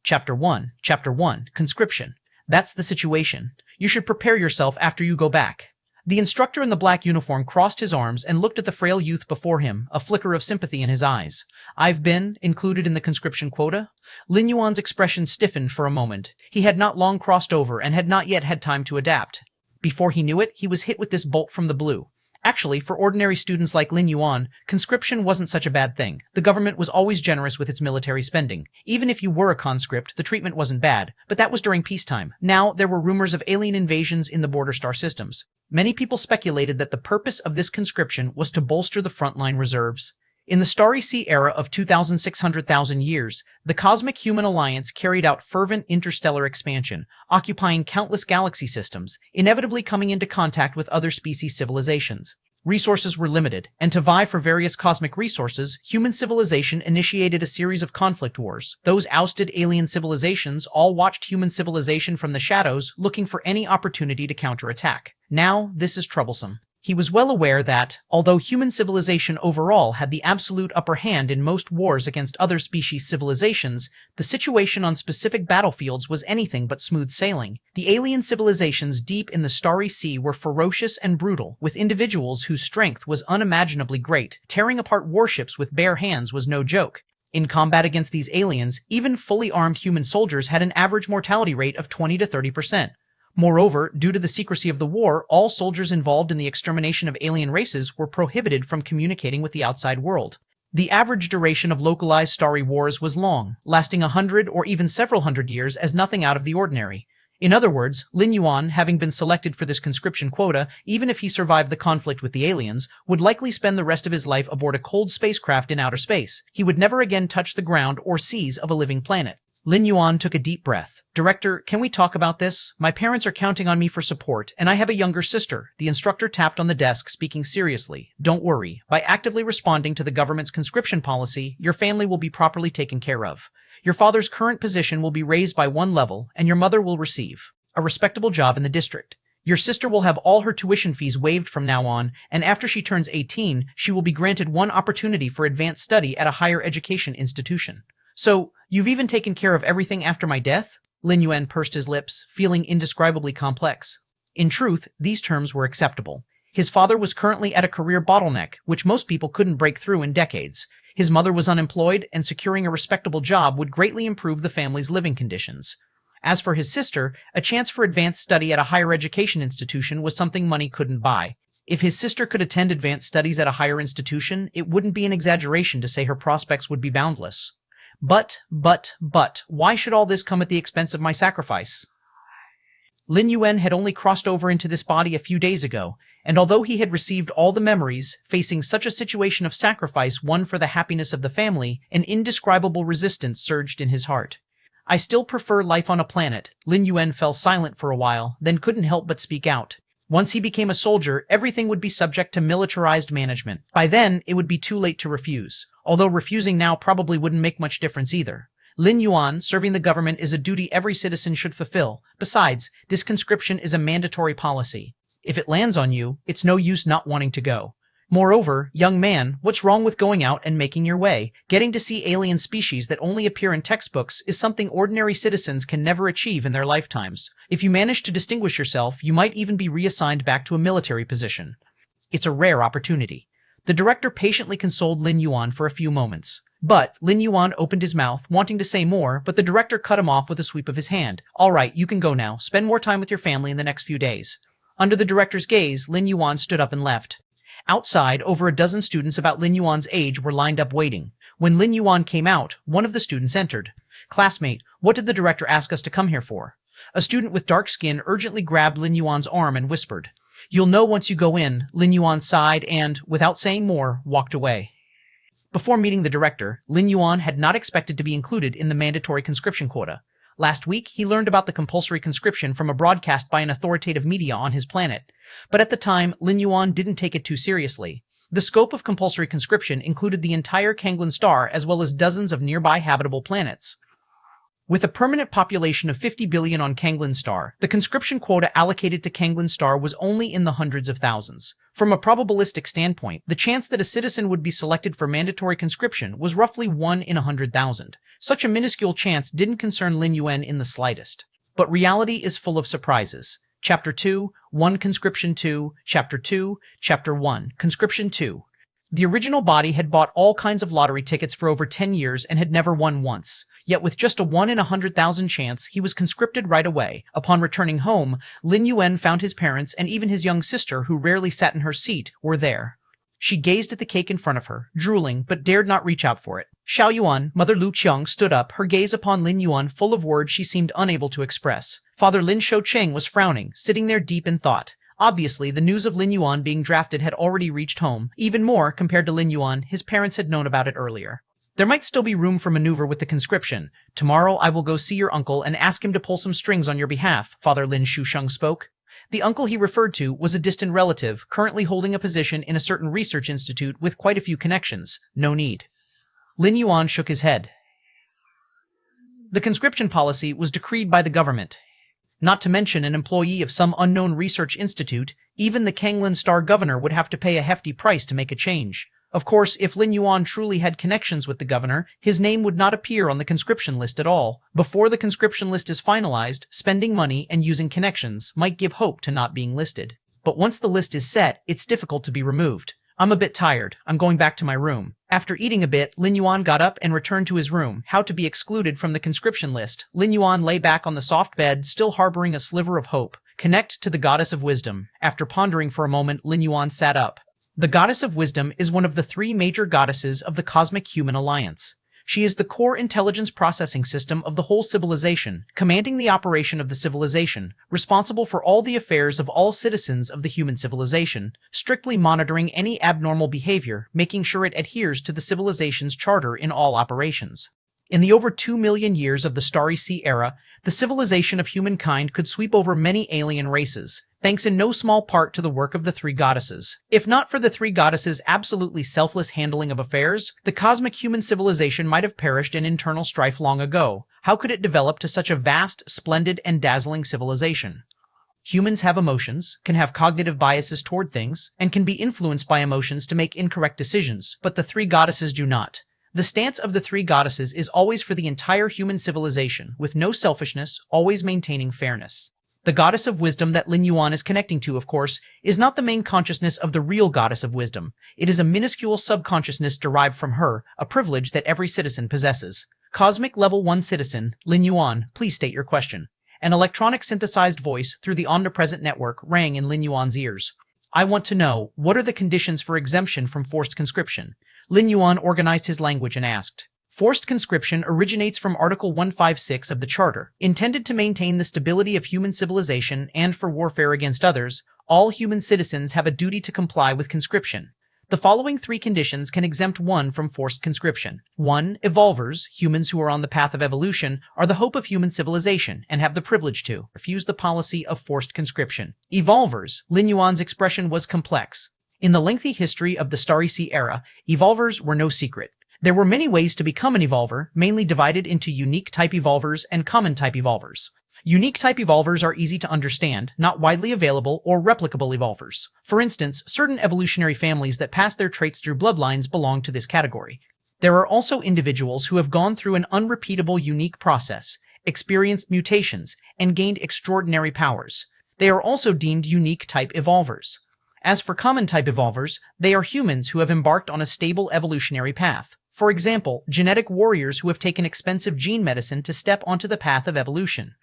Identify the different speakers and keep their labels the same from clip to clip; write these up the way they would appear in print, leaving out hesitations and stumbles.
Speaker 1: Chapter 1, Conscription. That's the situation. You should prepare yourself after you go back. The instructor in the black uniform crossed his arms and looked at the frail youth before him, a flicker of sympathy in his eyes. I've been included in the conscription quota? Lin Yuan's expression stiffened for a moment. He had not long crossed over and had not yet had time to adapt. Before he knew it, he was hit with this bolt from the blue. Actually, for ordinary students like Lin Yuan, conscription wasn't such a bad thing. The government was always generous with its military spending. Even if you were a conscript, the treatment wasn't bad, but that was during peacetime. Now, there were rumors of alien invasions in the border star systems. Many people speculated that the purpose of this conscription was to bolster the frontline reserves. In the Starry Sea era of 2,600,000 years, the Cosmic Human Alliance carried out fervent interstellar expansion, occupying countless galaxy systems, inevitably coming into contact with other species civilizations. Resources were limited, and to vie for various cosmic resources, human civilization initiated a series of conflict wars. Those ousted alien civilizations all watched human civilization from the shadows, looking for any opportunity to counterattack. Now, this is troublesome. He was well aware that, although human civilization overall had the absolute upper hand in most wars against other species civilizations, the situation on specific battlefields was anything but smooth sailing. The alien civilizations deep in the Starry Sea were ferocious and brutal, with individuals whose strength was unimaginably great. Tearing apart warships with bare hands was no joke. In combat against these aliens, even fully armed human soldiers had an average mortality rate of 20 to 30%. Moreover, due to the secrecy of the war, all soldiers involved in the extermination of alien races were prohibited from communicating with the outside world. The average duration of localized starry wars was long, lasting 100 or even several hundred years as nothing out of the ordinary. In other words, Lin Yuan, having been selected for this conscription quota, even if he survived the conflict with the aliens, would likely spend the rest of his life aboard a cold spacecraft in outer space. He would never again touch the ground or seas of a living planet. Lin Yuan took a deep breath. Director, can we talk about this? My parents are counting on me for support, and I have a younger sister. The instructor tapped on the desk, speaking seriously. Don't worry. By actively responding to the government's conscription policy, your family will be properly taken care of. Your father's current position will be raised by 1 level, and your mother will receive a respectable job in the district. Your sister will have all her tuition fees waived from now on, and after she turns 18, she will be granted 1 opportunity for advanced study at a higher education institution. So, you've even taken care of everything after my death? Lin Yuan pursed his lips, feeling indescribably complex. In truth, these terms were acceptable. His father was currently at a career bottleneck, which most people couldn't break through in decades. His mother was unemployed, and securing a respectable job would greatly improve the family's living conditions. As for his sister, a chance for advanced study at a higher education institution was something money couldn't buy. If his sister could attend advanced studies at a higher institution, it wouldn't be an exaggeration to say her prospects would be boundless. But, why should all this come at the expense of my sacrifice? Lin Yuan had only crossed over into this body a few days ago, and although he had received all the memories, facing such a situation of sacrifice won for the happiness of the family, an indescribable resistance surged in his heart. I still prefer life on a planet. Lin Yuan fell silent for a while, then couldn't help but speak out. Once he became a soldier, everything would be subject to militarized management. By then, it would be too late to refuse. Although refusing now probably wouldn't make much difference either. Lin Yuan, serving the government is a duty every citizen should fulfill. Besides, this conscription is a mandatory policy. If it lands on you, it's no use not wanting to go. Moreover, young man, what's wrong with going out and making your way? Getting to see alien species that only appear in textbooks is something ordinary citizens can never achieve in their lifetimes. If you manage to distinguish yourself, you might even be reassigned back to a military position. It's a rare opportunity. The director patiently consoled Lin Yuan for a few moments. But Lin Yuan opened his mouth, wanting to say more, but the director cut him off with a sweep of his hand. All right, you can go now. Spend more time with your family in the next few days. Under the director's gaze, Lin Yuan stood up and left. Outside, over a dozen students about Lin Yuan's age were lined up waiting. When Lin Yuan came out, one of the students entered. Classmate, what did the director ask us to come here for? A student with dark skin urgently grabbed Lin Yuan's arm and whispered. You'll know once you go in. Lin Yuan sighed and, without saying more, walked away. Before meeting the director, Lin Yuan had not expected to be included in the mandatory conscription quota. Last week, he learned about the compulsory conscription from a broadcast by an authoritative media on his planet. But at the time, Lin Yuan didn't take it too seriously. The scope of compulsory conscription included the entire Kanglin star as well as dozens of nearby habitable planets. With a permanent population of 50 billion on Kanglin Star, the conscription quota allocated to Kanglin Star was only in the hundreds of thousands. From a probabilistic standpoint, the chance that a citizen would be selected for mandatory conscription was roughly 1 in 100,000. Such a minuscule chance didn't concern Lin Yuan in the slightest. But reality is full of surprises. Chapter 2, 1 Conscription 2, Chapter 2, Chapter 1, Conscription 2. The original body had bought all kinds of lottery tickets for over 10 years and had never won once. Yet with just a 1 in 100,000 chance, he was conscripted right away. Upon returning home, Lin Yuan found his parents and even his young sister, who rarely sat in her seat, were there. She gazed at the cake in front of her, drooling, but dared not reach out for it. Xiao Yuan, Mother Lu Qiang, stood up, her gaze upon Lin Yuan full of words she seemed unable to express. Father Lin Shoucheng was frowning, sitting there deep in thought. Obviously, the news of Lin Yuan being drafted had already reached home. Even more, compared to Lin Yuan, his parents had known about it earlier. There might still be room for maneuver with the conscription. Tomorrow I will go see your uncle and ask him to pull some strings on your behalf, Father Lin Shusheng spoke. The uncle he referred to was a distant relative, currently holding a position in a certain research institute with quite a few connections. No need. Lin Yuan shook his head. The conscription policy was decreed by the government. Not to mention an employee of some unknown research institute, even the Kanglin Star governor would have to pay a hefty price to make a change. Of course, if Lin Yuan truly had connections with the governor, his name would not appear on the conscription list at all. Before the conscription list is finalized, spending money and using connections might give hope to not being listed. But once the list is set, it's difficult to be removed. I'm a bit tired. I'm going back to my room. After eating a bit, Lin Yuan got up and returned to his room. How to be excluded from the conscription list? Lin Yuan lay back on the soft bed, still harboring a sliver of hope. Connect to the goddess of wisdom. After pondering for a moment, Lin Yuan sat up. The goddess of wisdom is one of the 3 major goddesses of the Cosmic Human Alliance. She is the core intelligence processing system of the whole civilization, commanding the operation of the civilization, responsible for all the affairs of all citizens of the human civilization, strictly monitoring any abnormal behavior, making sure it adheres to the civilization's charter in all operations. In the over 2 million years of the Starry Sea era, the civilization of humankind could sweep over many alien races, thanks in no small part to the work of the 3 goddesses. If not for the 3 goddesses' absolutely selfless handling of affairs, the cosmic human civilization might have perished in internal strife long ago. How could it develop to such a vast, splendid, and dazzling civilization? Humans have emotions, can have cognitive biases toward things, and can be influenced by emotions to make incorrect decisions, but the 3 goddesses do not. The stance of the 3 goddesses is always for the entire human civilization, with no selfishness, always maintaining fairness. The goddess of wisdom that Lin Yuan is connecting to, of course, is not the main consciousness of the real goddess of wisdom. It is a minuscule subconsciousness derived from her, a privilege that every citizen possesses. Cosmic Level 1 Citizen, Lin Yuan, please state your question. An electronic synthesized voice through the omnipresent network rang in Lin Yuan's ears. I want to know, what are the conditions for exemption from forced conscription? Lin Yuan organized his language and asked. Forced conscription originates from Article 156 of the Charter, intended to maintain the stability of human civilization and for warfare against others. All human citizens have a duty to comply with conscription. The following 3 conditions can exempt one from forced conscription. 1. Evolvers, humans who are on the path of evolution, are the hope of human civilization and have the privilege to refuse the policy of forced conscription. Evolvers. Lin Yuan's expression was complex. In the lengthy history of the Starry Sea era, evolvers were no secret. There were many ways to become an evolver, mainly divided into unique type evolvers and common type evolvers. Unique type evolvers are easy to understand, not widely available or replicable evolvers. For instance, certain evolutionary families that pass their traits through bloodlines belong to this category. There are also individuals who have gone through an unrepeatable unique process, experienced mutations, and gained extraordinary powers. They are also deemed unique type evolvers. As for common type evolvers, they are humans who have embarked on a stable evolutionary path. For example, genetic warriors who have taken expensive gene medicine to step onto the path of evolution.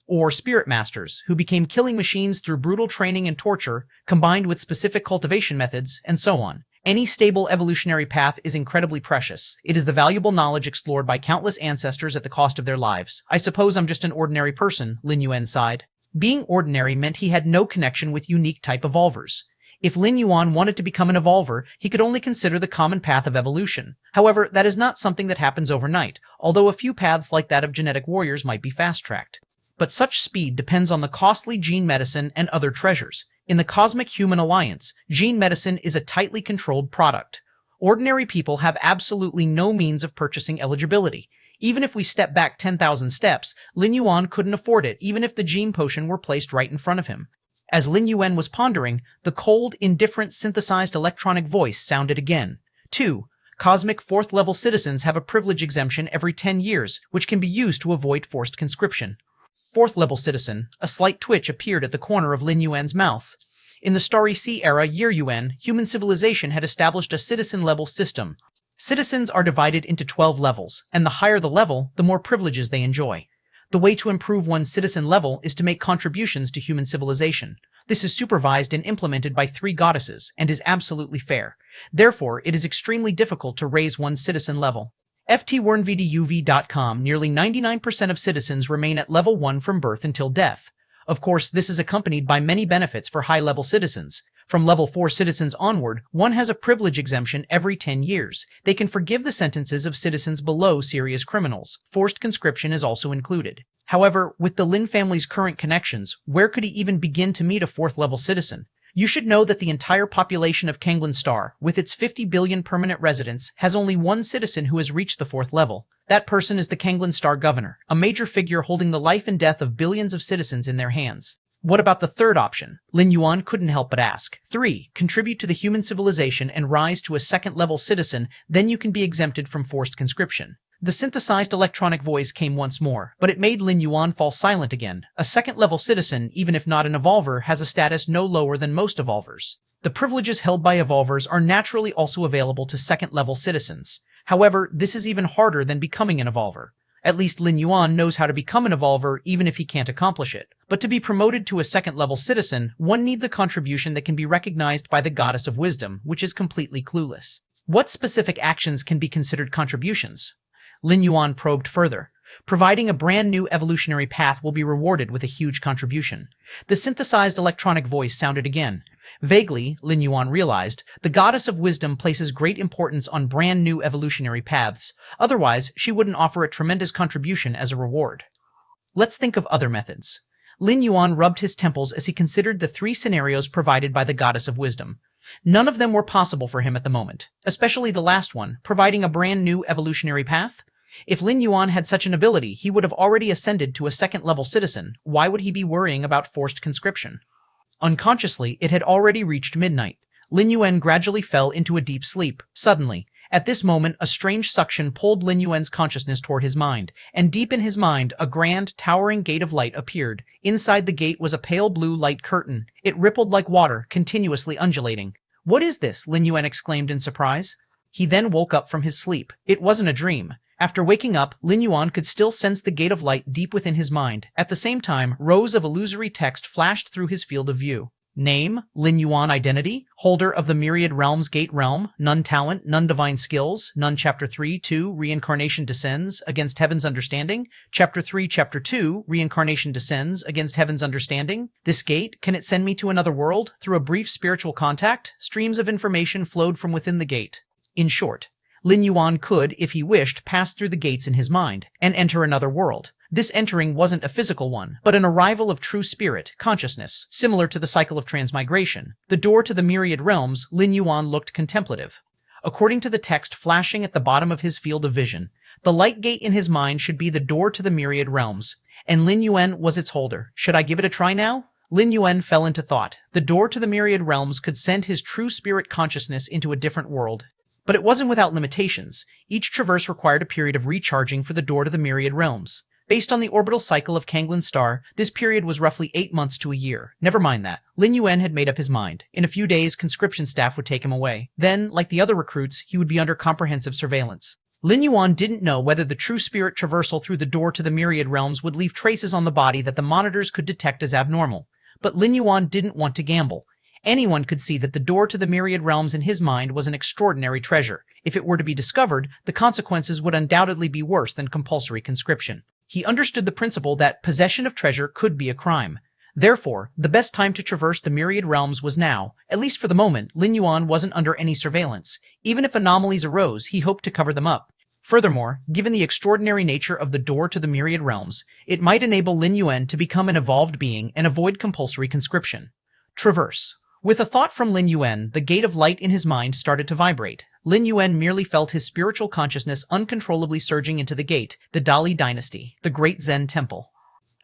Speaker 1: Or spirit masters, who became killing machines through brutal training and torture, combined with specific cultivation methods, and so on. Any stable evolutionary path is incredibly precious. It is the valuable knowledge explored by countless ancestors at the cost of their lives. I suppose I'm just an ordinary person, Lin Yuan sighed. Being ordinary meant he had no connection with unique type evolvers. If Lin Yuan wanted to become an evolver, he could only consider the common path of evolution. However, that is not something that happens overnight, although a few paths like that of genetic warriors might be fast-tracked. But such speed depends on the costly gene medicine and other treasures. In the Cosmic Human Alliance, gene medicine is a tightly controlled product. Ordinary people have absolutely no means of purchasing eligibility. Even if we step back 10,000 steps, Lin Yuan couldn't afford it even if the gene potion were placed right in front of him. As Lin Yuan was pondering, the cold, indifferent, synthesized electronic voice sounded again. 2. Cosmic 4th-level citizens have a privilege exemption every 10 years, which can be used to avoid forced conscription. 4th-level citizen, a slight twitch appeared at the corner of Lin Yuan's mouth. In the Starry Sea era Year Yuan, human civilization had established a citizen-level system. Citizens are divided into 12 levels, and the higher the level, the more privileges they enjoy. The way to improve one's citizen level is to make contributions to human civilization. This is supervised and implemented by 3 goddesses, and is absolutely fair. Therefore, it is extremely difficult to raise one's citizen level. ftwernvduv.com Nearly 99% of citizens remain at level 1 from birth until death. Of course, this is accompanied by many benefits for high-level citizens. From level 4 citizens onward, one has a privilege exemption every 10 years. They can forgive the sentences of citizens below serious criminals. Forced conscription is also included. However, with the Lin family's current connections, where could he even begin to meet a 4th-level citizen? You should know that the entire population of Kanglin Star, with its 50 billion permanent residents, has only one citizen who has reached the 4th level. That person is the Kanglin Star governor, a major figure holding the life and death of billions of citizens in their hands. What about the third option? Lin Yuan couldn't help but ask. 3. Contribute to the human civilization and rise to a 2nd-level citizen, then you can be exempted from forced conscription. The synthesized electronic voice came once more, but it made Lin Yuan fall silent again. A 2nd-level citizen, even if not an evolver, has a status no lower than most evolvers. The privileges held by evolvers are naturally also available to 2nd-level citizens. However, this is even harder than becoming an evolver. At least Lin Yuan knows how to become an evolver even if he can't accomplish it. But to be promoted to a 2nd-level citizen, one needs a contribution that can be recognized by the Goddess of Wisdom, which is completely clueless. What specific actions can be considered contributions? Lin Yuan probed further. Providing a brand new evolutionary path will be rewarded with a huge contribution. The synthesized electronic voice sounded again. Vaguely, Lin Yuan realized, the Goddess of Wisdom places great importance on brand new evolutionary paths. Otherwise, she wouldn't offer a tremendous contribution as a reward. Let's think of other methods. Lin Yuan rubbed his temples as he considered the 3 scenarios provided by the Goddess of Wisdom. None of them were possible for him at the moment, especially the last one, providing a brand new evolutionary path. If Lin Yuan had such an ability, he would have already ascended to a 2nd-level citizen. Why would he be worrying about forced conscription? Unconsciously, it had already reached midnight. Lin Yuan gradually fell into a deep sleep. Suddenly, at this moment, a strange suction pulled Lin Yuan's consciousness toward his mind, and deep in his mind, a grand, towering gate of light appeared. Inside the gate was a pale blue light curtain. It rippled like water, continuously undulating. "What is this?" Lin Yuan exclaimed in surprise. He then woke up from his sleep. It wasn't a dream. After waking up, Lin Yuan could still sense the gate of light deep within his mind. At the same time, rows of illusory text flashed through his field of view. Name, Lin Yuan identity, holder of the Myriad Realms Gate Realm, none talent, none divine skills, none Chapter 3, 2, Reincarnation descends against Heaven's understanding, Chapter 3, Chapter 2, Reincarnation descends against Heaven's understanding. This gate, can it send me to another world? Through a brief spiritual contact, streams of information flowed from within the gate. In short, Lin Yuan could, if he wished, pass through the gates in his mind, and enter another world. This entering wasn't a physical one, but an arrival of true spirit, consciousness, similar to the cycle of transmigration. The door to the Myriad Realms, Lin Yuan looked contemplative. According to the text flashing at the bottom of his field of vision, the light gate in his mind should be the door to the Myriad Realms, and Lin Yuan was its holder. Should I give it a try now? Lin Yuan fell into thought. The door to the Myriad Realms could send his true spirit consciousness into a different world. But it wasn't without limitations. Each traverse required a period of recharging for the door to the Myriad Realms. Based on the orbital cycle of Kanglin Star, this period was roughly 8 months to a year. Never mind that. Lin Yuan had made up his mind. In a few days, conscription staff would take him away. Then, like the other recruits, he would be under comprehensive surveillance. Lin Yuan didn't know whether the true spirit traversal through the door to the Myriad Realms would leave traces on the body that the monitors could detect as abnormal. But Lin Yuan didn't want to gamble. Anyone could see that the door to the Myriad Realms in his mind was an extraordinary treasure. If it were to be discovered, the consequences would undoubtedly be worse than compulsory conscription. He understood the principle that possession of treasure could be a crime. Therefore, the best time to traverse the Myriad Realms was now. At least for the moment, Lin Yuan wasn't under any surveillance. Even if anomalies arose, he hoped to cover them up. Furthermore, given the extraordinary nature of the door to the Myriad Realms, it might enable Lin Yuan to become an evolved being and avoid compulsory conscription. Traverse. With a thought from Lin Yuan, the gate of light in his mind started to vibrate. Lin Yuan merely felt his spiritual consciousness uncontrollably surging into the gate, the Dali dynasty, the great Zen temple.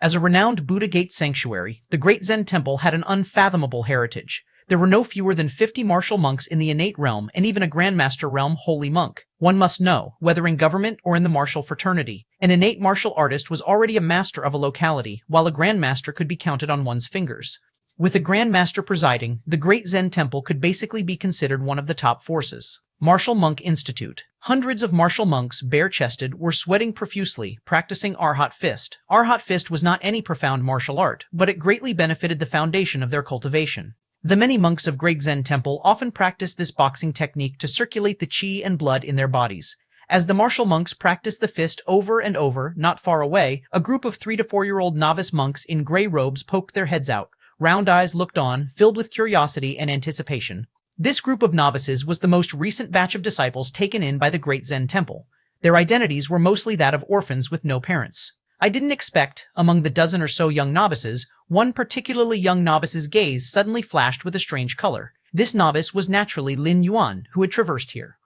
Speaker 1: As a renowned Buddha gate sanctuary, the great Zen temple had an unfathomable heritage. There were no fewer than 50 martial monks in the innate realm and even a grandmaster realm holy monk. One must know, whether in government or in the martial fraternity, an innate martial artist was already a master of a locality, while a grandmaster could be counted on one's fingers. With a grandmaster presiding, the great Zen temple could basically be considered one of the top forces. Martial Monk Institute. Hundreds of martial monks, bare-chested, were sweating profusely, practicing Arhat Fist. Arhat Fist was not any profound martial art, but it greatly benefited the foundation of their cultivation. The many monks of Great Zen Temple often practiced this boxing technique to circulate the qi and blood in their bodies. As the martial monks practiced the fist over and over, not far away, a group of 3 to 4-year-old novice monks in gray robes poked their heads out. Round eyes looked on, filled with curiosity and anticipation. This group of novices was the most recent batch of disciples taken in by the Great Zen Temple. Their identities were mostly that of orphans with no parents. I didn't expect, among the dozen or so young novices, one particularly young novice's gaze suddenly flashed with a strange color. This novice was naturally Lin Yuan, who had traversed here.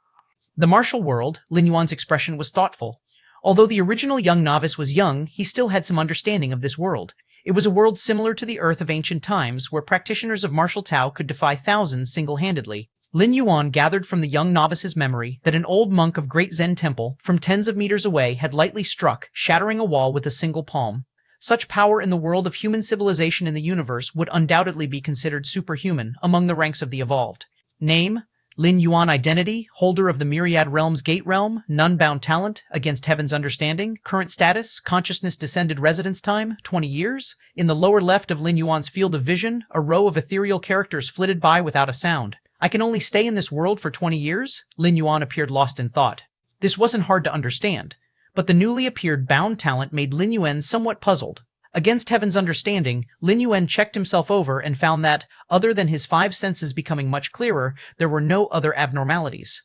Speaker 1: The martial world, Lin Yuan's expression was thoughtful. Although the original young novice was young, he still had some understanding of this world. It was a world similar to the Earth of ancient times, where practitioners of martial Tao could defy thousands single-handedly. Lin Yuan gathered from the young novice's memory that an old monk of Great Zen Temple, from tens of meters away, had lightly struck, shattering a wall with a single palm. Such power in the world of human civilization in the universe would undoubtedly be considered superhuman among the ranks of the evolved. Name: Lin Yuan. Identity: holder of the Myriad Realms Gate Realm, none-bound talent, against heaven's understanding. Current status: consciousness descended. Residence time: 20 years. In the lower left of Lin Yuan's field of vision, a row of ethereal characters flitted by without a sound. I can only stay in this world for 20 years? Lin Yuan appeared lost in thought. This wasn't hard to understand, but the newly appeared bound talent made Lin Yuan somewhat puzzled. Against heaven's understanding, Lin Yuan checked himself over and found that, other than his 5 senses becoming much clearer, there were no other abnormalities.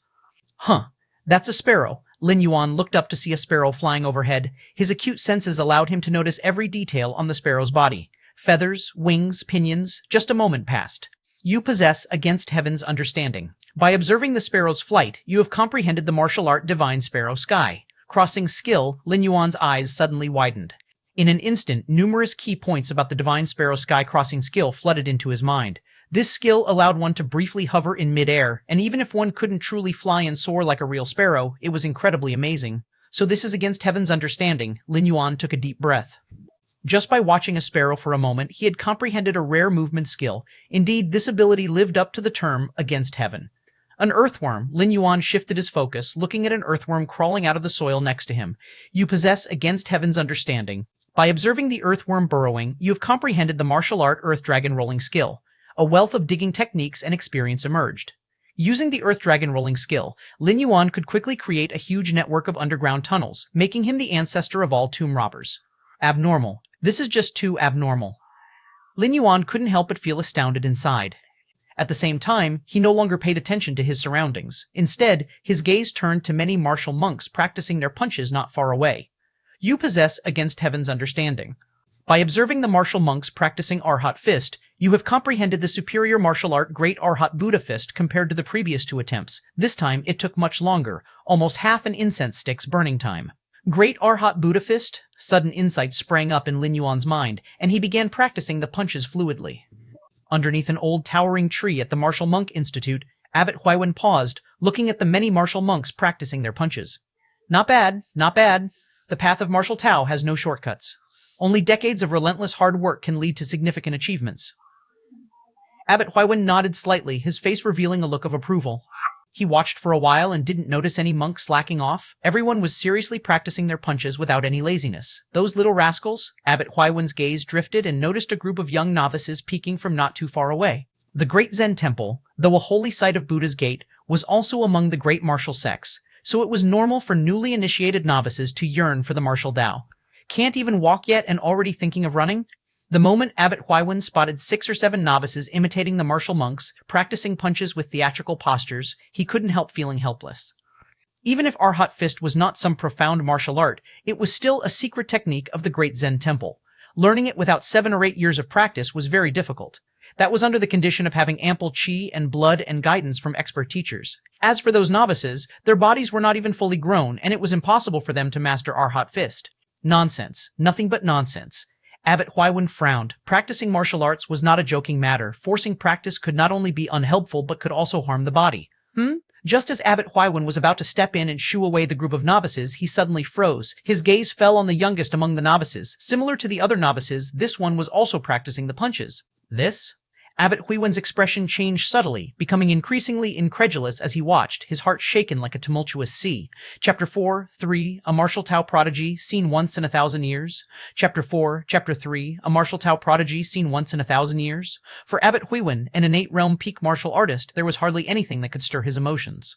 Speaker 1: Huh, that's a sparrow. Lin Yuan looked up to see a sparrow flying overhead. His acute senses allowed him to notice every detail on the sparrow's body. Feathers, wings, pinions. Just a moment passed. You possess against heaven's understanding. By observing the sparrow's flight, you have comprehended the martial art Divine Sparrow Sky. Crossing skill, Lin Yuan's eyes suddenly widened. In an instant, numerous key points about the Divine Sparrow Sky crossing skill flooded into his mind. This skill allowed one to briefly hover in mid-air, and even if one couldn't truly fly and soar like a real sparrow, it was incredibly amazing. So this is against heaven's understanding. Lin Yuan took a deep breath. Just by watching a sparrow for a moment, he had comprehended a rare movement skill. Indeed, this ability lived up to the term against heaven. An earthworm. Lin Yuan shifted his focus, looking at an earthworm crawling out of the soil next to him. You possess against heaven's understanding. By observing the earthworm burrowing, you have comprehended the martial art Earth Dragon rolling skill. A wealth of digging techniques and experience emerged. Using the Earth Dragon rolling skill, Lin Yuan could quickly create a huge network of underground tunnels, making him the ancestor of all tomb robbers. Abnormal. This is just too abnormal. Lin Yuan couldn't help but feel astounded inside. At the same time, he no longer paid attention to his surroundings. Instead, his gaze turned to many martial monks practicing their punches not far away. You possess against heaven's understanding. By observing the martial monks practicing Arhat Fist, you have comprehended the superior martial art Great Arhat Buddha Fist compared to the previous 2 attempts. This time, it took much longer, almost half an incense stick's burning time. Great Arhat Buddha Fist? Sudden insight sprang up in Lin Yuan's mind, and he began practicing the punches fluidly. Underneath an old towering tree at the Martial Monk Institute, Abbot Huiwen paused, looking at the many martial monks practicing their punches. Not bad, not bad. The path of martial Tao has no shortcuts. Only decades of relentless hard work can lead to significant achievements. Abbot Huiwen nodded slightly, his face revealing a look of approval. He watched for a while and didn't notice any monk slacking off. Everyone was seriously practicing their punches without any laziness. Those little rascals? Abbot Huiwen's gaze drifted and noticed a group of young novices peeking from not too far away. The Great Zen Temple, though a holy site of Buddha's gate, was also among the great martial sects, so it was normal for newly initiated novices to yearn for the martial Tao. Can't even walk yet and already thinking of running? The moment Abbot Huiwen spotted 6 or 7 novices imitating the martial monks, practicing punches with theatrical postures, he couldn't help feeling helpless. Even if Arhat Fist was not some profound martial art, it was still a secret technique of the Great Zen Temple. Learning it without 7 or 8 years of practice was very difficult. That was under the condition of having ample chi and blood and guidance from expert teachers. As for those novices, their bodies were not even fully grown, and it was impossible for them to master Arhat Fist. Nonsense. Nothing but nonsense. Abbot Huiwen frowned. Practicing martial arts was not a joking matter. Forcing practice could not only be unhelpful but could also harm the body. Just as Abbot Huiwen was about to step in and shoo away the group of novices, he suddenly froze. His gaze fell on the youngest among the novices. Similar to the other novices, this one was also practicing the punches. This? Abbot Huiwen's expression changed subtly, becoming increasingly incredulous as he watched, his heart shaken like a tumultuous sea. Chapter 4, 3, A Martial Tao Prodigy, Seen Once in 1,000 Years. Chapter 4, Chapter 3, A Martial Tao Prodigy, Seen Once in 1,000 Years. For Abbot Huiwen, an innate realm peak martial artist, there was hardly anything that could stir his emotions.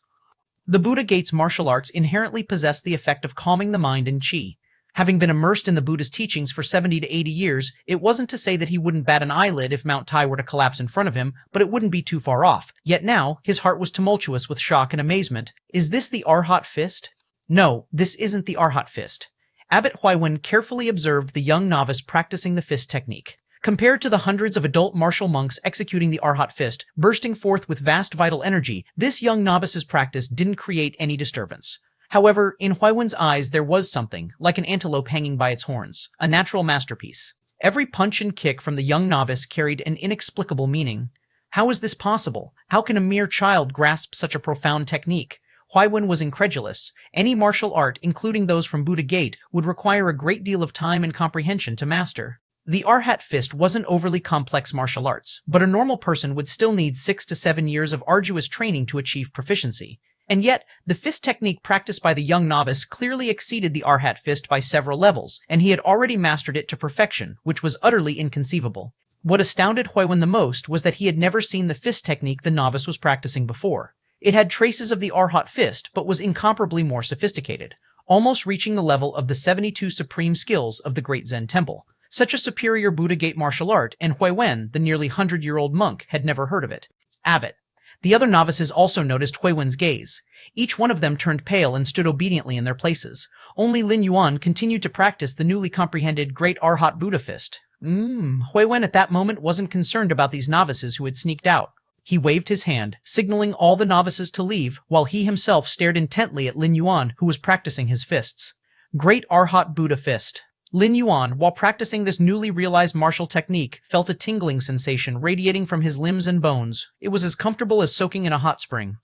Speaker 1: The Buddha Gate's martial arts inherently possessed the effect of calming the mind and chi. Having been immersed in the Buddha's teachings for 70 to 80 years, it wasn't to say that he wouldn't bat an eyelid if Mount Tai were to collapse in front of him, but it wouldn't be too far off. Yet now, his heart was tumultuous with shock and amazement. Is this the Arhat Fist? No, this isn't the Arhat Fist. Abbot Huiwen carefully observed the young novice practicing the fist technique. Compared to the hundreds of adult martial monks executing the Arhat Fist, bursting forth with vast vital energy, this young novice's practice didn't create any disturbance. However, in Huiwen's eyes there was something, like an antelope hanging by its horns, a natural masterpiece. Every punch and kick from the young novice carried an inexplicable meaning. How is this possible? How can a mere child grasp such a profound technique? Huiwen was incredulous. Any martial art, including those from Buddha Gate, would require a great deal of time and comprehension to master. The Arhat Fist wasn't overly complex martial arts, but a normal person would still need 6 to 7 years of arduous training to achieve proficiency. And yet, the fist technique practiced by the young novice clearly exceeded the Arhat Fist by several levels, and he had already mastered it to perfection, which was utterly inconceivable. What astounded Huiwen the most was that he had never seen the fist technique the novice was practicing before. It had traces of the Arhat Fist, but was incomparably more sophisticated, almost reaching the level of the 72 supreme skills of the Great Zen Temple. Such a superior Buddha Gate martial art, and Huiwen, the nearly 100-year-old monk, had never heard of it. Abbot. The other novices also noticed Huiwen's gaze. Each one of them turned pale and stood obediently in their places. Only Lin Yuan continued to practice the newly comprehended Great Arhat Buddha Fist. Huiwen at that moment wasn't concerned about these novices who had sneaked out. He waved his hand, signaling all the novices to leave, while he himself stared intently at Lin Yuan, who was practicing his fists. Great Arhat Buddha Fist. Lin Yuan, while practicing this newly realized martial technique, felt a tingling sensation radiating from his limbs and bones. It was as comfortable as soaking in a hot spring.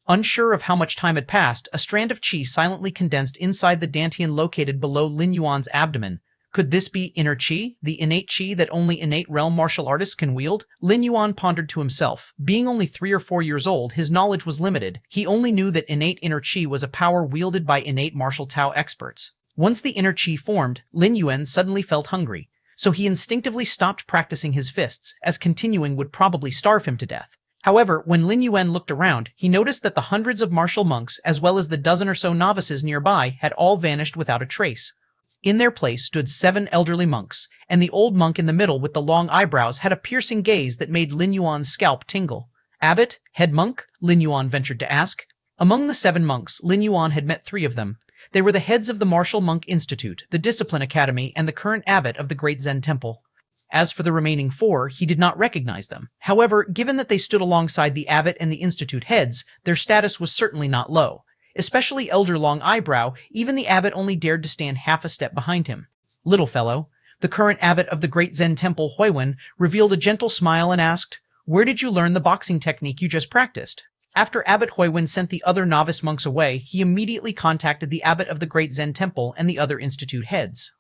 Speaker 1: Unsure of how much time had passed, a strand of chi silently condensed inside the dantian located below Lin Yuan's abdomen. Could this be inner chi, the innate chi that only innate realm martial artists can wield? Lin Yuan pondered to himself. Being only 3 or 4 years old, his knowledge was limited. He only knew that innate inner chi was a power wielded by innate martial Tao experts. Once the inner chi formed, Lin Yuan suddenly felt hungry, so he instinctively stopped practicing his fists, as continuing would probably starve him to death. However, when Lin Yuan looked around, he noticed that the hundreds of martial monks, as well as the dozen or so novices nearby, had all vanished without a trace. In their place stood 7 elderly monks, and the old monk in the middle with the long eyebrows had a piercing gaze that made Lin Yuan's scalp tingle. Abbot? Head monk? Lin Yuan ventured to ask. Among the 7 monks, Lin Yuan had met 3 of them. They were the heads of the Martial Monk Institute, the Discipline Academy, and the current abbot of the Great Zen Temple. As for the remaining 4, he did not recognize them. However, given that they stood alongside the abbot and the institute heads, their status was certainly not low. Especially Elder Long Eyebrow, even the abbot only dared to stand half a step behind him. Little fellow, the current abbot of the Great Zen Temple, Huiwen, revealed a gentle smile and asked, "Where did you learn the boxing technique you just practiced?" After Abbot Huiwen sent the other novice monks away, he immediately contacted the abbot of the Great Zen Temple and the other institute heads.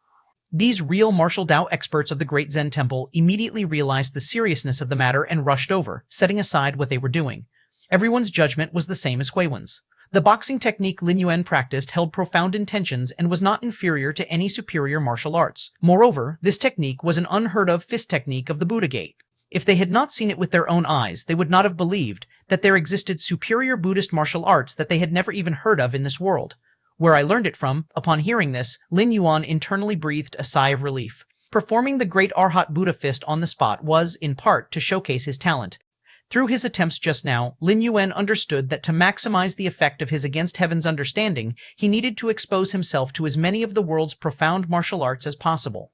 Speaker 1: These real martial Dao experts of the Great Zen Temple immediately realized the seriousness of the matter and rushed over, setting aside what they were doing. Everyone's judgment was the same as Huiwen's. The boxing technique Lin Yuan practiced held profound intentions and was not inferior to any superior martial arts. Moreover, this technique was an unheard-of fist technique of the Buddha Gate. If they had not seen it with their own eyes, they would not have believed that there existed superior Buddhist martial arts that they had never even heard of in this world. Where I learned it from, upon hearing this, Lin Yuan internally breathed a sigh of relief. Performing the Great Arhat Buddha Fist on the spot was, in part, to showcase his talent. Through his attempts just now, Lin Yuan understood that to maximize the effect of his Against Heaven's understanding, he needed to expose himself to as many of the world's profound martial arts as possible.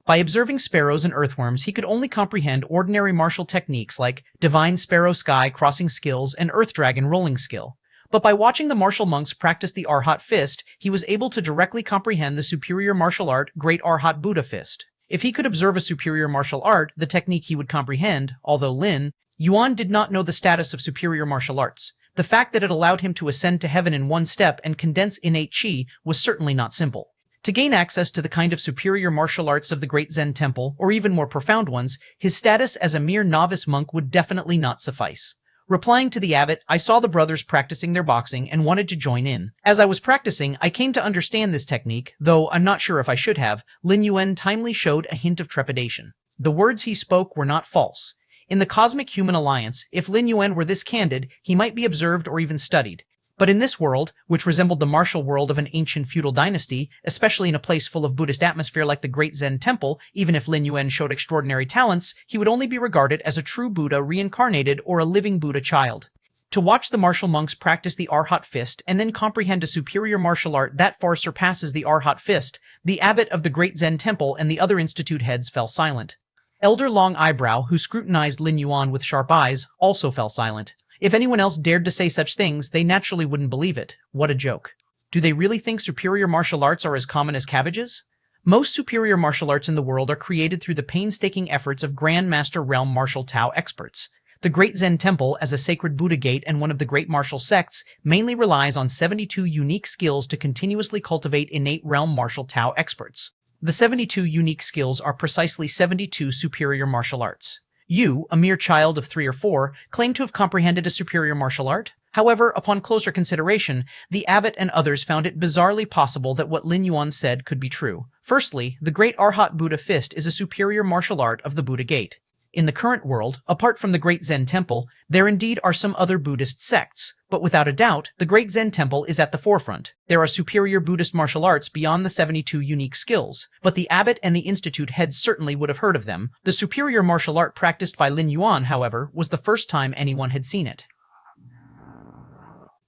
Speaker 1: By observing sparrows and earthworms, he could only comprehend ordinary martial techniques like divine sparrow sky crossing skills and earth dragon rolling skill. But by watching the martial monks practice the Arhat fist, he was able to directly comprehend the superior martial art Great Arhat Buddha fist. If he could observe a superior martial art, the technique he would comprehend, although Lin Yuan did not know the status of superior martial arts. The fact that it allowed him to ascend to heaven in one step and condense innate chi was certainly not simple. To gain access to the kind of superior martial arts of the Great Zen Temple, or even more profound ones, his status as a mere novice monk would definitely not suffice. Replying to the abbot, I saw the brothers practicing their boxing and wanted to join in. As I was practicing, I came to understand this technique, though I'm not sure if I should have. Lin Yuan timely showed a hint of trepidation. The words he spoke were not false. In the Cosmic Human Alliance, if Lin Yuan were this candid, he might be observed or even studied. But in this world, which resembled the martial world of an ancient feudal dynasty, especially in a place full of Buddhist atmosphere like the Great Zen Temple, even if Lin Yuan showed extraordinary talents, he would only be regarded as a true Buddha reincarnated or a living Buddha child. To watch the martial monks practice the Arhat fist and then comprehend a superior martial art that far surpasses the Arhat fist, the abbot of the Great Zen Temple and the other institute heads fell silent. Elder Long Eyebrow, who scrutinized Lin Yuan with sharp eyes, also fell silent. If anyone else dared to say such things, they naturally wouldn't believe it. What a joke. Do they really think superior martial arts are as common as cabbages? Most superior martial arts in the world are created through the painstaking efforts of Grand Master Realm Martial Tao experts. The Great Zen Temple, as a sacred Buddha gate and one of the great martial sects, mainly relies on 72 unique skills to continuously cultivate innate Realm Martial Tao experts. The 72 unique skills are precisely 72 superior martial arts. You, a mere child of 3 or 4, claim to have comprehended a superior martial art? However, upon closer consideration, the abbot and others found it bizarrely possible that what Lin Yuan said could be true. Firstly, the Great Arhat Buddha Fist is a superior martial art of the Buddha Gate. In the current world, apart from the Great Zen Temple, there indeed are some other Buddhist sects, but without a doubt, the Great Zen Temple is at the forefront. There are superior Buddhist martial arts beyond the 72 unique skills, but the abbot and the institute heads certainly would have heard of them. The superior martial art practiced by Lin Yuan, however, was the first time anyone had seen it.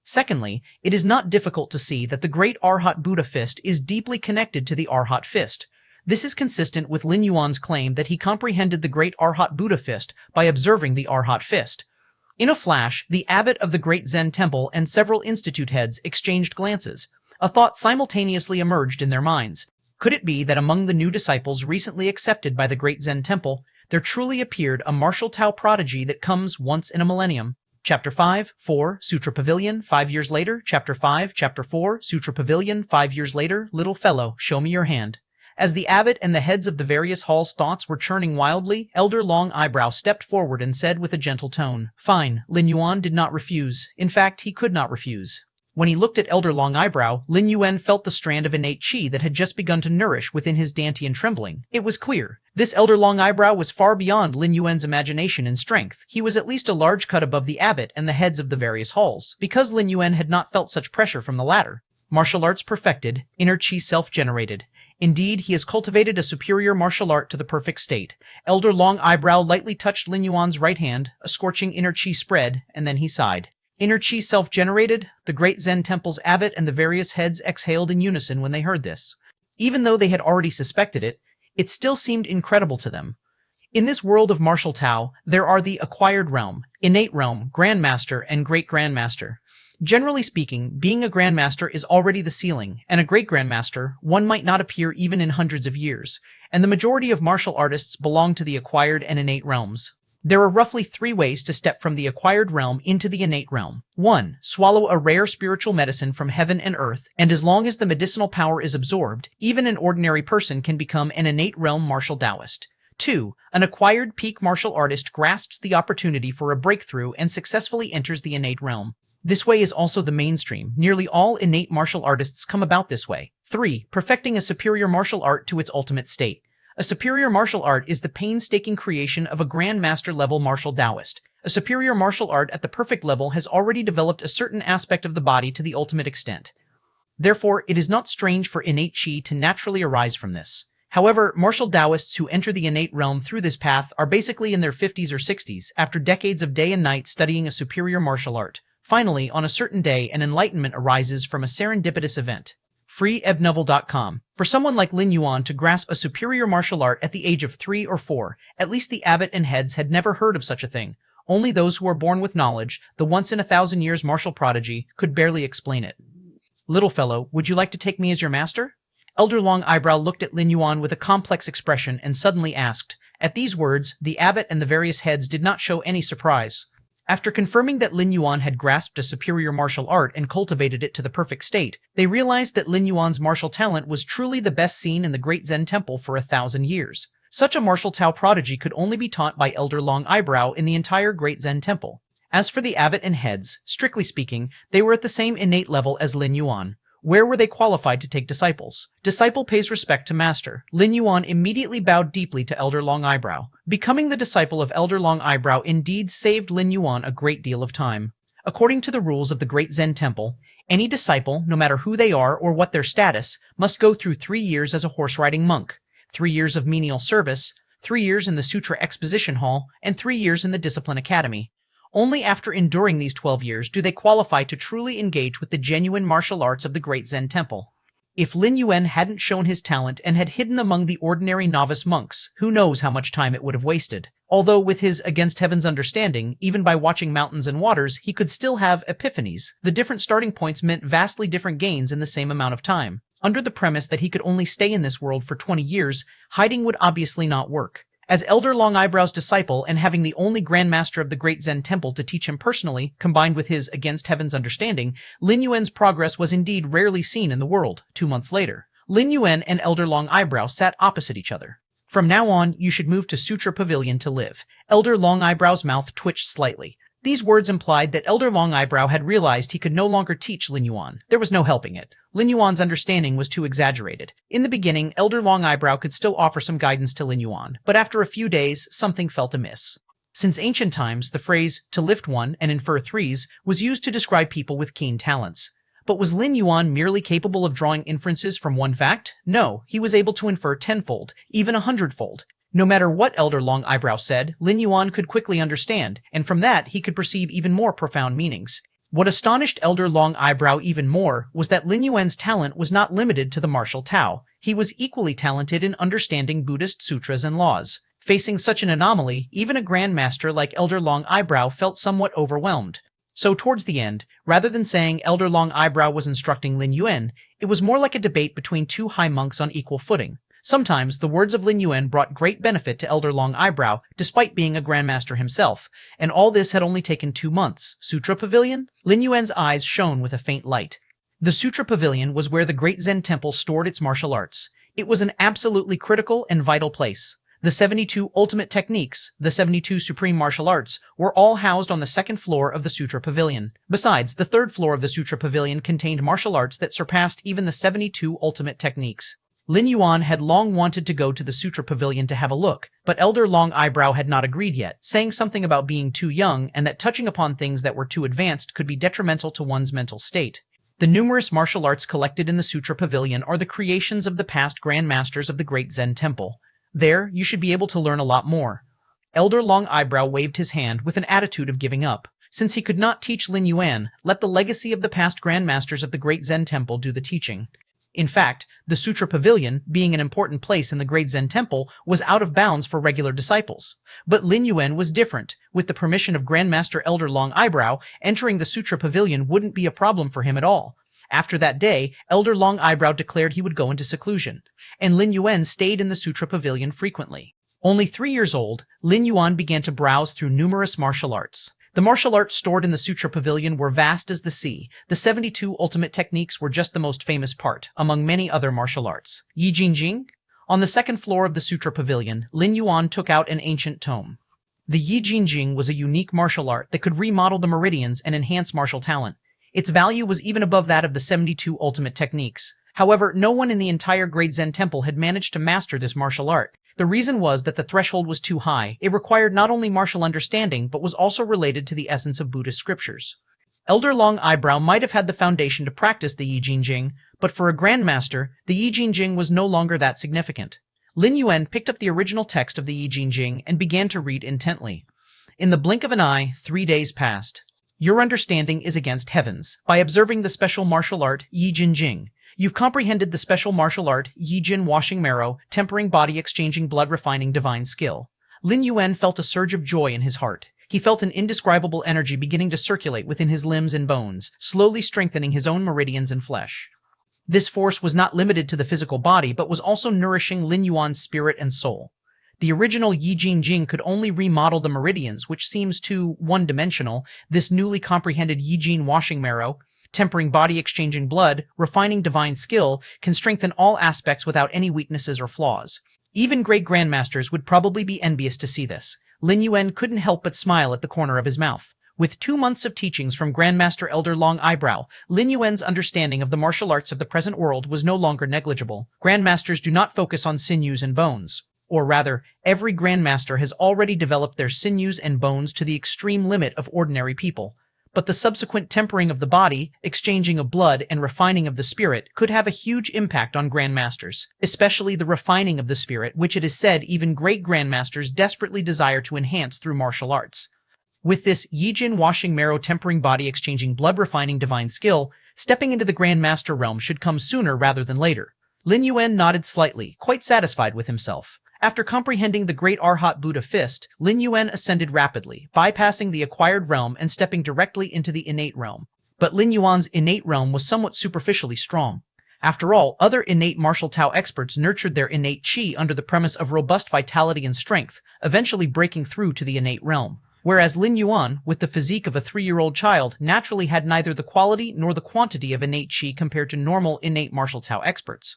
Speaker 1: Secondly, it is not difficult to see that the Great Arhat Buddha Fist is deeply connected to the Arhat Fist. This is consistent with Lin Yuan's claim that he comprehended the Great Arhat Buddha Fist by observing the Arhat Fist. In a flash, the abbot of the Great Zen Temple and several institute heads exchanged glances. A thought simultaneously emerged in their minds. Could it be that among the new disciples recently accepted by the Great Zen Temple, there truly appeared a martial Tao prodigy that comes once in a millennium? Chapter 5, 4, Sutra Pavilion, 5 years later. Chapter 5, Chapter 4, Sutra Pavilion, 5 years later. Little fellow, show me your hand. As the abbot and the heads of the various halls' thoughts were churning wildly, Elder Long Eyebrow stepped forward and said with a gentle tone, "Fine." Lin Yuan did not refuse. In fact, he could not refuse. When he looked at Elder Long Eyebrow, Lin Yuan felt the strand of innate chi that had just begun to nourish within his Dantian trembling. It was queer. This Elder Long Eyebrow was far beyond Lin Yuan's imagination and strength. He was at least a large cut above the abbot and the heads of the various halls, because Lin Yuan had not felt such pressure from the latter. Martial arts perfected, inner chi self-generated. Indeed, he has cultivated a superior martial art to the perfect state. Elder Long Eyebrow lightly touched Lin Yuan's right hand, a scorching inner chi spread, and then he sighed. Inner chi self-generated? The Great Zen Temple's abbot and the various heads exhaled in unison when they heard this. Even though they had already suspected it, it still seemed incredible to them. In this world of martial Tao, there are the acquired realm, innate realm, grandmaster, and great grandmaster. Generally speaking, being a grandmaster is already the ceiling, and a great grandmaster, one might not appear even in hundreds of years, and the majority of martial artists belong to the acquired and innate realms. There are roughly 3 ways to step from the acquired realm into the innate realm. 1. Swallow a rare spiritual medicine from heaven and earth, and as long as the medicinal power is absorbed, even an ordinary person can become an innate realm martial Taoist. 2. An acquired peak martial artist grasps the opportunity for a breakthrough and successfully enters the innate realm. This way is also the mainstream. Nearly all innate martial artists come about this way. 3. Perfecting a superior martial art to its ultimate state. A superior martial art is the painstaking creation of a grandmaster level martial Taoist. A superior martial art at the perfect level has already developed a certain aspect of the body to the ultimate extent. Therefore, it is not strange for innate chi to naturally arise from this. However, martial Taoists who enter the innate realm through this path are basically in their 50s or 60s, after decades of day and night studying a superior martial art. Finally, on a certain day, an enlightenment arises from a serendipitous event. freeebnovel.com. For someone like Lin Yuan to grasp a superior martial art at the age of 3 or 4, at least the abbot and heads had never heard of such a thing. Only those who are born with knowledge, the once-in-a-thousand-years martial prodigy, could barely explain it. Little fellow, would you like to take me as your master? Elder Long Eyebrow looked at Lin Yuan with a complex expression and suddenly asked. At these words, the abbot and the various heads did not show any surprise. After confirming that Lin Yuan had grasped a superior martial art and cultivated it to the perfect state, they realized that Lin Yuan's martial talent was truly the best seen in the Great Zen Temple for 1,000 years. Such a martial Tao prodigy could only be taught by Elder Long Eyebrow in the entire Great Zen Temple. As for the abbot and heads, strictly speaking, they were at the same innate level as Lin Yuan. Where were they qualified to take disciples? Disciple pays respect to master. Lin Yuan immediately bowed deeply to Elder Long Eyebrow. Becoming the disciple of Elder Long Eyebrow indeed saved Lin Yuan a great deal of time. According to the rules of the Great Zen Temple, any disciple, no matter who they are or what their status, must go through 3 years as a horse-riding monk, 3 years of menial service, 3 years in the Sutra Exposition Hall, and 3 years in the Discipline Academy. Only after enduring these 12 years do they qualify to truly engage with the genuine martial arts of the Great Zen Temple. If Lin Yuan hadn't shown his talent and had hidden among the ordinary novice monks, who knows how much time it would have wasted. Although with his against heaven's understanding, even by watching mountains and waters, he could still have epiphanies. The different starting points meant vastly different gains in the same amount of time. Under the premise that he could only stay in this world for 20 years, hiding would obviously not work. As Elder Long Eyebrow's disciple and having the only Grand Master of the Great Zen Temple to teach him personally, combined with his against heaven's understanding, Lin Yuan's progress was indeed rarely seen in the world. 2 months later, Lin Yuan and Elder Long Eyebrow sat opposite each other. From now on, you should move to Sutra Pavilion to live. Elder Long Eyebrow's mouth twitched slightly. These words implied that Elder Long Eyebrow had realized he could no longer teach Lin Yuan. There was no helping it. Lin Yuan's understanding was too exaggerated. In the beginning, Elder Long Eyebrow could still offer some guidance to Lin Yuan, but after a few days, something felt amiss. Since ancient times, the phrase, to lift one and infer threes, was used to describe people with keen talents. But was Lin Yuan merely capable of drawing inferences from one fact? No, he was able to infer tenfold, even 100-fold. No matter what Elder Long Eyebrow said, Lin Yuan could quickly understand, and from that he could perceive even more profound meanings. What astonished Elder Long Eyebrow even more was that Lin Yuan's talent was not limited to the martial Tao. He was equally talented in understanding Buddhist sutras and laws. Facing such an anomaly, even a Grand Master like Elder Long Eyebrow felt somewhat overwhelmed. So towards the end, rather than saying Elder Long Eyebrow was instructing Lin Yuan, it was more like a debate between two high monks on equal footing. Sometimes the words of Lin Yuan brought great benefit to Elder Long Eyebrow, despite being a Grandmaster himself, and all this had only taken 2 months. Sutra Pavilion? Lin Yuan's eyes shone with a faint light. The Sutra Pavilion was where the Great Zen Temple stored its martial arts. It was an absolutely critical and vital place. The 72 ultimate techniques, the 72 supreme martial arts, were all housed on the 2nd floor of the Sutra Pavilion. Besides, the 3rd floor of the Sutra Pavilion contained martial arts that surpassed even the 72 ultimate techniques. Lin Yuan had long wanted to go to the Sutra Pavilion to have a look, but Elder Long Eyebrow had not agreed yet, saying something about being too young and that touching upon things that were too advanced could be detrimental to one's mental state. The numerous martial arts collected in the Sutra Pavilion are the creations of the past Grand Masters of the Great Zen Temple. There, you should be able to learn a lot more. Elder Long Eyebrow waved his hand with an attitude of giving up. Since he could not teach Lin Yuan, let the legacy of the past Grand Masters of the Great Zen Temple do the teaching. In fact, the Sutra Pavilion, being an important place in the Great Zen Temple, was out of bounds for regular disciples. But Lin Yuan was different. With the permission of Grandmaster Elder Long Eyebrow, entering the Sutra Pavilion wouldn't be a problem for him at all. After that day, Elder Long Eyebrow declared he would go into seclusion, and Lin Yuan stayed in the Sutra Pavilion frequently. Only 3 years old, Lin Yuan began to browse through numerous martial arts. The martial arts stored in the Sutra Pavilion were vast as the sea. The 72 ultimate techniques were just the most famous part, among many other martial arts. Yi Jing Jing? On the 2nd floor of the Sutra Pavilion, Lin Yuan took out an ancient tome. The Yi Jing Jing was a unique martial art that could remodel the meridians and enhance martial talent. Its value was even above that of the 72 ultimate techniques. However, no one in the entire Great Zen Temple had managed to master this martial art. The reason was that the threshold was too high. It required not only martial understanding, but was also related to the essence of Buddhist scriptures. Elder Long Eyebrow might have had the foundation to practice the Yi Jing Jing, but for a Grandmaster, the Yi Jing Jing was no longer that significant. Lin Yuan picked up the original text of the Yi Jing Jing and began to read intently. In the blink of an eye, 3 days passed. Your understanding is against heavens. By observing the special martial art, Yi Jing Jing, You've comprehended the special martial art, Yijin washing marrow, tempering body exchanging blood refining divine skill. Lin Yuan felt a surge of joy in his heart. He felt an indescribable energy beginning to circulate within his limbs and bones, slowly strengthening his own meridians and flesh. This force was not limited to the physical body, but was also nourishing Lin Yuan's spirit and soul. The original Yijin Jing could only remodel the meridians, which seems too one-dimensional. This newly comprehended Yijin washing marrow, tempering body exchanging blood, refining divine skill, can strengthen all aspects without any weaknesses or flaws. Even great grandmasters would probably be envious to see this. Lin Yuan couldn't help but smile at the corner of his mouth. With 2 months of teachings from Grandmaster Elder Long Eyebrow, Lin Yuan's understanding of the martial arts of the present world was no longer negligible. Grandmasters do not focus on sinews and bones. Or rather, every grandmaster has already developed their sinews and bones to the extreme limit of ordinary people. But the subsequent tempering of the body, exchanging of blood, and refining of the spirit could have a huge impact on grandmasters, especially the refining of the spirit, which it is said even great grandmasters desperately desire to enhance through martial arts. With this Yijin washing marrow tempering body exchanging blood refining divine skill, stepping into the grandmaster realm should come sooner rather than later. Lin Yuan nodded slightly, quite satisfied with himself. After comprehending the great Arhat Buddha fist, Lin Yuan ascended rapidly, bypassing the acquired realm and stepping directly into the innate realm. But Lin Yuan's innate realm was somewhat superficially strong. After all, other innate martial Tao experts nurtured their innate qi under the premise of robust vitality and strength, eventually breaking through to the innate realm. Whereas Lin Yuan, with the physique of a 3-year-old child, naturally had neither the quality nor the quantity of innate qi compared to normal innate martial Tao experts.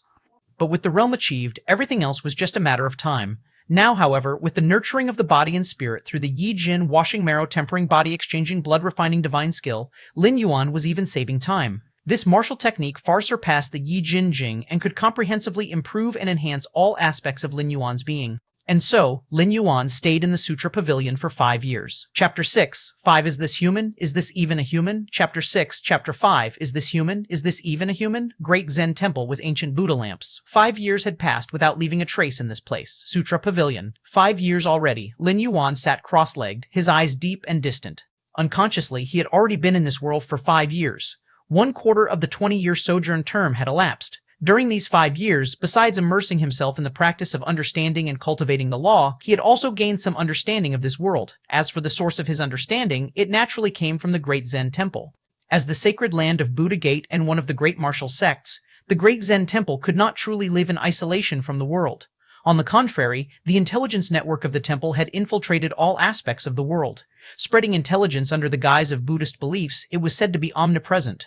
Speaker 1: But with the realm achieved, everything else was just a matter of time. Now, however, with the nurturing of the body and spirit through the Yijin washing marrow tempering body exchanging blood refining divine skill, Lin Yuan was even saving time. This martial technique far surpassed the Yijin Jing and could comprehensively improve and enhance all aspects of Lin Yuan's being. And so, Lin Yuan stayed in the Sutra Pavilion for 5 years. Chapter 6, 5 Is this human? Is this even a human? Chapter 6, Chapter 5, Is this human? Is this even a human? Great Zen Temple with ancient Buddha lamps. 5 years had passed without leaving a trace in this place. Sutra Pavilion. 5 years already. Lin Yuan sat cross-legged, his eyes deep and distant. Unconsciously, he had already been in this world for 5 years. 1/4 of the 20-year sojourn term had elapsed. During these 5 years, besides immersing himself in the practice of understanding and cultivating the law, he had also gained some understanding of this world. As for the source of his understanding, it naturally came from the Great Zen Temple. As the sacred land of Buddha Gate and one of the great martial sects, the Great Zen Temple could not truly live in isolation from the world. On the contrary, the intelligence network of the temple had infiltrated all aspects of the world. Spreading intelligence under the guise of Buddhist beliefs, it was said to be omnipresent.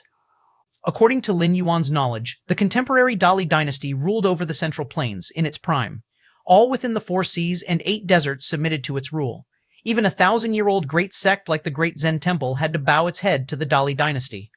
Speaker 1: According to Lin Yuan's knowledge, the contemporary Dali dynasty ruled over the Central Plains in its prime. All within the 4 seas and 8 deserts submitted to its rule. Even a 1,000-year-old great sect like the Great Zen Temple had to bow its head to the Dali dynasty.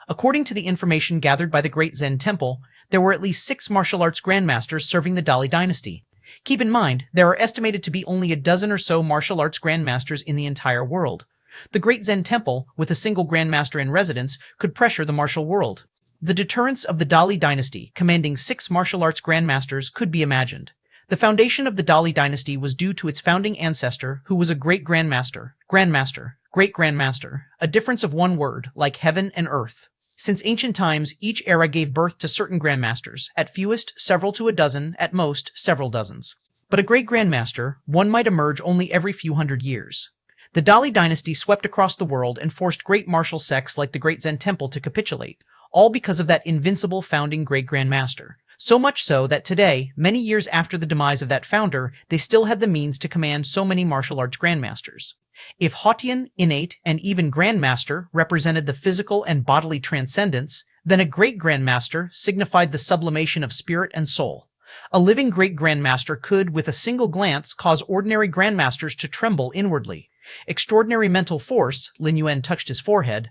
Speaker 1: According to the information gathered by the Great Zen Temple, there were at least 6 martial arts grandmasters serving the Dali dynasty. Keep in mind, there are estimated to be only a dozen or so martial arts grandmasters in the entire world. The Great Zen Temple, with a single grandmaster in residence, could pressure the martial world. The deterrence of the Dali dynasty, commanding 6 martial arts grandmasters, could be imagined. The foundation of the Dali dynasty was due to its founding ancestor, who was a great grandmaster, great grandmaster, a difference of one word, like heaven and earth. Since ancient times, each era gave birth to certain grandmasters, at fewest several to a dozen, at most several dozens. But a great grandmaster, one might emerge only every few hundred years. The Dali dynasty swept across the world and forced great martial sects like the Great Zen Temple to capitulate, all because of that invincible founding great grandmaster. So much so that today, many years after the demise of that founder, they still had the means to command so many martial arts grandmasters. If Hautian, innate, and even grandmaster represented the physical and bodily transcendence, then a great grandmaster signified the sublimation of spirit and soul. A living great grandmaster could, with a single glance, cause ordinary grandmasters to tremble inwardly. Extraordinary mental force, Lin Yuan touched his forehead.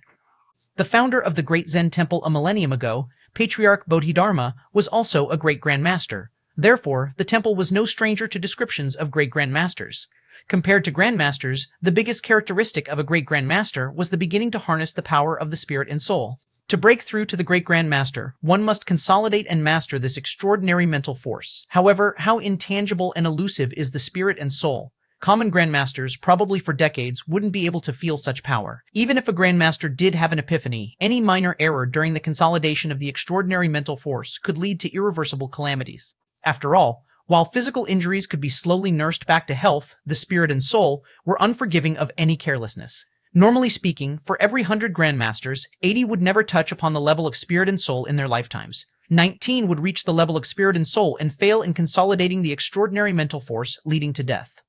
Speaker 1: The founder of the Great Zen Temple a millennium ago, Patriarch Bodhidharma, was also a great grandmaster. Therefore, the temple was no stranger to descriptions of great grandmasters. Compared to grandmasters, the biggest characteristic of a great grandmaster was the beginning to harness the power of the spirit and soul. To break through to the great grandmaster, one must consolidate and master this extraordinary mental force. However, how intangible and elusive is the spirit and soul? Common grandmasters, probably for decades, wouldn't be able to feel such power. Even if a grandmaster did have an epiphany, any minor error during the consolidation of the extraordinary mental force could lead to irreversible calamities. After all, while physical injuries could be slowly nursed back to health, the spirit and soul were unforgiving of any carelessness. Normally speaking, for every 100 grandmasters, 80 would never touch upon the level of spirit and soul in their lifetimes. 19 would reach the level of spirit and soul and fail in consolidating the extraordinary mental force, leading to death.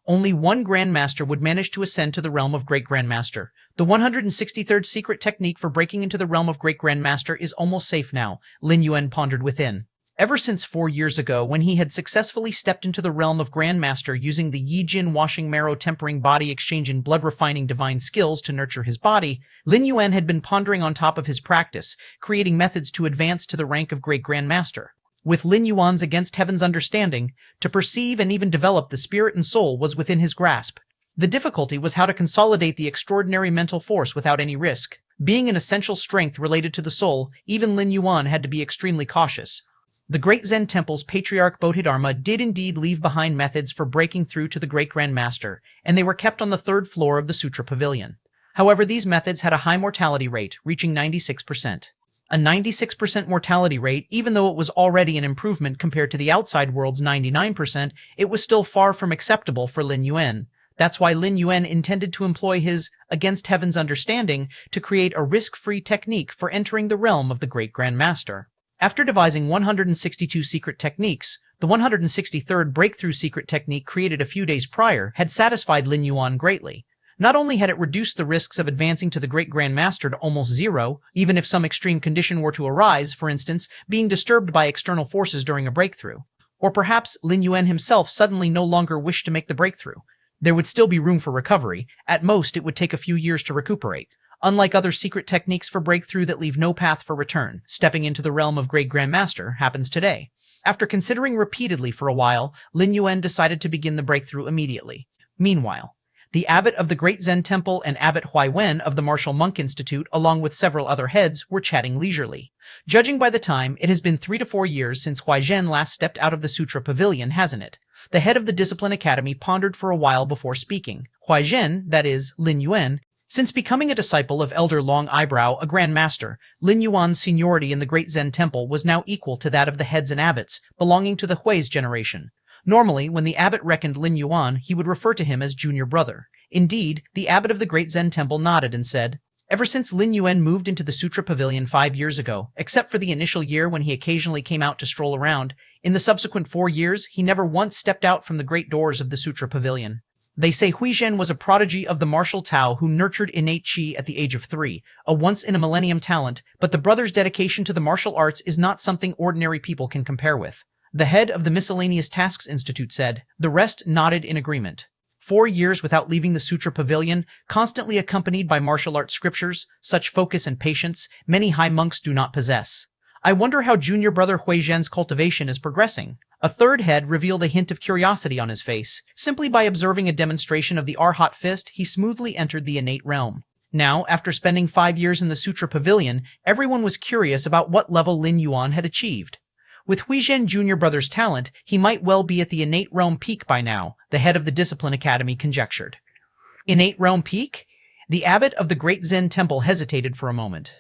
Speaker 1: Only one grandmaster would manage to ascend to the realm of great grandmaster. The 163rd secret technique for breaking into the realm of great grandmaster is almost safe now, Lin Yuan pondered within. Ever since 4 years ago, when he had successfully stepped into the realm of Grandmaster using the Yi Jin washing marrow tempering body exchange and blood refining divine skills to nurture his body, Lin Yuan had been pondering on top of his practice, creating methods to advance to the rank of Great Grandmaster. With Lin Yuan's against heaven's understanding, to perceive and even develop the spirit and soul was within his grasp. The difficulty was how to consolidate the extraordinary mental force without any risk. Being an essential strength related to the soul, even Lin Yuan had to be extremely cautious. The great Zen temple's patriarch Bodhidharma did indeed leave behind methods for breaking through to the great grandmaster, and they were kept on the 3rd floor of the Sutra Pavilion. However, these methods had a high mortality rate, reaching 96%. A 96% mortality rate, even though it was already an improvement compared to the outside world's 99%, it was still far from acceptable for Lin Yuan. That's why Lin Yuan intended to employ his against heaven's understanding to create a risk-free technique for entering the realm of the great grandmaster. After devising 162 secret techniques, the 163rd breakthrough secret technique created a few days prior had satisfied Lin Yuan greatly. Not only had it reduced the risks of advancing to the Great Grandmaster to almost zero, even if some extreme condition were to arise, for instance, being disturbed by external forces during a breakthrough. Or perhaps Lin Yuan himself suddenly no longer wished to make the breakthrough. There would still be room for recovery. At most, it would take a few years to recuperate. Unlike other secret techniques for breakthrough that leave no path for return, stepping into the realm of Great Grandmaster happens today. After considering repeatedly for a while, Lin Yuan decided to begin the breakthrough immediately. Meanwhile, the abbot of the Great Zen Temple and Abbot Huaiwen of the Martial Monk Institute, along with several other heads, were chatting leisurely. Judging by the time, it has been 3 to 4 years since Huaiwen last stepped out of the Sutra Pavilion, hasn't it? The head of the Discipline Academy pondered for a while before speaking. Huaiwen, that is, Lin Yuan, since becoming a disciple of Elder Long Eyebrow, a Grand Master, Lin Yuan's seniority in the Great Zen Temple was now equal to that of the heads and abbots belonging to the Hui's generation. Normally, when the abbot reckoned Lin Yuan, he would refer to him as junior brother. Indeed, the abbot of the Great Zen Temple nodded and said, "Ever since Lin Yuan moved into the Sutra Pavilion 5 years ago, except for the initial year when he occasionally came out to stroll around, in the subsequent 4 years, he never once stepped out from the great doors of the Sutra Pavilion. They say Huizhen was a prodigy of the martial Tao who nurtured innate Qi at the age of 3, a once-in-a-millennium talent, but the brother's dedication to the martial arts is not something ordinary people can compare with." The head of the Miscellaneous Tasks Institute said. The rest nodded in agreement. 4 years without leaving the Sutra Pavilion, constantly accompanied by martial arts scriptures, such focus and patience, many high monks do not possess. I wonder how junior brother Huizhen's cultivation is progressing. A third head revealed a hint of curiosity on his face. Simply by observing a demonstration of the Arhat fist, he smoothly entered the innate realm. Now, after spending 5 years in the Sutra Pavilion, everyone was curious about what level Lin Yuan had achieved. With Huizhen junior brother's talent, he might well be at the innate realm peak by now, the head of the Discipline Academy conjectured. Innate realm peak? The abbot of the Great Zen Temple hesitated for a moment.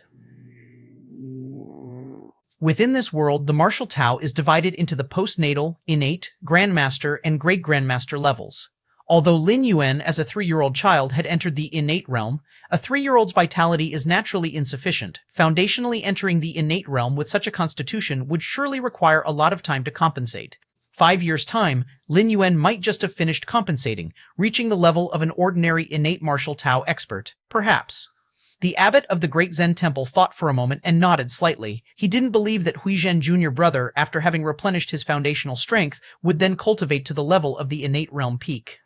Speaker 1: Within this world, the martial Tao is divided into the postnatal, innate, grandmaster, and great grandmaster levels. Although Lin Yuan, as a 3-year-old child, had entered the innate realm, a 3-year-old's vitality is naturally insufficient. Foundationally entering the innate realm with such a constitution would surely require a lot of time to compensate. 5 years' time, Lin Yuan might just have finished compensating, reaching the level of an ordinary innate martial Tao expert. Perhaps. The abbot of the Great Zen Temple thought for a moment and nodded slightly. He didn't believe that Huizhen junior brother, after having replenished his foundational strength, would then cultivate to the level of the innate realm peak.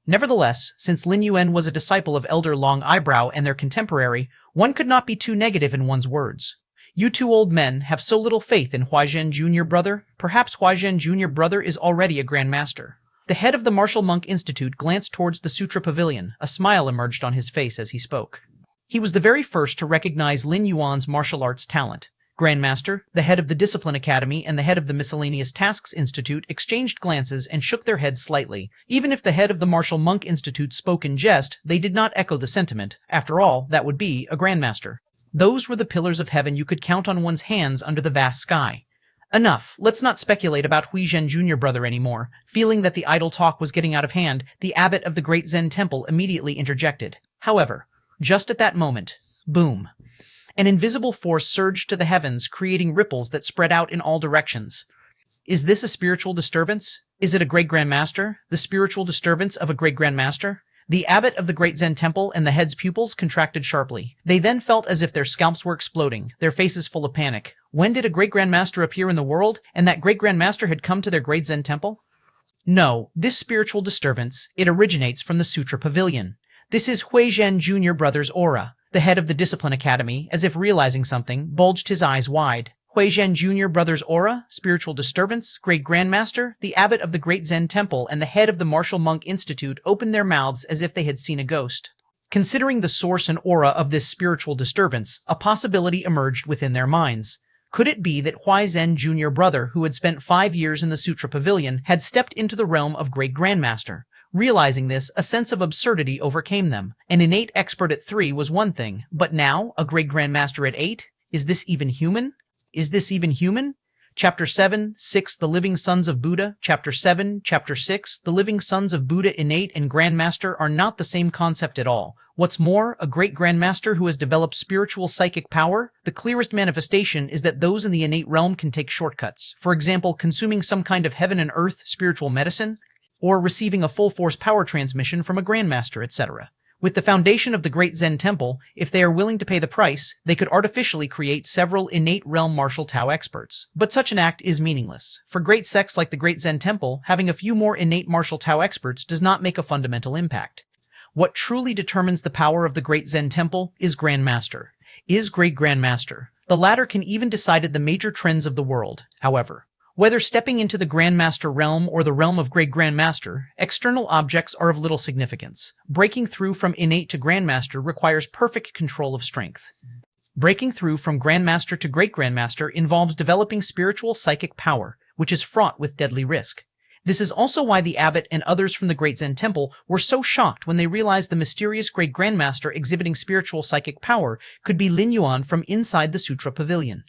Speaker 1: Nevertheless, since Lin Yuan was a disciple of Elder Long Eyebrow and their contemporary, one could not be too negative in one's words. You two old men have so little faith in Huizhen junior brother. Perhaps Huizhen junior brother is already a Grand Master. The head of the Martial Monk Institute glanced towards the Sutra Pavilion. A smile emerged on his face as he spoke. He was the very first to recognize Lin Yuan's martial arts talent. Grandmaster, the head of the Discipline Academy, and the head of the Miscellaneous Tasks Institute exchanged glances and shook their heads slightly. Even if the head of the Martial Monk Institute spoke in jest, they did not echo the sentiment. After all, that would be a Grandmaster. Those were the pillars of heaven you could count on one's hands under the vast sky. Enough, let's not speculate about Hui Zhen Jr. brother anymore. Feeling that the idle talk was getting out of hand, the abbot of the great Zen temple immediately interjected. However, just at that moment, boom. An invisible force surged to the heavens, creating ripples that spread out in all directions. Is this a spiritual disturbance? Is it a great grandmaster? The spiritual disturbance of a great grandmaster? The abbot of the great Zen temple and the head's pupils contracted sharply. They then felt as if their scalps were exploding, their faces full of panic. When did a great grandmaster appear in the world, and that great grandmaster had come to their great Zen temple? No, this spiritual disturbance, it originates from the Sutra Pavilion. This is Hui Zhen Jr. brother's aura. The head of the Discipline Academy, as if realizing something, bulged his eyes wide. Hui Zhen Jr. brother's aura, spiritual disturbance, great grandmaster, the abbot of the great Zen temple, and the head of the Martial Monk Institute opened their mouths as if they had seen a ghost. Considering the source and aura of this spiritual disturbance, a possibility emerged within their minds. Could it be that Hui Zhen Jr. brother, who had spent 5 years in the Sutra Pavilion, had stepped into the realm of great grandmaster? Realizing this, a sense of absurdity overcame them. An innate expert at 3 was one thing, but now, a great grandmaster at 8? Is this even human? Is this even human? Chapter 7, 6, The Living Sons of Buddha. Chapter 7, Chapter 6, The Living Sons of Buddha. Innate and grandmaster are not the same concept at all. What's more, a great grandmaster who has developed spiritual psychic power, the clearest manifestation is that those in the innate realm can take shortcuts. For example, consuming some kind of heaven and earth spiritual medicine, or receiving a full-force power transmission from a grandmaster, etc. With the foundation of the Great Zen Temple, if they are willing to pay the price, they could artificially create several innate realm martial Tao experts. But such an act is meaningless. For great sects like the Great Zen Temple, having a few more innate martial Tao experts does not make a fundamental impact. What truly determines the power of the Great Zen Temple is Grandmaster. Is Great Grandmaster. The latter can even decide the major trends of the world, however. Whether stepping into the Grandmaster realm or the realm of Great Grandmaster, external objects are of little significance. Breaking through from innate to Grandmaster requires perfect control of strength. Breaking through from Grandmaster to Great Grandmaster involves developing spiritual psychic power, which is fraught with deadly risk. This is also why the abbot and others from the Great Zen Temple were so shocked when they realized the mysterious Great Grandmaster exhibiting spiritual psychic power could be Lin Yuan from inside the Sutra Pavilion.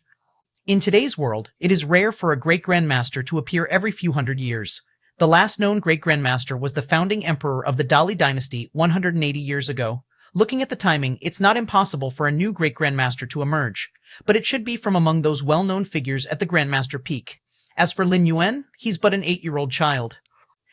Speaker 1: In today's world, it is rare for a great grandmaster to appear every few hundred years. The last known great grandmaster was the founding emperor of the Dali dynasty 180 years ago. Looking at the timing, it's not impossible for a new great grandmaster to emerge, but it should be from among those well-known figures at the grandmaster peak. As for Lin Yuan, he's but an 8-year-old child.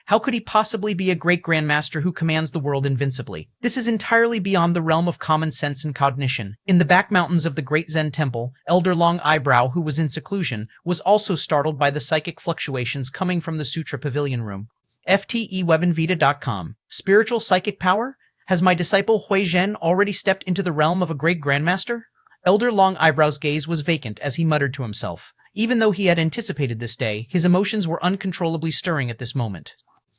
Speaker 1: How could he possibly be a great grandmaster who commands the world invincibly? This is entirely beyond the realm of common sense and cognition. In the back mountains of the Great Zen Temple, Elder Long Eyebrow, who was in seclusion, was also startled by the psychic fluctuations coming from the Sutra Pavilion room. FTEWebinVita.com. Spiritual psychic power? Has my disciple Hui Zhen already stepped into the realm of a great grandmaster? Elder Long Eyebrow's gaze was vacant as he muttered to himself. Even though he had anticipated this day, his emotions were uncontrollably stirring at this moment.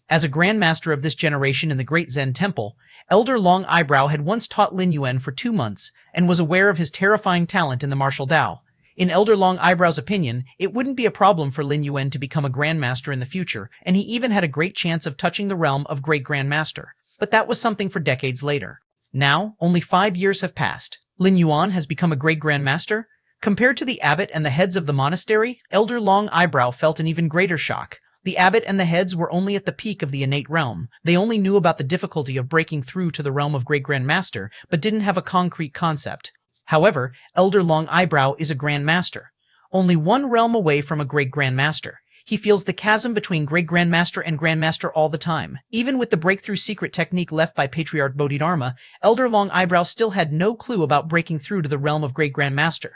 Speaker 1: As a grandmaster of this generation in the Great Zen Temple, Elder Long Eyebrow had once taught Lin Yuan for 2 months and was aware of his terrifying talent in the martial Dao. In Elder Long Eyebrow's opinion, it wouldn't be a problem for Lin Yuan to become a grandmaster in the future, and he even had a great chance of touching the realm of great grandmaster. But that was something for decades later. Now, only 5 years have passed. Lin Yuan has become a great grandmaster? Compared to the abbot and the heads of the monastery, Elder Long Eyebrow felt an even greater shock. The abbot and the heads were only at the peak of the innate realm. They only knew about the difficulty of breaking through to the realm of Great Grandmaster, but didn't have a concrete concept. However, Elder Long Eyebrow is a Grandmaster. Only one realm away from a Great Grandmaster. He feels the chasm between Great Grandmaster and Grandmaster all the time. Even with the breakthrough secret technique left by Patriarch Bodhidharma, Elder Long Eyebrow still had no clue about breaking through to the realm of Great Grandmaster.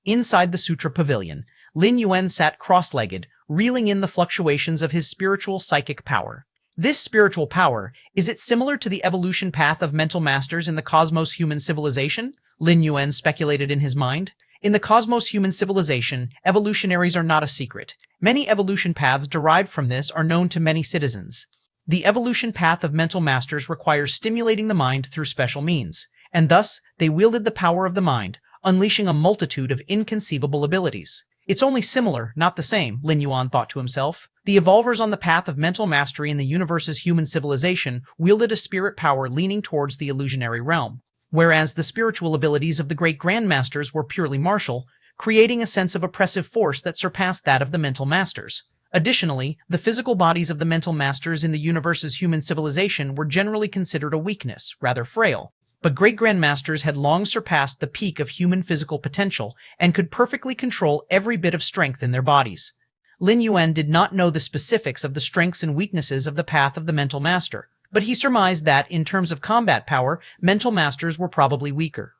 Speaker 1: Inside the Sutra Pavilion, Lin Yuan sat cross-legged, reeling in the fluctuations of his spiritual psychic power. This spiritual power, is it similar to the evolution path of mental masters in the cosmos human civilization? Lin Yuan speculated in his mind. In the cosmos human civilization, evolutionaries are not a secret. Many evolution paths derived from this are known to many citizens. The evolution path of mental masters requires stimulating the mind through special means, and thus they wielded the power of the mind, unleashing a multitude of inconceivable abilities. It's only similar, not the same, Lin Yuan thought to himself. The evolvers on the path of mental mastery in the universe's human civilization wielded a spirit power leaning towards the illusionary realm, whereas the spiritual abilities of the great grandmasters were purely martial, creating a sense of oppressive force that surpassed that of the mental masters. Additionally, the physical bodies of the mental masters in the universe's human civilization were generally considered a weakness, rather frail. But great grandmasters had long surpassed the peak of human physical potential and could perfectly control every bit of strength in their bodies. Lin Yuan did not know the specifics of the strengths and weaknesses of the path of the mental master, but he surmised that, in terms of combat power, mental masters were probably weaker.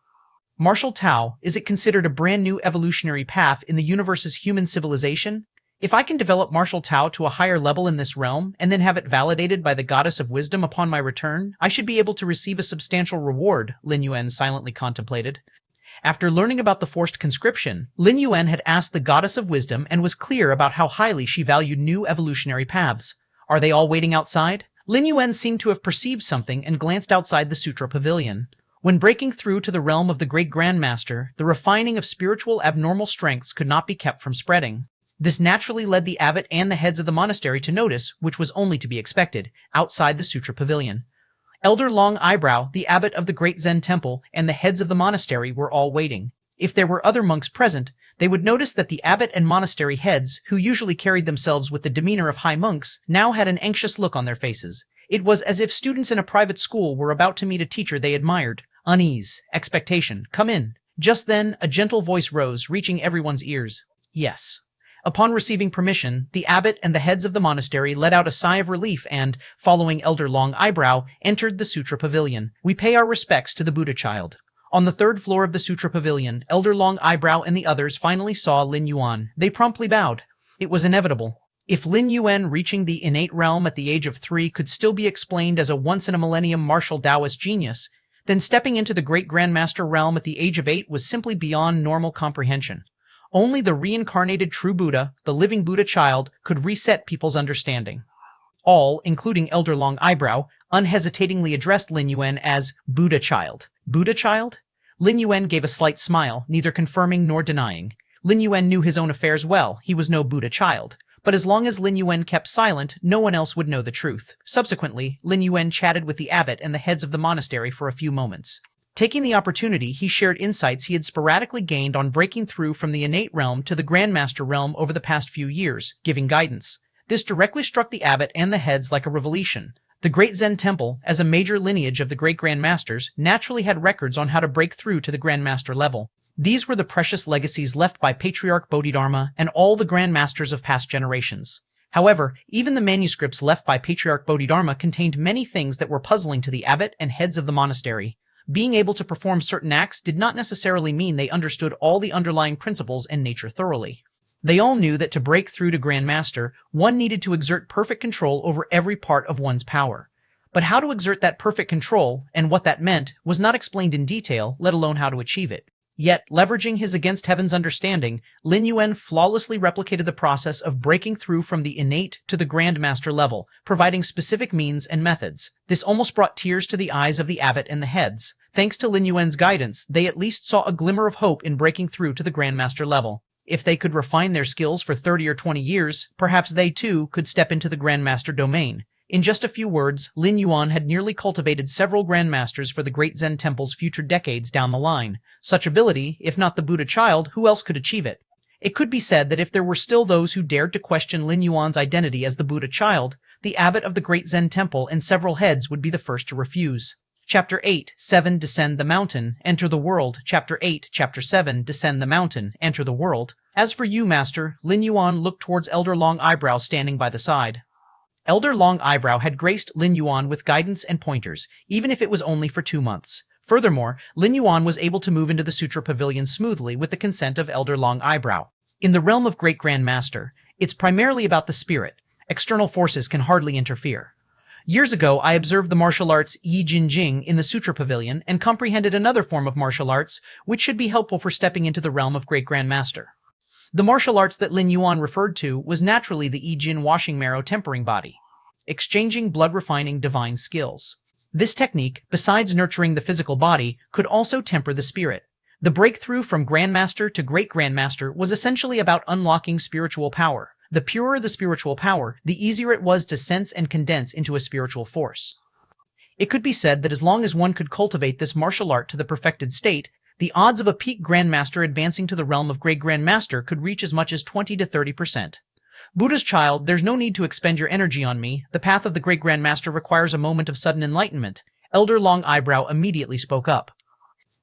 Speaker 1: Martial Tao, is it considered a brand new evolutionary path in the universe's human civilization? If I can develop martial Tao to a higher level in this realm, and then have it validated by the goddess of wisdom upon my return, I should be able to receive a substantial reward, Lin Yuan silently contemplated. After learning about the forced conscription, Lin Yuan had asked the goddess of wisdom and was clear about how highly she valued new evolutionary paths. Are they all waiting outside? Lin Yuan seemed to have perceived something and glanced outside the sutra pavilion. When breaking through to the realm of the great grandmaster, the refining of spiritual abnormal strengths could not be kept from spreading. This naturally led the abbot and the heads of the monastery to notice, which was only to be expected, outside the sutra pavilion. Elder Long Eyebrow, the abbot of the great Zen temple, and the heads of the monastery were all waiting. If there were other monks present, they would notice that the abbot and monastery heads, who usually carried themselves with the demeanor of high monks, now had an anxious look on their faces. It was as if students in a private school were about to meet a teacher they admired. Unease, expectation, come in. Just then, a gentle voice rose, reaching everyone's ears. Yes. Upon receiving permission, the abbot and the heads of the monastery let out a sigh of relief and, following Elder Long Eyebrow, entered the sutra pavilion. We pay our respects to the Buddha child. On the third floor of the sutra pavilion, Elder Long Eyebrow and the others finally saw Lin Yuan. They promptly bowed. It was inevitable. If Lin Yuan reaching the innate realm at the age of 3 could still be explained as a once-in-a-millennium martial Taoist genius, then stepping into the great grandmaster realm at the age of 8 was simply beyond normal comprehension. Only the reincarnated true Buddha, the living Buddha child, could reset people's understanding. All, including Elder Long Eyebrow, unhesitatingly addressed Lin Yuan as Buddha child. Buddha child? Lin Yuan gave a slight smile, neither confirming nor denying. Lin Yuan knew his own affairs well. He was no Buddha child. But as long as Lin Yuan kept silent, no one else would know the truth. Subsequently, Lin Yuan chatted with the abbot and the heads of the monastery for a few moments. Taking the opportunity, he shared insights he had sporadically gained on breaking through from the innate realm to the grandmaster realm over the past few years, giving guidance. This directly struck the abbot and the heads like a revelation. The great Zen temple, as a major lineage of the great grandmasters, naturally had records on how to break through to the grandmaster level. These were the precious legacies left by Patriarch Bodhidharma and all the grandmasters of past generations. However, even the manuscripts left by Patriarch Bodhidharma contained many things that were puzzling to the abbot and heads of the monastery. Being able to perform certain acts did not necessarily mean they understood all the underlying principles and nature thoroughly. They all knew that to break through to Grandmaster, one needed to exert perfect control over every part of one's power. But how to exert that perfect control, and what that meant, was not explained in detail, let alone how to achieve it. Yet, leveraging his Against Heaven's understanding, Lin Yuan flawlessly replicated the process of breaking through from the innate to the Grandmaster level, providing specific means and methods. This almost brought tears to the eyes of the abbot and the heads. Thanks to Lin Yuan's guidance, they at least saw a glimmer of hope in breaking through to the Grandmaster level. If they could refine their skills for 30 or 20 years, perhaps they too could step into the Grandmaster domain. In just a few words, Lin Yuan had nearly cultivated several grandmasters for the great Zen temple's future decades down the line. Such ability, if not the Buddha child, who else could achieve it? It could be said that if there were still those who dared to question Lin Yuan's identity as the Buddha child, the abbot of the great Zen temple and several heads would be the first to refuse. Chapter 8, 7 Descend the Mountain, Enter the World. Chapter 8, Chapter 7 Descend the Mountain, Enter the World. As for you, Master, Lin Yuan looked towards Elder Long Eyebrow standing by the side. Elder Long Eyebrow had graced Lin Yuan with guidance and pointers, even if it was only for 2 months. Furthermore, Lin Yuan was able to move into the Sutra Pavilion smoothly with the consent of Elder Long Eyebrow. In the realm of Great Grandmaster, it's primarily about the spirit. External forces can hardly interfere. Years ago, I observed the martial arts Yi Jin Jing in the Sutra Pavilion and comprehended another form of martial arts which should be helpful for stepping into the realm of Great Grandmaster. The martial arts that Lin Yuan referred to was naturally the Yi Jin washing marrow tempering body, exchanging blood-refining divine skills. This technique, besides nurturing the physical body, could also temper the spirit. The breakthrough from Grandmaster to Great Grandmaster was essentially about unlocking spiritual power. The purer the spiritual power, the easier it was to sense and condense into a spiritual force. It could be said that as long as one could cultivate this martial art to the perfected state, the odds of a peak Grandmaster advancing to the realm of Great Grandmaster could reach as much as 20 to 30%. Buddha's child, there's no need to expend your energy on me. The path of the Great Grandmaster requires a moment of sudden enlightenment. Elder Long Eyebrow immediately spoke up.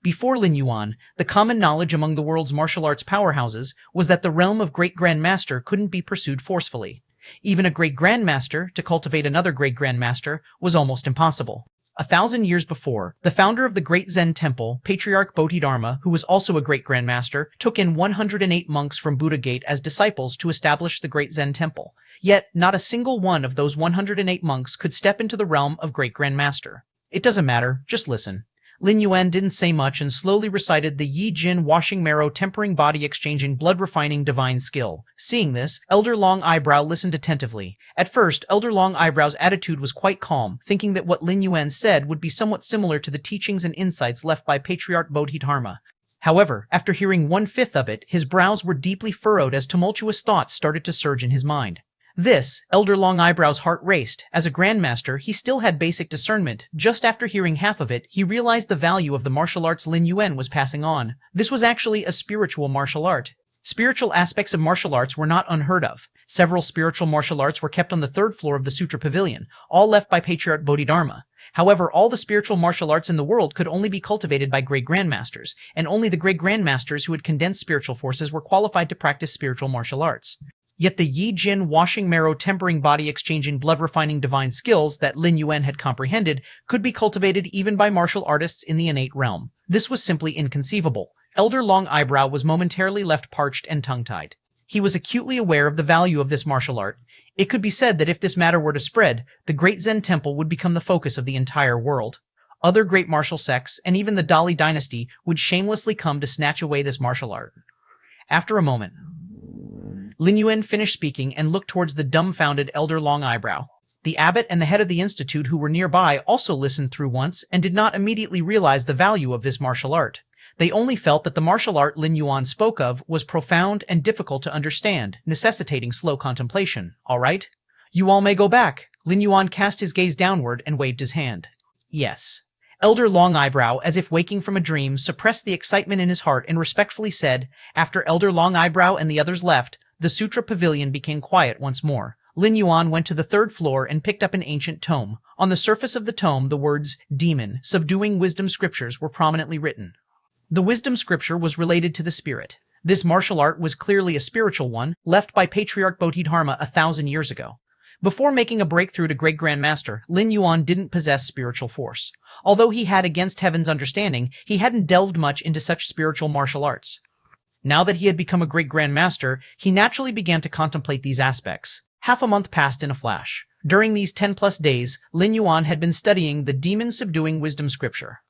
Speaker 1: Before Lin Yuan, the common knowledge among the world's martial arts powerhouses was that the realm of Great Grandmaster couldn't be pursued forcefully. Even a Great Grandmaster, to cultivate another Great Grandmaster, was almost impossible. 1,000 years before, the founder of the Great Zen Temple, Patriarch Bodhidharma, who was also a Great Grandmaster, took in 108 monks from Buddha Gate as disciples to establish the Great Zen Temple. Yet, not a single one of those 108 monks could step into the realm of Great Grandmaster. It doesn't matter, just listen. Lin Yuan didn't say much and slowly recited the Yi Jin washing marrow tempering body exchanging blood refining divine skill. Seeing this, Elder Long Eyebrow listened attentively. At first, Elder Long Eyebrow's attitude was quite calm, thinking that what Lin Yuan said would be somewhat similar to the teachings and insights left by Patriarch Bodhidharma. However, after hearing 1/5 of it, his brows were deeply furrowed as tumultuous thoughts started to surge in his mind. This, Elder Long Eyebrow's heart raced. As a Grandmaster, he still had basic discernment. Just after hearing half of it, he realized the value of the martial arts Lin Yuan was passing on. This was actually a spiritual martial art. Spiritual aspects of martial arts were not unheard of. Several spiritual martial arts were kept on the 3rd floor of the Sutra Pavilion, all left by Patriarch Bodhidharma. However, all the spiritual martial arts in the world could only be cultivated by Great Grandmasters, and only the Great Grandmasters who had condensed spiritual forces were qualified to practice spiritual martial arts. Yet the Yi Jin washing marrow tempering body exchanging blood refining divine skills that Lin Yuan had comprehended could be cultivated even by martial artists in the innate realm. This was simply inconceivable. Elder Long Eyebrow was momentarily left parched and tongue-tied. He was acutely aware of the value of this martial art. It could be said that if this matter were to spread, the Great Zen Temple would become the focus of the entire world. Other great martial sects, and even the Dali dynasty, would shamelessly come to snatch away this martial art. After a moment, Lin Yuan finished speaking and looked towards the dumbfounded Elder Long Eyebrow. The abbot and the head of the institute who were nearby also listened through once and did not immediately realize the value of this martial art. They only felt that the martial art Lin Yuan spoke of was profound and difficult to understand, necessitating slow contemplation. All right? You all may go back. Lin Yuan cast his gaze downward and waved his hand. Yes. Elder Long Eyebrow, as if waking from a dream, suppressed the excitement in his heart and respectfully said, after Elder Long Eyebrow and the others left, the Sutra Pavilion became quiet once more. Lin Yuan went to the 3rd floor and picked up an ancient tome. On the surface of the tome, the words, Demon, Subduing Wisdom Scriptures were prominently written. The wisdom scripture was related to the spirit. This martial art was clearly a spiritual one, left by Patriarch Bodhidharma 1,000 years ago. Before making a breakthrough to Great Grandmaster, Lin Yuan didn't possess spiritual force. Although he had against heaven's understanding, he hadn't delved much into such spiritual martial arts. Now that he had become a Great Grandmaster, he naturally began to contemplate these aspects. Half a month passed in a flash. During these 10+ days, Lin Yuan had been studying the Demon Subduing Wisdom Scripture.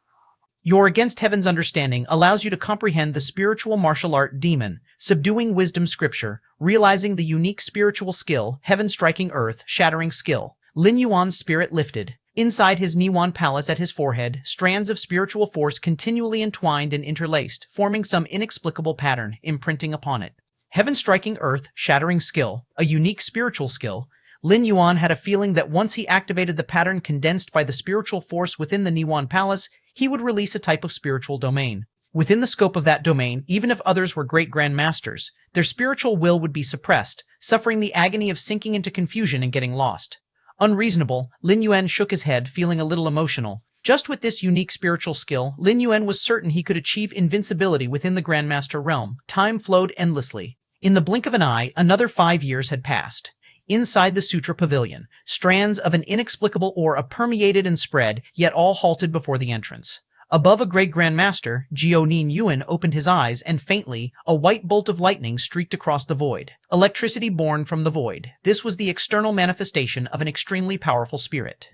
Speaker 1: Your Against Heaven's Understanding allows you to comprehend the spiritual martial art Demon, Subduing Wisdom Scripture, realizing the unique spiritual skill, heaven-striking earth, shattering skill. Lin Yuan's spirit lifted. Inside his Niwan palace at his forehead, strands of spiritual force continually entwined and interlaced, forming some inexplicable pattern, imprinting upon it. Heaven-striking earth, shattering skill, a unique spiritual skill. Lin Yuan had a feeling that once he activated the pattern condensed by the spiritual force within the Niwan palace, he would release a type of spiritual domain. Within the scope of that domain, even if others were Great Grandmasters, their spiritual will would be suppressed, suffering the agony of sinking into confusion and getting lost. Unreasonable, Lin Yuan shook his head, feeling a little emotional. Just with this unique spiritual skill, Lin Yuan was certain he could achieve invincibility within the Grandmaster realm. Time flowed endlessly. In the blink of an eye, another 5 years had passed. Inside the Sutra Pavilion, strands of an inexplicable aura permeated and spread, yet all halted before the entrance. Above a Great Grandmaster, Lin Yuan opened his eyes, and faintly, a white bolt of lightning streaked across the void. Electricity born from the void. This was the external manifestation of an extremely powerful spirit.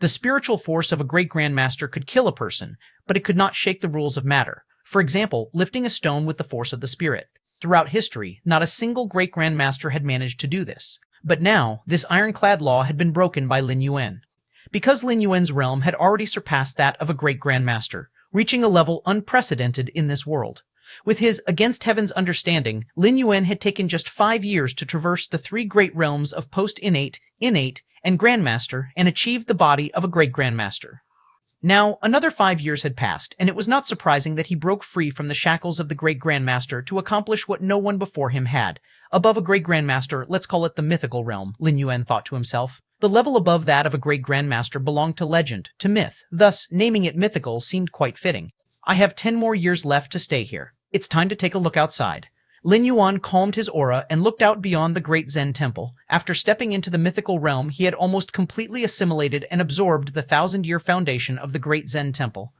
Speaker 1: The spiritual force of a Great Grandmaster could kill a person, but it could not shake the rules of matter. For example, lifting a stone with the force of the spirit. Throughout history, not a single Great Grandmaster had managed to do this. But now, this ironclad law had been broken by Lin Yuan. Because Lin Yuan's realm had already surpassed that of a Great Grandmaster, reaching a level unprecedented in this world. With his against heaven's understanding, Lin Yuan had taken just 5 years to traverse the 3 great realms of post-innate, innate, and grandmaster and achieved the body of a great grandmaster. Now, another 5 years had passed, and it was not surprising that he broke free from the shackles of the great grandmaster to accomplish what no one before him had. Above a great grandmaster, let's call it the mythical realm, Lin Yuan thought to himself. The level above that of a great grandmaster belonged to legend, to myth, thus naming it mythical seemed quite fitting. I have 10 more years left to stay here. It's time to take a look outside. Lin Yuan calmed his aura and looked out beyond the great Zen temple. After stepping into the mythical realm, he had almost completely assimilated and absorbed the 1,000-year foundation of the great Zen temple.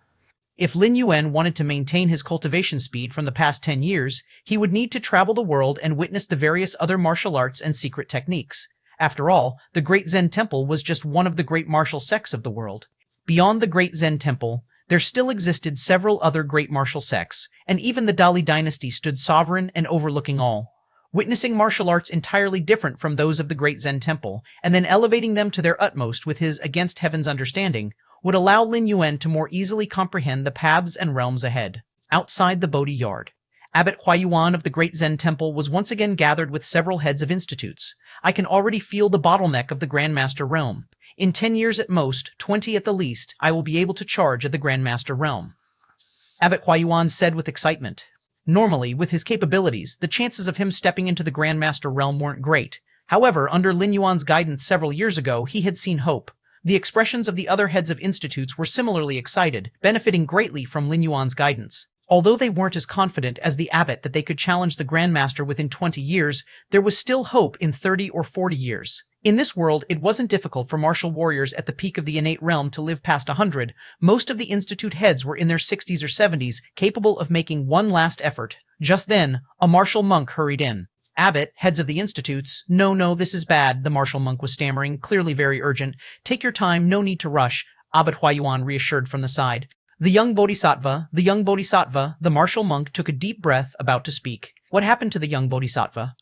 Speaker 1: If Lin Yuan wanted to maintain his cultivation speed from the past 10 years, he would need to travel the world and witness the various other martial arts and secret techniques. After all, the great Zen temple was just one of the great martial sects of the world. Beyond the great Zen temple, there still existed several other great martial sects, and even the Dali dynasty stood sovereign and overlooking all. Witnessing martial arts entirely different from those of the great Zen temple, and then elevating them to their utmost with his against heaven's understanding, would allow Lin Yuan to more easily comprehend the paths and realms ahead. Outside the Bodhi yard, Abbot Huayuan of the great Zen temple was once again gathered with several heads of institutes. I can already feel the bottleneck of the Grandmaster realm. In 10 years at most, 20 at the least, I will be able to charge at the Grandmaster realm. Abbot Huayuan said with excitement. Normally, with his capabilities, the chances of him stepping into the Grandmaster realm weren't great. However, under Lin Yuan's guidance several years ago, he had seen hope. The expressions of the other heads of institutes were similarly excited, benefiting greatly from Lin Yuan's guidance. Although they weren't as confident as the abbot that they could challenge the Grandmaster within 20 years, there was still hope in 30 or 40 years. In this world, it wasn't difficult for martial warriors at the peak of the innate realm to live past 100. Most of the institute heads were in their 60s or 70s, capable of making one last effort. Just then, a martial monk hurried in. Abbot, heads of the institutes. No, this is bad, the martial monk was stammering, clearly very urgent. Take your time, no need to rush, Abbot Huayuan reassured from the side. The young Bodhisattva, the martial monk took a deep breath, about to speak. What happened to the young Bodhisattva?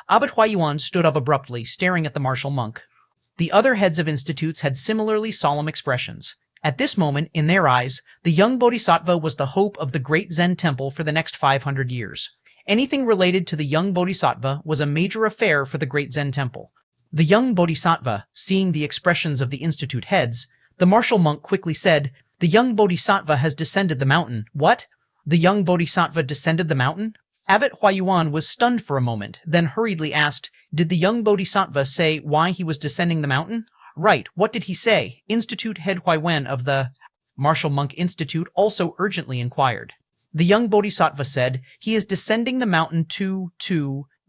Speaker 1: Abbot Huayuan stood up abruptly, staring at the martial monk. The other heads of institutes had similarly solemn expressions. At this moment, in their eyes, the young Bodhisattva was the hope of the great Zen temple for the next 500 years. Anything related to the young Bodhisattva was a major affair for the great Zen temple. The young Bodhisattva, seeing the expressions of the institute heads, the martial monk quickly said, "The young Bodhisattva has descended the mountain." What? The young Bodhisattva descended the mountain? Abbot Huayuan was stunned for a moment, then hurriedly asked, "Did the young Bodhisattva say why he was descending the mountain?" "Right, what did he say?" Institute head Huayuan of the Martial Monk Institute also urgently inquired. The young Bodhisattva said, "He is descending the mountain to...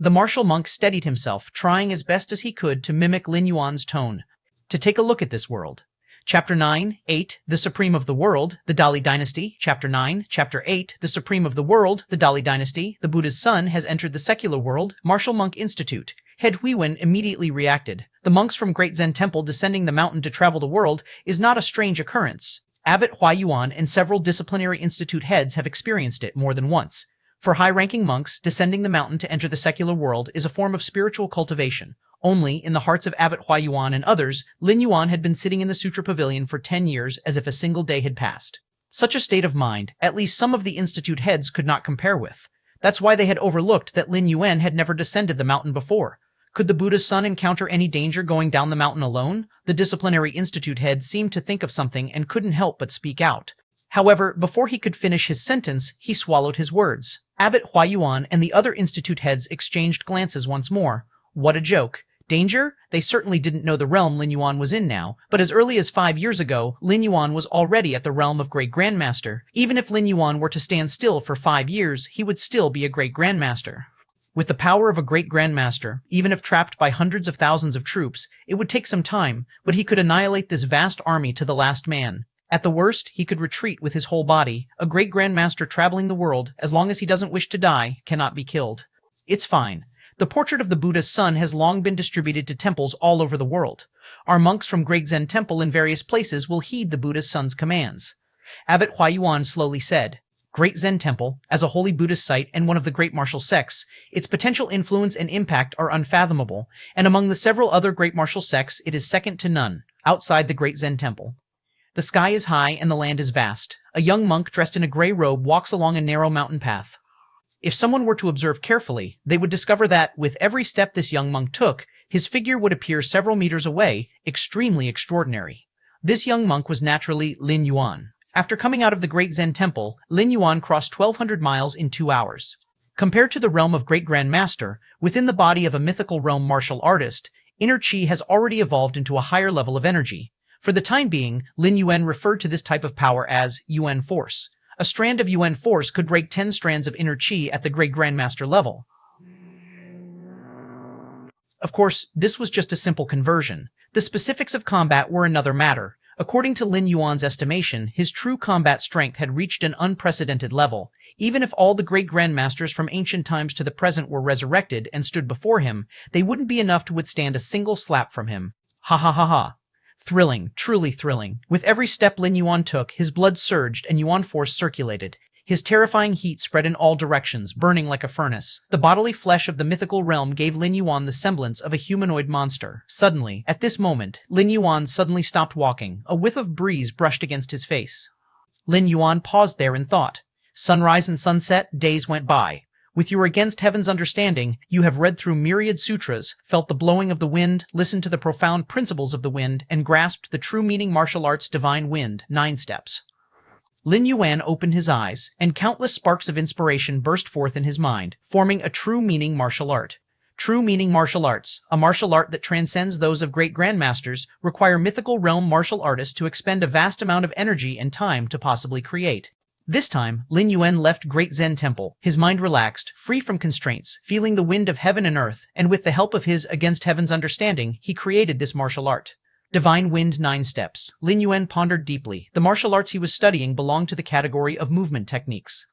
Speaker 1: The martial monk steadied himself, trying as best as he could to mimic Lin Yuan's tone. "To take a look at this world." Chapter 9, 8, The Supreme of the World, the Dali Dynasty. Chapter 9, Chapter 8, The Supreme of the World, the Dali Dynasty. The Buddha's son has entered the secular world, Martial Monk Institute. Head Huiwen immediately reacted. The monks from Great Zen Temple descending the mountain to travel the world is not a strange occurrence. Abbot Huayuan and several disciplinary institute heads have experienced it more than once. For high-ranking monks, descending the mountain to enter the secular world is a form of spiritual cultivation. Only, in the hearts of Abbot Huayuan and others, Lin Yuan had been sitting in the Sutra Pavilion for 10 years as if a single day had passed. Such a state of mind, at least some of the institute heads could not compare with. That's why they had overlooked that Lin Yuan had never descended the mountain before. Could the Buddha's son encounter any danger going down the mountain alone? The disciplinary institute head seemed to think of something and couldn't help but speak out. However, before he could finish his sentence, he swallowed his words. Abbot Huayuan and the other institute heads exchanged glances once more. What a joke. Danger? They certainly didn't know the realm Lin Yuan was in now, but as early as 5 years ago, Lin Yuan was already at the realm of Great Grandmaster. Even if Lin Yuan were to stand still for 5 years, he would still be a Great Grandmaster. With the power of a Great Grandmaster, even if trapped by hundreds of thousands of troops, it would take some time, but he could annihilate this vast army to the last man. At the worst, he could retreat with his whole body. A Great Grandmaster traveling the world, as long as he doesn't wish to die, cannot be killed. It's fine. The portrait of the Buddha's son has long been distributed to temples all over the world. Our monks from Great Zen Temple in various places will heed the Buddha's son's commands. Abbot Huayuan slowly said, Great Zen Temple, as a holy Buddhist site and one of the great martial sects, its potential influence and impact are unfathomable, and among the several other great martial sects, it is second to none, outside the Great Zen Temple. The sky is high and the land is vast. A young monk dressed in a gray robe walks along a narrow mountain path. If someone were to observe carefully, they would discover that, with every step this young monk took, his figure would appear several meters away, extremely extraordinary. This young monk was naturally Lin Yuan. After coming out of the great Zen temple, Lin Yuan crossed 1,200 miles in 2 hours. Compared to the realm of Great Grand Master, within the body of a mythical realm martial artist, inner chi has already evolved into a higher level of energy. For the time being, Lin Yuan referred to this type of power as Yuan Force. A strand of Yuan Force could break 10 strands of inner chi at the Great Grandmaster level. Of course, this was just a simple conversion. The specifics of combat were another matter. According to Lin Yuan's estimation, his true combat strength had reached an unprecedented level. Even if all the great grandmasters from ancient times to the present were resurrected and stood before him, they wouldn't be enough to withstand a single slap from him. Ha ha ha ha. Thrilling, truly thrilling. With every step Lin Yuan took, his blood surged and Yuan force circulated. His terrifying heat spread in all directions, burning like a furnace. The bodily flesh of the mythical realm gave Lin Yuan the semblance of a humanoid monster. Suddenly, at this moment, Lin Yuan suddenly stopped walking. A whiff of breeze brushed against his face. Lin Yuan paused there in thought. Sunrise and sunset, days went by. With your against heaven's understanding, you have read through myriad sutras, felt the blowing of the wind, listened to the profound principles of the wind, and grasped the true meaning martial arts divine wind, 9 steps. Lin Yuan opened his eyes, and countless sparks of inspiration burst forth in his mind, forming a true meaning martial art. True meaning martial arts, a martial art that transcends those of great grandmasters, require mythical realm martial artists to expend a vast amount of energy and time to possibly create. This time, Lin Yuan left Great Zen Temple, his mind relaxed, free from constraints, feeling the wind of heaven and earth, and with the help of his against heaven's understanding, he created this martial art. Divine Wind 9 steps. Lin Yuan pondered deeply. The martial arts he was studying belonged to the category of movement techniques.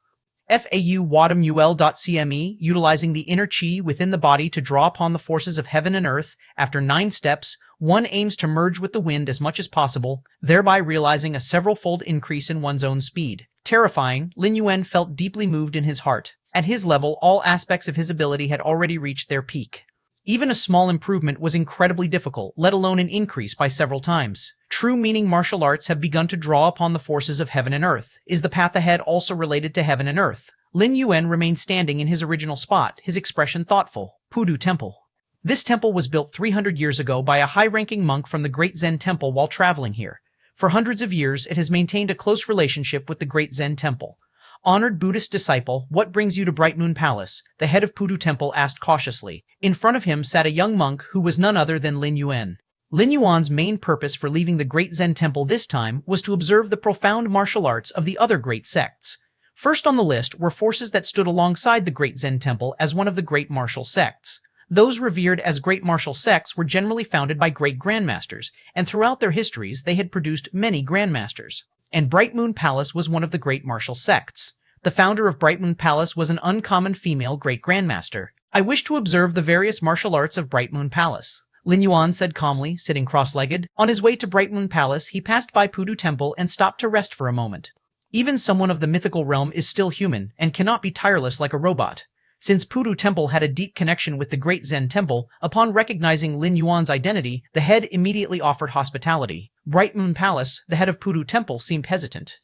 Speaker 1: FAU wadamul.cme, utilizing the inner chi within the body to draw upon the forces of heaven and earth. After 9 steps, one aims to merge with the wind as much as possible, thereby realizing a several-fold increase in one's own speed. Terrifying, Lin Yuan felt deeply moved in his heart. At his level, all aspects of his ability had already reached their peak. Even a small improvement was incredibly difficult, let alone an increase by several times. True meaning martial arts have begun to draw upon the forces of heaven and earth. Is the path ahead also related to heaven and earth? Lin Yuan remained standing in his original spot, his expression thoughtful. Pudu Temple. This temple was built 300 years ago by a high-ranking monk from the Great Zen Temple while traveling here. For hundreds of years, it has maintained a close relationship with the Great Zen Temple. Honored Buddhist disciple, what brings you to Bright Moon Palace? The head of Pudu Temple asked cautiously. In front of him sat a young monk who was none other than Lin Yuan. Lin Yuan's main purpose for leaving the Great Zen Temple this time was to observe the profound martial arts of the other great sects. First on the list were forces that stood alongside the Great Zen Temple as one of the great martial sects. Those revered as great martial sects were generally founded by great grandmasters, and throughout their histories they had produced many grandmasters. And Bright Moon Palace was one of the great martial sects. The founder of Bright Moon Palace was an uncommon female great grandmaster. I wish to observe the various martial arts of Bright Moon Palace. Lin Yuan said calmly, sitting cross-legged. On his way to Bright Moon Palace, he passed by Pudu Temple and stopped to rest for a moment. Even someone of the mythical realm is still human and cannot be tireless like a robot. Since Pudu Temple had a deep connection with the Great Zen Temple, upon recognizing Lin Yuan's identity, the head immediately offered hospitality. Bright Moon Palace, the head of Pudu Temple, seemed hesitant.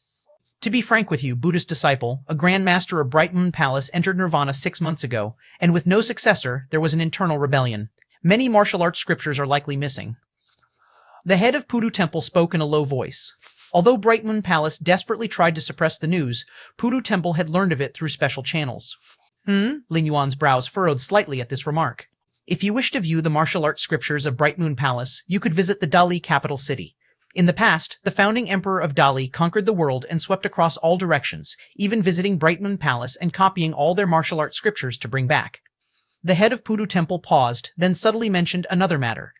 Speaker 1: To be frank with you, Buddhist disciple, a Grand Master of Bright Moon Palace entered Nirvana 6 months ago, and with no successor, there was an internal rebellion. Many martial arts scriptures are likely missing. The head of Pudu Temple spoke in a low voice. Although Bright Moon Palace desperately tried to suppress the news, Pudu Temple had learned of it through special channels. Lin Yuan's brows furrowed slightly at this remark. If you wish to view the martial arts scriptures of Bright Moon Palace, you could visit the Dali capital city. In the past, the founding emperor of Dali conquered the world and swept across all directions, even visiting Bright Moon Palace and copying all their martial arts scriptures to bring back. The head of Pudu Temple paused, then subtly mentioned another matter.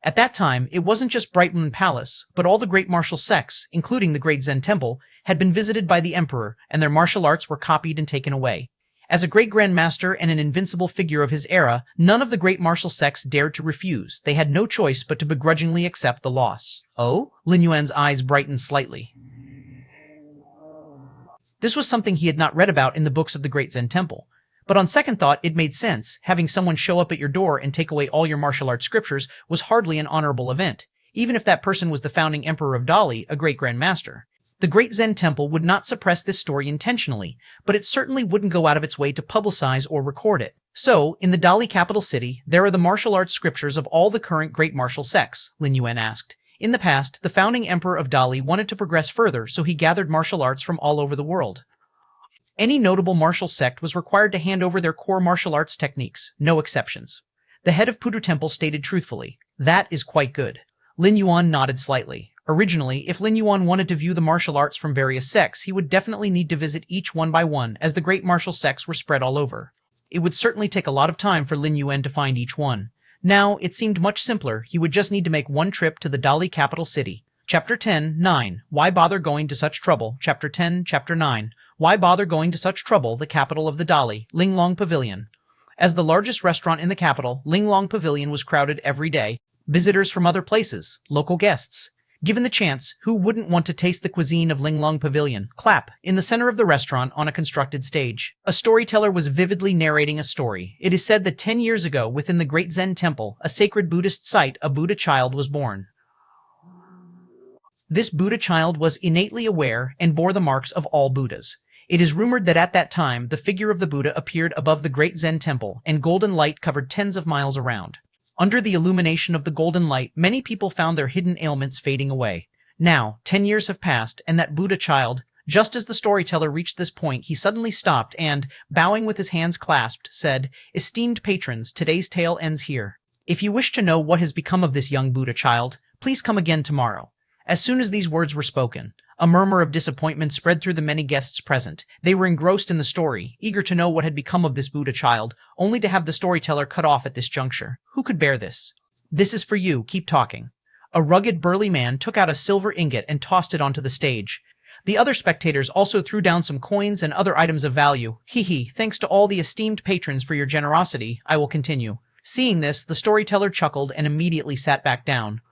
Speaker 1: At that time, it wasn't just Bright Moon Palace, but all the great martial sects, including the Great Zen Temple, had been visited by the emperor, and their martial arts were copied and taken away. As a great grandmaster and an invincible figure of his era, none of the great martial sects dared to refuse. They had no choice but to begrudgingly accept the loss. Oh? Lin Yuan's eyes brightened slightly. This was something he had not read about in the books of the Great Zen Temple. But on second thought, it made sense. Having someone show up at your door and take away all your martial arts scriptures was hardly an honorable event. even if that person was the founding emperor of Dali, a great grandmaster. The Great Zen Temple would not suppress this story intentionally, but it certainly wouldn't go out of its way to publicize or record it. So, in the Dali capital city, there are the martial arts scriptures of all the current great martial sects, Lin Yuan asked. In the past, the founding emperor of Dali wanted to progress further, so he gathered martial arts from all over the world. Any notable martial sect was required to hand over their core martial arts techniques, no exceptions. The head of Pudu Temple stated truthfully, "That is quite good." Lin Yuan nodded slightly. Originally, if Lin Yuan wanted to view the martial arts from various sects, he would definitely need to visit each one by one, as the great martial sects were spread all over. It would certainly take a lot of time for Lin Yuan to find each one. Now, it seemed much simpler. He would just need to make one trip to the Dali capital city. Chapter 10:9. Why bother going to such trouble? Chapter 10, Chapter 9. Why bother going to such trouble? The capital of the Dali, Linglong Pavilion. As the largest restaurant in the capital, Linglong Pavilion was crowded every day. Visitors from other places, local guests. Given the chance, who wouldn't want to taste the cuisine of Linglong Pavilion? Clap. In the center of the restaurant, on a constructed stage, a storyteller was vividly narrating a story. It is said that 10 years ago, within the Great Zen Temple, a sacred Buddhist site, a Buddha child was born. This Buddha child was innately aware and bore the marks of all Buddhas. It is rumored that at that time, the figure of the Buddha appeared above the Great Zen Temple, and golden light covered tens of miles around. Under the illumination of the golden light, many people found their hidden ailments fading away. Now, 10 years have passed, and that Buddha child, just as the storyteller reached this point, he suddenly stopped and, bowing with his hands clasped, said, "Esteemed patrons, today's tale ends here. If you wish to know what has become of this young Buddha child, please come again tomorrow." As soon as these words were spoken, a murmur of disappointment spread through the many guests present. They were engrossed in the story, eager to know what had become of this Buddha child, only to have the storyteller cut off at this juncture. Who could bear this? "This is for you, keep talking." A rugged, burly man took out a silver ingot and tossed it onto the stage. The other spectators also threw down some coins and other items of value. Thanks to all the esteemed patrons for your generosity, I will continue. Seeing this, the storyteller chuckled and immediately sat back down.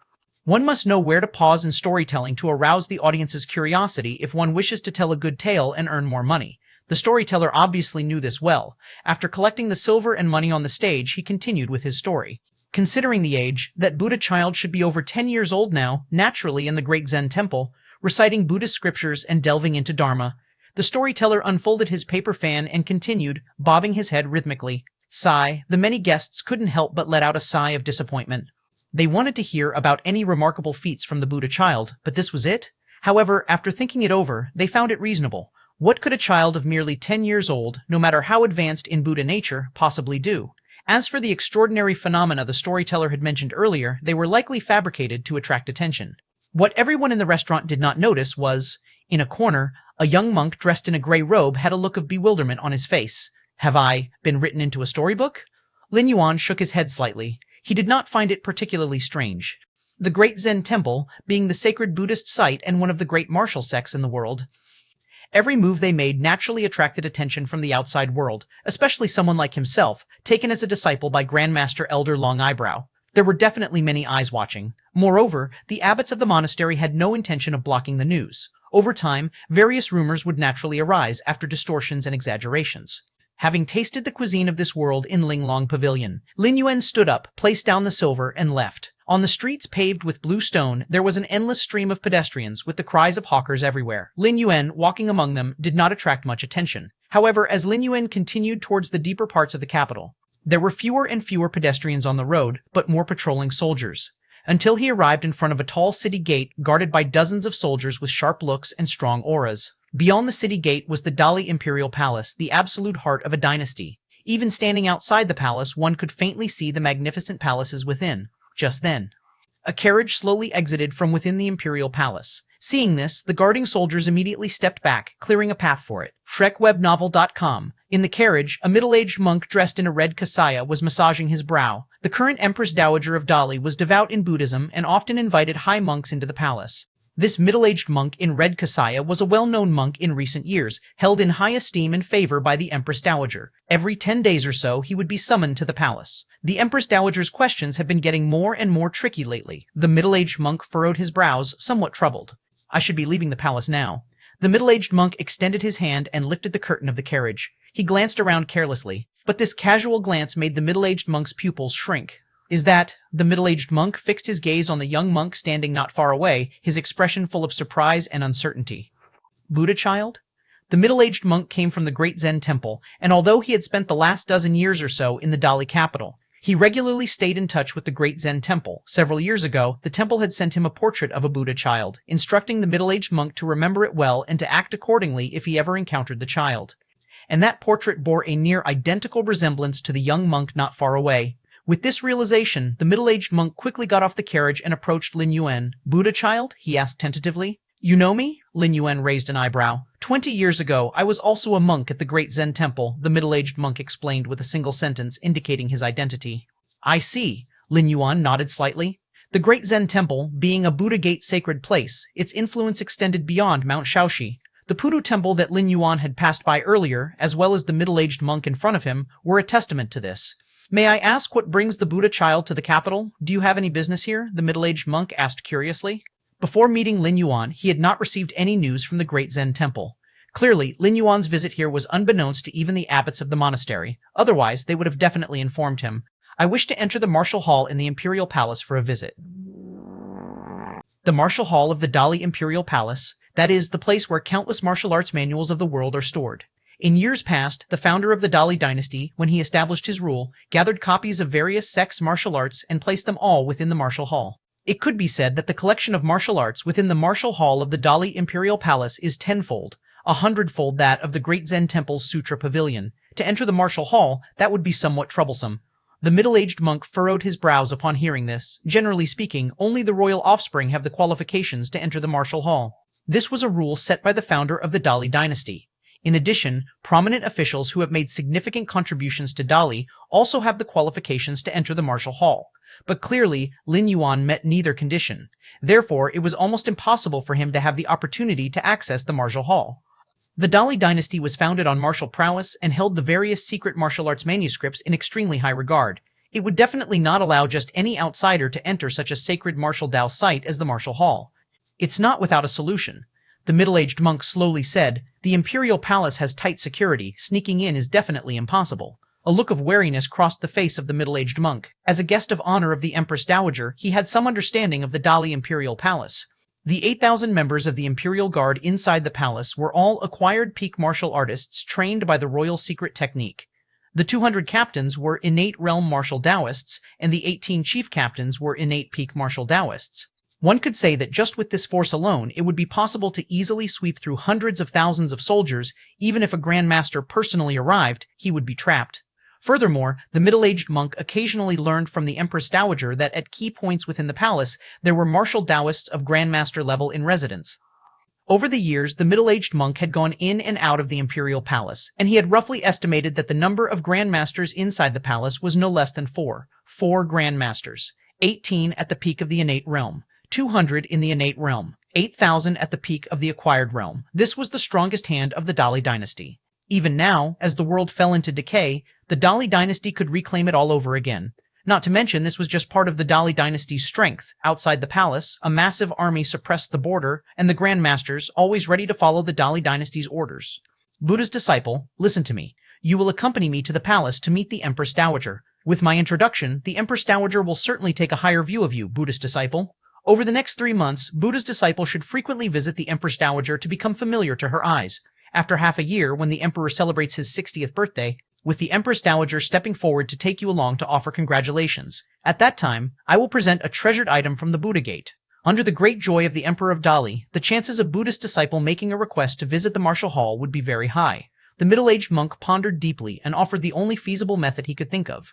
Speaker 1: One must know where to pause in storytelling to arouse the audience's curiosity if one wishes to tell a good tale and earn more money. The storyteller obviously knew this well. After collecting the silver and money on the stage, he continued with his story. Considering the age, that Buddha child should be over 10 years old now, naturally in the Great Zen Temple, reciting Buddhist scriptures and delving into Dharma. The storyteller unfolded his paper fan and continued, bobbing his head rhythmically. Sigh. The many guests couldn't help but let out a sigh of disappointment. They wanted to hear about any remarkable feats from the Buddha child, but this was it? However, after thinking it over, they found it reasonable. What could a child of merely 10 years old, no matter how advanced in Buddha nature, possibly do? As for the extraordinary phenomena the storyteller had mentioned earlier, they were likely fabricated to attract attention. What everyone in the restaurant did not notice was, in a corner, a young monk dressed in a gray robe had a look of bewilderment on his face. Have I been written into a storybook? Lin Yuan shook his head slightly. He did not find it particularly strange. The Great Zen Temple, being the sacred Buddhist site and one of the great martial sects in the world, every move they made naturally attracted attention from the outside world, especially someone like himself, taken as a disciple by Grandmaster Elder Long Eyebrow. There were definitely many eyes watching. Moreover, the abbots of the monastery had no intention of blocking the news. Over time, various rumors would naturally arise after distortions and exaggerations. Having tasted the cuisine of this world in Linglong Pavilion, Lin Yuan stood up, placed down the silver, and left. On the streets paved with blue stone, there was an endless stream of pedestrians, with the cries of hawkers everywhere. Lin Yuan, walking among them, did not attract much attention. However, as Lin Yuan continued towards the deeper parts of the capital, there were fewer and fewer pedestrians on the road, but more patrolling soldiers. Until he arrived in front of a tall city gate guarded by dozens of soldiers with sharp looks and strong auras. Beyond the city gate was the Dali Imperial Palace, the absolute heart of a dynasty. Even standing outside the palace, one could faintly see the magnificent palaces within. Just then, a carriage slowly exited from within the Imperial Palace. Seeing this, the guarding soldiers immediately stepped back, clearing a path for it. ShrekWebNovel.com. In the carriage, a middle-aged monk dressed in a red kasaya was massaging his brow. The current Empress Dowager of Dali was devout in Buddhism and often invited high monks into the palace. This middle-aged monk in red kasaya was a well-known monk in recent years, held in high esteem and favor by the Empress Dowager. Every 10 days or so, he would be summoned to the palace. The Empress Dowager's questions have been getting more and more tricky lately. The middle-aged monk furrowed his brows, somewhat troubled. I should be leaving the palace now. The middle-aged monk extended his hand and lifted the curtain of the carriage. He glanced around carelessly, but this casual glance made the middle-aged monk's pupils shrink. Is that, the middle-aged monk fixed his gaze on the young monk standing not far away, his expression full of surprise and uncertainty. Buddha child? The middle-aged monk came from the great Zen temple, and although he had spent the last dozen years or so in the Dali capital, he regularly stayed in touch with the great Zen temple. Several years ago, the temple had sent him a portrait of a Buddha child, instructing the middle-aged monk to remember it well and to act accordingly if he ever encountered the child. And that portrait bore a near identical resemblance to the young monk not far away. With this realization, the middle-aged monk quickly got off the carriage and approached Lin Yuan. Buddha child? He asked tentatively. You know me? Lin Yuan raised an eyebrow. 20 years ago, I was also a monk at the great Zen temple, the middle-aged monk explained with a single sentence indicating his identity. I see. Lin Yuan nodded slightly. The great Zen temple, being a Buddha gate sacred place, its influence extended beyond Mount Shaoxi. The Pudu temple that Lin Yuan had passed by earlier, as well as the middle-aged monk in front of him, were a testament to this. May I ask what brings the Buddha child to the capital? Do you have any business here? The middle-aged monk asked curiously. Before meeting Lin Yuan, he had not received any news from the great Zen temple. Clearly, Lin Yuan's visit here was unbeknownst to even the abbots of the monastery. Otherwise, they would have definitely informed him. I wish to enter the martial hall in the imperial palace for a visit. The martial hall of the Dali imperial palace, that is, the place where countless martial arts manuals of the world are stored. In years past, the founder of the Dali dynasty, when he established his rule, gathered copies of various sects' martial arts and placed them all within the martial hall. It could be said that the collection of martial arts within the martial hall of the Dali imperial palace is tenfold, 100-fold that of the great Zen temple's sutra pavilion. To enter the martial hall, that would be somewhat troublesome. The middle-aged monk furrowed his brows upon hearing this. Generally speaking, only the royal offspring have the qualifications to enter the martial hall. This was a rule set by the founder of the Dali dynasty. In addition, prominent officials who have made significant contributions to Dali also have the qualifications to enter the martial hall. But clearly, Lin Yuan met neither condition. Therefore, it was almost impossible for him to have the opportunity to access the martial hall. The Dali dynasty was founded on martial prowess and held the various secret martial arts manuscripts in extremely high regard. It would definitely not allow just any outsider to enter such a sacred martial Dao site as the martial hall. It's not without a solution. The middle-aged monk slowly said, The imperial palace has tight security, sneaking in is definitely impossible. A look of wariness crossed the face of the middle-aged monk. As a guest of honor of the Empress Dowager, he had some understanding of the Dali imperial palace. The 8,000 members of the Imperial Guard inside the palace were all acquired peak martial artists trained by the royal secret technique. The 200 captains were innate realm martial Taoists, and the 18 chief captains were innate peak martial Taoists. One could say that just with this force alone, it would be possible to easily sweep through hundreds of thousands of soldiers. Even if a Grand Master personally arrived, he would be trapped. Furthermore, the middle-aged monk occasionally learned from the Empress Dowager that at key points within the palace, there were martial Taoists of Grandmaster level in residence. Over the years, the middle-aged monk had gone in and out of the imperial palace, and he had roughly estimated that the number of Grandmasters inside the palace was no less than 4. 4 Grandmasters. 18 at the peak of the innate realm. 200 in the innate realm. 8,000 at the peak of the acquired realm. This was the strongest hand of the Dali dynasty. Even now, as the world fell into decay, the Dali dynasty could reclaim it all over again. Not to mention, this was just part of the Dali dynasty's strength. Outside the palace, a massive army suppressed the border, and the Grandmasters, always ready to follow the Dali dynasty's orders. Buddha's disciple, listen to me. You will accompany me to the palace to meet the Empress Dowager. With my introduction, the Empress Dowager will certainly take a higher view of you, Buddha's disciple. Over the next 3 months, Buddha's disciple should frequently visit the Empress Dowager to become familiar to her eyes. After half a year, when the Emperor celebrates his 60th birthday, with the Empress Dowager stepping forward to take you along to offer congratulations. At that time, I will present a treasured item from the Buddha Gate. Under the great joy of the Emperor of Dali, the chances of Buddha's disciple making a request to visit the martial hall would be very high. The middle-aged monk pondered deeply and offered the only feasible method he could think of.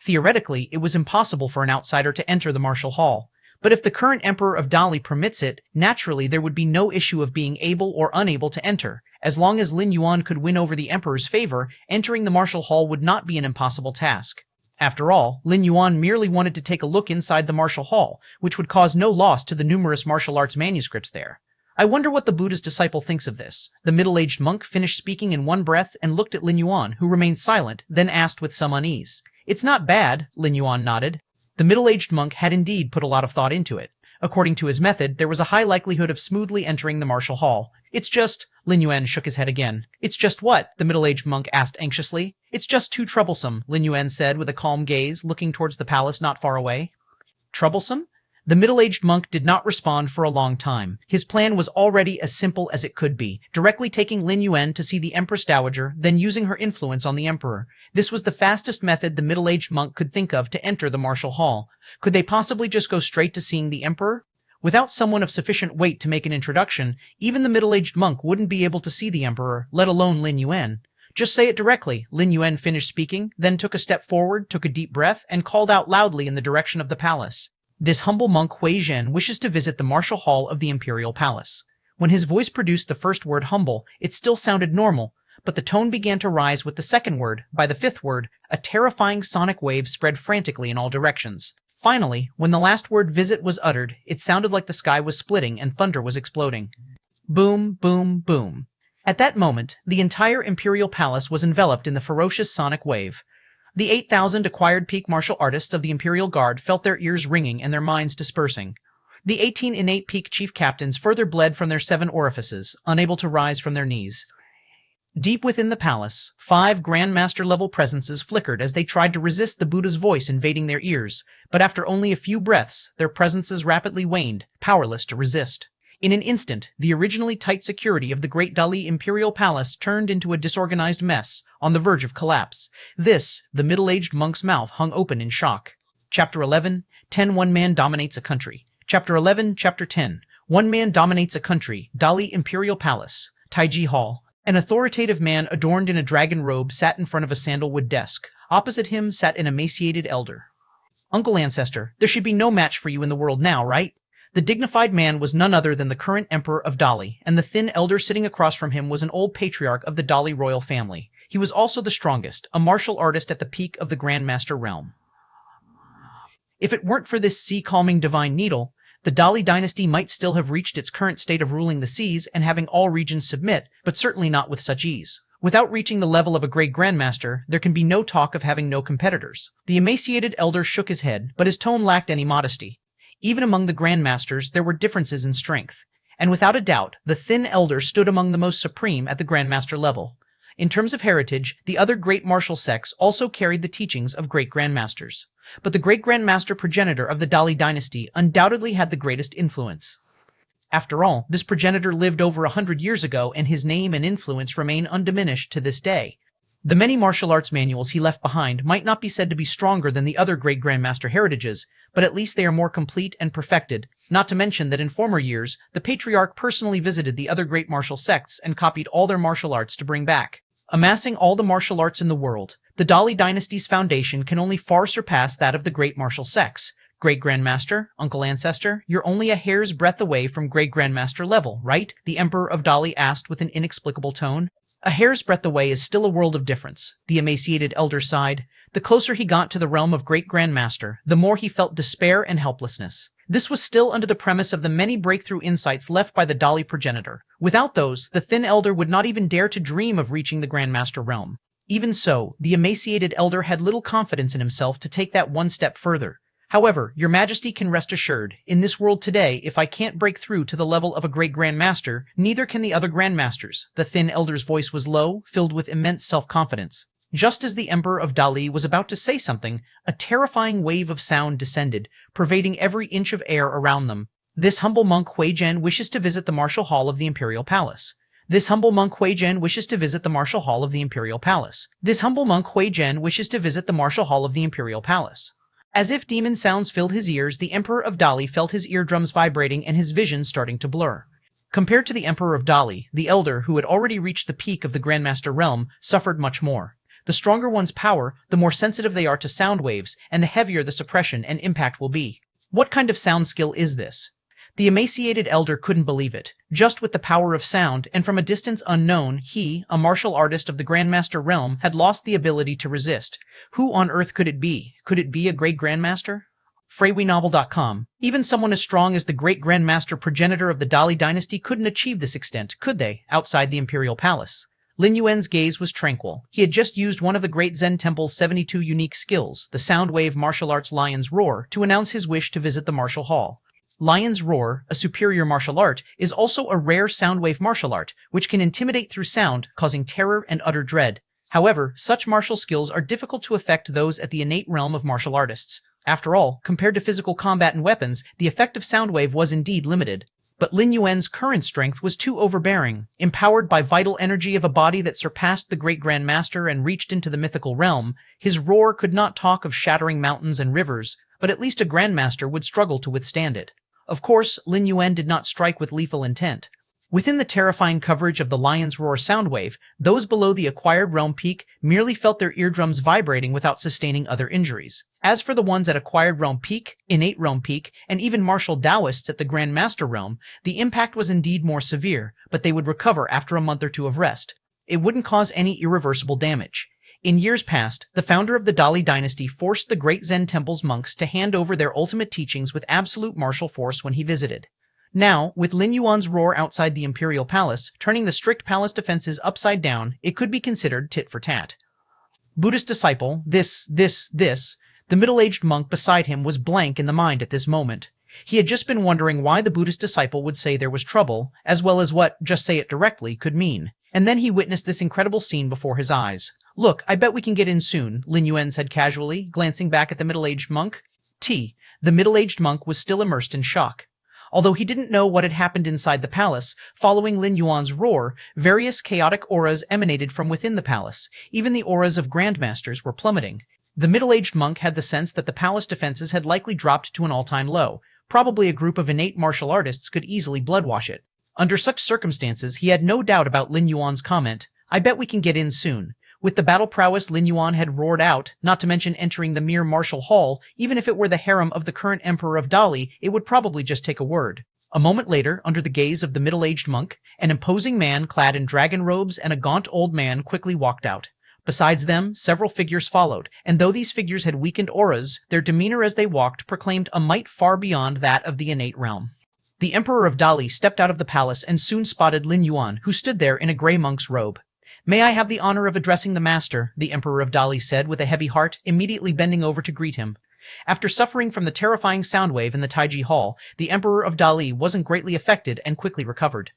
Speaker 1: Theoretically, it was impossible for an outsider to enter the martial hall. But if the current Emperor of Dali permits it, naturally there would be no issue of being able or unable to enter. As long as Lin Yuan could win over the Emperor's favor, entering the martial hall would not be an impossible task. After all, Lin Yuan merely wanted to take a look inside the martial hall, which would cause no loss to the numerous martial arts manuscripts there. I wonder what the Buddha's disciple thinks of this. The middle-aged monk finished speaking in one breath and looked at Lin Yuan, who remained silent, then asked with some unease. It's not bad, Lin Yuan nodded. The middle-aged monk had indeed put a lot of thought into it. According to his method, there was a high likelihood of smoothly entering the martial hall. It's just... Lin Yuan shook his head again. It's just what? The middle-aged monk asked anxiously. It's just too troublesome, Lin Yuan said with a calm gaze, looking towards the palace not far away. Troublesome? The middle-aged monk did not respond for a long time. His plan was already as simple as it could be, directly taking Lin Yuan to see the Empress Dowager, then using her influence on the Emperor. This was the fastest method the middle-aged monk could think of to enter the martial hall. Could they possibly just go straight to seeing the Emperor? Without someone of sufficient weight to make an introduction, even the middle-aged monk wouldn't be able to see the Emperor, let alone Lin Yuan. Just say it directly. Lin Yuan finished speaking, then took a step forward, took a deep breath, and called out loudly in the direction of the palace. This humble monk Hui Zhen wishes to visit the martial hall of the imperial palace. When his voice produced the first word humble, it still sounded normal, but the tone began to rise with the second word. By the fifth word, a terrifying sonic wave spread frantically in all directions. Finally, when the last word visit was uttered, it sounded like the sky was splitting and thunder was exploding. Boom, boom, boom. At that moment, the entire imperial palace was enveloped in the ferocious sonic wave. The 8,000 acquired peak martial artists of the Imperial Guard felt their ears ringing and their minds dispersing. The 18 innate peak chief captains further bled from their 7 orifices, unable to rise from their knees. Deep within the palace, 5 Grandmaster-level presences flickered as they tried to resist the Buddha's voice invading their ears, but after only a few breaths, their presences rapidly waned, powerless to resist. In an instant, the originally tight security of the Great Dali Imperial Palace turned into a disorganized mess, on the verge of collapse. The middle-aged monk's mouth hung open in shock. Chapter 11, 10 One Man Dominates a Country. Chapter 11, Chapter 10, One Man Dominates a Country, Dali Imperial Palace, Taiji Hall. An authoritative man adorned in a dragon robe sat in front of a sandalwood desk. Opposite him sat an emaciated elder. Uncle Ancestor, there should be no match for you in the world now, right? The dignified man was none other than the current Emperor of Dali, and the thin elder sitting across from him was an old patriarch of the Dali royal family. He was also the strongest, a martial artist at the peak of the Grandmaster realm. If it weren't for this sea-calming divine needle, the Dali dynasty might still have reached its current state of ruling the seas and having all regions submit, but certainly not with such ease. Without reaching the level of a great grandmaster, there can be no talk of having no competitors. The emaciated elder shook his head, but his tone lacked any modesty. Even among the grandmasters, there were differences in strength, and without a doubt, the thin elder stood among the most supreme at the grandmaster level. In terms of heritage, the other great martial sects also carried the teachings of great grandmasters. But the great grandmaster progenitor of the Dali dynasty undoubtedly had the greatest influence. After all, this progenitor lived over 100 years ago, and his name and influence remain undiminished to this day. The many martial arts manuals he left behind might not be said to be stronger than the other great grandmaster heritages, but at least they are more complete and perfected, not to mention that in former years, the patriarch personally visited the other great martial sects and copied all their martial arts to bring back. Amassing all the martial arts in the world, the Dali dynasty's foundation can only far surpass that of the great martial sects. Great Grandmaster, Uncle Ancestor, you're only a hair's breadth away from Great Grandmaster level, right? The Emperor of Dali asked with an inexplicable tone. A hair's breadth away is still a world of difference, the emaciated elder sighed. The closer he got to the realm of Great Grandmaster, the more he felt despair and helplessness. This was still under the premise of the many breakthrough insights left by the Dali progenitor. Without those, the thin elder would not even dare to dream of reaching the Grandmaster realm. Even so, the emaciated elder had little confidence in himself to take that one step further. However, your majesty can rest assured, in this world today, if I can't break through to the level of a great grandmaster, neither can the other grandmasters. The thin elder's voice was low, filled with immense self-confidence. Just as the Emperor of Dali was about to say something, a terrifying wave of sound descended, pervading every inch of air around them. This humble monk Hui Zhen wishes to visit the martial hall of the Imperial Palace. This humble monk Hui Zhen wishes to visit the martial hall of the Imperial Palace. This humble monk Hui Zhen wishes to visit the martial hall of the Imperial Palace. As if demon sounds filled his ears, the Emperor of Dali felt his eardrums vibrating and his vision starting to blur. Compared to the Emperor of Dali, the elder, who had already reached the peak of the Grandmaster realm, suffered much more. The stronger one's power, the more sensitive they are to sound waves, and the heavier the suppression and impact will be. What kind of sound skill is this? The emaciated elder couldn't believe it. Just with the power of sound, and from a distance unknown, he, a martial artist of the Grandmaster realm, had lost the ability to resist. Who on earth could it be? Could it be a great Grandmaster? FreyWeNovel.com. Even someone as strong as the great Grandmaster progenitor of the Dali dynasty couldn't achieve this extent, could they, outside the Imperial Palace? Lin Yuan's gaze was tranquil. He had just used one of the great Zen temple's 72 unique skills, the Soundwave Martial Arts Lion's Roar, to announce his wish to visit the martial hall. Lion's Roar, a superior martial art, is also a rare soundwave martial art, which can intimidate through sound, causing terror and utter dread. However, such martial skills are difficult to affect those at the innate realm of martial artists. After all, compared to physical combat and weapons, the effect of soundwave was indeed limited. But Lin Yuan's current strength was too overbearing. Empowered by vital energy of a body that surpassed the great Grandmaster and reached into the mythical realm, his roar could not talk of shattering mountains and rivers, but at least a Grandmaster would struggle to withstand it. Of course, Lin Yuan did not strike with lethal intent. Within the terrifying coverage of the Lion's Roar soundwave, those below the acquired realm peak merely felt their eardrums vibrating without sustaining other injuries. As for the ones at acquired realm peak, innate realm peak, and even martial Taoists at the Grandmaster realm, the impact was indeed more severe, but they would recover after a month or two of rest. It wouldn't cause any irreversible damage. In years past, the founder of the Dali dynasty forced the great Zen temple's monks to hand over their ultimate teachings with absolute martial force when he visited. Now, with Lin Yuan's roar outside the imperial palace, turning the strict palace defenses upside down, it could be considered tit for tat. Buddhist disciple, the middle-aged monk beside him was blank in the mind at this moment. He had just been wondering why the Buddhist disciple would say there was trouble, as well as what "just say it directly" could mean. And then he witnessed this incredible scene before his eyes. "Look, I bet we can get in soon," Lin Yuan said casually, glancing back at the middle-aged monk. The middle-aged monk was still immersed in shock. Although he didn't know what had happened inside the palace, following Lin Yuan's roar, various chaotic auras emanated from within the palace. Even the auras of Grandmasters were plummeting. The middle-aged monk had the sense that the palace defenses had likely dropped to an all-time low. Probably a group of innate martial artists could easily bloodwash it. Under such circumstances, he had no doubt about Lin Yuan's comment, "I bet we can get in soon." With the battle prowess Lin Yuan had roared out, not to mention entering the mere martial hall, even if it were the harem of the current emperor of Dali, it would probably just take a word. A moment later, under the gaze of the middle-aged monk, an imposing man clad in dragon robes and a gaunt old man quickly walked out. Besides them, several figures followed, and though these figures had weakened auras, their demeanor as they walked proclaimed a might far beyond that of the innate realm. The emperor of Dali stepped out of the palace and soon spotted Lin Yuan, who stood there in a gray monk's robe. "May I have the honor of addressing the master?" the emperor of Dali said with a heavy heart, immediately bending over to greet him. After suffering from the terrifying soundwave in the Taiji Hall, the emperor of Dali wasn't greatly affected and quickly recovered.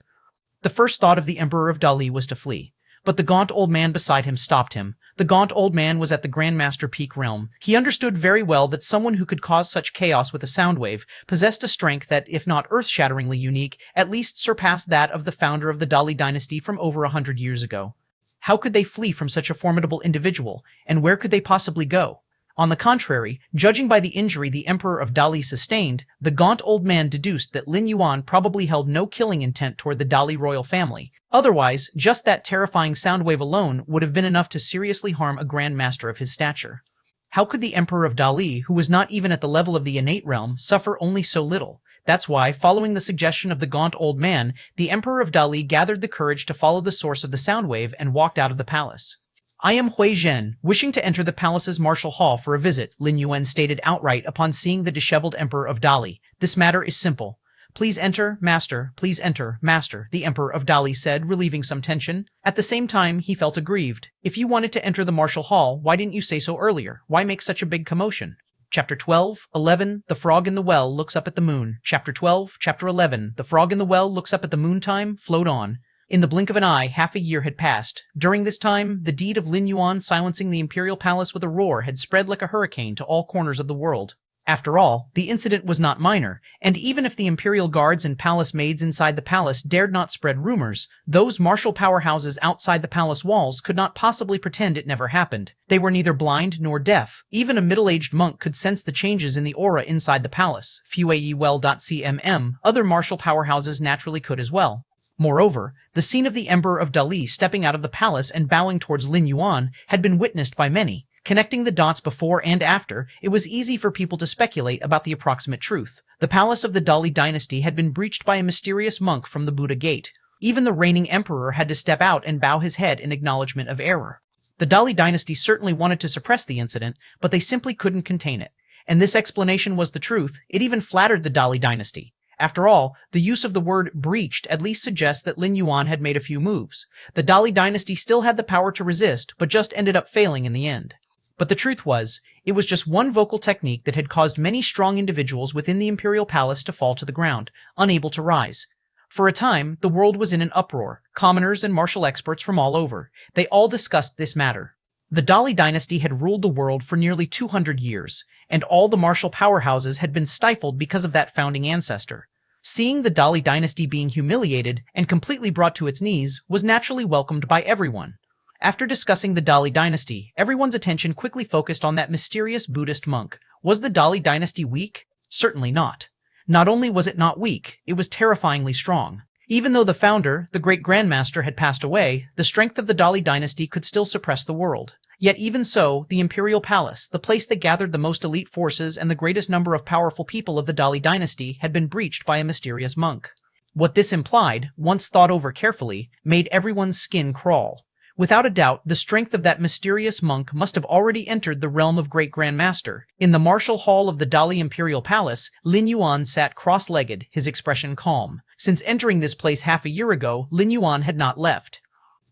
Speaker 1: The first thought of the emperor of Dali was to flee. But the gaunt old man beside him stopped him. The gaunt old man was at the Grandmaster Peak realm. He understood very well that someone who could cause such chaos with a soundwave possessed a strength that, if not earth-shatteringly unique, at least surpassed that of the founder of the Dali dynasty from over 100 years ago. How could they flee from such a formidable individual, and where could they possibly go? On the contrary, judging by the injury the Emperor of Dali sustained, the gaunt old man deduced that Lin Yuan probably held no killing intent toward the Dali royal family. Otherwise, just that terrifying soundwave alone would have been enough to seriously harm a Grandmaster of his stature. How could the Emperor of Dali, who was not even at the level of the innate realm, suffer only so little? That's why, following the suggestion of the gaunt old man, the Emperor of Dali gathered the courage to follow the source of the soundwave and walked out of the palace. "I am Hui Zhen, wishing to enter the palace's martial hall for a visit," Lin Yuan stated outright upon seeing the disheveled Emperor of Dali. "This matter is simple." "Please enter, master, the Emperor of Dali said, relieving some tension. At the same time, he felt aggrieved. If you wanted to enter the martial hall, why didn't you say so earlier? Why make such a big commotion? Chapter 12, 11, The Frog in the Well Looks Up at the Moon. Chapter 12, Chapter 11, The Frog in the Well Looks Up at the Moontime, Float On. In the blink of an eye, half a year had passed. During this time, the deed of Lin Yuan silencing the imperial palace with a roar had spread like a hurricane to all corners of the world. After all, the incident was not minor, and even if the imperial guards and palace maids inside the palace dared not spread rumors, those martial powerhouses outside the palace walls could not possibly pretend it never happened. They were neither blind nor deaf. Even a middle-aged monk could sense the changes in the aura inside the palace. Fuaewell.cmm, other martial powerhouses naturally could as well. Moreover, the scene of the Emperor of Dali stepping out of the palace and bowing towards Lin Yuan had been witnessed by many. Connecting the dots before and after, it was easy for people to speculate about the approximate truth. The palace of the Dali dynasty had been breached by a mysterious monk from the Buddha Gate. Even the reigning emperor had to step out and bow his head in acknowledgement of error. The Dali dynasty certainly wanted to suppress the incident, but they simply couldn't contain it. And this explanation was the truth. It even flattered the Dali dynasty. After all, the use of the word breached at least suggests that Lin Yuan had made a few moves. The Dali dynasty still had the power to resist, but just ended up failing in the end. But the truth was, It was just one vocal technique that had caused many strong individuals within the imperial palace to fall to the ground, unable to rise. For a time, the world was in an uproar. Commoners and martial experts from all over. They all discussed this matter. The Dali dynasty had ruled the world for nearly 200 years, and all the martial powerhouses had been stifled because of that founding ancestor. Seeing the Dali dynasty being humiliated and completely brought to its knees was naturally welcomed by everyone. After discussing the Dali dynasty, everyone's attention quickly focused on that mysterious Buddhist monk. Was the Dali dynasty weak? Certainly not. Not only was it not weak, it was terrifyingly strong. Even though the founder, the great grandmaster, had passed away, the strength of the Dali dynasty could still suppress the world. Yet even so, the imperial palace, the place that gathered the most elite forces and the greatest number of powerful people of the Dali dynasty, had been breached by a mysterious monk. What this implied, once thought over carefully, made everyone's skin crawl. Without a doubt, the strength of that mysterious monk must have already entered the realm of Great Grandmaster. In the martial hall of the Dali Imperial Palace, Lin Yuan sat cross-legged, his expression calm. Since entering this place half a year ago, Lin Yuan had not left.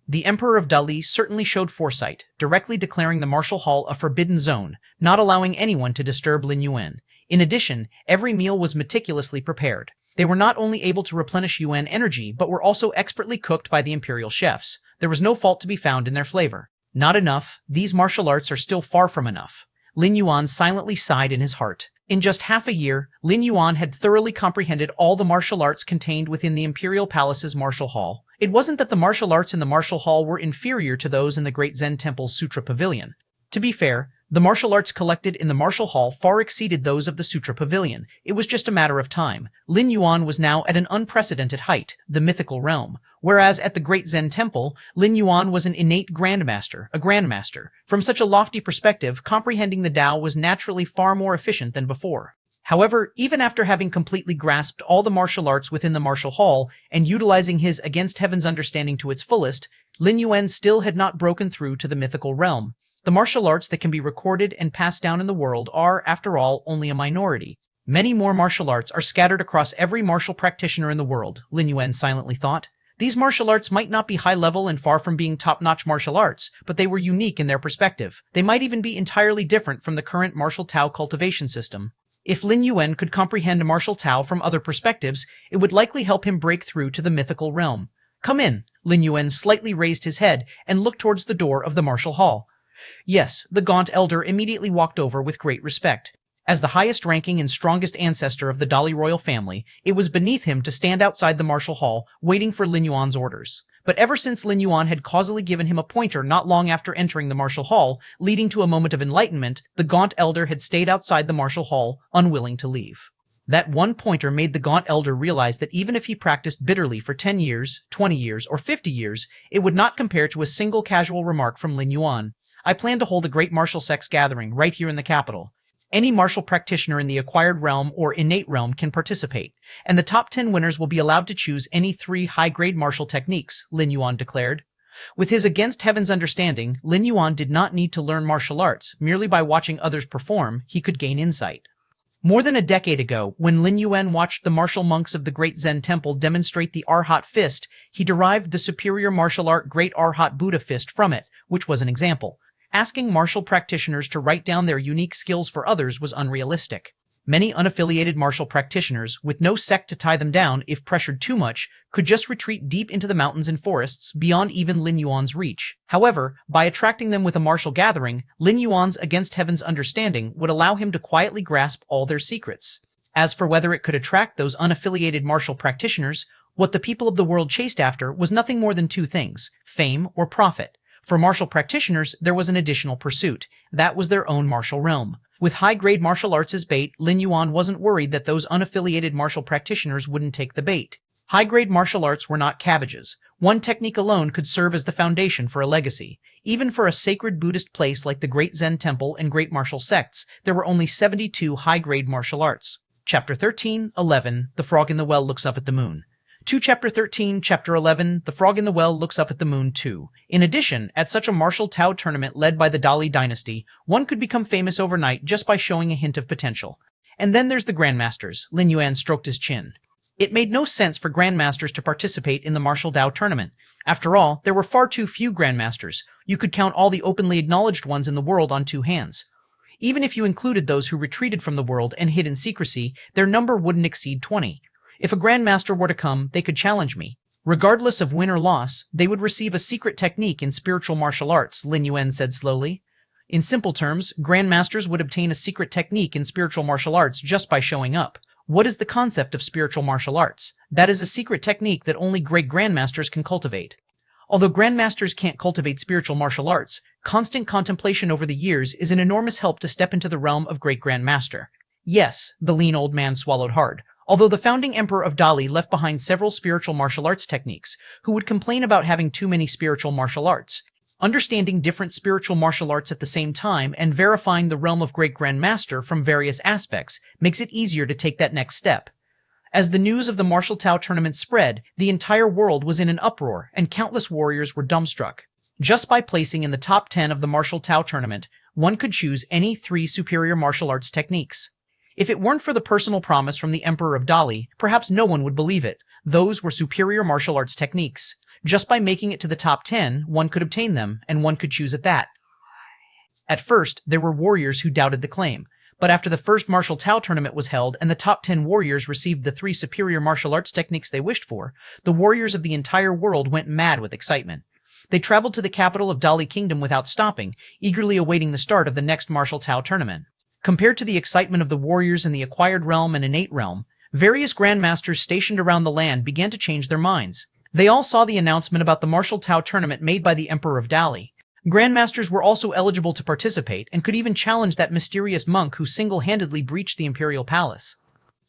Speaker 1: The Emperor of Dali certainly showed foresight, directly declaring the martial hall a forbidden zone, not allowing anyone to disturb Lin Yuan. In addition, every meal was meticulously prepared. They were not only able to replenish Yuan energy, but were also expertly cooked by the imperial chefs. There was no fault to be found in their flavor. Not enough. These martial arts are still far from enough. Lin Yuan silently sighed in his heart. In just half a year, Lin Yuan had thoroughly comprehended all the martial arts contained within the Imperial Palace's martial hall. It wasn't that the martial arts in the martial hall were inferior to those in the Great Zen Temple's Sutra Pavilion. To be fair, the martial arts collected in the martial hall far exceeded those of the Sutra Pavilion. It was just a matter of time. Lin Yuan was now at an unprecedented height, the mythical realm, whereas at the Great Zen Temple, Lin Yuan was an innate grandmaster, a grandmaster. From such a lofty perspective, comprehending the Dao was naturally far more efficient than before. However, even after having completely grasped all the martial arts within the martial hall and utilizing his against heaven's understanding to its fullest, Lin Yuan still had not broken through to the mythical realm. The martial arts that can be recorded and passed down in the world are, after all, only a minority. Many more martial arts are scattered across every martial practitioner in the world, Lin Yuan silently thought. These martial arts might not be high-level and far from being top-notch martial arts, but they were unique in their perspective. They might even be entirely different from the current martial Tao cultivation system. If Lin Yuan could comprehend martial Tao from other perspectives, it would likely help him break through to the mythical realm. Come in. Lin Yuan slightly raised his head and looked towards the door of the martial hall. Yes, the gaunt elder immediately walked over with great respect. As the highest-ranking and strongest ancestor of the Dali royal family, it was beneath him to stand outside the martial hall, waiting for Lin Yuan's orders. But ever since Lin Yuan had causally given him a pointer not long after entering the martial hall, leading to a moment of enlightenment, the gaunt elder had stayed outside the martial hall, unwilling to leave. That one pointer made the gaunt elder realize that even if he practiced bitterly for 10 years, 20 years, or 50 years, it would not compare to a single casual remark from Lin Yuan. I plan to hold a great martial sects gathering right here in the capital. Any martial practitioner in the acquired realm or innate realm can participate, and the top 10 winners will be allowed to choose any 3 high-grade martial techniques, Lin Yuan declared. With his against heaven's understanding, Lin Yuan did not need to learn martial arts. Merely by watching others perform, he could gain insight. More than a decade ago, when Lin Yuan watched the martial monks of the Great Zen Temple demonstrate the Arhat Fist, he derived the superior martial art Great Arhat Buddha Fist from it, which was an example. Asking martial practitioners to write down their unique skills for others was unrealistic. Many unaffiliated martial practitioners, with no sect to tie them down if pressured too much, could just retreat deep into the mountains and forests beyond even Lin Yuan's reach. However, by attracting them with a martial gathering, Lin Yuan's against heaven's understanding would allow him to quietly grasp all their secrets. As for whether it could attract those unaffiliated martial practitioners, what the people of the world chased after was nothing more than 2 things: fame or profit. For martial practitioners, there was an additional pursuit. That was their own martial realm. With high-grade martial arts as bait, Lin Yuan wasn't worried that those unaffiliated martial practitioners wouldn't take the bait. High-grade martial arts were not cabbages. One technique alone could serve as the foundation for a legacy. Even for a sacred Buddhist place like the Great Zen Temple and great martial sects, there were only 72 high-grade martial arts. Chapter 13:11 The Frog in the Well Looks Up at the Moon. Chapter 13, Chapter 11, The Frog in the Well Looks Up at the Moon 2. In addition, at such a martial Tao tournament led by the Dali dynasty, one could become famous overnight just by showing a hint of potential. And then there's the Grandmasters. Lin Yuan stroked his chin. It made no sense for Grandmasters to participate in the martial Dao tournament. After all, there were far too few Grandmasters. You could count all the openly acknowledged ones in the world on 2 hands. Even if you included those who retreated from the world and hid in secrecy, their number wouldn't exceed 20. If a grandmaster were to come, they could challenge me. Regardless of win or loss, they would receive a secret technique in spiritual martial arts, Lin Yuan said slowly. In simple terms, grandmasters would obtain a secret technique in spiritual martial arts just by showing up. What is the concept of spiritual martial arts? That is a secret technique that only great grandmasters can cultivate. Although grandmasters can't cultivate spiritual martial arts, constant contemplation over the years is an enormous help to step into the realm of great grandmaster. Yes, the lean old man swallowed hard. Although the founding emperor of Dali left behind several spiritual martial arts techniques, who would complain about having too many spiritual martial arts, understanding different spiritual martial arts at the same time and verifying the realm of great grandmaster from various aspects makes it easier to take that next step. As the news of the Martial Tao tournament spread, the entire world was in an uproar and countless warriors were dumbstruck. Just by placing in the top 10 of the Martial Tao tournament, one could choose any 3 superior martial arts techniques. If it weren't for the personal promise from the Emperor of Dali, perhaps no one would believe it. Those were superior martial arts techniques. Just by making it to the top 10, one could obtain them, and one could choose at that. At first, there were warriors who doubted the claim, but after the first Martial Tao tournament was held and the top 10 warriors received the 3 superior martial arts techniques they wished for, the warriors of the entire world went mad with excitement. They traveled to the capital of Dali Kingdom without stopping, eagerly awaiting the start of the next Martial Tao tournament. Compared to the excitement of the warriors in the acquired realm and innate realm, various grandmasters stationed around the land began to change their minds. They all saw the announcement about the Martial Tao tournament made by the Emperor of Dali. Grandmasters were also eligible to participate and could even challenge that mysterious monk who single-handedly breached the imperial palace.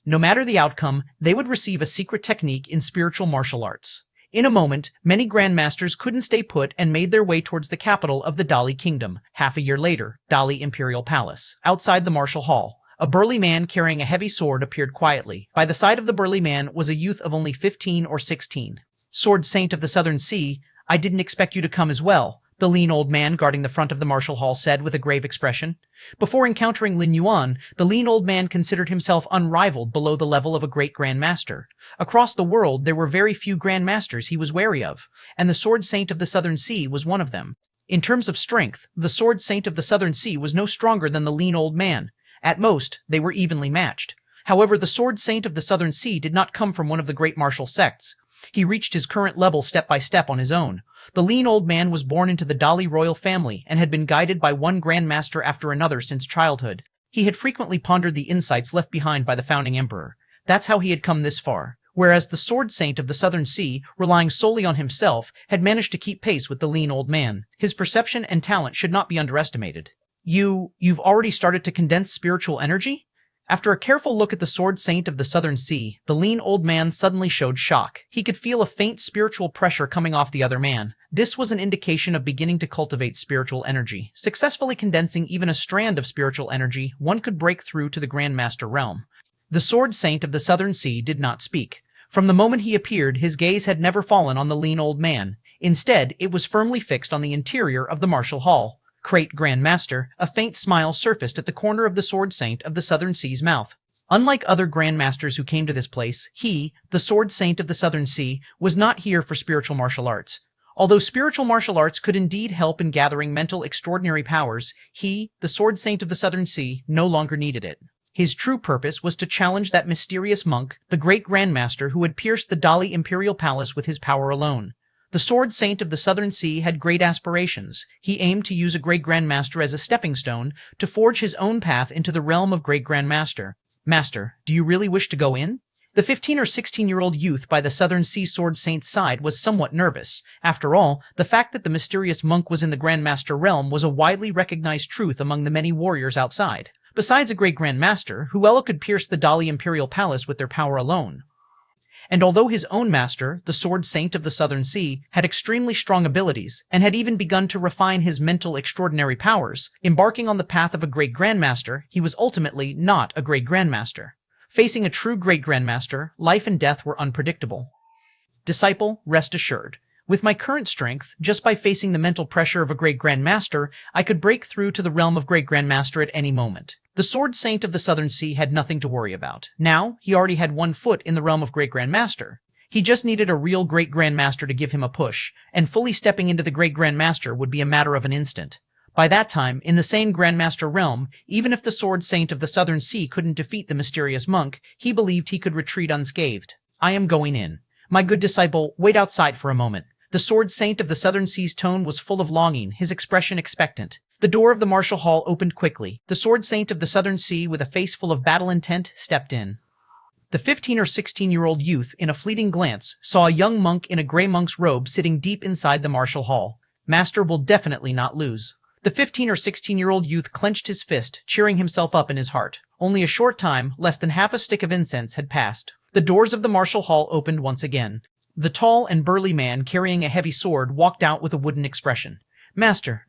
Speaker 1: No matter the outcome, they would receive a secret technique in spiritual martial arts. In a moment, many grandmasters couldn't stay put and made their way towards the capital of the Dali Kingdom. Half a year later, Dali Imperial Palace. Outside the martial hall, a burly man carrying a heavy sword appeared quietly. By the side of the burly man was a youth of only 15 or 16. Sword Saint of the Southern Sea, I didn't expect you to come as well, the lean old man guarding the front of the martial hall said with a grave expression. Before encountering Lin Yuan, the lean old man considered himself unrivaled below the level of a great grandmaster. Across the world, there were very few grandmasters he was wary of, and the Sword Saint of the Southern Sea was one of them. In terms of strength, the Sword Saint of the Southern Sea was no stronger than the lean old man. At most, they were evenly matched. However, the Sword Saint of the Southern Sea did not come from one of the great martial sects. He reached his current level step by step on his own. The lean old man was born into the Dali royal family and had been guided by one grandmaster after another since childhood. He had frequently pondered the insights left behind by the founding emperor. That's how he had come this far. Whereas the Sword Saint of the Southern Sea, relying solely on himself, had managed to keep pace with the lean old man. His perception and talent should not be underestimated. You've already started to condense spiritual energy? After a careful look at the Sword Saint of the Southern Sea, the lean old man suddenly showed shock. He could feel a faint spiritual pressure coming off the other man. This was an indication of beginning to cultivate spiritual energy. Successfully condensing even a strand of spiritual energy, one could break through to the Grandmaster realm. The Sword Saint of the Southern Sea did not speak. From the moment he appeared, his gaze had never fallen on the lean old man. Instead, it was firmly fixed on the interior of the martial hall. Great Grandmaster, a faint smile surfaced at the corner of the Sword Saint of the Southern Sea's mouth. Unlike other Grandmasters who came to this place, he, the Sword Saint of the Southern Sea, was not here for spiritual martial arts. Although spiritual martial arts could indeed help in gathering mental extraordinary powers, he, the Sword Saint of the Southern Sea, no longer needed it. His true purpose was to challenge that mysterious monk, the great Grandmaster who had pierced the Dali Imperial Palace with his power alone. The Sword Saint of the Southern Sea had great aspirations. He aimed to use a great Grandmaster as a stepping stone to forge his own path into the realm of great Grandmaster. Master, do you really wish to go in? The 15 or 16-year-old youth by the Southern Sea Sword Saint's side was somewhat nervous. After all, the fact that the mysterious monk was in the Grandmaster realm was a widely recognized truth among the many warriors outside. Besides a great Grandmaster, who else could pierce the Dali Imperial Palace with their power alone? And although his own master, the Sword Saint of the Southern Sea, had extremely strong abilities, and had even begun to refine his mental extraordinary powers, embarking on the path of a great Grandmaster, he was ultimately not a great Grandmaster. Facing a true great Grandmaster, life and death were unpredictable. Disciple, rest assured. With my current strength, just by facing the mental pressure of a great Grandmaster, I could break through to the realm of great Grandmaster at any moment. The Sword Saint of the Southern Sea had nothing to worry about. Now, he already had one foot in the realm of great Grandmaster. He just needed a real great Grandmaster to give him a push, and fully stepping into the great Grandmaster would be a matter of an instant. By that time, in the same Grandmaster realm, even if the Sword Saint of the Southern Sea couldn't defeat the mysterious monk, he believed he could retreat unscathed. I am going in. My good disciple, wait outside for a moment. The Sword Saint of the Southern Sea's tone was full of longing, his expression expectant. The door of the martial hall opened quickly. The Sword Saint of the Southern Sea, with a face full of battle intent, stepped in. The 15 or 16-year-old youth, in a fleeting glance, saw a young monk in a gray monk's robe sitting deep inside the martial hall. Master will definitely not lose. The 15 or 16-year-old youth clenched his fist, cheering himself up in his heart. Only a short time, less than half a stick of incense, had passed. The doors of the martial hall opened once again. The tall and burly man carrying a heavy sword walked out with a wooden expression. Master,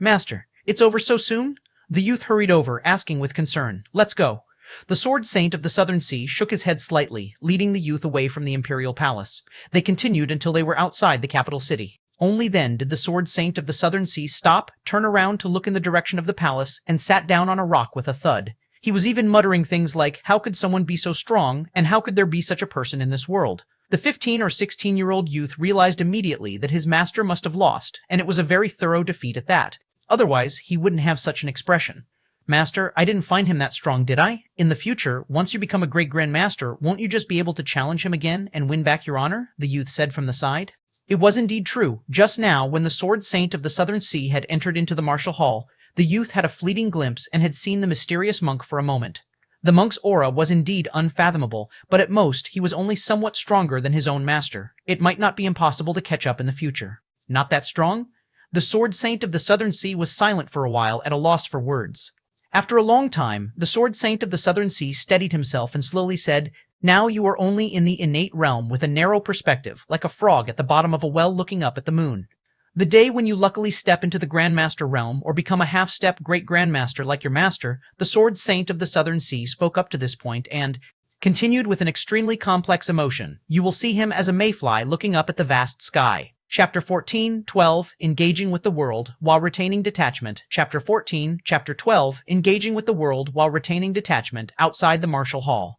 Speaker 1: it's over so soon? The youth hurried over, asking with concern. Let's go. The Sword Saint of the Southern Sea shook his head slightly, leading the youth away from the imperial palace. They continued until they were outside the capital city. Only then did the Sword Saint of the Southern Sea stop, turn around to look in the direction of the palace, and sat down on a rock with a thud. He was even muttering things like, how could someone be so strong, and how could there be such a person in this world? The 15 or 16-year-old youth realized immediately that his master must have lost, and it was a very thorough defeat at that. Otherwise, he wouldn't have such an expression. Master, I didn't find him that strong, did I? In the future, once you become a great grandmaster, won't you just be able to challenge him again and win back your honor? The youth said from the side. It was indeed true. Just now, when the Sword Saint of the Southern Sea had entered into the martial hall, the youth had a fleeting glimpse and had seen the mysterious monk for a moment. The monk's aura was indeed unfathomable, but at most he was only somewhat stronger than his own master. It might not be impossible to catch up in the future. Not that strong? The Sword Saint of the Southern Sea was silent for a while, at a loss for words. After a long time, the Sword Saint of the Southern Sea steadied himself and slowly said, Now you are only in the innate realm with a narrow perspective, like a frog at the bottom of a well looking up at the moon. The day when you luckily step into the Grandmaster realm or become a half-step Great Grandmaster like your master, the Sword Saint of the Southern Sea spoke up to this point and continued with an extremely complex emotion. You will see him as a mayfly looking up at the vast sky. Chapter 14, 12, Engaging with the World while retaining detachment. Chapter 14, Chapter 12, Engaging with the World while retaining detachment outside the martial hall.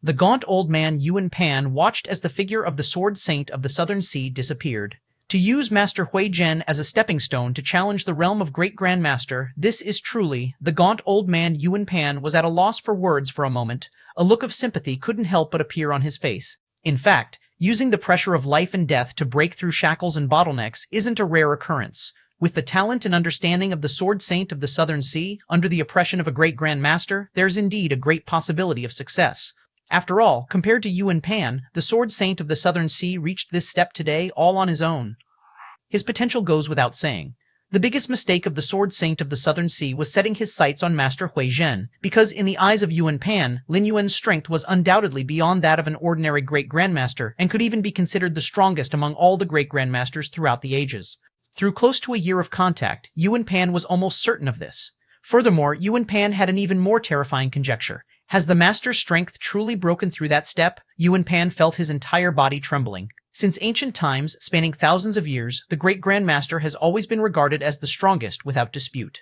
Speaker 1: The gaunt old man Yuan Pan watched as the figure of the Sword Saint of the Southern Sea disappeared. To use Master Hui Zhen as a stepping stone to challenge the realm of Great Grandmaster, this is truly, the gaunt old man Yuan Pan was at a loss for words for a moment. A look of sympathy couldn't help but appear on his face. In fact, using the pressure of life and death to break through shackles and bottlenecks isn't a rare occurrence. With the talent and understanding of the Sword Saint of the Southern Sea, under the oppression of a Great Grandmaster, there's indeed a great possibility of success. After all, compared to Yuan Pan, the Sword Saint of the Southern Sea reached this step today all on his own. His potential goes without saying. The biggest mistake of the Sword Saint of the Southern Sea was setting his sights on Master Hui Zhen, because in the eyes of Yuan Pan, Lin Yuan's strength was undoubtedly beyond that of an ordinary Great Grandmaster, and could even be considered the strongest among all the Great Grandmasters throughout the ages. Through close to a year of contact, Yuan Pan was almost certain of this. Furthermore, Yuan Pan had an even more terrifying conjecture. Has the Master's strength truly broken through that step? Yuan Pan felt his entire body trembling. Since ancient times, spanning thousands of years, the Great Grandmaster has always been regarded as the strongest without dispute.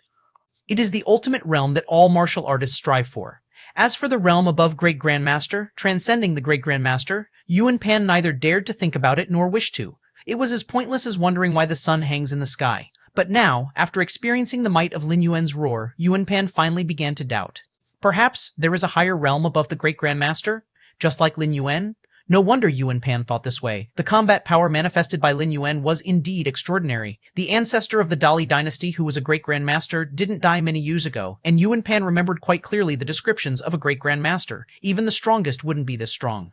Speaker 1: It is the ultimate realm that all martial artists strive for. As for the realm above Great Grandmaster, transcending the Great Grandmaster, Yuan Pan neither dared to think about it nor wished to. It was as pointless as wondering why the sun hangs in the sky. But now, after experiencing the might of Lin Yuan's roar, Yuan Pan finally began to doubt. Perhaps there is a higher realm above the Great Grandmaster? Just like Lin Yuan? No wonder Yuan Pan thought this way. The combat power manifested by Lin Yuan was indeed extraordinary. The ancestor of the Dali dynasty, who was a Great Grandmaster, didn't die many years ago, and Yuan Pan remembered quite clearly the descriptions of a Great Grandmaster. Even the strongest wouldn't be this strong.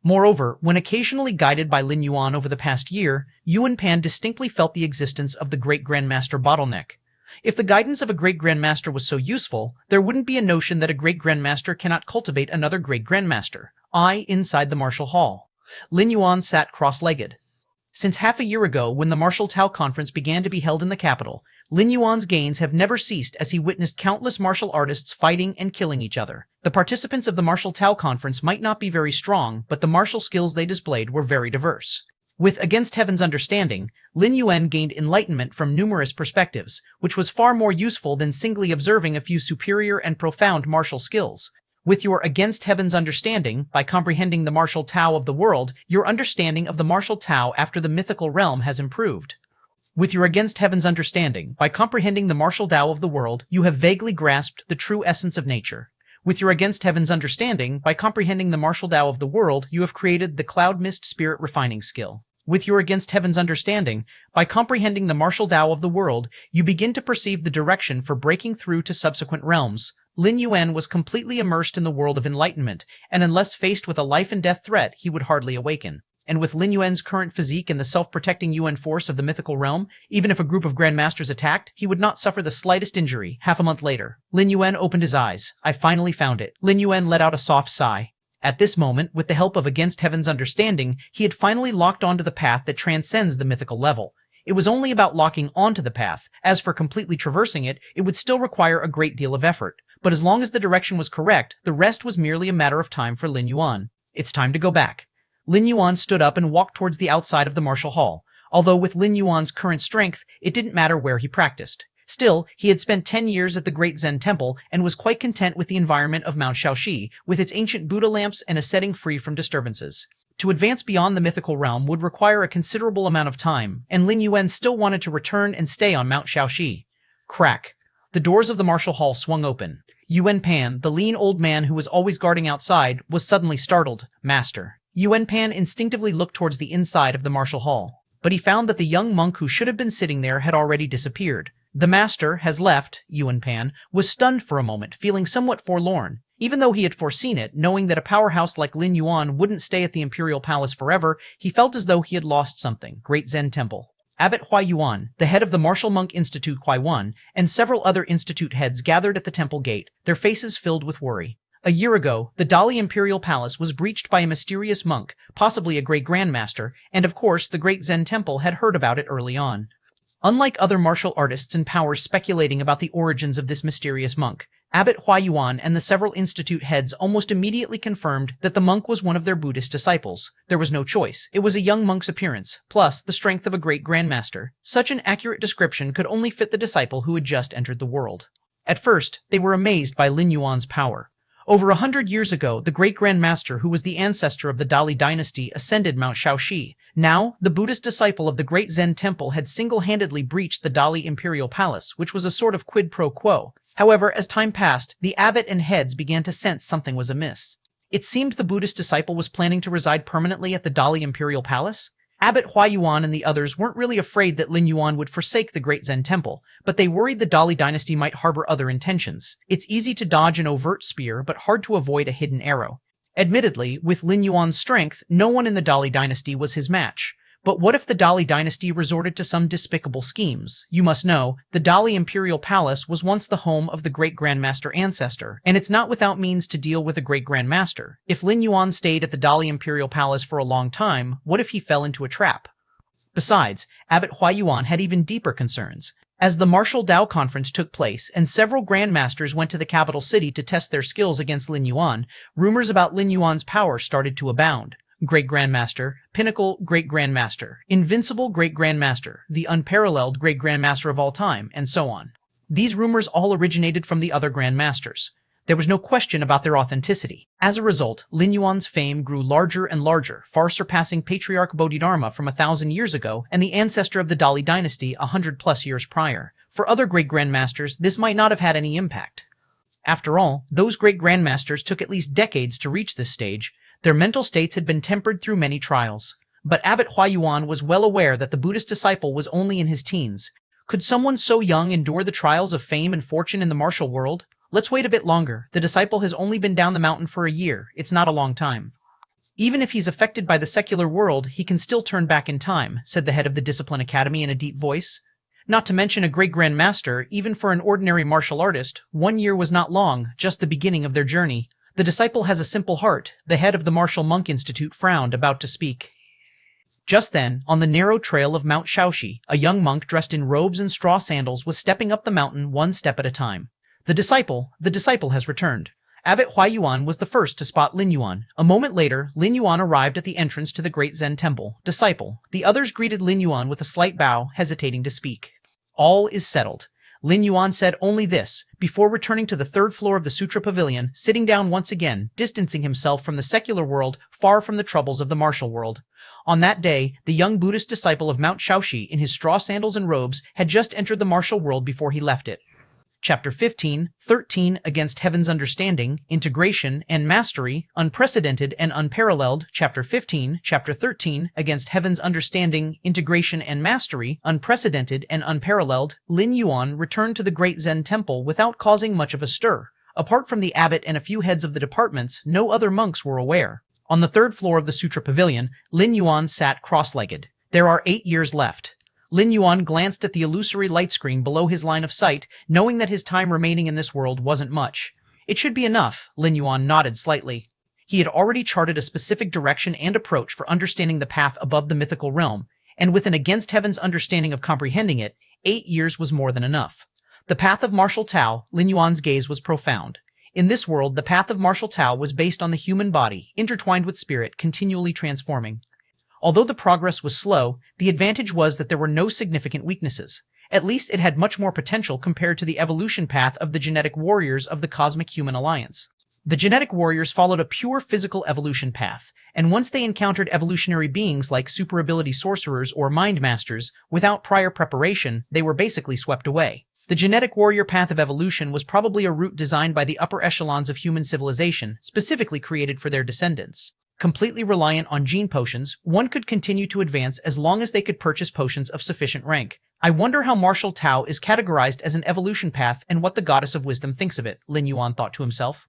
Speaker 1: Moreover, when occasionally guided by Lin Yuan over the past year, Yuan Pan distinctly felt the existence of the Great Grandmaster bottleneck. If the guidance of a Great Grandmaster was so useful, there wouldn't be a notion that a Great Grandmaster cannot cultivate another Great Grandmaster. Inside the martial hall. Lin Yuan sat cross-legged. Since half a year ago, when the Martial Tao Conference began to be held in the capital, Lin Yuan's gains have never ceased as he witnessed countless martial artists fighting and killing each other. The participants of the Martial Tao Conference might not be very strong, but the martial skills they displayed were very diverse. With Against Heaven's Understanding, Lin Yuan gained enlightenment from numerous perspectives, which was far more useful than singly observing a few superior and profound martial skills. With your Against Heaven's Understanding, by comprehending the martial Tao of the world, your understanding of the martial Tao after the mythical realm has improved. With your against heaven's understanding, by comprehending the martial Tao of the world, you have vaguely grasped the true essence of nature. With your against heaven's understanding, by comprehending the martial Tao of the world, you have created the cloud mist spirit refining skill. With your against heaven's understanding, by comprehending the martial Tao of the world, you begin to perceive the direction for breaking through to subsequent realms. Lin Yuan was completely immersed in the world of enlightenment, and unless faced with a life and death threat, he would hardly awaken. And with Lin Yuan's current physique and the self-protecting Yuan force of the mythical realm, even if a group of grandmasters attacked, he would not suffer the slightest injury. Half a month later, Lin Yuan opened his eyes. I finally found it. Lin Yuan let out a soft sigh. At this moment, with the help of Against Heaven's understanding, he had finally locked onto the path that transcends the mythical level. It was only about locking onto the path. As for completely traversing it, it would still require a great deal of effort. But as long as the direction was correct, the rest was merely a matter of time for Lin Yuan. It's time to go back. Lin Yuan stood up and walked towards the outside of the martial hall. Although with Lin Yuan's current strength, it didn't matter where he practiced. Still, he had spent 10 years at the Great Zen Temple and was quite content with the environment of Mount Shaoxi, with its ancient Buddha lamps and a setting free from disturbances. To advance beyond the mythical realm would require a considerable amount of time, and Lin Yuan still wanted to return and stay on Mount Shaoxi. Crack. The doors of the martial hall swung open. Yuan Pan, the lean old man who was always guarding outside, was suddenly startled. Master. Yuan Pan instinctively looked towards the inside of the martial hall, but he found that the young monk who should have been sitting there had already disappeared. The master has left. Yuan Pan was stunned for a moment, feeling somewhat forlorn. Even though he had foreseen it, knowing that a powerhouse like Lin Yuan wouldn't stay at the imperial palace forever, he felt as though he had lost something. Great Zen Temple. Abbot Huayuan, the head of the Martial Monk Institute Huayuan, and several other institute heads gathered at the temple gate, their faces filled with worry. A year ago, the Dali Imperial Palace was breached by a mysterious monk, possibly a great grandmaster, and of course the Great Zen Temple had heard about it early on. Unlike other martial artists and powers speculating about the origins of this mysterious monk, Abbot Huayuan and the several institute heads almost immediately confirmed that the monk was one of their Buddhist disciples. There was no choice. It was a young monk's appearance, plus the strength of a great grandmaster. Such an accurate description could only fit the disciple who had just entered the world. At first, they were amazed by Lin Yuan's power. Over 100 years ago, the great grandmaster who was the ancestor of the Dali dynasty ascended Mount Shaoxi. Now, the Buddhist disciple of the great Zen temple had single-handedly breached the Dali imperial palace, which was a sort of quid pro quo. However, as time passed, the abbot and heads began to sense something was amiss. It seemed the Buddhist disciple was planning to reside permanently at the Dali imperial palace. Abbot Huayuan and the others weren't really afraid that Lin Yuan would forsake the Great Zen Temple, but they worried the Dali dynasty might harbor other intentions. It's easy to dodge an overt spear, but hard to avoid a hidden arrow. Admittedly, with Lin Yuan's strength, no one in the Dali dynasty was his match. But what if the Dali dynasty resorted to some despicable schemes? You must know, the Dali Imperial Palace was once the home of the Great Grandmaster ancestor, and it's not without means to deal with a Great Grandmaster. If Lin Yuan stayed at the Dali Imperial Palace for a long time, what if he fell into a trap? Besides, Abbot Huayuan had even deeper concerns. As the Martial Dao Conference took place and several grandmasters went to the capital city to test their skills against Lin Yuan, rumors about Lin Yuan's power started to abound. Great Grandmaster, Pinnacle Great Grandmaster, Invincible Great Grandmaster, the Unparalleled Great Grandmaster of all time, and so on. These rumors all originated from the other Grandmasters. There was no question about their authenticity. As a result, Lin Yuan's fame grew larger and larger, far surpassing Patriarch Bodhidharma from 1,000 years ago and the ancestor of the Dali dynasty 100+ years prior. For other Great Grandmasters, this might not have had any impact. After all, those Great Grandmasters took at least decades to reach this stage. Their mental states had been tempered through many trials. But Abbot Huayuan was well aware that the Buddhist disciple was only in his teens. Could someone so young endure the trials of fame and fortune in the martial world? Let's wait a bit longer. The disciple has only been down the mountain for a year. It's not a long time. Even if he's affected by the secular world, he can still turn back in time, said the head of the Discipline Academy in a deep voice. Not to mention a great grandmaster, even for an ordinary martial artist, 1 year was not long, just the beginning of their journey. The disciple has a simple heart. The head of the Martial Monk Institute frowned, about to speak. Just then, on the narrow trail of Mount Shaoxi, a young monk dressed in robes and straw sandals was stepping up the mountain one step at a time. The disciple has returned. Abbot Huayuan was the first to spot Lin Yuan. A moment later, Lin Yuan arrived at the entrance to the Great Zen Temple. Disciple. The others greeted Lin Yuan with a slight bow, hesitating to speak. All is settled. Lin Yuan said only this, before returning to the third floor of the Sutra Pavilion, sitting down once again, distancing himself from the secular world, far from the troubles of the martial world. On that day, the young Buddhist disciple of Mount Shaoxi, in his straw sandals and robes, had just entered the martial world before he left it. Chapter 15, 13 Against Heaven's Understanding, Integration and Mastery, Unprecedented and Unparalleled. Chapter 15, Chapter 13 Against Heaven's Understanding, Integration and Mastery, Unprecedented and Unparalleled. Lin Yuan returned to the great Zen temple without causing much of a stir. Apart from the abbot and a few heads of the departments, no other monks were aware. On the third floor of the Sutra Pavilion, Lin Yuan sat cross-legged. There are 8 years left. Lin Yuan glanced at the illusory light screen below his line of sight, knowing that his time remaining in this world wasn't much. It should be enough, Lin Yuan nodded slightly. He had already charted a specific direction and approach for understanding the path above the mythical realm, and with an against heaven's understanding of comprehending it, 8 years was more than enough. The path of martial Tao, Lin Yuan's gaze was profound. In this world, the path of martial Tao was based on the human body, intertwined with spirit, continually transforming. Although the progress was slow, the advantage was that there were no significant weaknesses. At least it had much more potential compared to the evolution path of the genetic warriors of the Cosmic Human Alliance. The genetic warriors followed a pure physical evolution path, and once they encountered evolutionary beings like super-ability sorcerers or mind masters, without prior preparation, they were basically swept away. The genetic warrior path of evolution was probably a route designed by the upper echelons of human civilization, specifically created for their descendants. Completely reliant on gene potions, one could continue to advance as long as they could purchase potions of sufficient rank. I wonder how martial Tao is categorized as an evolution path and what the Goddess of Wisdom thinks of it, Lin Yuan thought to himself.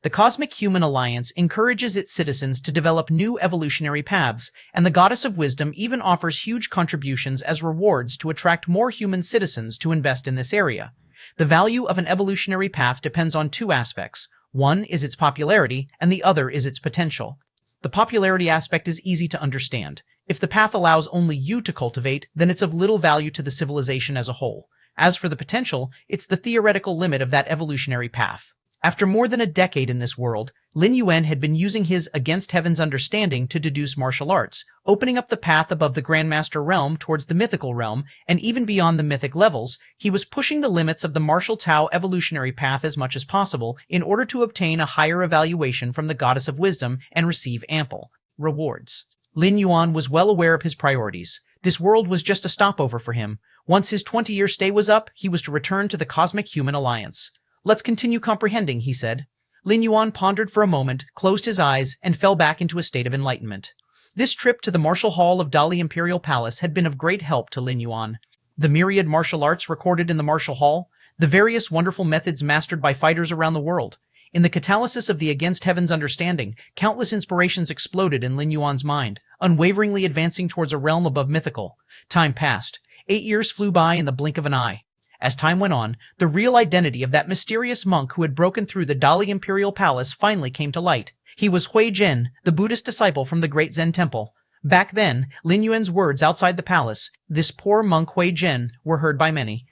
Speaker 1: The Cosmic Human Alliance encourages its citizens to develop new evolutionary paths, and the Goddess of Wisdom even offers huge contributions as rewards to attract more human citizens to invest in this area. The value of an evolutionary path depends on two aspects. One is its popularity, and the other is its potential. The popularity aspect is easy to understand. If the path allows only you to cultivate, then it's of little value to the civilization as a whole. As for the potential, it's the theoretical limit of that evolutionary path. After more than a decade in this world, Lin Yuan had been using his against heaven's understanding to deduce martial arts, opening up the path above the Grandmaster realm towards the mythical realm, and even beyond the mythic levels. He was pushing the limits of the martial Tao evolutionary path as much as possible in order to obtain a higher evaluation from the Goddess of Wisdom and receive ample rewards. Lin Yuan was well aware of his priorities. This world was just a stopover for him. Once his 20-year stay was up, he was to return to the Cosmic Human Alliance. Let's continue comprehending, he said. Lin Yuan pondered for a moment, closed his eyes, and fell back into a state of enlightenment. This trip to the martial hall of Dali Imperial Palace had been of great help to Lin Yuan. The myriad martial arts recorded in the martial hall, the various wonderful methods mastered by fighters around the world. In the catalysis of the against heaven's understanding, countless inspirations exploded in Lin Yuan's mind, unwaveringly advancing towards a realm above mythical. Time passed. 8 years flew by in the blink of an eye. As time went on, the real identity of that mysterious monk who had broken through the Dali Imperial Palace finally came to light. He was Hui Zhen, the Buddhist disciple from the great Zen temple. Back then, Lin Yuan's words outside the palace, "This poor monk Hui Zhen," were heard by many.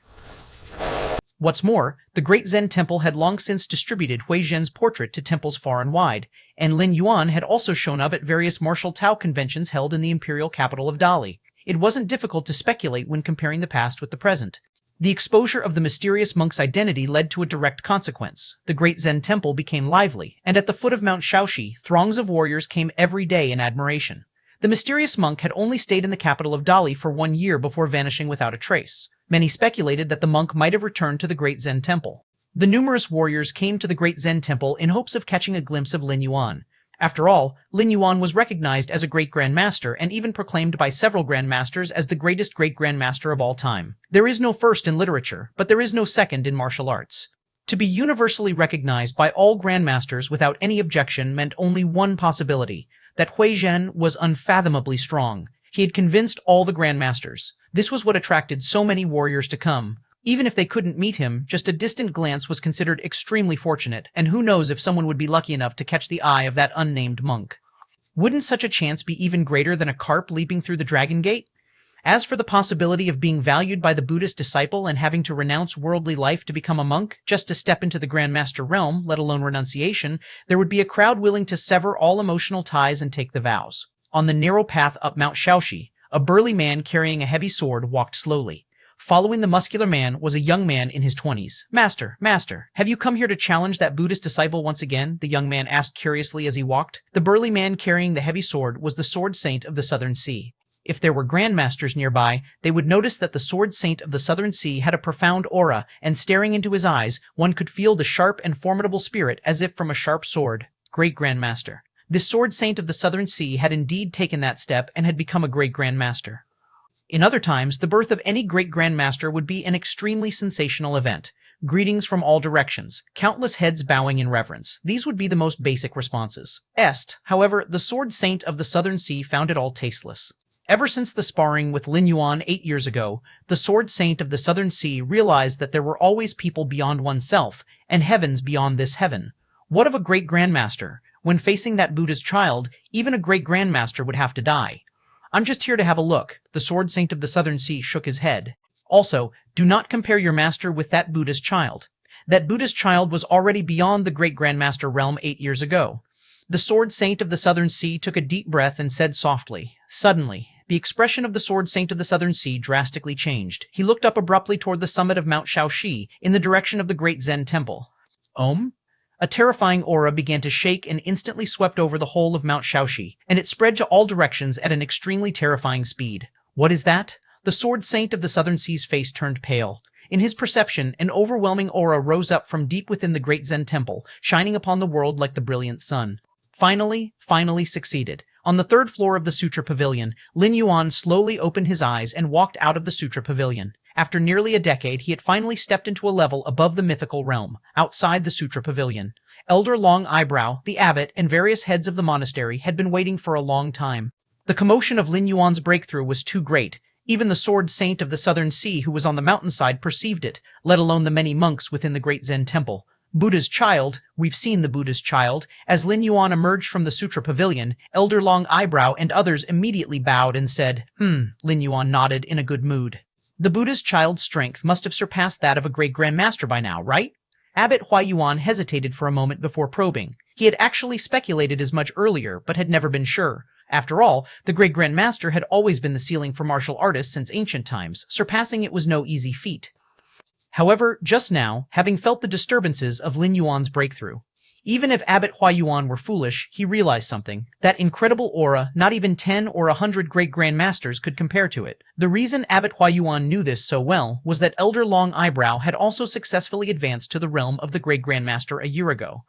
Speaker 1: What's more, the great Zen temple had long since distributed Hui Zhen's portrait to temples far and wide, and Lin Yuan had also shown up at various martial Tao conventions held in the imperial capital of Dali. It wasn't difficult to speculate when comparing the past with the present. The exposure of the mysterious monk's identity led to a direct consequence. The great Zen temple became lively, and at the foot of Mount Shaoxi, throngs of warriors came every day in admiration. The mysterious monk had only stayed in the capital of Dali for 1 year before vanishing without a trace. Many speculated that the monk might have returned to the great Zen temple. The numerous warriors came to the great Zen temple in hopes of catching a glimpse of Lin Yuan. After all, Lin Yuan was recognized as a great grandmaster and even proclaimed by several grandmasters as the greatest great grandmaster of all time. There is no first in literature, but there is no second in martial arts. To be universally recognized by all grandmasters without any objection meant only one possibility, that Hui Zhen was unfathomably strong. He had convinced all the grandmasters. This was what attracted so many warriors to come. Even if they couldn't meet him, just a distant glance was considered extremely fortunate, and who knows if someone would be lucky enough to catch the eye of that unnamed monk. Wouldn't such a chance be even greater than a carp leaping through the dragon gate? As for the possibility of being valued by the Buddhist disciple and having to renounce worldly life to become a monk, just to step into the Grandmaster realm, let alone renunciation, there would be a crowd willing to sever all emotional ties and take the vows. On the narrow path up Mount Shaoxi, a burly man carrying a heavy sword walked slowly. Following the muscular man was a young man in his 20s. Master, have you come here to challenge that Buddhist disciple once again? The young man asked curiously as he walked. The burly man carrying the heavy sword was the sword saint of the Southern Sea. If there were grandmasters nearby, they would notice that the sword saint of the Southern Sea had a profound aura, and staring into his eyes, one could feel the sharp and formidable spirit as if from a sharp sword. Great Grandmaster. This sword saint of the Southern Sea had indeed taken that step and had become a great grandmaster. In other times, the birth of any great grandmaster would be an extremely sensational event. Greetings from all directions, countless heads bowing in reverence. These would be the most basic responses. However, the sword saint of the Southern Sea found it all tasteless. Ever since the sparring with Lin Yuan 8 years ago, the sword saint of the Southern Sea realized that there were always people beyond oneself, and heavens beyond this heaven. What of a great grandmaster? When facing that Buddha's child, even a great grandmaster would have to die. I'm just here to have a look. The sword saint of the Southern Sea shook his head. Also, do not compare your master with that Buddha's child. That Buddha's child was already beyond the great grandmaster realm 8 years ago. The sword saint of the Southern Sea took a deep breath and said softly. Suddenly, the expression of the sword saint of the Southern Sea drastically changed. He looked up abruptly toward the summit of Mount Shaoxi, in the direction of the great Zen temple. Om? A terrifying aura began to shake and instantly swept over the whole of Mount Shaoxi, and it spread to all directions at an extremely terrifying speed. What is that? The sword saint of the Southern Sea's face turned pale. In his perception, an overwhelming aura rose up from deep within the great Zen temple, shining upon the world like the brilliant sun. Finally succeeded. On the 3rd floor of the Sutra Pavilion, Lin Yuan slowly opened his eyes and walked out of the Sutra Pavilion. After nearly a decade, he had finally stepped into a level above the mythical realm, outside the Sutra Pavilion. Elder Long Eyebrow, the abbot, and various heads of the monastery had been waiting for a long time. The commotion of Lin Yuan's breakthrough was too great. Even the sword saint of the Southern Sea who was on the mountainside perceived it, let alone the many monks within the great Zen temple. Buddha's child, we've seen the Buddha's child. As Lin Yuan emerged from the Sutra Pavilion, Elder Long Eyebrow and others immediately bowed and said, Lin Yuan nodded in a good mood. The Buddha's child's strength must have surpassed that of a great grandmaster by now, right? Abbot Huayuan hesitated for a moment before probing. He had actually speculated as much earlier, but had never been sure. After all, the great grandmaster had always been the ceiling for martial artists since ancient times. Surpassing it was no easy feat. However, just now, having felt the disturbances of Lin Yuan's breakthrough, even if Abbot Huayuan were foolish, he realized something. That incredible aura, not even 10 or 100 great grandmasters could compare to it. The reason Abbot Huayuan knew this so well was that Elder Long Eyebrow had also successfully advanced to the realm of the great grandmaster a year ago.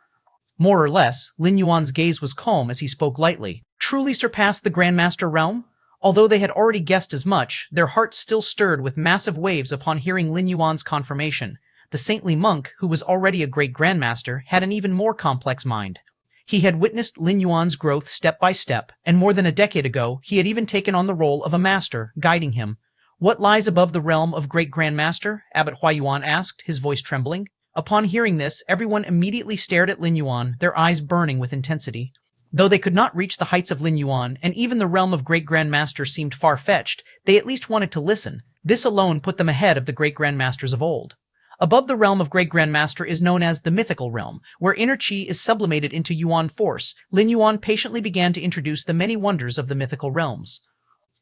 Speaker 1: More or less, Lin Yuan's gaze was calm as he spoke lightly. Truly surpassed the grandmaster realm? Although they had already guessed as much, their hearts still stirred with massive waves upon hearing Lin Yuan's confirmation. The saintly monk, who was already a great grandmaster, had an even more complex mind. He had witnessed Lin Yuan's growth step by step, and more than a decade ago, he had even taken on the role of a master, guiding him. What lies above the realm of great grandmaster? Abbot Huayuan asked, his voice trembling. Upon hearing this, everyone immediately stared at Lin Yuan, their eyes burning with intensity. Though they could not reach the heights of Lin Yuan, and even the realm of great grandmaster seemed far-fetched, they at least wanted to listen. This alone put them ahead of the great grandmasters of old. Above the realm of great grandmaster is known as the mythical realm, where inner chi is sublimated into Yuan force. Lin Yuan patiently began to introduce the many wonders of the mythical realms.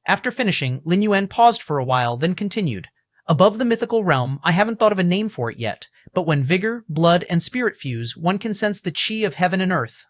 Speaker 1: After finishing, Lin Yuan paused for a while, then continued. Above the mythical realm, I haven't thought of a name for it yet, but when vigor, blood, and spirit fuse, one can sense the chi of heaven and earth.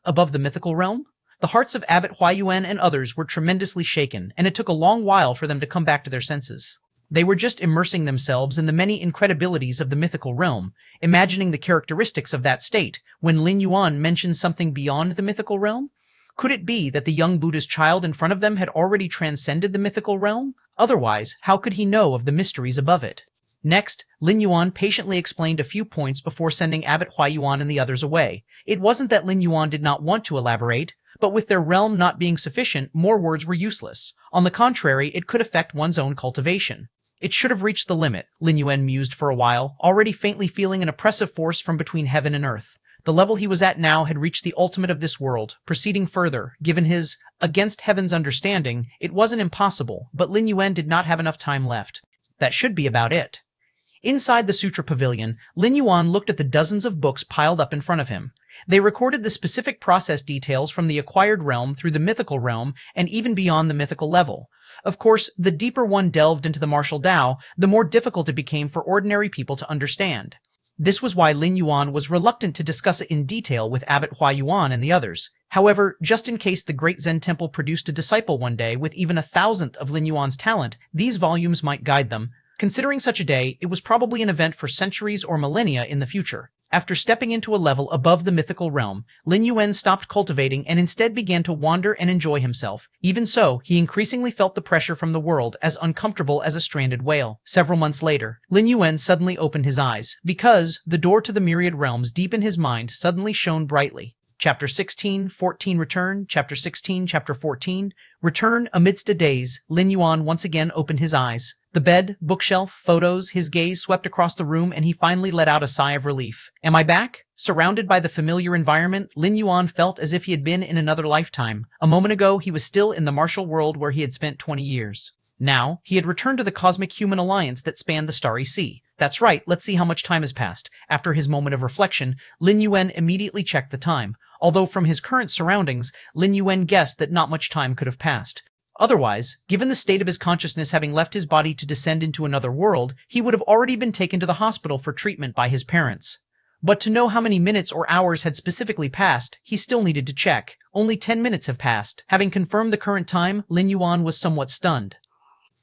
Speaker 1: Above the mythical realm? The hearts of Abbot Huayuan and others were tremendously shaken, and it took a long while for them to come back to their senses. They were just immersing themselves in the many incredibilities of the mythical realm, imagining the characteristics of that state, when Lin Yuan mentioned something beyond the mythical realm. Could it be that the young Buddha's child in front of them had already transcended the mythical realm? Otherwise, how could he know of the mysteries above it? Next, Lin Yuan patiently explained a few points before sending Abbot Huayuan and the others away. It wasn't that Lin Yuan did not want to elaborate, but with their realm not being sufficient, more words were useless. On the contrary, it could affect one's own cultivation. It should have reached the limit, Lin Yuan mused for a while, already faintly feeling an oppressive force from between heaven and earth. The level he was at now had reached the ultimate of this world. Proceeding further, given his against heaven's understanding, it wasn't impossible, but Lin Yuan did not have enough time left. That should be about it. Inside the Sutra Pavilion, Lin Yuan looked at the dozens of books piled up in front of him. They recorded the specific process details from the acquired realm through the mythical realm and even beyond the mythical level. Of course, the deeper one delved into the martial Dao, the more difficult it became for ordinary people to understand. This was why Lin Yuan was reluctant to discuss it in detail with Abbot Huayuan and the others. However, just in case the great Zen temple produced a disciple one day with even 1,000th of Lin Yuan's talent, these volumes might guide them. Considering such a day, it was probably an event for centuries or millennia in the future. After stepping into a level above the mythical realm, Lin Yuan stopped cultivating and instead began to wander and enjoy himself. Even so, he increasingly felt the pressure from the world, as uncomfortable as a stranded whale. Several months later, Lin Yuan suddenly opened his eyes, because the door to the myriad realms deep in his mind suddenly shone brightly. Chapter 16, 14 Return, Chapter 16, Chapter 14, Return. Amidst a daze, Lin Yuan once again opened his eyes. The bed, bookshelf, photos, his gaze swept across the room and he finally let out a sigh of relief. Am I back? Surrounded by the familiar environment, Lin Yuan felt as if he had been in another lifetime. A moment ago, he was still in the martial world where he had spent 20 years. Now, he had returned to the cosmic human alliance that spanned the Starry Sea. That's right, let's see how much time has passed. After his moment of reflection, Lin Yuan immediately checked the time. Although from his current surroundings, Lin Yuan guessed that not much time could have passed. Otherwise, given the state of his consciousness having left his body to descend into another world, he would have already been taken to the hospital for treatment by his parents. But to know how many minutes or hours had specifically passed, he still needed to check. Only 10 minutes have passed. Having confirmed the current time, Lin Yuan was somewhat stunned.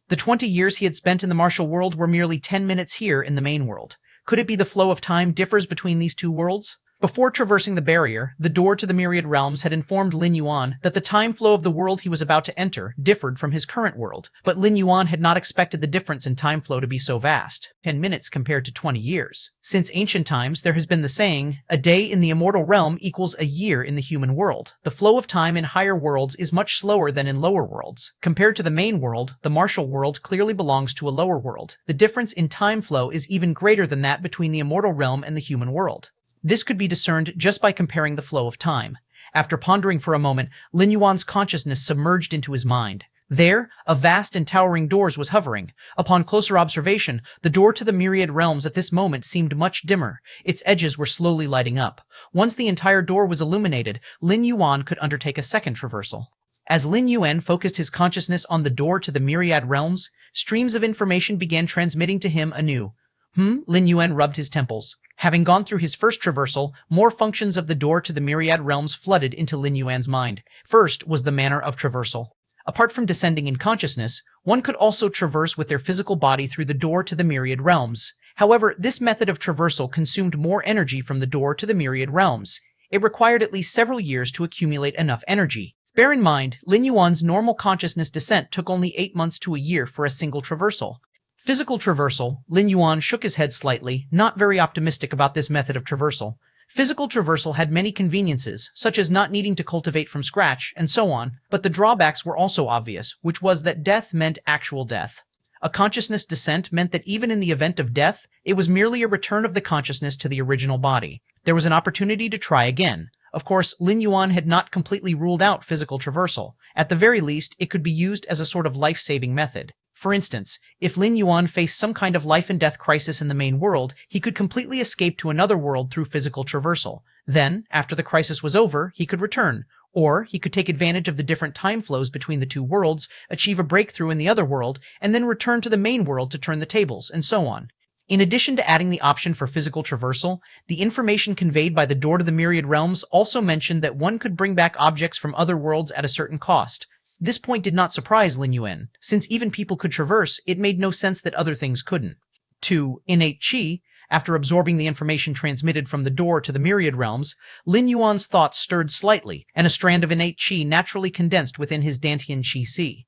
Speaker 1: The 20 years he had spent in the martial world were merely 10 minutes here in the main world. Could it be the flow of time differs between these two worlds? Before traversing the barrier, the door to the Myriad Realms had informed Lin Yuan that the time flow of the world he was about to enter differed from his current world, but Lin Yuan had not expected the difference in time flow to be so vast, 10 minutes compared to 20 years. Since ancient times, there has been the saying, a day in the immortal realm equals a year in the human world. The flow of time in higher worlds is much slower than in lower worlds. Compared to the main world, the martial world clearly belongs to a lower world. The difference in time flow is even greater than that between the immortal realm and the human world. This could be discerned just by comparing the flow of time. After pondering for a moment, Lin Yuan's consciousness submerged into his mind. There, a vast and towering door was hovering. Upon closer observation, the door to the Myriad Realms at this moment seemed much dimmer. Its edges were slowly lighting up. Once the entire door was illuminated, Lin Yuan could undertake a second traversal. As Lin Yuan focused his consciousness on the door to the Myriad Realms, streams of information began transmitting to him anew. Lin Yuan rubbed his temples. Having gone through his first traversal, more functions of the door to the Myriad Realms flooded into Lin Yuan's mind. First was the manner of traversal. Apart from descending in consciousness, one could also traverse with their physical body through the door to the Myriad Realms. However, this method of traversal consumed more energy from the door to the Myriad Realms. It required at least several years to accumulate enough energy. Bear in mind, Lin Yuan's normal consciousness descent took only 8 months to a year for a single traversal. Physical traversal. Lin Yuan shook his head slightly, not very optimistic about this method of traversal. Physical traversal had many conveniences, such as not needing to cultivate from scratch, and so on, but the drawbacks were also obvious, which was that death meant actual death. A consciousness descent meant that even in the event of death, it was merely a return of the consciousness to the original body. There was an opportunity to try again. Of course, Lin Yuan had not completely ruled out physical traversal. At the very least, it could be used as a sort of life-saving method. For instance, if Lin Yuan faced some kind of life and death crisis in the main world, he could completely escape to another world through physical traversal. Then, after the crisis was over, he could return. Or he could take advantage of the different time flows between the two worlds, achieve a breakthrough in the other world, and then return to the main world to turn the tables, and so on. In addition to adding the option for physical traversal, the information conveyed by the door to the Myriad Realms also mentioned that one could bring back objects from other worlds at a certain cost. This point did not surprise Lin Yuan. Since even people could traverse, it made no sense that other things couldn't. 2. Innate Qi. After absorbing the information transmitted from the door to the Myriad Realms, Lin Yuan's thoughts stirred slightly, and a strand of innate Qi naturally condensed within his Dantian Qi Sea.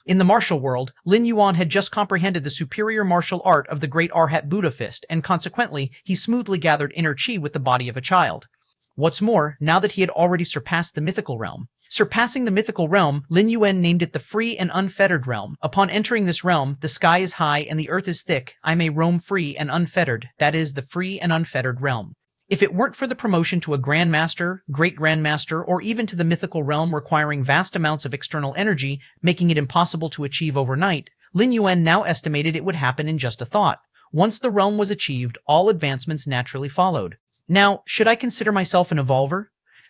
Speaker 1: In the martial world, Lin Yuan had just comprehended the superior martial art of the great Arhat Buddha fist, and consequently, he smoothly gathered inner Qi with the body of a child. What's more, now that he had already surpassed the mythical realm, Surpassing the mythical realm, Lin Yuan named it the free and unfettered realm. Upon entering this realm, the sky is high and the earth is thick. I may roam free and unfettered. That is the free and unfettered realm. If it weren't for the promotion to a grandmaster, great grandmaster, or even to the mythical realm requiring vast amounts of external energy, making it impossible to achieve overnight, Lin Yuan now estimated it would happen in just a thought. Once the realm was achieved, all advancements naturally followed. Now, should I consider myself an evolver?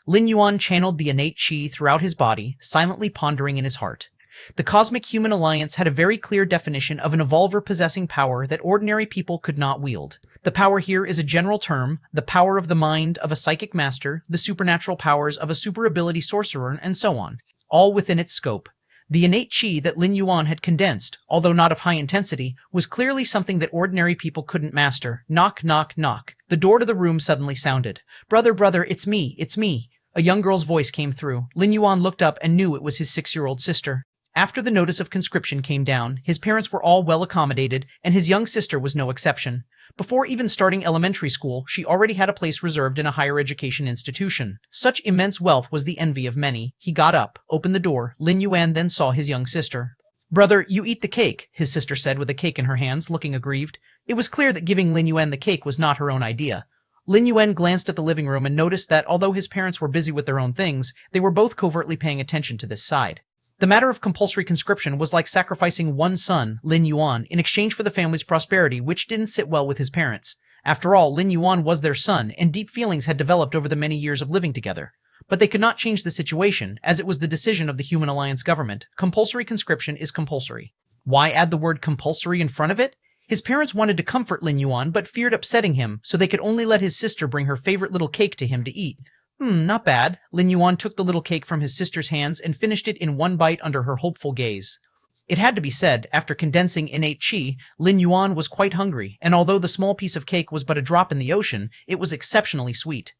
Speaker 1: Lin Yuan channeled the innate qi throughout his body, silently pondering in his heart. The Cosmic Human Alliance had a very clear definition of an evolver possessing power that ordinary people could not wield. The power here is a general term, the power of the mind of a psychic master, the supernatural powers of a super ability sorcerer, and so on, all within its scope. The innate qi that Lin Yuan had condensed, although not of high intensity, was clearly something that ordinary people couldn't master. Knock, knock, knock. The door to the room suddenly sounded. Brother, brother, it's me, it's me. A young girl's voice came through. Lin Yuan looked up and knew it was his 6-year-old sister. After the notice of conscription came down, his parents were all well accommodated, and his young sister was no exception. Before even starting elementary school, she already had a place reserved in a higher education institution. Such immense wealth was the envy of many. He got up, opened the door. Lin Yuan then saw his young sister. Brother, you eat the cake, his sister said with a cake in her hands, looking aggrieved. It was clear that giving Lin Yuan the cake was not her own idea. Lin Yuan glanced at the living room and noticed that although his parents were busy with their own things, they were both covertly paying attention to this side. The matter of compulsory conscription was like sacrificing one son, Lin Yuan, in exchange for the family's prosperity, which didn't sit well with his parents. After all, Lin Yuan was their son, and deep feelings had developed over the many years of living together. But they could not change the situation, as it was the decision of the Human Alliance government. Compulsory conscription is compulsory. Why add the word compulsory in front of it? His parents wanted to comfort Lin Yuan, but feared upsetting him, so they could only let his sister bring her favorite little cake to him to eat. Not bad. Lin Yuan took the little cake from his sister's hands and finished it in one bite under her hopeful gaze. It had to be said, after condensing innate qi, Lin Yuan was quite hungry, and although the small piece of cake was but a drop in the ocean, it was exceptionally sweet.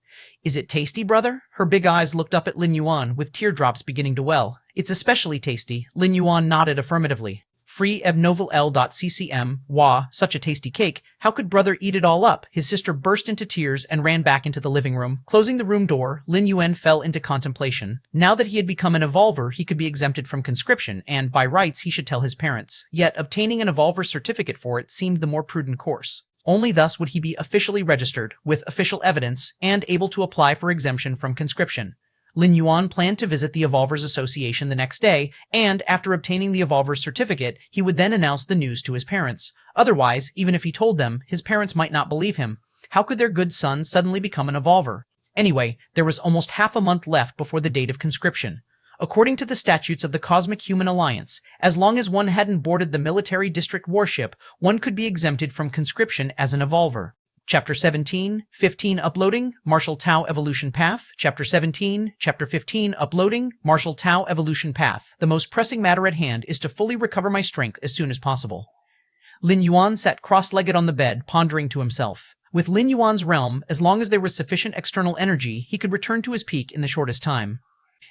Speaker 1: Is it tasty, brother? Her big eyes looked up at Lin Yuan, with teardrops beginning to well. It's especially tasty. Lin Yuan nodded affirmatively. Free ebnovel.ccm, wah, such a tasty cake, how could brother eat it all up? His sister burst into tears and ran back into the living room. Closing the room door, Lin Yuan fell into contemplation. Now that he had become an evolver, he could be exempted from conscription, and by rights he should tell his parents. Yet obtaining an evolver certificate for it seemed the more prudent course. Only thus would he be officially registered, with official evidence, and able to apply for exemption from conscription. Lin Yuan planned to visit the Evolvers Association the next day, and after obtaining the Evolver's certificate, he would then announce the news to his parents. Otherwise, even if he told them, his parents might not believe him. How could their good son suddenly become an Evolver? Anyway, there was almost half a month left before the date of conscription. According to the statutes of the Cosmic Human Alliance, as long as one hadn't boarded the military district warship, one could be exempted from conscription as an Evolver. Chapter 17, 15 Uploading, Martial Tao Evolution Path. Chapter 17, Chapter 15 Uploading, Martial Tao Evolution Path. The most pressing matter at hand is to fully recover my strength as soon as possible. Lin Yuan sat cross-legged on the bed, pondering to himself. With Lin Yuan's realm, as long as there was sufficient external energy, he could return to his peak in the shortest time.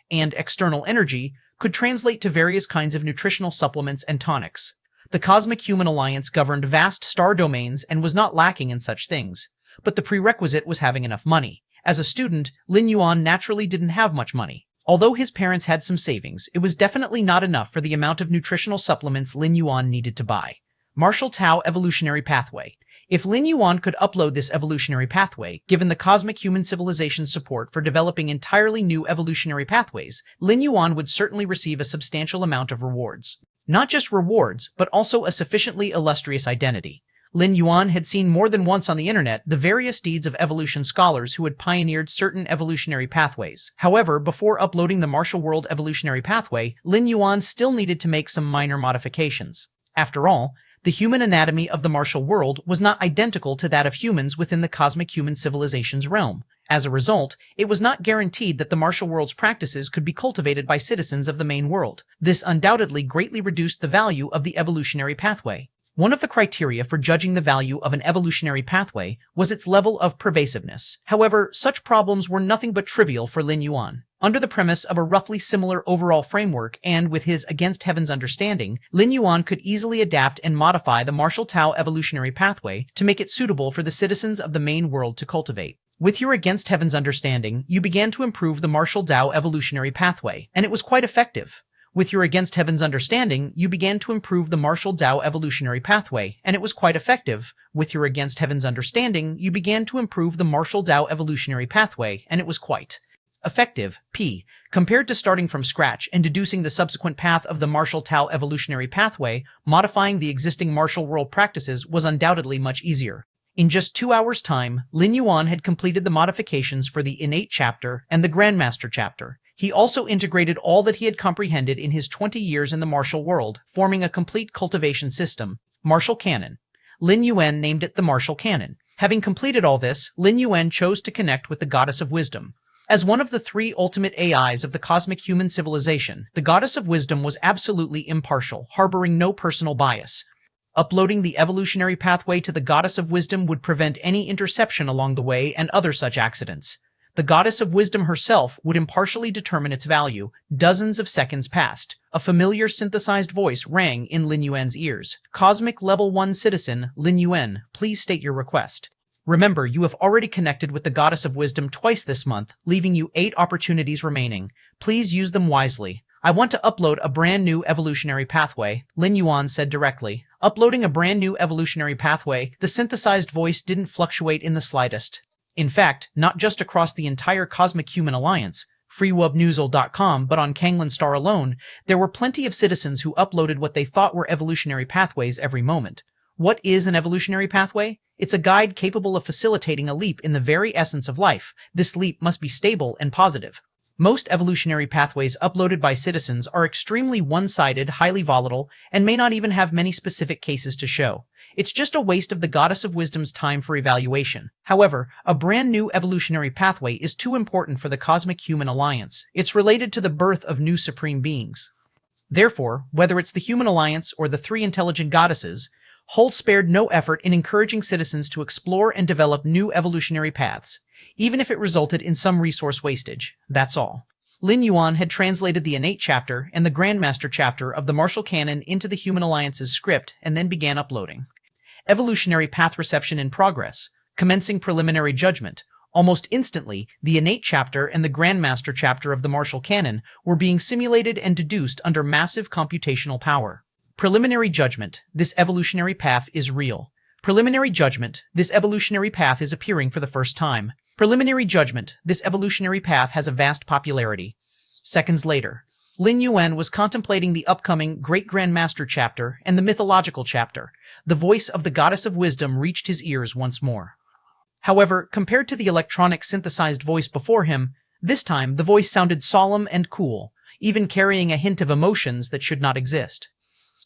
Speaker 1: And external energy could translate to various kinds of nutritional supplements and tonics. The Cosmic Human Alliance governed vast star domains and was not lacking in such things. But the prerequisite was having enough money. As a student, Lin Yuan naturally didn't have much money. Although his parents had some savings, it was definitely not enough for the amount of nutritional supplements Lin Yuan needed to buy. Martial Tao Evolutionary Pathway. If Lin Yuan could upload this evolutionary pathway, given the cosmic human civilization's support for developing entirely new evolutionary pathways, Lin Yuan would certainly receive a substantial amount of rewards. Not just rewards, but also a sufficiently illustrious identity. Lin Yuan had seen more than once on the internet the various deeds of evolution scholars who had pioneered certain evolutionary pathways. However, before uploading the Martial World evolutionary pathway, Lin Yuan still needed to make some minor modifications. After all, the human anatomy of the martial world was not identical to that of humans within the cosmic human civilization's realm. As a result, it was not guaranteed that the martial world's practices could be cultivated by citizens of the main world. This undoubtedly greatly reduced the value of the evolutionary pathway. One of the criteria for judging the value of an evolutionary pathway was its level of pervasiveness. However, such problems were nothing but trivial for Lin Yuan. Under the premise of a roughly similar overall framework and with his Against Heaven's understanding, Lin Yuan could easily adapt and modify the Martial Tao evolutionary pathway to make it suitable for the citizens of the main world to cultivate. With your Against Heaven's understanding, you began to improve the Martial Tao evolutionary pathway, and it was quite effective. With your Against Heaven's understanding, you began to improve the Martial Tao evolutionary pathway, and it was quite effective. With your Against Heaven's understanding, you began to improve the Martial Tao evolutionary pathway, and it was quite effective. P. Compared to starting from scratch and deducing the subsequent path of the Martial Tao evolutionary pathway, modifying the existing martial world practices was undoubtedly much easier. In just 2 hours' time, Lin Yuan had completed the modifications for the Innate chapter and the Grandmaster chapter. He also integrated all that he had comprehended in his 20 years in the martial world, forming a complete cultivation system. Martial Canon. Lin Yuan named it the Martial Canon. Having completed all this, Lin Yuan chose to connect with the Goddess of Wisdom. As one of the 3 ultimate AIs of the cosmic human civilization, the Goddess of Wisdom was absolutely impartial, harboring no personal bias. Uploading the evolutionary pathway to the Goddess of Wisdom would prevent any interception along the way and other such accidents. The Goddess of Wisdom herself would impartially determine its value. Dozens of seconds passed. A familiar synthesized voice rang in Lin Yuan's ears. Cosmic Level 1 Citizen, Lin Yuan, please state your request. Remember, you have already connected with the Goddess of Wisdom twice this month, leaving you 8 opportunities remaining. Please use them wisely. I want to upload a brand new evolutionary pathway, Lin Yuan said directly. Uploading a brand new evolutionary pathway, the synthesized voice didn't fluctuate in the slightest. In fact, not just across the entire Cosmic Human Alliance, freewubnewsl.com, but on Kanglin Star alone, there were plenty of citizens who uploaded what they thought were evolutionary pathways every moment. What is an evolutionary pathway? It's a guide capable of facilitating a leap in the very essence of life. This leap must be stable and positive. Most evolutionary pathways uploaded by citizens are extremely one-sided, highly volatile, and may not even have many specific cases to show. It's just a waste of the Goddess of Wisdom's time for evaluation. However, a brand new evolutionary pathway is too important for the Cosmic Human Alliance. It's related to the birth of new supreme beings. Therefore, whether it's the Human Alliance or the 3 intelligent goddesses, Holt spared no effort in encouraging citizens to explore and develop new evolutionary paths, even if it resulted in some resource wastage. That's all. Lin Yuan had translated the Innate chapter and the Grandmaster chapter of the Martial Canon into the Human Alliance's script and then began uploading. Evolutionary path reception in progress, commencing preliminary judgment. Almost instantly, the Innate chapter and the Grandmaster chapter of the Martial Canon were being simulated and deduced under massive computational power. Preliminary judgment. This evolutionary path is real. Preliminary judgment. This evolutionary path is appearing for the first time. Preliminary judgment. This evolutionary path has a vast popularity. Seconds later, Lin Yuan was contemplating the upcoming Great Grandmaster chapter and the Mythological chapter. The voice of the Goddess of Wisdom reached his ears once more. However, compared to the electronic synthesized voice before him, this time the voice sounded solemn and cool, even carrying a hint of emotions that should not exist.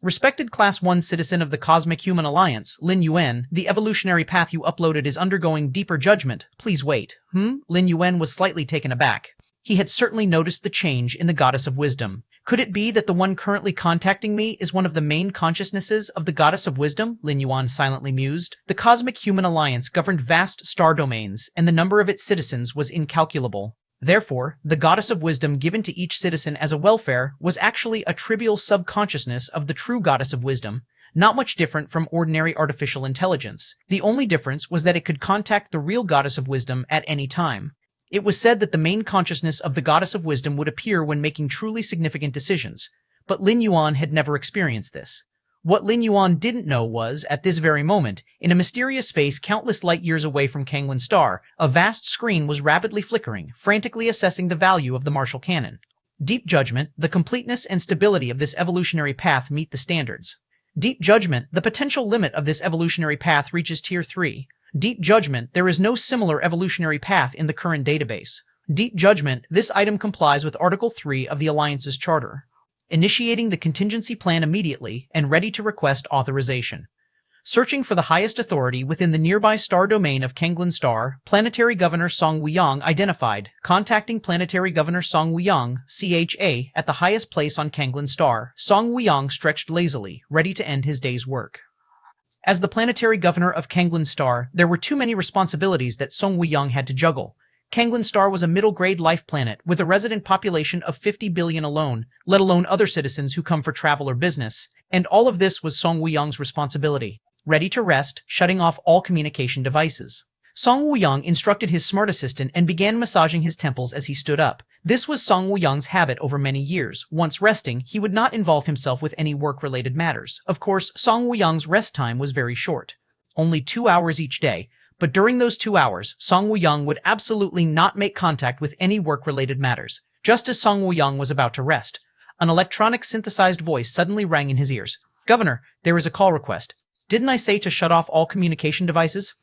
Speaker 1: Respected Class 1 citizen of the Cosmic Human Alliance, Lin Yuan, the evolutionary path you uploaded is undergoing deeper judgment. Please wait. Lin Yuan was slightly taken aback. He had certainly noticed the change in the Goddess of Wisdom. Could it be that the one currently contacting me is one of the main consciousnesses of the Goddess of Wisdom? Lin Yuan silently mused. The Cosmic Human Alliance governed vast star domains, and the number of its citizens was incalculable. Therefore, the Goddess of Wisdom given to each citizen as a welfare was actually a trivial subconsciousness of the true Goddess of Wisdom, not much different from ordinary artificial intelligence. The only difference was that it could contact the real Goddess of Wisdom at any time. It was said that the main consciousness of the Goddess of Wisdom would appear when making truly significant decisions, but Lin Yuan had never experienced this. What Lin Yuan didn't know was, at this very moment, in a mysterious space countless light years away from Kanglin Star, a vast screen was rapidly flickering, frantically assessing the value of the Martial Canon. Deep Judgment, the completeness and stability of this evolutionary path meet the standards. Deep Judgment, the potential limit of this evolutionary path reaches Tier 3. Deep Judgment, there is no similar evolutionary path in the current database. Deep Judgment, this item complies with Article 3 of the Alliance's Charter. Initiating the contingency plan immediately and ready to request authorization. Searching for the highest authority within the nearby star domain of Kanglin Star, Planetary Governor Song Wuyang identified. Contacting Planetary Governor Song Wuyang, CHA, at the highest place on Kanglin Star. Song Wuyang stretched lazily, ready to end his day's work. As the Planetary Governor of Kanglin Star, there were too many responsibilities that Song Wuyang had to juggle. Kanglin Star was a middle-grade life planet with a resident population of 50 billion alone, let alone other citizens who come for travel or business, and all of this was Song Wuyang's responsibility. Ready to rest, shutting off all communication devices. Song Wuyang instructed his smart assistant and began massaging his temples as he stood up. This was Song Wuyang's habit over many years. Once resting, he would not involve himself with any work-related matters. Of course, Song Wuyang's rest time was very short. Only 2 hours each day. But during those 2 hours, Song Wuyang would absolutely not make contact with any work-related matters. Just as Song Wuyang was about to rest, an electronic synthesized voice suddenly rang in his ears. "Governor, there is a call request. Didn't I say to shut off all communication devices?"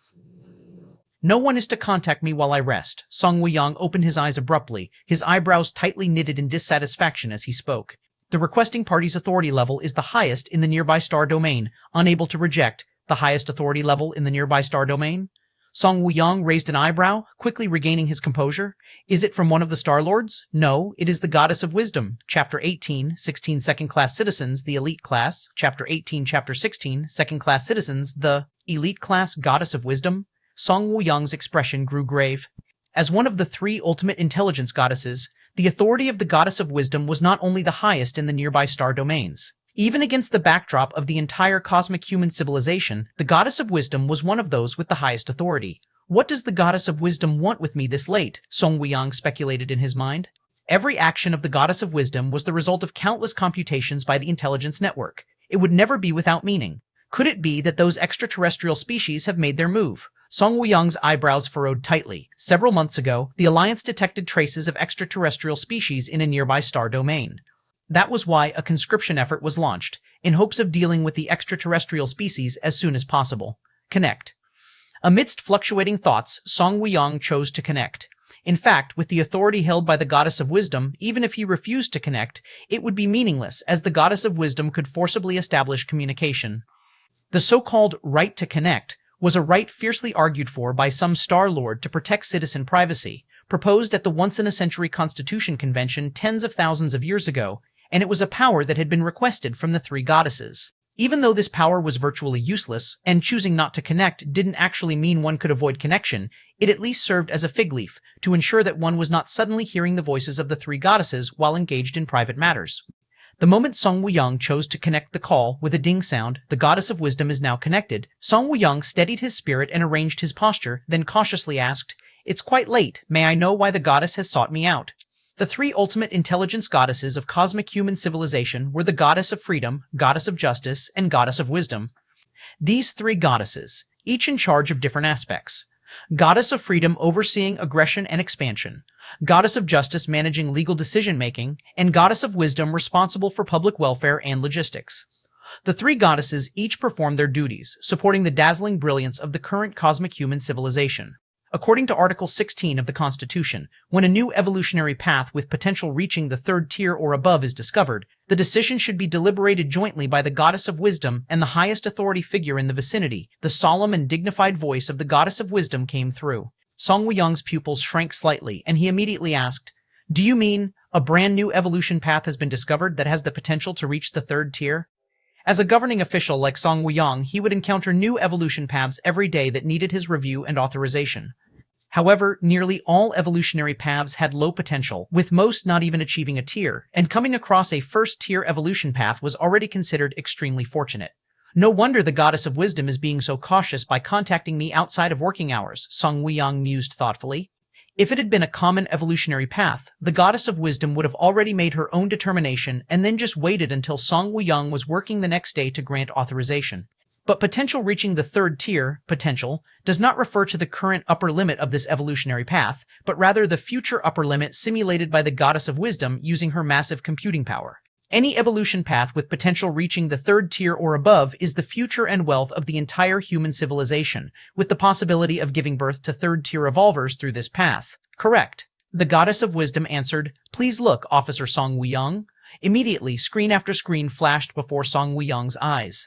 Speaker 1: No one is to contact me while I rest. Song Wuyang opened his eyes abruptly, his eyebrows tightly knitted in dissatisfaction as he spoke. The requesting party's authority level is the highest in the nearby star domain, unable to reject the highest authority level in the nearby star domain. Song Wuyang raised an eyebrow, quickly regaining his composure. Is it from one of the Star Lords? No, it is the Goddess of Wisdom. Chapter 18, 16 second-class citizens, the elite class. Chapter 18, Chapter 16, second-class citizens, the elite class Goddess of Wisdom. Song Wuyang's expression grew grave. As one of the three ultimate intelligence goddesses, the authority of the Goddess of Wisdom was not only the highest in the nearby star domains. Even against the backdrop of the entire cosmic human civilization, the Goddess of Wisdom was one of those with the highest authority. What does the Goddess of Wisdom want with me this late? Song Wuyang speculated in his mind. Every action of the Goddess of Wisdom was the result of countless computations by the intelligence network. It would never be without meaning. Could it be that those extraterrestrial species have made their move? Song Wuyang's eyebrows furrowed tightly. Several months ago, the Alliance detected traces of extraterrestrial species in a nearby star domain. That was why a conscription effort was launched, in hopes of dealing with the extraterrestrial species as soon as possible. Connect. Amidst fluctuating thoughts, Song Wuyang chose to connect. In fact, with the authority held by the Goddess of Wisdom, even if he refused to connect, it would be meaningless, as the Goddess of Wisdom could forcibly establish communication. The so-called right to connect was a right fiercely argued for by some Star Lord to protect citizen privacy, proposed at the once-in-a-century Constitution Convention tens of thousands of years ago, and it was a power that had been requested from the three goddesses. Even though this power was virtually useless, and choosing not to connect didn't actually mean one could avoid connection, it at least served as a fig leaf to ensure that one was not suddenly hearing the voices of the three goddesses while engaged in private matters. The moment Song Wuyang chose to connect the call with a ding sound, the Goddess of Wisdom is now connected. Song Wuyang steadied his spirit and arranged his posture, then cautiously asked, "It's quite late. May I know why the goddess has sought me out?" The three ultimate intelligence goddesses of cosmic human civilization were the Goddess of Freedom, Goddess of Justice, and Goddess of Wisdom. These three goddesses, each in charge of different aspects. Goddess of Freedom overseeing aggression and expansion, Goddess of Justice managing legal decision-making, and Goddess of Wisdom responsible for public welfare and logistics. The three goddesses each perform their duties, supporting the dazzling brilliance of the current cosmic human civilization. According to Article 16 of the Constitution, when a new evolutionary path with potential reaching the third tier or above is discovered, the decision should be deliberated jointly by the Goddess of Wisdom and the highest authority figure in the vicinity. The solemn and dignified voice of the Goddess of Wisdom came through. Song Wuyang's pupils shrank slightly, and he immediately asked, "Do you mean a brand new evolution path has been discovered that has the potential to reach the third tier?" As a governing official like Song Wuyang, he would encounter new evolution paths every day that needed his review and authorization. However, nearly all evolutionary paths had low potential, with most not even achieving a tier, and coming across a first-tier evolution path was already considered extremely fortunate. No wonder the Goddess of Wisdom is being so cautious by contacting me outside of working hours, Song Wuyang mused thoughtfully. If it had been a common evolutionary path, the Goddess of Wisdom would have already made her own determination and then just waited until Song Wuyang was working the next day to grant authorization. But potential reaching the third tier, potential, does not refer to the current upper limit of this evolutionary path, but rather the future upper limit simulated by the Goddess of Wisdom using her massive computing power. Any evolution path with potential reaching the third tier or above is the future and wealth of the entire human civilization, with the possibility of giving birth to third-tier evolvers through this path. Correct. The Goddess of Wisdom answered, "Please look, Officer Song Wuyang." Immediately, screen after screen flashed before Song Wuyang's eyes.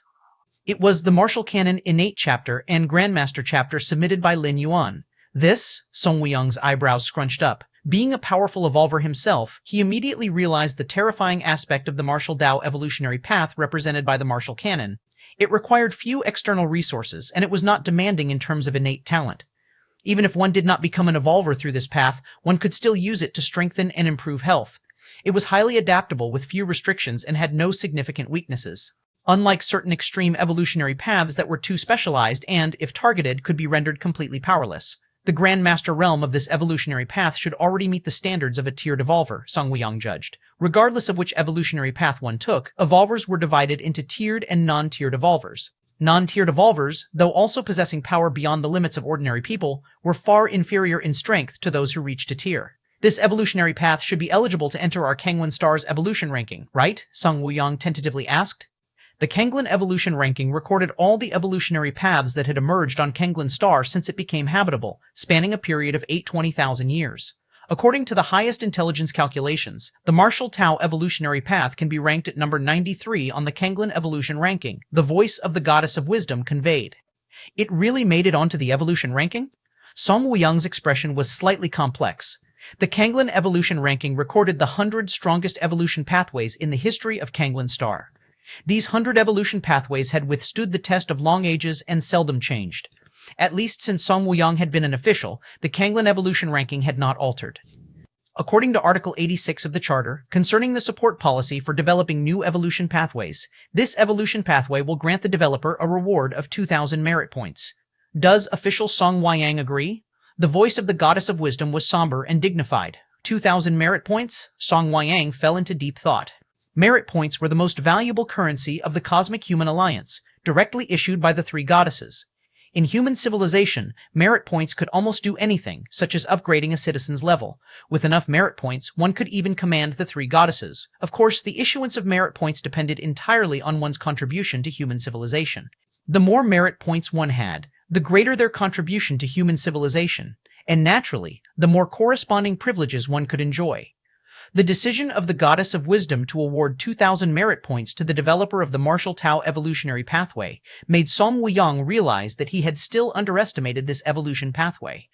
Speaker 1: It was the Martial Canon Innate Chapter and Grandmaster Chapter submitted by Lin Yuan. This, Song Wuyang's eyebrows scrunched up. Being a powerful evolver himself, he immediately realized the terrifying aspect of the martial Dao evolutionary path represented by the martial canon. It required few external resources, and it was not demanding in terms of innate talent. Even if one did not become an evolver through this path, one could still use it to strengthen and improve health. It was highly adaptable with few restrictions and had no significant weaknesses. Unlike certain extreme evolutionary paths that were too specialized and, if targeted, could be rendered completely powerless. The Grandmaster realm of this evolutionary path should already meet the standards of a tiered evolver, Song Wuyang judged. Regardless of which evolutionary path one took, evolvers were divided into tiered and non-tiered evolvers. Non-tiered evolvers, though also possessing power beyond the limits of ordinary people, were far inferior in strength to those who reached a tier. This evolutionary path should be eligible to enter our Kangwon Star's evolution ranking, right? Song Wuyang tentatively asked. The Kenglin evolution ranking recorded all the evolutionary paths that had emerged on Kenglin star since it became habitable, spanning a period of 820,000 years. According to the highest intelligence calculations, the Marshall Tau evolutionary path can be ranked at number 93 on the Kenglin evolution ranking, the voice of the goddess of wisdom conveyed. It really made it onto the evolution ranking? Song Wuyang's expression was slightly complex. The Kenglin evolution ranking recorded the 100 strongest evolution pathways in the history of Kenglin star. These 100 evolution pathways had withstood the test of long ages and seldom changed. At least since Song Wuyang had been an official, the Kenglin evolution ranking had not altered. According to Article 86 of the Charter, concerning the support policy for developing new evolution pathways, this evolution pathway will grant the developer a reward of 2,000 merit points. Does official Song Wuyang agree? The voice of the goddess of wisdom was somber and dignified. 2,000 merit points? Song Wuyang fell into deep thought. Merit points were the most valuable currency of the Cosmic Human Alliance, directly issued by the three goddesses. In human civilization, merit points could almost do anything, such as upgrading a citizen's level. With enough merit points, one could even command the three goddesses. Of course, the issuance of merit points depended entirely on one's contribution to human civilization. The more merit points one had, the greater their contribution to human civilization, and naturally, the more corresponding privileges one could enjoy. The decision of the Goddess of Wisdom to award 2,000 merit points to the developer of the Marshall Tau evolutionary pathway made Song Wuyang realize that he had still underestimated this evolution pathway.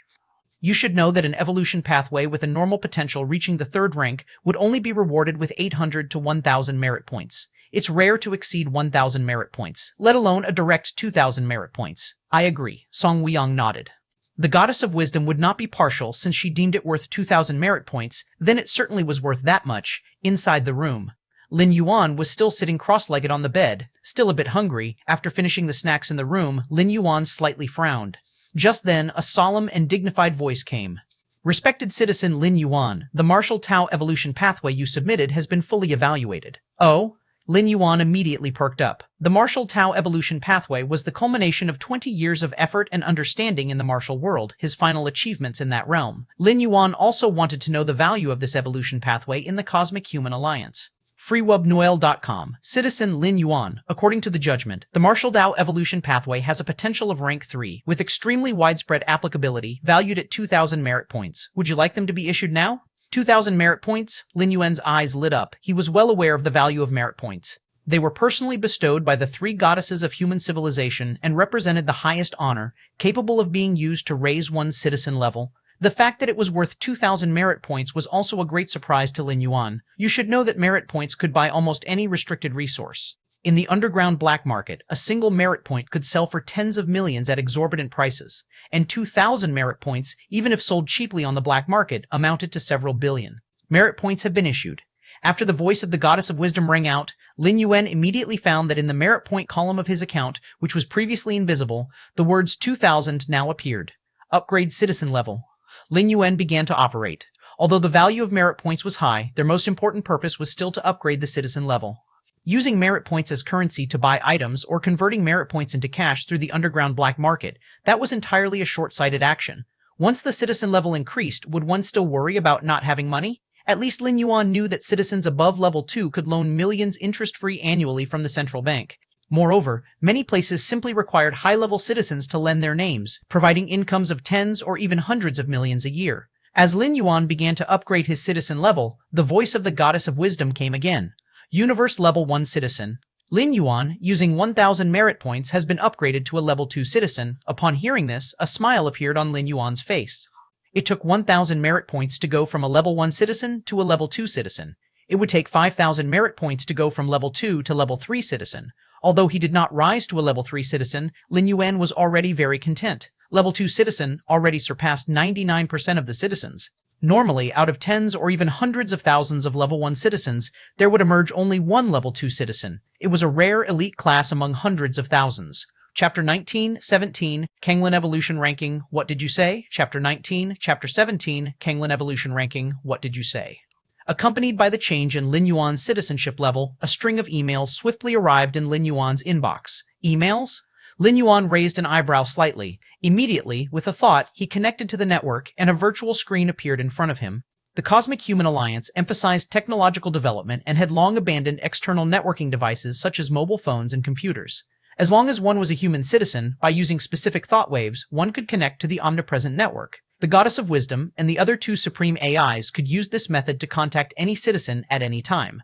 Speaker 1: You should know that an evolution pathway with a normal potential reaching the third rank would only be rewarded with 800 to 1,000 merit points. It's rare to exceed 1,000 merit points, let alone a direct 2,000 merit points. I agree, Song Wuyang nodded. The Goddess of Wisdom would not be partial since she deemed it worth 2,000 merit points, then it certainly was worth that much. Inside the room, Lin Yuan was still sitting cross-legged on the bed, still a bit hungry. After finishing the snacks in the room, Lin Yuan slightly frowned. Just then, a solemn and dignified voice came. Respected citizen Lin Yuan, the Marshall Tau evolution pathway you submitted has been fully evaluated. Oh? Lin Yuan immediately perked up. The Marshall Tau evolution pathway was the culmination of 20 years of effort and understanding in the martial world, his final achievements in that realm. Lin Yuan also wanted to know the value of this evolution pathway in the Cosmic Human Alliance. freewebnoel.com. Citizen Lin Yuan, according to the judgment, the Marshall Tau evolution pathway has a potential of rank 3, with extremely widespread applicability, valued at 2,000 merit points. Would you like them to be issued now? 2,000 merit points? Lin Yuan's eyes lit up. He was well aware of the value of merit points. They were personally bestowed by the three goddesses of human civilization and represented the highest honor, capable of being used to raise one's citizen level. The fact that it was worth 2,000 merit points was also a great surprise to Lin Yuan. You should know that merit points could buy almost any restricted resource. In the underground black market, a single merit point could sell for tens of millions at exorbitant prices, and 2,000 merit points, even if sold cheaply on the black market, amounted to several billion. Merit points have been issued. After the voice of the Goddess of Wisdom rang out, Lin Yuan immediately found that in the merit point column of his account, which was previously invisible, the words 2,000 now appeared. Upgrade citizen level. Lin Yuan began to operate. Although the value of merit points was high, their most important purpose was still to upgrade the citizen level. Using merit points as currency to buy items or converting merit points into cash through the underground black market, that was entirely a short-sighted action. Once the citizen level increased, would one still worry about not having money? At least Lin Yuan knew that citizens above level 2 could loan millions interest-free annually from the central bank. Moreover, many places simply required high-level citizens to lend their names, providing incomes of tens or even hundreds of millions a year. As Lin Yuan began to upgrade his citizen level, the voice of the Goddess of Wisdom came again. Universe Level 1 Citizen. Lin Yuan, using 1,000 merit points, has been upgraded to a Level 2 citizen. Upon hearing this, a smile appeared on Lin Yuan's face. It took 1,000 merit points to go from a Level 1 citizen to a Level 2 citizen. It would take 5,000 merit points to go from Level 2 to Level 3 citizen. Although he did not rise to a Level 3 citizen, Lin Yuan was already very content. Level 2 citizen already surpassed 99% of the citizens. Normally, out of tens or even hundreds of thousands of Level 1 citizens, there would emerge only one Level 2 citizen. It was a rare elite class among hundreds of thousands. Chapter 19, 17, Kenglin Evolution Ranking, What Did You Say? Chapter 19, Chapter 17, Kenglin Evolution Ranking, What Did You Say? Accompanied by the change in Lin Yuan's citizenship level, a string of emails swiftly arrived in Lin Yuan's inbox. Emails? Lin Yuan raised an eyebrow slightly. Immediately, with a thought, he connected to the network, and a virtual screen appeared in front of him. The Cosmic Human Alliance emphasized technological development and had long abandoned external networking devices such as mobile phones and computers. As long as one was a human citizen, by using specific thought waves, one could connect to the omnipresent network. The Goddess of Wisdom and the other two supreme AIs could use this method to contact any citizen at any time.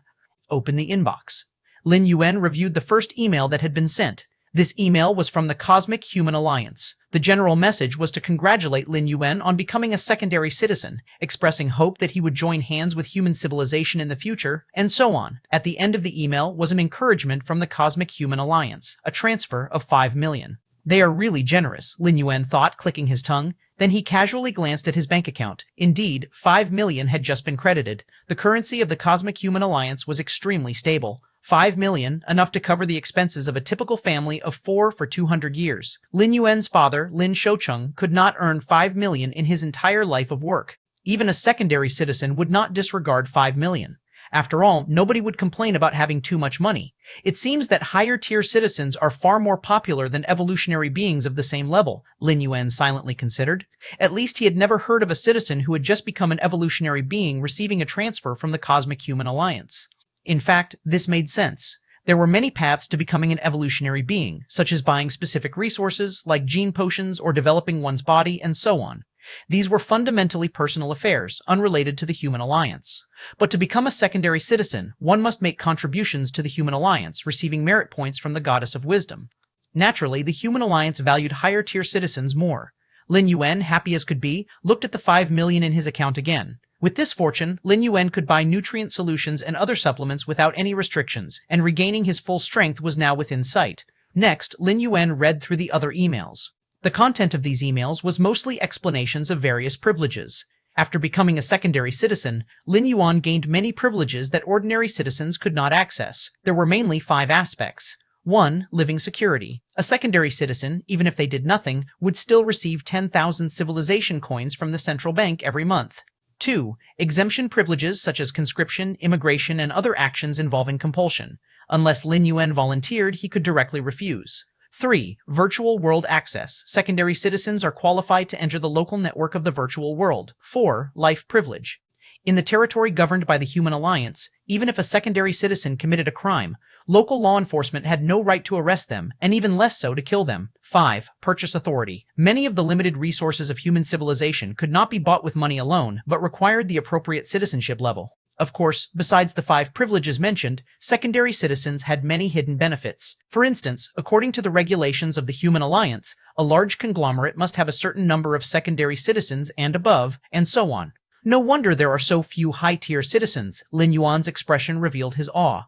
Speaker 1: Open the inbox. Lin Yuan reviewed the first email that had been sent. This email was from the Cosmic Human Alliance. The general message was to congratulate Lin Yuan on becoming a secondary citizen, expressing hope that he would join hands with human civilization in the future, and so on. At the end of the email was an encouragement from the Cosmic Human Alliance, a transfer of 5 million. They are really generous, Lin Yuan thought, clicking his tongue. Then he casually glanced at his bank account. Indeed, 5 million had just been credited. The currency of the Cosmic Human Alliance was extremely stable. 5 million, enough to cover the expenses of a typical family of 4 for 200 years. Lin Yuan's father, Lin Shoucheng, could not earn 5 million in his entire life of work. Even a secondary citizen would not disregard 5 million. After all, nobody would complain about having too much money. It seems that higher-tier citizens are far more popular than evolutionary beings of the same level, Lin Yuan silently considered. At least he had never heard of a citizen who had just become an evolutionary being receiving a transfer from the Cosmic Human Alliance. In fact, this made sense. There were many paths to becoming an evolutionary being, such as buying specific resources, like gene potions or developing one's body, and so on. These were fundamentally personal affairs, unrelated to the Human Alliance. But to become a secondary citizen, one must make contributions to the Human Alliance, receiving merit points from the Goddess of Wisdom. Naturally, the Human Alliance valued higher-tier citizens more. Lin Yuan, happy as could be, looked at the 5 million in his account again. With this fortune, Lin Yuan could buy nutrient solutions and other supplements without any restrictions, and regaining his full strength was now within sight. Next, Lin Yuan read through the other emails. The content of these emails was mostly explanations of various privileges. After becoming a secondary citizen, Lin Yuan gained many privileges that ordinary citizens could not access. There were mainly 5 aspects. 1. Living security. A secondary citizen, even if they did nothing, would still receive 10,000 civilization coins from the central bank every month. 2. Exemption privileges such as conscription, immigration, and other actions involving compulsion. Unless Lin Yuan volunteered, he could directly refuse. 3. Virtual world access. Secondary citizens are qualified to enter the local network of the virtual world. 4. Life privilege. In the territory governed by the Human Alliance, even if a secondary citizen committed a crime, local law enforcement had no right to arrest them, and even less so to kill them. 5. Purchase authority. Many of the limited resources of human civilization could not be bought with money alone, but required the appropriate citizenship level. Of course, besides the 5 privileges mentioned, secondary citizens had many hidden benefits. For instance, according to the regulations of the Human Alliance, a large conglomerate must have a certain number of secondary citizens and above, and so on. No wonder there are so few high-tier citizens. Lin Yuan's expression revealed his awe.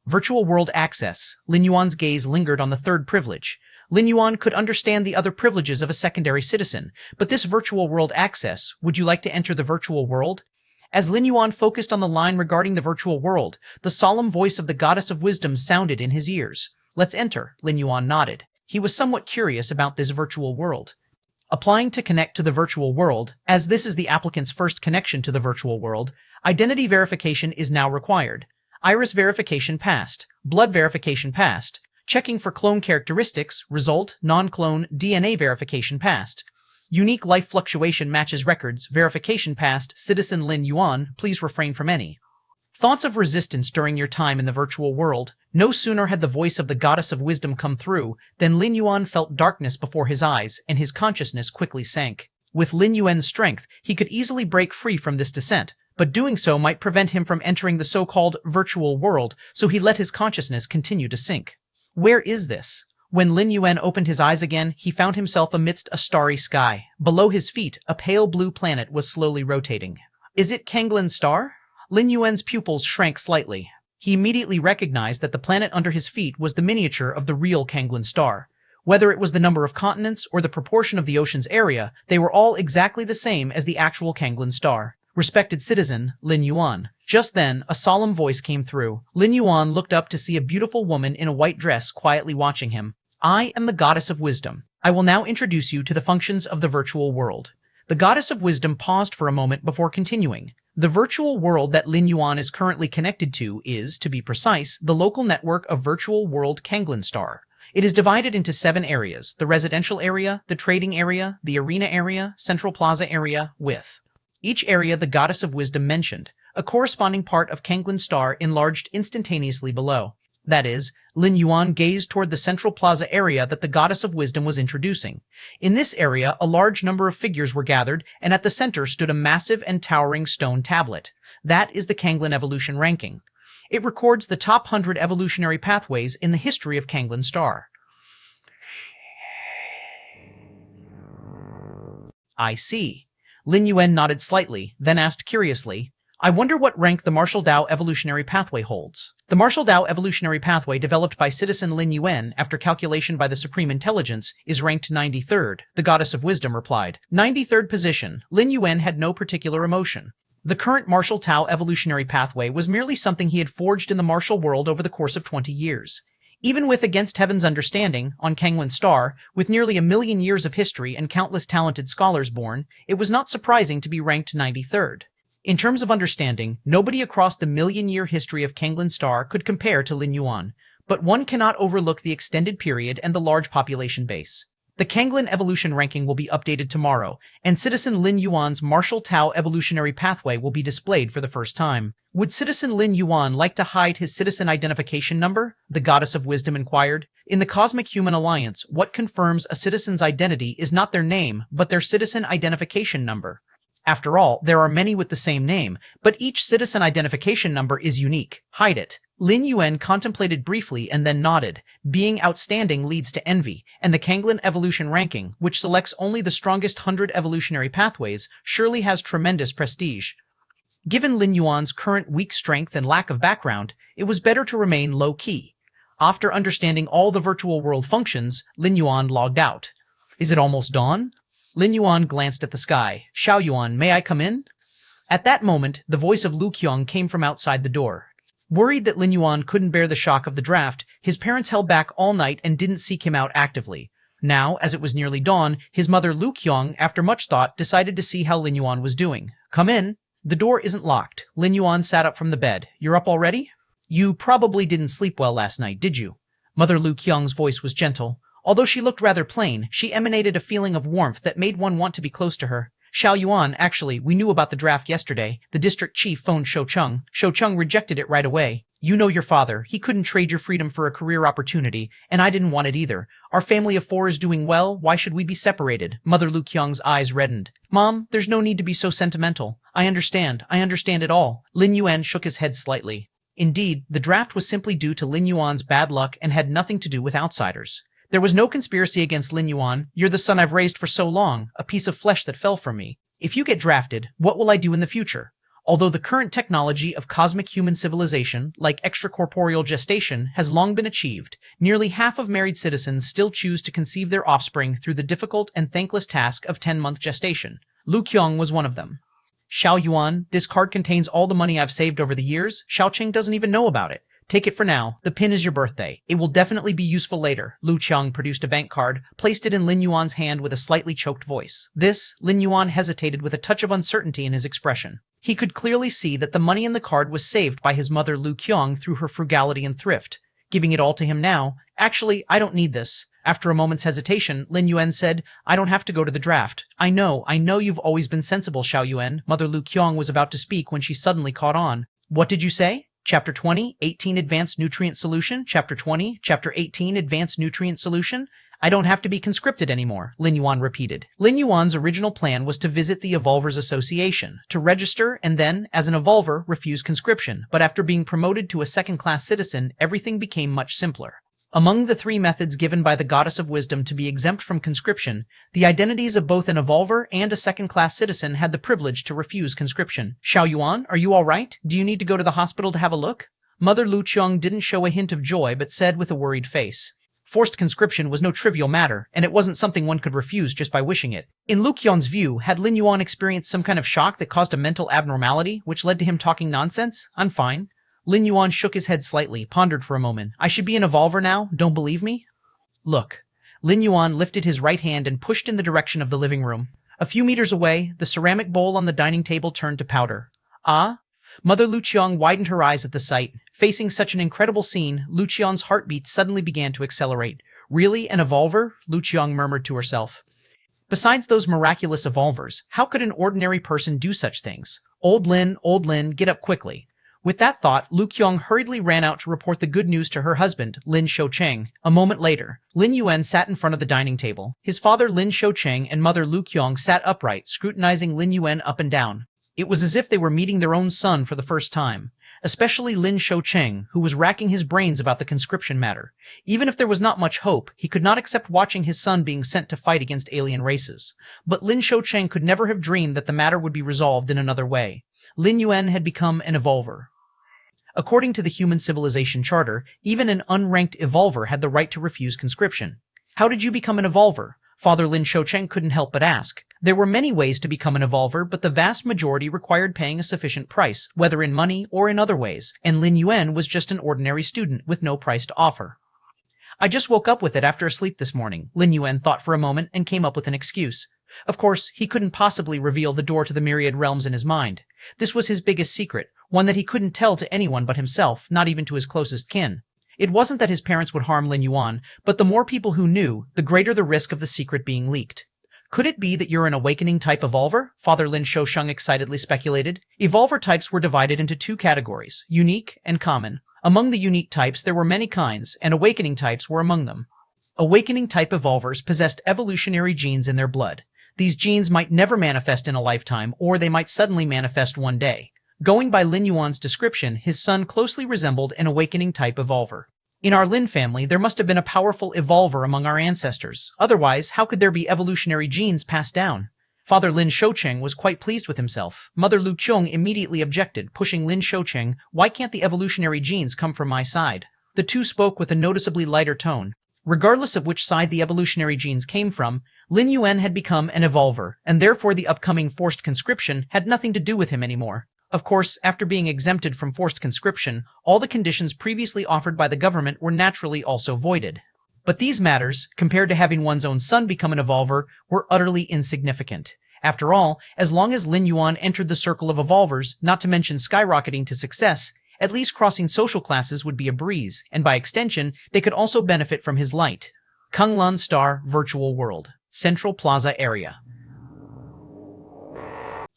Speaker 1: Virtual world access. Lin Yuan's gaze lingered on the 3rd privilege. Lin Yuan could understand the other privileges of a secondary citizen, but this virtual world access, would you like to enter the virtual world? As Lin Yuan focused on the line regarding the virtual world, the solemn voice of the Goddess of Wisdom sounded in his ears. Let's enter, Lin Yuan nodded. He was somewhat curious about this virtual world. Applying to connect to the virtual world, as this is the applicant's first connection to the virtual world, identity verification is now required. Iris verification passed. Blood verification passed. Checking for clone characteristics, result, non-clone, DNA verification passed. Unique life fluctuation matches records, verification passed. Citizen Lin Yuan, please refrain from any thoughts of resistance during your time in the virtual world. No sooner had the voice of the Goddess of Wisdom come through than Lin Yuan felt darkness before his eyes, and his consciousness quickly sank. With Lin Yuan's strength, he could easily break free from this descent, but doing so might prevent him from entering the so-called virtual world, so he let his consciousness continue to sink. Where is this? When Lin Yuan opened his eyes again, he found himself amidst a starry sky. Below his feet, a pale blue planet was slowly rotating. Is it Kanglin's star? Lin Yuan's pupils shrank slightly. He immediately recognized that the planet under his feet was the miniature of the real Kanglin star. Whether it was the number of continents or the proportion of the ocean's area, they were all exactly the same as the actual Kanglin star. Respected citizen, Lin Yuan. Just then, a solemn voice came through. Lin Yuan looked up to see a beautiful woman in a white dress quietly watching him. I am the Goddess of Wisdom. I will now introduce you to the functions of the virtual world. The Goddess of Wisdom paused for a moment before continuing. The virtual world that Lin Yuan is currently connected to is, to be precise, the local network of Virtual World Kanglin Star. It is divided into 7 areas: the residential area, the trading area, the arena area, central plaza area, with Each area the goddess of wisdom mentioned, a corresponding part of Kanglin's star enlarged instantaneously below. That is, Lin Yuan gazed toward the central plaza area that the goddess of wisdom was introducing. In this area, a large number of figures were gathered, and at the center stood a massive and towering stone tablet. That is the Kanglin evolution ranking. It records the top 100 evolutionary pathways in the history of Kanglin Star. I see. Lin Yuan nodded slightly, then asked curiously, I wonder what rank the Martial Dao evolutionary pathway holds. The Martial Dao evolutionary pathway developed by citizen Lin Yuan after calculation by the Supreme Intelligence is ranked 93rd, the Goddess of Wisdom replied. 93rd position. Lin Yuan had no particular emotion. The current Martial Dao evolutionary pathway was merely something he had forged in the martial world over the course of 20 years. Even with Against Heaven's Understanding, on Kanglin Star, with nearly 1,000,000 years of history and countless talented scholars born, it was not surprising to be ranked 93rd. In terms of understanding, nobody across the million-year history of Kanglin Star could compare to Lin Yuan, but one cannot overlook the extended period and the large population base. The Kanglin evolution ranking will be updated tomorrow, and citizen Lin Yuan's Martial Dao evolutionary pathway will be displayed for the first time. Would citizen Lin Yuan like to hide his citizen identification number? The Goddess of Wisdom inquired. In the Cosmic Human Alliance, what confirms a citizen's identity is not their name, but their citizen identification number. After all, there are many with the same name, but each citizen identification number is unique. Hide it. Lin Yuan contemplated briefly and then nodded. Being outstanding leads to envy, and the Kanglin evolution ranking, which selects only the strongest 100 evolutionary pathways, surely has tremendous prestige. Given Lin Yuan's current weak strength and lack of background, it was better to remain low-key. After understanding all the virtual world functions, Lin Yuan logged out. Is it almost dawn? Lin Yuan glanced at the sky. Xiao Yuan, may I come in? At that moment, the voice of Lu Qiong came from outside the door. Worried that Lin Yuan couldn't bear the shock of the draft, his parents held back all night and didn't seek him out actively. Now, as it was nearly dawn, his mother Lu Qiong, after much thought, decided to see how Lin Yuan was doing. Come in. The door isn't locked. Lin Yuan sat up from the bed. You're up already? You probably didn't sleep well last night, did you? Mother Lu Qiong's voice was gentle. Although she looked rather plain, she emanated a feeling of warmth that made one want to be close to her. Xiao Yuan, actually, we knew about the draft yesterday. The district chief phoned Shou Cheng. Shou Cheng rejected it right away. You know your father. He couldn't trade your freedom for a career opportunity, and I didn't want it either. Our family of 4 is doing well. Why should we be separated? Mother Lu Qiong's eyes reddened. Mom, there's no need to be so sentimental. I understand it all. Lin Yuan shook his head slightly. Indeed, the draft was simply due to Lin Yuan's bad luck and had nothing to do with outsiders. There was no conspiracy against Lin Yuan. You're the son I've raised for so long, a piece of flesh that fell from me. If you get drafted, what will I do in the future? Although the current technology of cosmic human civilization, like extracorporeal gestation, has long been achieved, nearly half of married citizens still choose to conceive their offspring through the difficult and thankless task of 10-month gestation. Lu Qiong was one of them. Xiao Yuan, this card contains all the money I've saved over the years. Xiao Qing doesn't even know about it. Take it for now. The pin is your birthday. It will definitely be useful later. Lu Qiong produced a bank card, placed it in Lin Yuan's hand with a slightly choked voice. Lin Yuan hesitated with a touch of uncertainty in his expression. He could clearly see that the money in the card was saved by his mother Lu Qiong through her frugality and thrift. Giving it all to him now, actually, I don't need this. After a moment's hesitation, Lin Yuan said, I don't have to go to the draft. I know you've always been sensible, Xiao Yuan. Mother Lu Qiong was about to speak when she suddenly caught on. What did you say? Chapter 20, 18 Advanced Nutrient Solution. Chapter 20, Chapter 18 Advanced Nutrient Solution. I don't have to be conscripted anymore, Lin Yuan repeated. Lin Yuan's original plan was to visit the Evolvers Association, to register and then, as an Evolver, refuse conscription, but after being promoted to a second-class citizen, everything became much simpler. Among the 3 methods given by the Goddess of Wisdom to be exempt from conscription, the identities of both an Evolver and a second-class citizen had the privilege to refuse conscription. Xiao Yuan, are you all right? Do you need to go to the hospital to have a look? Mother Lu Qiong didn't show a hint of joy but said with a worried face. Forced conscription was no trivial matter, and it wasn't something one could refuse just by wishing it. In Lu Qiong's view, had Lin Yuan experienced some kind of shock that caused a mental abnormality, which led to him talking nonsense? I'm fine. Lin Yuan shook his head slightly, pondered for a moment. I should be an Evolver now? Don't believe me? Look. Lin Yuan lifted his right hand and pushed in the direction of the living room. A few meters away, the ceramic bowl on the dining table turned to powder. Ah? Mother Lu Qiong widened her eyes at the sight. Facing such an incredible scene, Lu Qiong's heartbeat suddenly began to accelerate. Really, an Evolver? Lu Qiong murmured to herself. Besides those miraculous evolvers, how could an ordinary person do such things? Old Lin, get up quickly. With that thought, Lu Qiong hurriedly ran out to report the good news to her husband, Lin Shoucheng. A moment later, Lin Yuan sat in front of the dining table. His father Lin Shoucheng and mother Lu Qiong sat upright, scrutinizing Lin Yuan up and down. It was as if they were meeting their own son for the first time. Especially Lin Shoucheng, who was racking his brains about the conscription matter. Even if there was not much hope, he could not accept watching his son being sent to fight against alien races. But Lin Shoucheng could never have dreamed that the matter would be resolved in another way. Lin Yuan had become an evolver. According to the Human Civilization Charter, even an unranked evolver had the right to refuse conscription. How did you become an evolver? Father Lin Shoucheng couldn't help but ask. There were many ways to become an evolver, but the vast majority required paying a sufficient price, whether in money or in other ways, and Lin Yuan was just an ordinary student with no price to offer. I just woke up with it after a sleep this morning, Lin Yuan thought for a moment and came up with an excuse. Of course, he couldn't possibly reveal the door to the Myriad Realms in his mind. This was his biggest secret, one that he couldn't tell to anyone but himself, not even to his closest kin. It wasn't that his parents would harm Lin Yuan, but the more people who knew, the greater the risk of the secret being leaked. Could it be that you're an awakening-type evolver? Father Lin Shoucheng excitedly speculated. Evolver types were divided into two categories, unique and common. Among the unique types, there were many kinds, and awakening types were among them. Awakening-type evolvers possessed evolutionary genes in their blood. These genes might never manifest in a lifetime, or they might suddenly manifest one day. Going by Lin Yuan's description, his son closely resembled an awakening-type evolver. In our Lin family, there must have been a powerful evolver among our ancestors. Otherwise, how could there be evolutionary genes passed down? Father Lin Shoucheng was quite pleased with himself. Mother Lu Qiong immediately objected, pushing Lin Shoucheng, "Why can't the evolutionary genes come from my side?" The two spoke with a noticeably lighter tone. Regardless of which side the evolutionary genes came from, Lin Yuan had become an evolver, and therefore the upcoming forced conscription had nothing to do with him anymore. Of course, after being exempted from forced conscription, all the conditions previously offered by the government were naturally also voided. But these matters, compared to having one's own son become an evolver, were utterly insignificant. After all, as long as Lin Yuan entered the circle of evolvers, not to mention skyrocketing to success, at least crossing social classes would be a breeze, and by extension, they could also benefit from his light. Kunglan Star Virtual World, Central Plaza Area.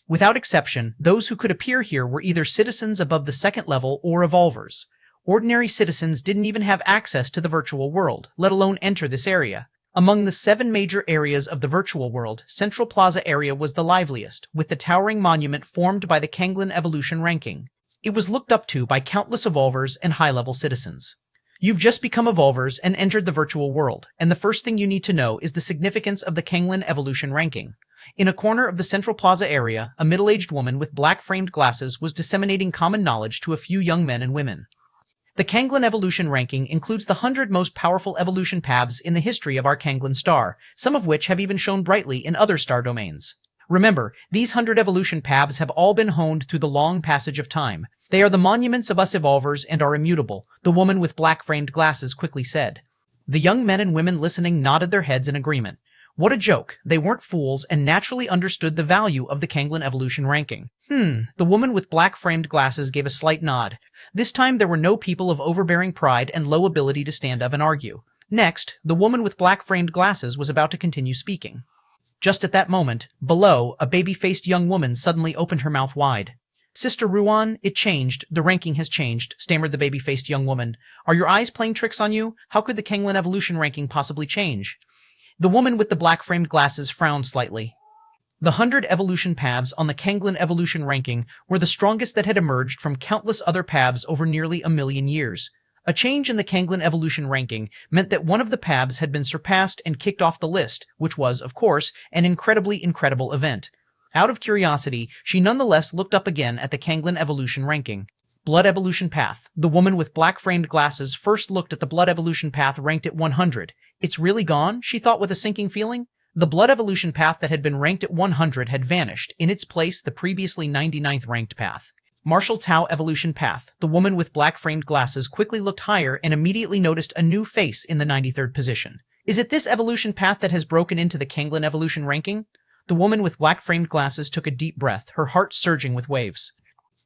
Speaker 1: Without exception, those who could appear here were either citizens above the second level or evolvers. Ordinary citizens didn't even have access to the virtual world, let alone enter this area. Among the 7 major areas of the virtual world, Central Plaza area was the liveliest, with the towering monument formed by the Kanglin evolution ranking. It was looked up to by countless evolvers and high-level citizens. You've just become evolvers and entered the virtual world, and the first thing you need to know is the significance of the Kanglin evolution ranking. In a corner of the Central Plaza area, a middle-aged woman with black-framed glasses was disseminating common knowledge to a few young men and women. The Kanglin evolution ranking includes the 100 most powerful evolution paths in the history of our Kanglin star, some of which have even shone brightly in other star domains. Remember, these 100 evolution paths have all been honed through the long passage of time. They are the monuments of us evolvers and are immutable, the woman with black-framed glasses quickly said. The young men and women listening nodded their heads in agreement. What a joke. They weren't fools and naturally understood the value of the Kanglin evolution ranking. The woman with black-framed glasses gave a slight nod. This time there were no people of overbearing pride and low ability to stand up and argue. Next, the woman with black-framed glasses was about to continue speaking. Just at that moment, below, a baby-faced young woman suddenly opened her mouth wide. Sister Ruan, it changed. The ranking has changed, stammered the baby-faced young woman. Are your eyes playing tricks on you? How could the Kanglin evolution ranking possibly change? The woman with the black-framed glasses frowned slightly. The 100 evolution paths on the Kanglin evolution ranking were the strongest that had emerged from countless other paths over nearly 1,000,000 years. A change in the Kanglin evolution ranking meant that one of the paths had been surpassed and kicked off the list, which was, of course, an incredibly incredible event. Out of curiosity, she nonetheless looked up again at the Kanglin evolution ranking. Blood evolution path. The woman with black-framed glasses first looked at the blood evolution path ranked at 100. It's really gone, she thought with a sinking feeling. The blood evolution path that had been ranked at 100 had vanished, in its place the previously 99th ranked path. Martial Tao evolution path. The woman with black-framed glasses quickly looked higher and immediately noticed a new face in the 93rd position. Is it this evolution path that has broken into the Kanglin evolution ranking? The woman with black-framed glasses took a deep breath, her heart surging with waves.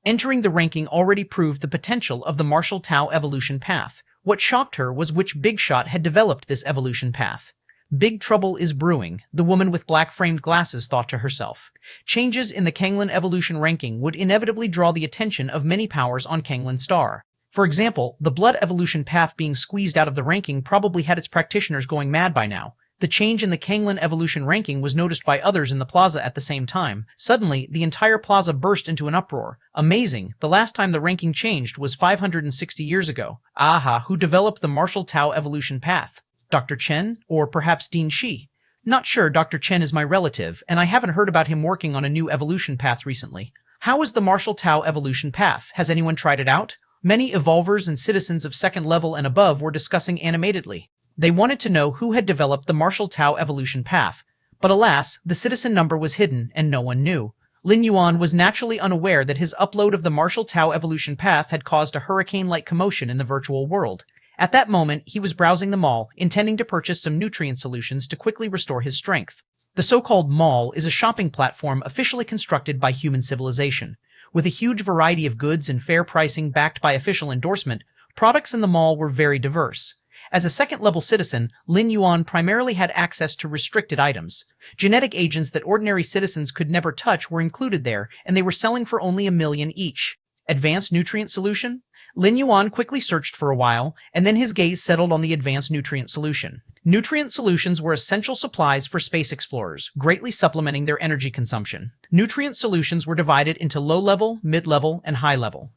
Speaker 1: Entering the ranking already proved the potential of the Martial Tao evolution path. What shocked her was which big shot had developed this evolution path. Big trouble is brewing, the woman with black-framed glasses thought to herself. Changes in the Kanglin evolution ranking would inevitably draw the attention of many powers on Kanglin Star. For example, the blood evolution path being squeezed out of the ranking probably had its practitioners going mad by now. The change in the Kanglin evolution ranking was noticed by others in the plaza at the same time. Suddenly, the entire plaza burst into an uproar. Amazing, the last time the ranking changed was 560 years ago. Aha, who developed the Martial Tao evolution path? Dr. Chen, or perhaps Dean Shi? Not sure. Dr. Chen is my relative, and I haven't heard about him working on a new evolution path recently. How is the Martial Tao evolution path? Has anyone tried it out? Many evolvers and citizens of second level and above were discussing animatedly. They wanted to know who had developed the Martial Tao evolution path. But alas, the citizen number was hidden and no one knew. Lin Yuan was naturally unaware that his upload of the Martial Tao evolution path had caused a hurricane-like commotion in the virtual world. At that moment, he was browsing the mall, intending to purchase some nutrient solutions to quickly restore his strength. The so-called mall is a shopping platform officially constructed by human civilization. With a huge variety of goods and fair pricing backed by official endorsement, products in the mall were very diverse. As a second-level citizen, Lin Yuan primarily had access to restricted items. Genetic agents that ordinary citizens could never touch were included there, and they were selling for only 1 million each. Advanced nutrient solution? Lin Yuan quickly searched for a while, and then his gaze settled on the advanced nutrient solution. Nutrient solutions were essential supplies for space explorers, greatly supplementing their energy consumption. Nutrient solutions were divided into low-level, mid-level, and high-level.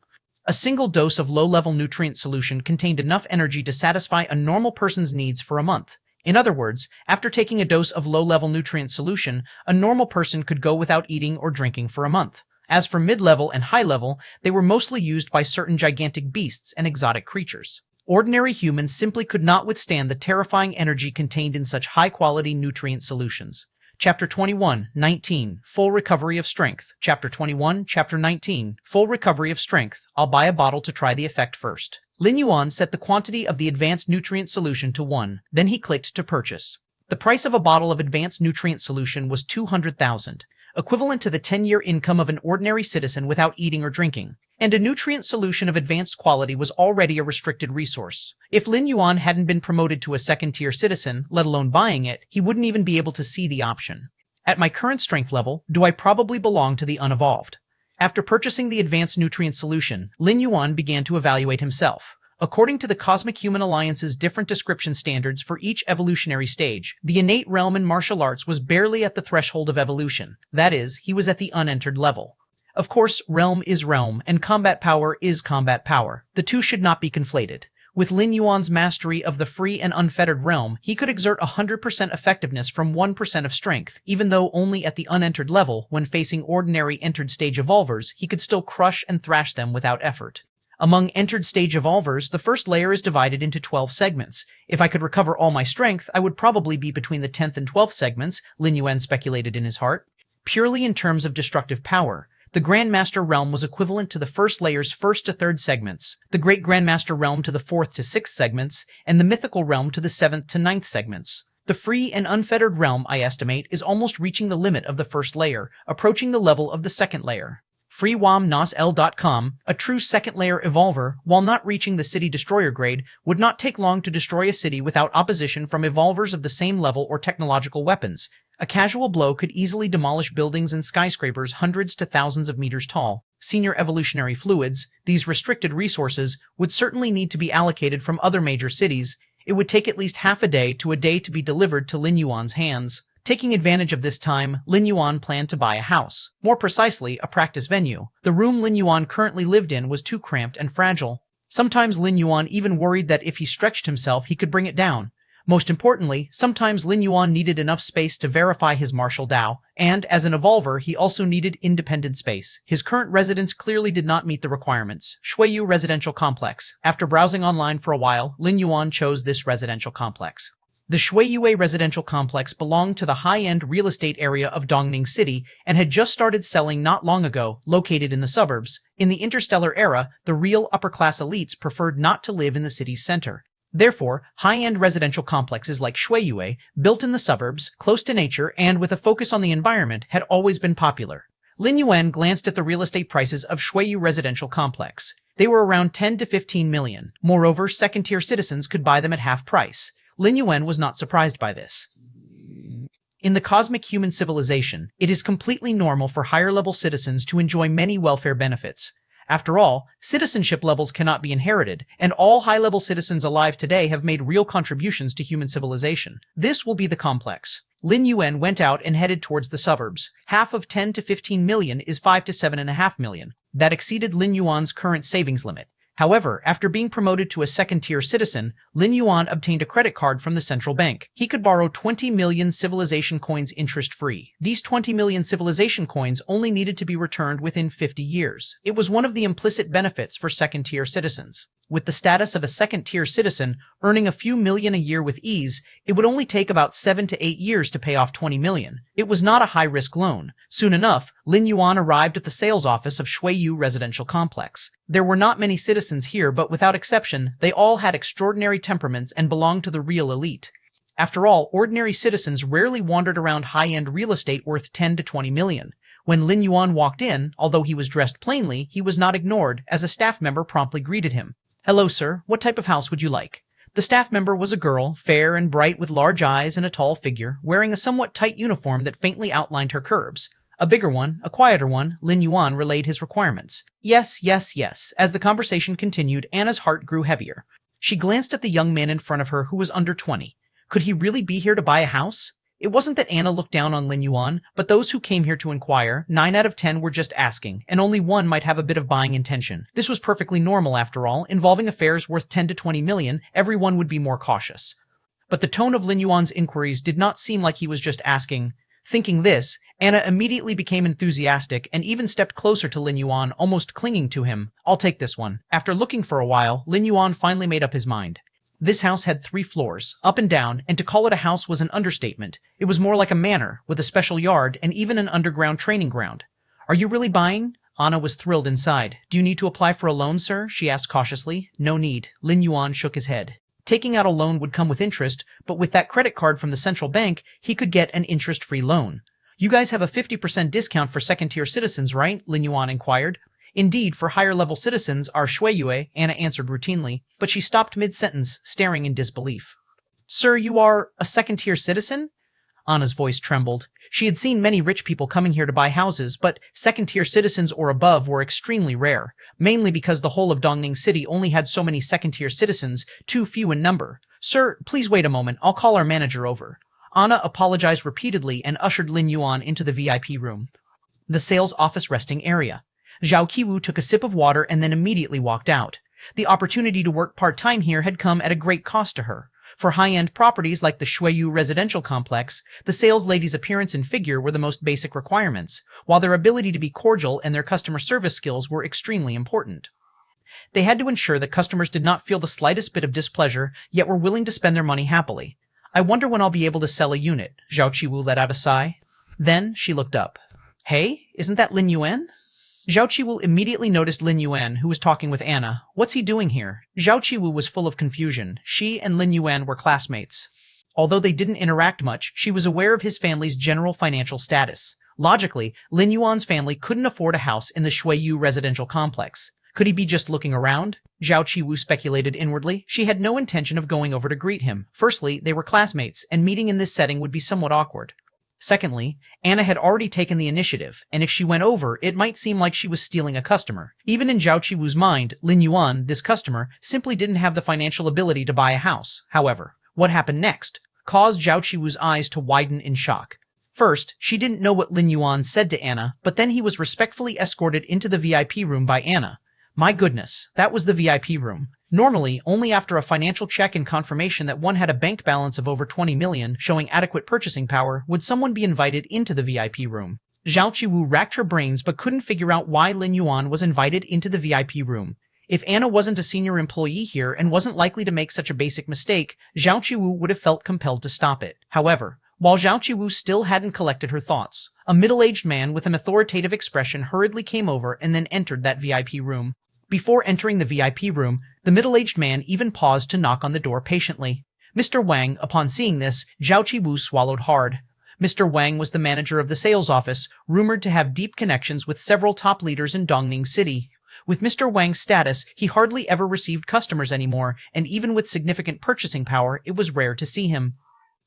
Speaker 1: A single dose of low-level nutrient solution contained enough energy to satisfy a normal person's needs for a month. In other words, after taking a dose of low-level nutrient solution, a normal person could go without eating or drinking for a month. As for mid-level and high-level, they were mostly used by certain gigantic beasts and exotic creatures. Ordinary humans simply could not withstand the terrifying energy contained in such high-quality nutrient solutions. Chapter 21, 19, Full Recovery of Strength. Chapter 21, Chapter 19, Full Recovery of Strength. I'll buy a bottle to try the effect first. Lin Yuan set the quantity of the advanced nutrient solution to 1, then he clicked to purchase. The price of a bottle of advanced nutrient solution was 200,000, equivalent to the 10-year income of an ordinary citizen without eating or drinking. And a nutrient solution of advanced quality was already a restricted resource. If Lin Yuan hadn't been promoted to a second-tier citizen, let alone buying it, he wouldn't even be able to see the option. At my current strength level, do I probably belong to the unevolved? After purchasing the advanced nutrient solution, Lin Yuan began to evaluate himself. According to the Cosmic Human Alliance's different description standards for each evolutionary stage, the innate realm in martial arts was barely at the threshold of evolution. That is, he was at the unentered level. Of course, realm is realm, and combat power is combat power. The two should not be conflated. With Lin Yuan's mastery of the free and unfettered realm, he could exert 100% effectiveness from 1% of strength, even though only at the unentered level, when facing ordinary entered stage evolvers, he could still crush and thrash them without effort. Among entered stage evolvers, the first layer is divided into 12 segments. If I could recover all my strength, I would probably be between the 10th and 12th segments, Lin Yuan speculated in his heart. Purely in terms of destructive power, the Grandmaster Realm was equivalent to the first layer's 1st to 3rd segments, the Great Grandmaster Realm to the 4th to 6th segments, and the Mythical Realm to the 7th to 9th segments. The free and unfettered realm, I estimate, is almost reaching the limit of the first layer, approaching the level of the second layer. FreeWamNosL.com, a true second-layer evolver, while not reaching the city destroyer grade, would not take long to destroy a city without opposition from evolvers of the same level or technological weapons. A casual blow could easily demolish buildings and skyscrapers hundreds to thousands of meters tall. Senior evolutionary fluids, these restricted resources, would certainly need to be allocated from other major cities. It would take at least half a day to be delivered to Lin Yuan's hands. Taking advantage of this time, Lin Yuan planned to buy a house. More precisely, a practice venue. The room Lin Yuan currently lived in was too cramped and fragile. Sometimes Lin Yuan even worried that if he stretched himself, he could bring it down. Most importantly, sometimes Lin Yuan needed enough space to verify his martial Dao, and as an evolver, he also needed independent space. His current residence clearly did not meet the requirements. Shuiyu Residential Complex. After browsing online for a while, Lin Yuan chose this residential complex. The Shuiyue Residential Complex belonged to the high-end real estate area of Dongning City and had just started selling not long ago, located in the suburbs. In the interstellar era, the real upper-class elites preferred not to live in the city's center. Therefore, high-end residential complexes like Shuiyue, built in the suburbs, close to nature, and with a focus on the environment, had always been popular. Lin Yuan glanced at the real estate prices of Shuiyu Residential Complex. They were around 10 to 15 million. Moreover, second-tier citizens could buy them at half price. Lin Yuan was not surprised by this. In the cosmic human civilization, it is completely normal for higher-level citizens to enjoy many welfare benefits. After all, citizenship levels cannot be inherited, and all high-level citizens alive today have made real contributions to human civilization. This will be the complex. Lin Yuan went out and headed towards the suburbs. Half of 10 to 15 million is 5 to 7.5 million. That exceeded Lin Yuan's current savings limit. However, after being promoted to a second-tier citizen, Lin Yuan obtained a credit card from the central bank. He could borrow 20 million civilization coins interest-free. These 20 million civilization coins only needed to be returned within 50 years. It was one of the implicit benefits for second-tier citizens. With the status of a second-tier citizen, earning a few million a year with ease, it would only take about 7 to 8 years to pay off 20 million. It was not a high-risk loan. Soon enough, Lin Yuan arrived at the sales office of Shuiyu Residential Complex. There were not many citizens here, but without exception, they all had extraordinary temperaments and belonged to the real elite. After all, ordinary citizens rarely wandered around high-end real estate worth 10 to 20 million. When Lin Yuan walked in, although he was dressed plainly, he was not ignored, as a staff member promptly greeted him. "Hello, sir. What type of house would you like?" The staff member was a girl, fair and bright with large eyes and a tall figure, wearing a somewhat tight uniform that faintly outlined her curves. A bigger one, a quieter one, Lin Yuan relayed his requirements. Yes, yes, yes. As the conversation continued, Anna's heart grew heavier. She glanced at the young man in front of her who was under 20. Could he really be here to buy a house? It wasn't that Anna looked down on Lin Yuan, but those who came here to inquire, 9 out of 10 were just asking, and only one might have a bit of buying intention. This was perfectly normal after all. Involving affairs worth 10 to 20 million, everyone would be more cautious. But the tone of Lin Yuan's inquiries did not seem like he was just asking. Thinking this, Anna immediately became enthusiastic and even stepped closer to Lin Yuan, almost clinging to him. "I'll take this one." After looking for a while, Lin Yuan finally made up his mind. This house had 3 floors, up and down, and to call it a house was an understatement. It was more like a manor, with a special yard and even an underground training ground. "Are you really buying?" Anna was thrilled inside. "Do you need to apply for a loan, sir?" she asked cautiously. "No need." Lin Yuan shook his head. Taking out a loan would come with interest, but with that credit card from the central bank, he could get an interest-free loan. "You guys have a 50% discount for second-tier citizens, right?" Lin Yuan inquired. "Indeed, for higher-level citizens, our Shuiyue," Anna answered routinely, but she stopped mid-sentence, staring in disbelief. "Sir, you are a second-tier citizen?" Anna's voice trembled. She had seen many rich people coming here to buy houses, but second-tier citizens or above were extremely rare, mainly because the whole of Dongning City only had so many second-tier citizens, too few in number. "Sir, please wait a moment. I'll call our manager over." Anna apologized repeatedly and ushered Lin Yuan into the VIP room. The sales office resting area. Zhao Qiwu took a sip of water and then immediately walked out. The opportunity to work part-time here had come at a great cost to her. For high-end properties like the Shuiyu Residential Complex, the sales lady's appearance and figure were the most basic requirements, while their ability to be cordial and their customer service skills were extremely important. They had to ensure that customers did not feel the slightest bit of displeasure, yet were willing to spend their money happily. "I wonder when I'll be able to sell a unit," Zhao Qiwu let out a sigh. Then she looked up. "Hey, isn't that Lin Yuan?" Zhao Qiwu immediately noticed Lin Yuan, who was talking with Anna. What's he doing here? Zhao Qiwu was full of confusion. She and Lin Yuan were classmates. Although they didn't interact much, she was aware of his family's general financial status. Logically, Lin Yuan's family couldn't afford a house in the Shuiyu Residential Complex. Could he be just looking around? Zhao Qiwu speculated inwardly. She had no intention of going over to greet him. Firstly, they were classmates, and meeting in this setting would be somewhat awkward. Secondly, Anna had already taken the initiative, and if she went over, it might seem like she was stealing a customer. Even in Zhao Qiwu's mind, Lin Yuan, this customer, simply didn't have the financial ability to buy a house. However, what happened next caused Zhao Qiwu's eyes to widen in shock. First, she didn't know what Lin Yuan said to Anna, but then he was respectfully escorted into the VIP room by Anna. My goodness, that was the VIP room. Normally, only after a financial check and confirmation that one had a bank balance of over 20 million, showing adequate purchasing power, would someone be invited into the VIP room. Zhao Qiwu racked her brains but couldn't figure out why Lin Yuan was invited into the VIP room. If Anna wasn't a senior employee here and wasn't likely to make such a basic mistake, Zhao Qiwu would have felt compelled to stop it. However, while Zhao Qiwu still hadn't collected her thoughts, a middle-aged man with an authoritative expression hurriedly came over and then entered that VIP room. Before entering the VIP room, the middle-aged man even paused to knock on the door patiently. Mr. Wang, upon seeing this, Zhao Qiwu swallowed hard. Mr. Wang was the manager of the sales office, rumored to have deep connections with several top leaders in Dongning City. With Mr. Wang's status, he hardly ever received customers anymore, and even with significant purchasing power, it was rare to see him.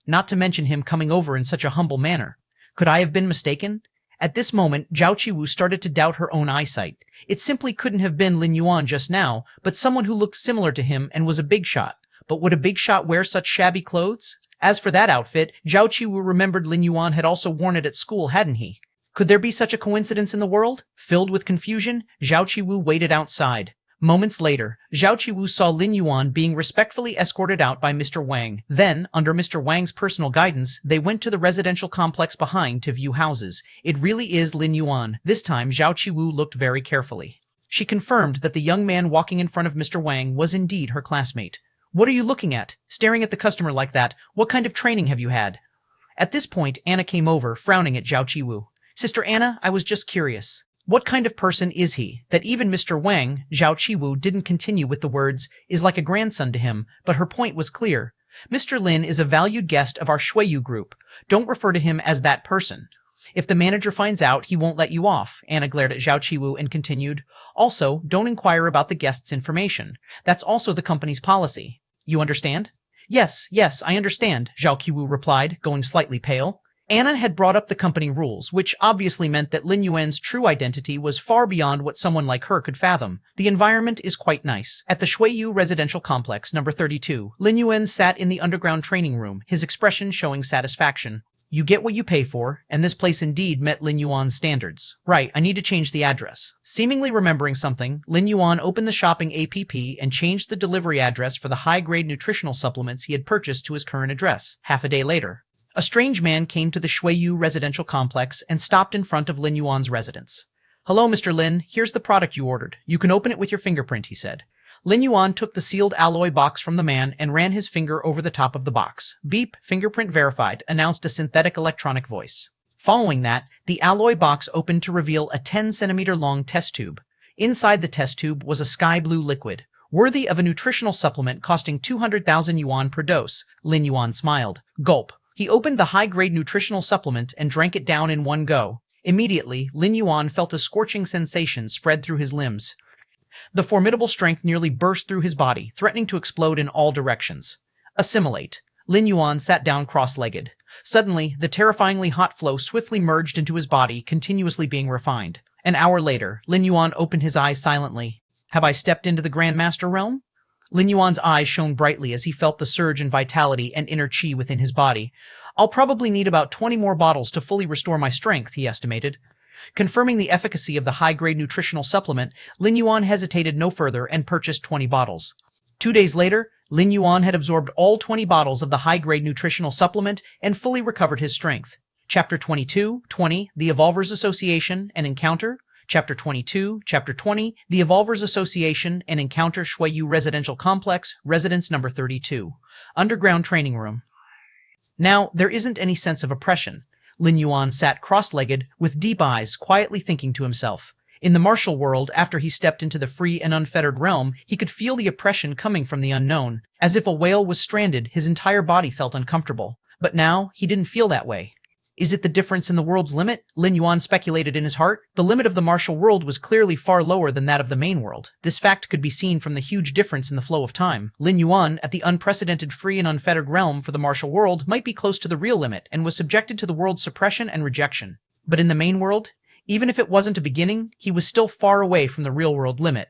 Speaker 1: not to mention him coming over in such a humble manner. Could I have been mistaken? At this moment, Zhao Qiwu started to doubt her own eyesight. It simply couldn't have been Lin Yuan just now, but someone who looked similar to him and was a big shot. But would a big shot wear such shabby clothes? As for that outfit, Zhao Qiwu remembered Lin Yuan had also worn it at school, hadn't he? Could there be such a coincidence in the world? Filled with confusion, Zhao Qiwu waited outside. Moments later, Zhao Qiwu saw Lin Yuan being respectfully escorted out by Mr. Wang. Then, under Mr. Wang's personal guidance, they went to the residential complex behind to view houses. It really is Lin Yuan. This time, Zhao Qiwu looked very carefully. She confirmed that the young man walking in front of Mr. Wang was indeed her classmate. What are you looking at? Staring at the customer like that? What kind of training have you had? At this point, Anna came over, frowning at Zhao Qiwu. Sister Anna, I was just curious. What kind of person is he, that even Mr. Wang, Zhao Qiwu, didn't continue with the words, is like a grandson to him, but her point was clear. Mr. Lin is a valued guest of our Shuiyu group. Don't refer to him as that person. If the manager finds out, he won't let you off. Anna glared at Zhao Qiwu and continued. Also, don't inquire about the guest's information. That's also the company's policy. You understand? Yes, I understand, Zhao Qiwu replied, going slightly pale. Anna had brought up the company rules, which obviously meant that Lin Yuan's true identity was far beyond what someone like her could fathom. The environment is quite nice. At the Shuiyu Residential Complex, number 32, Lin Yuan sat in the underground training room, his expression showing satisfaction. You get what you pay for, and this place indeed met Lin Yuan's standards. Right, I need to change the address. Seemingly remembering something, Lin Yuan opened the shopping app and changed the delivery address for the high-grade nutritional supplements he had purchased to his current address, half a day later. A strange man came to the Shuiyu residential complex and stopped in front of Lin Yuan's residence. Hello, Mr. Lin. Here's the product you ordered. You can open it with your fingerprint, he said. Lin Yuan took the sealed alloy box from the man and ran his finger over the top of the box. Beep, fingerprint verified, announced a synthetic electronic voice. Following that, the alloy box opened to reveal a 10-centimeter-long test tube. Inside the test tube was a sky blue liquid, worthy of a nutritional supplement costing 200,000 yuan per dose. Lin Yuan smiled. Gulp. He opened the high-grade nutritional supplement and drank it down in one go. Immediately, Lin Yuan felt a scorching sensation spread through his limbs. The formidable strength nearly burst through his body, threatening to explode in all directions. Assimilate. Lin Yuan sat down cross-legged. Suddenly, the terrifyingly hot flow swiftly merged into his body, continuously being refined. An hour later, Lin Yuan opened his eyes silently. Have I stepped into the Grandmaster realm? Lin Yuan's eyes shone brightly as he felt the surge in vitality and inner chi within his body. I'll probably need about 20 more bottles to fully restore my strength, he estimated. Confirming the efficacy of the high-grade nutritional supplement, Lin Yuan hesitated no further and purchased 20 bottles. 2 days later, Lin Yuan had absorbed all 20 bottles of the high-grade nutritional supplement and fully recovered his strength. Chapter 22, 20, The Evolvers Association, An Encounter. Chapter 22, Chapter 20, The Evolvers Association, An Encounter, Shuiyu Residential Complex, Residence Number 32. Underground Training Room. Now, there isn't any sense of oppression. Lin Yuan sat cross-legged, with deep eyes, quietly thinking to himself. In the martial world, after he stepped into the free and unfettered realm, he could feel the oppression coming from the unknown. As if a whale was stranded, his entire body felt uncomfortable. But now, he didn't feel that way. Is it the difference in the world's limit? Lin Yuan speculated in his heart. The limit of the martial world was clearly far lower than that of the main world. This fact could be seen from the huge difference in the flow of time. Lin Yuan, at the unprecedented free and unfettered realm for the martial world, might be close to the real limit and was subjected to the world's suppression and rejection. But in the main world, even if it wasn't a beginning, he was still far away from the real world limit.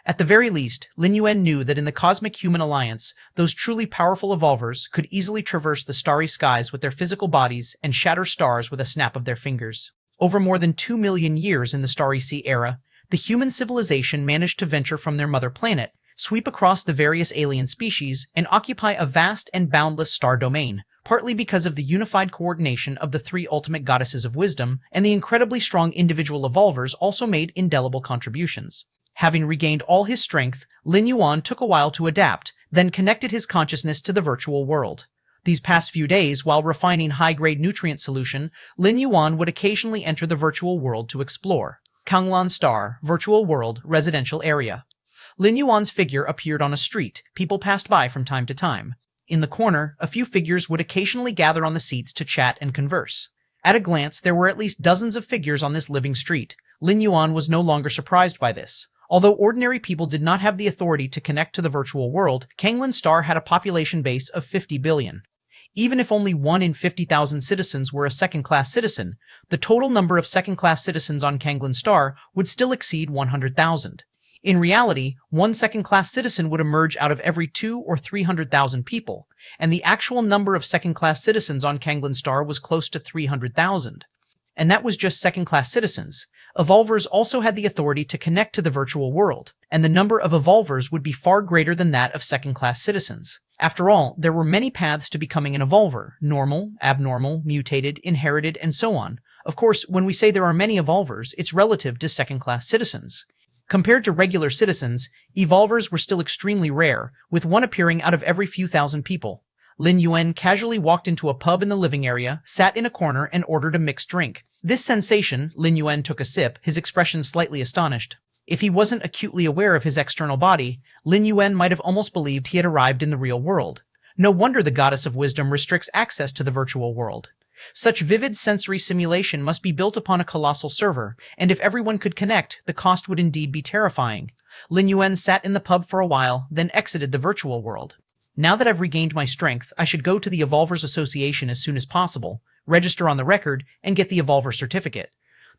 Speaker 1: At the very least, Lin Yuan knew that in the Cosmic Human Alliance, those truly powerful evolvers could easily traverse the starry skies with their physical bodies and shatter stars with a snap of their fingers. Over more than 2 million years in the Starry Sea era, the human civilization managed to venture from their mother planet, sweep across the various alien species, and occupy a vast and boundless star domain, partly because of the unified coordination of the 3 ultimate goddesses of wisdom, and the incredibly strong individual evolvers also made indelible contributions. Having regained all his strength, Lin Yuan took a while to adapt, then connected his consciousness to the virtual world. These past few days, while refining high-grade nutrient solution, Lin Yuan would occasionally enter the virtual world to explore. Kanglan Star, Virtual World, Residential Area. Lin Yuan's figure appeared on a street. People passed by from time to time. In the corner, a few figures would occasionally gather on the seats to chat and converse. At a glance, there were at least dozens of figures on this living street. Lin Yuan was no longer surprised by this. Although ordinary people did not have the authority to connect to the virtual world, Kanglan Star had a population base of 50 billion. Even if only 1 in 50,000 citizens were a second-class citizen, the total number of second-class citizens on Kanglen Star would still exceed 100,000. In reality, one second-class citizen would emerge out of every 2 or 300,000 people, and the actual number of second-class citizens on Kanglen Star was close to 300,000. And that was just second-class citizens. Evolvers also had the authority to connect to the virtual world, and the number of evolvers would be far greater than that of second-class citizens. After all, there were many paths to becoming an evolver: normal, abnormal, mutated, inherited, and so on. Of course, when we say there are many evolvers, it's relative to second-class citizens. Compared to regular citizens, evolvers were still extremely rare, with one appearing out of every few thousand people. Lin Yuan casually walked into a pub in the living area, sat in a corner, and ordered a mixed drink. This sensation, Lin Yuan took a sip, his expression slightly astonished. If he wasn't acutely aware of his external body, Lin Yuan might have almost believed he had arrived in the real world. No wonder the goddess of wisdom restricts access to the virtual world. Such vivid sensory simulation must be built upon a colossal server, and if everyone could connect, the cost would indeed be terrifying. Lin Yuan sat in the pub for a while, then exited the virtual world. Now that I've regained my strength, I should go to the Evolvers Association as soon as possible, register on the record, and get the Evolver certificate.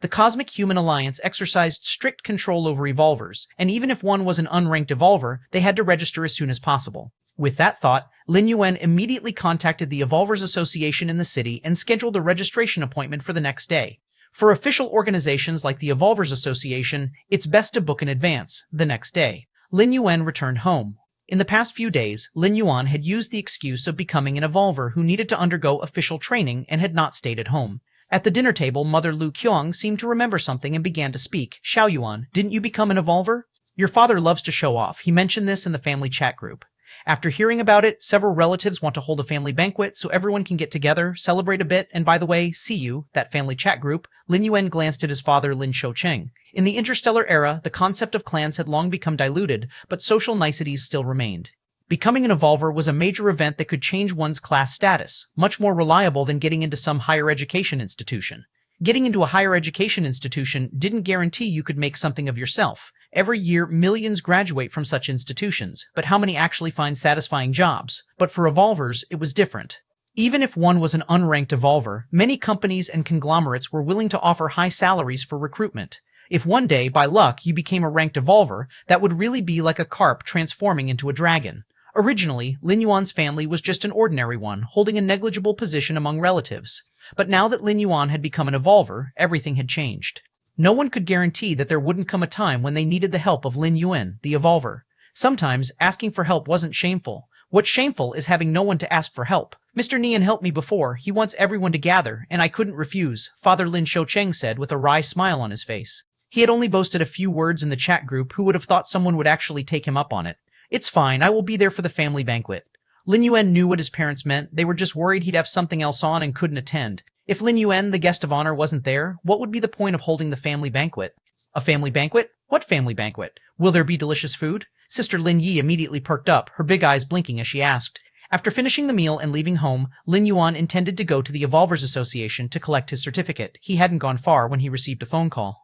Speaker 1: The Cosmic Human Alliance exercised strict control over evolvers, and even if one was an unranked evolver, they had to register as soon as possible. With that thought, Lin Yuan immediately contacted the Evolvers Association in the city and scheduled a registration appointment for the next day. For official organizations like the Evolvers Association, it's best to book in advance, the next day. Lin Yuan returned home. In the past few days, Lin Yuan had used the excuse of becoming an evolver who needed to undergo official training and had not stayed at home. At the dinner table, Mother Lu Qiong seemed to remember something and began to speak. Xiao Yuan, didn't you become an evolver? Your father loves to show off. He mentioned this in the family chat group. After hearing about it, several relatives want to hold a family banquet so everyone can get together, celebrate a bit, and by the way, see you, that family chat group. Lin Yuan glanced at his father, Lin Shoucheng. In the interstellar era, the concept of clans had long become diluted, but social niceties still remained. Becoming an evolver was a major event that could change one's class status, much more reliable than getting into some higher education institution. Getting into a higher education institution didn't guarantee you could make something of yourself. Every year, millions graduate from such institutions, but how many actually find satisfying jobs? But for evolvers, it was different. Even if one was an unranked evolver, many companies and conglomerates were willing to offer high salaries for recruitment. If one day, by luck, you became a ranked evolver, that would really be like a carp transforming into a dragon. Originally, Lin Yuan's family was just an ordinary one, holding a negligible position among relatives. But now that Lin Yuan had become an evolver, everything had changed. No one could guarantee that there wouldn't come a time when they needed the help of Lin Yuan, the evolver. Sometimes, asking for help wasn't shameful. What's shameful is having no one to ask for help. Mr. Nian helped me before. He wants everyone to gather, and I couldn't refuse, Father Lin Shoucheng said with a wry smile on his face. He had only boasted a few words in the chat group. Who would have thought someone would actually take him up on it? It's fine, I will be there for the family banquet. Lin Yuan knew what his parents meant. They were just worried he'd have something else on and couldn't attend. If Lin Yuan, the guest of honor, wasn't there, what would be the point of holding the family banquet? A family banquet? What family banquet? Will there be delicious food? Sister Lin Yi immediately perked up, her big eyes blinking as she asked. After finishing the meal and leaving home, Lin Yuan intended to go to the Evolvers Association to collect his certificate. He hadn't gone far when he received a phone call.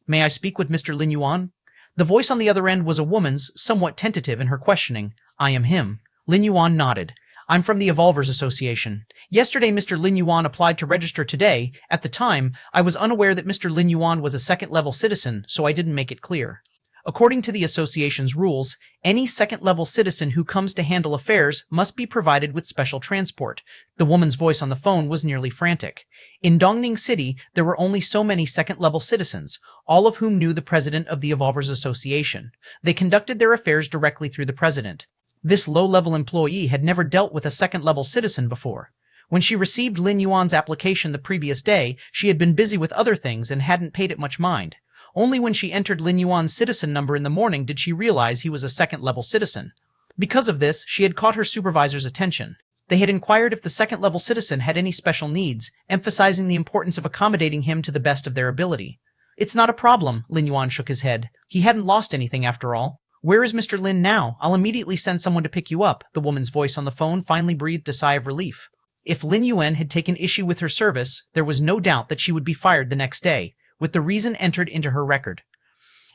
Speaker 1: May I speak with Mr. Lin Yuan? The voice on the other end was a woman's, somewhat tentative in her questioning. I am him. Lin Yuan nodded. I'm from the Evolvers Association. Yesterday Mr. Lin Yuan applied to register today. At the time, I was unaware that Mr. Lin Yuan was a second-level citizen, so I didn't make it clear. According to the association's rules, any second-level citizen who comes to handle affairs must be provided with special transport. The woman's voice on the phone was nearly frantic. In Dongning City, there were only so many second-level citizens, all of whom knew the president of the Evolvers Association. They conducted their affairs directly through the president. This low-level employee had never dealt with a second-level citizen before. When she received Lin Yuan's application the previous day, she had been busy with other things and hadn't paid it much mind. Only when she entered Lin Yuan's citizen number in the morning did she realize he was a second-level citizen. Because of this, she had caught her supervisor's attention. They had inquired if the second-level citizen had any special needs, emphasizing the importance of accommodating him to the best of their ability. It's not a problem, Lin Yuan shook his head. He hadn't lost anything after all. Where is Mr. Lin now? I'll immediately send someone to pick you up. The woman's voice on the phone finally breathed a sigh of relief. If Lin Yuan had taken issue with her service, there was no doubt that she would be fired the next day, with the reason entered into her record.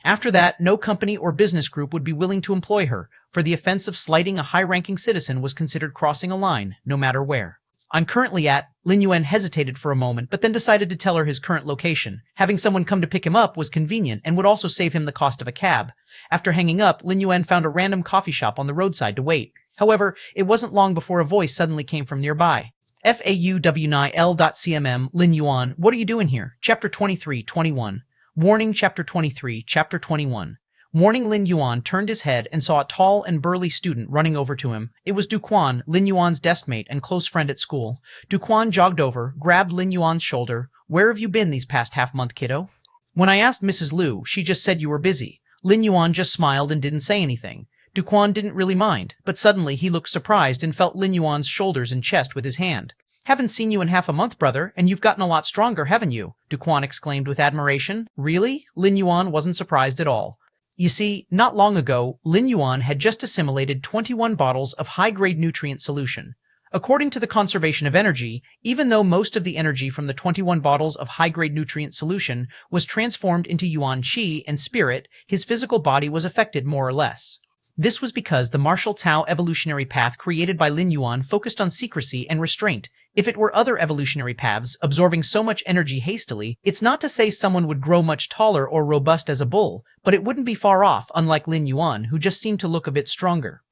Speaker 1: After that, no company or business group would be willing to employ her, for the offense of slighting a high-ranking citizen was considered crossing a line, no matter where. I'm currently at. Lin Yuan hesitated for a moment, but then decided to tell her his current location. Having someone come to pick him up was convenient and would also save him the cost of a cab. After hanging up, Lin Yuan found a random coffee shop on the roadside to wait. However, it wasn't long before a voice suddenly came from nearby. FAUWNIL.CMM, Lin Yuan, what are you doing here? Chapter 23, 21. Warning, Chapter 23, Chapter 21. Warning. Lin Yuan turned his head and saw a tall and burly student running over to him. It was Duquan, Lin Yuan's deskmate and close friend at school. Duquan jogged over, grabbed Lin Yuan's shoulder. Where have you been these past half-month, kiddo? When I asked Mrs. Liu, she just said you were busy. Lin Yuan just smiled and didn't say anything. Duquan didn't really mind, but suddenly he looked surprised and felt Lin Yuan's shoulders and chest with his hand. Haven't seen you in half a month, brother, and you've gotten a lot stronger, haven't you? Duquan exclaimed with admiration. Really? Lin Yuan wasn't surprised at all. You see, not long ago, Lin Yuan had just assimilated 21 bottles of high-grade nutrient solution. According to the conservation of energy, even though most of the energy from the 21 bottles of high-grade nutrient solution was transformed into Yuan Qi and spirit, his physical body was affected more or less. This was because the martial Tao evolutionary path created by Lin Yuan focused on secrecy and restraint. If it were other evolutionary paths, absorbing so much energy hastily, it's not to say someone would grow much taller or robust as a bull, but it wouldn't be far off, unlike Lin Yuan, who just seemed to look a bit stronger.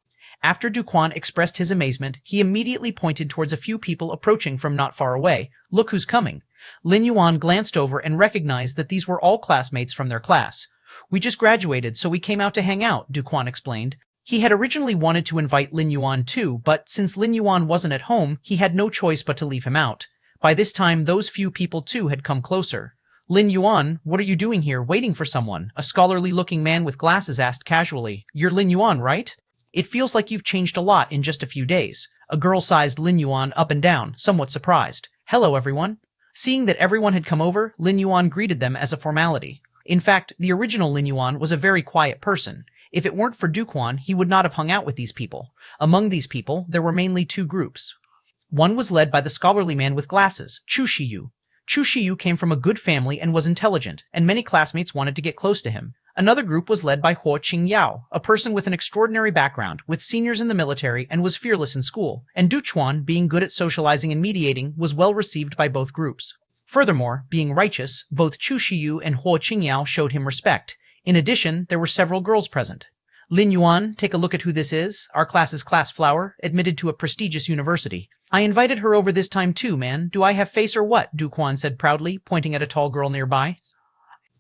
Speaker 1: After Duquan expressed his amazement, he immediately pointed towards a few people approaching from not far away. Look who's coming. Lin Yuan glanced over and recognized that these were all classmates from their class. We just graduated, so we came out to hang out, Duquan explained. He had originally wanted to invite Lin Yuan too, but since Lin Yuan wasn't at home, he had no choice but to leave him out. By this time, those few people too had come closer. Lin Yuan, what are you doing here, waiting for someone? A scholarly-looking man with glasses asked casually. You're Lin Yuan, right? It feels like you've changed a lot in just a few days. A girl sized Lin Yuan up and down, somewhat surprised. Hello, everyone. Seeing that everyone had come over, Lin Yuan greeted them as a formality. In fact, the original Lin Yuan was a very quiet person. If it weren't for Duquan, he would not have hung out with these people. Among these people, there were mainly two groups. One was led by the scholarly man with glasses, Chu Shiyu. Chu Shiyu came from a good family and was intelligent, and many classmates wanted to get close to him. Another group was led by Huo Qingyao, a person with an extraordinary background, with seniors in the military and was fearless in school. And Duquan, being good at socializing and mediating, was well received by both groups. Furthermore, being righteous, both Chu Shiyu and Huo Qingyao showed him respect. In addition, there were several girls present. Lin Yuan, take a look at who this is, our class's class flower, admitted to a prestigious university. I invited her over this time too, man. Do I have face or what? Duquan said proudly, pointing at a tall girl nearby.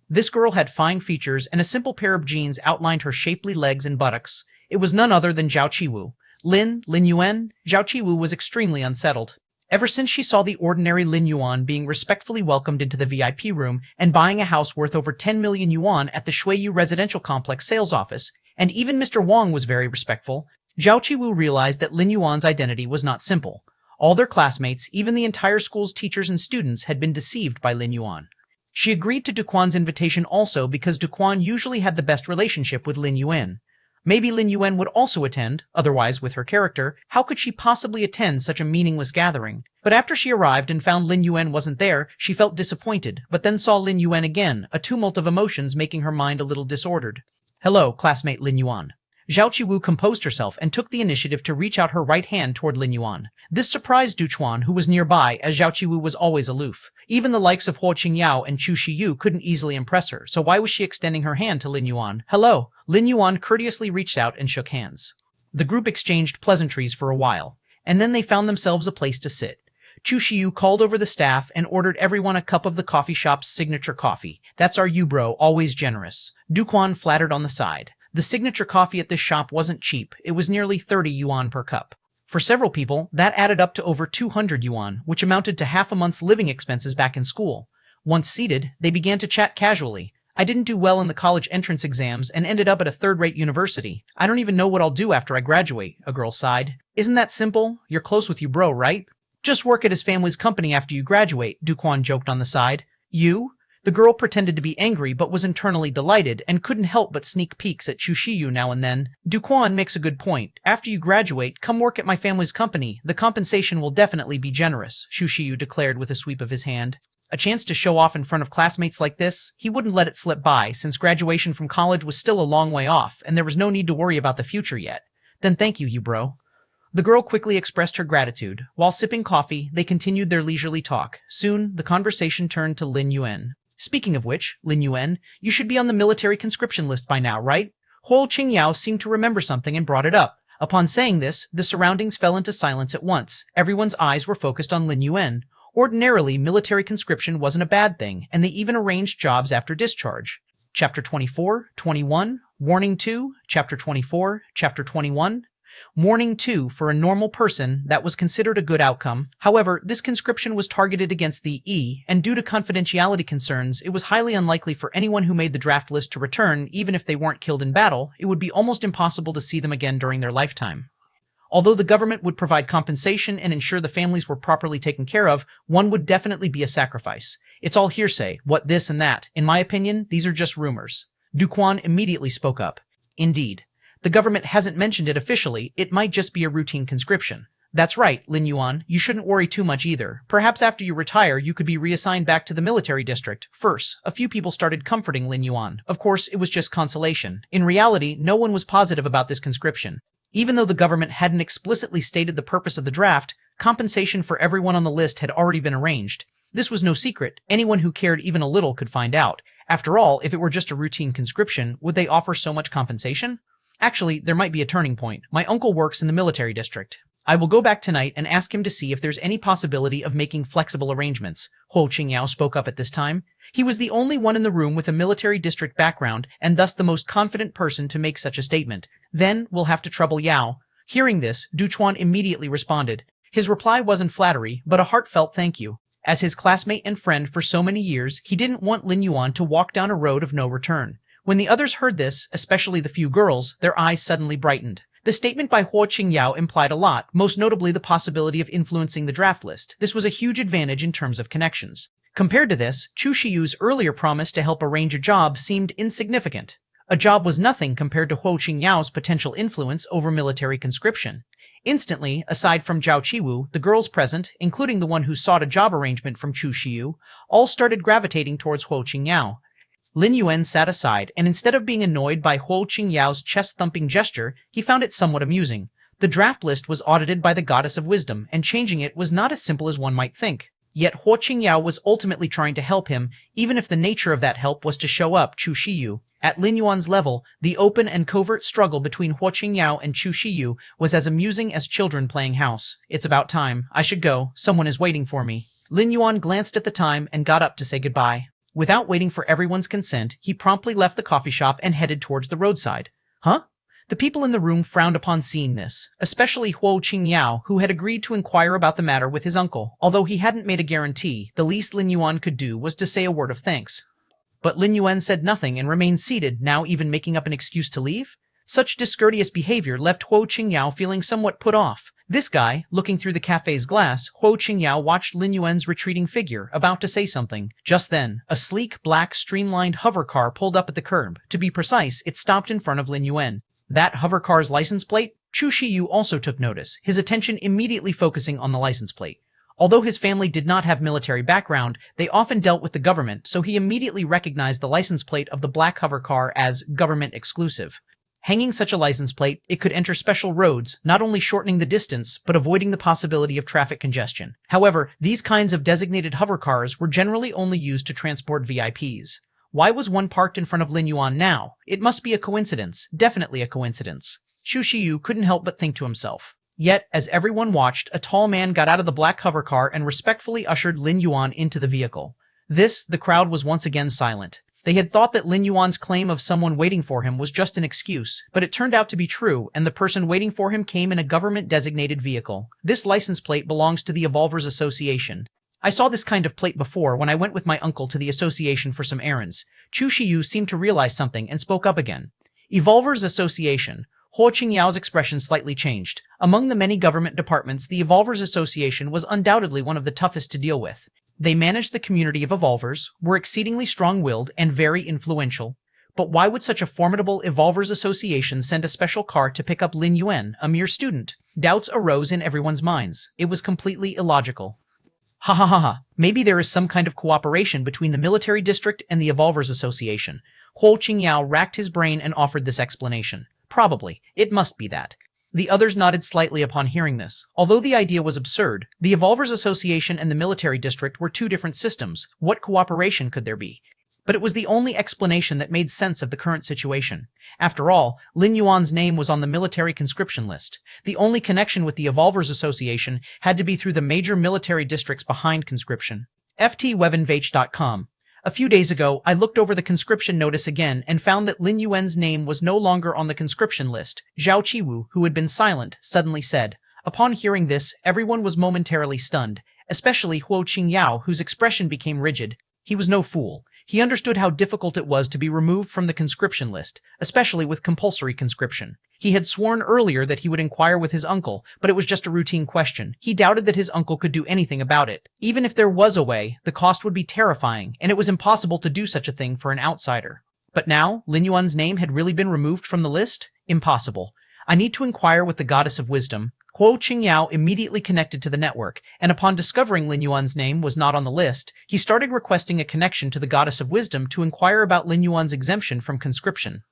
Speaker 1: This girl had fine features, and a simple pair of jeans outlined her shapely legs and buttocks. It was none other than Zhao Qiwu. Lin Yuan, Zhao Qiwu was extremely unsettled. Ever since she saw the ordinary Lin Yuan being respectfully welcomed into the VIP room and buying a house worth over 10 million yuan at the Shuiyu residential complex sales office, and even Mr. Wang was very respectful, Zhao Qiwu realized that Lin Yuan's identity was not simple. All their classmates, even the entire school's teachers and students, had been deceived by Lin Yuan. She agreed to Duquan's invitation also because Duquan usually had the best relationship with Lin Yuan. Maybe Lin Yuan would also attend, otherwise with her character, how could she possibly attend such a meaningless gathering? But after she arrived and found Lin Yuan wasn't there, she felt disappointed, but then saw Lin Yuan again, a tumult of emotions making her mind a little disordered. Hello, classmate Lin Yuan. Zhao Qiwu composed herself and took the initiative to reach out her right hand toward Lin Yuan. This surprised Duquan, who was nearby, as Zhao Qiwu was always aloof. Even the likes of Huo Qingyao and Chu Shiyu couldn't easily impress her, so why was she extending her hand to Lin Yuan? Hello. Lin Yuan courteously reached out and shook hands. The group exchanged pleasantries for a while, and then they found themselves a place to sit. Chu Shiyu called over the staff and ordered everyone a cup of the coffee shop's signature coffee. That's our Yubro, always generous. Duquan flattered on the side. The signature coffee at this shop wasn't cheap. It was nearly 30 yuan per cup. For several people, that added up to over 200 yuan, which amounted to half a month's living expenses back in school. Once seated, they began to chat casually. I didn't do well in the college entrance exams and ended up at a third-rate university. I don't even know what I'll do after I graduate, a girl sighed. Isn't that simple? You're close with you, bro, right? Just work at his family's company after you graduate, Duquan joked on the side. You? The girl pretended to be angry but was internally delighted and couldn't help but sneak peeks at Chu Shiyu now and then. Duquan makes a good point. After you graduate, come work at my family's company. The compensation will definitely be generous, Chu Shiyu declared with a sweep of his hand. A chance to show off in front of classmates like this? He wouldn't let it slip by, since graduation from college was still a long way off, and there was no need to worry about the future yet. Then thank you, bro. The girl quickly expressed her gratitude. While sipping coffee, they continued their leisurely talk. Soon, the conversation turned to Lin Yuan. Speaking of which, Lin Yuan, you should be on the military conscription list by now, right? Huo Qingyao seemed to remember something and brought it up. Upon saying this, the surroundings fell into silence at once. Everyone's eyes were focused on Lin Yuan. Ordinarily, military conscription wasn't a bad thing, and they even arranged jobs after discharge. Chapter 24, 21, Warning 2, Chapter 24, Chapter 21. Warning 2, for a normal person, that was considered a good outcome. However, this conscription was targeted against the E, and due to confidentiality concerns, it was highly unlikely for anyone who made the draft list to return, even if they weren't killed in battle. It would be almost impossible to see them again during their lifetime. Although the government would provide compensation and ensure the families were properly taken care of, one would definitely be a sacrifice. It's all hearsay, what this and that. In my opinion, these are just rumors. Duquan immediately spoke up. Indeed. The government hasn't mentioned it officially, it might just be a routine conscription. That's right, Lin Yuan, you shouldn't worry too much either. Perhaps after you retire, you could be reassigned back to the military district. First, a few people started comforting Lin Yuan. Of course, it was just consolation. In reality, no one was positive about this conscription. Even though the government hadn't explicitly stated the purpose of the draft, compensation for everyone on the list had already been arranged. This was no secret. Anyone who cared even a little could find out. After all, if it were just a routine conscription, would they offer so much compensation? Actually, there might be a turning point. My uncle works in the military district. I will go back tonight and ask him to see if there's any possibility of making flexible arrangements. Huo Qingyao spoke up at this time. He was the only one in the room with a military district background, and thus the most confident person to make such a statement. Then we'll have to trouble Yao. Hearing this, Duquan immediately responded. His reply wasn't flattery, but a heartfelt thank you. As his classmate and friend for so many years, he didn't want Lin Yuan to walk down a road of no return. When the others heard this, especially the few girls, their eyes suddenly brightened. The statement by Huo Qingyao implied a lot, most notably the possibility of influencing the draft list. This was a huge advantage in terms of connections. Compared to this, Chu Shiyu's earlier promise to help arrange a job seemed insignificant. A job was nothing compared to Huo Qingyao's potential influence over military conscription. Instantly, aside from Zhao Qiwu, the girls present, including the one who sought a job arrangement from Chu Shiyu, all started gravitating towards Huo Qingyao. Lin Yuan sat aside, and instead of being annoyed by Huo Qingyao's chest-thumping gesture, he found it somewhat amusing. The draft list was audited by the Goddess of Wisdom, and changing it was not as simple as one might think. Yet Huo Qingyao was ultimately trying to help him, even if the nature of that help was to show up Chu Shiyu. At Lin Yuan's level, the open and covert struggle between Huo Qingyao and Chu Shiyu was as amusing as children playing house. It's about time. I should go. Someone is waiting for me. Lin Yuan glanced at the time and got up to say goodbye. Without waiting for everyone's consent, he promptly left the coffee shop and headed towards the roadside. Huh? The people in the room frowned upon seeing this, especially Huo Qingyao, who had agreed to inquire about the matter with his uncle. Although he hadn't made a guarantee, the least Lin Yuan could do was to say a word of thanks. But Lin Yuan said nothing and remained seated, now even making up an excuse to leave? Such discourteous behavior left Huo Qingyao feeling somewhat put off. This guy, looking through the cafe's glass, Huo Qingyao watched Lin Yuan's retreating figure, about to say something. Just then, a sleek, black, streamlined hover car pulled up at the curb. To be precise, it stopped in front of Lin Yuan. That hover car's license plate? Chu Shiyu also took notice, his attention immediately focusing on the license plate. Although his family did not have military background, they often dealt with the government, so he immediately recognized the license plate of the black hover car as government exclusive. Hanging such a license plate, it could enter special roads, not only shortening the distance, but avoiding the possibility of traffic congestion. However, these kinds of designated hover cars were generally only used to transport VIPs. Why was one parked in front of Lin Yuan now? It must be a coincidence, definitely a coincidence. Chu Shiyu couldn't help but think to himself. Yet, as everyone watched, a tall man got out of the black hover car and respectfully ushered Lin Yuan into the vehicle. The crowd was once again silent. They had thought that Lin Yuan's claim of someone waiting for him was just an excuse, but it turned out to be true, and the person waiting for him came in a government-designated vehicle. This license plate belongs to the Evolvers Association. I saw this kind of plate before when I went with my uncle to the association for some errands. Chu Shiyu seemed to realize something and spoke up again. Evolvers Association. Huo Qingyao's expression slightly changed. Among the many government departments, the Evolvers Association was undoubtedly one of the toughest to deal with. They managed the community of Evolvers, were exceedingly strong-willed, and very influential. But why would such a formidable Evolvers Association send a special car to pick up Lin Yuan, a mere student? Doubts arose in everyone's minds. It was completely illogical. Ha ha ha ha. Maybe there is some kind of cooperation between the military district and the Evolvers Association. Huo Qingyao racked his brain and offered this explanation. Probably. It must be that. The others nodded slightly upon hearing this. Although the idea was absurd, the Evolvers Association and the military district were two different systems. What cooperation could there be? But it was the only explanation that made sense of the current situation. After all, Lin Yuan's name was on the military conscription list. The only connection with the Evolvers Association had to be through the major military districts behind conscription. ftwebenvh.com. A few days ago, I looked over the conscription notice again and found that Lin Yuan's name was no longer on the conscription list. Zhao Qiwu, who had been silent, suddenly said. Upon hearing this, everyone was momentarily stunned, especially Huo Qingyao, whose expression became rigid. He was no fool. He understood how difficult it was to be removed from the conscription list, especially with compulsory conscription. He had sworn earlier that he would inquire with his uncle, but it was just a routine question. He doubted that his uncle could do anything about it. Even if there was a way, the cost would be terrifying, and it was impossible to do such a thing for an outsider. But now, Lin Yuan's name had really been removed from the list? Impossible. I need to inquire with the Goddess of Wisdom. Huo Qingyao immediately connected to the network, and upon discovering Lin Yuan's name was not on the list, he started requesting a connection to the Goddess of Wisdom to inquire about Lin Yuan's exemption from conscription.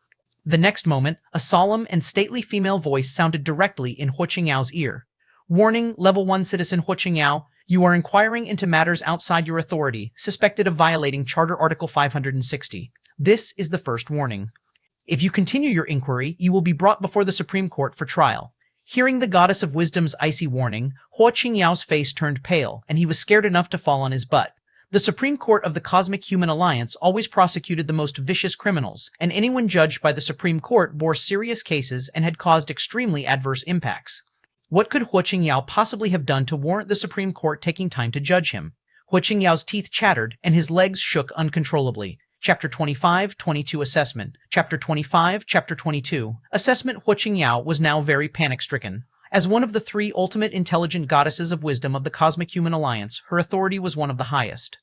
Speaker 1: The next moment, a solemn and stately female voice sounded directly in Huo Qingyao's ear. Warning, Level 1 Citizen Huo Qingyao, you are inquiring into matters outside your authority, suspected of violating Charter Article 560. This is the first warning. If you continue your inquiry, you will be brought before the Supreme Court for trial. Hearing the Goddess of Wisdom's icy warning, Huo Qingyao's face turned pale, and he was scared enough to fall on his butt. The Supreme Court of the Cosmic Human Alliance always prosecuted the most vicious criminals, and anyone judged by the Supreme Court bore serious cases and had caused extremely adverse impacts. What could Huo Qingyao possibly have done to warrant the Supreme Court taking time to judge him? Huo Qingyao's teeth chattered, and his legs shook uncontrollably. Chapter 25, 22 Assessment. Chapter 25, Chapter 22. Assessment. Huo Qingyao was now very panic-stricken. As one of the three ultimate intelligent goddesses of wisdom of the Cosmic Human Alliance, her authority was one of the highest.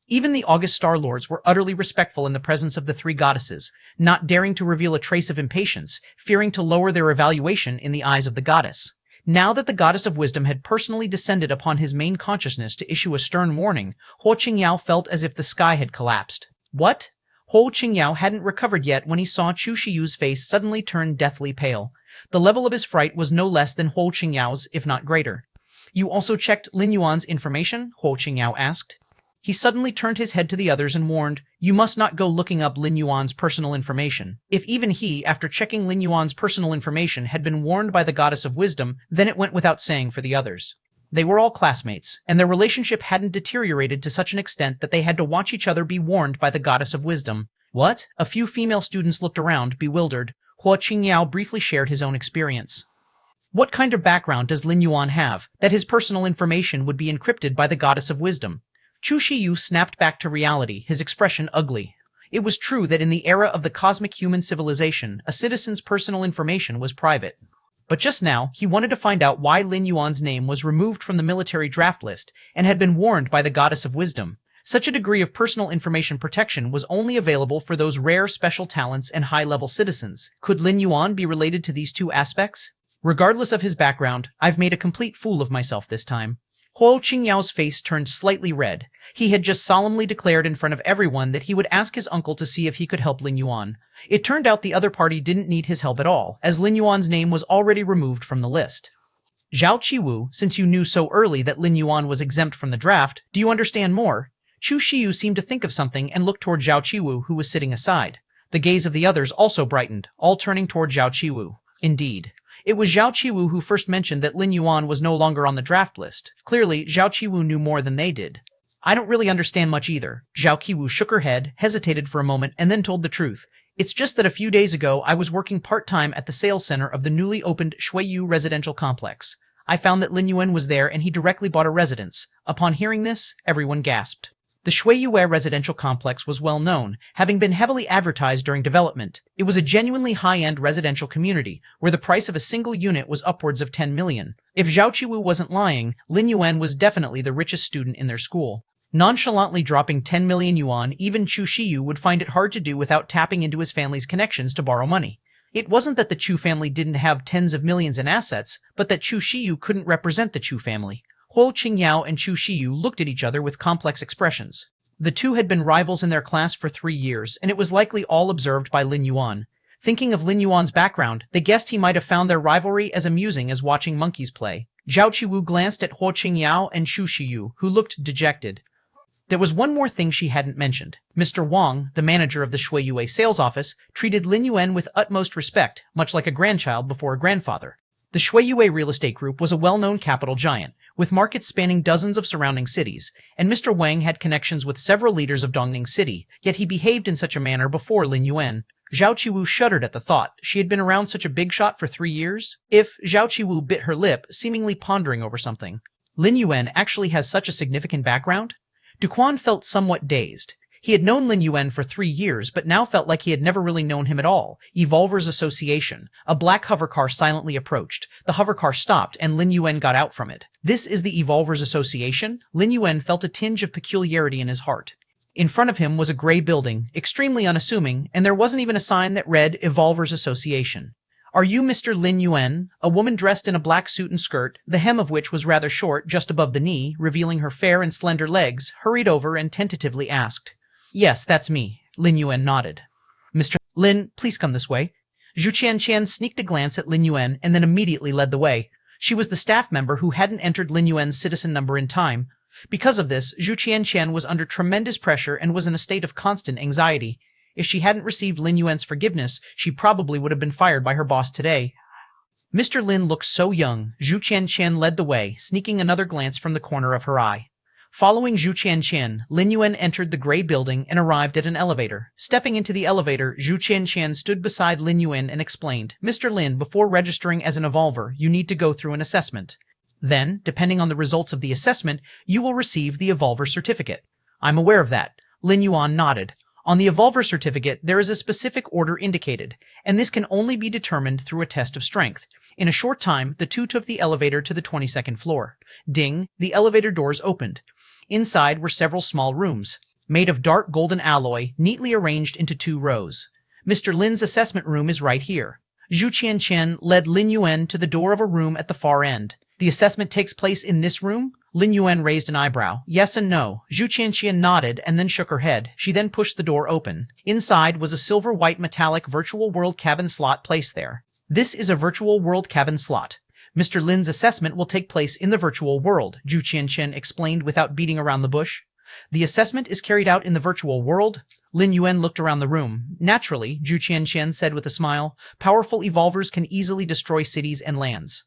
Speaker 1: Even the august Star Lords were utterly respectful in the presence of the three goddesses, not daring to reveal a trace of impatience, fearing to lower their evaluation in the eyes of the goddess. Now that the Goddess of Wisdom had personally descended upon his main consciousness to issue a stern warning, Huo Qingyao felt as if the sky had collapsed. What? Huo Qingyao hadn't recovered yet when he saw Chu Shiyu's face suddenly turn deathly pale. The level of his fright was no less than Huo Qingyao's, if not greater. You also checked Lin Yuan's information? Huo Qingyao asked. He suddenly turned his head to the others and warned, you must not go looking up Lin Yuan's personal information. If even he, after checking Lin Yuan's personal information, had been warned by the Goddess of Wisdom, then it went without saying for the others. They were all classmates, and their relationship hadn't deteriorated to such an extent that they had to watch each other be warned by the Goddess of Wisdom. What? A few female students looked around, bewildered. Huo Qingyao briefly shared his own experience. What kind of background does Lin Yuan have, that his personal information would be encrypted by the Goddess of Wisdom? Chu Shiyu snapped back to reality, his expression ugly. It was true that in the era of the cosmic human civilization, a citizen's personal information was private. But just now, he wanted to find out why Lin Yuan's name was removed from the military draft list and had been warned by the Goddess of Wisdom. Such a degree of personal information protection was only available for those rare special talents and high-level citizens. Could Lin Yuan be related to these two aspects? Regardless of his background, I've made a complete fool of myself this time. Huo Qingyao's face turned slightly red. He had just solemnly declared in front of everyone that he would ask his uncle to see if he could help Lin Yuan. It turned out the other party didn't need his help at all, as Lin Yuan's name was already removed from the list. Zhao Qiwu, since you knew so early that Lin Yuan was exempt from the draft, do you understand more? Chu Shiyu seemed to think of something and looked toward Zhao Qiwu, who was sitting aside. The gaze of the others also brightened, all turning toward Zhao Qiwu. Indeed. It was Zhao Qiwu who first mentioned that Lin Yuan was no longer on the draft list. Clearly, Zhao Qiwu knew more than they did. I don't really understand much either. Zhao Qiwu shook her head, hesitated for a moment, and then told the truth. It's just that a few days ago I was working part-time at the sales center of the newly opened Shuiyu residential complex. I found that Lin Yuan was there and he directly bought a residence. Upon hearing this, everyone gasped. The Shuiyue residential complex was well known, having been heavily advertised during development. It was a genuinely high-end residential community, where the price of a single unit was upwards of 10 million. If Zhao Qiwu wasn't lying, Lin Yuan was definitely the richest student in their school. Nonchalantly dropping 10 million yuan, even Chu Shiyu would find it hard to do without tapping into his family's connections to borrow money. It wasn't that the Chu family didn't have tens of millions in assets, but that Chu Shiyu couldn't represent the Chu family. Huo Qingyao and Chu Shiyu looked at each other with complex expressions. The two had been rivals in their class for 3 years, and it was likely all observed by Lin Yuan. Thinking of Lin Yuan's background, they guessed he might have found their rivalry as amusing as watching monkeys play. Zhao Qiwu glanced at Huo Qingyao and Xu Shiyu, who looked dejected. There was one more thing she hadn't mentioned. Mr. Wang, the manager of the Shuiyue sales office, treated Lin Yuan with utmost respect, much like a grandchild before a grandfather. The Shuiyue real estate group was a well-known capital giant, with markets spanning dozens of surrounding cities, and Mr. Wang had connections with several leaders of Dongning City, yet he behaved in such a manner before Lin Yuan. Zhao Qiwu shuddered at the thought. She had been around such a big shot for 3 years? Zhao Qiwu bit her lip, seemingly pondering over something. Lin Yuan actually has such a significant background? Duquan felt somewhat dazed. He had known Lin Yuan for 3 years, but now felt like he had never really known him at all. Evolvers Association. A black hovercar silently approached. The hovercar stopped, and Lin Yuan got out from it. This is the Evolvers Association? Lin Yuan felt a tinge of peculiarity in his heart. In front of him was a gray building, extremely unassuming, and there wasn't even a sign that read Evolvers Association. Are you Mr. Lin Yuan? A woman dressed in a black suit and skirt, the hem of which was rather short, just above the knee, revealing her fair and slender legs, hurried over and tentatively asked. Yes, that's me. Lin Yuan nodded. Mr. Lin, please come this way. Zhu Qianqian sneaked a glance at Lin Yuan and then immediately led the way. She was the staff member who hadn't entered Lin Yuan's citizen number in time. Because of this, Zhu Qianqian was under tremendous pressure and was in a state of constant anxiety. If she hadn't received Lin Yuan's forgiveness, she probably would have been fired by her boss today. Mr. Lin looked so young. Zhu Qianqian led the way, sneaking another glance from the corner of her eye. Following Zhu Qianqian, Lin Yuan entered the gray building and arrived at an elevator. Stepping into the elevator, Zhu Qianqian stood beside Lin Yuan and explained, Mr. Lin, before registering as an evolver, you need to go through an assessment. Then, depending on the results of the assessment, you will receive the evolver certificate. I'm aware of that. Lin Yuan nodded. On the evolver certificate, there is a specific order indicated, and this can only be determined through a test of strength. In a short time, the two took the elevator to the 22nd floor. Ding, the elevator doors opened. Inside were several small rooms, made of dark golden alloy, neatly arranged into 2 rows. Mr. Lin's assessment room is right here. Zhu Qianqian led Lin Yuan to the door of a room at the far end. The assessment takes place in this room? Lin Yuan raised an eyebrow. Yes and no. Zhu Qianqian nodded and then shook her head. She then pushed the door open. Inside was a silver-white metallic virtual world cabin slot placed there. This is a virtual world cabin slot. Mr. Lin's assessment will take place in the virtual world, Zhu Qianqian explained without beating around the bush. The assessment is carried out in the virtual world? Lin Yuan looked around the room. Naturally, Zhu Qianqian said with a smile, powerful evolvers can easily destroy cities and lands.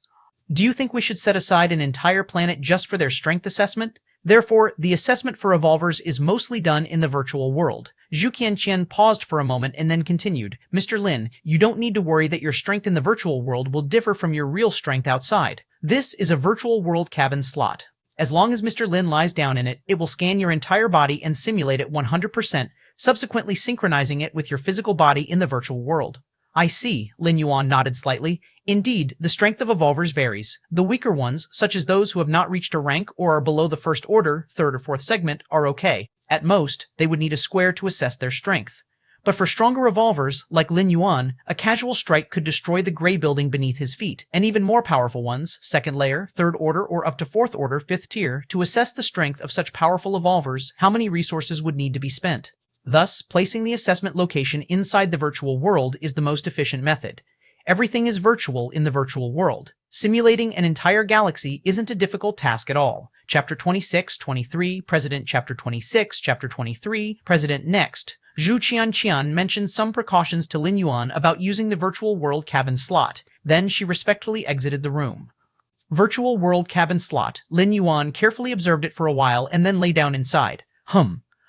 Speaker 1: Do you think we should set aside an entire planet just for their strength assessment? Therefore, the assessment for evolvers is mostly done in the virtual world. Zhu Qianqian paused for a moment and then continued, Mr. Lin, you don't need to worry that your strength in the virtual world will differ from your real strength outside. This is a virtual world cabin slot. As long as Mr. Lin lies down in it, it will scan your entire body and simulate it 100%, subsequently synchronizing it with your physical body in the virtual world. I see, Lin Yuan nodded slightly. Indeed, the strength of evolvers varies. The weaker ones, such as those who have not reached a rank or are below the first order, 3rd or 4th segment, are okay. At most, they would need a square to assess their strength. But for stronger evolvers, like Lin Yuan, a casual strike could destroy the gray building beneath his feet, and even more powerful ones, 2nd layer, 3rd order, or up to 4th order, 5th tier, to assess the strength of such powerful evolvers, how many resources would need to be spent. Thus, placing the assessment location inside the virtual world is the most efficient method. Everything is virtual in the virtual world. Simulating an entire galaxy isn't a difficult task at all. Chapter 26, 23, President Chapter 26, Chapter 23, President Next. Zhu Qianqian mentioned some precautions to Lin Yuan about using the virtual world cabin slot. Then she respectfully exited the room. Virtual world cabin slot. Lin Yuan carefully observed it for a while and then lay down inside.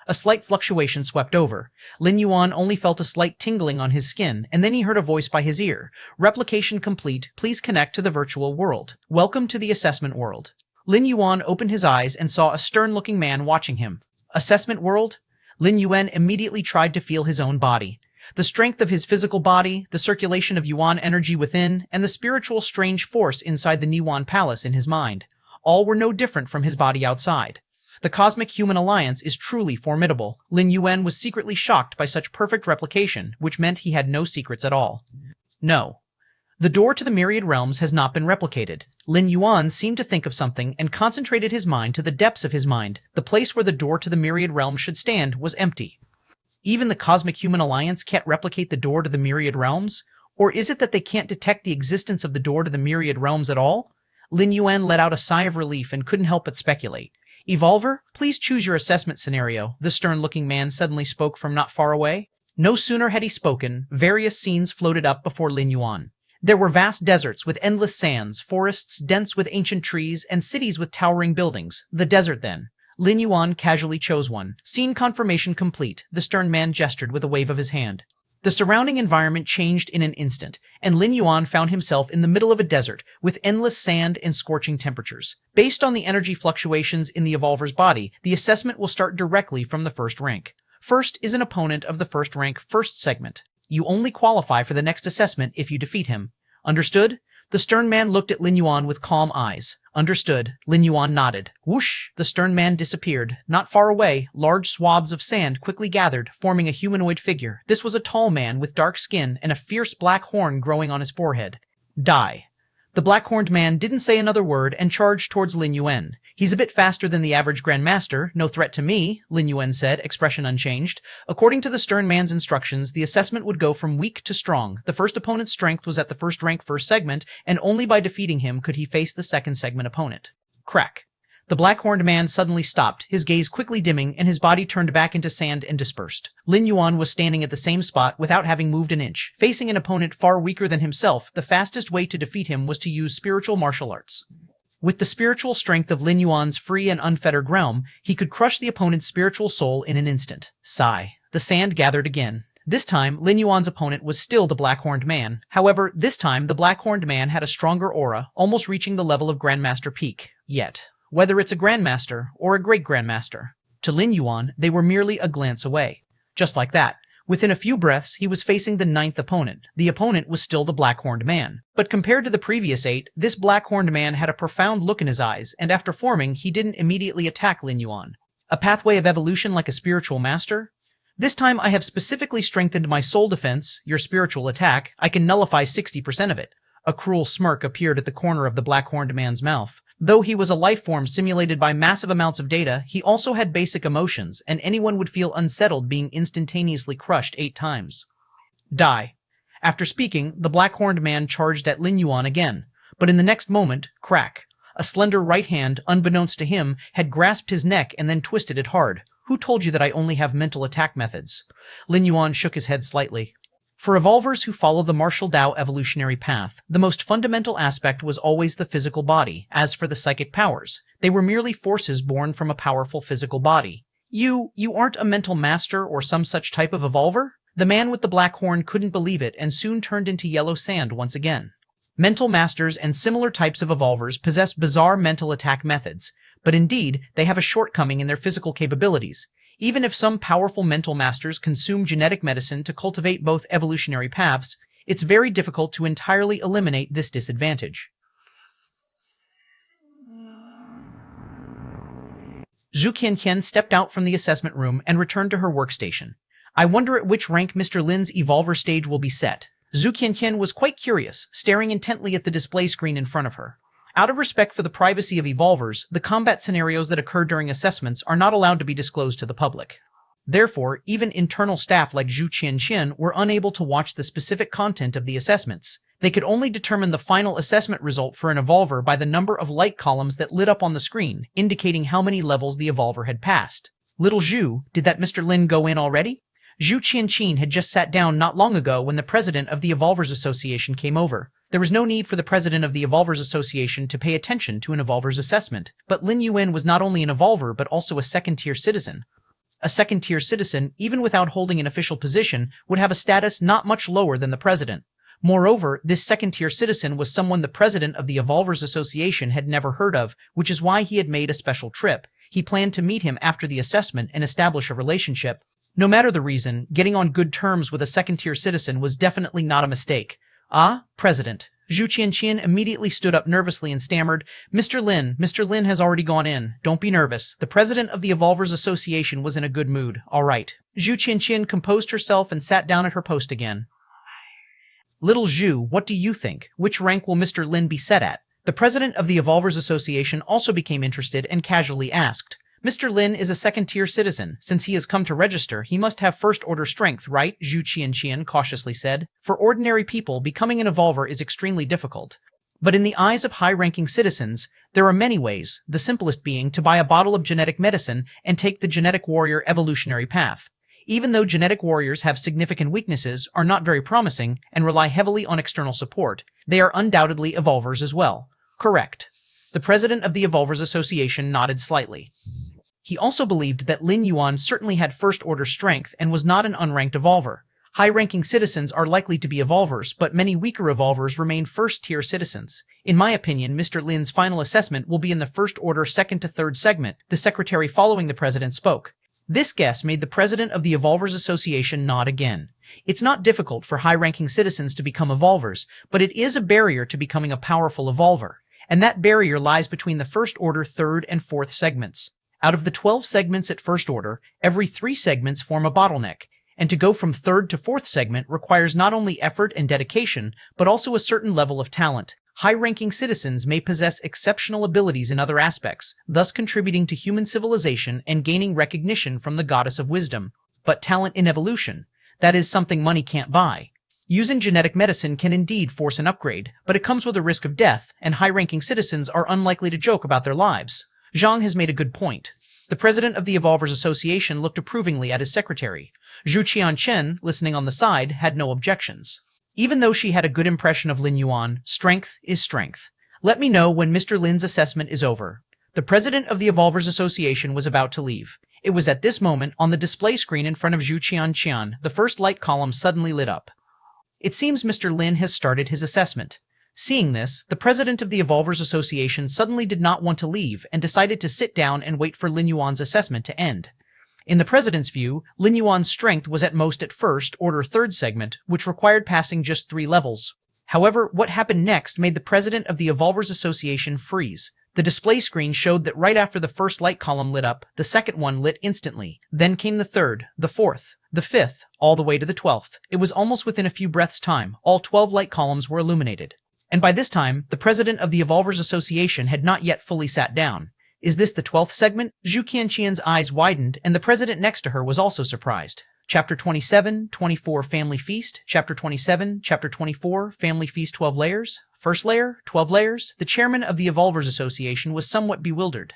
Speaker 1: A slight fluctuation swept over. Lin Yuan only felt a slight tingling on his skin, and then he heard a voice by his ear. Replication complete. Please connect to the virtual world. Welcome to the assessment world. Lin Yuan opened his eyes and saw a stern-looking man watching him. Assessment world? Lin Yuan immediately tried to feel his own body. The strength of his physical body, the circulation of Yuan energy within, and the spiritual strange force inside the Niwan Palace in his mind. All were no different from his body outside. The Cosmic Human Alliance is truly formidable. Lin Yuan was secretly shocked by such perfect replication, which meant he had no secrets at all. No. The door to the Myriad Realms has not been replicated. Lin Yuan seemed to think of something and concentrated his mind to the depths of his mind. The place where the door to the Myriad Realms should stand was empty. Even the Cosmic Human Alliance can't replicate the door to the Myriad Realms? Or is it that they can't detect the existence of the door to the Myriad Realms at all? Lin Yuan let out a sigh of relief and couldn't help but speculate. Evolver, please choose your assessment scenario, the stern-looking man suddenly spoke from not far away. No sooner had he spoken, various scenes floated up before Lin Yuan. There were vast deserts with endless sands, forests dense with ancient trees, and cities with towering buildings. The desert, then. Lin Yuan casually chose one. Scene confirmation complete, the stern man gestured with a wave of his hand. The surrounding environment changed in an instant, and Lin Yuan found himself in the middle of a desert with endless sand and scorching temperatures. Based on the energy fluctuations in the Evolver's body, the assessment will start directly from the first rank. First is an opponent of the first rank first segment. You only qualify for the next assessment if you defeat him. Understood? The stern man looked at Lin Yuan with calm eyes. Understood. Lin Yuan nodded. Whoosh! The stern man disappeared. Not far away, large swabs of sand quickly gathered, forming a humanoid figure. This was a tall man with dark skin and a fierce black horn growing on his forehead. Die. The black-horned man didn't say another word and charged towards Lin Yuan. He's a bit faster than the average Grandmaster. No threat to me, Lin Yuan said, expression unchanged. According to the stern man's instructions, the assessment would go from weak to strong. The first opponent's strength was at the first rank first segment, and only by defeating him could he face the second segment opponent. Crack. The black-horned man suddenly stopped, his gaze quickly dimming, and his body turned back into sand and dispersed. Lin Yuan was standing at the same spot without having moved an inch. Facing an opponent far weaker than himself, the fastest way to defeat him was to use spiritual martial arts. With the spiritual strength of Lin Yuan's free and unfettered realm, he could crush the opponent's spiritual soul in an instant. Sigh. The sand gathered again. This time, Lin Yuan's opponent was still the black-horned man. However, this time the black-horned man had a stronger aura, almost reaching the level of Grandmaster peak. Yet, whether it's a Grandmaster or a Great Grandmaster, to Lin Yuan, they were merely a glance away. Just like that. Within a few breaths, he was facing the ninth opponent. The opponent was still the black-horned man. But compared to the previous 8, this black-horned man had a profound look in his eyes, and after forming, he didn't immediately attack Lin Yuan. A pathway of evolution like a spiritual master? This time I have specifically strengthened my soul defense, your spiritual attack. I can nullify 60% of it. A cruel smirk appeared at the corner of the black-horned man's mouth. Though he was a life form simulated by massive amounts of data, he also had basic emotions, and anyone would feel unsettled being instantaneously crushed 8 times. Die. After speaking, the black-horned man charged at Lin Yuan again, but in the next moment, crack. A slender right hand, unbeknownst to him, had grasped his neck and then twisted it hard. Who told you that I only have mental attack methods? Lin Yuan shook his head slightly. For evolvers who follow the martial Dao evolutionary path, the most fundamental aspect was always the physical body. As for the psychic powers, they were merely forces born from a powerful physical body. You aren't a mental master or some such type of evolver? The man with the black horn couldn't believe it and soon turned into yellow sand once again. Mental masters and similar types of evolvers possess bizarre mental attack methods, but indeed, they have a shortcoming in their physical capabilities. Even if some powerful mental masters consume genetic medicine to cultivate both evolutionary paths, it's very difficult to entirely eliminate this disadvantage. Zhu Qianqian stepped out from the assessment room and returned to her workstation. I wonder at which rank Mr. Lin's evolver stage will be set. Zhu Qianqian was quite curious, staring intently at the display screen in front of her. Out of respect for the privacy of evolvers, the combat scenarios that occur during assessments are not allowed to be disclosed to the public. Therefore, even internal staff like Zhu Qianqian were unable to watch the specific content of the assessments. They could only determine the final assessment result for an evolver by the number of light columns that lit up on the screen, indicating how many levels the evolver had passed. Little Zhu, did that Mr. Lin go in already? Zhu Qianqian had just sat down not long ago when the president of the Evolvers Association came over. There was no need for the president of the Evolvers Association to pay attention to an evolver's assessment, but Lin Yuan was not only an evolver but also a second-tier citizen. A second-tier citizen, even without holding an official position, would have a status not much lower than the president. Moreover, this second-tier citizen was someone the president of the Evolvers Association had never heard of, which is why he had made a special trip. He planned to meet him after the assessment and establish a relationship. No matter the reason, getting on good terms with a second-tier citizen was definitely not a mistake. Ah, President. Zhu Qianqian immediately stood up nervously and stammered, Mr. Lin has already gone in. Don't be nervous. The president of the Evolvers Association was in a good mood. All right. Zhu Qianqian composed herself and sat down at her post again. Little Zhu, what do you think? Which rank will Mr. Lin be set at? The president of the Evolvers Association also became interested and casually asked. Mr. Lin is a second-tier citizen. Since he has come to register, he must have first-order strength, right? Zhu Qianqian cautiously said. For ordinary people, becoming an evolver is extremely difficult. But in the eyes of high-ranking citizens, there are many ways, the simplest being to buy a bottle of genetic medicine and take the genetic warrior evolutionary path. Even though genetic warriors have significant weaknesses, are not very promising, and rely heavily on external support, they are undoubtedly evolvers as well. Correct. The president of the Evolvers Association nodded slightly. He also believed that Lin Yuan certainly had first-order strength and was not an unranked evolver. High-ranking citizens are likely to be evolvers, but many weaker evolvers remain first-tier citizens. In my opinion, Mr. Lin's final assessment will be in the first-order second to third segment, the secretary following the president spoke. This guess made the president of the Evolvers Association nod again. It's not difficult for high-ranking citizens to become evolvers, but it is a barrier to becoming a powerful evolver, and that barrier lies between the first-order third and fourth segments. Out of the 12 segments at first order, every 3 segments form a bottleneck, and to go from third to fourth segment requires not only effort and dedication, but also a certain level of talent. High-ranking citizens may possess exceptional abilities in other aspects, thus contributing to human civilization and gaining recognition from the goddess of wisdom. But talent in evolution, that is something money can't buy. Using genetic medicine can indeed force an upgrade, but it comes with a risk of death, and high-ranking citizens are unlikely to joke about their lives. Zhang has made a good point. The president of the Evolvers Association looked approvingly at his secretary. Zhu Qianchen, listening on the side, had no objections. Even though she had a good impression of Lin Yuan, strength is strength. Let me know when Mr. Lin's assessment is over. The president of the Evolvers Association was about to leave. It was at this moment, on the display screen in front of Zhu Qianqian, the first light column suddenly lit up. It seems Mr. Lin has started his assessment. Seeing this, the president of the Evolvers Association suddenly did not want to leave and decided to sit down and wait for Lin Yuan's assessment to end. In the president's view, Lin Yuan's strength was at most at first-order third segment, which required passing just 3 levels. However, what happened next made the president of the Evolvers Association freeze. The display screen showed that right after the first light column lit up, the second one lit instantly. Then came the third, the fourth, the fifth, all the way to the 12th. It was almost within a few breaths' time. All 12 light columns were illuminated. And by this time, the president of the Evolvers Association had not yet fully sat down. Is this the 12th segment? Zhu Qianqian's eyes widened, and the president next to her was also surprised. Chapter 27, 24, Family Feast. Chapter 27, Chapter 24, Family Feast 12 layers. First layer, 12 layers. The chairman of the Evolvers Association was somewhat bewildered.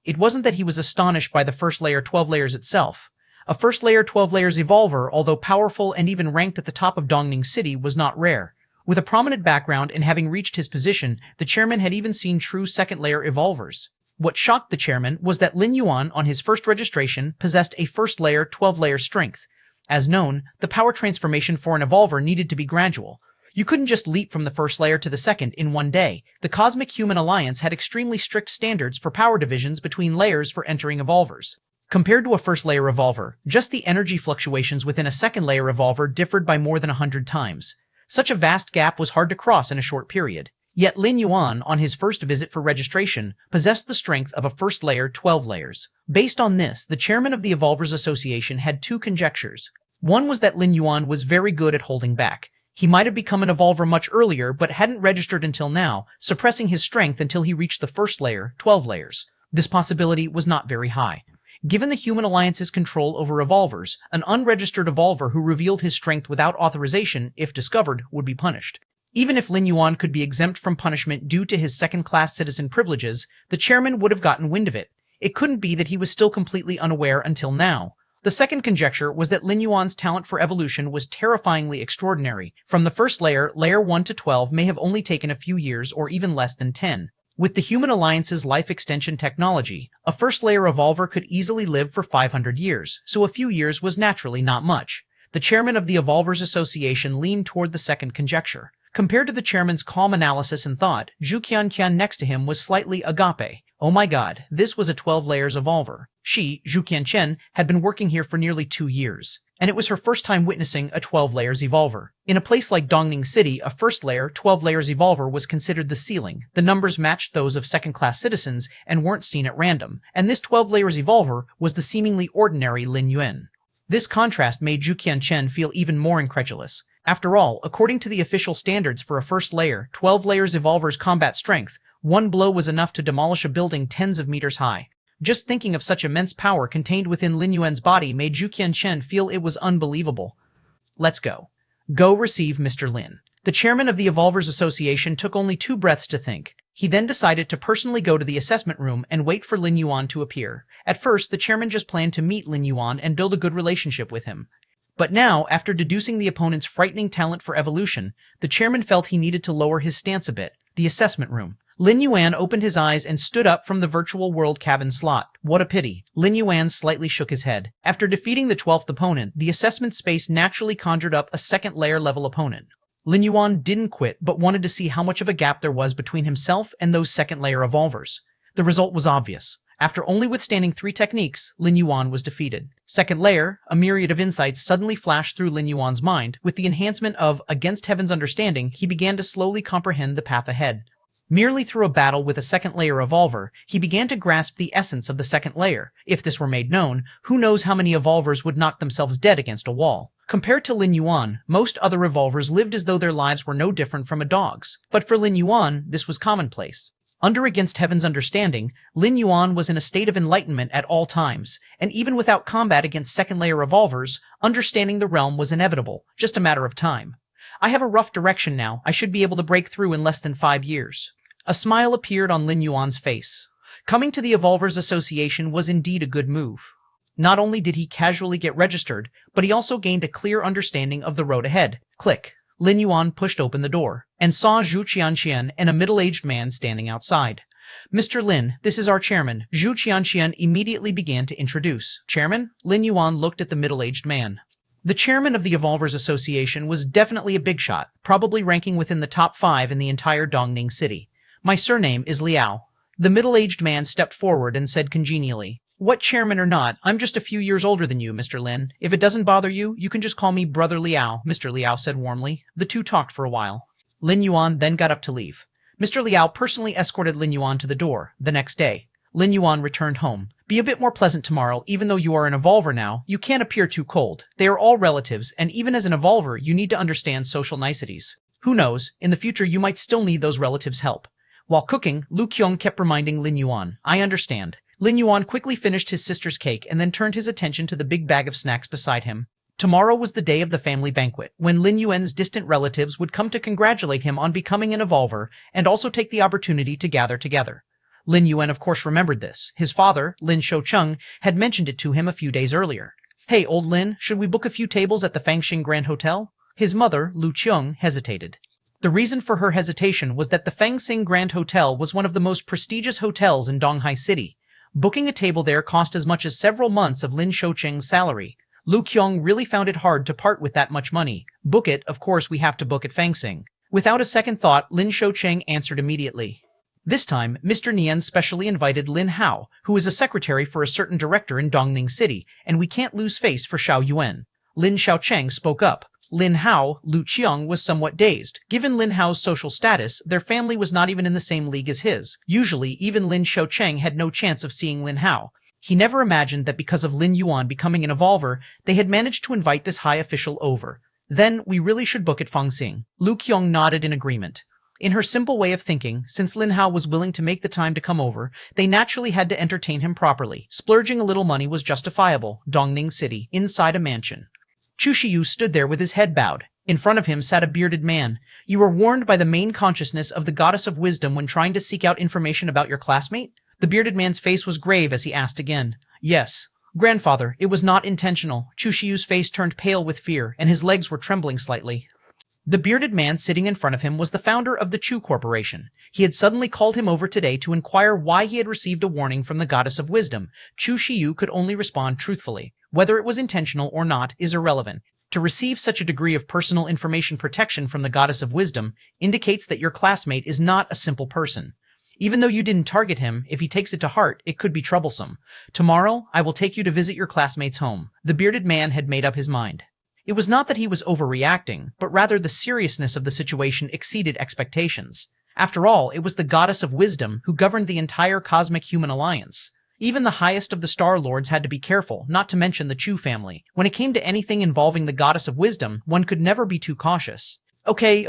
Speaker 1: It wasn't that he was astonished by the first layer 12 layers itself. A first layer 12 layers evolver, although powerful and even ranked at the top of Dongning City, was not rare. With a prominent background and having reached his position, the chairman had even seen true second-layer evolvers. What shocked the chairman was that Lin Yuan, on his first registration, possessed a first-layer 12-layer strength. As known, the power transformation for an evolver needed to be gradual. You couldn't just leap from the first layer to the second in one day. The Cosmic Human Alliance had extremely strict standards for power divisions between layers for entering evolvers. Compared to a first-layer evolver, just the energy fluctuations within a second-layer evolver differed by more than 100 times. Such a vast gap was hard to cross in a short period. Yet Lin Yuan, on his first visit for registration, possessed the strength of a first layer 12 layers. Based on this, the chairman of the Evolvers Association had 2 conjectures. One was that Lin Yuan was very good at holding back. He might have become an evolver much earlier, but hadn't registered until now, suppressing his strength until he reached the first layer, 12 layers. This possibility was not very high. Given the Human Alliance's control over evolvers, an unregistered evolver who revealed his strength without authorization, if discovered, would be punished. Even if Lin Yuan could be exempt from punishment due to his second-class citizen privileges, the chairman would have gotten wind of it. It couldn't be that he was still completely unaware until now. The second conjecture was that Lin Yuan's talent for evolution was terrifyingly extraordinary. From the first layer, layer 1 to 12 may have only taken a few years or even less than 10. With the Human Alliance's life extension technology, a first-layer evolver could easily live for 500 years, so a few years was naturally not much. The chairman of the Evolvers Association leaned toward the second conjecture. Compared to the chairman's calm analysis and thought, Zhu Qianqian next to him was slightly agape. Oh my god, this was a 12 layers evolver. She, Zhu Qianqian, had been working here for nearly 2 years, and it was her first time witnessing a 12 layers evolver. In a place like Dongning City, a first layer, 12 layers evolver was considered the ceiling. The numbers matched those of second-class citizens and weren't seen at random, and this 12 layers evolver was the seemingly ordinary Lin Yuan. This contrast made Zhu Qianqian feel even more incredulous. After all, according to the official standards for a first layer, 12 layers evolver's combat strength, one blow was enough to demolish a building tens of meters high. Just thinking of such immense power contained within Lin Yuan's body made Zhu Qianchen feel it was unbelievable. Let's go. Go receive Mr. Lin. The chairman of the Evolvers Association took only 2 breaths to think. He then decided to personally go to the assessment room and wait for Lin Yuan to appear. At first, the chairman just planned to meet Lin Yuan and build a good relationship with him. But now, after deducing the opponent's frightening talent for evolution, the chairman felt he needed to lower his stance a bit. The assessment room. Lin Yuan opened his eyes and stood up from the virtual world cabin slot. What a pity. Lin Yuan slightly shook his head. After defeating the 12th opponent, the assessment space naturally conjured up a second layer level opponent. Lin Yuan didn't quit, but wanted to see how much of a gap there was between himself and those second layer evolvers. The result was obvious. After only withstanding 3 techniques, Lin Yuan was defeated. Second layer, a myriad of insights suddenly flashed through Lin Yuan's mind. With the enhancement of Against Heaven's Understanding, he began to slowly comprehend the path ahead. Merely through a battle with a second layer evolver, he began to grasp the essence of the second layer. If this were made known, who knows how many evolvers would knock themselves dead against a wall. Compared to Lin Yuan, most other evolvers lived as though their lives were no different from a dog's. But for Lin Yuan, this was commonplace. Under Against Heaven's Understanding, Lin Yuan was in a state of enlightenment at all times, and even without combat against second-layer evolvers, understanding the realm was inevitable, just a matter of time. I have a rough direction now. I should be able to break through in less than 5 years. A smile appeared on Lin Yuan's face. Coming to the Evolvers Association was indeed a good move. Not only did he casually get registered, but he also gained a clear understanding of the road ahead. Click. Lin Yuan pushed open the door, and saw Zhu Qianchen and a middle-aged man standing outside. Mr. Lin, this is our chairman. Zhu Qianchen immediately began to introduce. Chairman? Lin Yuan looked at the middle-aged man. The chairman of the Evolvers Association was definitely a big shot, probably ranking within the top 5 in the entire Dongning city. My surname is Liao. The middle-aged man stepped forward and said congenially, what chairman or not, I'm just a few years older than you, Mr. Lin. If it doesn't bother you, you can just call me Brother Liao, Mr. Liao said warmly. The two talked for a while. Lin Yuan then got up to leave. Mr. Liao personally escorted Lin Yuan to the door. The next day, Lin Yuan returned home. Be a bit more pleasant tomorrow. Even though you are an evolver now, you can't appear too cold. They are all relatives, and even as an evolver, you need to understand social niceties. Who knows, in the future you might still need those relatives' help. While cooking, Lu Qiong kept reminding Lin Yuan, I understand. Lin Yuan quickly finished his sister's cake and then turned his attention to the big bag of snacks beside him. Tomorrow was the day of the family banquet, when Lin Yuan's distant relatives would come to congratulate him on becoming an evolver and also take the opportunity to gather together. Lin Yuan of course remembered this. His father, Lin Shoucheng, had mentioned it to him a few days earlier. Hey, old Lin, should we book a few tables at the Fangxing Grand Hotel? His mother, Lu Qiong, hesitated. The reason for her hesitation was that the Fangxing Grand Hotel was one of the most prestigious hotels in Donghai City. Booking a table there cost as much as several months of Lin Shoucheng's salary. Lu Qiong really found it hard to part with that much money. Book it, of course we have to book at Fangxing. Without a second thought, Lin Shoucheng answered immediately. This time, Mr. Nian specially invited Lin Hao, who is a secretary for a certain director in Dongning City, and we can't lose face for Xiao Yuan. Lin Xiaocheng spoke up. Lin Hao, Lu Qiong, was somewhat dazed. Given Lin Hao's social status, their family was not even in the same league as his. Usually, even Lin Xiaocheng had no chance of seeing Lin Hao. He never imagined that because of Lin Yuan becoming an evolver, they had managed to invite this high official over. Then, we really should book at Fangxing. Lu Qiong nodded in agreement. In her simple way of thinking, since Lin Hao was willing to make the time to come over, they naturally had to entertain him properly. Splurging a little money was justifiable. Dongning City, inside a mansion. Chu Shiyu stood there with his head bowed. In front of him sat a bearded man. You were warned by the main consciousness of the goddess of wisdom when trying to seek out information about your classmate? The bearded man's face was grave as he asked again. Yes. Grandfather, it was not intentional. Chu Shiyu's face turned pale with fear, and his legs were trembling slightly. The bearded man sitting in front of him was the founder of the Chu Corporation. He had suddenly called him over today to inquire why he had received a warning from the goddess of wisdom. Chu Shiyu could only respond truthfully. Whether it was intentional or not is irrelevant. To receive such a degree of personal information protection from the goddess of wisdom indicates that your classmate is not a simple person. Even though you didn't target him, if he takes it to heart, it could be troublesome. Tomorrow, I will take you to visit your classmate's home. The bearded man had made up his mind. It was not that he was overreacting, but rather the seriousness of the situation exceeded expectations. After all, it was the goddess of wisdom who governed the entire cosmic human alliance. Even the highest of the Star Lords had to be careful, not to mention the Chu family. When it came to anything involving the goddess of wisdom, one could never be too cautious. Okay,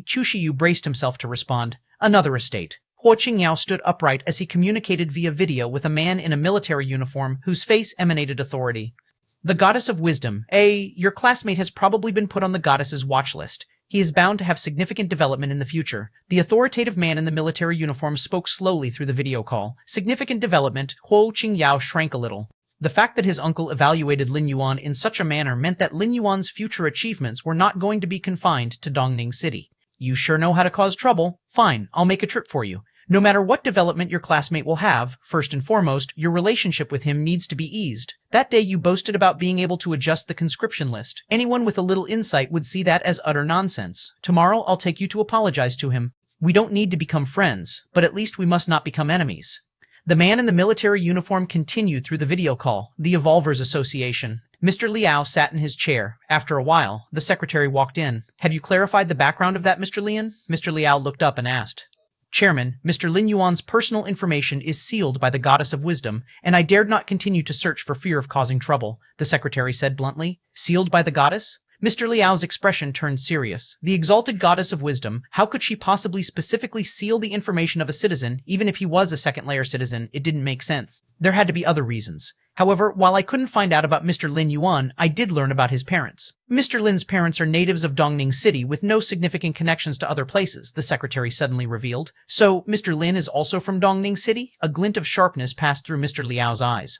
Speaker 1: Chu Shiyu braced himself to respond. Another estate. Huo Qingyao stood upright as he communicated via video with a man in a military uniform whose face emanated authority. The Goddess of Wisdom. Your classmate has probably been put on the goddess's watch list. He is bound to have significant development in the future. The authoritative man in the military uniform spoke slowly through the video call. Significant development. Huo Qingyao shrank a little. The fact that his uncle evaluated Lin Yuan in such a manner meant that Lin Yuan's future achievements were not going to be confined to Dongning City. You sure know how to cause trouble. Fine, I'll make a trip for you. No matter what development your classmate will have, first and foremost, your relationship with him needs to be eased. That day you boasted about being able to adjust the conscription list. Anyone with a little insight would see that as utter nonsense. Tomorrow I'll take you to apologize to him. We don't need to become friends, but at least we must not become enemies. The man in the military uniform continued through the video call. The Evolvers Association. Mr. Liao sat in his chair. After a while, the secretary walked in. Have you clarified the background of that, Mr. Lian? Mr. Liao looked up and asked. Chairman, Mr. Lin Yuan's personal information is sealed by the Goddess of Wisdom, and I dared not continue to search for fear of causing trouble, the secretary said bluntly. Sealed by the goddess? Mr. Liao's expression turned serious. The exalted Goddess of Wisdom, how could she possibly specifically seal the information of a citizen, even if he was a second-layer citizen? It didn't make sense. There had to be other reasons. However, while I couldn't find out about Mr. Lin Yuan, I did learn about his parents. Mr. Lin's parents are natives of Dongning City with no significant connections to other places, the secretary suddenly revealed. So, Mr. Lin is also from Dongning City? A glint of sharpness passed through Mr. Liao's eyes.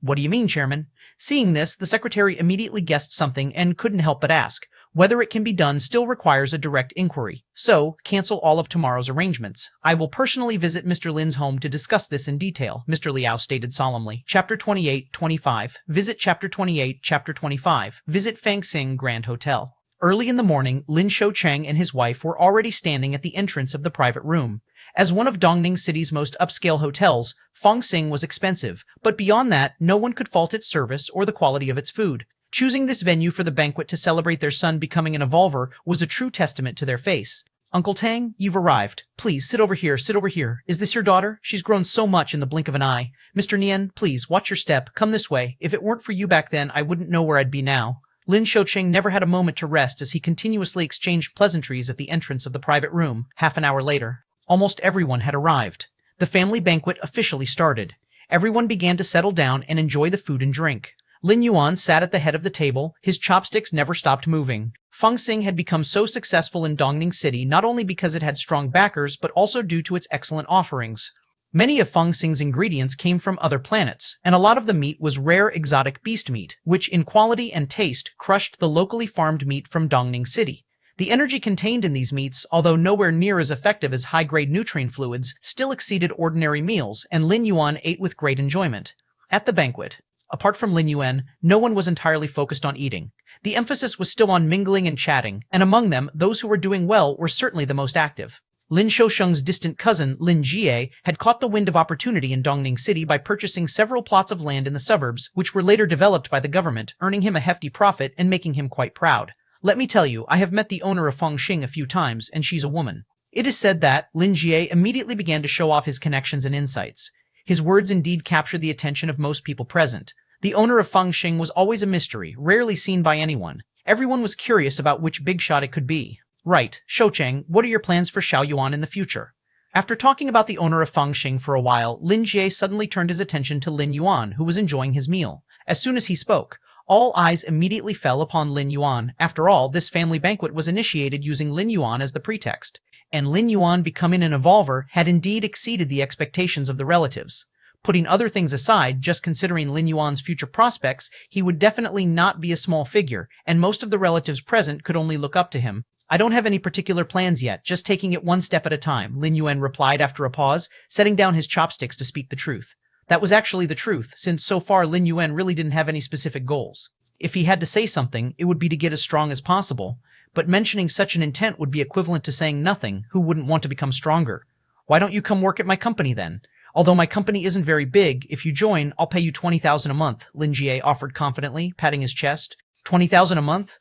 Speaker 1: What do you mean, Chairman? Seeing this, the secretary immediately guessed something and couldn't help but ask. Whether it can be done still requires a direct inquiry. So, cancel all of tomorrow's arrangements. I will personally visit Mr. Lin's home to discuss this in detail, Mr. Liao stated solemnly. Chapter 28-25. Visit Chapter 28, Chapter 25. Visit Fangxing Grand Hotel. Early in the morning, Lin Shoucheng and his wife were already standing at the entrance of the private room. As one of Dongning City's most upscale hotels, Fangxing was expensive, but beyond that, no one could fault its service or the quality of its food. Choosing this venue for the banquet to celebrate their son becoming an evolver was a true testament to their faith. Uncle Tang, you've arrived. Please, sit over here, sit over here. Is this your daughter? She's grown so much in the blink of an eye. Mr. Nian, please, watch your step. Come this way. If it weren't for you back then, I wouldn't know where I'd be now. Lin Shoucheng never had a moment to rest as he continuously exchanged pleasantries at the entrance of the private room. Half an hour later, almost everyone had arrived. The family banquet officially started. Everyone began to settle down and enjoy the food and drink. Lin Yuan sat at the head of the table. His chopsticks never stopped moving. Fangxing had become so successful in Dongning City not only because it had strong backers, but also due to its excellent offerings. Many of Fangxing's ingredients came from other planets, and a lot of the meat was rare exotic beast meat, which in quality and taste crushed the locally farmed meat from Dongning City. The energy contained in these meats, although nowhere near as effective as high-grade nutrient fluids, still exceeded ordinary meals, and Lin Yuan ate with great enjoyment. At the banquet, apart from Lin Yuan, no one was entirely focused on eating. The emphasis was still on mingling and chatting, and among them, those who were doing well were certainly the most active. Lin Shoucheng's distant cousin, Lin Jie, had caught the wind of opportunity in Dongning City by purchasing several plots of land in the suburbs, which were later developed by the government, earning him a hefty profit and making him quite proud. Let me tell you, I have met the owner of Fangxing a few times, and she's a woman. It is said that Lin Jie immediately began to show off his connections and insights. His words indeed captured the attention of most people present. The owner of Fangxing was always a mystery, rarely seen by anyone. Everyone was curious about which big shot it could be. Right, Shoucheng, what are your plans for Xiaoyuan in the future? After talking about the owner of Fangxing for a while, Lin Jie suddenly turned his attention to Lin Yuan, who was enjoying his meal. As soon as he spoke, all eyes immediately fell upon Lin Yuan. After all, this family banquet was initiated using Lin Yuan as the pretext, and Lin Yuan becoming an evolver had indeed exceeded the expectations of the relatives. Putting other things aside, just considering Lin Yuan's future prospects, he would definitely not be a small figure, and most of the relatives present could only look up to him. I don't have any particular plans yet, just taking it one step at a time, Lin Yuan replied after a pause, setting down his chopsticks to speak the truth. That was actually the truth, since so far Lin Yuan really didn't have any specific goals. If he had to say something, it would be to get as strong as possible, but mentioning such an intent would be equivalent to saying nothing. Who wouldn't want to become stronger? Why don't you come work at my company then? Although my company isn't very big, if you join, I'll pay you 20,000 a month, Lin Jie offered confidently, patting his chest. 20,000 a month?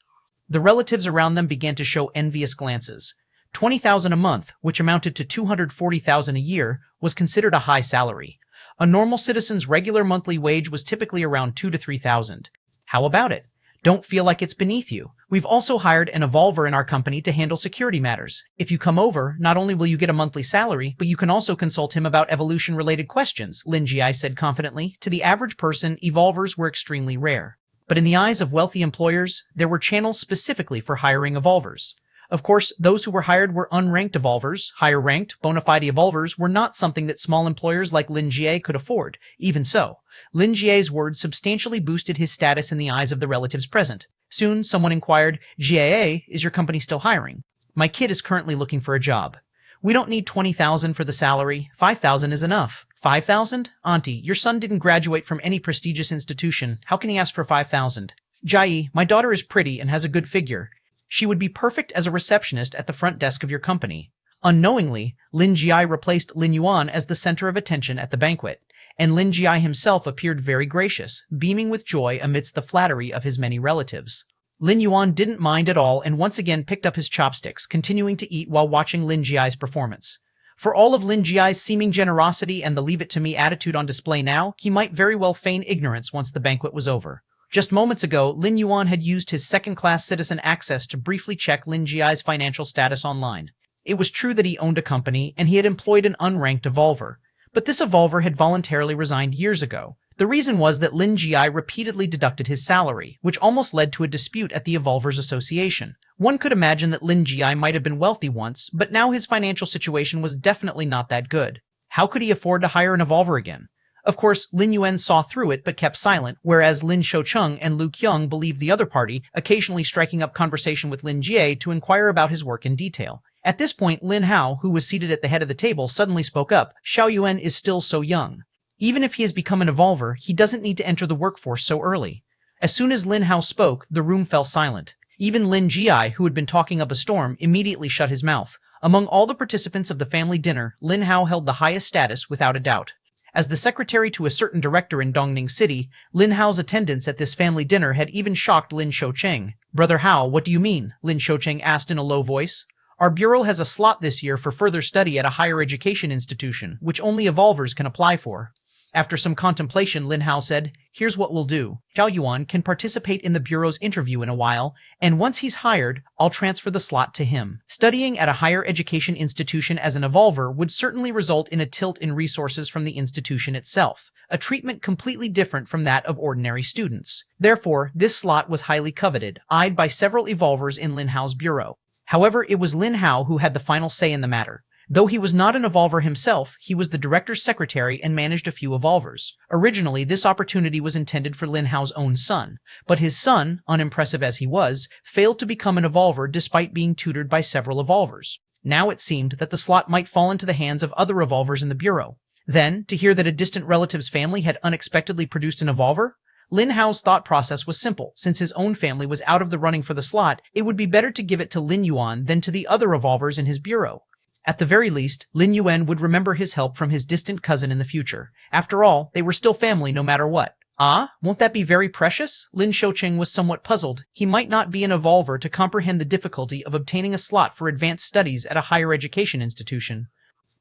Speaker 1: The relatives around them began to show envious glances. 20,000 a month, which amounted to 240,000 a year, was considered a high salary. A normal citizen's regular monthly wage was typically around 2,000 to 3,000. How about it? Don't feel like it's beneath you. We've also hired an evolver in our company to handle security matters. If you come over, not only will you get a monthly salary, but you can also consult him about evolution-related questions, Lin Ji said confidently. To the average person, evolvers were extremely rare. But in the eyes of wealthy employers, there were channels specifically for hiring evolvers. Of course, those who were hired were unranked evolvers. Higher-ranked, bona fide evolvers were not something that small employers like Lin Jie could afford. Even so, Lin Jie's words substantially boosted his status in the eyes of the relatives present. Soon, someone inquired, "Jie, is your company still hiring? My kid is currently looking for a job. We don't need 20,000 for the salary. 5,000 is enough." 5,000? Auntie, your son didn't graduate from any prestigious institution. How can he ask for 5,000? Jai, my daughter is pretty and has a good figure. She would be perfect as a receptionist at the front desk of your company. Unknowingly, Lin Jie replaced Lin Yuan as the center of attention at the banquet, and Lin Jie himself appeared very gracious, beaming with joy amidst the flattery of his many relatives. Lin Yuan didn't mind at all and once again picked up his chopsticks, continuing to eat while watching Lin Jie's performance. For all of Lin Jie's seeming generosity and the leave-it-to-me attitude on display now, he might very well feign ignorance once the banquet was over. Just moments ago, Lin Yuan had used his second-class citizen access to briefly check Lin Jie's financial status online. It was true that he owned a company, and he had employed an unranked evolver. But this evolver had voluntarily resigned years ago. The reason was that Lin Jie repeatedly deducted his salary, which almost led to a dispute at the Evolvers Association. One could imagine that Lin Jie might have been wealthy once, but now his financial situation was definitely not that good. How could he afford to hire an evolver again? Of course, Lin Yuan saw through it but kept silent, whereas Lin Shoucheng and Lu Qiang believed the other party, occasionally striking up conversation with Lin Jie to inquire about his work in detail. At this point, Lin Hao, who was seated at the head of the table, suddenly spoke up. Xiao Yuan is still so young. Even if he has become an evolver, he doesn't need to enter the workforce so early. As soon as Lin Hao spoke, the room fell silent. Even Lin Jie, who had been talking up a storm, immediately shut his mouth. Among all the participants of the family dinner, Lin Hao held the highest status without a doubt. As the secretary to a certain director in Dongning City, Lin Hao's attendance at this family dinner had even shocked Lin Shoucheng. "Brother Hao, what do you mean?" Lin Shoucheng asked in a low voice. "Our bureau has a slot this year for further study at a higher education institution, which only evolvers can apply for." After some contemplation, Lin Hao said, "Here's what we'll do. Xiao Yuan can participate in the bureau's interview in a while, and once he's hired, I'll transfer the slot to him." Studying at a higher education institution as an evolver would certainly result in a tilt in resources from the institution itself, a treatment completely different from that of ordinary students. Therefore, this slot was highly coveted, eyed by several evolvers in Lin Hao's bureau. However, it was Lin Hao who had the final say in the matter. Though he was not an evolver himself, he was the director's secretary and managed a few evolvers. Originally, this opportunity was intended for Lin Hao's own son, but his son, unimpressive as he was, failed to become an evolver despite being tutored by several evolvers. Now it seemed that the slot might fall into the hands of other evolvers in the bureau. Then, to hear that a distant relative's family had unexpectedly produced an evolver? Lin Hao's thought process was simple. Since his own family was out of the running for the slot, it would be better to give it to Lin Yuan than to the other evolvers in his bureau. At the very least, Lin Yuan would remember his help from his distant cousin in the future. After all, they were still family no matter what. Ah, won't that be very precious? Lin Shoucheng was somewhat puzzled. He might not be an evolver to comprehend the difficulty of obtaining a slot for advanced studies at a higher education institution.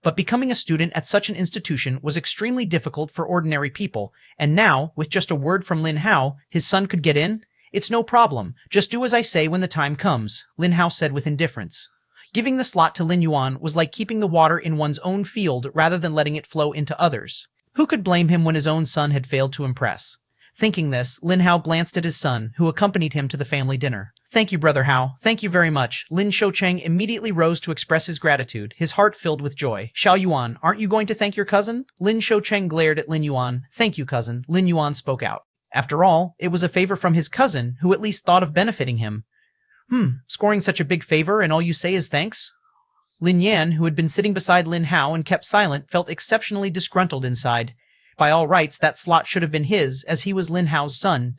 Speaker 1: But becoming a student at such an institution was extremely difficult for ordinary people, and now, with just a word from Lin Hao, his son could get in? "It's no problem. Just do as I say when the time comes," Lin Hao said with indifference. Giving the slot to Lin Yuan was like keeping the water in one's own field rather than letting it flow into others. Who could blame him when his own son had failed to impress? Thinking this, Lin Hao glanced at his son, who accompanied him to the family dinner. "Thank you, Brother Hao. Thank you very much." Lin Shoucheng immediately rose to express his gratitude, his heart filled with joy. "Xiao Yuan, aren't you going to thank your cousin?" Lin Shoucheng glared at Lin Yuan. "Thank you, cousin." Lin Yuan spoke out. After all, it was a favor from his cousin, who at least thought of benefiting him. Scoring such a big favor and all you say is thanks? Lin Yan, who had been sitting beside Lin Hao and kept silent, felt exceptionally disgruntled inside. By all rights, that slot should have been his, as he was Lin Hao's son.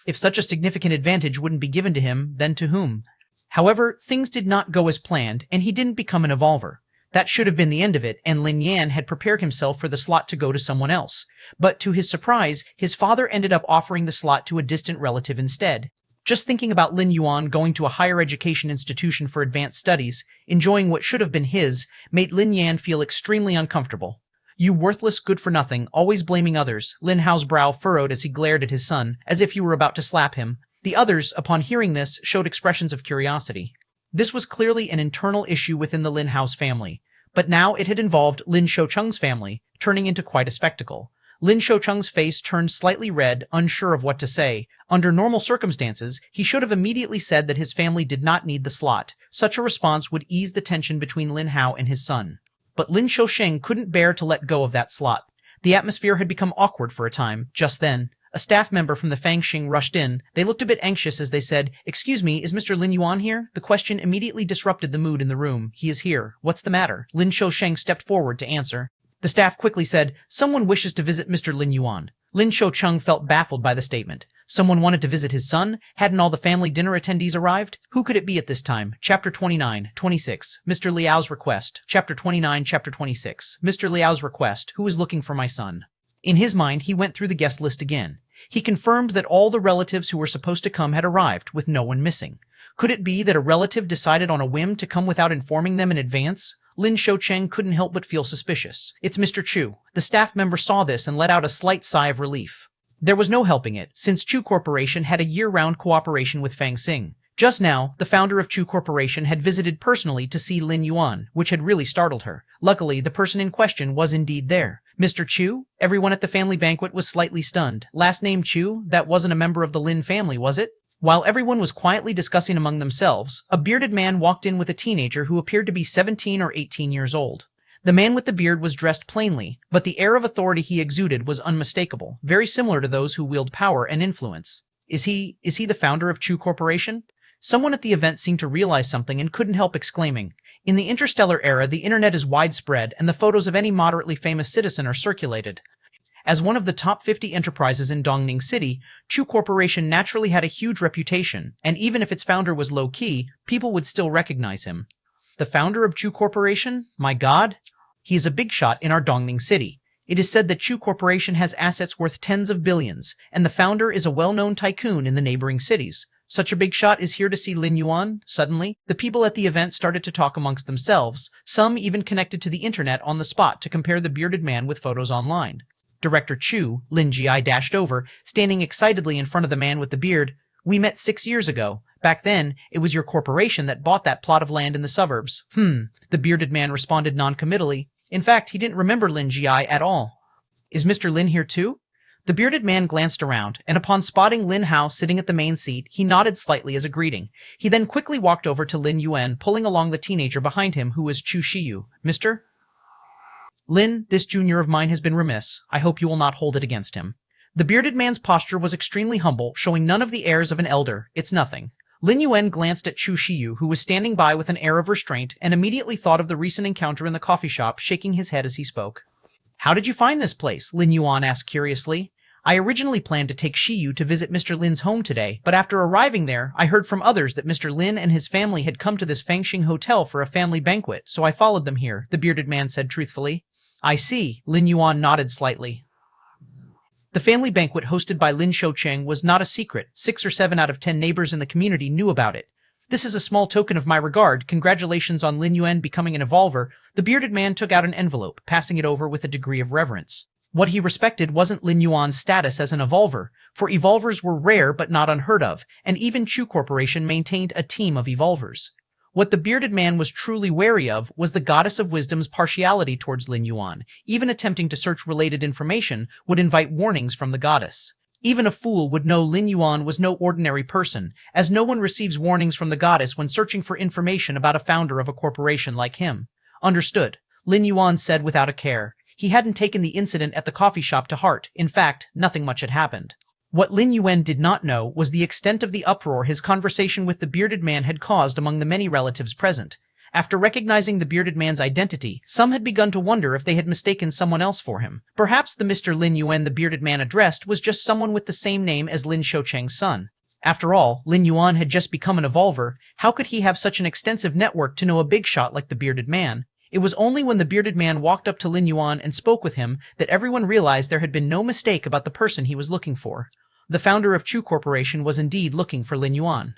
Speaker 1: If such a significant advantage wouldn't be given to him, then to whom? However, things did not go as planned, and he didn't become an evolver. That should have been the end of it, and Lin Yan had prepared himself for the slot to go to someone else. But to his surprise, his father ended up offering the slot to a distant relative instead. Just thinking about Lin Yuan going to a higher education institution for advanced studies, enjoying what should have been his, made Lin Yan feel extremely uncomfortable. "You worthless good-for-nothing, always blaming others." Lin Hao's brow furrowed as he glared at his son, as if he were about to slap him. The others, upon hearing this, showed expressions of curiosity. This was clearly an internal issue within the Lin House family, but now it had involved Lin Shoucheng's family, turning into quite a spectacle. Lin Shoucheng's face turned slightly red, unsure of what to say. Under normal circumstances, he should have immediately said that his family did not need the slot. Such a response would ease the tension between Lin Hao and his son. But Lin Shoucheng couldn't bear to let go of that slot. The atmosphere had become awkward for a time. Just then, a staff member from the Fangxing rushed in. They looked a bit anxious as they said, "Excuse me, is Mr. Lin Yuan here?" The question immediately disrupted the mood in the room. "He is here. What's the matter?" Lin Shoucheng stepped forward to answer. The staff quickly said, "Someone wishes to visit Mr. Lin Yuan." Lin Shoucheng felt baffled by the statement. Someone wanted to visit his son? Hadn't all the family dinner attendees arrived? Who could it be at this time? Chapter 29, 26. Mr. Liao's request. Chapter 29, Chapter 26. Mr. Liao's request. Who is looking for my son? In his mind, he went through the guest list again. He confirmed that all the relatives who were supposed to come had arrived, with no one missing. Could it be that a relative decided on a whim to come without informing them in advance? Lin Shoucheng couldn't help but feel suspicious. "It's Mr. Chu." The staff member saw this and let out a slight sigh of relief. There was no helping it, since Chu Corporation had a year-round cooperation with Fangxing. Just now, the founder of Chu Corporation had visited personally to see Lin Yuan, which had really startled her. Luckily, the person in question was indeed there. Mr. Chu? Everyone at the family banquet was slightly stunned. Last name Chu? That wasn't a member of the Lin family, was it? While everyone was quietly discussing among themselves, a bearded man walked in with a teenager who appeared to be 17 or 18 years old. The man with the beard was dressed plainly, but the air of authority he exuded was unmistakable, very similar to those who wield power and influence. Is he the founder of Chu Corporation? Someone at the event seemed to realize something and couldn't help exclaiming, "In the interstellar era, the internet is widespread, and the photos of any moderately famous citizen are circulated." As one of the top 50 enterprises in Dongning City, Chu Corporation naturally had a huge reputation, and even if its founder was low-key, people would still recognize him. The founder of Chu Corporation? My God! He is a big shot in our Dongning City. It is said that Chu Corporation has assets worth tens of billions, and the founder is a well-known tycoon in the neighboring cities. Such a big shot is here to see Lin Yuan? Suddenly, the people at the event started to talk amongst themselves, some even connected to the internet on the spot to compare the bearded man with photos online. Director Chu, Lin Ji dashed over, standing excitedly in front of the man with the beard. "We met 6 years ago. Back then, it was your corporation that bought that plot of land in the suburbs." The bearded man responded noncommittally. In fact, he didn't remember Lin Ji at all. "Is Mr. Lin here too?" The bearded man glanced around, and upon spotting Lin Hao sitting at the main seat, he nodded slightly as a greeting. He then quickly walked over to Lin Yuan, pulling along the teenager behind him who was Chu Shiyu. "Mr. Lin, this junior of mine has been remiss. I hope you will not hold it against him." The bearded man's posture was extremely humble, showing none of the airs of an elder. "It's nothing." Lin Yuan glanced at Chu Shiyu, who was standing by with an air of restraint, and immediately thought of the recent encounter in the coffee shop, shaking his head as he spoke. "How did you find this place?" Lin Yuan asked curiously. "I originally planned to take Shiyu to visit Mr. Lin's home today, but after arriving there, I heard from others that Mr. Lin and his family had come to this Fangxing hotel for a family banquet, so I followed them here," the bearded man said truthfully. "I see." Lin Yuan nodded slightly. The family banquet hosted by Lin Shoucheng was not a secret. 6 or 7 out of 10 neighbors in the community knew about it. "This is a small token of my regard. Congratulations on Lin Yuan becoming an evolver." The bearded man took out an envelope, passing it over with a degree of reverence. What he respected wasn't Lin Yuan's status as an evolver, for evolvers were rare but not unheard of, and even Chu Corporation maintained a team of evolvers. What the bearded man was truly wary of was the goddess of wisdom's partiality towards Lin Yuan. Even attempting to search related information would invite warnings from the goddess. Even a fool would know Lin Yuan was no ordinary person, as no one receives warnings from the goddess when searching for information about a founder of a corporation like him. "Understood," Lin Yuan said without a care. He hadn't taken the incident at the coffee shop to heart. In fact, nothing much had happened. What Lin Yuan did not know was the extent of the uproar his conversation with the bearded man had caused among the many relatives present. After recognizing the bearded man's identity, some had begun to wonder if they had mistaken someone else for him. Perhaps the Mr. Lin Yuan the bearded man addressed was just someone with the same name as Lin Shoucheng's son. After all, Lin Yuan had just become an evolver. How could he have such an extensive network to know a big shot like the bearded man? It was only when the bearded man walked up to Lin Yuan and spoke with him that everyone realized there had been no mistake about the person he was looking for. The founder of Chu Corporation was indeed looking for Lin Yuan.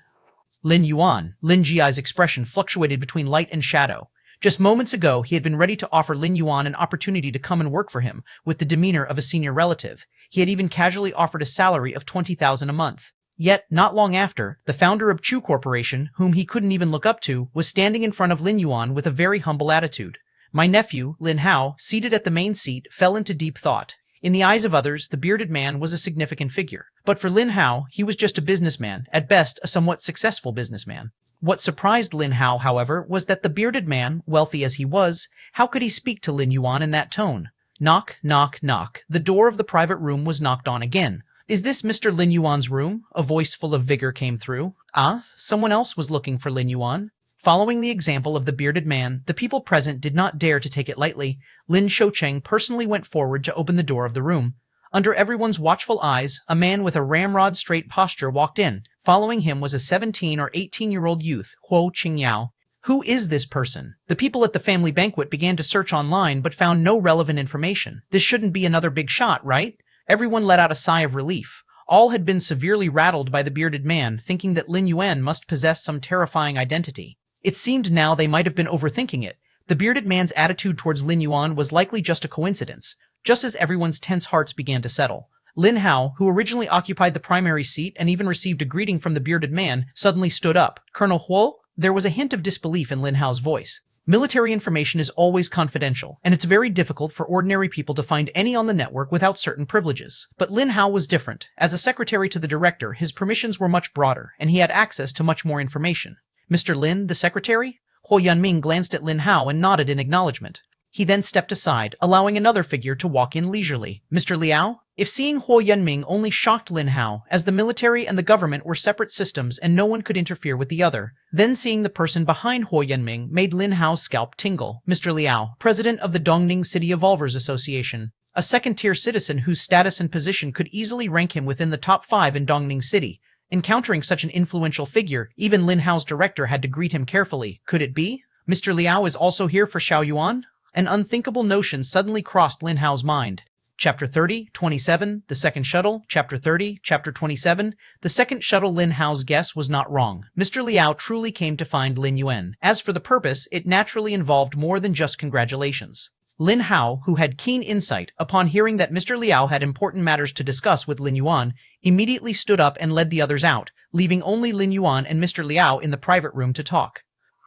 Speaker 1: Lin Yuan. Lin Jiai's expression fluctuated between light and shadow. Just moments ago, he had been ready to offer Lin Yuan an opportunity to come and work for him, with the demeanor of a senior relative. He had even casually offered a salary of 20,000 a month. Yet, not long after, the founder of Chu Corporation, whom he couldn't even look up to, was standing in front of Lin Yuan with a very humble attitude. My nephew, Lin Hao, seated at the main seat, fell into deep thought. In the eyes of others, the bearded man was a significant figure. But for Lin Hao, he was just a businessman, at best a somewhat successful businessman. What surprised Lin Hao, however, was that the bearded man, wealthy as he was, how could he speak to Lin Yuan in that tone? Knock, knock, knock. The door of the private room was knocked on again. Is this Mr. Lin Yuan's room? A voice full of vigor came through. Ah, someone else was looking for Lin Yuan. Following the example of the bearded man, the people present did not dare to take it lightly. Lin Shoucheng personally went forward to open the door of the room. Under everyone's watchful eyes, a man with a ramrod-straight posture walked in. Following him was a 17 or 18-year-old youth, Huo Qingyao. Who is this person? The people at the family banquet began to search online but found no relevant information. This shouldn't be another big shot, right? Everyone let out a sigh of relief. All had been severely rattled by the bearded man, thinking that Lin Yuan must possess some terrifying identity. It seemed now they might have been overthinking it. The bearded man's attitude towards Lin Yuan was likely just a coincidence, just as everyone's tense hearts began to settle. Lin Hao, who originally occupied the primary seat and even received a greeting from the bearded man, suddenly stood up. Colonel Huo? There was a hint of disbelief in Lin Hao's voice. Military information is always confidential, and it's very difficult for ordinary people to find any on the network without certain privileges. But Lin Hao was different. As a secretary to the director, his permissions were much broader, and he had access to much more information. Mr. Lin, the secretary? Huo Yanming glanced at Lin Hao and nodded in acknowledgement. He then stepped aside, allowing another figure to walk in leisurely. Mr. Liao? If seeing Huo Yanming only shocked Lin Hao, as the military and the government were separate systems and no one could interfere with the other, then seeing the person behind Huo Yanming made Lin Hao's scalp tingle. Mr. Liao, president of the Dongning City Evolvers Association, a second-tier citizen whose status and position could easily rank him within the top 5 in Dongning City. Encountering such an influential figure, even Lin Hao's director had to greet him carefully. Could it be? Mr. Liao is also here for Xiao Yuan? An unthinkable notion suddenly crossed Lin Hao's mind. Chapter 30, 27, The Second Shuttle. Chapter 30, Chapter 27, The Second Shuttle. Lin Hao's guess was not wrong. Mr. Liao truly came to find Lin Yuan. As for the purpose, it naturally involved more than just congratulations. Lin Hao, who had keen insight, upon hearing that Mr. Liao had important matters to discuss with Lin Yuan, immediately stood up and led the others out, leaving only Lin Yuan and Mr. Liao in the private room to talk.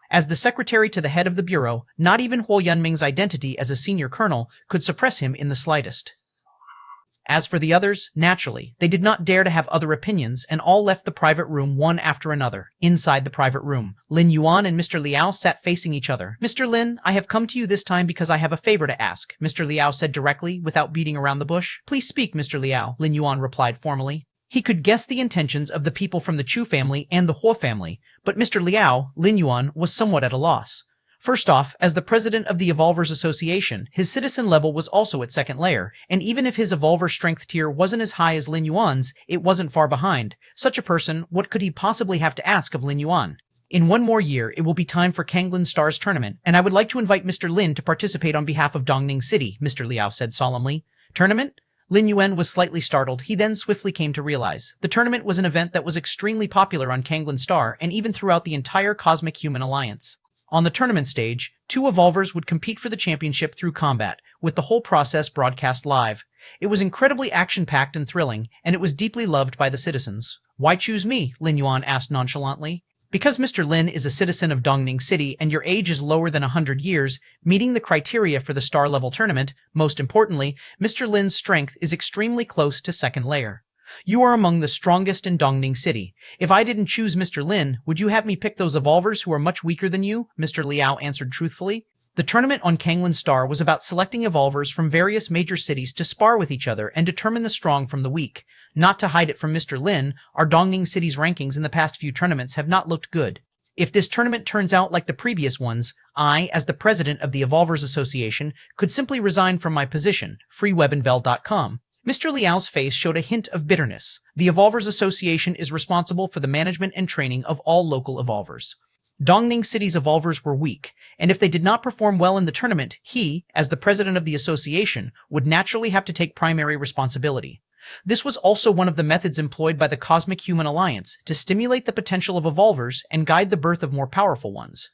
Speaker 1: As the secretary to the head of the bureau, not even Huo Yanming's identity as a senior colonel could suppress him in the slightest. As for the others, naturally, they did not dare to have other opinions, and all left the private room one after another. Inside the private room, Lin Yuan and Mr. Liao sat facing each other. Mr. Lin, I have come to you this time because I have a favor to ask, Mr. Liao said directly, without beating around the bush. Please speak, Mr. Liao, Lin Yuan replied formally. He could guess the intentions of the people from the Chu family and the Huo family, but Mr. Liao, Lin Yuan, was somewhat at a loss. First off, as the president of the Evolvers Association, his citizen level was also at second layer, and even if his Evolver strength tier wasn't as high as Lin Yuan's, it wasn't far behind. Such a person, what could he possibly have to ask of Lin Yuan? In one more year, it will be time for Kanglin Star's tournament, and I would like to invite Mr. Lin to participate on behalf of Dongning City, Mr. Liao said solemnly. Tournament? Lin Yuan was slightly startled. He then swiftly came to realize. The tournament was an event that was extremely popular on Kanglin Star and even throughout the entire Cosmic Human Alliance. On the tournament stage, 2 Evolvers would compete for the championship through combat, with the whole process broadcast live. It was incredibly action-packed and thrilling, and it was deeply loved by the citizens. Why choose me? Lin Yuan asked nonchalantly. Because Mr. Lin is a citizen of Dongning City and your age is lower than 100 years, meeting the criteria for the star-level tournament, most importantly, Mr. Lin's strength is extremely close to second layer. You are among the strongest in Dongning City. If I didn't choose Mr. Lin, would you have me pick those Evolvers who are much weaker than you? Mr. Liao answered truthfully. The tournament on Kanglin Star was about selecting Evolvers from various major cities to spar with each other and determine the strong from the weak. Not to hide it from Mr. Lin, our Dongning City's rankings in the past few tournaments have not looked good. If this tournament turns out like the previous ones, I, as the president of the Evolvers Association, could simply resign from my position, freewebandvel.com. Mr. Liao's face showed a hint of bitterness. The Evolvers Association is responsible for the management and training of all local Evolvers. Dongning City's Evolvers were weak, and if they did not perform well in the tournament, he, as the president of the association, would naturally have to take primary responsibility. This was also one of the methods employed by the Cosmic Human Alliance to stimulate the potential of Evolvers and guide the birth of more powerful ones.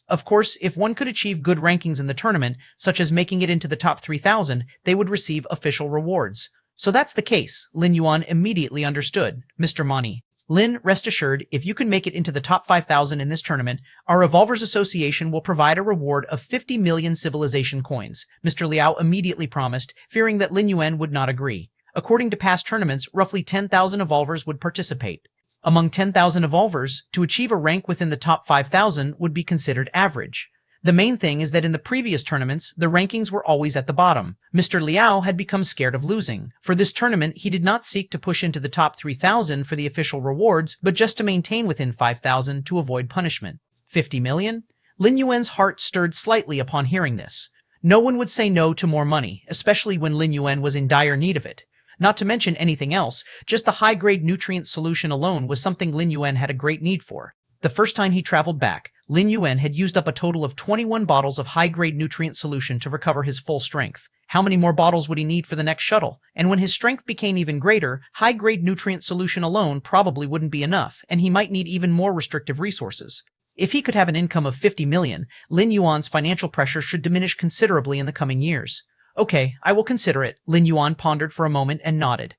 Speaker 1: Of course, if one could achieve good rankings in the tournament, such as making it into the top 3,000, they would receive official rewards. So that's the case, Lin Yuan immediately understood. Mr. Mani. Lin, rest assured, if you can make it into the top 5,000 in this tournament, our Evolvers Association will provide a reward of 50 million civilization coins, Mr. Liao immediately promised, fearing that Lin Yuan would not agree. According to past tournaments, roughly 10,000 Evolvers would participate. Among 10,000 Evolvers, to achieve a rank within the top 5,000 would be considered average. The main thing is that in the previous tournaments, the rankings were always at the bottom. Mr. Liao had become scared of losing. For this tournament, he did not seek to push into the top 3,000 for the official rewards, but just to maintain within 5,000 to avoid punishment. 50 million? Lin Yuan's heart stirred slightly upon hearing this. No one would say no to more money, especially when Lin Yuan was in dire need of it. Not to mention anything else, just the high-grade nutrient solution alone was something Lin Yuan had a great need for. The first time he traveled back, Lin Yuan had used up a total of 21 bottles of high-grade nutrient solution to recover his full strength. How many more bottles would he need for the next shuttle? And when his strength became even greater, high-grade nutrient solution alone probably wouldn't be enough, and he might need even more restrictive resources. If he could have an income of 50 million, Lin Yuan's financial pressure should diminish considerably in the coming years. Okay, I will consider it, Lin Yuan pondered for a moment and nodded.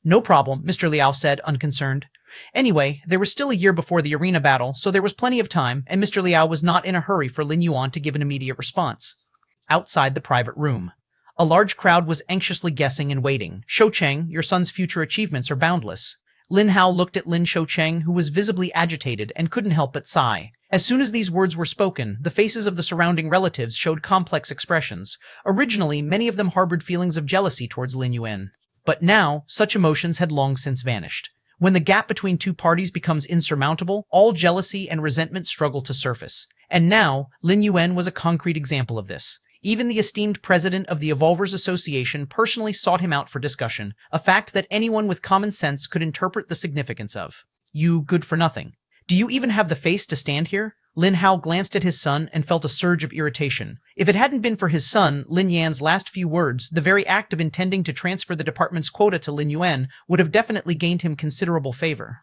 Speaker 1: No problem, Mr. Liao said, unconcerned. Anyway, there was still a year before the arena battle, so there was plenty of time, and Mr. Liao was not in a hurry for Lin Yuan to give an immediate response. Outside the private room, a large crowd was anxiously guessing and waiting. Shoucheng, your son's future achievements are boundless. Lin Hao looked at Lin Shoucheng, who was visibly agitated and couldn't help but sigh. As soon as these words were spoken, the faces of the surrounding relatives showed complex expressions. Originally, many of them harbored feelings of jealousy towards Lin Yuan. But now, such emotions had long since vanished. When the gap between two parties becomes insurmountable, all jealousy and resentment struggle to surface. And now, Lin Yuan was a concrete example of this. Even the esteemed president of the Evolvers Association personally sought him out for discussion, a fact that anyone with common sense could interpret the significance of. You good for nothing. Do you even have the face to stand here? Lin Hao glanced at his son and felt a surge of irritation. If it hadn't been for his son, Lin Yan's last few words, the very act of intending to transfer the department's quota to Lin Yuan, would have definitely gained him considerable favor.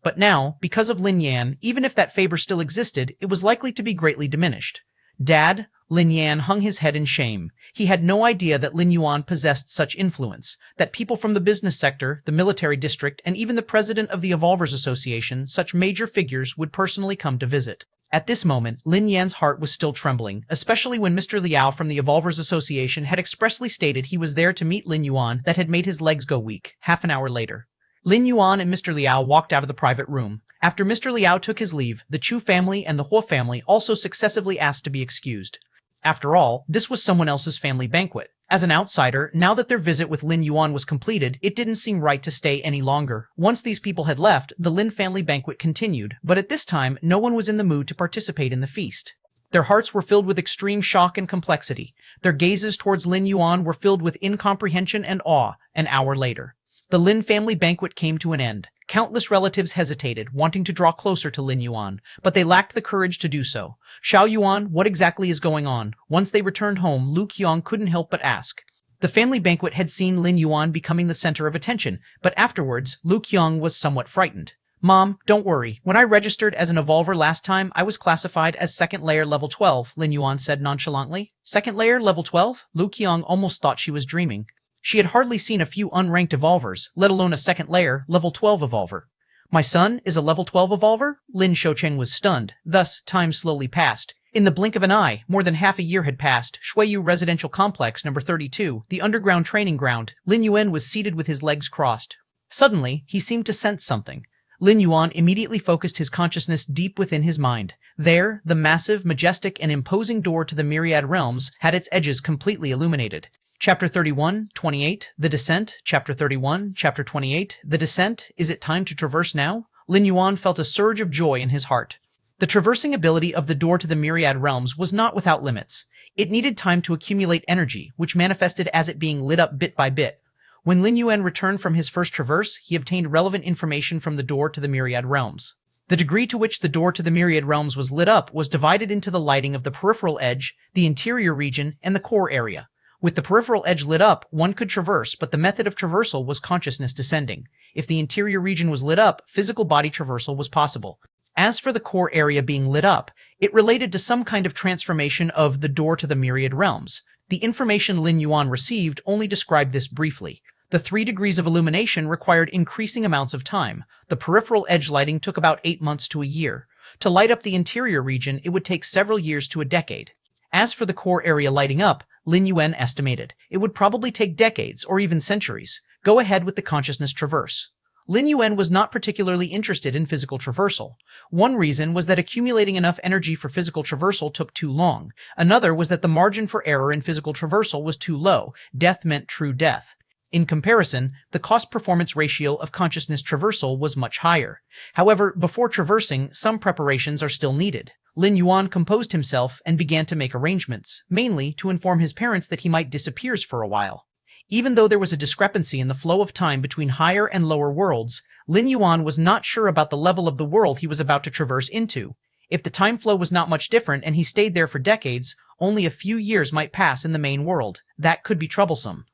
Speaker 1: But now, because of Lin Yan, even if that favor still existed, it was likely to be greatly diminished. Dad? Lin Yan hung his head in shame. He had no idea that Lin Yuan possessed such influence, that people from the business sector, the military district, and even the president of the Evolvers Association, such major figures, would personally come to visit. At this moment, Lin Yan's heart was still trembling, especially when Mr. Liao from the Evolvers Association had expressly stated he was there to meet Lin Yuan that had made his legs go weak. Half an hour later, Lin Yuan and Mr. Liao walked out of the private room. After Mr. Liao took his leave, the Chu family and the Huo family also successively asked to be excused. After all, this was someone else's family banquet. As an outsider, now that their visit with Lin Yuan was completed, it didn't seem right to stay any longer. Once these people had left, the Lin family banquet continued, but at this time, no one was in the mood to participate in the feast. Their hearts were filled with extreme shock and complexity. Their gazes towards Lin Yuan were filled with incomprehension and awe. An hour later, the Lin family banquet came to an end. Countless relatives hesitated, wanting to draw closer to Lin Yuan, but they lacked the courage to do so. Xiao Yuan, what exactly is going on? Once they returned home, Lu Qiang couldn't help but ask. The family banquet had seen Lin Yuan becoming the center of attention, but afterwards, Lu Qiang was somewhat frightened. Mom, don't worry. When I registered as an evolver last time, I was classified as second layer level 12, Lin Yuan said nonchalantly. Second layer level 12? Lu Qiang almost thought she was dreaming. She had hardly seen a few unranked evolvers, let alone a second layer, level 12 evolver. My son is a level 12 evolver? Lin Shoucheng was stunned. Thus, time slowly passed. In the blink of an eye, more than half a year had passed. Shuiyu Residential Complex number 32, the underground training ground. Lin Yuan was seated with his legs crossed. Suddenly, he seemed to sense something. Lin Yuan immediately focused his consciousness deep within his mind. There, the massive, majestic, and imposing door to the Myriad Realms had its edges completely illuminated. Chapter 31, 28, The Descent. Chapter 31, Chapter 28, The Descent. Is it time to traverse now? Lin Yuan felt a surge of joy in his heart. The traversing ability of the door to the Myriad Realms was not without limits. It needed time to accumulate energy, which manifested as it being lit up bit by bit. When Lin Yuan returned from his first traverse, he obtained relevant information from the door to the Myriad Realms. The degree to which the door to the Myriad Realms was lit up was divided into the lighting of the peripheral edge, the interior region, and the core area. With the peripheral edge lit up, one could traverse, but the method of traversal was consciousness descending. If the interior region was lit up, physical body traversal was possible. As for the core area being lit up, it related to some kind of transformation of the door to the Myriad Realms. The information Lin Yuan received only described this briefly. The 3 degrees of illumination required increasing amounts of time. The peripheral edge lighting took about 8 months to a year. To light up the interior region, it would take several years to a decade. As for the core area lighting up, Lin Yuan estimated, it would probably take decades or even centuries. Go ahead with the consciousness traverse. Lin Yuan was not particularly interested in physical traversal. One reason was that accumulating enough energy for physical traversal took too long. Another was that the margin for error in physical traversal was too low. Death meant true death. In comparison, the cost-performance ratio of consciousness traversal was much higher. However, before traversing, some preparations are still needed. Lin Yuan composed himself and began to make arrangements, mainly to inform his parents that he might disappear for a while. Even though there was a discrepancy in the flow of time between higher and lower worlds, Lin Yuan was not sure about the level of the world he was about to traverse into. If the time flow was not much different and he stayed there for decades, only a few years might pass in the main world. That could be troublesome.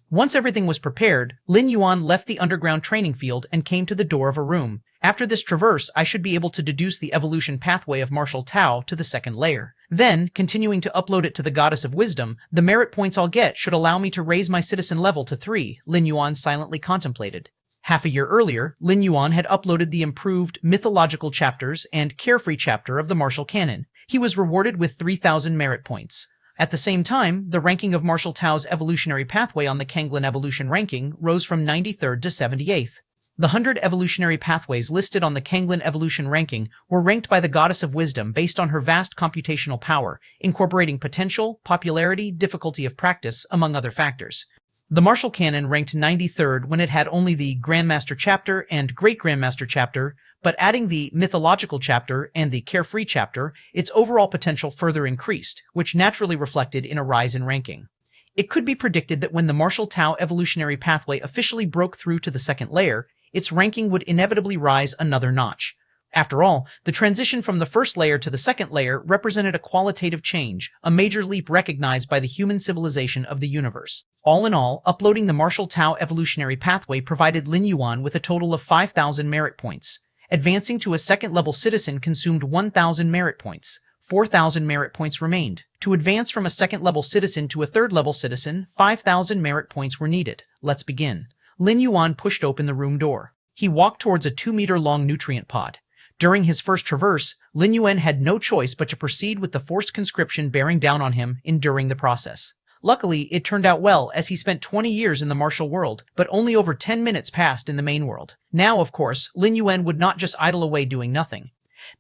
Speaker 1: Once everything was prepared, Lin Yuan left the underground training field and came to the door of a room. After this traverse, I should be able to deduce the evolution pathway of martial Tao to the second layer. Then, continuing to upload it to the Goddess of Wisdom, the merit points I'll get should allow me to raise my citizen level to 3, Lin Yuan silently contemplated. Half a year earlier, Lin Yuan had uploaded the improved mythological chapters and carefree chapter of the martial canon. He was rewarded with 3,000 merit points. At the same time, the ranking of martial Tao's evolutionary pathway on the Kanglin evolution ranking rose from 93rd to 78th. The 100 evolutionary pathways listed on the Kanglin evolution ranking were ranked by the Goddess of Wisdom based on her vast computational power, incorporating potential, popularity, difficulty of practice, among other factors. The martial canon ranked 93rd when it had only the Grandmaster chapter and Great Grandmaster chapter, but adding the mythological chapter and the carefree chapter, its overall potential further increased, which naturally reflected in a rise in ranking. It could be predicted that when the martial Tao evolutionary pathway officially broke through to the second layer, its ranking would inevitably rise another notch. After all, the transition from the first layer to the second layer represented a qualitative change, a major leap recognized by the human civilization of the universe. All in all, uploading the martial Tao evolutionary pathway provided Lin Yuan with a total of 5,000 merit points. Advancing to a second-level citizen consumed 1,000 merit points. 4,000 merit points remained. To advance from a second-level citizen to a third-level citizen, 5,000 merit points were needed. Let's begin. Lin Yuan pushed open the room door. He walked towards a 2-meter-long nutrient pod. During his first traverse, Lin Yuan had no choice but to proceed with the forced conscription bearing down on him, enduring the process. Luckily, it turned out well, as he spent 20 years in the martial world, but only over 10 minutes passed in the main world. Now, of course, Lin Yuan would not just idle away doing nothing.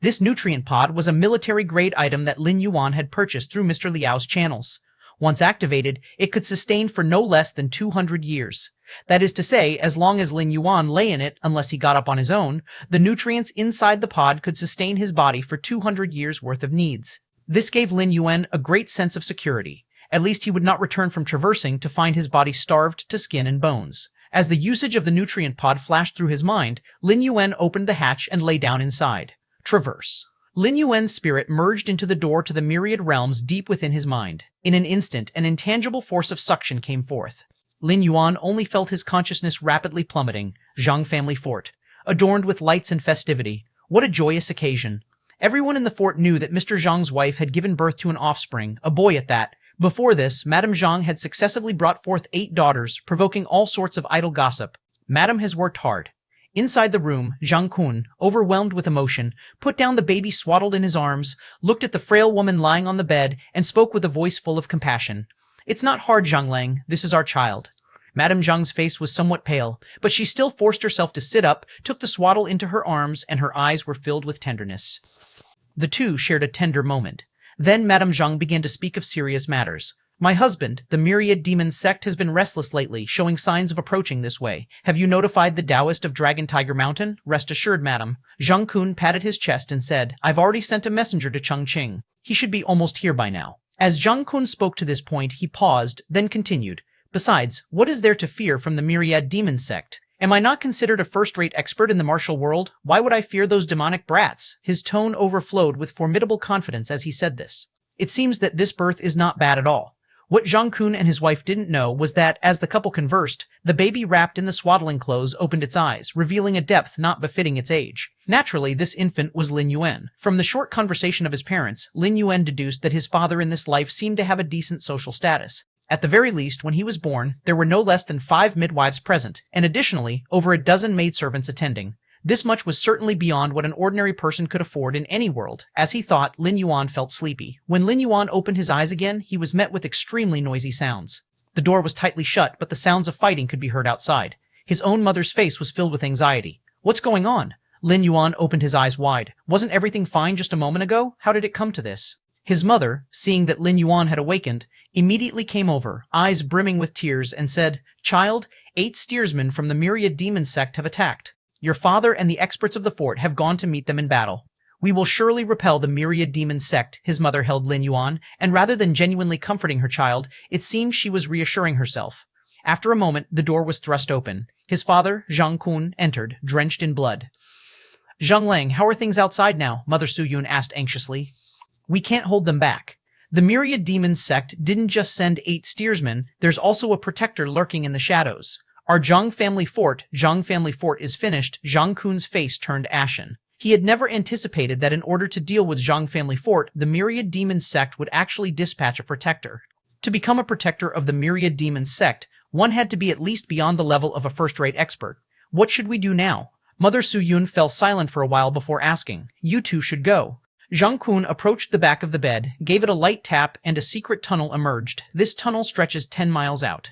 Speaker 1: This nutrient pod was a military-grade item that Lin Yuan had purchased through Mr. Liao's channels. Once activated, it could sustain for no less than 200 years. That is to say, as long as Lin Yuan lay in it, unless he got up on his own, the nutrients inside the pod could sustain his body for 200 years' worth of needs. This gave Lin Yuan a great sense of security. At least he would not return from traversing to find his body starved to skin and bones. As the usage of the nutrient pod flashed through his mind, Lin Yuan opened the hatch and lay down inside. Traverse. Lin Yuan's spirit merged into the door to the Myriad Realms deep within his mind. In an instant, an intangible force of suction came forth. Lin Yuan only felt his consciousness rapidly plummeting. Zhang family fort. Adorned with lights and festivity. What a joyous occasion. Everyone in the fort knew that Mr. Zhang's wife had given birth to an offspring, a boy at that. Before this, Madame Zhang had successively brought forth 8 daughters, provoking all sorts of idle gossip. Madame has worked hard. Inside the room, Zhang Kun, overwhelmed with emotion, put down the baby swaddled in his arms, looked at the frail woman lying on the bed, and spoke with a voice full of compassion. "It's not hard, Zhang Lang. This is our child." Madame Zhang's face was somewhat pale, but she still forced herself to sit up, took the swaddle into her arms, and her eyes were filled with tenderness. The two shared a tender moment. Then Madame Zhang began to speak of serious matters. "My husband, the Myriad Demon sect, has been restless lately, showing signs of approaching this way. Have you notified the Taoist of Dragon Tiger Mountain? Rest assured, madam." Zhang Kun patted his chest and said, "I've already sent a messenger to Chengqing. He should be almost here by now." As Zhang Kun spoke to this point, he paused, then continued. "Besides, what is there to fear from the Myriad Demon sect? Am I not considered a first-rate expert in the martial world? Why would I fear those demonic brats?" His tone overflowed with formidable confidence as he said this. It seems that this birth is not bad at all. What Zhang Kun and his wife didn't know was that, as the couple conversed, the baby wrapped in the swaddling clothes opened its eyes, revealing a depth not befitting its age. Naturally, this infant was Lin Yuan. From the short conversation of his parents, Lin Yuan deduced that his father in this life seemed to have a decent social status. At the very least, when he was born, there were no less than 5 midwives present, and additionally, over a dozen maidservants attending. This much was certainly beyond what an ordinary person could afford in any world. As he thought, Lin Yuan felt sleepy. When Lin Yuan opened his eyes again, he was met with extremely noisy sounds. The door was tightly shut, but the sounds of fighting could be heard outside. His own mother's face was filled with anxiety. What's going on? Lin Yuan opened his eyes wide. Wasn't everything fine just a moment ago? How did it come to this? His mother, seeing that Lin Yuan had awakened, immediately came over, eyes brimming with tears, and said, "Child, 8 steersmen from the Myriad demon sect have attacked. Your father and the experts of the fort have gone to meet them in battle. We will surely repel the Myriad demon sect." His mother held Lin Yuan, and rather than genuinely comforting her child, it seemed she was reassuring herself. After a moment, the door was thrust open. His father, Zhang Kun, entered, drenched in blood. "Zhang Lang, how are things outside now?" Mother Su Yun asked anxiously. "We can't hold them back. The Myriad demon sect didn't just send 8 steersmen, there's also a protector lurking in the shadows. Our Zhang family fort is finished." Zhang Kun's face turned ashen. He had never anticipated that in order to deal with Zhang family fort, the Myriad demon sect would actually dispatch a protector. To become a protector of the Myriad demon sect, one had to be at least beyond the level of a first-rate expert. What should we do now? Mother Su Yun fell silent for a while before asking. "You two should go." Zhang Kun approached the back of the bed, gave it a light tap, and a secret tunnel emerged. "This tunnel stretches 10 miles out.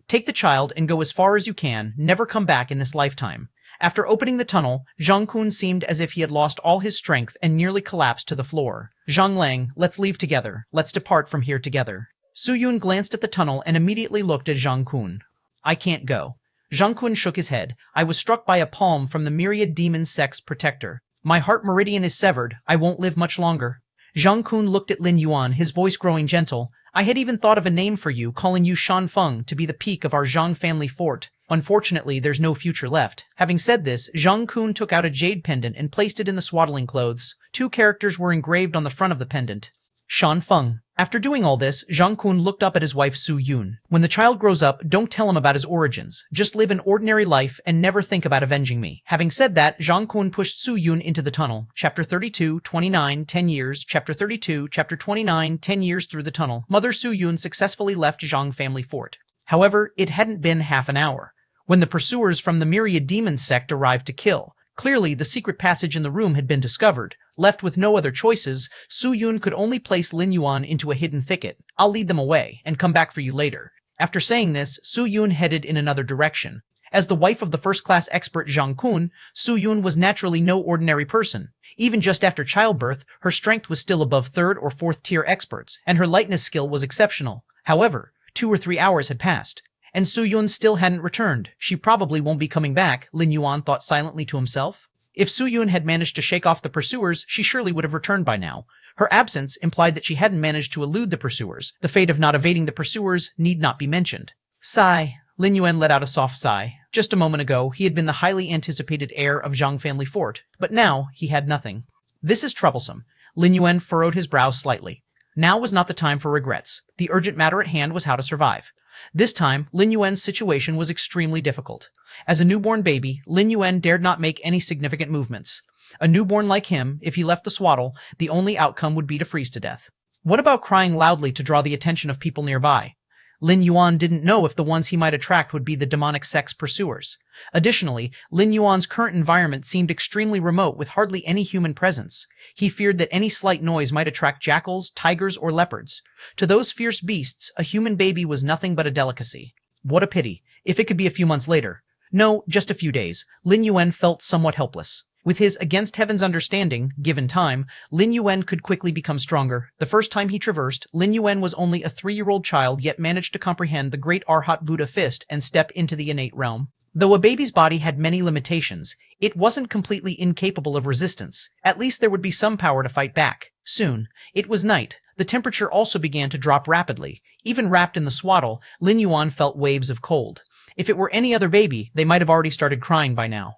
Speaker 1: Take the child and go as far as you can, never come back in this lifetime." After opening the tunnel, Zhang Kun seemed as if he had lost all his strength and nearly collapsed to the floor. "Zhang Lang, let's leave together. Let's depart from here together." Su Yun glanced at the tunnel and immediately looked at Zhang Kun. "I can't go." Zhang Kun shook his head. "I was struck by a palm from the Myriad demon sect's protector. My heart meridian is severed. I won't live much longer." Zhang Kun looked at Lin Yuan, his voice growing gentle. "I had even thought of a name for you, calling you Shan Feng, to be the peak of our Zhang family fort. Unfortunately, there's no future left." Having said this, Zhang Kun took out a jade pendant and placed it in the swaddling clothes. 2 characters were engraved on the front of the pendant. Shan Feng. After doing all this, Zhang Kun looked up at his wife Su Yun. "When the child grows up, don't tell him about his origins. Just live an ordinary life and never think about avenging me." Having said that, Zhang Kun pushed Su Yun into the tunnel. Chapter 32, 29, 10 years. Chapter 32, Chapter 29, 10 years through the tunnel. Mother Su Yun successfully left Zhang family fort. However, it hadn't been half an hour when the pursuers from the Myriad demon sect arrived to kill. Clearly, the secret passage in the room had been discovered. Left with no other choices, Su Yun could only place Lin Yuan into a hidden thicket. "I'll lead them away, and come back for you later." After saying this, Su Yun headed in another direction. As the wife of the first-class expert Zhang Kun, Su Yun was naturally no ordinary person. Even just after childbirth, her strength was still above 3rd or 4th tier experts, and her lightness skill was exceptional. However, 2 or 3 hours had passed, and Su Yun still hadn't returned. "She probably won't be coming back," Lin Yuan thought silently to himself. If Su Yun had managed to shake off the pursuers, she surely would have returned by now. Her absence implied that she hadn't managed to elude the pursuers. The fate of not evading the pursuers need not be mentioned. Sigh. Lin Yuan let out a soft sigh. Just a moment ago, he had been the highly anticipated heir of Zhang family fort, but now he had nothing. This is troublesome. Lin Yuan furrowed his brows slightly. Now was not the time for regrets. The urgent matter at hand was how to survive. This time, Lin Yuan's situation was extremely difficult. As a newborn baby, Lin Yuan dared not make any significant movements. A newborn like him, if he left the swaddle, the only outcome would be to freeze to death. What about crying loudly to draw the attention of people nearby? Lin Yuan didn't know if the ones he might attract would be the demonic sect's pursuers. Additionally, Lin Yuan's current environment seemed extremely remote with hardly any human presence. He feared that any slight noise might attract jackals, tigers, or leopards. To those fierce beasts, a human baby was nothing but a delicacy. What a pity. If it could be a few months later. No, just a few days. Lin Yuan felt somewhat helpless. With his against heaven's understanding, given time, Lin Yuan could quickly become stronger. The first time he traversed, Lin Yuan was only a 3-year-old child yet managed to comprehend the great Arhat Buddha fist and step into the innate realm. Though a baby's body had many limitations, it wasn't completely incapable of resistance. At least there would be some power to fight back. Soon. It was night. The temperature also began to drop rapidly. Even wrapped in the swaddle, Lin Yuan felt waves of cold. If it were any other baby, they might have already started crying by now.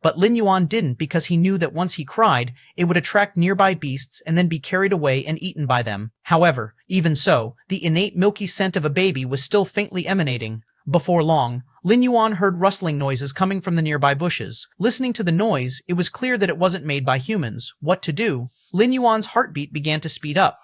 Speaker 1: But Lin Yuan didn't because he knew that once he cried, it would attract nearby beasts and then be carried away and eaten by them. However, even so, the innate milky scent of a baby was still faintly emanating. Before long, Lin Yuan heard rustling noises coming from the nearby bushes. Listening to the noise, it was clear that it wasn't made by humans. What to do? Lin Yuan's heartbeat began to speed up.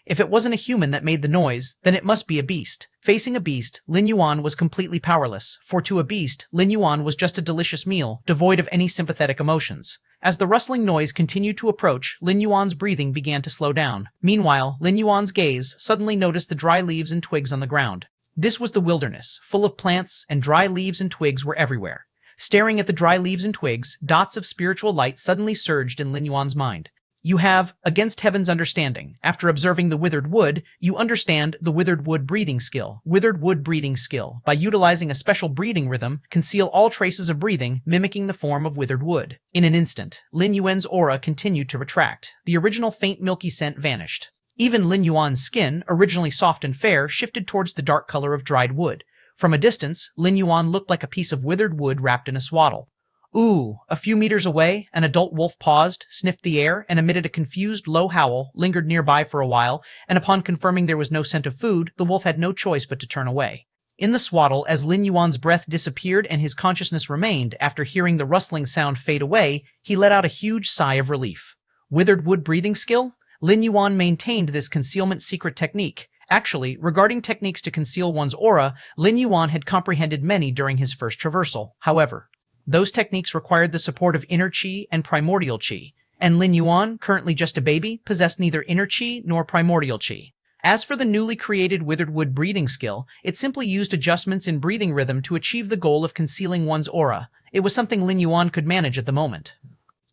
Speaker 1: If it wasn't a human that made the noise, then it must be a beast. Facing a beast, Lin Yuan was completely powerless, for to a beast, Lin Yuan was just a delicious meal, devoid of any sympathetic emotions. As the rustling noise continued to approach, Lin Yuan's breathing began to slow down. Meanwhile, Lin Yuan's gaze suddenly noticed the dry leaves and twigs on the ground. This was the wilderness, full of plants, and dry leaves and twigs were everywhere. Staring at the dry leaves and twigs, dots of spiritual light suddenly surged in Lin Yuan's mind. You have, against heaven's understanding, after observing the withered wood, you understand the withered wood breathing skill. Withered wood breathing skill. By utilizing a special breathing rhythm, conceal all traces of breathing, mimicking the form of withered wood. In an instant, Lin Yuan's aura continued to retract. The original faint milky scent vanished. Even Lin Yuan's skin, originally soft and fair, shifted towards the dark color of dried wood. From a distance, Lin Yuan looked like a piece of withered wood wrapped in a swaddle. Ooh! A few meters away, an adult wolf paused, sniffed the air, and emitted a confused, low howl, lingered nearby for a while, and upon confirming there was no scent of food, the wolf had no choice but to turn away. In the swaddle, as Lin Yuan's breath disappeared and his consciousness remained, after hearing the rustling sound fade away, he let out a huge sigh of relief. Withered wood breathing skill? Lin Yuan maintained this concealment secret technique. Actually, regarding techniques to conceal one's aura, Lin Yuan had comprehended many during his first traversal. However, those techniques required the support of inner chi and primordial chi, and Lin Yuan, currently just a baby, possessed neither inner chi nor primordial chi. As for the newly created withered wood breathing skill, it simply used adjustments in breathing rhythm to achieve the goal of concealing one's aura. It was something Lin Yuan could manage at the moment.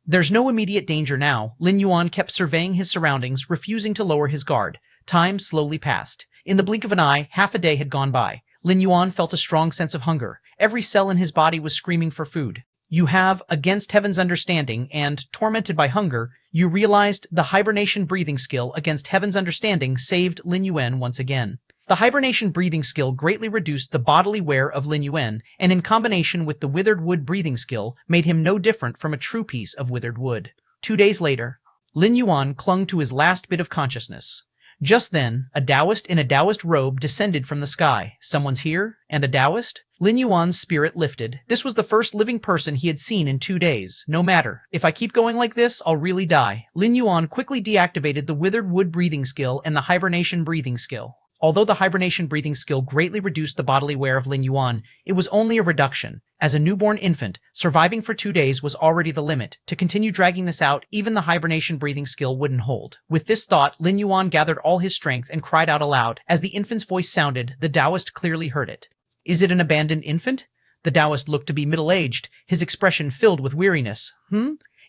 Speaker 1: There's no immediate danger now. Lin Yuan kept surveying his surroundings, refusing to lower his guard. Time slowly passed. In the blink of an eye, half a day had gone by. Lin Yuan felt a strong sense of hunger. Every cell in his body was screaming for food. You have, against heaven's understanding and, tormented by hunger, you realized the hibernation breathing skill against heaven's understanding saved Lin Yuan once again. The hibernation breathing skill greatly reduced the bodily wear of Lin Yuan, and in combination with the withered wood breathing skill, made him no different from a true piece of withered wood. 2 days later, Lin Yuan clung to his last bit of consciousness. Just then, a Taoist in a Taoist robe descended from the sky. Someone's here? And a Taoist? Lin Yuan's spirit lifted. This was the first living person he had seen in 2 days. No matter. If I keep going like this, I'll really die. Lin Yuan quickly deactivated the withered wood breathing skill and the hibernation breathing skill. Although the hibernation breathing skill greatly reduced the bodily wear of Lin Yuan, it was only a reduction. As a newborn infant, surviving for 2 days was already the limit. To continue dragging this out, even the hibernation breathing skill wouldn't hold. With this thought, Lin Yuan gathered all his strength and cried out aloud. As the infant's voice sounded, the Taoist clearly heard it. Is it an abandoned infant? The Taoist looked to be middle-aged, his expression filled with weariness.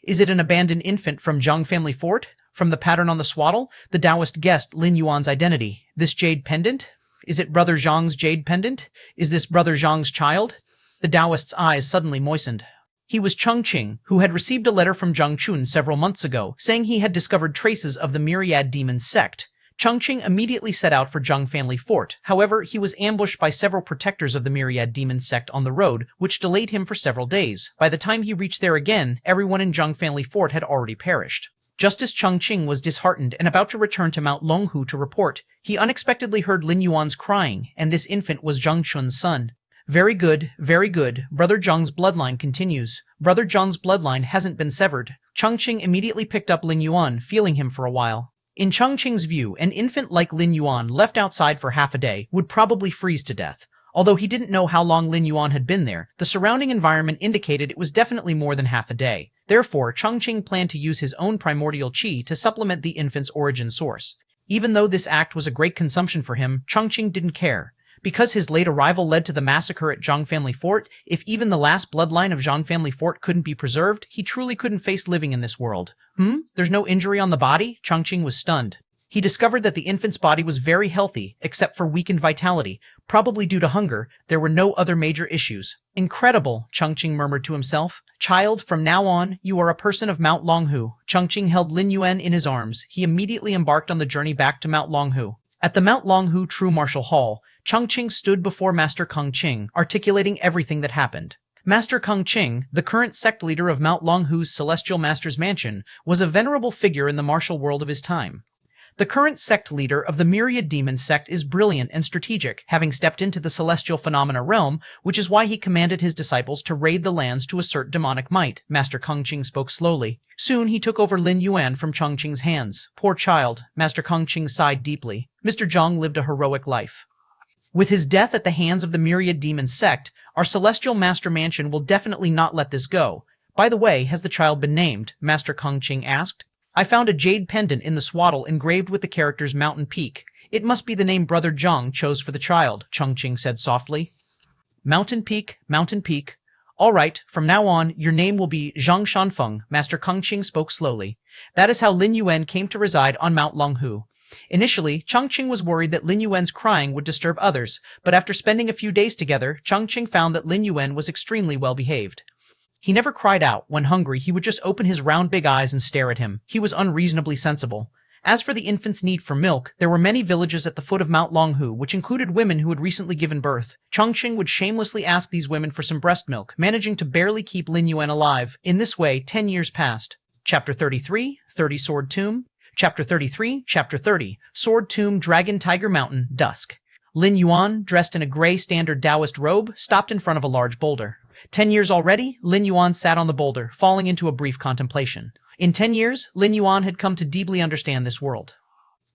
Speaker 1: Is it an abandoned infant from Zhang family fort? From the pattern on the swaddle, the Taoist guessed Lin Yuan's identity. This jade pendant? Is it Brother Zhang's jade pendant? Is this Brother Zhang's child? The Taoist's eyes suddenly moistened. He was Cheng Qing, who had received a letter from Zhang Chun several months ago, saying he had discovered traces of the Myriad demon sect. Cheng Qing immediately set out for Zhang family fort. However, he was ambushed by several protectors of the Myriad demon sect on the road, which delayed him for several days. By the time he reached there again, everyone in Zhang family fort had already perished. Just as Cheng Qing was disheartened and about to return to Mount Longhu to report, he unexpectedly heard Lin Yuan's crying, and this infant was Zhang Chun's son. Very good, very good. Brother Zhang's bloodline continues. Brother Zhang's bloodline hasn't been severed. Cheng Qing immediately picked up Lin Yuan, feeling him for a while. In Cheng Qing's view, an infant like Lin Yuan left outside for half a day would probably freeze to death. Although he didn't know how long Lin Yuan had been there, the surrounding environment indicated it was definitely more than half a day. Therefore, Cheng Qing planned to use his own primordial qi to supplement the infant's origin source. Even though this act was a great consumption for him, Cheng Qing didn't care. Because his late arrival led to the massacre at Zhang family fort, if even the last bloodline of Zhang family fort couldn't be preserved, he truly couldn't face living in this world. There's no injury on the body? Cheng Qing was stunned. He discovered that the infant's body was very healthy, except for weakened vitality. Probably due to hunger, there were no other major issues. Incredible, Cheng Qing murmured to himself. Child, from now on, you are a person of Mount Longhu. Cheng Qing held Lin Yuan in his arms. He immediately embarked on the journey back to Mount Longhu. At the Mount Longhu True Martial Hall, Cheng Qing stood before Master Kung Qing, articulating everything that happened. Master Kung Qing, the current sect leader of Mount Longhu's Celestial Master's Mansion, was a venerable figure in the martial world of his time. The current sect leader of the Myriad Demon sect is brilliant and strategic, having stepped into the celestial phenomena realm, which is why he commanded his disciples to raid the lands to assert demonic might. Master Kongqing spoke slowly. Soon he took over Lin Yuan from Chongqing's hands. Poor child, Master Kongqing sighed deeply. Mr. Zhang lived a heroic life. With his death at the hands of the Myriad Demon sect, our celestial master mansion will definitely not let this go. By the way, has the child been named? Master Kongqing asked. I found a jade pendant in the swaddle engraved with the characters Mountain Peak. It must be the name Brother Zhang chose for the child, Chongqing said softly. Mountain Peak, Mountain Peak. All right, from now on, your name will be Zhang Shanfeng, Master Kongqing spoke slowly. That is how Lin Yuan came to reside on Mount Longhu. Initially, Chongqing was worried that Lin Yuan's crying would disturb others, but after spending a few days together, Chongqing found that Lin Yuan was extremely well behaved. He never cried out. When hungry, he would just open his round big eyes and stare at him. He was unreasonably sensible. As for the infant's need for milk, there were many villages at the foot of Mount Longhu, which included women who had recently given birth. Chongqing would shamelessly ask these women for some breast milk, managing to barely keep Lin Yuan alive. In this way, 10 years passed. Chapter 33, 30 Sword Tomb. Chapter 33, Chapter 30, Sword Tomb, Dragon Tiger Mountain, dusk. Lin Yuan, dressed in a gray standard Taoist robe, stopped in front of a large boulder. 10 years already, Lin Yuan sat on the boulder, falling into a brief contemplation. In 10 years, Lin Yuan had come to deeply understand this world.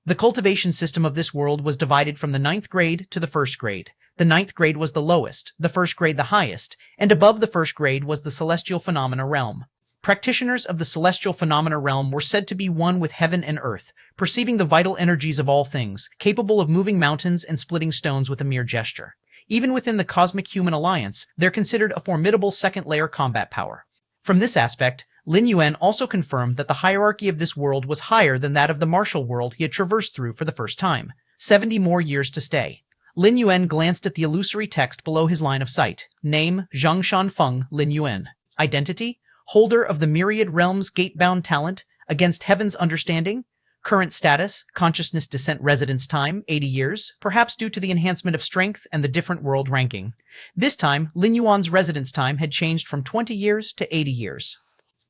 Speaker 1: The cultivation system of this world was divided from the 9th grade to the 1st grade. The 9th grade was the lowest, the 1st grade the highest, and above the 1st grade was the celestial phenomena realm. Practitioners of the celestial phenomena realm were said to be one with heaven and earth, perceiving the vital energies of all things, capable of moving mountains and splitting stones with a mere gesture. Even within the Cosmic Human Alliance, they're considered a formidable second-layer combat power. From this aspect, Lin Yuan also confirmed that the hierarchy of this world was higher than that of the martial world he had traversed through for the first time. 70 more years to stay. Lin Yuan glanced at the illusory text below his line of sight. Name, Zhang Shanfeng, Lin Yuan. Identity, holder of the Myriad Realms Gate-bound talent, against heaven's understanding. Current status, consciousness descent residence time, 80 years, perhaps due to the enhancement of strength and the different world ranking. This time, Lin Yuan's residence time had changed from 20 years to 80 years.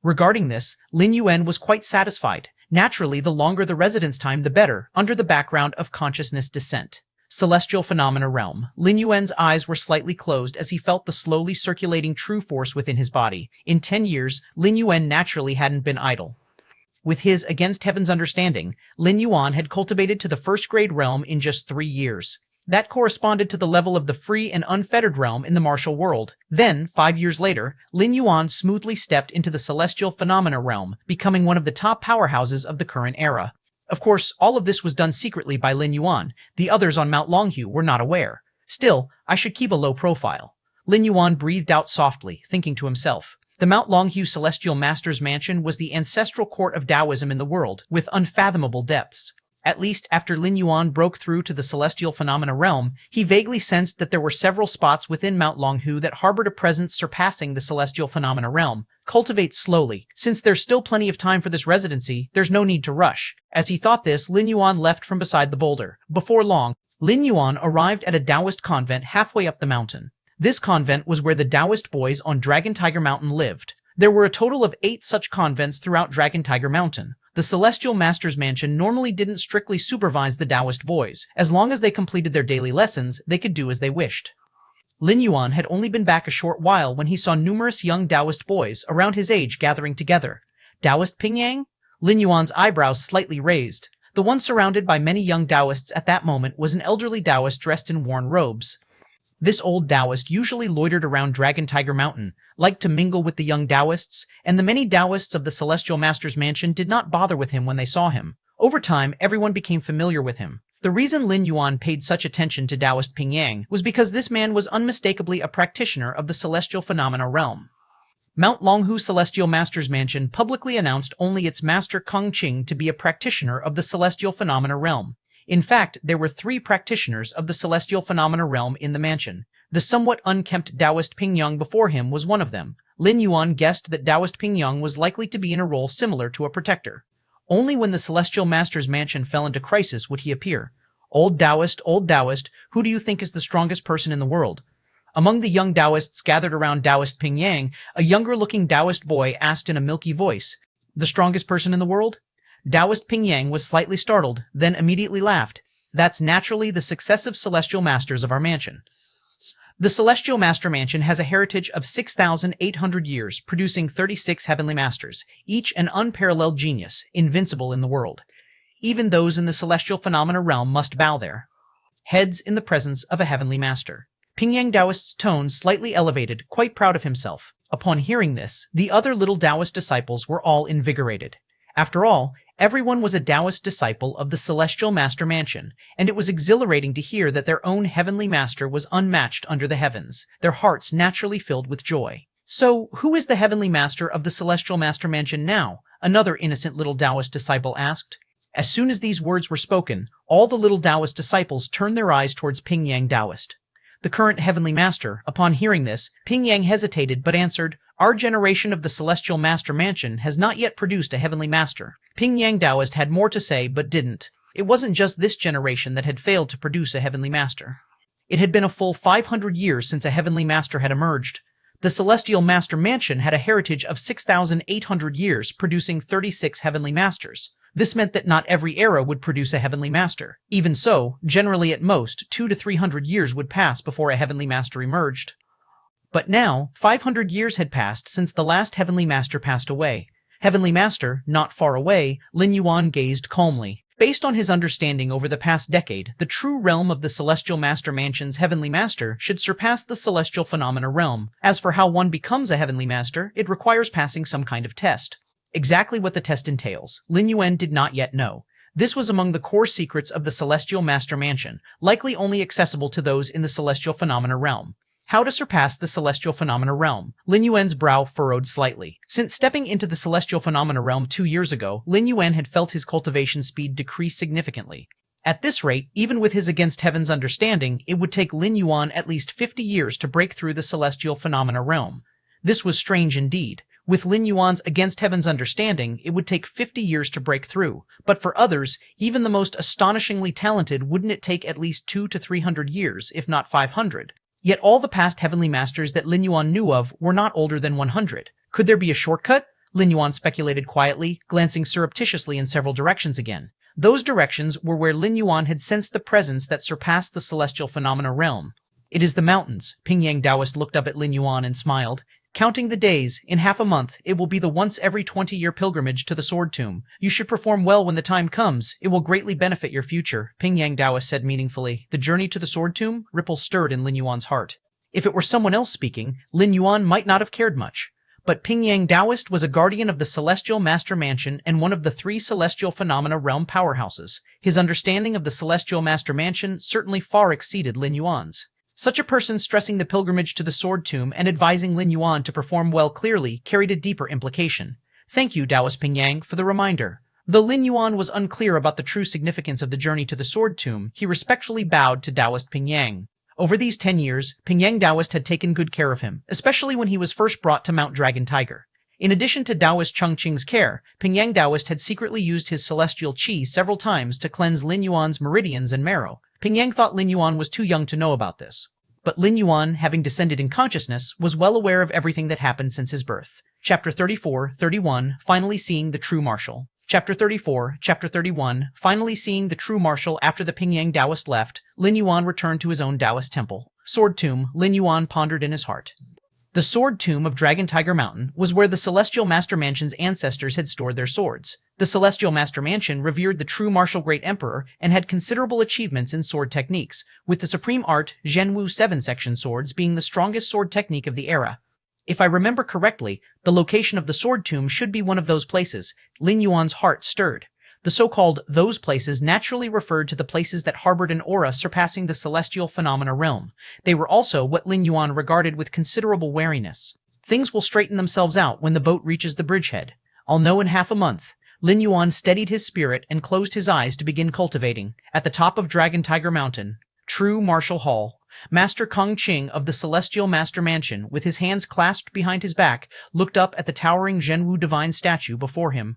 Speaker 1: Regarding this, Lin Yuan was quite satisfied. Naturally, the longer the residence time, the better, under the background of consciousness descent. Celestial phenomena realm. Lin Yuan's eyes were slightly closed as he felt the slowly circulating true force within his body. In 10 years, Lin Yuan naturally hadn't been idle. With his against heaven's understanding, Lin Yuan had cultivated to the 1st grade realm in just 3 years. That corresponded to the level of the free and unfettered realm in the martial world. Then, 5 years later, Lin Yuan smoothly stepped into the celestial phenomena realm, becoming one of the top powerhouses of the current era. Of course, all of this was done secretly by Lin Yuan. The others on Mount Longhu were not aware. Still, I should keep a low profile. Lin Yuan breathed out softly, thinking to himself. The Mount Longhu Celestial Master's Mansion was the ancestral court of Taoism in the world, with unfathomable depths. At least after Lin Yuan broke through to the celestial phenomena realm, he vaguely sensed that there were several spots within Mount Longhu that harbored a presence surpassing the celestial phenomena realm. Cultivate slowly. Since there's still plenty of time for this residency, there's no need to rush. As he thought this, Lin Yuan left from beside the boulder. Before long, Lin Yuan arrived at a Taoist convent halfway up the mountain. This convent was where the Taoist boys on Dragon Tiger Mountain lived. There were a total of 8 such convents throughout Dragon Tiger Mountain. The Celestial Master's Mansion normally didn't strictly supervise the Taoist boys. As long as they completed their daily lessons, they could do as they wished. Lin Yuan had only been back a short while when he saw numerous young Taoist boys around his age gathering together. Taoist Pingyang? Lin Yuan's eyebrows slightly raised. The one surrounded by many young Taoists at that moment was an elderly Taoist dressed in worn robes. This old Taoist usually loitered around Dragon Tiger Mountain, liked to mingle with the young Taoists, and the many Taoists of the Celestial Master's Mansion did not bother with him when they saw him. Over time, everyone became familiar with him. The reason Lin Yuan paid such attention to Taoist Pingyang was because this man was unmistakably a practitioner of the celestial phenomena realm. Mount Longhu Celestial Master's Mansion publicly announced only its master Kongqing to be a practitioner of the celestial phenomena realm. In fact, there were 3 practitioners of the celestial phenomena realm in the mansion. The somewhat unkempt Taoist Pingyang before him was one of them. Lin Yuan guessed that Taoist Pingyang was likely to be in a role similar to a protector. Only when the Celestial Master's Mansion fell into crisis would he appear. Old Taoist, who do you think is the strongest person in the world? Among the young Taoists gathered around Taoist Pingyang, a younger-looking Taoist boy asked in a milky voice, The strongest person in the world? Taoist Ping Yang was slightly startled, then immediately laughed. That's naturally the successive celestial masters of our mansion. The Celestial Master Mansion has a heritage of 6,800 years, producing 36 heavenly masters, each an unparalleled genius, invincible in the world. Even those in the celestial phenomena realm must bow their heads in the presence of a heavenly master. Ping Yang Taoist's tone slightly elevated, quite proud of himself. Upon hearing this, the other little Taoist disciples were all invigorated. After all, everyone was a Taoist disciple of the Celestial Master Mansion, and it was exhilarating to hear that their own heavenly master was unmatched under the heavens, their hearts naturally filled with joy. So, who is the heavenly master of the Celestial Master Mansion now? Another innocent little Taoist disciple asked. As soon as these words were spoken, all the little Taoist disciples turned their eyes towards Ping Yang Taoist. The current heavenly master, upon hearing this, Ping Yang hesitated but answered, "Our generation of the Celestial Master Mansion has not yet produced a heavenly master." Ping Yang Taoist had more to say but didn't. It wasn't just this generation that had failed to produce a heavenly master. It had been a full 500 years since a heavenly master had emerged. The Celestial Master Mansion had a heritage of 6,800 years, producing 36 heavenly masters. This meant that not every era would produce a heavenly master. Even so, generally at most, 200 to 300 years would pass before a heavenly master emerged. But now, 500 years had passed since the last heavenly master passed away. Heavenly Master, not far away, Lin Yuan gazed calmly. Based on his understanding over the past decade, the true realm of the Celestial Master Mansion's Heavenly Master should surpass the Celestial Phenomena realm. As for how one becomes a Heavenly Master, it requires passing some kind of test. Exactly what the test entails, Lin Yuan did not yet know. This was among the core secrets of the Celestial Master Mansion, likely only accessible to those in the Celestial Phenomena realm. How to surpass the Celestial Phenomena realm. Lin Yuan's brow furrowed slightly. Since stepping into the Celestial Phenomena realm 2 years ago, Lin Yuan had felt his cultivation speed decrease significantly. At this rate, even with his Against Heaven's understanding, it would take Lin Yuan at least 50 years to break through the Celestial Phenomena realm. This was strange indeed. With Lin Yuan's Against Heaven's understanding, it would take 50 years to break through. But for others, even the most astonishingly talented, wouldn't it take at least 200 to 300 years, if not 500? Yet all the past heavenly masters that Lin Yuan knew of were not older than 100. Could there be a shortcut? Lin Yuan speculated quietly, glancing surreptitiously in several directions again. Those directions were where Lin Yuan had sensed the presence that surpassed the Celestial Phenomena realm. It is the mountains. Ping Yang Taoist looked up at Lin Yuan and smiled. Counting the days, in half a month, it will be the once every 20-year pilgrimage to the Sword Tomb. You should perform well when the time comes. It will greatly benefit your future, Ping Yang Taoist said meaningfully. The journey to the Sword Tomb? Ripples stirred in Lin Yuan's heart. If it were someone else speaking, Lin Yuan might not have cared much. But Ping Yang Taoist was a guardian of the Celestial Master Mansion and one of the 3 Celestial Phenomena realm powerhouses. His understanding of the Celestial Master Mansion certainly far exceeded Lin Yuan's. Such a person stressing the pilgrimage to the Sword Tomb and advising Lin Yuan to perform well clearly carried a deeper implication. Thank you, Taoist Ping Yang, for the reminder. Though Lin Yuan was unclear about the true significance of the journey to the Sword Tomb, he respectfully bowed to Taoist Ping Yang. Over these 10 years, Ping Yang Taoist had taken good care of him, especially when he was first brought to Mount Dragon Tiger. In addition to Taoist Chengqing's care, Ping Yang Taoist had secretly used his celestial qi several times to cleanse Lin Yuan's meridians and marrow. Ping Yang thought Lin Yuan was too young to know about this. But Lin Yuan, having descended in consciousness, was well aware of everything that happened since his birth. Chapter 34-31, Finally Seeing the True Martial. Chapter 31, Finally Seeing the True Martial. After the Ping Yang Taoist left, Lin Yuan returned to his own Taoist temple. Sword Tomb, Lin Yuan pondered in his heart. The Sword Tomb of Dragon Tiger Mountain was where the Celestial Master Mansion's ancestors had stored their swords. The Celestial Master Mansion revered the true martial great emperor and had considerable achievements in sword techniques, with the supreme art Zhenwu 7-section swords being the strongest sword technique of the era. If I remember correctly, the location of the Sword Tomb should be one of those places. Lin Yuan's heart stirred. The so-called those places naturally referred to the places that harbored an aura surpassing the Celestial Phenomena realm. They were also what Lin Yuan regarded with considerable wariness. Things will straighten themselves out when the boat reaches the bridgehead. I'll know in half a month. Lin Yuan steadied his spirit and closed his eyes to begin cultivating. At the top of Dragon Tiger Mountain, True Martial Hall, Master Kong Qing of the Celestial Master Mansion, with his hands clasped behind his back, looked up at the towering Zhenwu divine statue before him.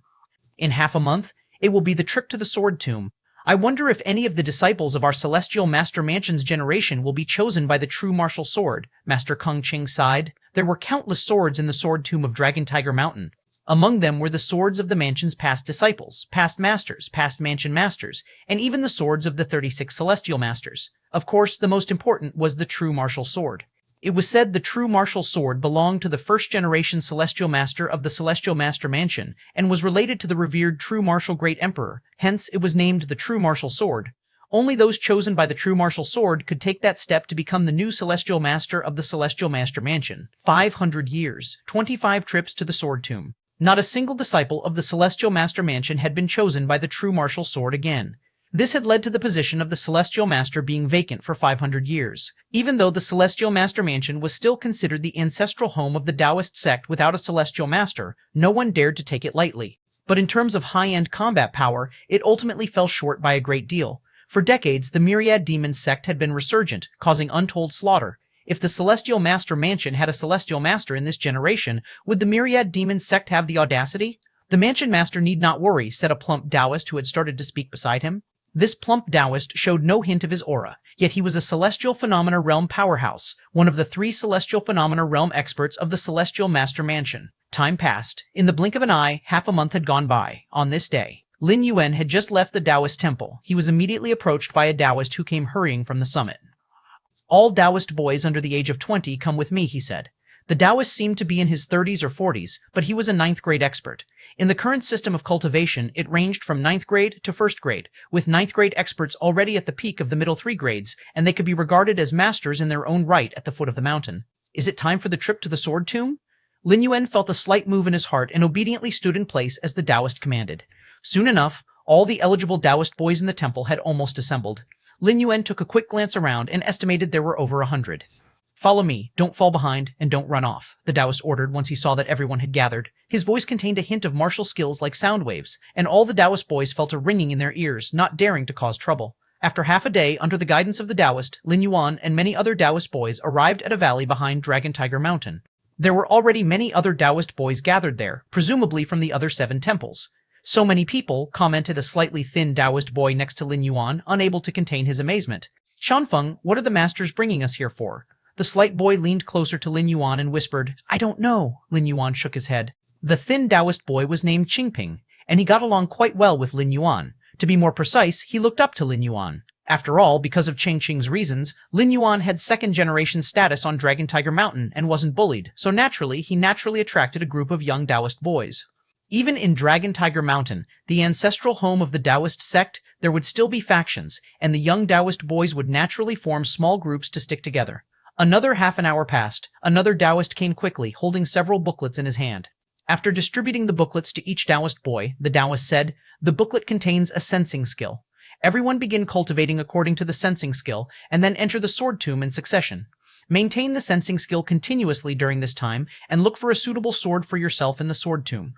Speaker 1: In half a month, it will be the trip to the Sword Tomb. I wonder if any of the disciples of our Celestial Master Mansion's generation will be chosen by the true martial sword, Master Kong Qing sighed. There were countless swords in the Sword Tomb of Dragon Tiger Mountain. Among them were the swords of the mansion's past disciples, past masters, past mansion masters, and even the swords of the 36 celestial masters. Of course, the most important was the true martial sword. It was said the true martial sword belonged to the first-generation celestial master of the celestial master mansion and was related to the revered true martial great emperor, hence it was named the true martial sword. Only those chosen by the true martial sword could take that step to become the new celestial master of the celestial master mansion. 500 years, 25 trips to the sword tomb. Not a single disciple of the celestial master mansion had been chosen by the true martial sword again. This had led to the position of the Celestial Master being vacant for 500 years. Even though the Celestial Master Mansion was still considered the ancestral home of the Taoist sect without a Celestial Master, no one dared to take it lightly. But in terms of high-end combat power, it ultimately fell short by a great deal. For decades, the Myriad Demon sect had been resurgent, causing untold slaughter. If the Celestial Master Mansion had a Celestial Master in this generation, would the Myriad Demon sect have the audacity? The Mansion Master need not worry, said a plump Taoist who had started to speak beside him. This plump Taoist showed no hint of his aura, yet he was a Celestial Phenomena Realm powerhouse, one of the 3 Celestial Phenomena Realm experts of the Celestial Master Mansion. Time passed. In the blink of an eye, half a month had gone by. On this day, Lin Yuan had just left the Taoist temple. He was immediately approached by a Taoist who came hurrying from the summit. All Taoist boys under the age of 20 come with me, he said. The Taoist seemed to be in his 30s or 40s, but he was a 9th grade expert. In the current system of cultivation, it ranged from 9th grade to 1st grade, with 9th grade experts already at the peak of the middle 3 grades, and they could be regarded as masters in their own right at the foot of the mountain. Is it time for the trip to the sword tomb? Lin Yuan felt a slight move in his heart and obediently stood in place as the Taoist commanded. Soon enough, all the eligible Taoist boys in the temple had almost assembled. Lin Yuan took a quick glance around and estimated there were over 100. Follow me, don't fall behind, and don't run off, the Taoist ordered once he saw that everyone had gathered. His voice contained a hint of martial skills like sound waves, and all the Taoist boys felt a ringing in their ears, not daring to cause trouble. After half a day, under the guidance of the Taoist, Lin Yuan and many other Taoist boys arrived at a valley behind Dragon Tiger Mountain. There were already many other Taoist boys gathered there, presumably from the other 7 temples. So many people, commented a slightly thin Taoist boy next to Lin Yuan, unable to contain his amazement. Shanfeng, what are the masters bringing us here for? The slight boy leaned closer to Lin Yuan and whispered, I don't know. Lin Yuan shook his head. The thin Taoist boy was named Qingping, and he got along quite well with Lin Yuan. To be more precise, he looked up to Lin Yuan. After all, because of Qingping's reasons, Lin Yuan had 2nd-generation status on Dragon Tiger Mountain and wasn't bullied, so he naturally attracted a group of young Taoist boys. Even in Dragon Tiger Mountain, the ancestral home of the Taoist sect, there would still be factions, and the young Taoist boys would naturally form small groups to stick together. Another half an hour passed. Another Taoist came quickly, holding several booklets in his hand. After distributing the booklets to each Taoist boy, the Taoist said, the booklet contains a sensing skill. Everyone begin cultivating according to the sensing skill, and then enter the sword tomb in succession. Maintain the sensing skill continuously during this time, and look for a suitable sword for yourself in the sword tomb.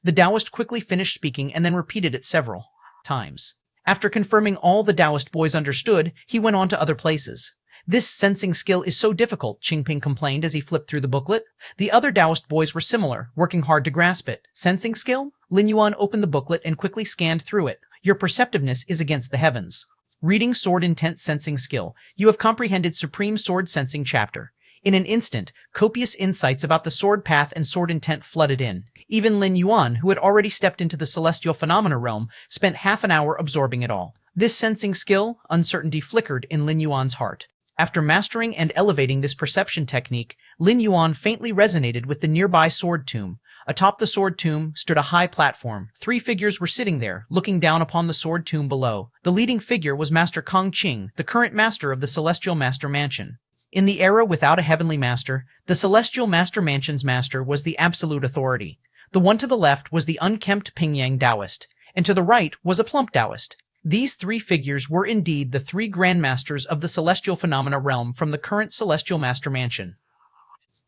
Speaker 1: The Taoist quickly finished speaking and then repeated it several times. After confirming all the Taoist boys understood, he went on to other places. This sensing skill is so difficult, Qingping complained as he flipped through the booklet. The other Taoist boys were similar, working hard to grasp it. Sensing skill? Lin Yuan opened the booklet and quickly scanned through it. Your perceptiveness is against the heavens. Reading Sword Intent Sensing Skill. You have comprehended Supreme Sword Sensing Chapter. In an instant, copious insights about the sword path and sword intent flooded in. Even Lin Yuan, who had already stepped into the celestial phenomena realm, spent half an hour absorbing it all. This sensing skill, uncertainty flickered in Lin Yuan's heart. After mastering and elevating this perception technique, Lin Yuan faintly resonated with the nearby sword tomb. Atop the sword tomb stood a high platform. 3 figures were sitting there, looking down upon the sword tomb below. The leading figure was Master Kong Qing, the current master of the Celestial Master Mansion. In the era without a heavenly master, the Celestial Master Mansion's master was the absolute authority. The one to the left was the unkempt Pingyang Taoist, and to the right was a plump Taoist. These 3 figures were indeed the 3 grandmasters of the celestial phenomena realm from the current Celestial Master Mansion.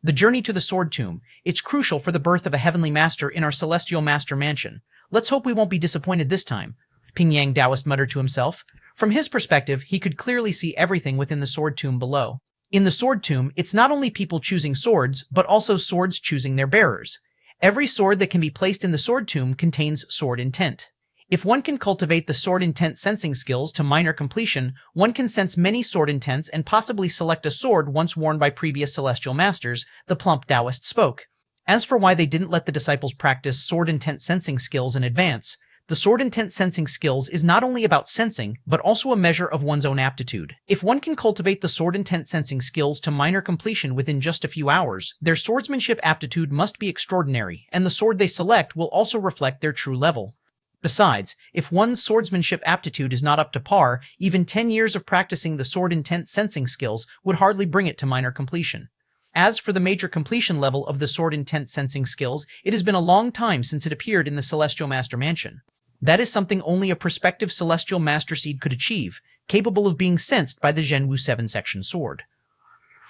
Speaker 1: The journey to the sword tomb. It's crucial for the birth of a heavenly master in our Celestial Master Mansion. Let's hope we won't be disappointed this time, Pingyang Taoist muttered to himself. From his perspective, he could clearly see everything within the sword tomb below. In the sword tomb, it's not only people choosing swords, but also swords choosing their bearers. Every sword that can be placed in the sword tomb contains sword intent. If one can cultivate the sword intent sensing skills to minor completion, one can sense many sword intents and possibly select a sword once worn by previous celestial masters, the plump Taoist spoke. As for why they didn't let the disciples practice sword intent sensing skills in advance, the sword intent sensing skills is not only about sensing, but also a measure of one's own aptitude. If one can cultivate the sword intent sensing skills to minor completion within just a few hours, their swordsmanship aptitude must be extraordinary, and the sword they select will also reflect their true level. Besides, if one's swordsmanship aptitude is not up to par, even 10 years of practicing the sword intent sensing skills would hardly bring it to minor completion. As for the major completion level of the sword intent sensing skills, it has been a long time since it appeared in the Celestial Master Mansion. That is something only a prospective Celestial Master Seed could achieve, capable of being sensed by the Zhenwu 7-section sword.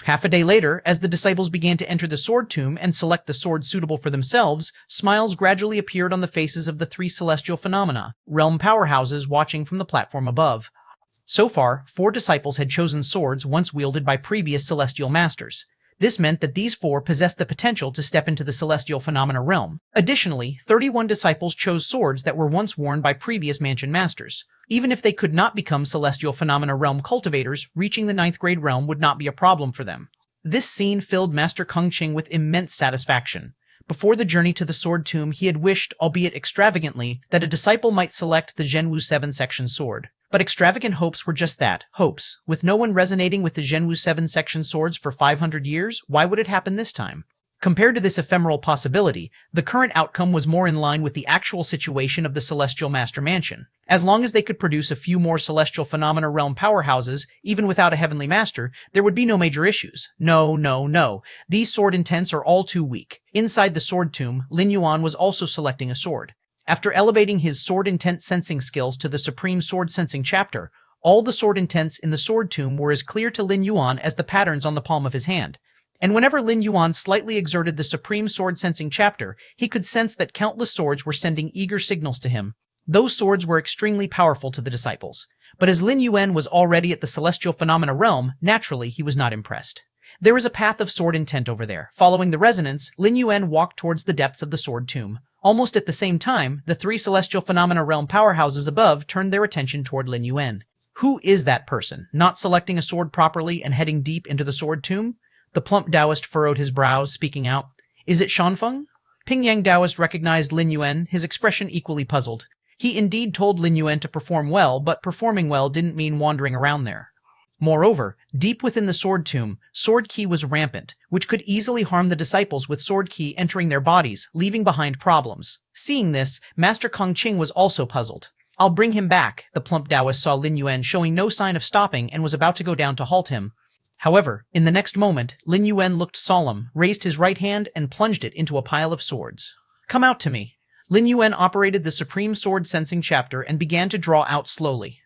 Speaker 1: Half a day later, as the disciples began to enter the sword tomb and select the sword suitable for themselves, smiles gradually appeared on the faces of the 3 celestial phenomena, realm powerhouses watching from the platform above. So far, 4 disciples had chosen swords once wielded by previous celestial masters. This meant that these 4 possessed the potential to step into the celestial phenomena realm. Additionally, 31 disciples chose swords that were once worn by previous mansion masters. Even if they could not become celestial phenomena realm cultivators, reaching the 9th grade realm would not be a problem for them. This scene filled Master Kung Ching with immense satisfaction. Before the journey to the sword tomb, he had wished, albeit extravagantly, that a disciple might select the Zhenwu 7-section sword. But extravagant hopes were just that, hopes. With no one resonating with the Zhenwu 7-section swords for 500 years, why would it happen this time? Compared to this ephemeral possibility, the current outcome was more in line with the actual situation of the Celestial Master Mansion. As long as they could produce a few more Celestial Phenomena Realm powerhouses, even without a Heavenly Master, there would be no major issues. No. These sword intents are all too weak. Inside the sword tomb, Lin Yuan was also selecting a sword. After elevating his sword intent sensing skills to the Supreme Sword Sensing chapter, all the sword intents in the sword tomb were as clear to Lin Yuan as the patterns on the palm of his hand. And whenever Lin Yuan slightly exerted the Supreme Sword Sensing chapter, he could sense that countless swords were sending eager signals to him. Those swords were extremely powerful to the disciples. But as Lin Yuan was already at the Celestial Phenomena Realm, naturally he was not impressed. There is a path of sword intent over there. Following the resonance, Lin Yuan walked towards the depths of the sword tomb. Almost at the same time, the 3 Celestial Phenomena Realm powerhouses above turned their attention toward Lin Yuan. Who is that person, not selecting a sword properly and heading deep into the sword tomb? The plump Taoist furrowed his brows, speaking out. Is it Shanfeng? Pingyang Taoist recognized Lin Yuan, his expression equally puzzled. He indeed told Lin Yuan to perform well, but performing well didn't mean wandering around there. Moreover, deep within the sword tomb, sword ki was rampant, which could easily harm the disciples with sword ki entering their bodies, leaving behind problems. Seeing this, Master Kung Ching was also puzzled. I'll bring him back. The plump Taoist saw Lin Yuan showing no sign of stopping and was about to go down to halt him. However, in the next moment, Lin Yuan looked solemn, raised his right hand, and plunged it into a pile of swords. Come out to me. Lin Yuan operated the Supreme Sword Sensing chapter and began to draw out slowly.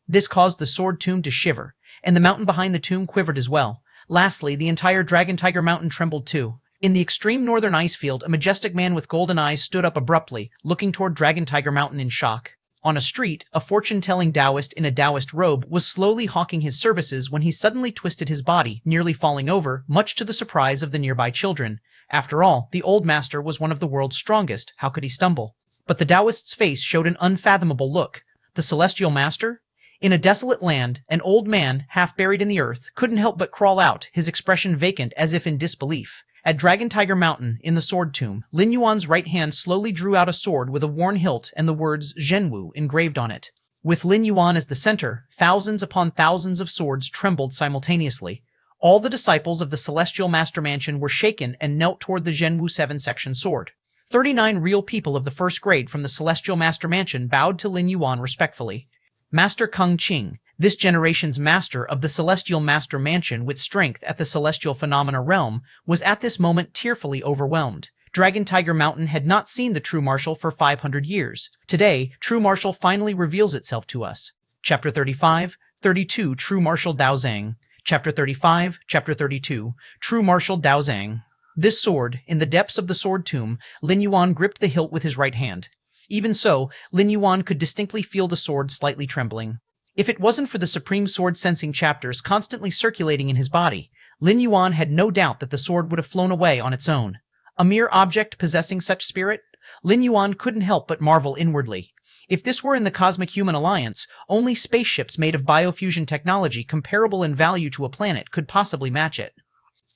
Speaker 1: This caused the sword tomb to shiver, and the mountain behind the tomb quivered as well. Lastly, the entire Dragon Tiger Mountain trembled too. In the extreme northern ice field, a majestic man with golden eyes stood up abruptly, looking toward Dragon Tiger Mountain in shock. On a street, a fortune-telling Taoist in a Taoist robe was slowly hawking his services when he suddenly twisted his body, nearly falling over, much to the surprise of the nearby children. After all, the old master was one of the world's strongest. How could he stumble? But the Taoist's face showed an unfathomable look. The celestial master? In a desolate land, an old man, half buried in the earth, couldn't help but crawl out, his expression vacant as if in disbelief. At Dragon Tiger Mountain, in the sword tomb, Lin Yuan's right hand slowly drew out a sword with a worn hilt and the words Zhenwu engraved on it. With Lin Yuan as the center, thousands upon thousands of swords trembled simultaneously. All the disciples of the Celestial Master Mansion were shaken and knelt toward the Zhenwu 7-section sword. 39 real people of the 1st grade from the Celestial Master Mansion bowed to Lin Yuan respectfully. Master Kung Ching, this generation's master of the Celestial Master Mansion with strength at the Celestial Phenomena Realm, was at this moment tearfully overwhelmed. Dragon Tiger Mountain had not seen the true martial for 500 years. Today, true martial finally reveals itself to us. Chapter 35, 32, True Martial Daozang. Chapter 35, Chapter 32, True Martial Daozang. This sword, in the depths of the sword tomb, Lin Yuan gripped the hilt with his right hand. Even so, Lin Yuan could distinctly feel the sword slightly trembling. If it wasn't for the Supreme Sword Sensing chapters constantly circulating in his body, Lin Yuan had no doubt that the sword would have flown away on its own. A mere object possessing such spirit? Lin Yuan couldn't help but marvel inwardly. If this were in the Cosmic Human Alliance, only spaceships made of biofusion technology comparable in value to a planet could possibly match it.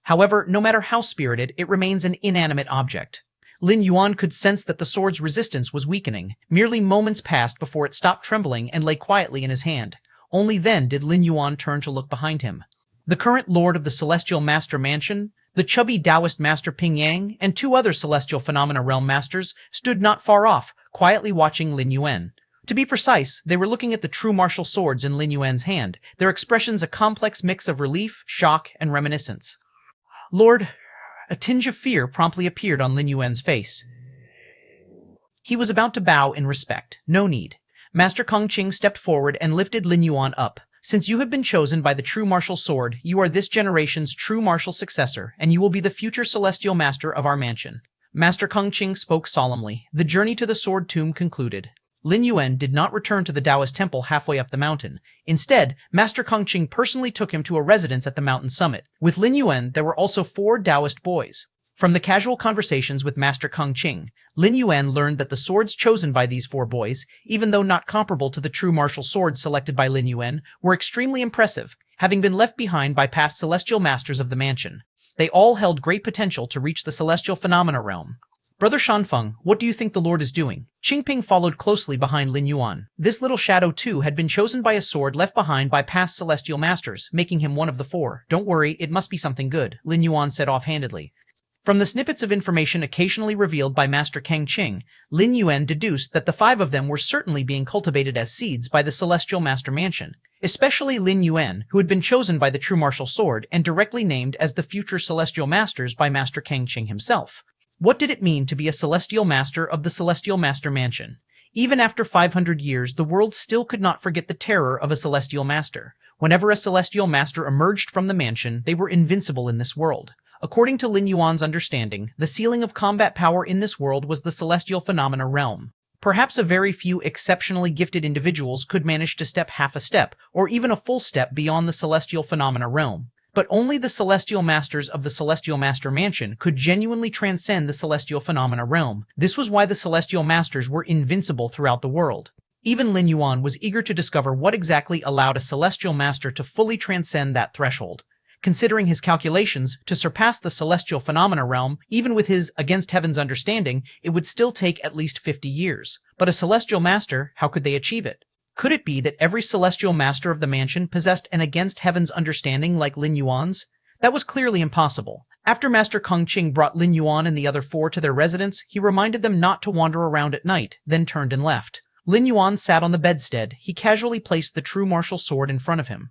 Speaker 1: However, no matter how spirited, it remains an inanimate object. Lin Yuan could sense that the sword's resistance was weakening. Merely moments passed before it stopped trembling and lay quietly in his hand. Only then did Lin Yuan turn to look behind him. The current lord of the Celestial Master Mansion, the chubby Taoist Master Ping Yang, and two other Celestial Phenomena Realm Masters stood not far off, quietly watching Lin Yuan. To be precise, they were looking at the true martial swords in Lin Yuan's hand, their expressions a complex mix of relief, shock, and reminiscence. Lord, a tinge of fear promptly appeared on Lin Yuan's face. He was about to bow in respect. No need. Master Kong Qing stepped forward and lifted Lin Yuan up. Since you have been chosen by the true martial sword, you are this generation's true martial successor, and you will be the future celestial master of our mansion. Master Kong Qing spoke solemnly. The journey to the sword tomb concluded. Lin Yuan did not return to the Taoist temple halfway up the mountain. Instead, Master Kong Qing personally took him to a residence at the mountain summit. With Lin Yuan, there were also 4 Taoist boys. From the casual conversations with Master Kong Qing, Lin Yuan learned that the swords chosen by these 4 boys, even though not comparable to the true martial swords selected by Lin Yuan, were extremely impressive, having been left behind by past celestial masters of the mansion. They all held great potential to reach the celestial phenomena realm. Brother Shanfeng, what do you think the Lord is doing? Qingping followed closely behind Lin Yuan. This little shadow too had been chosen by a sword left behind by past celestial masters, making him one of the 4. Don't worry, it must be something good, Lin Yuan said offhandedly. From the snippets of information occasionally revealed by Master Kang Qing, Lin Yuan deduced that the 5 of them were certainly being cultivated as seeds by the Celestial Master Mansion, especially Lin Yuan, who had been chosen by the True Martial Sword and directly named as the future Celestial Masters by Master Kang Qing himself. What did it mean to be a Celestial Master of the Celestial Master Mansion? Even after 500 years, the world still could not forget the terror of a Celestial Master. Whenever a Celestial Master emerged from the mansion, they were invincible in this world. According to Lin Yuan's understanding, the ceiling of combat power in this world was the celestial phenomena realm. Perhaps a very few exceptionally gifted individuals could manage to step half a step, or even a full step beyond the celestial phenomena realm. But only the celestial masters of the Celestial Master Mansion could genuinely transcend the celestial phenomena realm. This was why the celestial masters were invincible throughout the world. Even Lin Yuan was eager to discover what exactly allowed a celestial master to fully transcend that threshold. Considering his calculations, to surpass the celestial phenomena realm, even with his against heaven's understanding, it would still take at least 50 years. But a celestial master, how could they achieve it? Could it be that every celestial master of the mansion possessed an against heaven's understanding like Lin Yuan's? That was clearly impossible. After Master Kong Qing brought Lin Yuan and the other 4 to their residence, he reminded them not to wander around at night, then turned and left. Lin Yuan sat on the bedstead. He casually placed the true martial sword in front of him.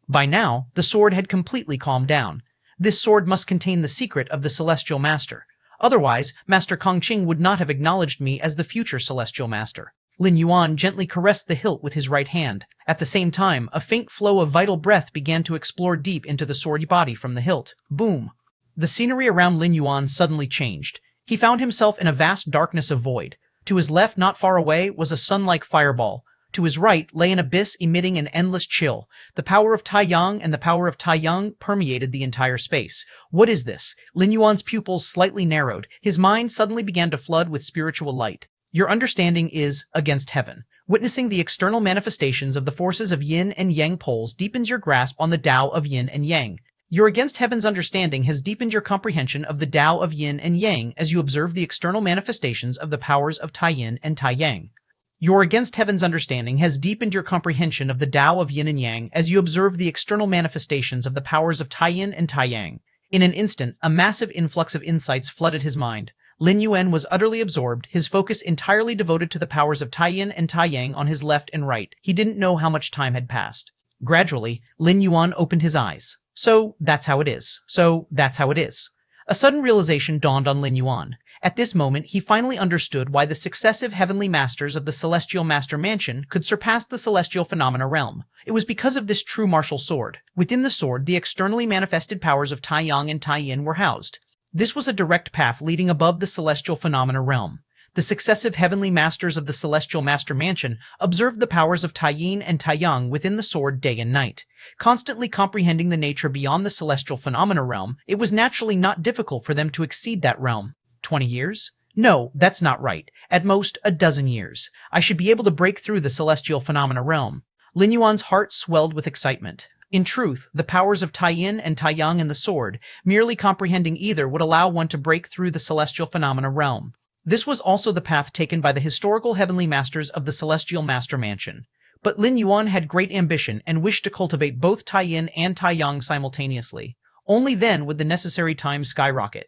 Speaker 1: By now, the sword had completely calmed down. This sword must contain the secret of the Celestial Master. Otherwise, Master Kong Qing would not have acknowledged me as the future Celestial Master. Lin Yuan gently caressed the hilt with his right hand. At the same time, a faint flow of vital breath began to explore deep into the sword body from the hilt. Boom! The scenery around Lin Yuan suddenly changed. He found himself in a vast darkness of void. To his left, not far away, was a sun-like fireball. To his right lay an abyss emitting an endless chill. The power of Taiyang and the power of Taiyang permeated the entire space. What is this? Lin Yuan's pupils slightly narrowed. His mind suddenly began to flood with spiritual light. Your understanding is against heaven. Witnessing the external manifestations of the forces of yin and yang poles deepens your grasp on the Dao of yin and yang. Your against heaven's understanding has deepened your comprehension of the Dao of yin and yang as you observe the external manifestations of the powers of Taiyin and Taiyang. Your against heaven's understanding has deepened your comprehension of the Tao of yin and yang as you observe the external manifestations of the powers of Taiyin and Taiyang. In an instant, a massive influx of insights flooded his mind. Lin Yuan was utterly absorbed, his focus entirely devoted to the powers of Taiyin and Taiyang on his left and right. He didn't know how much time had passed. Gradually, Lin Yuan opened his eyes. So, that's how it is. So, that's how it is. A sudden realization dawned on Lin Yuan. At this moment, he finally understood why the successive heavenly masters of the Celestial Master Mansion could surpass the celestial phenomena realm. It was because of this true martial sword. Within the sword, the externally manifested powers of Taiyang and Taiyin were housed. This was a direct path leading above the celestial phenomena realm. The successive heavenly masters of the Celestial Master Mansion observed the powers of Taiyin and Taiyang within the sword day and night. Constantly comprehending the nature beyond the celestial phenomena realm, it was naturally not difficult for them to exceed that realm. 20 years? No, that's not right. At most, a dozen years. I should be able to break through the celestial phenomena realm. Lin Yuan's heart swelled with excitement. In truth, the powers of Tai Yin and Tai Yang in the sword, merely comprehending either would allow one to break through the celestial phenomena realm. This was also the path taken by the historical heavenly masters of the celestial master mansion. But Lin Yuan had great ambition and wished to cultivate both Tai Yin and Tai Yang simultaneously. Only then would the necessary time skyrocket.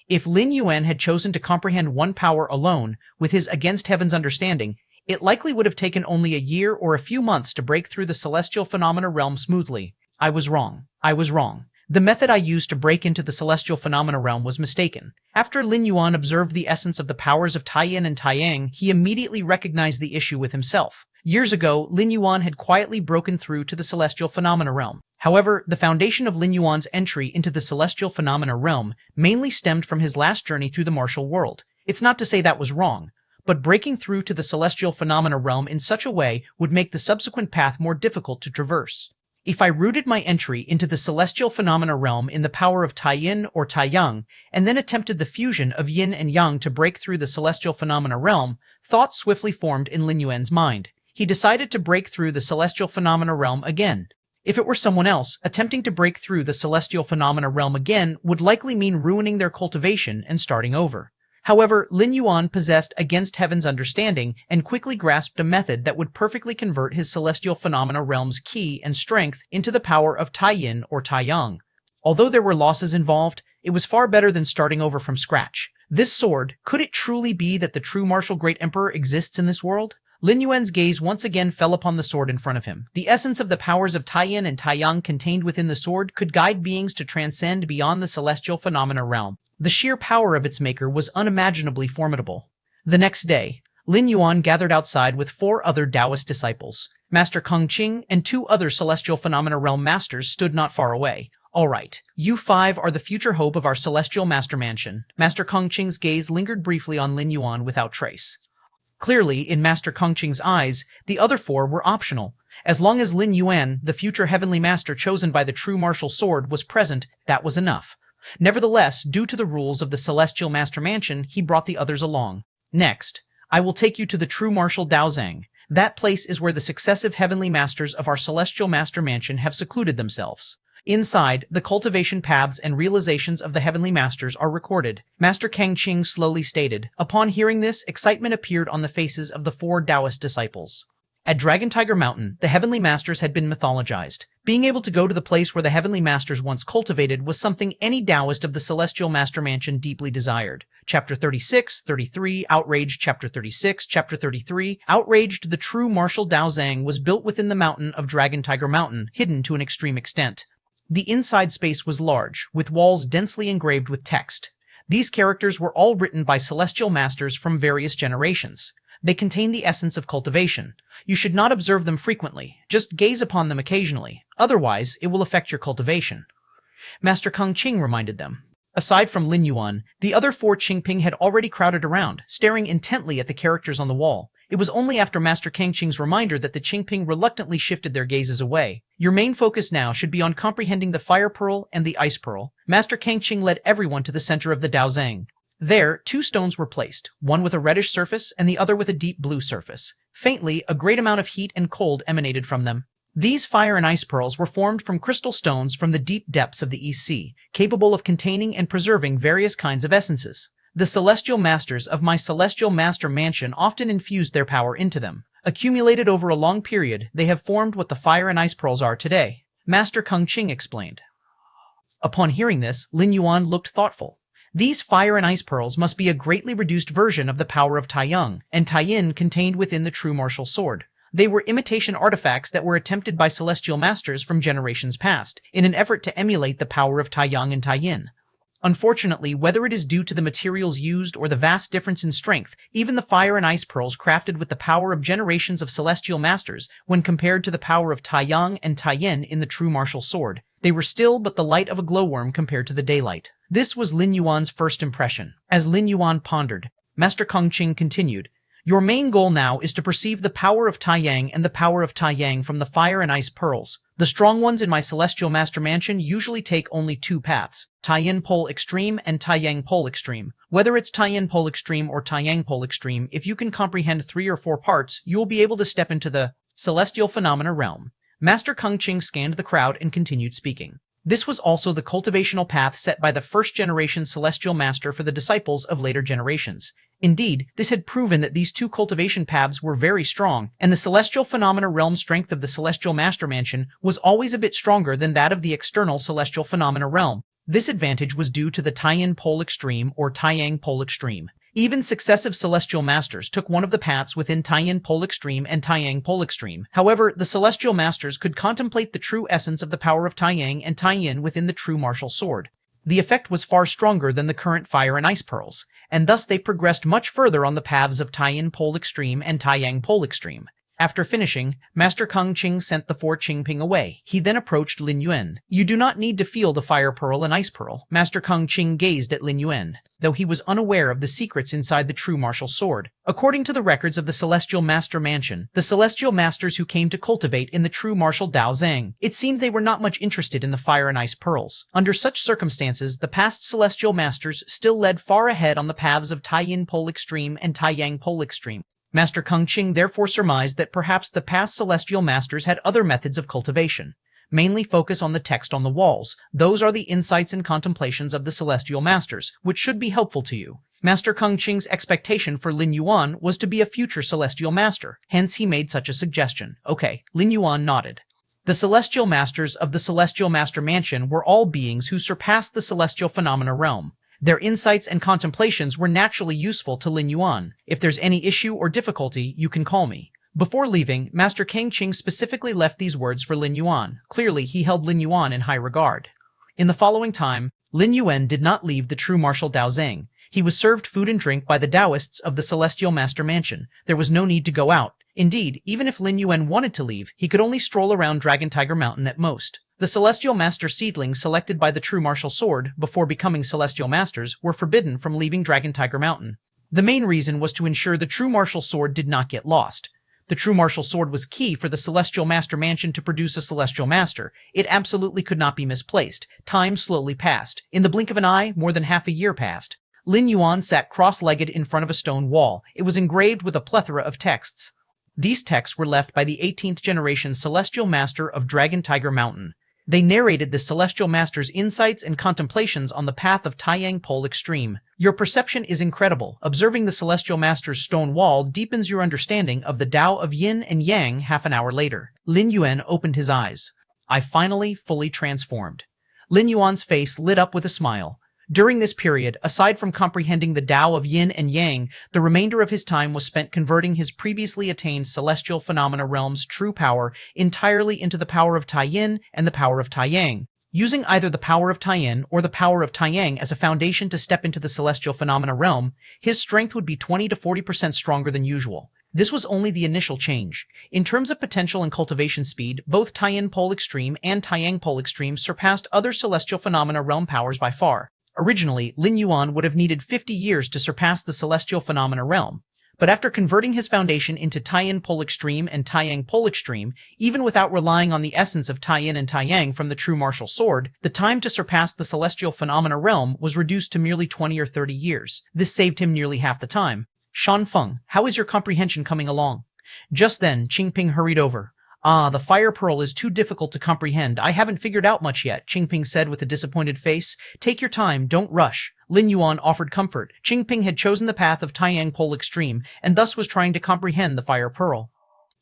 Speaker 1: If Lin Yuan had chosen to comprehend one power alone, with his against heaven's understanding, it likely would have taken only a year or a few months to break through the celestial phenomena realm smoothly. I was wrong. I was wrong. The method I used to break into the celestial phenomena realm was mistaken. After Lin Yuan observed the essence of the powers of Tai Yin and Tai Yang, he immediately recognized the issue with himself. Years ago, Lin Yuan had quietly broken through to the celestial phenomena realm. However, the foundation of Lin Yuan's entry into the celestial phenomena realm mainly stemmed from his last journey through the martial world. It's not to say that was wrong, but breaking through to the celestial phenomena realm in such a way would make the subsequent path more difficult to traverse. If I rooted my entry into the celestial phenomena realm in the power of Tai Yin or Tai Yang, and then attempted the fusion of Yin and Yang to break through the celestial phenomena realm, thoughts swiftly formed in Lin Yuan's mind. He decided to break through the celestial phenomena realm again. If it were someone else, attempting to break through the celestial phenomena realm again would likely mean ruining their cultivation and starting over. However, Lin Yuan possessed against heaven's understanding and quickly grasped a method that would perfectly convert his celestial phenomena realm's key and strength into the power of Tai Yin or Tai Yang. Although there were losses involved, it was far better than starting over from scratch. This sword, could it truly be that the true martial great emperor exists in this world? Lin Yuan's gaze once again fell upon the sword in front of him. The essence of the powers of Tai Yin and Tai Yang contained within the sword could guide beings to transcend beyond the celestial phenomena realm. The sheer power of its maker was unimaginably formidable. The next day, Lin Yuan gathered outside with 4 other Taoist disciples. Master Kung Qing and 2 other celestial phenomena realm masters stood not far away. All right, you 5 are the future hope of our celestial master mansion. Master Kung Qing's gaze lingered briefly on Lin Yuan without trace. Clearly, in Master Kung Qing's eyes, the other 4 were optional. As long as Lin Yuan, the future heavenly master chosen by the true martial sword, was present, that was enough. Nevertheless, due to the rules of the celestial master mansion, he brought the others along. Next, I will take you to the true martial Daozang. That place is where the successive heavenly masters of our celestial master mansion have secluded themselves. Inside, the cultivation paths and realizations of the heavenly masters are recorded. Master Kang Qing slowly stated. Upon hearing this, excitement appeared on the faces of the 4 Taoist disciples. At Dragon Tiger Mountain, the heavenly masters had been mythologized. Being able to go to the place where the heavenly masters once cultivated was something any Taoist of the celestial master mansion deeply desired. Chapter 36, 33, Outraged. Chapter 36, Chapter 33, Outraged. The true martial Daozang was built within the mountain of Dragon Tiger Mountain, hidden to an extreme extent. The inside space was large, with walls densely engraved with text. These characters were all written by celestial masters from various generations. They contain the essence of cultivation. You should not observe them frequently, just gaze upon them occasionally. Otherwise, it will affect your cultivation. Master Kung Qing reminded them. Aside from Lin Yuan, the other 4 Qingping had already crowded around, staring intently at the characters on the wall. It was only after Master Kang Qing's reminder that the Qingping reluctantly shifted their gazes away. Your main focus now should be on comprehending the Fire Pearl and the Ice Pearl. Master Kang Qing led everyone to the center of the Daozang. There, 2 stones were placed, one with a reddish surface and the other with a deep blue surface. Faintly, a great amount of heat and cold emanated from them. These fire and ice pearls were formed from crystal stones from the deep depths of the East Sea, capable of containing and preserving various kinds of essences. The celestial masters of my celestial master mansion often infused their power into them. Accumulated over a long period, they have formed what the fire and ice pearls are today. Master Kung Qing explained. Upon hearing this, Lin Yuan looked thoughtful. These fire and ice pearls must be a greatly reduced version of the power of Tai Yang and Tai Yin contained within the true martial sword. They were imitation artifacts that were attempted by celestial masters from generations past, in an effort to emulate the power of Tai Yang and Tai Yin. Unfortunately, whether it is due to the materials used or the vast difference in strength, even the fire and ice pearls crafted with the power of generations of celestial masters, when compared to the power of Tai Yang and Tai Yin in the true martial sword, they were still but the light of a glowworm compared to the daylight. This was Lin Yuan's first impression. As Lin Yuan pondered, Master Kung Qing continued, Your main goal now is to perceive the power of Tai Yang and the power of Tai Yang from the fire and ice pearls. The strong ones in my celestial master mansion usually take only 2 paths, Tai Yin pole extreme and Tai Yang pole extreme. Whether it's Tai Yin pole extreme or Tai Yang pole extreme, if you can comprehend 3 or 4 parts, you will be able to step into the celestial phenomena realm. Master Kung Ching scanned the crowd and continued speaking. This was also the cultivational path set by the first-generation celestial master for the disciples of later generations. Indeed, this had proven that these two cultivation paths were very strong, and the celestial phenomena realm strength of the celestial master mansion was always a bit stronger than that of the external celestial phenomena realm. This advantage was due to the Taiyin pole extreme or Taiyang pole extreme. Even successive celestial masters took one of the paths within Taiyin pole extreme and Taiyang pole extreme. However, the celestial masters could contemplate the true essence of the power of Taiyang and Taiyin within the true martial sword. The effect was far stronger than the current fire and ice pearls, and thus they progressed much further on the paths of Taiyin pole extreme and Taiyang pole extreme. After finishing, Master Kung Ching sent the four Qingping away. He then approached Lin Yuan. You do not need to feel the fire pearl and ice pearl. Master Kung Ching gazed at Lin Yuan, though he was unaware of the secrets inside the true martial sword. According to the records of the Celestial Master Mansion, the Celestial Masters who came to cultivate in the true martial Dao Zhang, it seemed they were not much interested in the fire and ice pearls. Under such circumstances, the past Celestial Masters still led far ahead on the paths of Taiyin pole extreme and Taiyang pole extreme. Master Kung Ching therefore surmised that perhaps the past Celestial Masters had other methods of cultivation. Mainly focus on the text on the walls. Those are the insights and contemplations of the Celestial Masters, which should be helpful to you. Master Kung Ching's expectation for Lin Yuan was to be a future Celestial Master, hence he made such a suggestion. Okay, Lin Yuan nodded. The Celestial Masters of the Celestial Master Mansion were all beings who surpassed the Celestial Phenomena realm. Their insights and contemplations were naturally useful to Lin Yuan. If there's any issue or difficulty, you can call me. Before leaving, Master Kang Ching specifically left these words for Lin Yuan. Clearly, he held Lin Yuan in high regard. In the following time, Lin Yuan did not leave the true martial Dao Zhang. He was served food and drink by the Taoists of the Celestial Master Mansion. There was no need to go out. Indeed, even if Lin Yuan wanted to leave, he could only stroll around Dragon Tiger Mountain at most. The Celestial Master seedlings selected by the true martial sword before becoming Celestial Masters were forbidden from leaving Dragon Tiger Mountain. The main reason was to ensure the true martial sword did not get lost. The true martial sword was key for the Celestial Master Mansion to produce a Celestial Master. It absolutely could not be misplaced. Time slowly passed. In the blink of an eye, more than half a year passed. Lin Yuan sat cross-legged in front of a stone wall. It was engraved with a plethora of texts. These texts were left by the 18th generation Celestial Master of Dragon Tiger Mountain. They narrated the Celestial Master's insights and contemplations on the path of Taiyang Pole Extreme. Your perception is incredible. Observing the Celestial Master's stone wall deepens your understanding of the Tao of Yin and Yang. Half an hour later, Lin Yuan opened his eyes. I finally fully transformed. Lin Yuan's face lit up with a smile. During this period, aside from comprehending the Tao of Yin and Yang, the remainder of his time was spent converting his previously attained celestial phenomena realm's true power entirely into the power of Taiyin and the power of Taiyang. Using either the power of Taiyin or the power of Taiyang as a foundation to step into the celestial phenomena realm, his strength would be 20 to 40% stronger than usual. This was only the initial change. In terms of potential and cultivation speed, both Taiyin Pole Extreme and Taiyang Pole Extreme surpassed other celestial phenomena realm powers by far. Originally, Lin Yuan would have needed 50 years to surpass the celestial phenomena realm, but after converting his foundation into Taiyin Pole Extreme and Taiyang Pole Extreme, even without relying on the essence of Taiyin and Taiyang from the true martial sword, the time to surpass the celestial phenomena realm was reduced to merely 20 or 30 years. This saved him nearly half the time. Shan Feng, how is your comprehension coming along? Just then, Qingping hurried over. The fire pearl is too difficult to comprehend. I haven't figured out much yet, Qingping said with a disappointed face. Take your time, don't rush. Lin Yuan offered comfort. Qingping had chosen the path of Taiyang Pole Extreme, and thus was trying to comprehend the fire pearl.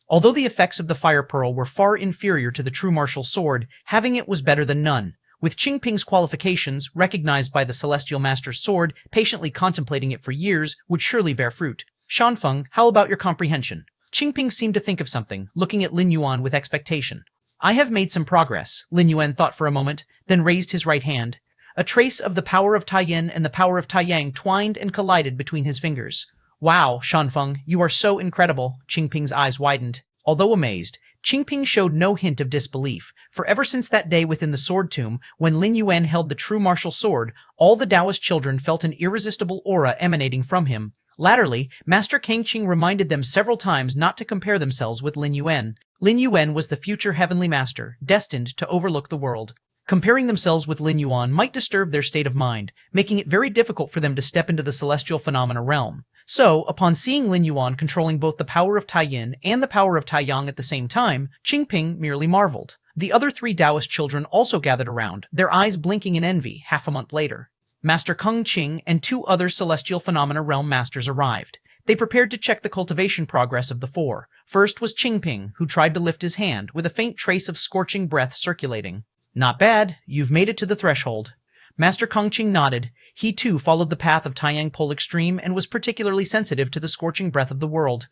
Speaker 1: Although the effects of the fire pearl were far inferior to the true martial sword, having it was better than none. With Qingping's qualifications, recognized by the Celestial Master's sword, patiently contemplating it for years, would surely bear fruit. Shanfeng, how about your comprehension? Qingping seemed to think of something, looking at Lin Yuan with expectation. I have made some progress, Lin Yuan thought for a moment, then raised his right hand. A trace of the power of Taiyin and the power of Taiyang twined and collided between his fingers. Wow, Shanfeng, you are so incredible, Qingping's eyes widened. Although amazed, Qingping showed no hint of disbelief, for ever since that day within the sword tomb, when Lin Yuan held the true martial sword, all the Taoist children felt an irresistible aura emanating from him. Latterly, Master Kang Ching reminded them several times not to compare themselves with Lin Yuan. Lin Yuan was the future heavenly master, destined to overlook the world. Comparing themselves with Lin Yuan might disturb their state of mind, making it very difficult for them to step into the celestial phenomena realm. So, upon seeing Lin Yuan controlling both the power of Taiyin and the power of Taiyang at the same time, Qingping merely marveled. The other three Taoist children also gathered around, their eyes blinking in envy half a month later. Master Kung Qing and two other celestial phenomena realm masters arrived. They prepared to check the cultivation progress of the four. First was Qingping, who tried to lift his hand, with a faint trace of scorching breath circulating. Not bad, you've made it to the threshold. Master Kung Qing nodded. He too followed the path of Taiyang Pole Extreme and was particularly sensitive to the scorching breath of the world.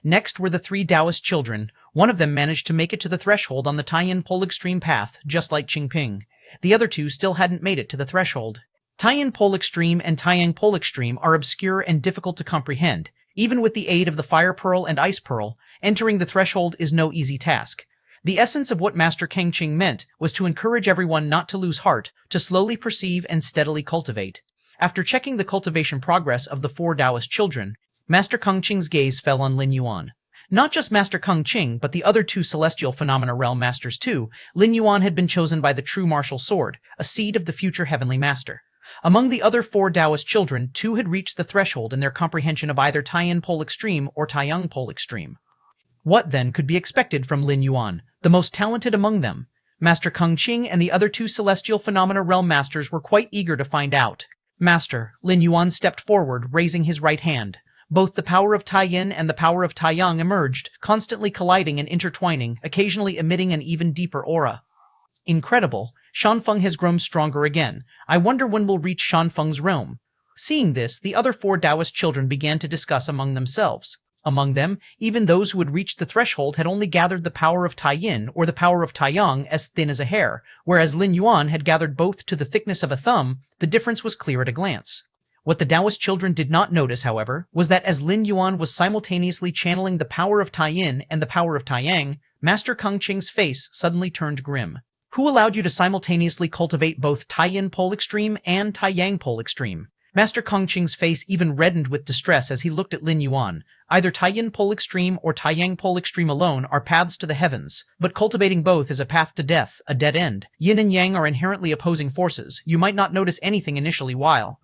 Speaker 1: Next were the three Taoist children. One of them managed to make it to the threshold on the Taiyang Pole Extreme path, just like Qingping. The other two still hadn't made it to the threshold. Taiyang Pole Extreme and Taiyang Pole Extreme are obscure and difficult to comprehend. Even with the aid of the Fire Pearl and Ice Pearl, entering the threshold is no easy task. The essence of what Master Kang Qing meant was to encourage everyone not to lose heart, to slowly perceive and steadily cultivate. After checking the cultivation progress of the four Taoist children, Master Kung Qing's gaze fell on Lin Yuan. Not just Master Kung Qing, but the other two celestial phenomena realm masters too. Lin Yuan had been chosen by the true martial sword, a seed of the future heavenly master. Among the other four Taoist children, two had reached the threshold in their comprehension of either Taiyin Pole Extreme or Taiyang Pole Extreme. What then could be expected from Lin Yuan, the most talented among them? Master Kung Qing and the other two celestial phenomena realm masters were quite eager to find out. Master, Lin Yuan stepped forward, raising his right hand. Both the power of Taiyin and the power of Taiyang emerged, constantly colliding and intertwining, occasionally emitting an even deeper aura. Incredible. Shanfeng has grown stronger again. I wonder when we'll reach Shanfeng's realm. Seeing this, the other four Taoist children began to discuss among themselves. Among them, even those who had reached the threshold had only gathered the power of Taiyin or the power of Taiyang as thin as a hair, whereas Lin Yuan had gathered both to the thickness of a thumb. The difference was clear at a glance. What the Taoist children did not notice, however, was that as Lin Yuan was simultaneously channeling the power of Taiyin and the power of Taiyang, Master Kung Qing's face suddenly turned grim. Who allowed you to simultaneously cultivate both Taiyin Pole Extreme and Taiyang Pole Extreme? Master Kung Qing's face even reddened with distress as he looked at Lin Yuan. Either Taiyin Pole Extreme or Taiyang Pole Extreme alone are paths to the heavens, but cultivating both is a path to death, a dead end. Yin and Yang are inherently opposing forces. You might not notice anything initially while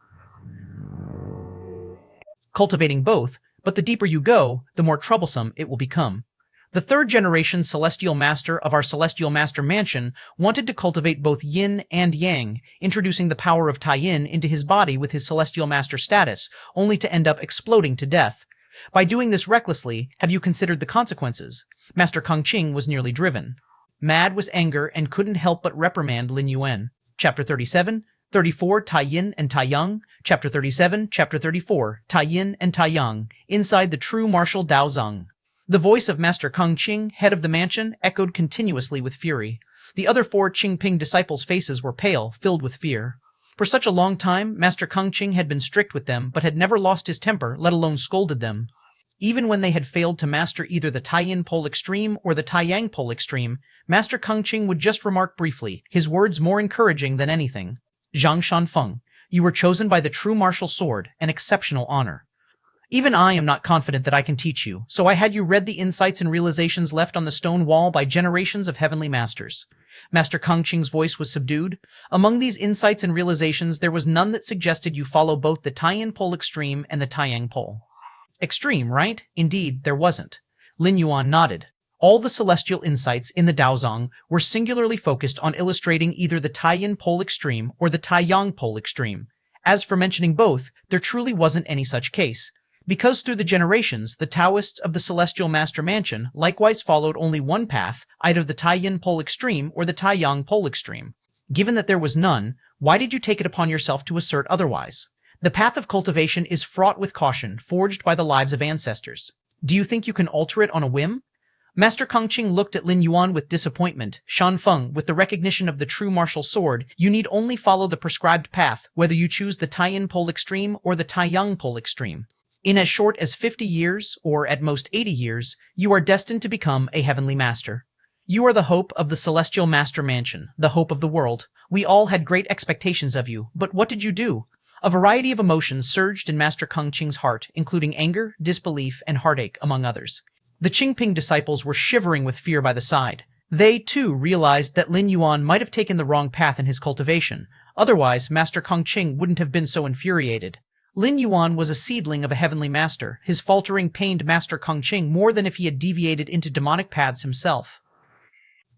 Speaker 1: cultivating both, but the deeper you go, the more troublesome it will become. The third-generation Celestial Master of our Celestial Master Mansion wanted to cultivate both Yin and Yang, introducing the power of Taiyin into his body with his Celestial Master status, only to end up exploding to death. By doing this recklessly, have you considered the consequences? Master Kung Qing was nearly driven. Mad with anger and couldn't help but reprimand Lin Yuan. Chapter 37, 34, Taiyin and Taiyang. Chapter 37, Chapter 34, Taiyin and Taiyang, inside the true martial Dao Zeng. The voice of Master Kung Qing, head of the mansion, echoed continuously with fury. The other four Qingping disciples' faces were pale, filled with fear. For such a long time, Master Kung Qing had been strict with them, but had never lost his temper, let alone scolded them. Even when they had failed to master either the Taiyin Pole Extreme or the Taiyang Pole Extreme, Master Kung Qing would just remark briefly, his words more encouraging than anything. Zhang Shanfeng, you were chosen by the true martial sword, an exceptional honor. Even I am not confident that I can teach you, so I had you read the insights and realizations left on the stone wall by generations of heavenly masters. Master Kung Qing's voice was subdued. Among these insights and realizations, there was none that suggested you follow both the Taiyin Pole Extreme and the Taiyang Pole Extreme, right? Indeed, there wasn't. Lin Yuan nodded. All the celestial insights in the Daozong were singularly focused on illustrating either the Taiyin Pole Extreme or the Taiyang Pole Extreme. As for mentioning both, there truly wasn't any such case. Because through the generations, the Taoists of the Celestial Master Mansion likewise followed only one path, either the Taiyin Pole Extreme or the Taiyang Pole Extreme. Given that there was none, why did you take it upon yourself to assert otherwise? The path of cultivation is fraught with caution, forged by the lives of ancestors. Do you think you can alter it on a whim? Master Kung Qing looked at Lin Yuan with disappointment. Shanfeng, with the recognition of the true martial sword, you need only follow the prescribed path, whether you choose the Taiyin Pole Extreme or the Taiyang Pole Extreme. In as short as 50 years, or at most 80 years, you are destined to become a heavenly master. You are the hope of the Celestial Master Mansion, the hope of the world. We all had great expectations of you, but what did you do? A variety of emotions surged in Master Kung Qing's heart, including anger, disbelief, and heartache, among others. The Qingping disciples were shivering with fear by the side. They, too, realized that Lin Yuan might have taken the wrong path in his cultivation. Otherwise, Master Kung Qing wouldn't have been so infuriated. Lin Yuan was a seedling of a heavenly master. His faltering pained Master Kung Ching more than if he had deviated into demonic paths himself.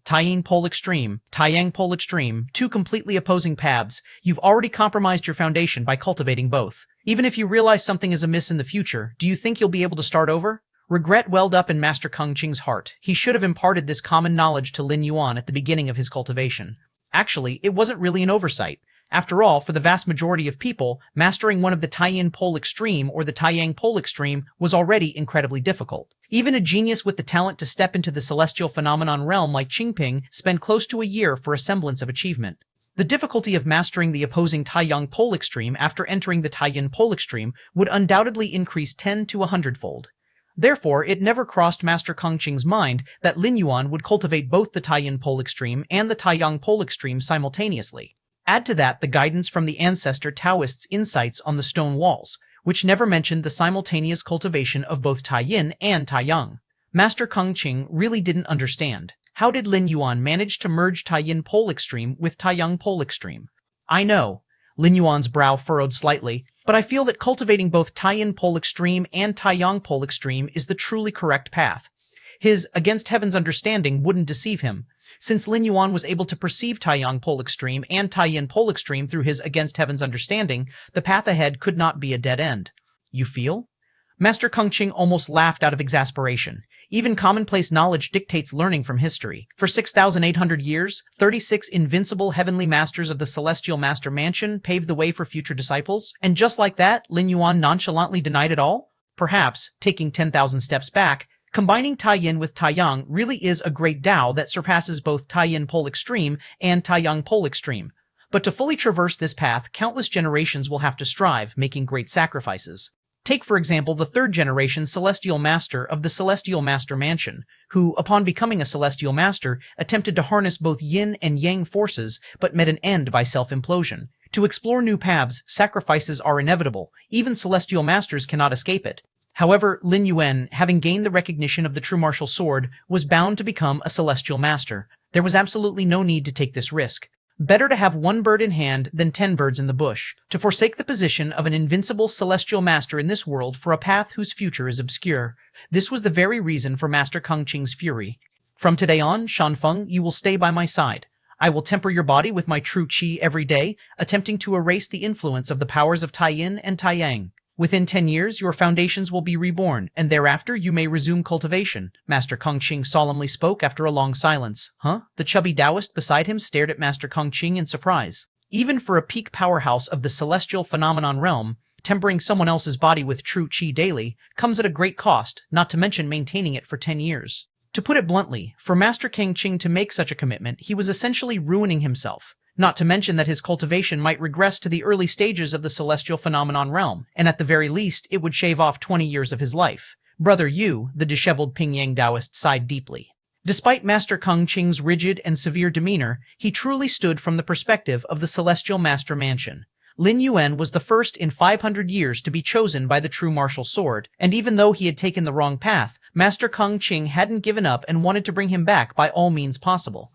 Speaker 1: Taiyin pole extreme, Taiyang pole extreme, two completely opposing paths. You've already compromised your foundation by cultivating both. Even if you realize something is amiss in the future, do you think you'll be able to start over? Regret welled up in Master Kung Ching's heart. He should have imparted this common knowledge to Lin Yuan at the beginning of his cultivation. Actually, it wasn't really an oversight. After all, for the vast majority of people, mastering one of the Taiyin pole extreme or the Taiyang pole extreme was already incredibly difficult. Even a genius with the talent to step into the celestial phenomenon realm like Qingping spent close to a year for a semblance of achievement. The difficulty of mastering the opposing Taiyang pole extreme after entering the Taiyin pole extreme would undoubtedly increase 10 to 100-fold. Therefore, it never crossed Master Kung Ching's mind that Lin Yuan would cultivate both the Taiyin pole extreme and the Taiyang pole extreme simultaneously. Add to that the guidance from the ancestor Taoists' insights on the stone walls, which never mentioned the simultaneous cultivation of both Taiyin and Taiyang. Master Kung Ching really didn't understand. How did Lin Yuan manage to merge Taiyin pole extreme with Taiyang pole extreme? I know. Lin Yuan's brow furrowed slightly, but I feel that cultivating both Taiyin pole extreme and Taiyang pole extreme is the truly correct path. His against heaven's understanding wouldn't deceive him. Since Lin Yuan was able to perceive Taiyang pole extreme and Taiyin pole extreme through his against heaven's understanding, the path ahead could not be a dead end. You feel? Master Kung Ching almost laughed out of exasperation. Even commonplace knowledge dictates learning from history. For 6,800 years, 36 invincible heavenly masters of the Celestial Master Mansion paved the way for future disciples, and just like that, Lin Yuan nonchalantly denied it all? Perhaps, taking 10,000 steps back, combining Taiyin with Taiyang really is a great Dao that surpasses both Taiyin pole extreme and Taiyang pole extreme. But to fully traverse this path, countless generations will have to strive, making great sacrifices. Take, for example, the third-generation Celestial Master of the Celestial Master Mansion, who, upon becoming a Celestial Master, attempted to harness both yin and yang forces, but met an end by self-implosion. To explore new paths, sacrifices are inevitable. Even Celestial Masters cannot escape it. However, Lin Yuan, having gained the recognition of the true martial sword, was bound to become a Celestial Master. There was absolutely no need to take this risk. Better to have one bird in hand than 10 birds in the bush. To forsake the position of an invincible Celestial Master in this world for a path whose future is obscure. This was the very reason for Master Kung Ching's fury. From today on, Shanfeng, you will stay by my side. I will temper your body with my true qi every day, attempting to erase the influence of the powers of Taiyin and Taiyang. Within 10 years, your foundations will be reborn, and thereafter you may resume cultivation, Master Kung Ching solemnly spoke after a long silence. Huh? The chubby Taoist beside him stared at Master Kung Ching in surprise. Even for a peak powerhouse of the celestial phenomenon realm, tempering someone else's body with true qi daily comes at a great cost, not to mention maintaining it for 10 years. To put it bluntly, for Master Kung Ching to make such a commitment, he was essentially ruining himself. Not to mention that his cultivation might regress to the early stages of the celestial phenomenon realm, and at the very least, it would shave off 20 years of his life. Brother Yu, the disheveled Pingyang Taoist, sighed deeply. Despite Master Kung Ching's rigid and severe demeanor, he truly stood from the perspective of the Celestial Master Mansion. Lin Yuan was the first in 500 years to be chosen by the true martial sword, and even though he had taken the wrong path, Master Kung Ching hadn't given up and wanted to bring him back by all means possible.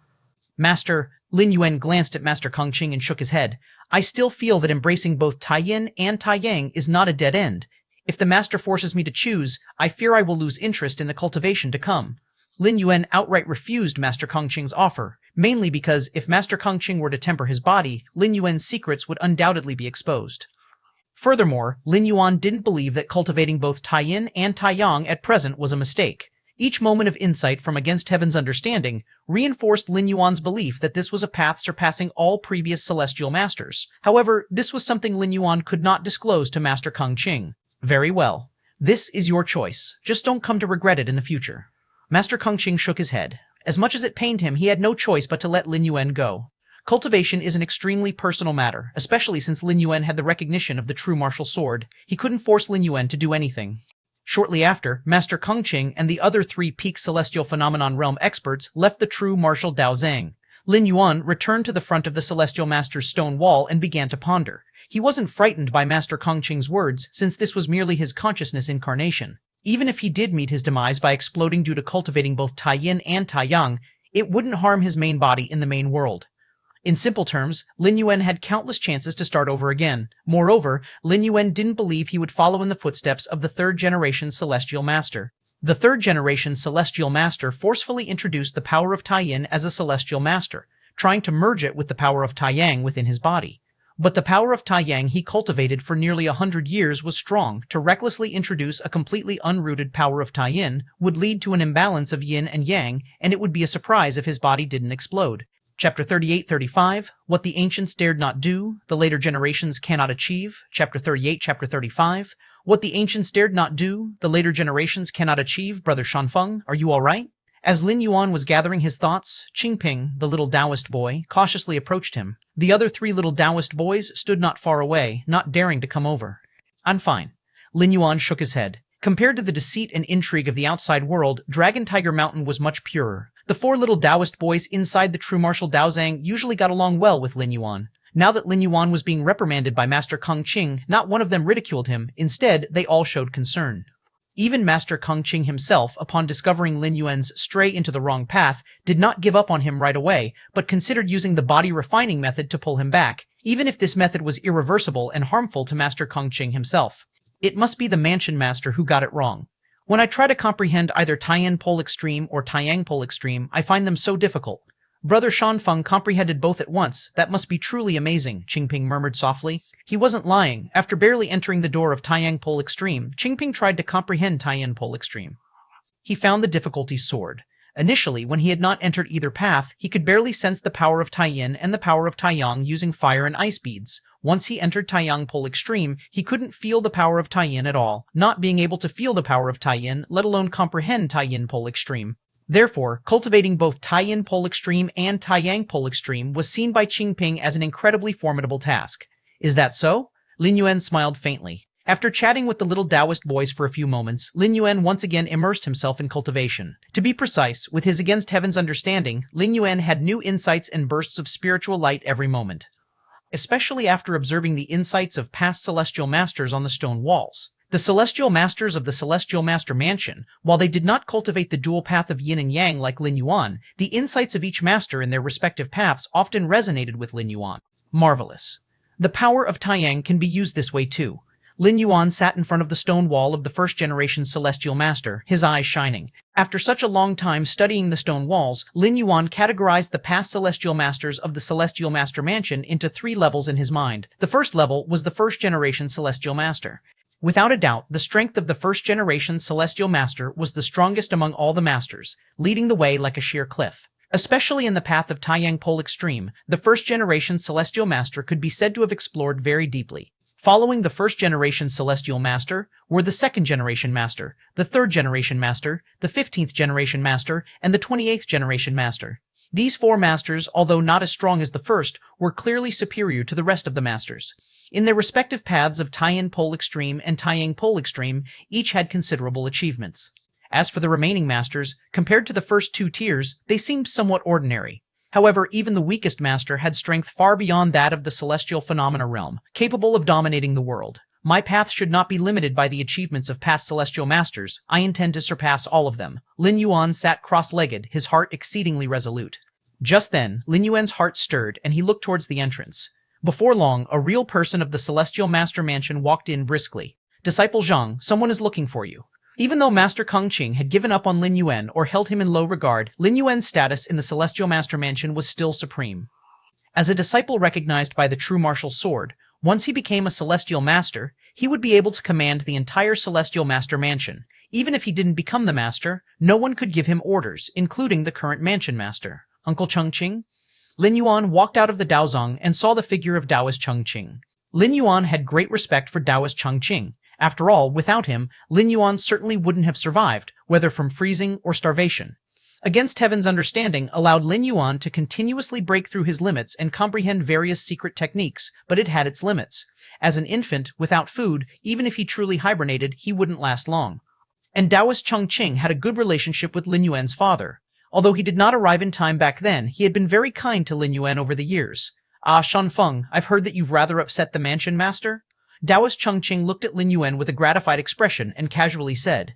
Speaker 1: Master, Lin Yuan glanced at Master Kung Ching and shook his head. I still feel that embracing both Taiyin and Taiyang is not a dead end. If the Master forces me to choose, I fear I will lose interest in the cultivation to come. Lin Yuan outright refused Master Kung Ching's offer, mainly because if Master Kung Ching were to temper his body, Lin Yuan's secrets would undoubtedly be exposed. Furthermore, Lin Yuan didn't believe that cultivating both Taiyin and Taiyang at present was a mistake. Each moment of insight from Against Heaven's understanding reinforced Lin Yuan's belief that this was a path surpassing all previous celestial masters. However, this was something Lin Yuan could not disclose to Master Kung Ching. Very well. This is your choice. Just don't come to regret it in the future. Master Kung Ching shook his head. As much as it pained him, he had no choice but to let Lin Yuan go. Cultivation is an extremely personal matter, especially since Lin Yuan had the recognition of the true martial sword. He couldn't force Lin Yuan to do anything. Shortly after, Master Kung Ching and the other 3 peak celestial phenomenon realm experts left the true martial Dao Zhang. Lin Yuan returned to the front of the Celestial Master's stone wall and began to ponder. He wasn't frightened by Master Kung Ching's words, since this was merely his consciousness incarnation. Even if he did meet his demise by exploding due to cultivating both Taiyin and Taiyang, it wouldn't harm his main body in the main world. In simple terms, Lin Yuan had countless chances to start over again. Moreover, Lin Yuan didn't believe he would follow in the footsteps of the third-generation Celestial Master. The third-generation Celestial Master forcefully introduced the power of Taiyin as a Celestial Master, trying to merge it with the power of Taiyang within his body. But the power of Taiyang he cultivated for nearly 100 years was strong. To recklessly introduce a completely unrooted power of Taiyin would lead to an imbalance of yin and yang, and it would be a surprise if his body didn't explode. Chapter 38-35, What the Ancients Dared Not Do, the Later Generations Cannot Achieve. Chapter 38, Chapter 35, What the Ancients Dared Not Do, the Later Generations Cannot Achieve. Brother Shanfeng, are you all right? As Lin Yuan was gathering his thoughts, Qingping, the little Taoist boy, cautiously approached him. The other 3 little Taoist boys stood not far away, not daring to come over. I'm fine. Lin Yuan shook his head. Compared to the deceit and intrigue of the outside world, Dragon Tiger Mountain was much purer. The 4 little Taoist boys inside the true martial Daozang usually got along well with Lin Yuan. Now that Lin Yuan was being reprimanded by Master Kung Qing, not one of them ridiculed him. Instead, they all showed concern. Even Master Kung Qing himself, upon discovering Lin Yuan's stray into the wrong path, did not give up on him right away, but considered using the body refining method to pull him back, even if this method was irreversible and harmful to Master Kung Qing himself. It must be the Mansion Master who got it wrong. When I try to comprehend either Taiyin Pole Extreme or Taiyang Pole Extreme, I find them so difficult. Brother Shanfeng comprehended both at once. That must be truly amazing, Qingping murmured softly. He wasn't lying. After barely entering the door of Taiyang Pole Extreme, Qingping tried to comprehend Taiyin Pole Extreme. He found the difficulty soared. Initially, when he had not entered either path, he could barely sense the power of Taiyin and the power of Taiyang using fire and ice beads. Once he entered Taiyang Pole Extreme, he couldn't feel the power of Taiyin at all, not being able to feel the power of Taiyin, let alone comprehend Taiyin Pole Extreme. Therefore, cultivating both Taiyin Pole Extreme and Taiyang Pole Extreme was seen by Qingping as an incredibly formidable task. Is that so? Lin Yuan smiled faintly. After chatting with the little Taoist boys for a few moments, Lin Yuan once again immersed himself in cultivation. To be precise, with his Against Heaven's understanding, Lin Yuan had new insights and bursts of spiritual light every moment, especially after observing the insights of past Celestial Masters on the stone walls. The Celestial Masters of the Celestial Master Mansion, while they did not cultivate the dual path of yin and yang like Lin Yuan, the insights of each master in their respective paths often resonated with Lin Yuan. Marvelous. The power of Taiyang can be used this way too. Lin Yuan sat in front of the stone wall of the first-generation Celestial Master, his eyes shining. After such a long time studying the stone walls, Lin Yuan categorized the past Celestial Masters of the Celestial Master Mansion into 3 levels in his mind. The first level was the first-generation Celestial Master. Without a doubt, the strength of the first-generation Celestial Master was the strongest among all the masters, leading the way like a sheer cliff. Especially in the path of Taiyang Pole Extreme, the first-generation Celestial Master could be said to have explored very deeply. Following the first-generation Celestial Master were the second-generation Master, the third-generation Master, the 15th-generation Master, and the 28th-generation Master. These 4 masters, although not as strong as the first, were clearly superior to the rest of the masters. In their respective paths of Taiyin Pole Extreme and Taiyang Pole Extreme, each had considerable achievements. As for the remaining masters, compared to the first 2 tiers, they seemed somewhat ordinary. However, even the weakest master had strength far beyond that of the celestial phenomena realm, capable of dominating the world. My path should not be limited by the achievements of past celestial masters. I intend to surpass all of them. Lin Yuan sat cross-legged, his heart exceedingly resolute. Just then, Lin Yuan's heart stirred, and he looked towards the entrance. Before long, a real person of the Celestial Master Mansion walked in briskly. Disciple Zhang, someone is looking for you. Even though Master Kung Qing had given up on Lin Yuan or held him in low regard, Lin Yuan's status in the Celestial Master Mansion was still supreme. As a disciple recognized by the true martial sword, once he became a Celestial Master, he would be able to command the entire Celestial Master Mansion. Even if he didn't become the Master, no one could give him orders, including the current Mansion Master. Uncle Chengqing? Lin Yuan walked out of the Daozang and saw the figure of Taoist Chengqing. Lin Yuan had great respect for Taoist Chengqing. After all, without him, Lin Yuan certainly wouldn't have survived, whether from freezing or starvation. Against Heaven's understanding allowed Lin Yuan to continuously break through his limits and comprehend various secret techniques, but it had its limits. As an infant, without food, even if he truly hibernated, he wouldn't last long. And Taoist Chengqing had a good relationship with Lin Yuan's father. Although he did not arrive in time back then, he had been very kind to Lin Yuan over the years. Ah, Shanfeng, I've heard that you've rather upset the Mansion Master? Taoist Chengqing looked at Lin Yuan with a gratified expression and casually said,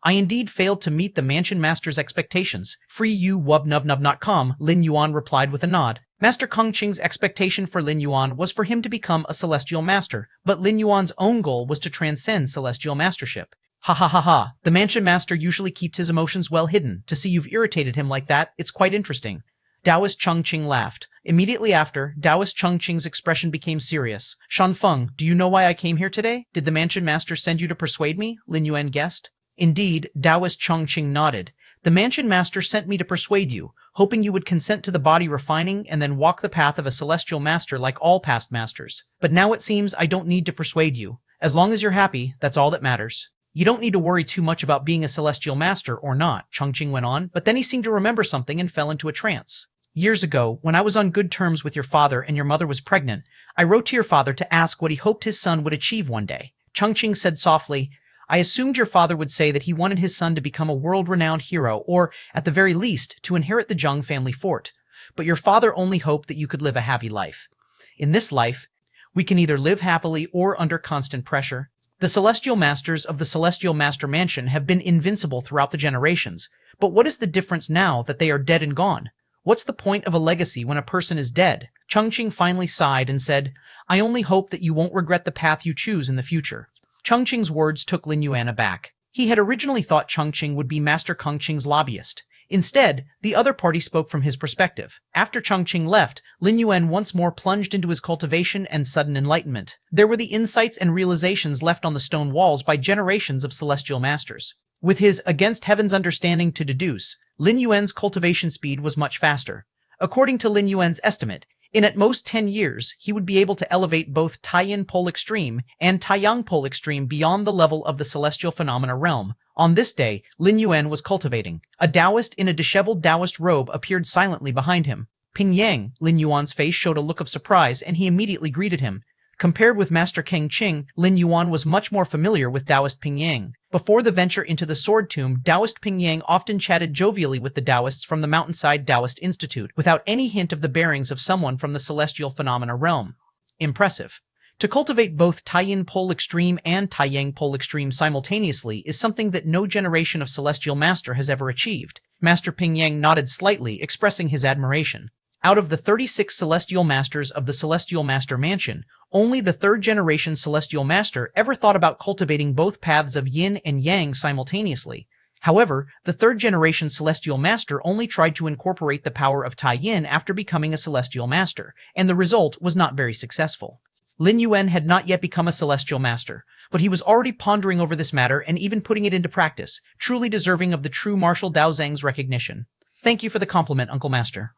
Speaker 1: I indeed failed to meet the Mansion Master's expectations. Free you wub-nub-nub.com, Lin Yuan replied with a nod. Master Kongqing's expectation for Lin Yuan was for him to become a celestial master, but Lin Yuan's own goal was to transcend celestial mastership. Ha ha ha ha, the Mansion Master usually keeps his emotions well hidden. To see you've irritated him like that, it's quite interesting. Taoist Chongqing laughed. Immediately after, Taoist Chongqing's expression became serious. Shanfeng, do you know why I came here today? Did the Mansion Master send you to persuade me? Lin Yuan guessed. Indeed, Taoist Chongqing nodded. The Mansion Master sent me to persuade you, hoping you would consent to the body refining and then walk the path of a celestial master like all past masters. But now it seems I don't need to persuade you. As long as you're happy, that's all that matters. You don't need to worry too much about being a celestial master or not, Chongqing went on, but then he seemed to remember something and fell into a trance. Years ago, when I was on good terms with your father and your mother was pregnant, I wrote to your father to ask what he hoped his son would achieve one day. Chongqing said softly, I assumed your father would say that he wanted his son to become a world-renowned hero, or, at the very least, to inherit the Zheng family fort. But your father only hoped that you could live a happy life. In this life, we can either live happily or under constant pressure. The Celestial Masters of the Celestial Master Mansion have been invincible throughout the generations, but what is the difference now that they are dead and gone? What's the point of a legacy when a person is dead? Chongqing finally sighed and said, I only hope that you won't regret the path you choose in the future. Chongqing's words took Lin Yuan aback. He had originally thought Chongqing would be Master Kongqing's lobbyist. Instead, the other party spoke from his perspective. After Chongqing left, Lin Yuan once more plunged into his cultivation and sudden enlightenment. There were the insights and realizations left on the stone walls by generations of celestial masters. With his against heaven's understanding to deduce, Lin Yuan's cultivation speed was much faster. According to Lin Yuan's estimate, in at most 10 years, he would be able to elevate both Taiyin Pole Extreme and Taiyang Pole Extreme beyond the level of the celestial phenomena realm. On this day, Lin Yuan was cultivating. A Taoist in a disheveled Taoist robe appeared silently behind him. Ping Yang, Lin Yuan's face showed a look of surprise, and he immediately greeted him. Compared with Master Kongqing, Lin Yuan was much more familiar with Taoist Ping Yang. Before the venture into the Sword Tomb, Taoist Ping Yang often chatted jovially with the Taoists from the Mountainside Taoist Institute, without any hint of the bearings of someone from the celestial phenomena realm. Impressive. To cultivate both Taiyin Pole Extreme and Taiyang Pole Extreme simultaneously is something that no generation of celestial master has ever achieved. Master Ping Yang nodded slightly, expressing his admiration. Out of the 36 celestial masters of the Celestial Master Mansion, only the third-generation celestial master ever thought about cultivating both paths of yin and yang simultaneously. However, the third-generation celestial master only tried to incorporate the power of Taiyin after becoming a celestial master, and the result was not very successful. Lin Yuan had not yet become a celestial master, but he was already pondering over this matter and even putting it into practice, truly deserving of the true Marshal Dao Zhang's recognition. Thank you for the compliment, Uncle Master.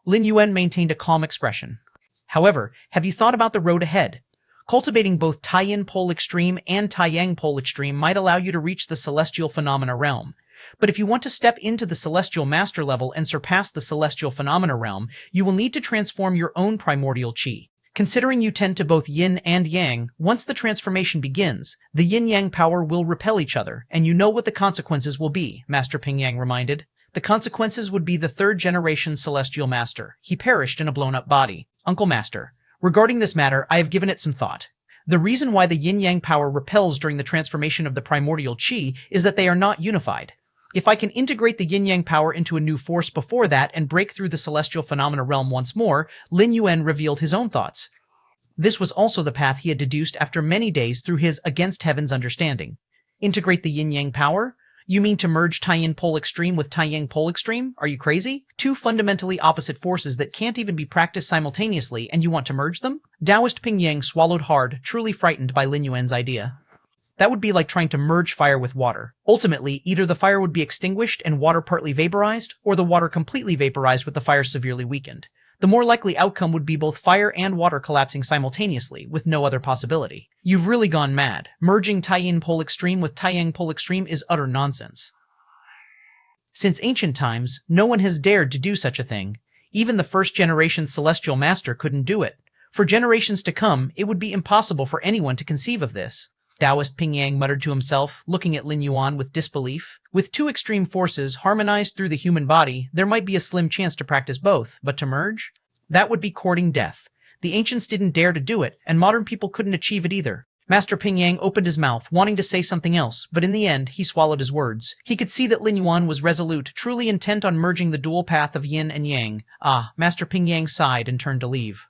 Speaker 1: Lin Yuan maintained a calm expression. However, have you thought about the road ahead? Cultivating both Taiyin Pole Extreme and Taiyang Pole Extreme might allow you to reach the celestial phenomena realm. But if you want to step into the celestial master level and surpass the celestial phenomena realm, you will need to transform your own primordial chi. Considering you tend to both yin and yang, once the transformation begins, the yin-yang power will repel each other, and you know what the consequences will be, Master Ping Yang reminded. The consequences would be the third-generation celestial master. He perished in a blown-up body. Uncle Master, regarding this matter, I have given it some thought. The reason why the yin-yang power repels during the transformation of the primordial chi is that they are not unified. If I can integrate the yin-yang power into a new force before that and break through the celestial phenomena realm once more, Lin Yuan revealed his own thoughts. This was also the path he had deduced after many days through his against heaven's understanding. Integrate the yin-yang power? You mean to merge Taiyin Pole Extreme with Taiyang Pole Extreme? Are you crazy? Two fundamentally opposite forces that can't even be practiced simultaneously, and you want to merge them? Taoist Ping Yang swallowed hard, truly frightened by Lin Yuan's idea. That would be like trying to merge fire with water. Ultimately, either the fire would be extinguished and water partly vaporized, or the water completely vaporized with the fire severely weakened. The more likely outcome would be both fire and water collapsing simultaneously, with no other possibility. You've really gone mad. Merging Taiyin Pole Extreme with Taiyang Pole Extreme is utter nonsense. Since ancient times, no one has dared to do such a thing. Even the first-generation celestial master couldn't do it. For generations to come, it would be impossible for anyone to conceive of this. Taoist Ping Yang muttered to himself, looking at Lin Yuan with disbelief. With two extreme forces harmonized through the human body, there might be a slim chance to practice both, but to merge? That would be courting death. The ancients didn't dare to do it, and modern people couldn't achieve it either. Master Ping Yang opened his mouth, wanting to say something else, but in the end, he swallowed his words. He could see that Lin Yuan was resolute, truly intent on merging the dual path of yin and yang. Master Ping Yang sighed and turned to leave.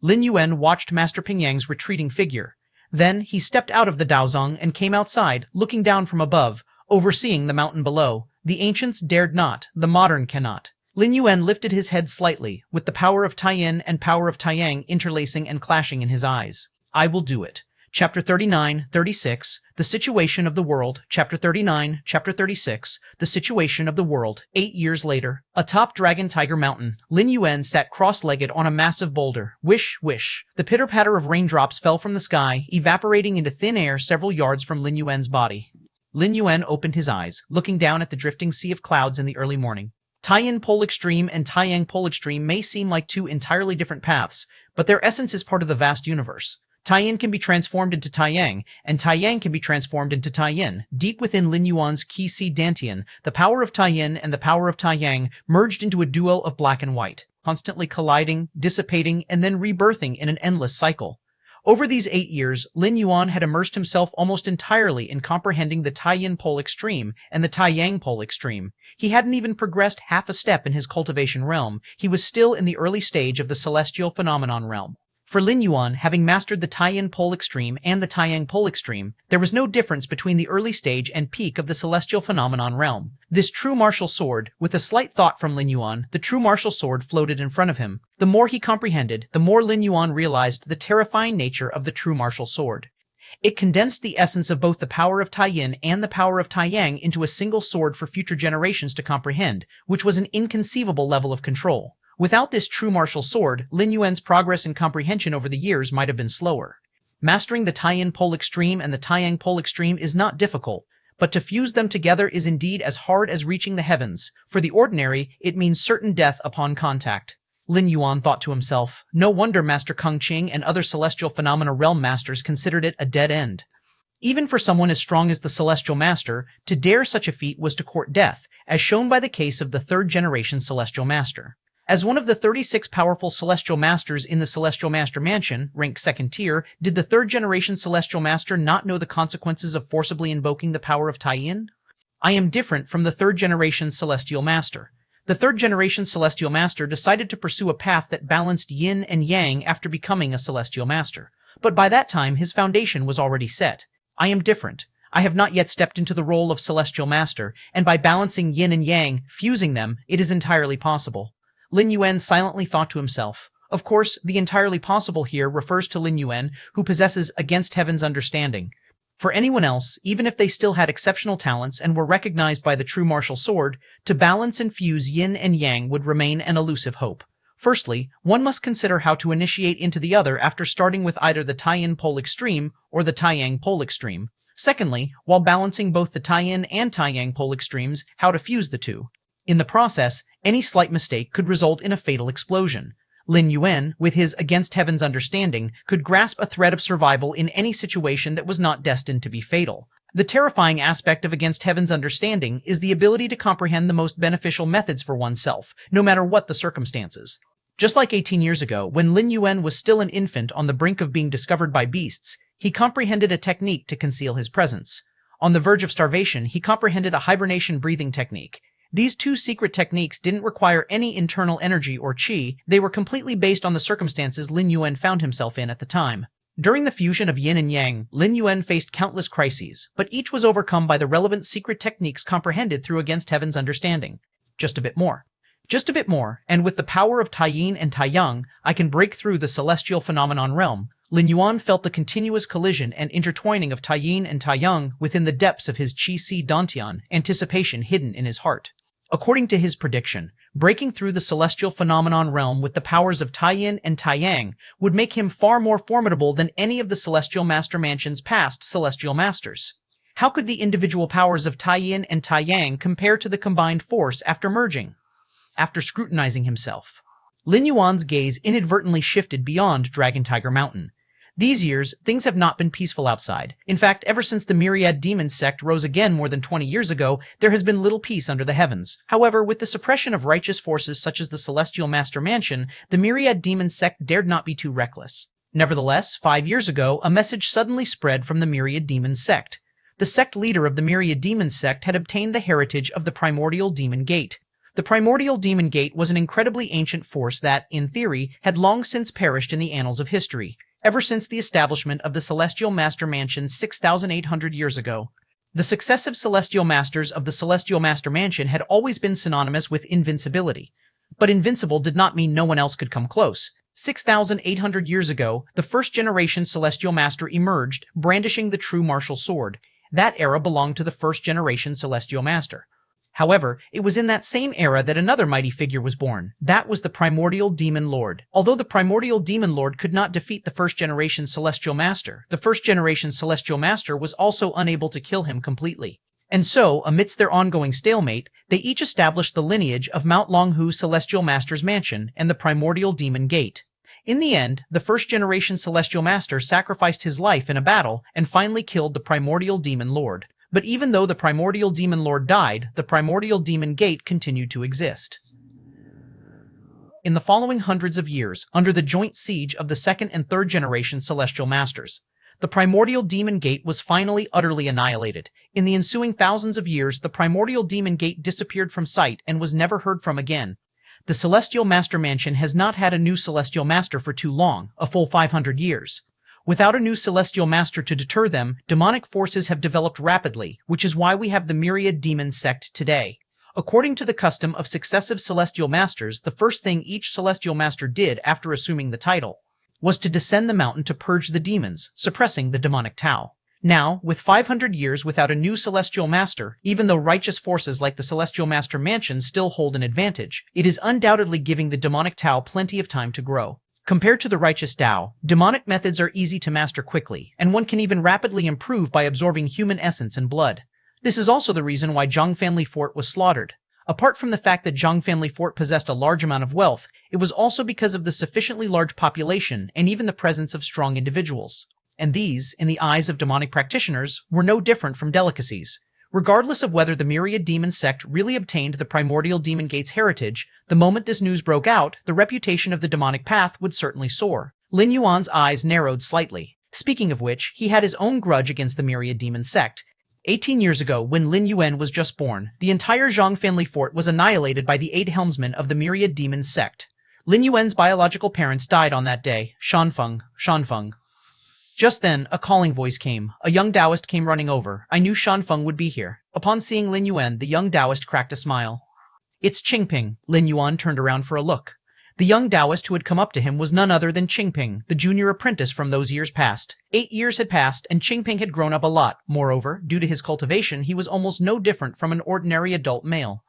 Speaker 1: Lin Yuan watched Master Ping Yang's retreating figure. Then he stepped out of the Daozong and came outside, looking down from above, overseeing the mountain below. The ancients dared not, the modern cannot. Lin Yuan lifted his head slightly, with the power of Taiyin and power of Taiyang interlacing and clashing in his eyes. I will do it. Chapter 39, 36, The Situation of the World. Chapter 39, Chapter 36, The Situation of the World. 8 years later, atop Dragon Tiger Mountain, Lin Yuan sat cross-legged on a massive boulder. Whish, whish. The pitter-patter of raindrops fell from the sky, evaporating into thin air several yards from Lin Yuan's body. Lin Yuan opened his eyes, looking down at the drifting sea of clouds in the early morning. Taiyin Pole Extreme and Taiyang Pole Extreme may seem like two entirely different paths, but their essence is part of the vast universe. Taiyin can be transformed into Taiyang, and Taiyang can be transformed into Taiyin. Deep within Lin Yuan's Qi Dantian, the power of Taiyin and the power of Taiyang merged into a duo of black and white, constantly colliding, dissipating, and then rebirthing in an endless cycle. Over these 8 years, Lin Yuan had immersed himself almost entirely in comprehending the Taiyin Pole Extreme and the Taiyang Pole Extreme. He hadn't even progressed half a step in his cultivation realm. He was still in the early stage of the celestial phenomenon realm. For Lin Yuan, having mastered the Taiyin Pole Extreme and the Taiyang Pole Extreme, there was no difference between the early stage and peak of the celestial phenomenon realm. This true martial sword, with a slight thought from Lin Yuan, the true martial sword floated in front of him. The more he comprehended, the more Lin Yuan realized the terrifying nature of the true martial sword. It condensed the essence of both the power of Taiyin and the power of Taiyang into a single sword for future generations to comprehend, which was an inconceivable level of control. Without this true martial sword, Lin Yuan's progress and comprehension over the years might have been slower. Mastering the Taiyin Pole Extreme and the Taiyang Pole Extreme is not difficult, but to fuse them together is indeed as hard as reaching the heavens. For the ordinary, it means certain death upon contact. Lin Yuan thought to himself, no wonder Master Kung Qing and other celestial phenomena realm masters considered it a dead end. Even for someone as strong as the Celestial Master, to dare such a feat was to court death, as shown by the case of the third-generation Celestial Master. As one of the 36 powerful Celestial Masters in the Celestial Master Mansion, ranked second tier, did the third-generation Celestial Master not know the consequences of forcibly invoking the power of Taiyin? I am different from the third-generation Celestial Master. The third-generation Celestial Master decided to pursue a path that balanced yin and yang after becoming a Celestial Master. But by that time, his foundation was already set. I am different. I have not yet stepped into the role of Celestial Master, and by balancing yin and yang, fusing them, it is entirely possible. Lin Yuan silently thought to himself. Of course, the entirely possible here refers to Lin Yuan, who possesses against heaven's understanding. For anyone else, even if they still had exceptional talents and were recognized by the true martial sword, to balance and fuse yin and yang would remain an elusive hope. Firstly, one must consider how to initiate into the other after starting with either the Taiyin Pole Extreme or the Taiyang Pole Extreme. Secondly, while balancing both the Taiyin and Taiyang Pole Extremes, how to fuse the two. In the process, any slight mistake could result in a fatal explosion. Lin Yuan, with his against heaven's understanding, could grasp a thread of survival in any situation that was not destined to be fatal. The terrifying aspect of against heaven's understanding is the ability to comprehend the most beneficial methods for oneself, no matter what the circumstances. Just like 18 years ago, when Lin Yuan was still an infant on the brink of being discovered by beasts, he comprehended a technique to conceal his presence. On the verge of starvation, he comprehended a hibernation breathing technique. These two secret techniques didn't require any internal energy or qi, they were completely based on the circumstances Lin Yuan found himself in at the time. During the fusion of yin and yang, Lin Yuan faced countless crises, but each was overcome by the relevant secret techniques comprehended through against heaven's understanding. Just a bit more. Just a bit more, and with the power of Taiyin and Taiyang, I can break through the celestial phenomenon realm. Lin Yuan felt the continuous collision and intertwining of Taiyin and Taiyang within the depths of his Qi Dantian, anticipation hidden in his heart. According to his prediction, breaking through the celestial phenomenon realm with the powers of Taiyin and Taiyang would make him far more formidable than any of the Celestial Master Mansion's past Celestial Masters. How could the individual powers of Taiyin and Taiyang compare to the combined force after merging? After scrutinizing himself, Lin Yuan's gaze inadvertently shifted beyond Dragon Tiger Mountain. These years, things have not been peaceful outside. In fact, ever since the Myriad Demon sect rose again more than 20 years ago, there has been little peace under the heavens. However, with the suppression of righteous forces such as the Celestial Master Mansion, the Myriad Demon sect dared not be too reckless. Nevertheless, 5 years ago, a message suddenly spread from the Myriad Demon sect. The sect leader of the Myriad Demon sect had obtained the heritage of the primordial demon gate. The primordial demon gate was an incredibly ancient force that, in theory, had long since perished in the annals of history, ever since the establishment of the Celestial Master Mansion 6,800 years ago. The successive Celestial Masters of the Celestial Master Mansion had always been synonymous with invincibility. But invincible did not mean no one else could come close. 6,800 years ago, the first-generation Celestial Master emerged, brandishing the true martial sword. That era belonged to the first-generation Celestial Master. However, it was in that same era that another mighty figure was born. That was the Primordial Demon Lord. Although the Primordial Demon Lord could not defeat the first-generation Celestial Master, the first-generation Celestial Master was also unable to kill him completely. And so, amidst their ongoing stalemate, they each established the lineage of Mount Longhu Celestial Master's Mansion and the Primordial Demon Gate. In the end, the first-generation Celestial Master sacrificed his life in a battle and finally killed the Primordial Demon Lord. But even though the Primordial Demon Lord died, the Primordial Demon Gate continued to exist. In the following hundreds of years, under the joint siege of the second and third generation Celestial Masters, the Primordial Demon Gate was finally utterly annihilated. In the ensuing thousands of years, the Primordial Demon Gate disappeared from sight and was never heard from again. The Celestial Master Mansion has not had a new Celestial Master for too long, a full 500 years. Without a new Celestial Master to deter them, demonic forces have developed rapidly, which is why we have the Myriad Demon sect today. According to the custom of successive Celestial Masters, the first thing each Celestial Master did after assuming the title was to descend the mountain to purge the demons, suppressing the demonic Tao. Now, with 500 years without a new Celestial Master, even though righteous forces like the Celestial Master Mansion still hold an advantage, it is undoubtedly giving the demonic Tao plenty of time to grow. Compared to the righteous Dao, demonic methods are easy to master quickly, and one can even rapidly improve by absorbing human essence and blood. This is also the reason why Zhang Family Fort was slaughtered. Apart from the fact that Zhang Family Fort possessed a large amount of wealth, it was also because of the sufficiently large population and even the presence of strong individuals. And these, in the eyes of demonic practitioners, were no different from delicacies. Regardless of whether the Myriad Demon sect really obtained the Primordial Demon Gate's heritage, the moment this news broke out, the reputation of the demonic path would certainly soar. Lin Yuan's eyes narrowed slightly. Speaking of which, he had his own grudge against the Myriad Demon sect. 18 years ago, when Lin Yuan was just born, the entire Zhang family fort was annihilated by the 8 helmsmen of the Myriad Demon sect. Lin Yuan's biological parents died on that day, Shanfeng. Just then, a calling voice came. A young Taoist came running over. I knew Shanfeng would be here. Upon seeing Lin Yuan, the young Taoist cracked a smile. It's Qingping. Lin Yuan turned around for a look. The young Taoist who had come up to him was none other than Qingping, the junior apprentice from those years past. 8 years had passed, and Qingping had grown up a lot. Moreover, due to his cultivation, he was almost no different from an ordinary adult male.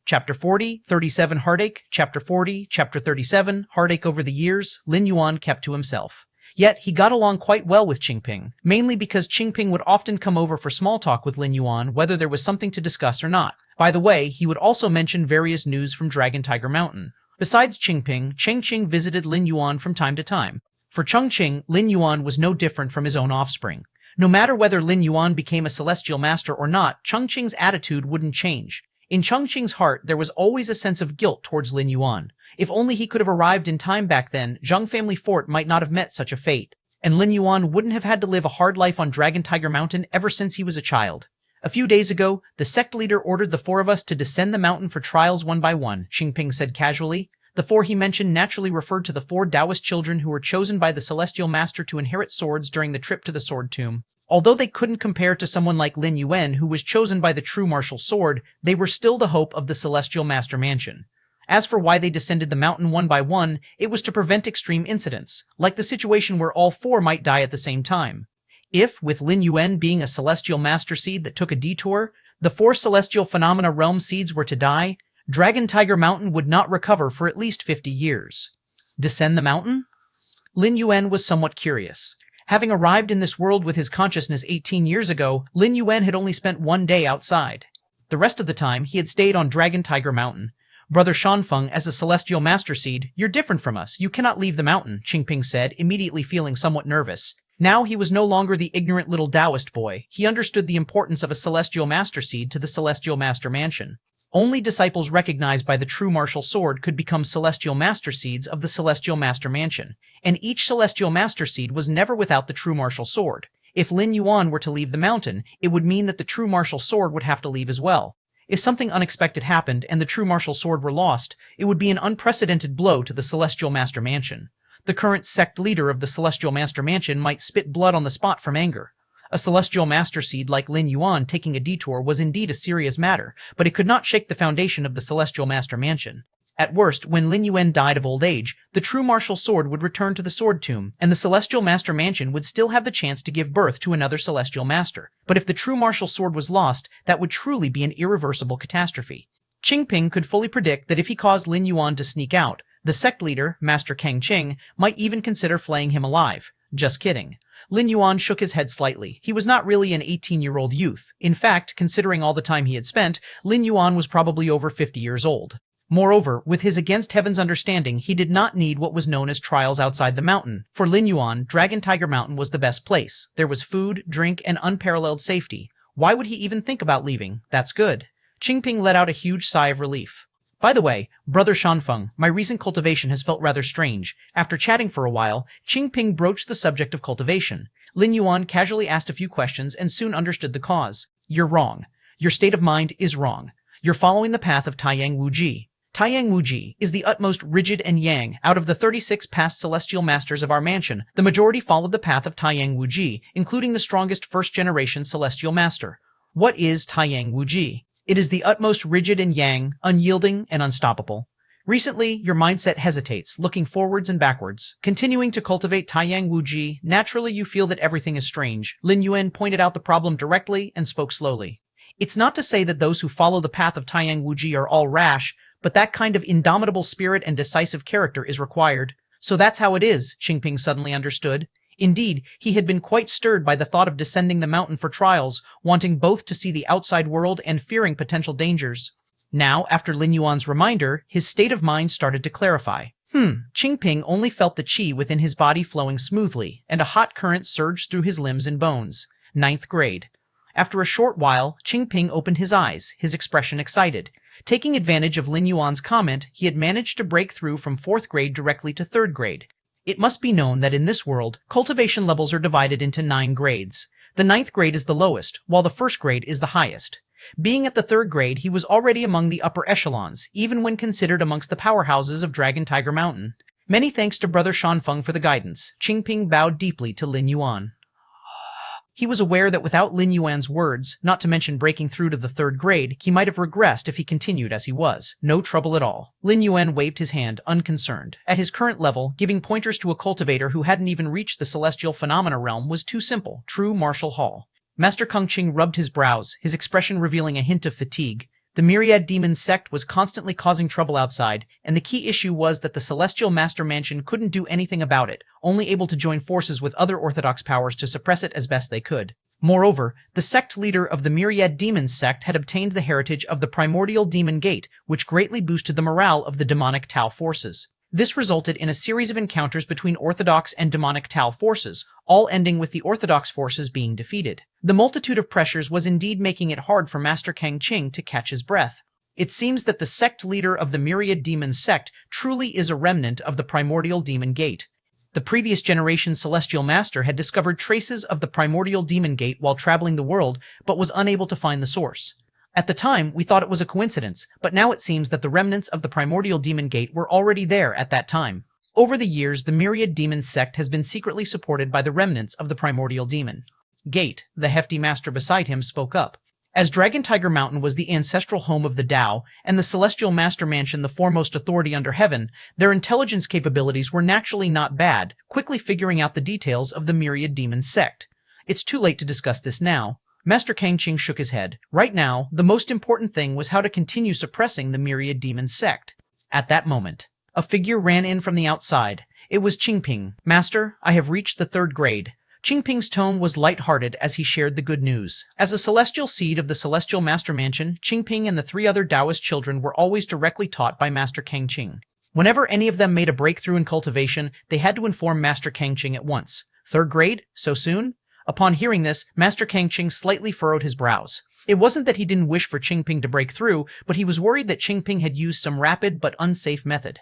Speaker 1: Chapter 40, 37 Heartache. Chapter 40, Chapter 37 Heartache. Over the years, Lin Yuan kept to himself. Yet, he got along quite well with Qingping, mainly because Qingping would often come over for small talk with Lin Yuan, whether there was something to discuss or not. By the way, he would also mention various news from Dragon Tiger Mountain. Besides Qingping, Chengqing visited Lin Yuan from time to time. For Chengqing, Lin Yuan was no different from his own offspring. No matter whether Lin Yuan became a celestial master or not, Chengqing's attitude wouldn't change. In Chengqing's heart, there was always a sense of guilt towards Lin Yuan. If only he could have arrived in time back then, Zhang Family Fort might not have met such a fate, and Lin Yuan wouldn't have had to live a hard life on Dragon Tiger Mountain ever since he was a child. A few days ago, the sect leader ordered the 4 of us to descend the mountain for trials one by one, Qingping said casually. The 4 he mentioned naturally referred to the 4 Taoist children who were chosen by the Celestial Master to inherit swords during the trip to the Sword Tomb. Although they couldn't compare to someone like Lin Yuan, who was chosen by the true martial sword, they were still the hope of the Celestial Master Mansion. As for why they descended the mountain one by one, it was to prevent extreme incidents, like the situation where all 4 might die at the same time. If, with Lin Yuan being a Celestial Master seed that took a detour, the 4 Celestial Phenomena Realm seeds were to die, Dragon Tiger Mountain would not recover for at least 50 years. Descend the mountain? Lin Yuan was somewhat curious. Having arrived in this world with his consciousness 18 years ago, Lin Yuan had only spent 1 day outside. The rest of the time, he had stayed on Dragon Tiger Mountain. Brother Shanfeng, as a Celestial Master Seed, you're different from us. You cannot leave the mountain, Qingping said, immediately feeling somewhat nervous. Now he was no longer the ignorant little Taoist boy. He understood the importance of a Celestial Master Seed to the Celestial Master Mansion. Only disciples recognized by the true martial sword could become celestial master seeds of the celestial master mansion, and each celestial master seed was never without the true martial sword. If Lin Yuan were to leave the mountain, it would mean that the true martial sword would have to leave as well. If something unexpected happened and the true martial sword were lost, it would be an unprecedented blow to the celestial master mansion. The current sect leader of the celestial master mansion might spit blood on the spot from anger. A celestial master seed like Lin Yuan taking a detour was indeed a serious matter, but it could not shake the foundation of the celestial master mansion. At worst, when Lin Yuan died of old age, the true martial sword would return to the sword tomb, and the celestial master mansion would still have the chance to give birth to another celestial master. But if the true martial sword was lost, that would truly be an irreversible catastrophe. Qingping could fully predict that if he caused Lin Yuan to sneak out, the sect leader, Master Kang Qing, might even consider flaying him alive. Just kidding. Lin Yuan shook his head slightly. He was not really an 18-year-old youth. In fact, considering all the time he had spent, Lin Yuan was probably over 50 years old. Moreover, with his against heaven's understanding, he did not need what was known as trials outside the mountain. For Lin Yuan, Dragon Tiger Mountain was the best place. There was food, drink, and unparalleled safety. Why would he even think about leaving? That's good. Qingping let out a huge sigh of relief. By the way, Brother Shanfeng, my recent cultivation has felt rather strange. After chatting for a while, Qingping broached the subject of cultivation. Lin Yuan casually asked a few questions and soon understood the cause. You're wrong. Your state of mind is wrong. You're following the path of Taiyang Wuji. Taiyang Wuji is the utmost rigid and yang. Out of the 36 past celestial masters of our mansion, the majority followed the path of Taiyang Wuji, including the strongest first-generation celestial master. What is Taiyang Wuji? It is the utmost rigid and yang, unyielding and unstoppable. Recently, your mindset hesitates, looking forwards and backwards. Continuing to cultivate Taiyang Wuji, naturally you feel that everything is strange. Lin Yuan pointed out the problem directly and spoke slowly. It's not to say that those who follow the path of Taiyang Wuji are all rash, but that kind of indomitable spirit and decisive character is required. So that's how it is, Qingping suddenly understood. Indeed, he had been quite stirred by the thought of descending the mountain for trials, wanting both to see the outside world and fearing potential dangers. Now, after Lin Yuan's reminder, his state of mind started to clarify. Qingping only felt the qi within his body flowing smoothly, and a hot current surged through his limbs and bones. 9th grade. After a short while, Qingping opened his eyes, his expression excited. Taking advantage of Lin Yuan's comment, he had managed to break through from 4th grade directly to 3rd grade. It must be known that in this world, cultivation levels are divided into 9 grades. The 9th grade is the lowest, while the 1st grade is the highest. Being at the 3rd grade, he was already among the upper echelons, even when considered amongst the powerhouses of Dragon Tiger Mountain. Many thanks to Brother Shanfeng for the guidance. Qingping bowed deeply to Lin Yuan. He was aware that without Lin Yuan's words, not to mention breaking through to the 3rd grade, he might have regressed if he continued as he was. No trouble at all. Lin Yuan waved his hand, unconcerned. At his current level, giving pointers to a cultivator who hadn't even reached the celestial phenomena realm was too simple. True martial hall. Master Kang Qing rubbed his brows, his expression revealing a hint of fatigue. The Myriad Demon sect was constantly causing trouble outside, and the key issue was that the Celestial Master Mansion couldn't do anything about it, only able to join forces with other orthodox powers to suppress it as best they could. Moreover, the sect leader of the Myriad Demon sect had obtained the heritage of the primordial demon gate, which greatly boosted the morale of the demonic Tao forces. This resulted in a series of encounters between orthodox and demonic Tao forces, all ending with the orthodox forces being defeated. The multitude of pressures was indeed making it hard for Master Kang Qing to catch his breath. It seems that the sect leader of the Myriad Demon sect truly is a remnant of the primordial demon gate. The previous generation Celestial Master had discovered traces of the primordial demon gate while traveling the world, but was unable to find the source. At the time, we thought it was a coincidence, but now it seems that the remnants of the primordial demon gate were already there at that time. Over the years, the Myriad Demon sect has been secretly supported by the remnants of the primordial demon gate. The hefty master beside him spoke up. As Dragon Tiger Mountain was the ancestral home of the Dao, and the Celestial Master Mansion the foremost authority under heaven, their intelligence capabilities were naturally not bad, quickly figuring out the details of the Myriad Demon sect. It's too late to discuss this now. Master Kang Qing shook his head. Right now, the most important thing was how to continue suppressing the Myriad Demon sect. At that moment, a figure ran in from the outside. It was Qingping. Master, I have reached the 3rd grade. Qingping's tone was light-hearted as he shared the good news. As a celestial seed of the Celestial Master Mansion, Qingping and the 3 other Taoist children were always directly taught by Master Kang Qing. Whenever any of them made a breakthrough in cultivation, they had to inform Master Kang Qing at once. 3rd grade? So soon? Upon hearing this, Master Kang Qing slightly furrowed his brows. It wasn't that he didn't wish for Qingping to break through, but he was worried that Qingping had used some rapid but unsafe method.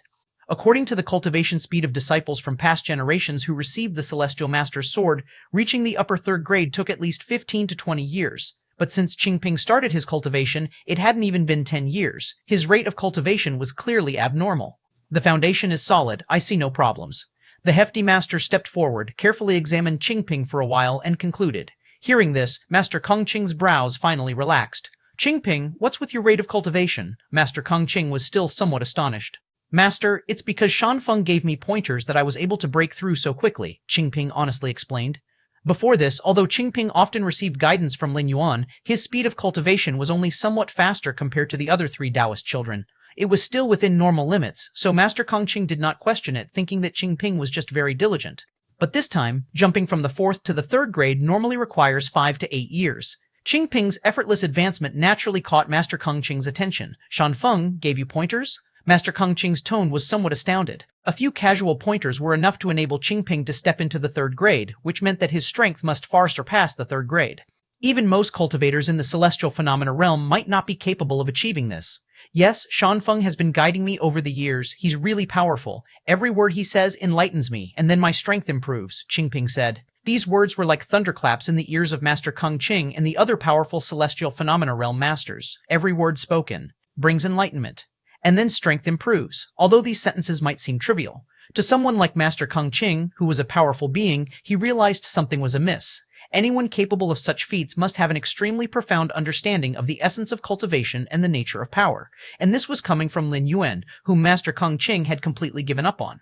Speaker 1: According to the cultivation speed of disciples from past generations who received the Celestial Master's sword, reaching the upper third grade took at least 15 to 20 years. But since Qingping started his cultivation, it hadn't even been 10 years. His rate of cultivation was clearly abnormal. The foundation is solid, I see no problems. The hefty master stepped forward, carefully examined Qingping for a while, and concluded. Hearing this, Master Kongqing's brows finally relaxed. Qingping, what's with your rate of cultivation? Master Kongqing was still somewhat astonished. Master, it's because Shanfeng gave me pointers that I was able to break through so quickly, Qingping honestly explained. Before this, although Qingping often received guidance from Lin Yuan, his speed of cultivation was only somewhat faster compared to the other 3 Taoist children. It was still within normal limits, so Master Kongqing did not question it, thinking that Qingping was just very diligent. But this time, jumping from the 4th to the 3rd grade normally requires 5 to 8 years. Qingping's effortless advancement naturally caught Master Kongqing's attention. Shanfeng gave you pointers? Master Kongqing's tone was somewhat astounded. A few casual pointers were enough to enable Qingping to step into the 3rd grade, which meant that his strength must far surpass the 3rd grade. Even most cultivators in the celestial phenomena realm might not be capable of achieving this. Yes, Shanfeng has been guiding me over the years. He's really powerful. Every word he says enlightens me, and then my strength improves, Qingping said. These words were like thunderclaps in the ears of Master Kongqing and the other powerful celestial phenomena realm masters. Every word spoken brings enlightenment. And then strength improves. Although these sentences might seem trivial, to someone like Master Kongqing, who was a powerful being, he realized something was amiss. Anyone capable of such feats must have an extremely profound understanding of the essence of cultivation and the nature of power, and this was coming from Lin Yuan, whom Master Kongqing had completely given up on.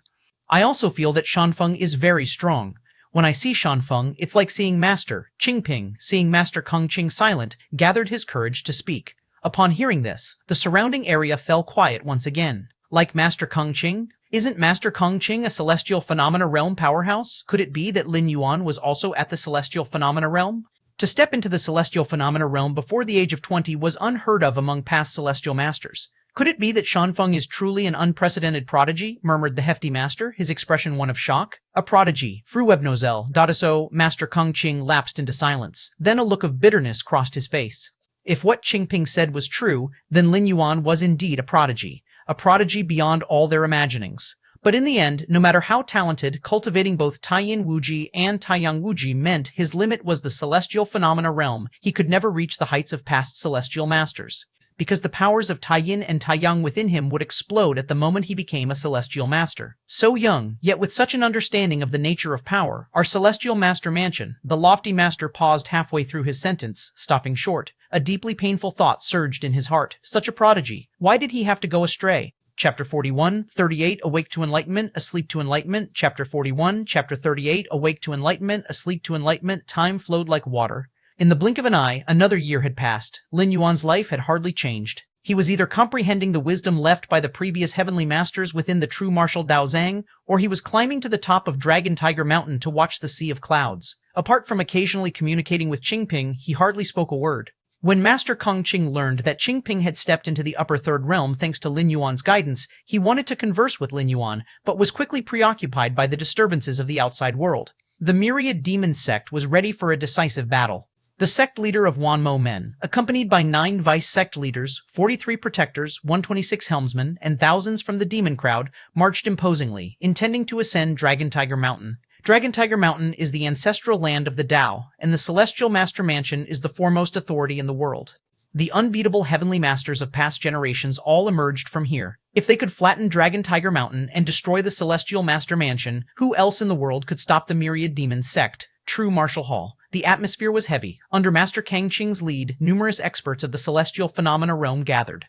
Speaker 1: I also feel that Shanfeng is very strong. When I see Shanfeng, it's like seeing Master Qingping, seeing Master Kongqing silent, gathered his courage to speak. Upon hearing this, the surrounding area fell quiet once again. Like Master Kongqing? Isn't Master Kongqing a celestial phenomena realm powerhouse? Could it be that Lin Yuan was also at the celestial phenomena realm? To step into the celestial phenomena realm before the age of 20 was unheard of among past celestial masters. Could it be that Shanfeng is truly an unprecedented prodigy? Murmured the hefty master, his expression one of shock. A prodigy, Fru Webnozel, Dadaso. Master Kongqing lapsed into silence. Then a look of bitterness crossed his face. If what Qingping said was true, then Lin Yuan was indeed a prodigy beyond all their imaginings. But in the end, no matter how talented, cultivating both Taiyin Wuji and Taiyang Wuji meant his limit was the celestial phenomena realm. He could never reach the heights of past celestial masters, because the powers of Taiyin and Taiyang within him would explode at the moment he became a celestial master. So young, yet with such an understanding of the nature of power, our celestial master mansion. The lofty master paused halfway through his sentence, stopping short. A deeply painful thought surged in his heart. Such a prodigy. Why did he have to go astray? Chapter 41, 38, Awake to Enlightenment, Asleep to Enlightenment. Chapter 41, Chapter 38, Awake to Enlightenment, Asleep to Enlightenment. Time flowed like water. In the blink of an eye, another year had passed. Lin Yuan's life had hardly changed. He was either comprehending the wisdom left by the previous heavenly masters within the true martial Dao Zhang, or he was climbing to the top of Dragon Tiger Mountain to watch the Sea of Clouds. Apart from occasionally communicating with Qingping, he hardly spoke a word. When Master Kongqing learned that Qingping had stepped into the upper third realm thanks to Lin Yuan's guidance, he wanted to converse with Lin Yuan, but was quickly preoccupied by the disturbances of the outside world. The Myriad Demon sect was ready for a decisive battle. The sect leader of Wanmo Men, accompanied by 9 vice sect leaders, 43 protectors, 126 helmsmen, and thousands from the demon crowd, marched imposingly, intending to ascend Dragon Tiger Mountain. Dragon Tiger Mountain is the ancestral land of the Dao, and the Celestial Master Mansion is the foremost authority in the world. The unbeatable heavenly masters of past generations all emerged from here. If they could flatten Dragon Tiger Mountain and destroy the Celestial Master Mansion, who else in the world could stop the Myriad Demon sect? True martial hall. The atmosphere was heavy. Under Master Kangqing's lead, numerous experts of the celestial phenomena realm gathered.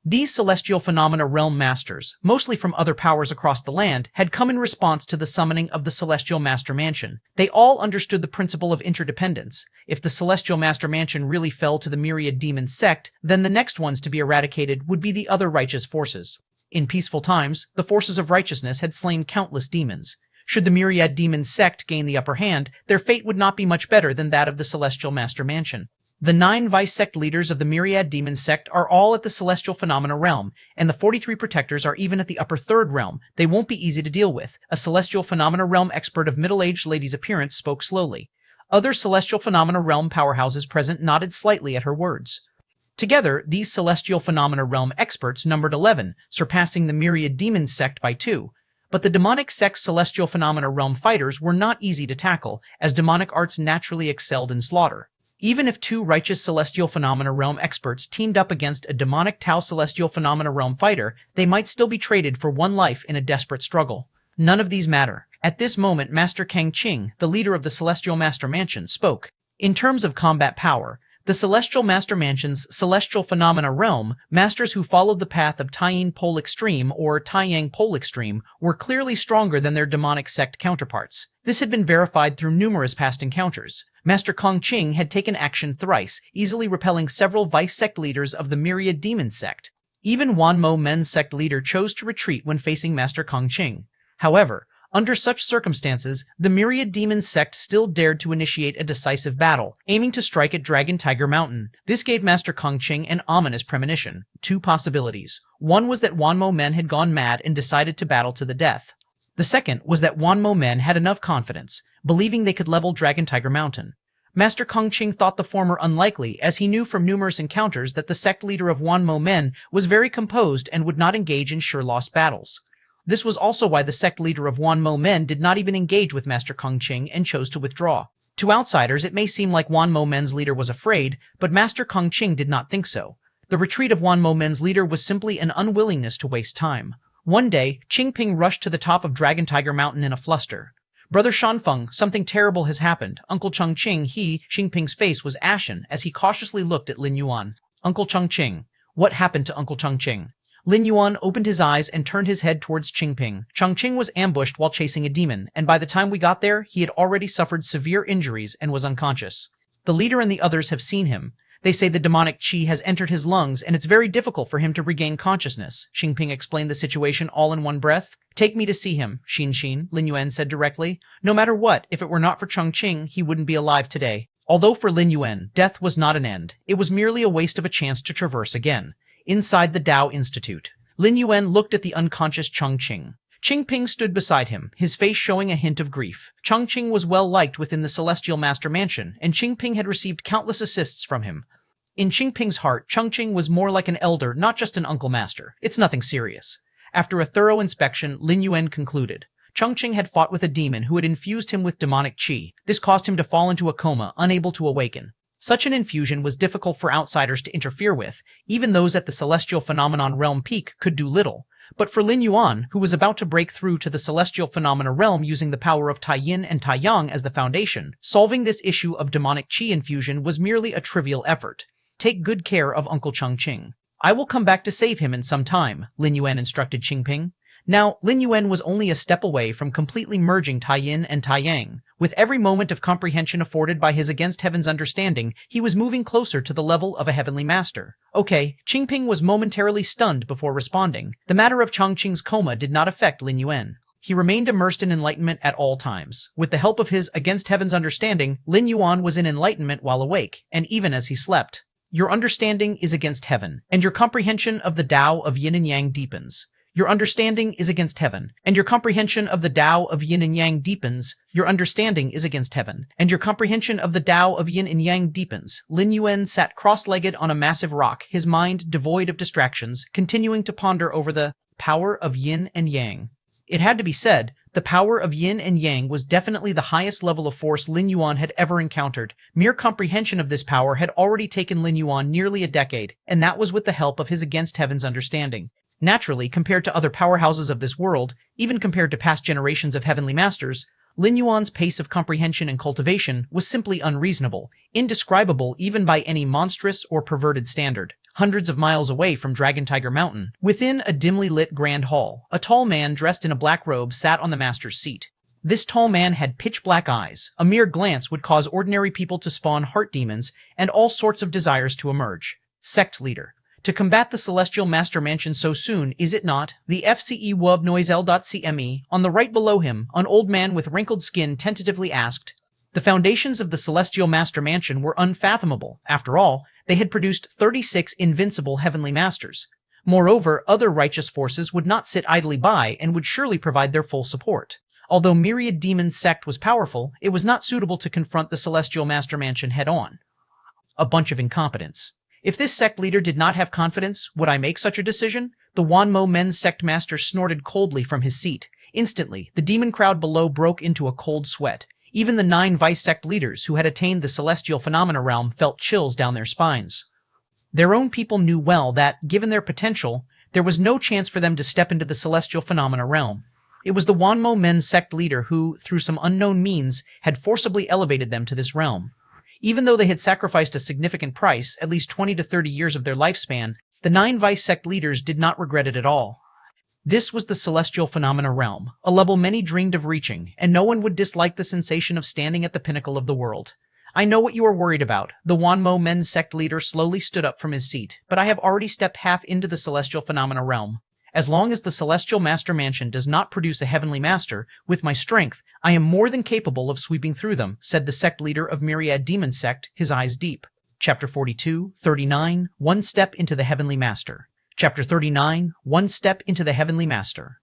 Speaker 1: These celestial phenomena realm masters, mostly from other powers across the land, had come in response to the summoning of the Celestial Master Mansion. They all understood the principle of interdependence. If the Celestial Master Mansion really fell to the Myriad Demon sect, then the next ones to be eradicated would be the other righteous forces. In peaceful times, the forces of righteousness had slain countless demons. Should the Myriad Demon sect gain the upper hand, their fate would not be much better than that of the Celestial Master Mansion. The 9 vice-sect leaders of the Myriad Demon sect are all at the Celestial Phenomena realm, and the 43 protectors are even at the upper third realm. They won't be easy to deal with. A Celestial Phenomena realm expert of middle-aged lady's appearance spoke slowly. Other celestial phenomena realm powerhouses present nodded slightly at her words. Together, these celestial phenomena realm experts numbered 11, surpassing the Myriad demon sect by 2. But the demonic sect's celestial phenomena realm fighters were not easy to tackle, as demonic arts naturally excelled in slaughter. Even if 2 righteous celestial phenomena realm experts teamed up against a demonic Tao celestial phenomena realm fighter, they might still be traded for one life in a desperate struggle. None of these matter. At this moment, Master Kang Qing, the leader of the Celestial Master Mansion, spoke. In terms of combat power, the Celestial Master Mansion's Celestial Phenomena Realm, masters who followed the path of Taiyin Pole Extreme or Taiyang Pole Extreme were clearly stronger than their demonic sect counterparts. This had been verified through numerous past encounters. Master Kang Qing had taken action thrice, easily repelling several vice sect leaders of the Myriad Demon sect. Even Wan Mo Men's sect leader chose to retreat when facing Master Kang Qing. However, under such circumstances, the Myriad Demon sect still dared to initiate a decisive battle, aiming to strike at Dragon Tiger Mountain. This gave Master Kang Qing an ominous premonition. 2 possibilities. One was that Wan Mo Men had gone mad and decided to battle to the death. The second was that Wan Mo Men had enough confidence, believing they could level Dragon Tiger Mountain. Master Kang Qing thought the former unlikely, as he knew from numerous encounters that the sect leader of Wan Mo Men was very composed and would not engage in sure-lost battles. This was also why the sect leader of Wan Mo Men did not even engage with Master Kang Qing and chose to withdraw. To outsiders, it may seem like Wan Mo Men's leader was afraid, but Master Kang Qing did not think so. The retreat of Wan Mo Men's leader was simply an unwillingness to waste time. One day, Qing Ping rushed to the top of Dragon Tiger Mountain in a fluster. Brother Shanfeng, something terrible has happened. Uncle Cheng Qing, Qing Ping's face was ashen as he cautiously looked at Lin Yuan. Uncle Cheng Qing. What happened to Uncle Cheng Qing? Lin Yuan opened his eyes and turned his head towards Qing Ping. Cheng Qing was ambushed while chasing a demon, and by the time we got there, he had already suffered severe injuries and was unconscious. The leader and the others have seen him. They say the demonic qi has entered his lungs, and it's very difficult for him to regain consciousness. Qing Ping explained the situation all in one breath. Take me to see him, Xin, Lin Yuan said directly. No matter what, if it were not for Cheng Qing, he wouldn't be alive today. Although for Lin Yuan, death was not an end. It was merely a waste of a chance to traverse again. Inside the Dao Institute, Lin Yuan looked at the unconscious Cheng Qing. Qing Ping stood beside him, his face showing a hint of grief. Cheng Qing was well liked within the Celestial Master Mansion, and Qing Ping had received countless assists from him. In Qing Ping's heart, Cheng Qing was more like an elder, not just an uncle master. It's nothing serious. After a thorough inspection, Lin Yuan concluded. Cheng Qing had fought with a demon who had infused him with demonic qi. This caused him to fall into a coma, unable to awaken. Such an infusion was difficult for outsiders to interfere with. Even those at the Celestial Phenomenon Realm peak could do little. But for Lin Yuan, who was about to break through to the Celestial Phenomena Realm using the power of Taiyin and Taiyang as the foundation, solving this issue of demonic qi infusion was merely a trivial effort. Take good care of Uncle Cheng Qing. I will come back to save him in some time, Lin Yuan instructed Qing Ping. Now, Lin Yuan was only a step away from completely merging Taiyin and Taiyang. With every moment of comprehension afforded by his against heaven's understanding, he was moving closer to the level of a heavenly master. Okay, Qing Ping was momentarily stunned before responding. The matter of Cheng Qing's coma did not affect Lin Yuan. He remained immersed in enlightenment at all times. With the help of his against heaven's understanding, Lin Yuan was in enlightenment while awake, and even as he slept. Your understanding is against heaven, and your comprehension of the Dao of yin and yang deepens. Your understanding is against heaven, and your comprehension of the Dao of yin and yang deepens. Your understanding is against heaven, and your comprehension of the Dao of yin and yang deepens. Lin Yuan sat cross-legged on a massive rock, his mind devoid of distractions, continuing to ponder over the power of yin and yang. It had to be said, the power of yin and yang was definitely the highest level of force Lin Yuan had ever encountered. Mere comprehension of this power had already taken Lin Yuan nearly a decade, and that was with the help of his against heaven's understanding. Naturally, compared to other powerhouses of this world, even compared to past generations of heavenly masters, Lin Yuan's pace of comprehension and cultivation was simply unreasonable, indescribable even by any monstrous or perverted standard. Hundreds of miles away from Dragon Tiger Mountain, within a dimly lit grand hall, a tall man dressed in a black robe sat on the master's seat. This tall man had pitch-black eyes. A mere glance would cause ordinary people to spawn heart demons and all sorts of desires to emerge. Sect leader. To combat the Celestial Master Mansion so soon, is it not? The FCE Wub Noisel.cme, on the right below him, an old man with wrinkled skin tentatively asked. The foundations of the Celestial Master Mansion were unfathomable. After all, they had produced 36 invincible heavenly masters. Moreover, other righteous forces would not sit idly by and would surely provide their full support. Although Myriad Demon's sect was powerful, it was not suitable to confront the Celestial Master Mansion head-on. A bunch of incompetence. If this sect leader did not have confidence, would I make such a decision? The Wanmo Men's sect master snorted coldly from his seat. Instantly, the demon crowd below broke into a cold sweat. Even the 9 vice sect leaders who had attained the celestial phenomena realm felt chills down their spines. Their own people knew well that, given their potential, there was no chance for them to step into the celestial phenomena realm. It was the Wanmo Men's sect leader who, through some unknown means, had forcibly elevated them to this realm. Even though they had sacrificed a significant price, at least 20 to 30 years of their lifespan, the 9 vice sect leaders did not regret it at all. This was the celestial phenomena realm, a level many dreamed of reaching, and no one would dislike the sensation of standing at the pinnacle of the world. I know what you are worried about. The Wanmo Men's sect leader slowly stood up from his seat, but I have already stepped half into the celestial phenomena realm. As long as the Celestial Master Mansion does not produce a heavenly master, with my strength, I am more than capable of sweeping through them, said the sect leader of Myriad Demon Sect, his eyes deep. Chapter 42, 39, One Step into the Heavenly Master. Chapter 39, One Step into the Heavenly Master.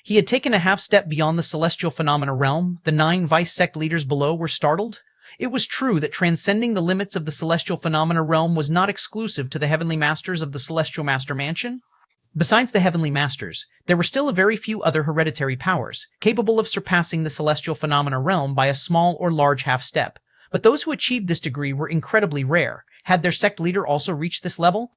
Speaker 1: He had taken a half step beyond the celestial phenomena realm. The 9 vice sect leaders below were startled. It was true that transcending the limits of the celestial phenomena realm was not exclusive to the heavenly masters of the Celestial Master Mansion. Besides the heavenly masters, there were still a very few other hereditary powers, capable of surpassing the celestial phenomena realm by a small or large half step. But those who achieved this degree were incredibly rare. Had their sect leader also reached this level?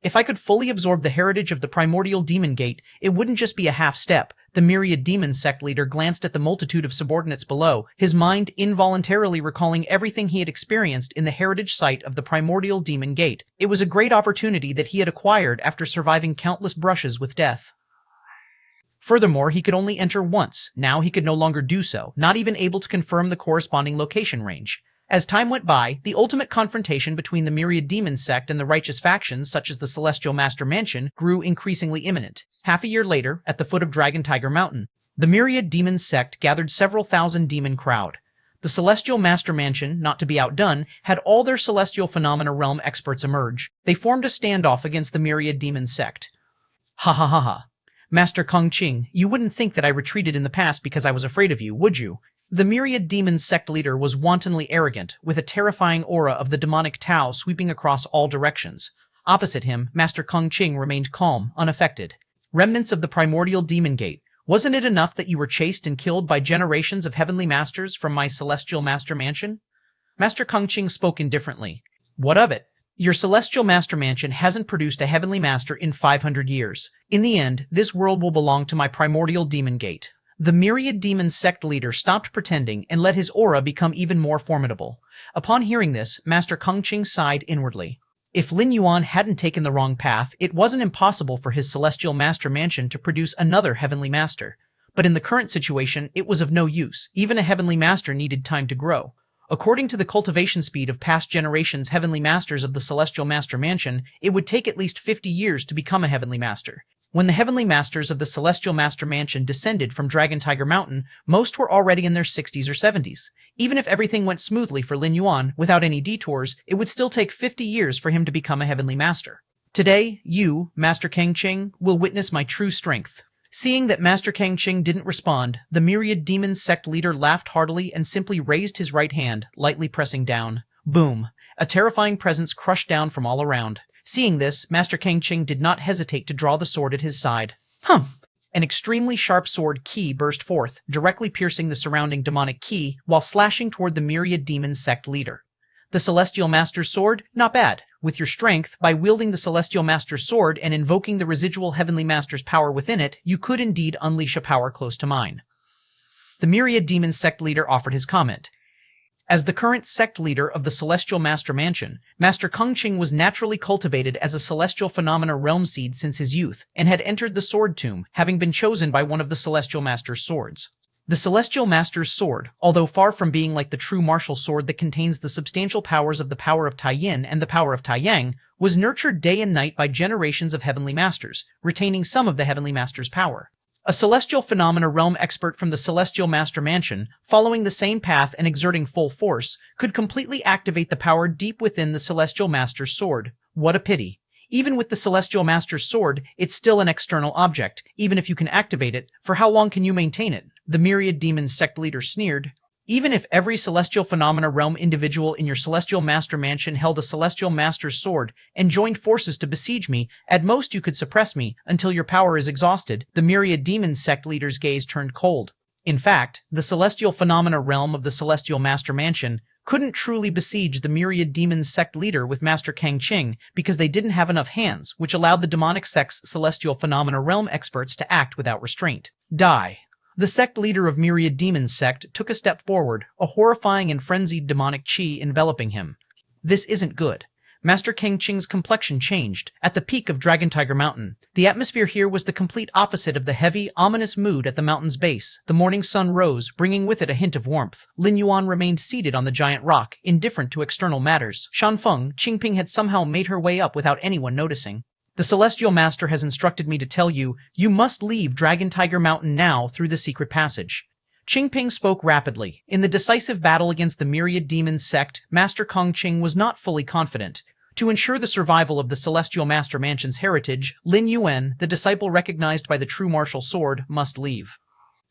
Speaker 1: If I could fully absorb the heritage of the primordial demon gate, it wouldn't just be a half step. The Myriad Demon sect leader glanced at the multitude of subordinates below, his mind involuntarily recalling everything he had experienced in the heritage site of the primordial demon gate. It was a great opportunity that he had acquired after surviving countless brushes with death. Furthermore, he could only enter once. Now he could no longer do so, not even able to confirm the corresponding location range. As time went by, the ultimate confrontation between the Myriad Demon sect and the righteous factions, such as the Celestial Master Mansion, grew increasingly imminent. Half a year later, at the foot of Dragon Tiger Mountain, the Myriad Demon sect gathered several thousand demon crowd. The Celestial Master Mansion, not to be outdone, had all their celestial phenomena realm experts emerge. They formed a standoff against the Myriad Demon sect. Ha ha ha ha. Master Kung Ching, you wouldn't think that I retreated in the past because I was afraid of you, would you? The Myriad Demon sect leader was wantonly arrogant, with a terrifying aura of the demonic Tao sweeping across all directions. Opposite him, Master Kung Ching remained calm, unaffected. Remnants of the primordial demon gate. Wasn't it enough that you were chased and killed by generations of heavenly masters from my celestial master mansion? Master Kung Ching spoke indifferently. What of it? Your celestial master mansion hasn't produced a heavenly master in 500 years. In the end, this world will belong to my primordial demon gate. The Myriad Demon sect leader stopped pretending and let his aura become even more formidable. Upon hearing this, Master Kung Ching sighed inwardly. If Lin Yuan hadn't taken the wrong path, it wasn't impossible for his celestial master mansion to produce another heavenly master. But in the current situation, it was of no use. Even a heavenly master needed time to grow. According to the cultivation speed of past generations' heavenly masters of the celestial master mansion, it would take at least 50 years to become a heavenly master. When the heavenly masters of the Celestial Master Mansion descended from Dragon Tiger Mountain, most were already in their 60s or 70s. Even if everything went smoothly for Lin Yuan, without any detours, it would still take 50 years for him to become a heavenly master. Today, you, Master Kang Ching, will witness my true strength. Seeing that Master Kang Ching didn't respond, the Myriad Demon sect leader laughed heartily and simply raised his right hand, lightly pressing down. Boom! A terrifying presence crushed down from all around. Seeing this, Master Kang Ching did not hesitate to draw the sword at his side. An extremely sharp sword ki burst forth, directly piercing the surrounding demonic ki while slashing toward the Myriad Demon sect leader. The Celestial Master's sword? Not bad. With your strength, by wielding the Celestial Master's sword and invoking the residual Heavenly Master's power within it, you could indeed unleash a power close to mine. The Myriad Demon sect leader offered his comment. As the current sect leader of the Celestial Master Mansion, Master Kung Ching was naturally cultivated as a celestial phenomena realm seed since his youth, and had entered the Sword Tomb, having been chosen by one of the Celestial Master's swords. The Celestial Master's sword, although far from being like the true martial sword that contains the substantial powers of the power of Tai Yin and the power of Tai Yang, was nurtured day and night by generations of Heavenly Masters, retaining some of the Heavenly Master's power. A celestial phenomena realm expert from the Celestial Master Mansion, following the same path and exerting full force, could completely activate the power deep within the Celestial Master's sword. What a pity. Even with the Celestial Master's sword, it's still an external object. Even if you can activate it, for how long can you maintain it? The Myriad Demons sect leader sneered. Even if every celestial phenomena realm individual in your celestial master mansion held a celestial master's sword and joined forces to besiege me, at most you could suppress me until your power is exhausted. The Myriad Demons sect leader's gaze turned cold. In fact, the celestial phenomena realm of the celestial master mansion couldn't truly besiege the Myriad Demons sect leader with Master Kang Qing because they didn't have enough hands, which allowed the demonic sect's celestial phenomena realm experts to act without restraint. Die. The sect leader of Myriad Demons sect took a step forward, a horrifying and frenzied demonic chi enveloping him. This isn't good. Master Kang Qing's complexion changed. At the peak of Dragon Tiger Mountain, the atmosphere here was the complete opposite of the heavy, ominous mood at the mountain's base. The morning sun rose, bringing with it a hint of warmth. Lin Yuan remained seated on the giant rock, indifferent to external matters. Shanfeng, Qingping had somehow made her way up without anyone noticing. The Celestial Master has instructed me to tell you, you must leave Dragon Tiger Mountain now through the secret passage. Qingping spoke rapidly. In the decisive battle against the Myriad Demons sect, Master Kang Qing was not fully confident. To ensure the survival of the Celestial Master Mansion's heritage, Lin Yuan, the disciple recognized by the true martial sword, must leave.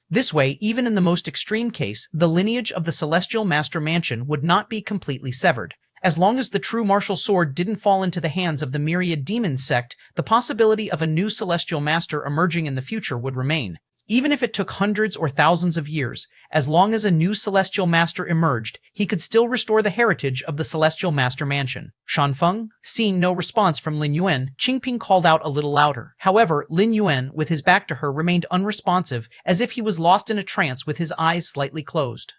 Speaker 1: This way, even in the most extreme case, the lineage of the Celestial Master Mansion would not be completely severed. As long as the true martial sword didn't fall into the hands of the Myriad Demons sect, the possibility of a new Celestial Master emerging in the future would remain. Even if it took hundreds or thousands of years, as long as a new Celestial Master emerged, he could still restore the heritage of the Celestial Master Mansion. Shanfeng, seeing no response from Lin Yuan, Qingping called out a little louder. However, Lin Yuan, with his back to her, remained unresponsive, as if he was lost in a trance with his eyes slightly closed.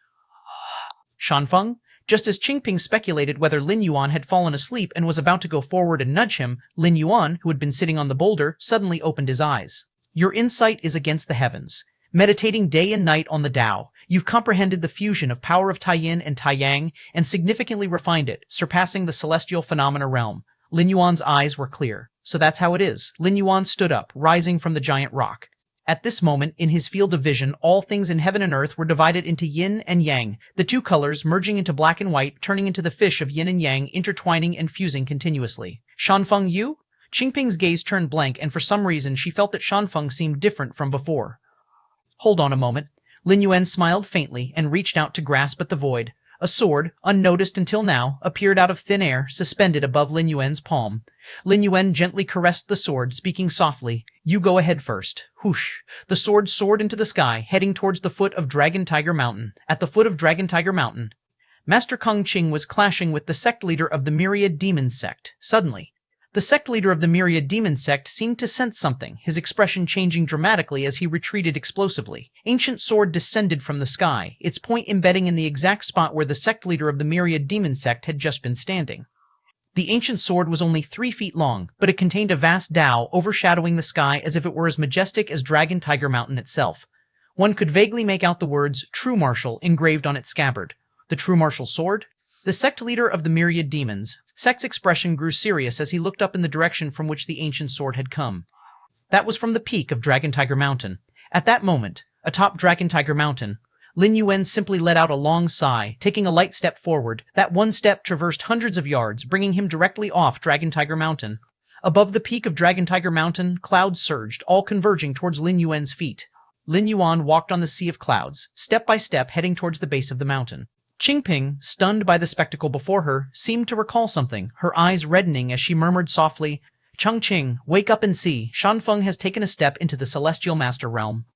Speaker 1: Shanfeng? Just as Qingping speculated whether Lin Yuan had fallen asleep and was about to go forward and nudge him, Lin Yuan, who had been sitting on the boulder, suddenly opened his eyes. Your insight is against the heavens. Meditating day and night on the Dao, you've comprehended the fusion of power of Tai-Yin and Tai-Yang and significantly refined it, surpassing the celestial phenomena realm. Lin Yuan's eyes were clear. So that's how it is. Lin Yuan stood up, rising from the giant rock. At this moment, in his field of vision, all things in heaven and earth were divided into yin and yang, the two colors merging into black and white, turning into the fish of yin and yang, intertwining and fusing continuously. Shanfeng Yu? Qingping's gaze turned blank, and for some reason she felt that Shanfeng seemed different from before. Hold on a moment. Lin Yuan smiled faintly and reached out to grasp at the void. A sword, unnoticed until now, appeared out of thin air, suspended above Lin Yuan's palm. Lin Yuan gently caressed the sword, speaking softly. You go ahead first. Whoosh! The sword soared into the sky, heading towards the foot of Dragon Tiger Mountain. At the foot of Dragon Tiger Mountain, Master Kang Qing was clashing with the sect leader of the Myriad Demons sect. Suddenly, the sect leader of the Myriad Demons sect seemed to sense something, his expression changing dramatically as he retreated explosively. Ancient sword descended from the sky, its point embedding in the exact spot where the sect leader of the Myriad Demons sect had just been standing. The ancient sword was only 3 feet long, but it contained a vast Dao overshadowing the sky as if it were as majestic as Dragon Tiger Mountain itself. One could vaguely make out the words, True Martial, engraved on its scabbard. The True Martial sword? The sect leader of the Myriad Demons sect's expression grew serious as he looked up in the direction from which the ancient sword had come. That was from the peak of Dragon Tiger Mountain. At that moment, atop Dragon Tiger Mountain, Lin Yuan simply let out a long sigh, taking a light step forward. That one step traversed hundreds of yards, bringing him directly off Dragon Tiger Mountain. Above the peak of Dragon Tiger Mountain, clouds surged, all converging towards Lin Yuan's feet. Lin Yuan walked on the sea of clouds, step by step heading towards the base of the mountain. Qingping, stunned by the spectacle before her, seemed to recall something, her eyes reddening as she murmured softly, Changqing, wake up and see, Shanfeng has taken a step into the Celestial Master Realm.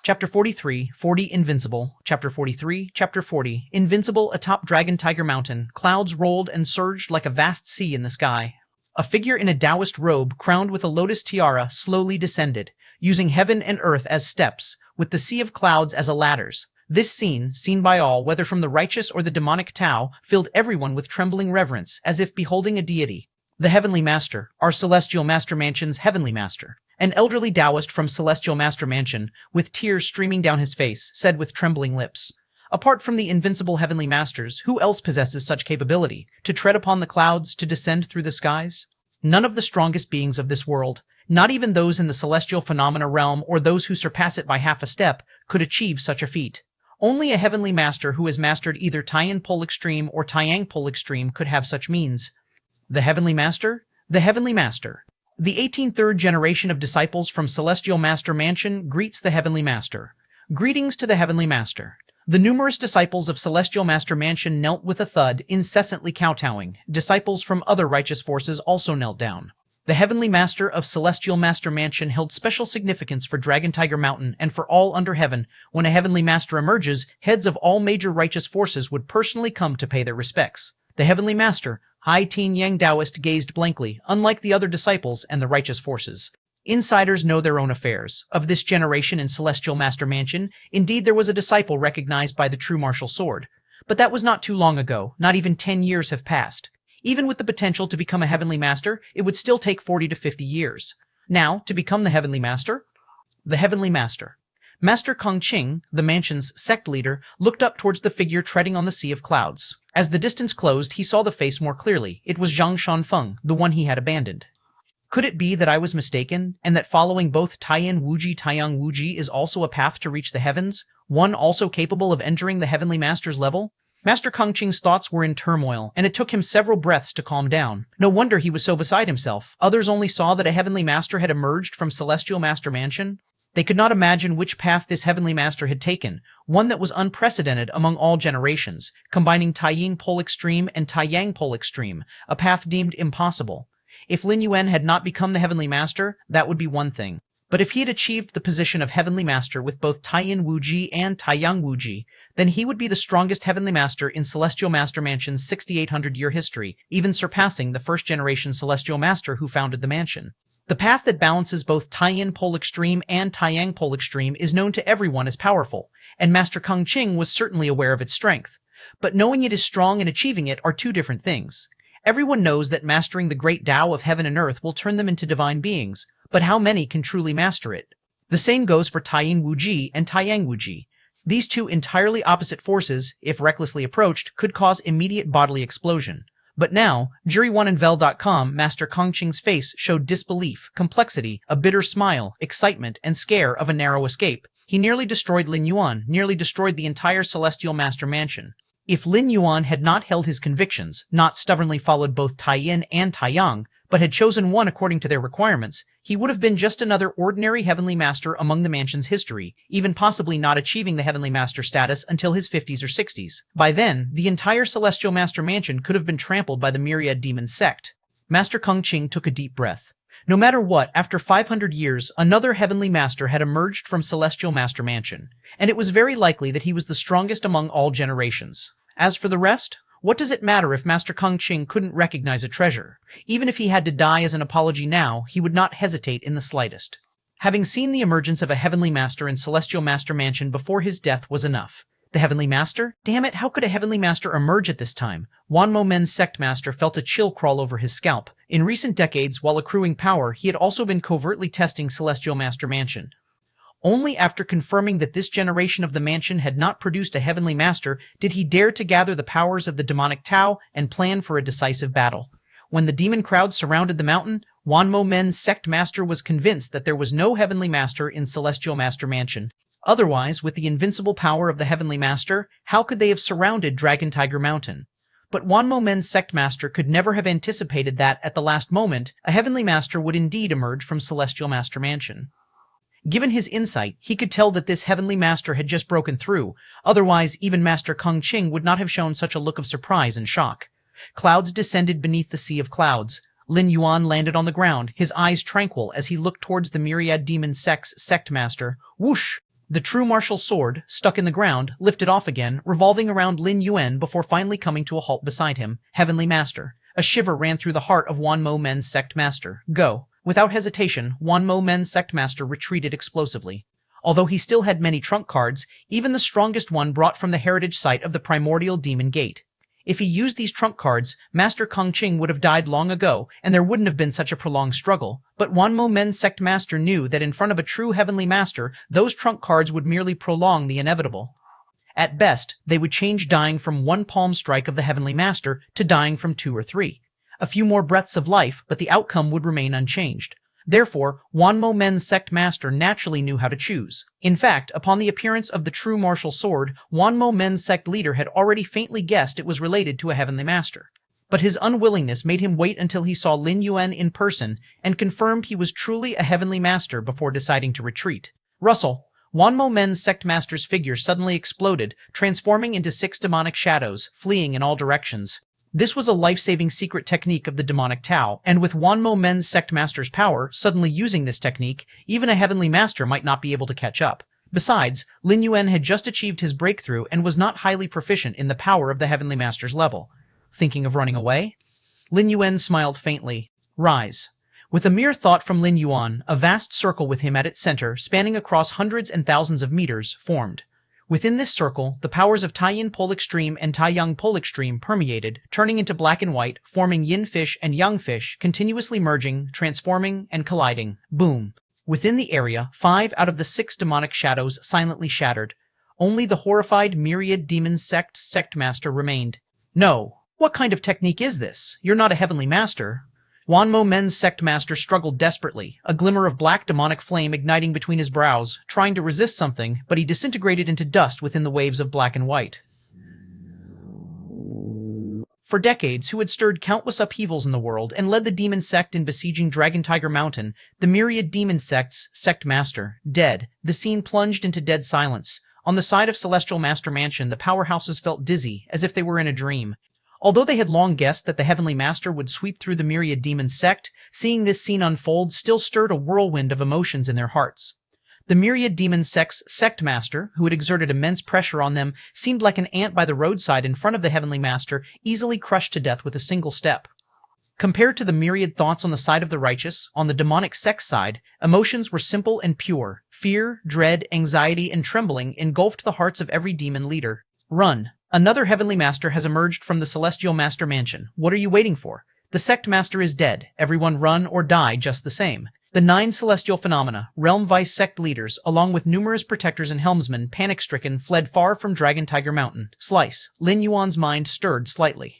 Speaker 1: Chapter 43, 40 Invincible. Chapter 43, Chapter 40, Invincible atop Dragon Tiger Mountain. Clouds rolled and surged like a vast sea in the sky. A figure in a Taoist robe, crowned with a lotus tiara, slowly descended, using heaven and earth as steps, with the sea of clouds as a ladders. This scene, seen by all, whether from the righteous or the demonic Tao, filled everyone with trembling reverence, as if beholding a deity. The Heavenly Master, our Celestial Master Mansion's Heavenly Master. An elderly Taoist from Celestial Master Mansion, with tears streaming down his face, said with trembling lips, Apart from the invincible Heavenly Masters, who else possesses such capability? To tread upon the clouds, to descend through the skies? None of the strongest beings of this world, not even those in the celestial phenomena realm or those who surpass it by half a step, could achieve such a feat. Only a Heavenly Master who has mastered either Tai-Yin Pole Extreme or Tai-Yang Pole Extreme could have such means. The Heavenly Master? The Heavenly Master. The 18th third generation of disciples from Celestial Master Mansion greets the Heavenly Master. Greetings to the Heavenly Master. The numerous disciples of Celestial Master Mansion knelt with a thud, incessantly kowtowing. Disciples from other righteous forces also knelt down. The Heavenly Master of Celestial Master Mansion held special significance for Dragon Tiger Mountain and for all under heaven. When a Heavenly Master emerges, heads of all major righteous forces would personally come to pay their respects. The Heavenly Master, High Teen Yang Taoist, gazed blankly, unlike the other disciples and the righteous forces. Insiders know their own affairs. Of this generation in Celestial Master Mansion, indeed there was a disciple recognized by the true martial sword. But that was not too long ago, not even 10 years have passed. Even with the potential to become a Heavenly Master, it would still take 40 to 50 years. Now, to become the Heavenly Master? The Heavenly Master. Master Kung Ching, the mansion's sect leader, looked up towards the figure treading on the sea of clouds. As the distance closed, he saw the face more clearly. It was Zhang Shanfeng, the one he had abandoned. Could it be that I was mistaken, and that following both Taiyan Wuji Taiyang Wuji is also a path to reach the heavens, one also capable of entering the Heavenly Master's level? Master Kung Ching's thoughts were in turmoil, and it took him several breaths to calm down. No wonder he was so beside himself. Others only saw that a Heavenly Master had emerged from Celestial Master Mansion. They could not imagine which path this Heavenly Master had taken, one that was unprecedented among all generations, combining Taiying Pole Extreme and Taiyang Pole Extreme, a path deemed impossible. If Lin Yuan had not become the Heavenly Master, that would be one thing. But if he had achieved the position of Heavenly Master with both Taiyan Wuji and Taiyang Wuji, then he would be the strongest Heavenly Master in Celestial Master Mansion's 6,800-year history, even surpassing the first-generation Celestial Master who founded the mansion. The path that balances both Taiyan Pole Extreme and Taiyang Pole Extreme is known to everyone as powerful, and Master Kung Ching was certainly aware of its strength. But knowing it is strong and achieving it are two different things. Everyone knows that mastering the great Tao of heaven and earth will turn them into divine beings, but how many can truly master it? The same goes for Taiyin Wuji and Taiyang Wuji. These two entirely opposite forces, if recklessly approached, could cause immediate bodily explosion. But now, Jury1andvel.com, Master Kung Ching's face showed disbelief, complexity, a bitter smile, excitement, and scare of a narrow escape. He nearly destroyed Lin Yuan, nearly destroyed the entire Celestial Master Mansion. If Lin Yuan had not held his convictions, not stubbornly followed both Taiyin and Taiyang, but had chosen one according to their requirements, he would have been just another ordinary Heavenly Master among the mansion's history, even possibly not achieving the Heavenly Master status until his 50s or 60s. By then, the entire Celestial Master Mansion could have been trampled by the Myriad Demon sect. Master Kung Ching took a deep breath. No matter what, after 500 years, another Heavenly Master had emerged from Celestial Master Mansion, and it was very likely that he was the strongest among all generations. As for the rest, what does it matter if Master Kung Ching couldn't recognize a treasure? Even if he had to die as an apology now, he would not hesitate in the slightest. Having seen the emergence of a Heavenly Master in Celestial Master Mansion before his death was enough. The Heavenly Master? Damn it, how could a Heavenly Master emerge at this time? Wan Mo Men's Sect Master felt a chill crawl over his scalp. In recent decades, while accruing power, he had also been covertly testing Celestial Master Mansion. Only after confirming that this generation of the mansion had not produced a Heavenly Master did he dare to gather the powers of the demonic Tao and plan for a decisive battle. When the demon crowd surrounded the mountain, Wan Mo Men's Sect Master was convinced that there was no Heavenly Master in Celestial Master Mansion. Otherwise, with the invincible power of the Heavenly Master, how could they have surrounded Dragon Tiger Mountain? But Wan Mo Men's Sect Master could never have anticipated that, at the last moment, a Heavenly Master would indeed emerge from Celestial Master Mansion. Given his insight, he could tell that this Heavenly Master had just broken through. Otherwise, even Master Kung Ching would not have shown such a look of surprise and shock. Clouds descended beneath the sea of clouds. Lin Yuan landed on the ground, his eyes tranquil as he looked towards the Myriad Demon Sect's Sect Master. Whoosh! The true martial sword, stuck in the ground, lifted off again, revolving around Lin Yuan before finally coming to a halt beside him. Heavenly Master. A shiver ran through the heart of Wan Mo Men's Sect Master. Go. Without hesitation, Wan Mo Men's Sect Master retreated explosively. Although he still had many trump cards, even the strongest one brought from the heritage site of the primordial demon gate. If he used these trump cards, Master Kung Ching would have died long ago, and there wouldn't have been such a prolonged struggle. But Wan Mo Men's Sect Master knew that in front of a true Heavenly Master, those trump cards would merely prolong the inevitable. At best, they would change dying from one palm strike of the Heavenly Master to dying from 2 or 3. A few more breaths of life, but the outcome would remain unchanged. Therefore, Wan Mo Men's Sect Master naturally knew how to choose. In fact, upon the appearance of the true martial sword, Wan Mo Men's Sect leader had already faintly guessed it was related to a Heavenly Master. But his unwillingness made him wait until he saw Lin Yuan in person and confirmed he was truly a Heavenly Master before deciding to retreat. Russell, Wanmo Men's sect master's figure suddenly exploded, transforming into 6 demonic shadows, fleeing in all directions. This was a life-saving secret technique of the demonic Tao, and with Wanmo Men's sect master's power suddenly using this technique, even a heavenly master might not be able to catch up. Besides, Lin Yuan had just achieved his breakthrough and was not highly proficient in the power of the heavenly master's level. Thinking of running away? Lin Yuan smiled faintly. Rise. With a mere thought from Lin Yuan, a vast circle with him at its center, spanning across hundreds and thousands of meters, formed. Within this circle, the powers of Taiyin Pole Extreme and Taiyang Pole Extreme permeated, turning into black and white, forming yin fish and yang fish, continuously merging, transforming, and colliding. Boom. Within the area, 5 out of the 6 demonic shadows silently shattered. Only the horrified Myriad Demon Sect Master remained. No. What kind of technique is this? You're not a heavenly master. Wanmo Men's sect master struggled desperately, a glimmer of black demonic flame igniting between his brows, trying to resist something, but he disintegrated into dust within the waves of black and white. For decades, who had stirred countless upheavals in the world and led the demon sect in besieging Dragon Tiger Mountain, the Myriad Demon Sect's sect master, dead, the scene plunged into dead silence. On the side of Celestial Master Mansion, the powerhouses felt dizzy, as if they were in a dream. Although they had long guessed that the Heavenly Master would sweep through the Myriad Demon Sect, seeing this scene unfold still stirred a whirlwind of emotions in their hearts. The Myriad Demon Sect's Sect Master, who had exerted immense pressure on them, seemed like an ant by the roadside in front of the Heavenly Master, easily crushed to death with a single step. Compared to the myriad thoughts on the side of the righteous, on the demonic sect side, emotions were simple and pure. Fear, dread, anxiety, and trembling engulfed the hearts of every demon leader. Run. Another Heavenly Master has emerged from the Celestial Master Mansion. What are you waiting for? The Sect Master is dead. Everyone run or die just the same. The 9 celestial phenomena, realm vice sect leaders, along with numerous protectors and helmsmen, panic-stricken, fled far from Dragon Tiger Mountain. Slice. Lin Yuan's mind stirred slightly.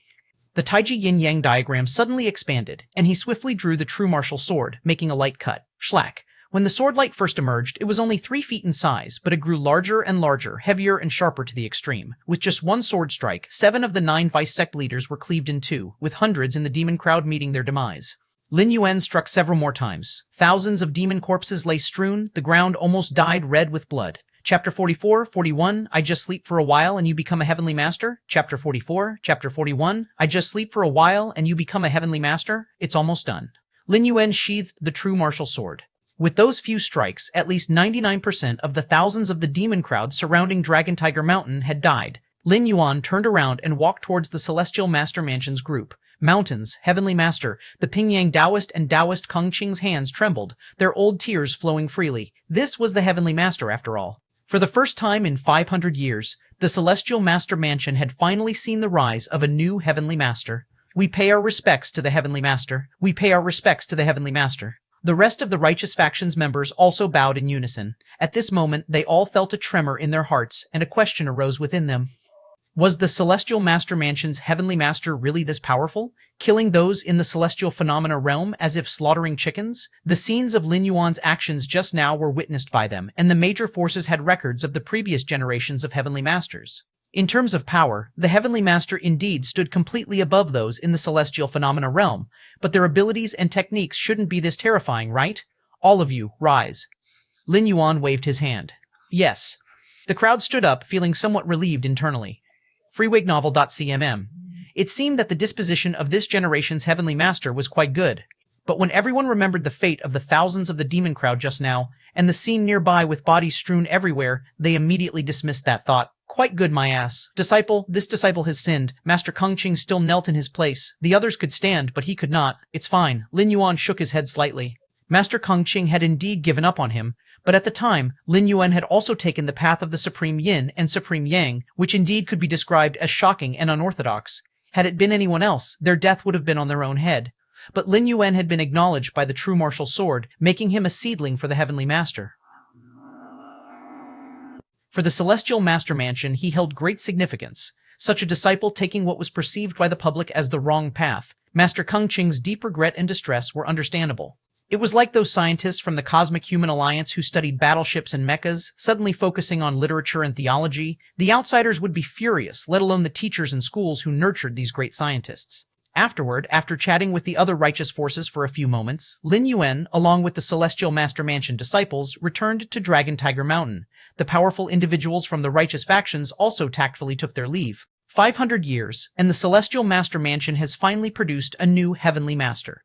Speaker 1: The Taiji yin-yang diagram suddenly expanded, and he swiftly drew the true martial sword, making a light cut. Schlack. When the sword light first emerged, it was only 3 feet in size, but it grew larger and larger, heavier and sharper to the extreme. With just one sword strike, 7 of the 9 vice sect leaders were cleaved in 2, with hundreds in the demon crowd meeting their demise. Lin Yuan struck several more times. Thousands of demon corpses lay strewn, the ground almost dyed red with blood. Chapter 44, 41, I just sleep for a while and you become a heavenly master. Chapter 44, Chapter 41, I just sleep for a while and you become a heavenly master. It's almost done. Lin Yuan sheathed the true martial sword. With those few strikes, at least 99% of the thousands of the demon crowd surrounding Dragon Tiger Mountain had died. Lin Yuan turned around and walked towards the Celestial Master Mansion's group. Mountains, Heavenly Master, the Pingyang Taoist and Taoist Kung Ching's hands trembled, their old tears flowing freely. This was the Heavenly Master after all. For the first time in 500 years, the Celestial Master Mansion had finally seen the rise of a new Heavenly Master. We pay our respects to the Heavenly Master. We pay our respects to the Heavenly Master. The rest of the righteous faction's members also bowed in unison. At this moment, they all felt a tremor in their hearts, and a question arose within them. Was the Celestial Master Mansion's Heavenly Master really this powerful, killing those in the Celestial Phenomena realm as if slaughtering chickens? The scenes of Lin Yuan's actions just now were witnessed by them, and the major forces had records of the previous generations of Heavenly Masters. In terms of power, the Heavenly Master indeed stood completely above those in the Celestial Phenomena realm, but their abilities and techniques shouldn't be this terrifying, right? All of you, rise. Lin Yuan waved his hand. Yes. The crowd stood up, feeling somewhat relieved internally. freewignovel.cmm. It seemed that the disposition of this generation's Heavenly Master was quite good. But when everyone remembered the fate of the thousands of the demon crowd just now, and the scene nearby with bodies strewn everywhere, they immediately dismissed that thought. Quite good, my ass. This disciple has sinned. Master Kung Ching still knelt in his place. The others could stand, but he could not. It's fine. Lin Yuan shook his head slightly. Master Kung Ching had indeed given up on him, but at the time, Lin Yuan had also taken the path of the Supreme Yin and Supreme Yang, which indeed could be described as shocking and unorthodox. Had it been anyone else, their death would have been on their own head. But Lin Yuan had been acknowledged by the true martial sword, making him a seedling for the Heavenly Master. For the Celestial Master Mansion, he held great significance, such a disciple taking what was perceived by the public as the wrong path. Master Kung Ching's deep regret and distress were understandable. It was like those scientists from the Cosmic Human Alliance who studied battleships and mechas, suddenly focusing on literature and theology. The outsiders would be furious, let alone the teachers and schools who nurtured these great scientists. Afterward, after chatting with the other righteous forces for a few moments, Lin Yuan, along with the Celestial Master Mansion disciples, returned to Dragon Tiger Mountain. The powerful individuals from the righteous factions also tactfully took their leave. 500 years, and the Celestial Master Mansion has finally produced a new Heavenly Master.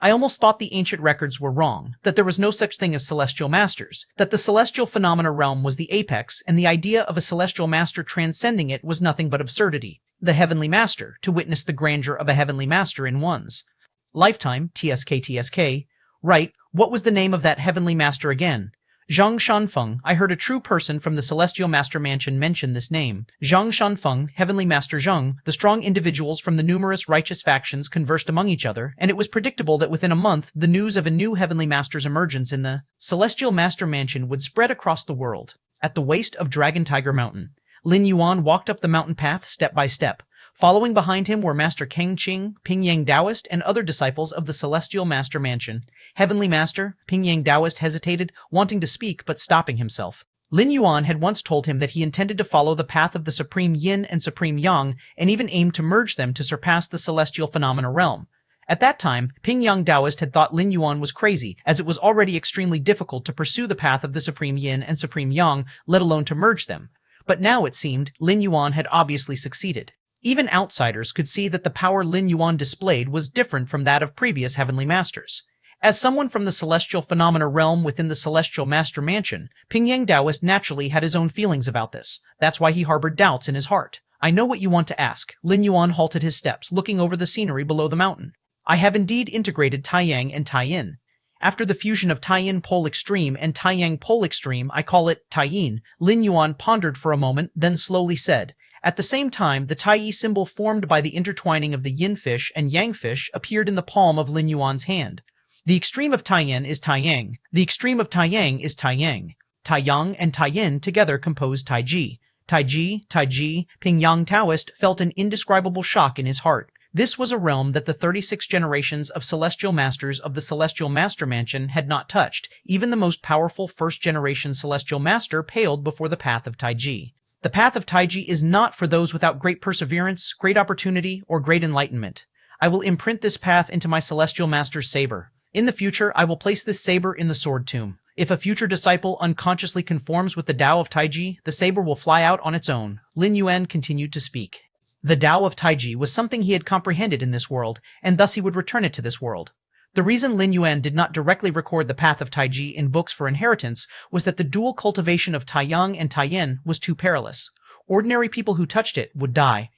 Speaker 1: I almost thought the ancient records were wrong, that there was no such thing as Celestial Masters, that the Celestial Phenomena realm was the apex, and the idea of a Celestial Master transcending it was nothing but absurdity. The Heavenly Master, to witness the grandeur of a Heavenly Master in one's lifetime, TSK. Right, what was the name of that Heavenly Master again? Zhang Shanfeng. I heard a true person from the Celestial Master Mansion mention this name. Zhang Shanfeng, Heavenly Master Zhang. The strong individuals from the numerous righteous factions conversed among each other, and it was predictable that within a month the news of a new Heavenly Master's emergence in the Celestial Master Mansion would spread across the world. At the waist of Dragon Tiger Mountain, Lin Yuan walked up the mountain path step by step. Following behind him were Master Kang Qing, Pingyang Taoist, and other disciples of the Celestial Master Mansion. Heavenly Master, Pingyang Taoist hesitated, wanting to speak but stopping himself. Lin Yuan had once told him that he intended to follow the path of the Supreme Yin and Supreme Yang, and even aimed to merge them to surpass the Celestial Phenomena realm. At that time, Pingyang Taoist had thought Lin Yuan was crazy, as it was already extremely difficult to pursue the path of the Supreme Yin and Supreme Yang, let alone to merge them. But now, it seemed, Lin Yuan had obviously succeeded. Even outsiders could see that the power Lin Yuan displayed was different from that of previous Heavenly Masters. As someone from the Celestial Phenomena realm within the Celestial Master Mansion, Pingyang Taoist naturally had his own feelings about this. That's why he harbored doubts in his heart. I know what you want to ask. Lin Yuan halted his steps, looking over the scenery below the mountain. I have indeed integrated Taiyang and Taiyin. After the fusion of Taiyin Pole Extreme and Taiyang Pole Extreme, I call it Taiyin. Lin Yuan pondered for a moment, then slowly said, at the same time, the Tai symbol formed by the intertwining of the yin fish and yang fish appeared in the palm of Lin Yuan's hand. The extreme of Taiyin is Taiyang. The extreme of Taiyang is Taiyang. Taiyang and Taiyin together compose Taiji. Taiji, Pingyang Taoist felt an indescribable shock in his heart. This was a realm that the 36 generations of Celestial Masters of the Celestial Master Mansion had not touched. Even the most powerful first-generation Celestial Master paled before the path of Taiji. The path of Taiji is not for those without great perseverance, great opportunity, or great enlightenment. I will imprint this path into my Celestial Master's saber. In the future, I will place this saber in the sword tomb. If a future disciple unconsciously conforms with the Dao of Taiji, the saber will fly out on its own. Lin Yuan continued to speak. The Dao of Taiji was something he had comprehended in this world, and thus he would return it to this world. The reason Lin Yuan did not directly record the path of Taiji in books for inheritance was that the dual cultivation of Taiyang and Taiyin was too perilous. Ordinary people who touched it would die.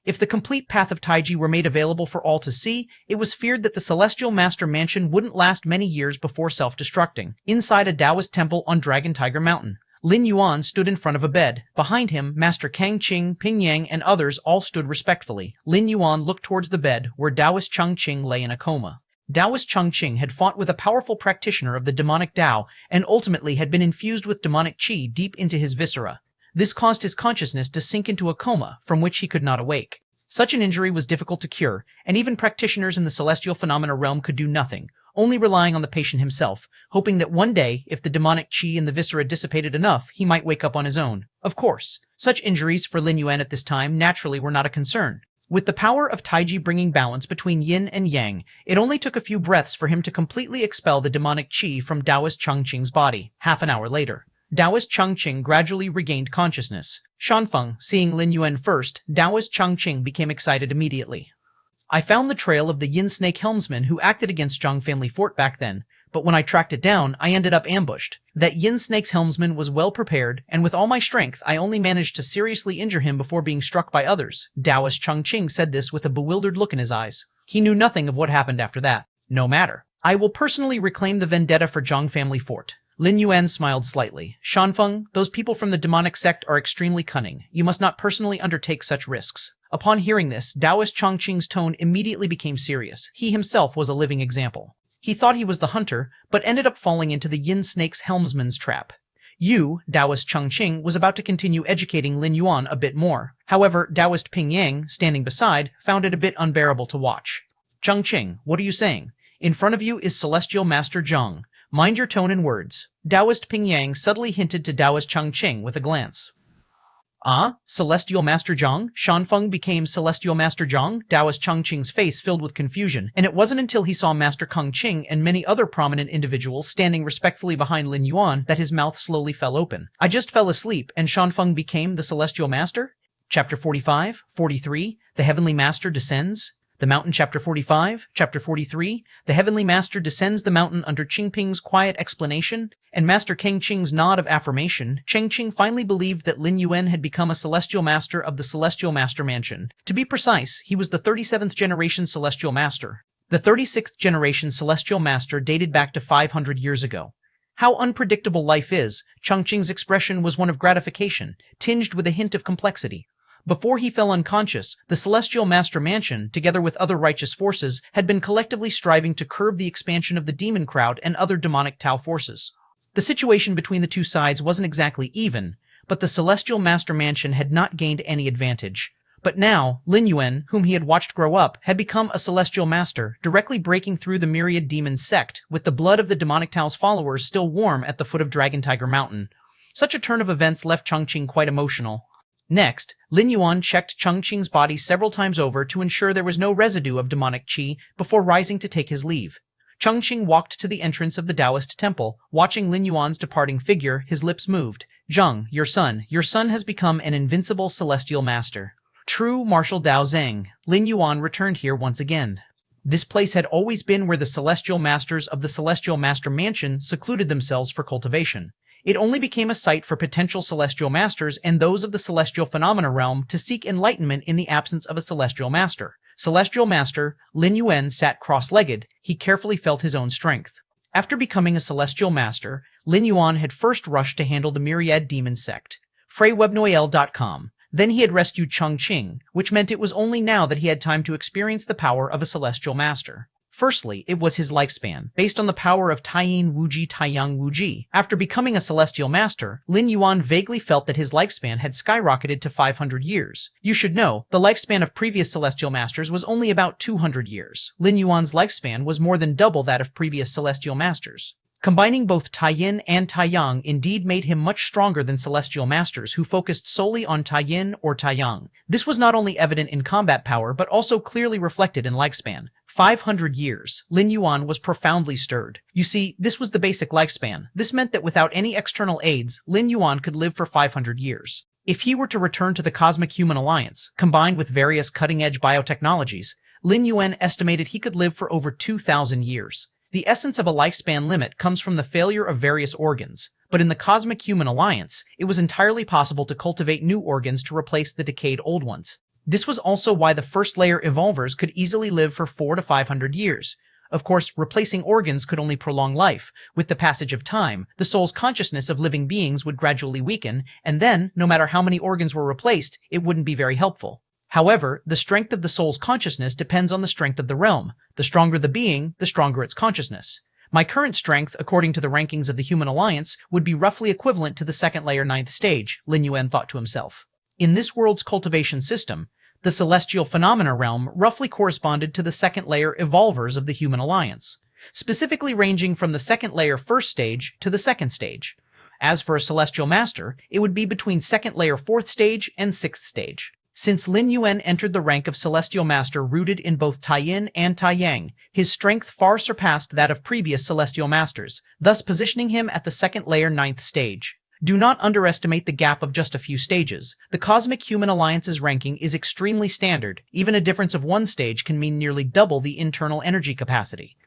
Speaker 1: If the complete path of Taiji were made available for all to see, it was feared that the Celestial Master Mansion wouldn't last many years before self-destructing. Inside a Taoist temple on Dragon Tiger Mountain, Lin Yuan stood in front of a bed. Behind him, Master Kang Qing, Pingyang, and others all stood respectfully. Lin Yuan looked towards the bed, where Taoist Chang Qing lay in a coma. Taoist Chang Qing had fought with a powerful practitioner of the demonic Dao, and ultimately had been infused with demonic qi deep into his viscera. This caused his consciousness to sink into a coma, from which he could not awake. Such an injury was difficult to cure, and even practitioners in the Celestial Phenomena realm could do nothing, only relying on the patient himself, hoping that one day, if the demonic qi in the viscera dissipated enough, he might wake up on his own. Of course, such injuries for Lin Yuan at this time naturally were not a concern. With the power of Taiji bringing balance between yin and yang, it only took a few breaths for him to completely expel the demonic qi from Taoist Chang Qing's body. Half an hour later, Taoist Chang Qing gradually regained consciousness. Shanfeng, seeing Lin Yuan first, Taoist Chang Qing became excited immediately. I found the trail of the Yin Snake helmsman who acted against Zhang family fort back then, but when I tracked it down, I ended up ambushed. That Yin Snake's helmsman was well prepared, and with all my strength, I only managed to seriously injure him before being struck by others. Taoist Chang Qing said this with a bewildered look in his eyes. He knew nothing of what happened after that. No matter. I will personally reclaim the vendetta for Zhang family fort. Lin Yuan smiled slightly. Shanfeng, those people from the demonic sect are extremely cunning. You must not personally undertake such risks. Upon hearing this, Taoist Chang Qing's tone immediately became serious. He himself was a living example. He thought he was the hunter, but ended up falling into the Yin Snake's helmsman's trap. Taoist Chang Qing was about to continue educating Lin Yuan a bit more. However, Taoist Pingyang, standing beside, found it a bit unbearable to watch. Chang Qing, what are you saying? In front of you is Celestial Master Zhang. Mind your tone and words. Taoist Pingyang subtly hinted to Taoist Chang Qing with a glance. Ah, Celestial Master Zhang? Shanfeng became Celestial Master Zhang? Taoist Cheng Qing's face filled with confusion, and it wasn't until he saw Master Keng Qing and many other prominent individuals standing respectfully behind Lin Yuan that his mouth slowly fell open. I just fell asleep, and Shanfeng became the Celestial Master? Chapter 45, 43, The Heavenly Master Descends. The Mountain, Chapter 45, Chapter 43, The Heavenly Master descends the mountain under Qingping's quiet explanation and Master Keng Qing's nod of affirmation. Cheng Qing finally believed that Lin Yuan had become a Celestial Master of the Celestial Master Mansion. To be precise, he was the 37th generation Celestial Master. The 36th generation Celestial Master dated back to 500 years ago. How unpredictable life is. Cheng Qing's expression was one of gratification, tinged with a hint of complexity. Before he fell unconscious, the Celestial Master Mansion, together with other righteous forces, had been collectively striving to curb the expansion of the demon crowd and other demonic Tao forces. The situation between the two sides wasn't exactly even, but the Celestial Master Mansion had not gained any advantage. But now, Lin Yuan, whom he had watched grow up, had become a Celestial Master, directly breaking through the Myriad Demon sect, with the blood of the demonic Tao's followers still warm at the foot of Dragon Tiger Mountain. Such a turn of events left Cheng Qing quite emotional. Next, Lin Yuan checked Cheng Qing's body several times over to ensure there was no residue of demonic qi before rising to take his leave. Cheng Qing walked to the entrance of the Taoist temple, watching Lin Yuan's departing figure. His lips moved. Zhang, your son has become an invincible celestial master. True martial Dao Zhang, Lin Yuan returned here once again. This place had always been where the celestial masters of the Celestial Master Mansion secluded themselves for cultivation. It only became a site for potential celestial masters and those of the celestial phenomena realm to seek enlightenment in the absence of a celestial master. Celestial Master, Lin Yuan sat cross-legged. He carefully felt his own strength. After becoming a celestial master, Lin Yuan had first rushed to handle the Myriad Demon sect. FreyWebNoel.com. Then he had rescued Cheng Qing, which meant it was only now that he had time to experience the power of a celestial master. Firstly, it was his lifespan, based on the power of Taiyin Wuji Taiyang Wuji. After becoming a celestial master, Lin Yuan vaguely felt that his lifespan had skyrocketed to 500 years. You should know, the lifespan of previous celestial masters was only about 200 years. Lin Yuan's lifespan was more than double that of previous celestial masters. Combining both Taiyin and Taiyang indeed made him much stronger than celestial masters who focused solely on Taiyin or Taiyang. This was not only evident in combat power but also clearly reflected in lifespan. 500 years. Lin Yuan was profoundly stirred. You see, this was the basic lifespan. This meant that without any external aids, Lin Yuan could live for 500 years. If he were to return to the Cosmic Human Alliance, combined with various cutting-edge biotechnologies, Lin Yuan estimated he could live for over 2,000 years. The essence of a lifespan limit comes from the failure of various organs, but in the Cosmic Human Alliance, it was entirely possible to cultivate new organs to replace the decayed old ones. This was also why the first layer evolvers could easily live for 400 to 500 years. Of course, replacing organs could only prolong life. With the passage of time, the soul's consciousness of living beings would gradually weaken, and then, no matter how many organs were replaced, it wouldn't be very helpful. However, the strength of the soul's consciousness depends on the strength of the realm. The stronger the being, the stronger its consciousness. My current strength, according to the rankings of the Human Alliance, would be roughly equivalent to the second layer 9th stage, Lin Yuan thought to himself. In this world's cultivation system, the celestial phenomena realm roughly corresponded to the second layer evolvers of the Human Alliance, specifically ranging from the second layer 1st stage to the 2nd stage. As for a celestial master, it would be between second layer 4th stage and 6th stage. Since Lin Yuan entered the rank of Celestial Master rooted in both Taiyin and Taiyang, his strength far surpassed that of previous Celestial Masters, thus positioning him at the second layer 9th stage. Do not underestimate the gap of just a few stages. The Cosmic Human Alliance's ranking is extremely standard. Even a difference of one stage can mean nearly double the internal energy capacity.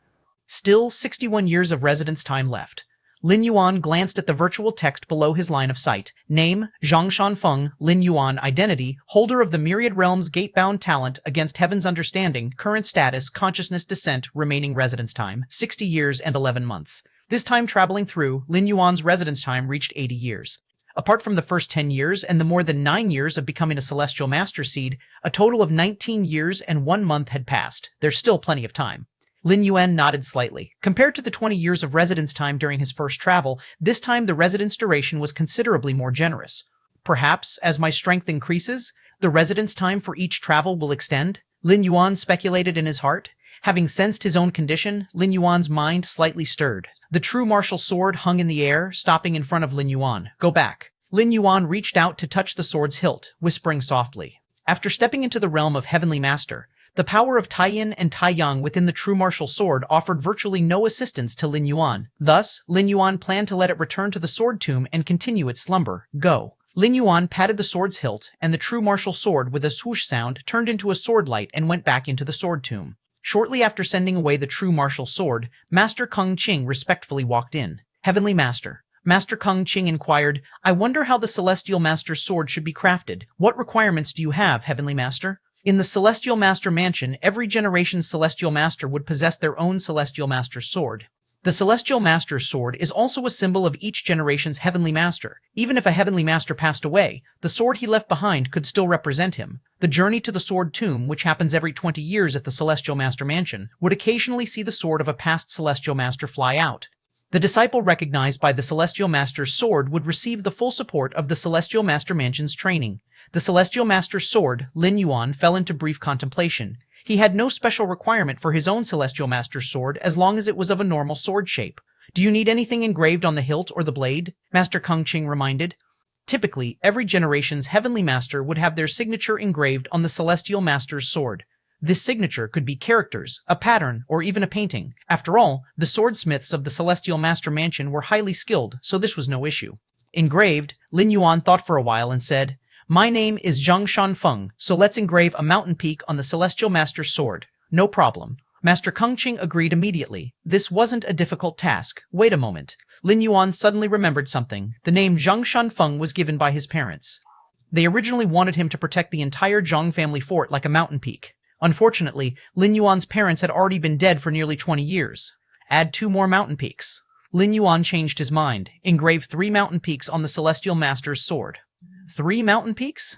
Speaker 1: Still 61 years of residence time left. Lin Yuan glanced at the virtual text below his line of sight. Name, Zhang Shanfeng, Lin Yuan. Identity, holder of the Myriad Realms Gate-bound talent against Heaven's understanding. Current status, consciousness descent. Remaining residence time, 60 years and 11 months. This time traveling through, Lin Yuan's residence time reached 80 years. Apart from the first 10 years and the more than 9 years of becoming a Celestial Master Seed, a total of 19 years and 1 month had passed. There's still plenty of time. Lin Yuan nodded slightly. Compared to the 20 years of residence time during his first travel, this time the residence duration was considerably more generous. Perhaps, as my strength increases, the residence time for each travel will extend? Lin Yuan speculated in his heart. Having sensed his own condition, Lin Yuan's mind slightly stirred. The true martial sword hung in the air, stopping in front of Lin Yuan. Go back. Lin Yuan reached out to touch the sword's hilt, whispering softly. After stepping into the realm of Heavenly Master, the power of Taiyin and Taiyang within the true martial sword offered virtually no assistance to Lin Yuan. Thus, Lin Yuan planned to let it return to the sword tomb and continue its slumber. Go. Lin Yuan patted the sword's hilt, and the true martial sword with a swoosh sound turned into a sword light and went back into the sword tomb. Shortly after sending away the true martial sword, Master Kung Qing respectfully walked in. Heavenly Master. Master Kung Qing inquired, I wonder how the Celestial Master's sword should be crafted. What requirements do you have, Heavenly Master? In the Celestial Master Mansion, every generation's Celestial Master would possess their own Celestial Master's sword. The Celestial Master's sword is also a symbol of each generation's Heavenly Master. Even if a Heavenly Master passed away, the sword he left behind could still represent him. The journey to the Sword Tomb, which happens every 20 years at the Celestial Master Mansion, would occasionally see the sword of a past Celestial Master fly out. The disciple recognized by the Celestial Master's sword would receive the full support of the Celestial Master Mansion's training. The Celestial Master's sword, Lin Yuan, fell into brief contemplation. He had no special requirement for his own Celestial Master's sword as long as it was of a normal sword shape. Do you need anything engraved on the hilt or the blade? Master Kung Qing reminded. Typically, every generation's Heavenly Master would have their signature engraved on the Celestial Master's sword. This signature could be characters, a pattern, or even a painting. After all, the swordsmiths of the Celestial Master Mansion were highly skilled, so this was no issue. Engraved, Lin Yuan thought for a while and said, My name is Zhang Shanfeng, so let's engrave a mountain peak on the Celestial Master's sword. No problem. Master Kung Qing agreed immediately. This wasn't a difficult task. Wait a moment. Lin Yuan suddenly remembered something. The name Zhang Shanfeng was given by his parents. They originally wanted him to protect the entire Zhang family fort like a mountain peak. Unfortunately, Lin Yuan's parents had already been dead for nearly 20 years. Add 2 more mountain peaks. Lin Yuan changed his mind. Engrave 3 mountain peaks on the Celestial Master's sword. 3 mountain peaks?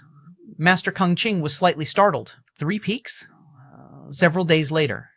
Speaker 1: Master Kung Qing was slightly startled. 3 peaks? Several days later.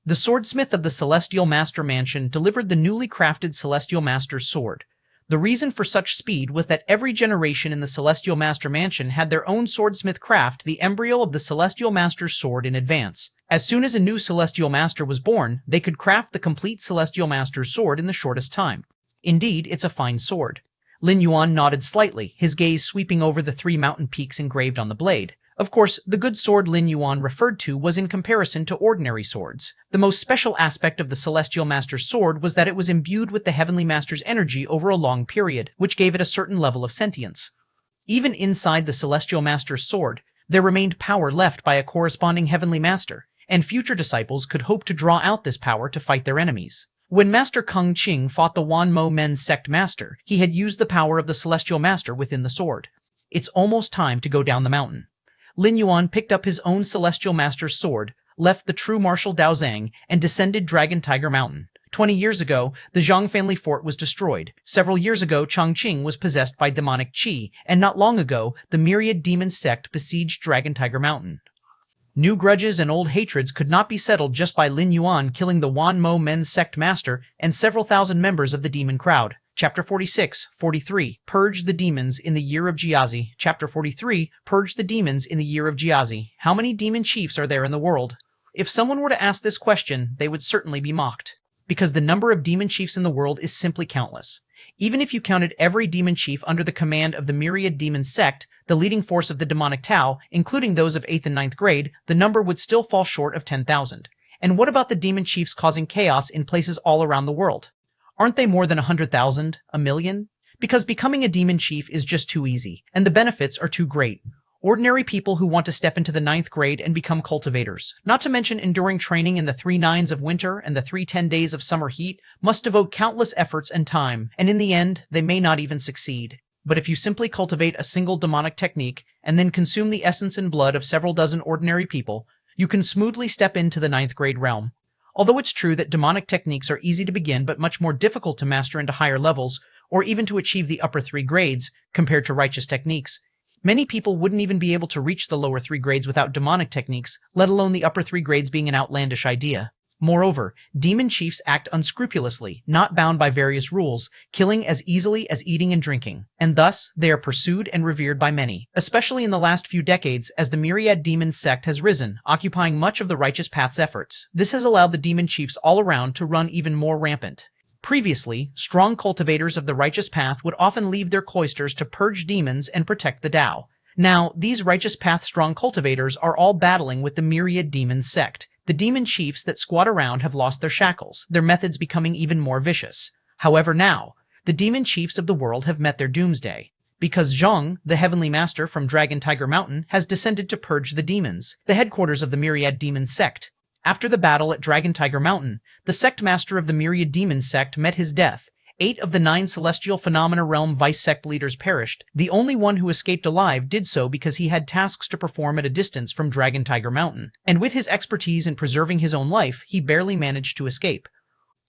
Speaker 1: The swordsmith of the Celestial Master Mansion delivered the newly crafted Celestial Master's sword. The reason for such speed was that every generation in the Celestial Master Mansion had their own swordsmith craft the embryo of the Celestial Master's sword in advance. As soon as a new Celestial Master was born, they could craft the complete Celestial Master's sword in the shortest time. Indeed, it's a fine sword. Lin Yuan nodded slightly, his gaze sweeping over the 3 mountain peaks engraved on the blade. Of course, the good sword Lin Yuan referred to was in comparison to ordinary swords. The most special aspect of the Celestial Master's sword was that it was imbued with the Heavenly Master's energy over a long period, which gave it a certain level of sentience. Even inside the Celestial Master's sword, there remained power left by a corresponding Heavenly Master, and future disciples could hope to draw out this power to fight their enemies. When Master Kung Qing fought the Wan Mo Men's sect master, he had used the power of the Celestial Master within the sword. It's almost time to go down the mountain. Lin Yuan picked up his own Celestial Master's sword, left the true martial Daozang, and descended Dragon Tiger Mountain. 20 years ago, the Zhang family fort was destroyed. Several years ago, Chongqing was possessed by demonic qi, and not long ago, the Myriad demon sect besieged Dragon Tiger Mountain. New grudges and old hatreds could not be settled just by Lin Yuan killing the Wan Mo Men's sect master and several thousand members of the demon crowd. Chapter 46-43, Purge the Demons in the Year of Jiazi. Chapter 43, Purge the Demons in the Year of Jiazi. How many demon chiefs are there in the world? If someone were to ask this question, they would certainly be mocked, because the number of demon chiefs in the world is simply countless. Even if you counted every demon chief under the command of the Myriad demon sect, the leading force of the demonic Tao, including those of 8th and 9th grade, the number would still fall short of 10,000. And what about the demon chiefs causing chaos in places all around the world? Aren't they more than 100,000? A million? Because becoming a demon chief is just too easy, and the benefits are too great. Ordinary people who want to step into the 9th grade and become cultivators, not to mention enduring training in the 3 nines of winter and the 3 10 days of summer heat, must devote countless efforts and time, and in the end, they may not even succeed. But if you simply cultivate a single demonic technique, and then consume the essence and blood of several dozen ordinary people, you can smoothly step into the 9th grade realm. Although it's true that demonic techniques are easy to begin but much more difficult to master into higher levels, or even to achieve the upper 3 grades, compared to righteous techniques, many people wouldn't even be able to reach the lower 3 grades without demonic techniques, let alone the upper 3 grades being an outlandish idea. Moreover, demon chiefs act unscrupulously, not bound by various rules, killing as easily as eating and drinking, and thus they are pursued and revered by many, especially in the last few decades as the Myriad demon sect has risen, occupying much of the righteous path's efforts. This has allowed the demon chiefs all around to run even more rampant. Previously, strong cultivators of the righteous path would often leave their cloisters to purge demons and protect the Dao. Now, these righteous path strong cultivators are all battling with the Myriad Demon sect. The demon chiefs that squat around have lost their shackles, their methods becoming even more vicious. However now, the demon chiefs of the world have met their doomsday. Because Zhang, the heavenly master from Dragon Tiger Mountain, has descended to purge the demons, the headquarters of the Myriad Demon sect. After the battle at Dragon Tiger Mountain, the sect master of the Myriad Demon sect met his death. 8 of the 9 celestial phenomena realm vice sect leaders perished. The only one who escaped alive did so because he had tasks to perform at a distance from Dragon Tiger Mountain, and with his expertise in preserving his own life, he barely managed to escape.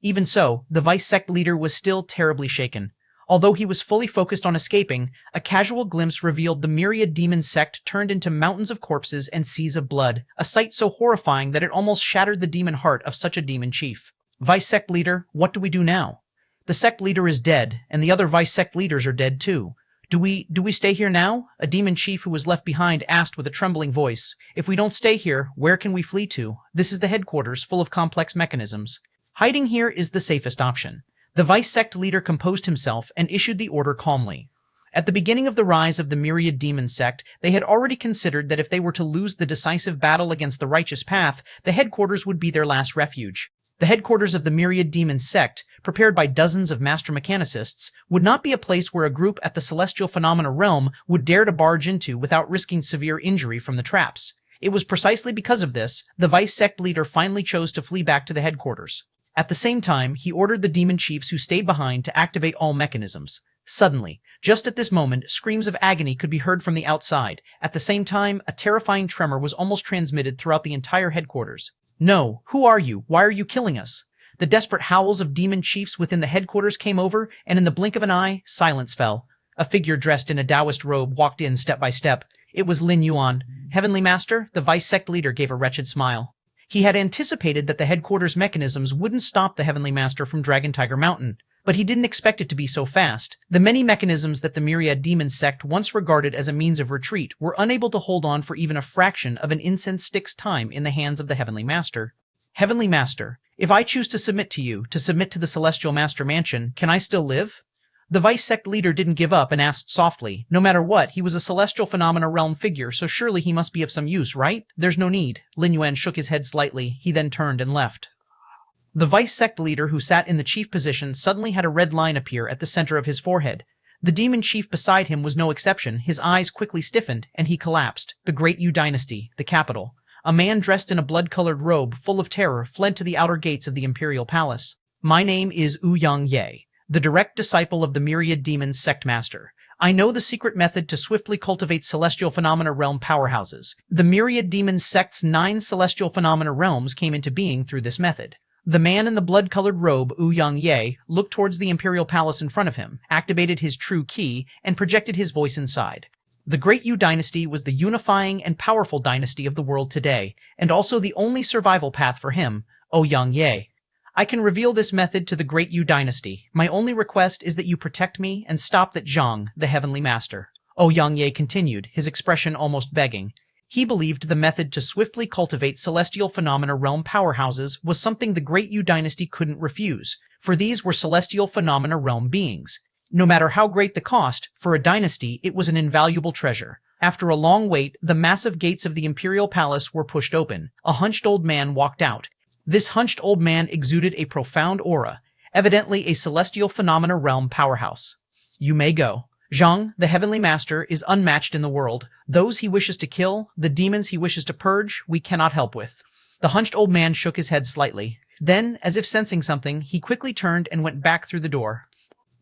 Speaker 1: Even so, the vice sect leader was still terribly shaken. Although he was fully focused on escaping, a casual glimpse revealed the Myriad Demon sect turned into mountains of corpses and seas of blood, a sight so horrifying that it almost shattered the demon heart of such a demon chief. Vice sect leader, what do we do now? The sect leader is dead, and the other vice sect leaders are dead too. Do we stay here now? A demon chief who was left behind asked with a trembling voice. If we don't stay here, where can we flee to? This is the headquarters, full of complex mechanisms. Hiding here is the safest option. The vice sect leader composed himself and issued the order calmly. At the beginning of the rise of the Myriad Demon sect, they had already considered that if they were to lose the decisive battle against the righteous path, the headquarters would be their last refuge. The headquarters of the Myriad Demon sect, prepared by dozens of master mechanicists, would not be a place where a group at the celestial phenomena realm would dare to barge into without risking severe injury from the traps. It was precisely because of this, the vice sect leader finally chose to flee back to the headquarters. At the same time, he ordered the demon chiefs who stayed behind to activate all mechanisms. Suddenly, just at this moment, screams of agony could be heard from the outside. At the same time, a terrifying tremor was almost transmitted throughout the entire headquarters. No, who are you? Why are you killing us? The desperate howls of demon chiefs within the headquarters came over, and in the blink of an eye, silence fell. A figure dressed in a Taoist robe walked in step by step. It was Lin Yuan. Heavenly Master, the vice sect leader gave a wretched smile. He had anticipated that the headquarters mechanisms wouldn't stop the Heavenly Master from Dragon Tiger Mountain, but he didn't expect it to be so fast. The many mechanisms that the Myriad Demon sect once regarded as a means of retreat were unable to hold on for even a fraction of an incense stick's time in the hands of the Heavenly Master. Heavenly Master, if I choose to submit to you, to submit to the Celestial Master Mansion, can I still live? The vice sect leader didn't give up and asked softly. No matter what, he was a celestial phenomena realm figure, so surely he must be of some use, right? There's no need. Lin Yuan shook his head slightly. He then turned and left. The vice sect leader who sat in the chief position suddenly had a red line appear at the center of his forehead. The demon chief beside him was no exception. His eyes quickly stiffened, and he collapsed. The Great Yu Dynasty, the capital. A man dressed in a blood-colored robe, full of terror, fled to the outer gates of the imperial palace. My name is Ouyang Ye, the direct disciple of the Myriad Demon sect master. I know the secret method to swiftly cultivate celestial phenomena realm powerhouses. The Myriad Demon sect's 9 celestial phenomena realms came into being through this method. The man in the blood-colored robe, Ouyang Ye, looked towards the imperial palace in front of him, activated his true key, and projected his voice inside. The Great Yu Dynasty was the unifying and powerful dynasty of the world today, and also the only survival path for him, Ouyang Ye. I can reveal this method to the Great Yu Dynasty. My only request is that you protect me and stop that Zhang, the Heavenly Master. Ouyang Ye continued, his expression almost begging. He believed the method to swiftly cultivate celestial phenomena realm powerhouses was something the Great Yu Dynasty couldn't refuse, for these were celestial phenomena realm beings. No matter how great the cost, for a dynasty it was an invaluable treasure. After a long wait, the massive gates of the imperial palace were pushed open. A hunched old man walked out. This hunched old man exuded a profound aura, evidently a celestial phenomena realm powerhouse. You may go. Zhang, the Heavenly Master, is unmatched in the world. Those he wishes to kill, the demons he wishes to purge, we cannot help with. The hunched old man shook his head slightly. Then, as if sensing something, he quickly turned and went back through the door.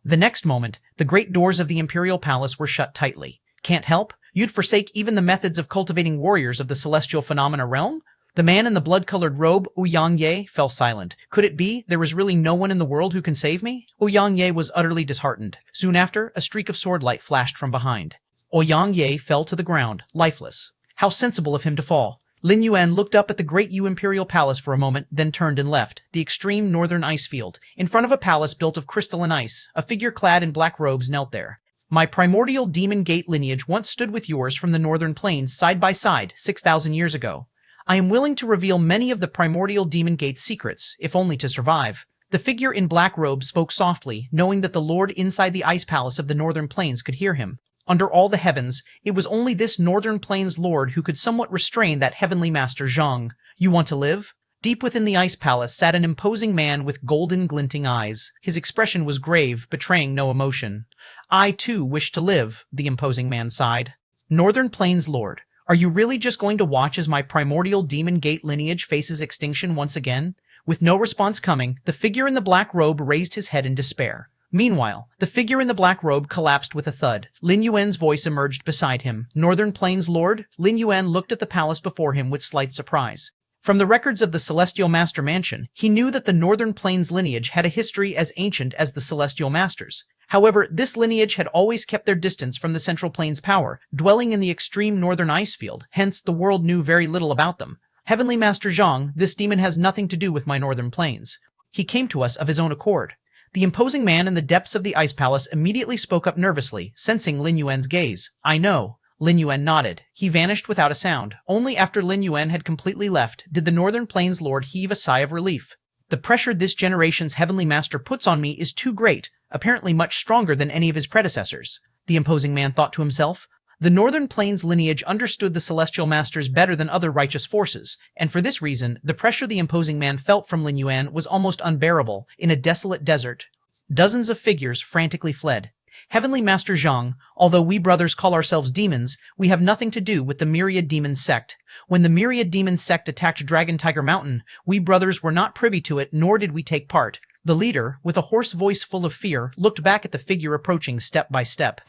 Speaker 1: The next moment, the great doors of the imperial palace were shut tightly. Can't help? You'd forsake even the methods of cultivating warriors of the celestial phenomena realm? The man in the blood-colored robe, Ouyang Ye, fell silent. Could it be there was really no one in the world who can save me? Ouyang Ye was utterly disheartened. Soon after, a streak of swordlight flashed from behind. Ouyang Ye fell to the ground, lifeless. How sensible of him to fall. Lin Yuan looked up at the Great Yu Imperial Palace for a moment, then turned and left. The extreme northern ice field. In front of a palace built of crystalline ice, a figure clad in black robes knelt there. My primordial demon gate lineage once stood with yours from the northern plains side by side 6,000 years ago. I am willing to reveal many of the primordial demon gate's secrets, if only to survive. The figure in black robe spoke softly, knowing that the lord inside the ice palace of the northern plains could hear him. Under all the heavens, it was only this northern plains lord who could somewhat restrain that heavenly master Zhang. You want to live? Deep within the ice palace sat an imposing man with golden glinting eyes. His expression was grave, betraying no emotion. I, too, wish to live, the imposing man sighed. Northern Plains Lord, are you really just going to watch as my primordial demon gate lineage faces extinction once again? With no response coming, the figure in the black robe raised his head in despair. Meanwhile, the figure in the black robe collapsed with a thud. Lin Yuan's voice emerged beside him. Northern Plains Lord? Lin Yuan looked at the palace before him with slight surprise. From the records of the Celestial Master Mansion, he knew that the Northern Plains lineage had a history as ancient as the Celestial Masters. However, this lineage had always kept their distance from the Central Plains power, dwelling in the extreme northern ice field, hence the world knew very little about them. Heavenly Master Zhang, this demon has nothing to do with my Northern Plains. He came to us of his own accord. The imposing man in the depths of the ice palace immediately spoke up nervously, sensing Lin Yuan's gaze. I know. Lin Yuan nodded. He vanished without a sound. Only after Lin Yuan had completely left did the Northern Plains Lord heave a sigh of relief. The pressure this generation's Heavenly Master puts on me is too great, apparently much stronger than any of his predecessors. The imposing man thought to himself. The Northern Plains lineage understood the Celestial Masters better than other righteous forces, and for this reason, the pressure the imposing man felt from Lin Yuan was almost unbearable. In a desolate desert, dozens of figures frantically fled. Heavenly Master Zhang, although we brothers call ourselves demons, we have nothing to do with the Myriad Demon sect. When the Myriad Demon sect attacked Dragon Tiger Mountain, we brothers were not privy to it, nor did we take part. The leader, with a hoarse voice full of fear, looked back at the figure approaching step by step.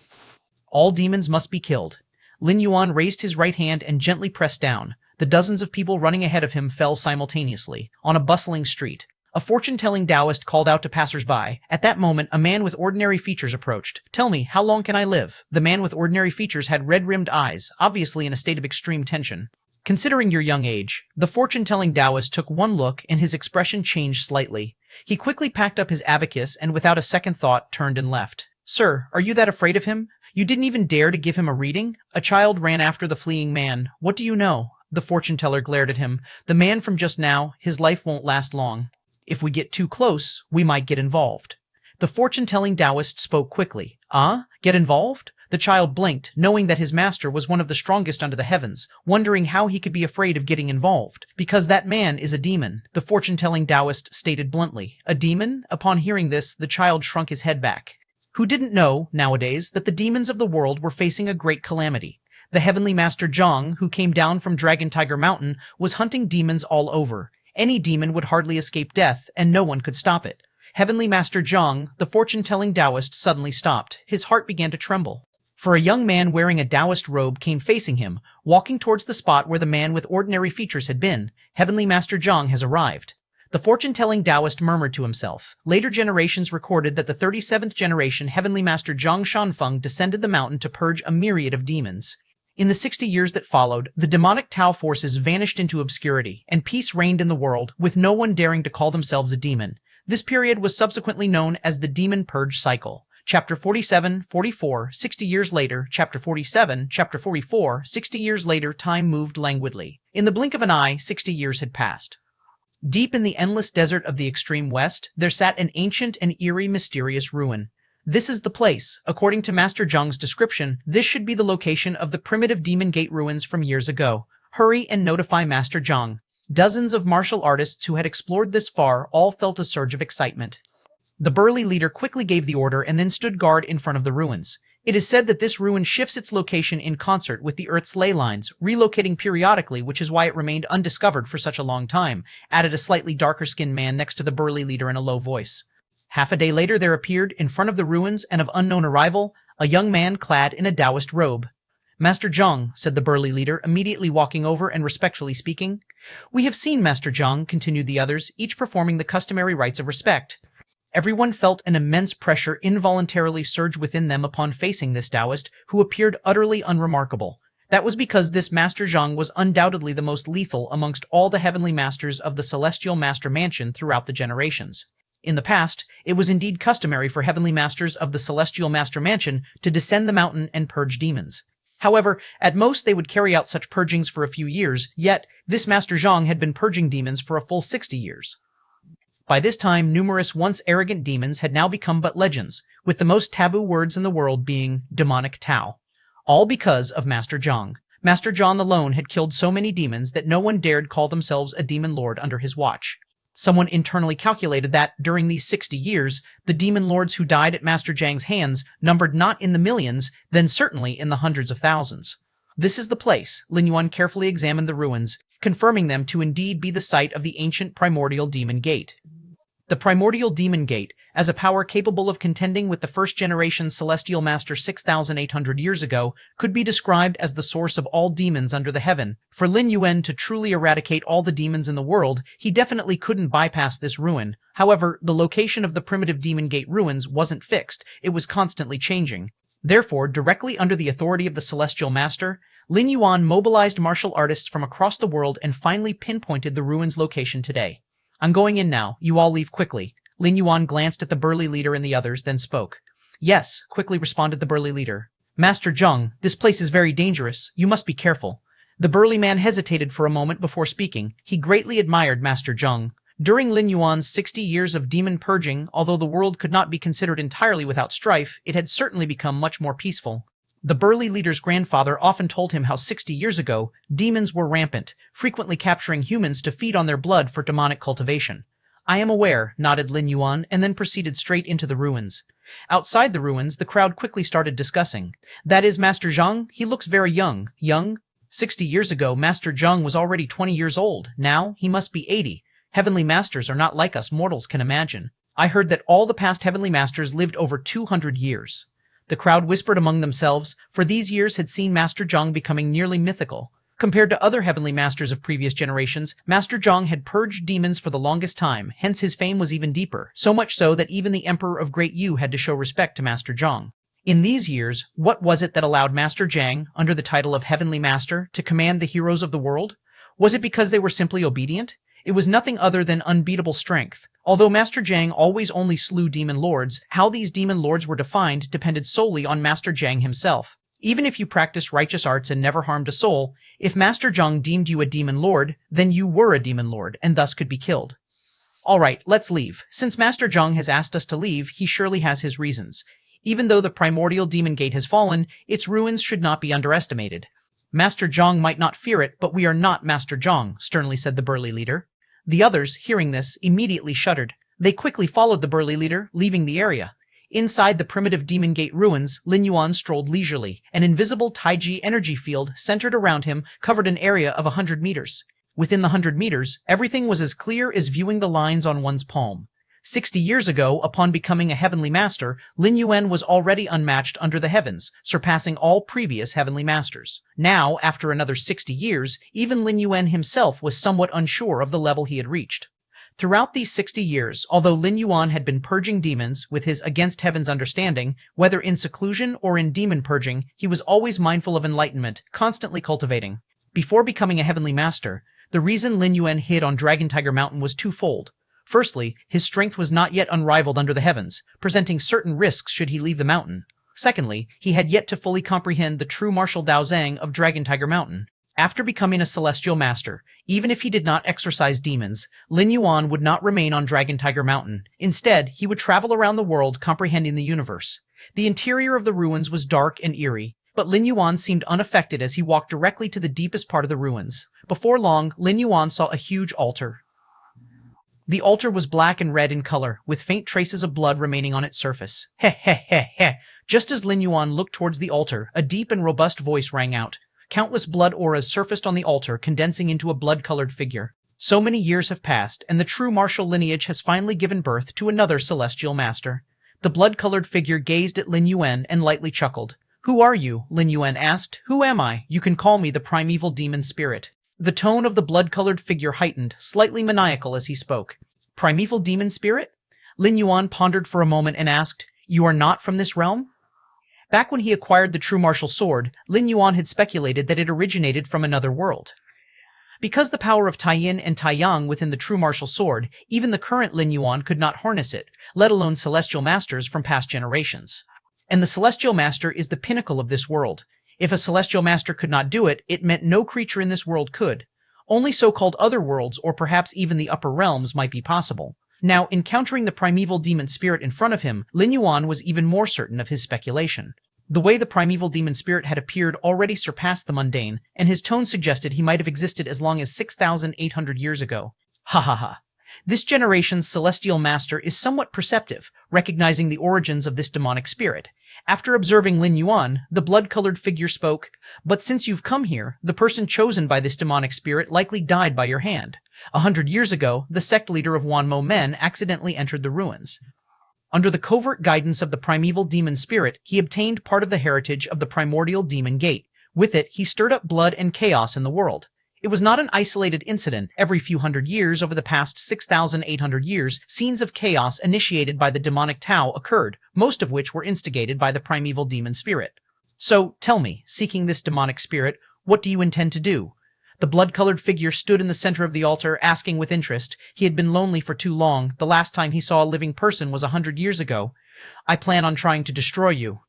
Speaker 1: All demons must be killed. Lin Yuan raised his right hand and gently pressed down. The dozens of people running ahead of him fell simultaneously. On a bustling street, a fortune-telling Taoist called out to passers-by. At that moment, a man with ordinary features approached. Tell me, how long can I live? The man with ordinary features had red-rimmed eyes, obviously in a state of extreme tension. Considering your young age, the fortune-telling Taoist took one look and his expression changed slightly. He quickly packed up his abacus and without a second thought turned and left. Sir, are you that afraid of him? You didn't even dare to give him a reading? A child ran after the fleeing man. What do you know? The fortune-teller glared at him. The man from just now, his life won't last long. If we get too close, we might get involved. The fortune-telling Taoist spoke quickly. Get involved? The child blinked, knowing that his master was one of the strongest under the heavens, wondering how he could be afraid of getting involved. Because that man is a demon, the fortune-telling Taoist stated bluntly. A demon? Upon hearing this, the child shrunk his head back. Who didn't know, nowadays, that the demons of the world were facing a great calamity? The Heavenly Master Zhang, who came down from Dragon Tiger Mountain, was hunting demons all over. Any demon would hardly escape death, and no one could stop it. Heavenly Master Zhang, the fortune-telling Taoist, suddenly stopped. His heart began to tremble. For a young man wearing a Taoist robe came facing him, walking towards the spot where the man with ordinary features had been. Heavenly Master Zhang has arrived. The fortune-telling Taoist murmured to himself. Later generations recorded that the 37th generation Heavenly Master Zhang Shanfeng descended the mountain to purge a myriad of demons. In the 60 years that followed, the demonic Tao forces vanished into obscurity, and peace reigned in the world, with no one daring to call themselves a demon. This period was subsequently known as the Demon Purge Cycle. Chapter 47, 44, 60 years later, Chapter 47, Chapter 44, 60 years later, time moved languidly. In the blink of an eye, 60 years had passed. Deep in the endless desert of the extreme west, there sat an ancient and eerie mysterious ruin. This is the place. According to Master Zhang's description, this should be the location of the primitive Demon Gate ruins from years ago. Hurry and notify Master Zhang. Dozens of martial artists who had explored this far all felt a surge of excitement. The burly leader quickly gave the order and then stood guard in front of the ruins. It is said that this ruin shifts its location in concert with the Earth's ley lines, relocating periodically, which is why it remained undiscovered for such a long time, added a slightly darker-skinned man next to the burly leader in a low voice. Half a day later there appeared, in front of the ruins and of unknown arrival, a young man clad in a Taoist robe. Master Zhang, said the burly leader, immediately walking over and respectfully speaking. We have seen Master Zhang, continued the others, each performing the customary rites of respect. Everyone felt an immense pressure involuntarily surge within them upon facing this Taoist, who appeared utterly unremarkable. That was because this Master Zhang was undoubtedly the most lethal amongst all the heavenly masters of the Celestial Master Mansion throughout the generations. In the past, it was indeed customary for heavenly masters of the Celestial Master Mansion to descend the mountain and purge demons. However, at most they would carry out such purgings for a few years, yet this Master Zhang had been purging demons for a full 60 years. By this time, numerous once arrogant demons had now become but legends, with the most taboo words in the world being demonic Tao. All because of Master Zhang. Master Zhang alone had killed so many demons that no one dared call themselves a demon lord under his watch. Someone internally calculated that, during these 60 years, the demon lords who died at Master Zhang's hands numbered not in the millions, then certainly in the hundreds of thousands. This is the place. Lin Yuan carefully examined the ruins, confirming them to indeed be the site of the ancient primordial demon gate. The primordial demon gate, as a power capable of contending with the first-generation celestial master 6,800 years ago, could be described as the source of all demons under the heaven. For Lin Yuan to truly eradicate all the demons in the world, he definitely couldn't bypass this ruin. However, the location of the primitive demon gate ruins wasn't fixed, it was constantly changing. Therefore, directly under the authority of the celestial master, Lin Yuan mobilized martial artists from across the world and finally pinpointed the ruins' location today. I'm going in now. You all leave quickly. Lin Yuan glanced at the burly leader and the others, then spoke. Yes, quickly responded the burly leader. Master Zhang, this place is very dangerous. You must be careful. The burly man hesitated for a moment before speaking. He greatly admired Master Zhang. During Lin Yuan's 60 years of demon purging, although the world could not be considered entirely without strife, it had certainly become much more peaceful. The burly leader's grandfather often told him how 60 years ago, demons were rampant, frequently capturing humans to feed on their blood for demonic cultivation. I am aware, nodded Lin Yuan, and then proceeded straight into the ruins. Outside the ruins, the crowd quickly started discussing. That is Master Zhang? He looks very young. Young? 60 years ago, Master Zhang was already 20 years old. Now, he must be 80. Heavenly masters are not like us mortals can imagine. I heard that all the past heavenly masters lived over 200 years. The crowd whispered among themselves, for these years had seen Master Zhang becoming nearly mythical. Compared to other heavenly masters of previous generations, Master Zhang had purged demons for the longest time, hence his fame was even deeper, so much so that even the Emperor of Great Yu had to show respect to Master Zhang. In these years, what was it that allowed Master Zhang, under the title of Heavenly Master, to command the heroes of the world? Was it because they were simply obedient? It was nothing other than unbeatable strength. Although Master Zhang always only slew demon lords, how these demon lords were defined depended solely on Master Zhang himself. Even if you practiced righteous arts and never harmed a soul, if Master Zhang deemed you a demon lord, then you were a demon lord, and thus could be killed. Alright, let's leave. Since Master Zhang has asked us to leave, he surely has his reasons. Even though the primordial demon gate has fallen, its ruins should not be underestimated. Master Zhang might not fear it, but we are not Master Zhang, sternly said the burly leader. The others, hearing this, immediately shuddered. They quickly followed the burly leader, leaving the area. Inside the primitive Demon Gate ruins, Lin Yuan strolled leisurely. An invisible Taiji energy field centered around him covered an area of 100 meters. Within the 100 meters, everything was as clear as viewing the lines on one's palm. 60 years ago, upon becoming a heavenly master, Lin Yuan was already unmatched under the heavens, surpassing all previous heavenly masters. Now, after another 60 years, even Lin Yuan himself was somewhat unsure of the level he had reached. Throughout these 60 years, although Lin Yuan had been purging demons with his against heaven's understanding, whether in seclusion or in demon purging, he was always mindful of enlightenment, constantly cultivating. Before becoming a heavenly master, the reason Lin Yuan hid on Dragon Tiger Mountain was twofold. Firstly, his strength was not yet unrivaled under the heavens, presenting certain risks should he leave the mountain. Secondly, he had yet to fully comprehend the true martial Dao Zhang of Dragon Tiger Mountain. After becoming a celestial master, even if he did not exorcise demons, Lin Yuan would not remain on Dragon Tiger Mountain. Instead, he would travel around the world comprehending the universe. The interior of the ruins was dark and eerie, but Lin Yuan seemed unaffected as he walked directly to the deepest part of the ruins. Before long, Lin Yuan saw a huge altar. The altar was black and red in color, with faint traces of blood remaining on its surface. Heh heh heh heh. Just as Lin Yuan looked towards the altar, a deep and robust voice rang out. Countless blood auras surfaced on the altar, condensing into a blood-colored figure. So many years have passed, and the true martial lineage has finally given birth to another celestial master. The blood-colored figure gazed at Lin Yuan and lightly chuckled. Who are you? Lin Yuan asked. Who am I? You can call me the primeval demon spirit. The tone of the blood-colored figure heightened, slightly maniacal as he spoke. Primeval demon spirit? Lin Yuan pondered for a moment and asked, You are not from this realm? Back when he acquired the true martial sword, Lin Yuan had speculated that it originated from another world. Because the power of Taiyin and Taiyang within the true martial sword, even the current Lin Yuan could not harness it, let alone celestial masters from past generations. And the celestial master is the pinnacle of this world. If a celestial master could not do it, it meant no creature in this world could. Only so-called other worlds, or perhaps even the upper realms, might be possible. Now, encountering the primeval demon spirit in front of him, Lin Yuan was even more certain of his speculation. The way the primeval demon spirit had appeared already surpassed the mundane, and his tone suggested he might have existed as long as 6,800 years ago. Ha ha ha. This generation's celestial master is somewhat perceptive, recognizing the origins of this demonic spirit. After observing Lin Yuan, the blood-colored figure spoke, "But since you've come here, the person chosen by this demonic spirit likely died by your hand. 100 years ago, the sect leader of Wanmo Men accidentally entered the ruins. Under the covert guidance of the primeval demon spirit, he obtained part of the heritage of the primordial demon gate. With it, he stirred up blood and chaos in the world. It was not an isolated incident. Every few hundred years over the past 6,800 years, scenes of chaos initiated by the demonic Tao occurred, most of which were instigated by the primeval demon spirit. So, tell me, seeking this demonic spirit, what do you intend to do?" The blood-colored figure stood in the center of the altar, asking with interest. He had been lonely for too long. The last time he saw a living person was 100 years ago. "I plan on trying to destroy you."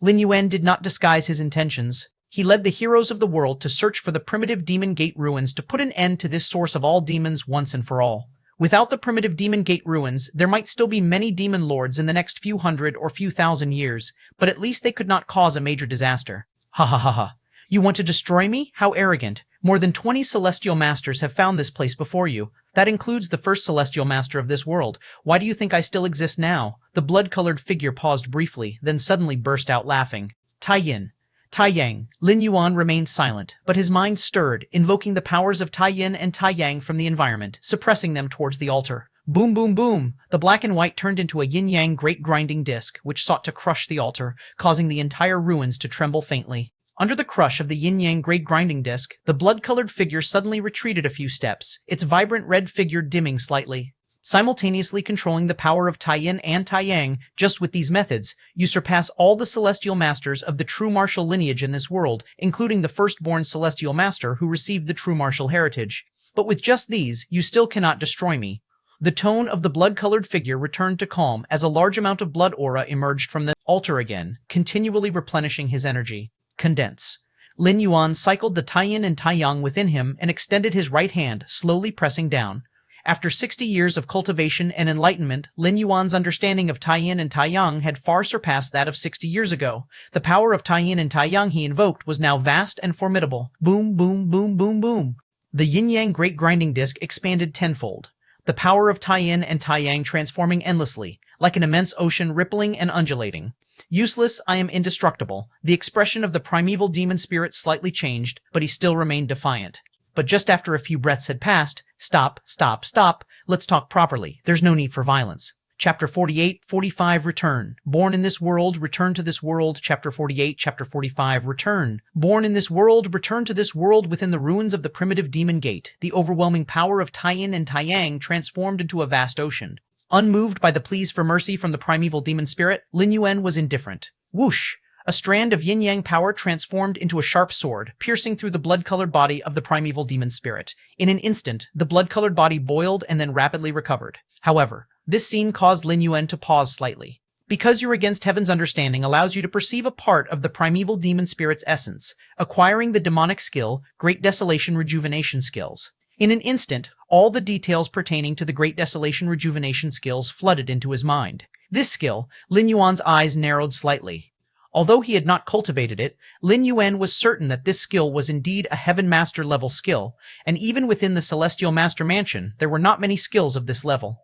Speaker 1: Lin Yuan did not disguise his intentions. He led the heroes of the world to search for the primitive demon gate ruins to put an end to this source of all demons once and for all. Without the primitive demon gate ruins, there might still be many demon lords in the next few hundred or few thousand years, but at least they could not cause a major disaster. Ha ha ha ha. You want to destroy me? How arrogant. More than 20 celestial masters have found this place before you. That includes the first celestial master of this world. Why do you think I still exist now? The blood-colored figure paused briefly, then suddenly burst out laughing. Tai Yin. Tai Yang. Lin Yuan remained silent, but his mind stirred, invoking the powers of Tai Yin and Tai Yang from the environment, suppressing them towards the altar. Boom boom boom! The black and white turned into a yin-yang great grinding disc, which sought to crush the altar, causing the entire ruins to tremble faintly. Under the crush of the yin-yang great grinding disc, the blood-colored figure suddenly retreated a few steps, its vibrant red figure dimming slightly. Simultaneously controlling the power of Tai Yin and Tai Yang, just with these methods, you surpass all the celestial masters of the true martial lineage in this world, including the firstborn celestial master who received the true martial heritage. But with just these, you still cannot destroy me. The tone of the blood-colored figure returned to calm as a large amount of blood aura emerged from the altar again, continually replenishing his energy. Condense. Lin Yuan cycled the Tai Yin and Tai Yang within him and extended his right hand, slowly pressing down. After 60 years of cultivation and enlightenment, Lin Yuan's understanding of Tai Yin and Tai Yang had far surpassed that of 60 years ago. The power of Tai Yin and Tai Yang he invoked was now vast and formidable. Boom, boom, boom, boom, boom. The yin-yang great grinding disc expanded tenfold. The power of Tai Yin and Tai Yang transforming endlessly, like an immense ocean rippling and undulating. Useless, I am indestructible. The expression of the primeval demon spirit slightly changed, but he still remained defiant. But just after a few breaths had passed, "Stop, stop, stop. Let's talk properly. There's no need for violence." Chapter 48-45 Return. Born in this world, return to this world. Chapter 48, Chapter 45 Return. Born in this world, return to this world within the ruins of the primitive demon gate. The overwhelming power of Tai Yin and Tai Yang transformed into a vast ocean. Unmoved by the pleas for mercy from the primeval demon spirit, Lin Yuan was indifferent. Whoosh! A strand of yin-yang power transformed into a sharp sword, piercing through the blood-colored body of the primeval demon spirit. In an instant, the blood-colored body boiled and then rapidly recovered. However, this scene caused Lin Yuan to pause slightly. Because you're against heaven's understanding allows you to perceive a part of the primeval demon spirit's essence, acquiring the demonic skill, Great Desolation Rejuvenation skills. In an instant, all the details pertaining to the Great Desolation Rejuvenation skills flooded into his mind. This skill, Lin Yuan's eyes narrowed slightly. Although he had not cultivated it, Lin Yuan was certain that this skill was indeed a Heaven Master level skill, and even within the Celestial Master Mansion, there were not many skills of this level.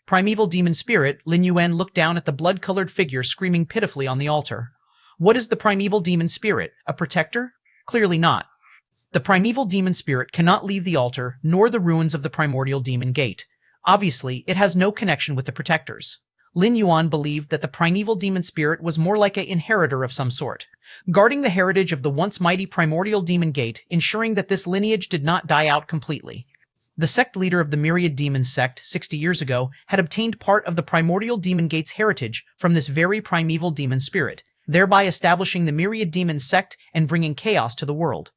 Speaker 1: Primeval Demon Spirit, Lin Yuan looked down at the blood-colored figure screaming pitifully on the altar. What is the Primeval Demon Spirit? A protector? Clearly not. The Primeval Demon Spirit cannot leave the altar, nor the ruins of the Primordial Demon Gate. Obviously, it has no connection with the protectors. Lin Yuan believed that the primeval demon spirit was more like an inheritor of some sort, guarding the heritage of the once mighty primordial demon gate, ensuring that this lineage did not die out completely. The sect leader of the Myriad Demon sect 60 years ago had obtained part of the primordial demon gate's heritage from this very primeval demon spirit, thereby establishing the Myriad Demon sect and bringing chaos to the world.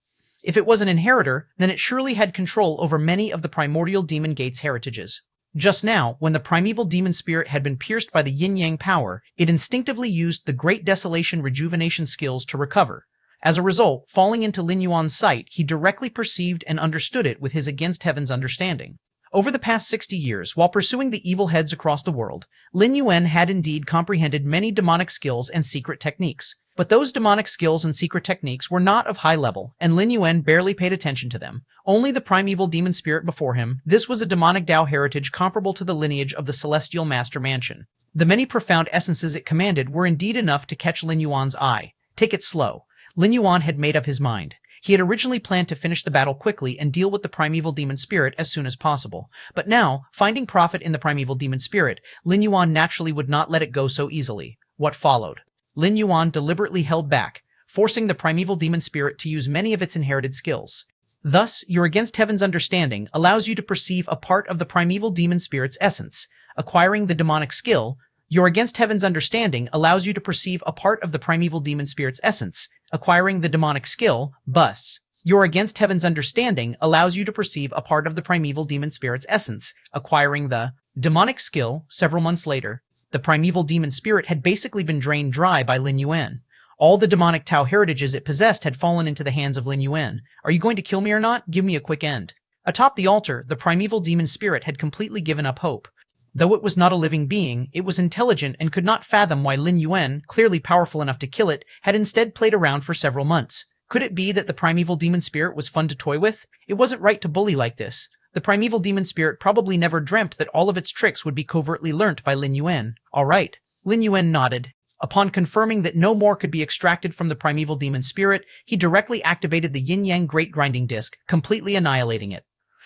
Speaker 1: If it was an inheritor, then it surely had control over many of the primordial demon gate's heritages. Just now, when the primeval demon spirit had been pierced by the yin-yang power, it instinctively used the Great Desolation Rejuvenation skills to recover. As a result, falling into Lin Yuan's sight, he directly perceived and understood it with his against heaven's understanding. Over the past 60 years, while pursuing the evil heads across the world, Lin Yuan had indeed comprehended many demonic skills and secret techniques. But those demonic skills and secret techniques were not of high level, and Lin Yuan barely paid attention to them. Only the primeval demon spirit before him, this was a demonic Dao heritage comparable to the lineage of the celestial master mansion. The many profound essences it commanded were indeed enough to catch Lin Yuan's eye. Take it slow. Lin Yuan had made up his mind. He had originally planned to finish the battle quickly and deal with the primeval demon spirit as soon as possible. But now, finding profit in the primeval demon spirit, Lin Yuan naturally would not let it go so easily. What followed? Lin Yuan deliberately held back, forcing the primeval demon spirit to use many of its inherited skills. Thus, your against heaven's understanding allows you to perceive a part of the primeval demon spirit's essence. Acquiring the demonic skill, your against heaven's understanding allows you to perceive a part of the primeval demon spirit's essence. Acquiring the demonic skill, bus. Your against heaven's understanding allows you to perceive a part of the primeval demon spirit's essence. Acquiring the demonic skill, several months later, the primeval demon spirit had basically been drained dry by Lin Yuan. All the demonic Tao heritages it possessed had fallen into the hands of Lin Yuan. Are you going to kill me or not? Give me a quick end. Atop the altar, the primeval demon spirit had completely given up hope. Though it was not a living being, it was intelligent and could not fathom why Lin Yuan, clearly powerful enough to kill it, had instead played around for several months. Could it be that the primeval demon spirit was fun to toy with? It wasn't right to bully like this. The primeval demon spirit probably never dreamt that all of its tricks would be covertly learnt by Lin Yuan. All right. Lin Yuan nodded. Upon confirming that no more could be extracted from the primeval demon spirit, he directly activated the yin-yang great grinding disc, completely annihilating it.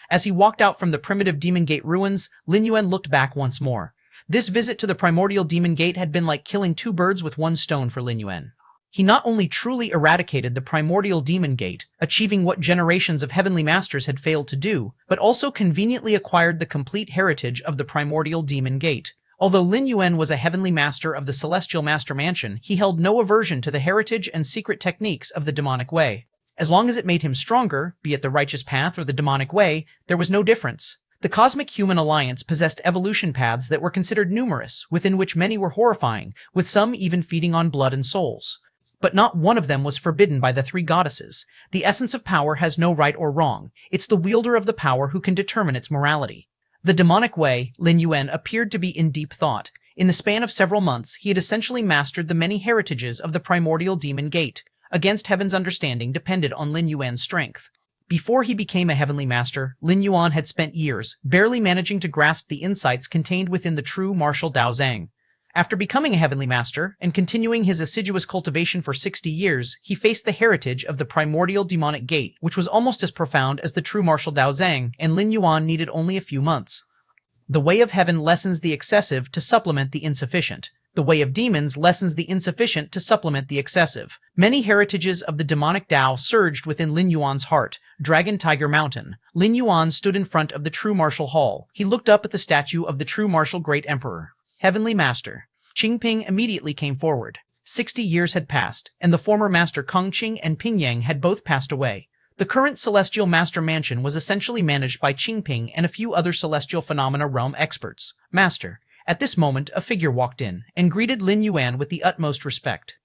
Speaker 1: As he walked out from the primitive Demon Gate ruins, Lin Yuan looked back once more. This visit to the primordial Demon Gate had been like killing two birds with one stone for Lin Yuan. He not only truly eradicated the primordial Demon Gate, achieving what generations of heavenly masters had failed to do, but also conveniently acquired the complete heritage of the primordial Demon Gate. Although Lin Yuan was a heavenly master of the celestial master mansion, he held no aversion to the heritage and secret techniques of the demonic way. As long as it made him stronger, be it the righteous path or the demonic way, there was no difference. The Cosmic Human Alliance possessed evolution paths that were considered numerous, within which many were horrifying, with some even feeding on blood and souls. But not one of them was forbidden by the three goddesses. The essence of power has no right or wrong. It's the wielder of the power who can determine its morality. The demonic way, Lin Yuan appeared to be in deep thought. In the span of several months, he had essentially mastered the many heritages of the primordial Demon Gate. Against heaven's understanding depended on Lin Yuan's strength. Before he became a heavenly master, Lin Yuan had spent years barely managing to grasp the insights contained within the true martial Dao Zhang. After becoming a heavenly master and continuing his assiduous cultivation for 60 years, he faced the heritage of the primordial demonic gate, which was almost as profound as the true martial Dao Zhang, and Lin Yuan needed only a few months. The way of heaven lessens the excessive to supplement the insufficient. The way of demons lessens the insufficient to supplement the excessive. Many heritages of the demonic Dao surged within Lin Yuan's heart. Dragon Tiger Mountain. Lin Yuan stood in front of the true martial hall. He looked up at the statue of the true martial great emperor. Heavenly Master. Qingping immediately came forward. 60 years had passed, and the former master Kongqing and Pingyang had both passed away. The current celestial master mansion was essentially managed by Qingping and a few other celestial phenomena realm experts. Master. At this moment, a figure walked in and greeted Lin Yuan with the utmost respect.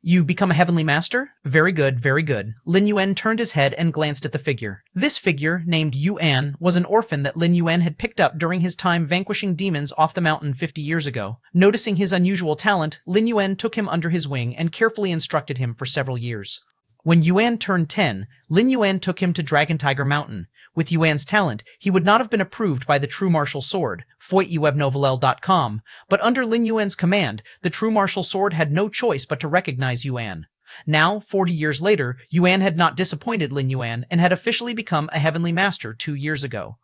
Speaker 1: You become a heavenly master? Very good, very good. Lin Yuan turned his head and glanced at the figure. This figure, named Yuan, was an orphan that Lin Yuan had picked up during his time vanquishing demons off the mountain 50 years ago. Noticing his unusual talent, Lin Yuan took him under his wing and carefully instructed him for several years. When Yuan turned 10, Lin Yuan took him to Dragon Tiger Mountain. With Yuan's talent, he would not have been approved by the True Martial Sword, foytwebnovelel.com, but under Lin Yuan's command, the True Martial Sword had no choice but to recognize Yuan. Now, 40 years later, Yuan had not disappointed Lin Yuan and had officially become a heavenly master 2 years ago.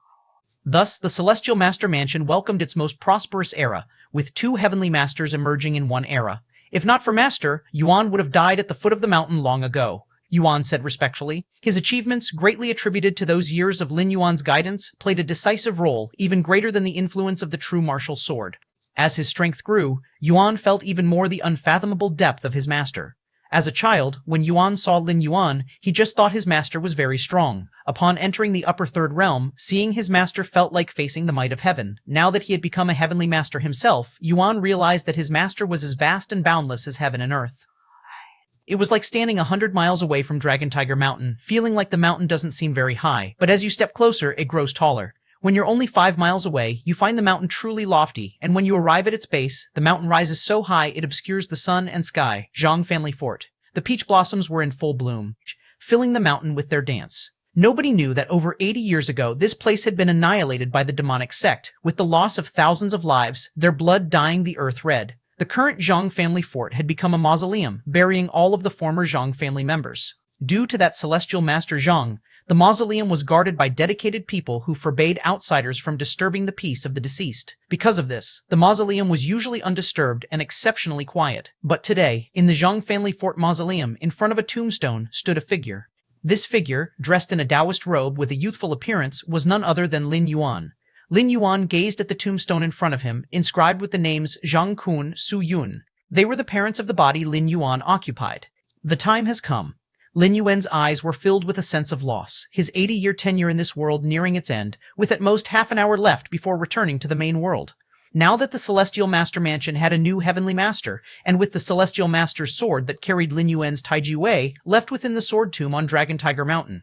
Speaker 1: Thus, the Celestial Master Mansion welcomed its most prosperous era, with 2 heavenly masters emerging in one era. If not for Master, Yuan would have died at the foot of the mountain long ago. Yuan said respectfully. His achievements, greatly attributed to those years of Lin Yuan's guidance, played a decisive role, even greater than the influence of the true martial sword. As his strength grew, Yuan felt even more the unfathomable depth of his master. As a child, when Yuan saw Lin Yuan, he just thought his master was very strong. Upon entering the upper third realm, seeing his master felt like facing the might of heaven. Now that he had become a heavenly master himself, Yuan realized that his master was as vast and boundless as heaven and earth. It was like standing 100 miles away from Dragon Tiger Mountain, feeling like the mountain doesn't seem very high, but as you step closer, it grows taller. When you're only 5 miles away, you find the mountain truly lofty, and when you arrive at its base, the mountain rises so high it obscures the sun and sky. Zhang family fort. The peach blossoms were in full bloom, filling the mountain with their dance. Nobody knew that over 80 years ago, this place had been annihilated by the demonic sect, with the loss of thousands of lives, their blood dyeing the earth red. The current Zhang family fort had become a mausoleum, burying all of the former Zhang family members. Due to that celestial master Zhang, the mausoleum was guarded by dedicated people who forbade outsiders from disturbing the peace of the deceased. Because of this, the mausoleum was usually undisturbed and exceptionally quiet. But today, in the Zhang family fort mausoleum, in front of a tombstone, stood a figure. This figure, dressed in a Taoist robe with a youthful appearance, was none other than Lin Yuan. Lin Yuan gazed at the tombstone in front of him, inscribed with the names Zhang Kun Su Yun. They were the parents of the body Lin Yuan occupied. The time has come. Lin Yuan's eyes were filled with a sense of loss, his 80-year tenure in this world nearing its end, with at most half an hour left before returning to the main world. Now that the Celestial Master Mansion had a new Heavenly Master, and with the Celestial Master's sword that carried Lin Yuan's Taiji Wei left within the Sword Tomb on Dragon Tiger Mountain.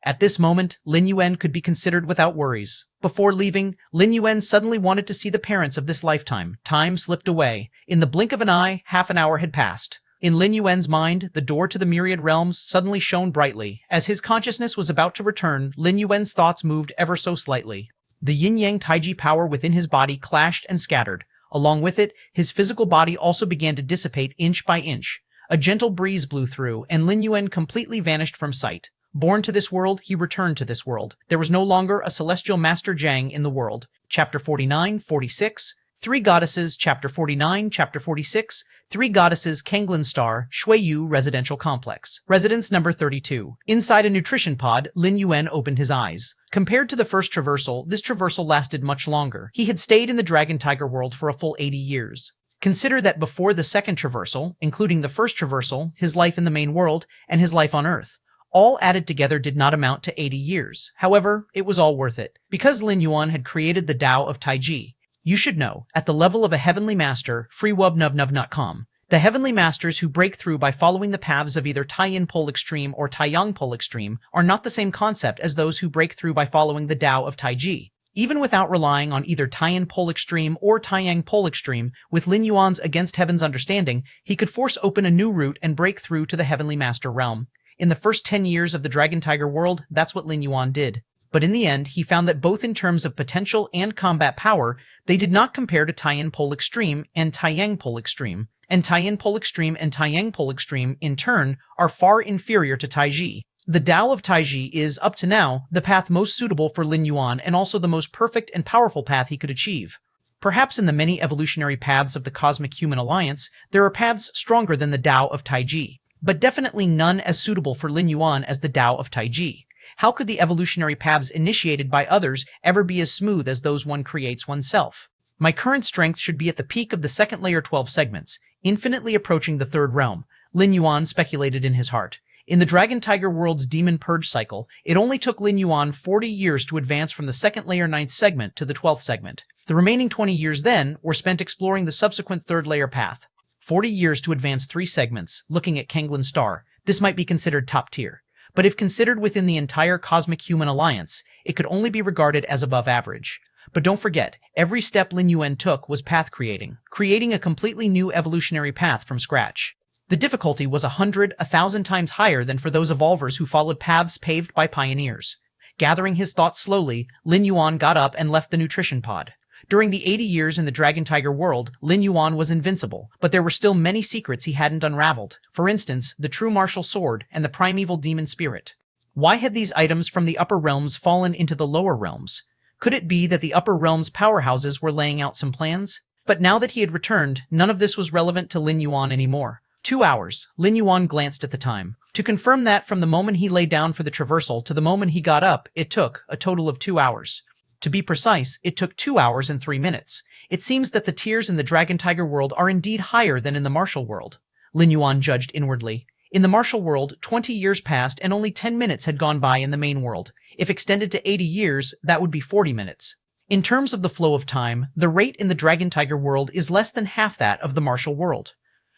Speaker 1: At this moment, Lin Yuan could be considered without worries. Before leaving, Lin Yuan suddenly wanted to see the parents of this lifetime. Time slipped away. In the blink of an eye, half an hour had passed. In Lin Yuan's mind, the door to the Myriad Realms suddenly shone brightly. As his consciousness was about to return, Lin Yuan's thoughts moved ever so slightly. The yin-yang taiji power within his body clashed and scattered. Along with it, his physical body also began to dissipate inch by inch. A gentle breeze blew through, and Lin Yuan completely vanished from sight. Born to this world, he returned to this world. There was no longer a celestial master Zhang in the world. Chapter 49, 46. Three Goddesses, Chapter 49, Chapter 46. Three Goddesses, Kanglin Star, Shuiyu Residential Complex. Residence number 32. Inside a nutrition pod, Lin Yuan opened his eyes. Compared to the first traversal, this traversal lasted much longer. He had stayed in the Dragon Tiger world for a full 80 years. Consider that before the second traversal, including the first traversal, his life in the main world, and his life on Earth, all added together did not amount to 80 years. However, it was all worth it. Because Lin Yuan had created the Dao of Taiji. You should know, at the level of a Heavenly Master, freewubnubnub.com, the Heavenly Masters who break through by following the paths of either Tai-Yin Pole Extreme or Tai-Yang Pole Extreme are not the same concept as those who break through by following the Dao of Taiji. Even without relying on either Tai-Yin Pole Extreme or Tai-Yang Pole Extreme, with Lin Yuan's Against Heaven's understanding, he could force open a new route and break through to the Heavenly Master realm. In the first 10 years of the Dragon Tiger world, that's what Lin Yuan did. But in the end, he found that both in terms of potential and combat power, they did not compare to Tai-Yin Pole Extreme and Tai-Yang Pole Extreme. And Tai-Yin Pole Extreme and Tai-Yang Pole Extreme, in turn, are far inferior to Taiji. The Dao of Taiji is, up to now, the path most suitable for Lin Yuan and also the most perfect and powerful path he could achieve. Perhaps in the many evolutionary paths of the Cosmic Human Alliance, there are paths stronger than the Dao of Taiji, but definitely none as suitable for Lin Yuan as the Dao of Taiji. How could the evolutionary paths initiated by others ever be as smooth as those one creates oneself? My current strength should be at the peak of the second layer 12 segments, infinitely approaching the third realm, Lin Yuan speculated in his heart. In the Dragon Tiger world's Demon Purge cycle, it only took Lin Yuan 40 years to advance from the second layer 9th segment to the 12th segment. The remaining 20 years then were spent exploring the subsequent third layer path. 40 years to advance 3 segments, looking at Kanglin Star. This might be considered top tier. But if considered within the entire Cosmic Human Alliance, it could only be regarded as above average. But don't forget, every step Lin Yuan took was path creating a completely new evolutionary path from scratch. The difficulty was 100, 1,000 times higher than for those evolvers who followed paths paved by pioneers. Gathering his thoughts slowly, Lin Yuan got up and left the nutrition pod. During the 80 years in the Dragon Tiger world, Lin Yuan was invincible, but there were still many secrets he hadn't unraveled. For instance, the true martial sword and the primeval demon spirit. Why had these items from the upper realms fallen into the lower realms? Could it be that the upper realms' powerhouses were laying out some plans? But now that he had returned, none of this was relevant to Lin Yuan anymore. 2 hours. Lin Yuan glanced at the time. To confirm that from the moment he lay down for the traversal to the moment he got up, it took a total of 2 hours. To be precise, it took 2 hours and 3 minutes. It seems that the tiers in the Dragon Tiger world are indeed higher than in the martial world. Lin Yuan judged inwardly. In the martial world, 20 years passed and only 10 minutes had gone by in the main world. If extended to 80 years, that would be 40 minutes. In terms of the flow of time, the rate in the Dragon Tiger world is less than half that of the martial world.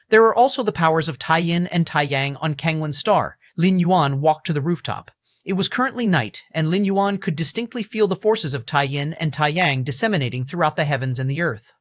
Speaker 1: There are also the powers of Tai-Yin and Tai-Yang on Kanglin Star. Lin Yuan walked to the rooftop. It was currently night, and Lin Yuan could distinctly feel the forces of Tai Yin and Tai Yang disseminating throughout the heavens and the earth.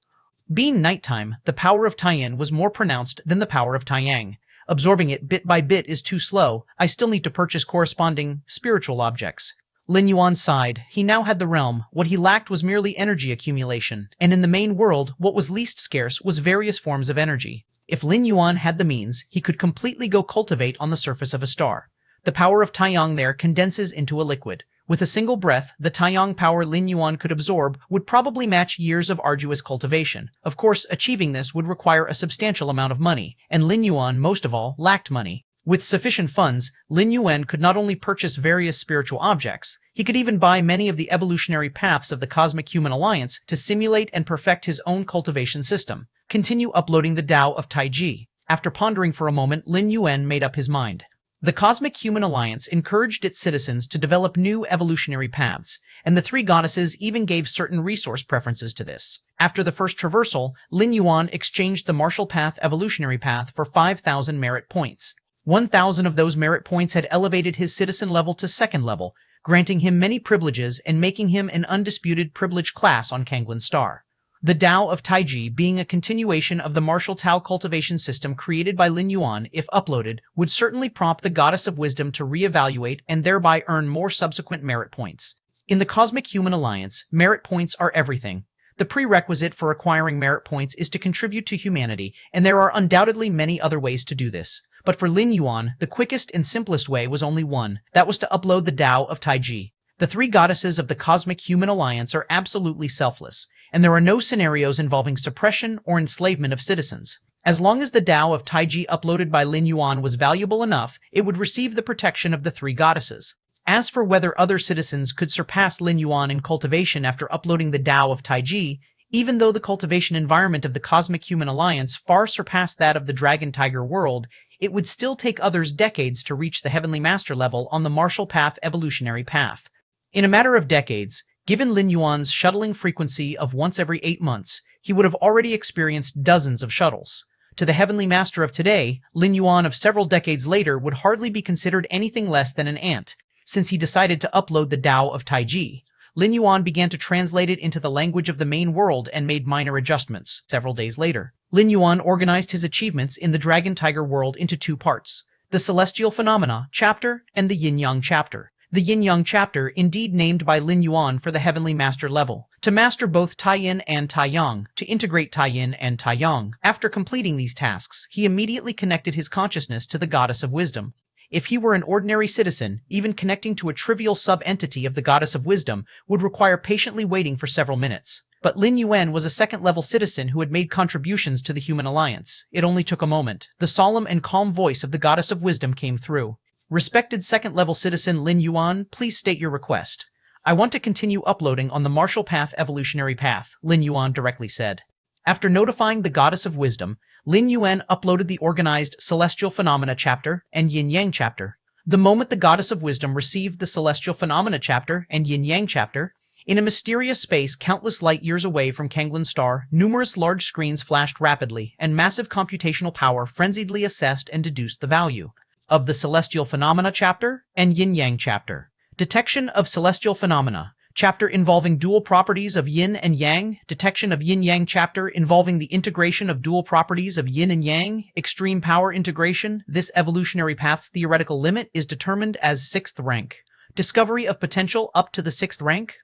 Speaker 1: Being nighttime, the power of Tai Yin was more pronounced than the power of Tai Yang. Absorbing it bit by bit is too slow. I still need to purchase corresponding spiritual objects. Lin Yuan sighed. He now had the realm. What he lacked was merely energy accumulation, and in the main world, what was least scarce was various forms of energy. If Lin Yuan had the means, he could completely go cultivate on the surface of a star. The power of Taiyang there condenses into a liquid. With a single breath, the Taiyang power Lin Yuan could absorb would probably match years of arduous cultivation. Of course, achieving this would require a substantial amount of money, and Lin Yuan, most of all, lacked money. With sufficient funds, Lin Yuan could not only purchase various spiritual objects, he could even buy many of the evolutionary paths of the Cosmic Human Alliance to simulate and perfect his own cultivation system. Continue uploading the Dao of Taiji. After pondering for a moment, Lin Yuan made up his mind. The Cosmic Human Alliance encouraged its citizens to develop new evolutionary paths, and the three goddesses even gave certain resource preferences to this. After the first traversal, Lin Yuan exchanged the Martial Path evolutionary path for 5,000 merit points. 1,000 of those merit points had elevated his citizen level to second level, granting him many privileges and making him an undisputed privileged class on Kanglin Star. The Dao of Taiji, being a continuation of the martial Tao cultivation system created by Lin Yuan, if uploaded, would certainly prompt the Goddess of Wisdom to reevaluate and thereby earn more subsequent merit points. In the Cosmic Human Alliance, merit points are everything. The prerequisite for acquiring merit points is to contribute to humanity, and there are undoubtedly many other ways to do this. But for Lin Yuan, the quickest and simplest way was only one. That was to upload the Dao of Taiji. The three goddesses of the Cosmic Human Alliance are absolutely selfless, and there are no scenarios involving suppression or enslavement of citizens. As long as the Dao of Taiji uploaded by Lin Yuan was valuable enough, it would receive the protection of the three goddesses. As for whether other citizens could surpass Lin Yuan in cultivation after uploading the Dao of Taiji, even though the cultivation environment of the Cosmic Human Alliance far surpassed that of the Dragon Tiger world, it would still take others decades to reach the Heavenly Master level on the Martial Path evolutionary path. In a matter of decades, given Lin Yuan's shuttling frequency of once every 8 months, he would have already experienced dozens of shuttles. To the Heavenly Master of today, Lin Yuan of several decades later would hardly be considered anything less than an ant. Since he decided to upload the Dao of Taiji, Lin Yuan began to translate it into the language of the main world and made minor adjustments. Several days later, Lin Yuan organized his achievements in the Dragon Tiger world into 2 parts, the Celestial Phenomena chapter and the Yin-Yang chapter. The Yin-Yang chapter, indeed named by Lin Yuan for the Heavenly Master level, to master both Tai-Yin and Tai-Yang, to integrate Tai-Yin and Tai-Yang. After completing these tasks, he immediately connected his consciousness to the Goddess of Wisdom. If he were an ordinary citizen, even connecting to a trivial sub-entity of the Goddess of Wisdom would require patiently waiting for several minutes. But Lin Yuan was a second-level citizen who had made contributions to the Human Alliance. It only took a moment. The solemn and calm voice of the Goddess of Wisdom came through. Respected second-level citizen Lin Yuan, please state your request. I want to continue uploading on the Martial Path evolutionary path, Lin Yuan directly said. After notifying the Goddess of Wisdom, Lin Yuan uploaded the organized Celestial Phenomena chapter and Yin-Yang chapter. The moment the Goddess of Wisdom received the Celestial Phenomena chapter and Yin-Yang chapter, in a mysterious space countless light years away from Kanglin Star, numerous large screens flashed rapidly, and massive computational power frenziedly assessed and deduced the value of the Celestial Phenomena chapter and Yin-Yang chapter. Detection of Celestial Phenomena chapter involving dual properties of Yin and Yang. Detection of Yin-Yang chapter involving the integration of dual properties of Yin and Yang. Extreme power integration. This evolutionary path's theoretical limit is determined as 6th rank. Discovery of potential up to the 6th rank.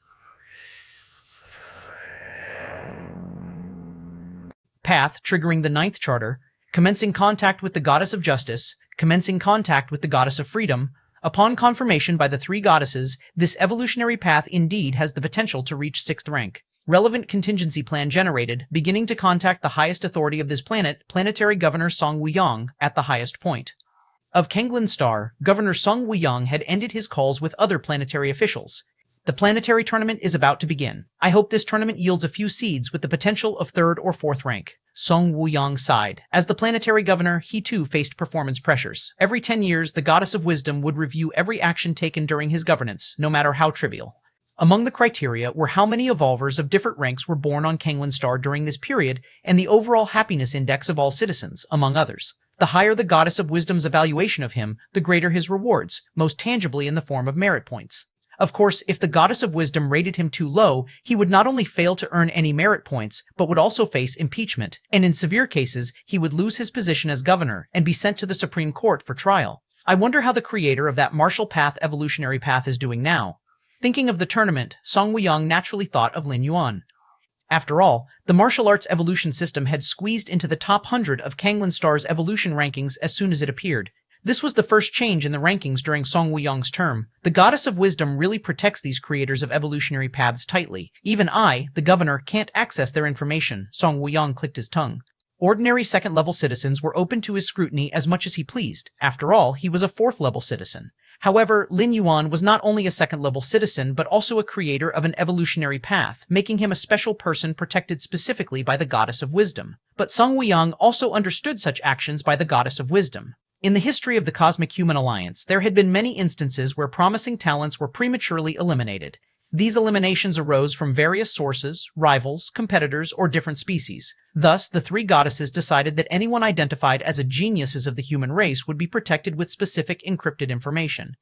Speaker 1: Path triggering the 9th charter. Commencing contact with the Goddess of Justice. Commencing contact with the Goddess of Freedom. Upon confirmation by the 3 goddesses, this evolutionary path indeed has the potential to reach 6th rank. Relevant contingency plan generated, beginning to contact the highest authority of this planet, Planetary Governor Song Wuyang, at the highest point of Kanglin Star. Governor Song Wuyang had ended his calls with other planetary officials. The planetary tournament is about to begin. I hope this tournament yields a few seeds with the potential of 3rd or 4th rank. Song Wuyang sighed. As the planetary governor, he too faced performance pressures. Every 10 years, the Goddess of Wisdom would review every action taken during his governance, no matter how trivial. Among the criteria were how many evolvers of different ranks were born on Kanglin Star during this period and the overall happiness index of all citizens, among others. The higher the goddess of wisdom's evaluation of him, the greater his rewards, most tangibly in the form of merit points. Of course, if the goddess of wisdom rated him too low, he would not only fail to earn any merit points, but would also face impeachment, and in severe cases, he would lose his position as governor and be sent to the Supreme Court for trial. I wonder how the creator of that martial path evolutionary path is doing now. Thinking of the tournament, Song Wuyang naturally thought of Lin Yuan. After all, the martial arts evolution system had squeezed into the top 100 of Kanglin Star's evolution rankings as soon as it appeared. This was the first change in the rankings during Song Wuyang's term. The goddess of wisdom really protects these creators of evolutionary paths tightly. Even I, the governor, can't access their information. Song Wuyang clicked his tongue. Ordinary second-level citizens were open to his scrutiny as much as he pleased. After all, he was a fourth-level citizen. However, Lin Yuan was not only a second-level citizen, but also a creator of an evolutionary path, making him a special person protected specifically by the goddess of wisdom. But Song Wuyang also understood such actions by the goddess of wisdom. In the history of the Cosmic Human Alliance, there had been many instances where promising talents were prematurely eliminated. These eliminations arose from various sources, rivals, competitors, or different species. Thus, the three goddesses decided that anyone identified as a genius of the human race would be protected with specific encrypted information.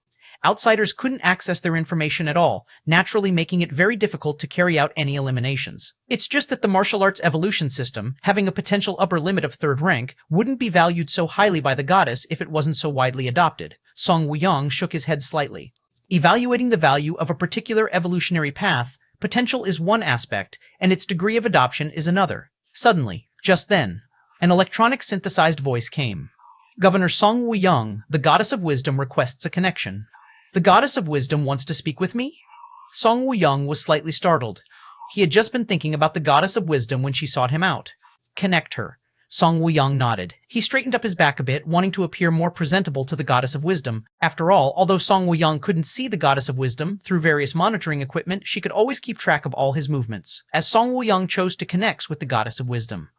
Speaker 1: Outsiders couldn't access their information at all, naturally making it very difficult to carry out any eliminations. It's just that the martial arts evolution system, having a potential upper limit of third rank, wouldn't be valued so highly by the goddess if it wasn't so widely adopted. Song Wuyang shook his head slightly. Evaluating the value of a particular evolutionary path, potential is one aspect, and its degree of adoption is another. Suddenly, just then, an electronic synthesized voice came. Governor Song Wuyang, the goddess of wisdom, requests a connection. The goddess of wisdom wants to speak with me? Song Wuyang was slightly startled. He had just been thinking about the goddess of wisdom when she sought him out. Connect her. Song Wuyang nodded. He straightened up his back a bit, wanting to appear more presentable to the goddess of wisdom. After all, although Song Wuyang couldn't see the goddess of wisdom through various monitoring equipment, she could always keep track of all his movements, as Song Wuyang chose to connect with the goddess of wisdom.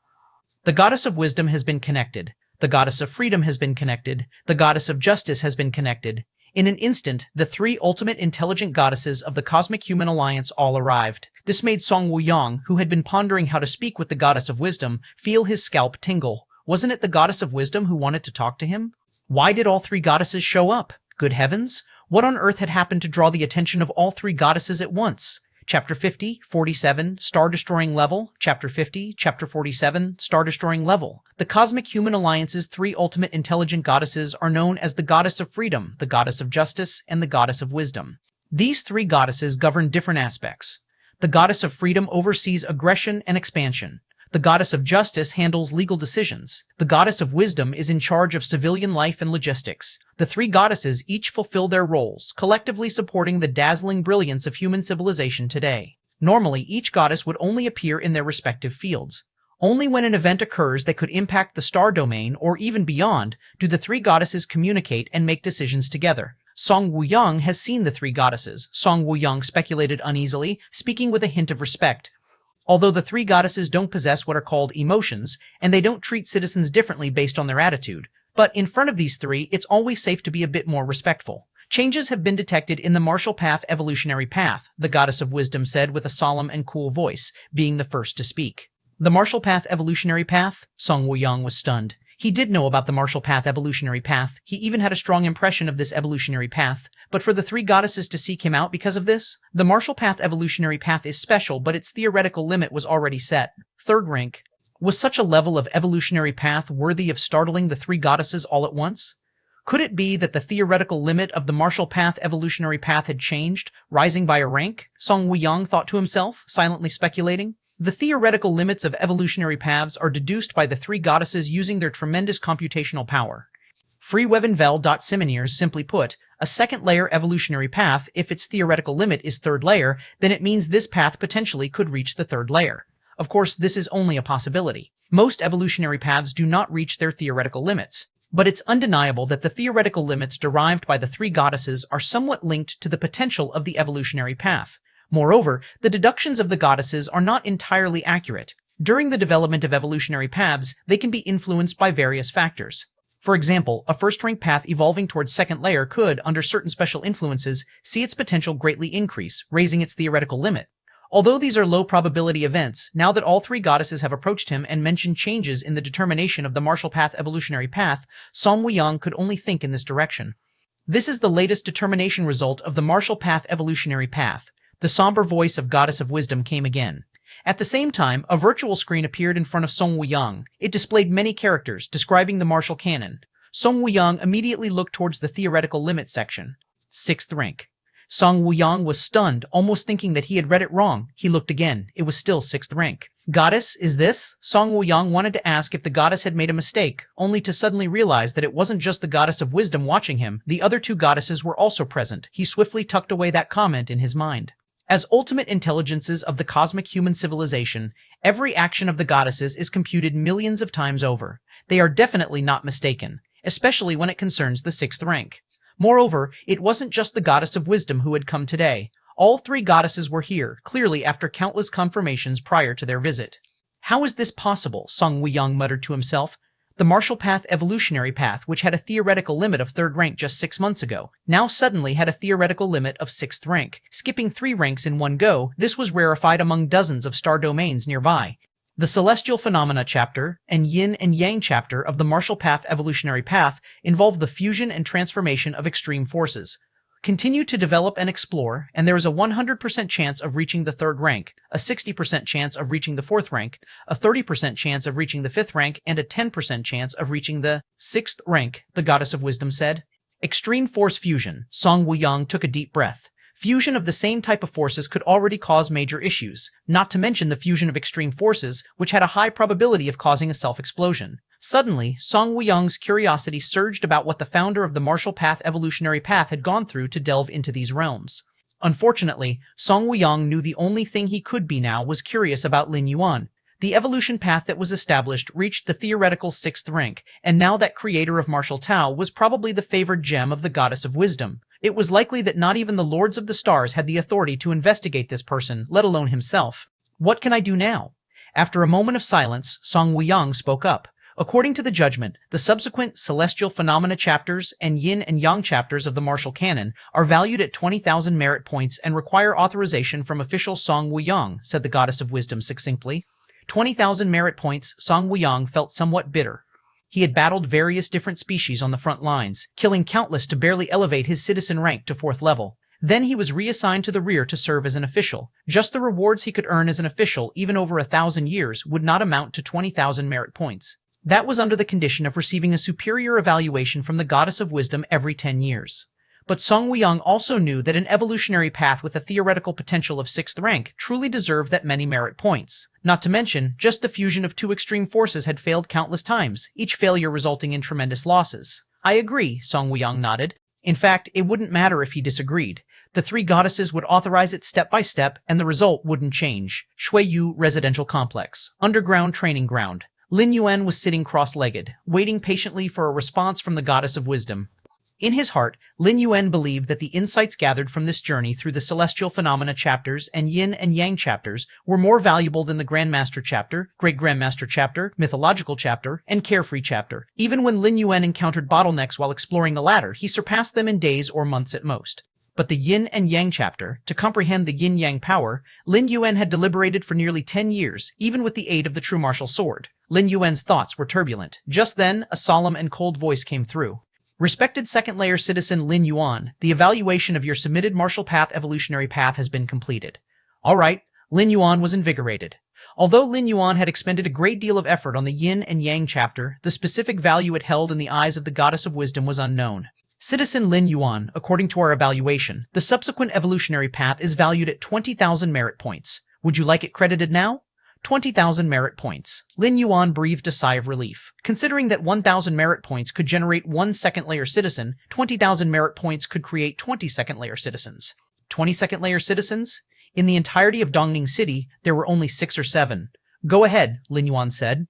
Speaker 1: The goddess of wisdom has been connected. The goddess of freedom has been connected. The goddess of justice has been connected. In an instant, the three ultimate intelligent goddesses of the Cosmic Human Alliance all arrived. This made Song Wuyang, who had been pondering how to speak with the goddess of wisdom, feel his scalp tingle. Wasn't it the goddess of wisdom who wanted to talk to him? Why did all three goddesses show up? Good heavens! What on earth had happened to draw the attention of all three goddesses at once? Chapter 50, 47, Star-Destroying Level. Chapter 50, Chapter 47, Star-Destroying Level. The Cosmic Human Alliance's three ultimate intelligent goddesses are known as the Goddess of Freedom, the Goddess of Justice, and the Goddess of Wisdom. These three goddesses govern different aspects. The Goddess of Freedom oversees aggression and expansion. The Goddess of Justice handles legal decisions. The Goddess of Wisdom is in charge of civilian life and logistics. The three goddesses each fulfill their roles, collectively supporting the dazzling brilliance of human civilization today. Normally, each goddess would only appear in their respective fields. Only when an event occurs that could impact the star domain or even beyond do the three goddesses communicate and make decisions together. Song Wuyang has seen the three goddesses. Song Wuyang speculated uneasily, speaking with a hint of respect. Although the three goddesses don't possess what are called emotions, and they don't treat citizens differently based on their attitude, but in front of these three, it's always safe to be a bit more respectful. Changes have been detected in the martial path evolutionary path, the goddess of wisdom said with a solemn and cool voice, being the first to speak. The martial path evolutionary path? Song Wuyang was stunned. He did know about the martial path evolutionary path. He even had a strong impression of this evolutionary path. But for the three goddesses to seek him out because of this? The martial path evolutionary path is special, but its theoretical limit was already set. Third rank. Was such a level of evolutionary path worthy of startling the three goddesses all at once? Could it be that the theoretical limit of the martial path evolutionary path had changed, rising by a rank? Song Wuyang thought to himself, silently speculating. The theoretical limits of evolutionary paths are deduced by the three goddesses using their tremendous computational power. Freewevenvel.Simineers simply put, a second-layer evolutionary path, if its theoretical limit is third layer, then it means this path potentially could reach the third layer. Of course, this is only a possibility. Most evolutionary paths do not reach their theoretical limits. But it's undeniable that the theoretical limits derived by the three goddesses are somewhat linked to the potential of the evolutionary path. Moreover, the deductions of the goddesses are not entirely accurate. During the development of evolutionary paths, they can be influenced by various factors. For example, a first-rank path evolving towards second layer could, under certain special influences, see its potential greatly increase, raising its theoretical limit. Although these are low-probability events, now that all three goddesses have approached him and mentioned changes in the determination of the martial path evolutionary path, Song Wuyang could only think in this direction. This is the latest determination result of the martial path evolutionary path. The somber voice of Goddess of Wisdom came again. At the same time, a virtual screen appeared in front of Song Wuyang. It displayed many characters, describing the martial canon. Song Wuyang immediately looked towards the theoretical limit section. 6th rank. Song Wuyang was stunned, almost thinking that he had read it wrong. He looked again. It was still 6th rank. Goddess, is this? Song Wuyang wanted to ask if the goddess had made a mistake, only to suddenly realize that it wasn't just the goddess of wisdom watching him. The other two goddesses were also present. He swiftly tucked away that comment in his mind. As ultimate intelligences of the cosmic human civilization, every action of the goddesses is computed millions of times over. They are definitely not mistaken, especially when it concerns the 6th rank. Moreover, it wasn't just the goddess of wisdom who had come today. All three goddesses were here, clearly after countless confirmations prior to their visit. How is this possible? Song Wuyang muttered to himself. The martial path evolutionary path, which had a theoretical limit of 3rd rank just 6 months ago, now suddenly had a theoretical limit of 6th rank. Skipping 3 ranks in one go, this was rarefied among dozens of star domains nearby. The Celestial Phenomena chapter and Yin and Yang chapter of the Martial Path Evolutionary Path involve the fusion and transformation of extreme forces. Continue to develop and explore, and there is a 100% chance of reaching the 3rd rank, a 60% chance of reaching the 4th rank, a 30% chance of reaching the 5th rank, and a 10% chance of reaching the 6th rank, the Goddess of Wisdom said. Extreme force fusion. Song Wuyang took a deep breath. Fusion of the same type of forces could already cause major issues, not to mention the fusion of extreme forces, which had a high probability of causing a self-explosion. Suddenly, Song Wuyang's curiosity surged about what the founder of the Martial Path Evolutionary Path had gone through to delve into these realms. Unfortunately, Song Wuyang knew the only thing he could be now was curious about Lin Yuan. The evolution path that was established reached the theoretical 6th rank, and now that creator of martial Tao was probably the favored gem of the Goddess of Wisdom. It was likely that not even the Lords of the Stars had the authority to investigate this person, let alone himself. What can I do now? After a moment of silence, Song Wuyang spoke up. According to the judgment, the subsequent Celestial Phenomena chapters and Yin and Yang chapters of the martial canon are valued at 20,000 merit points and require authorization from official Song Wuyang, said the Goddess of Wisdom succinctly. 20,000 merit points. Song Wuyang felt somewhat bitter. He had battled various different species on the front lines, killing countless to barely elevate his citizen rank to 4th level. Then he was reassigned to the rear to serve as an official. Just the rewards he could earn as an official, even over 1,000 years, would not amount to 20,000 merit points. That was under the condition of receiving a superior evaluation from the Goddess of Wisdom every 10 years. But Song Wuyang also knew that an evolutionary path with a theoretical potential of 6th rank truly deserved that many merit points. Not to mention, just the fusion of two extreme forces had failed countless times, each failure resulting in tremendous losses. I agree, Song Wuyang nodded. In fact, it wouldn't matter if he disagreed. The three goddesses would authorize it step by step, and the result wouldn't change. Shuiyu Residential Complex. Underground Training Ground. Lin Yuan was sitting cross-legged, waiting patiently for a response from the Goddess of Wisdom. In his heart, Lin Yuan believed that the insights gathered from this journey through the Celestial Phenomena chapters and Yin and Yang chapters were more valuable than the Grandmaster chapter, Great Grandmaster chapter, Mythological chapter, and Carefree chapter. Even when Lin Yuan encountered bottlenecks while exploring the latter, he surpassed them in days or months at most. But the Yin and Yang chapter, to comprehend the Yin-Yang power, Lin Yuan had deliberated for nearly 10 years, even with the aid of the true martial sword. Lin Yuan's thoughts were turbulent. Just then, a solemn and cold voice came through. Respected second-layer citizen Lin Yuan, the evaluation of your submitted martial path evolutionary path has been completed. All right, Lin Yuan was invigorated. Although Lin Yuan had expended a great deal of effort on the Yin and Yang chapter, the specific value it held in the eyes of the Goddess of Wisdom was unknown. Citizen Lin Yuan, according to our evaluation, the subsequent evolutionary path is valued at 20,000 merit points. Would you like it credited now? 20,000 merit points. Lin Yuan breathed a sigh of relief. Considering that 1,000 merit points could generate one second-layer citizen, 20,000 merit points could create 20 second-layer citizens. 20 second-layer citizens? In the entirety of Dongning City, there were only 6 or 7. Go ahead, Lin Yuan said.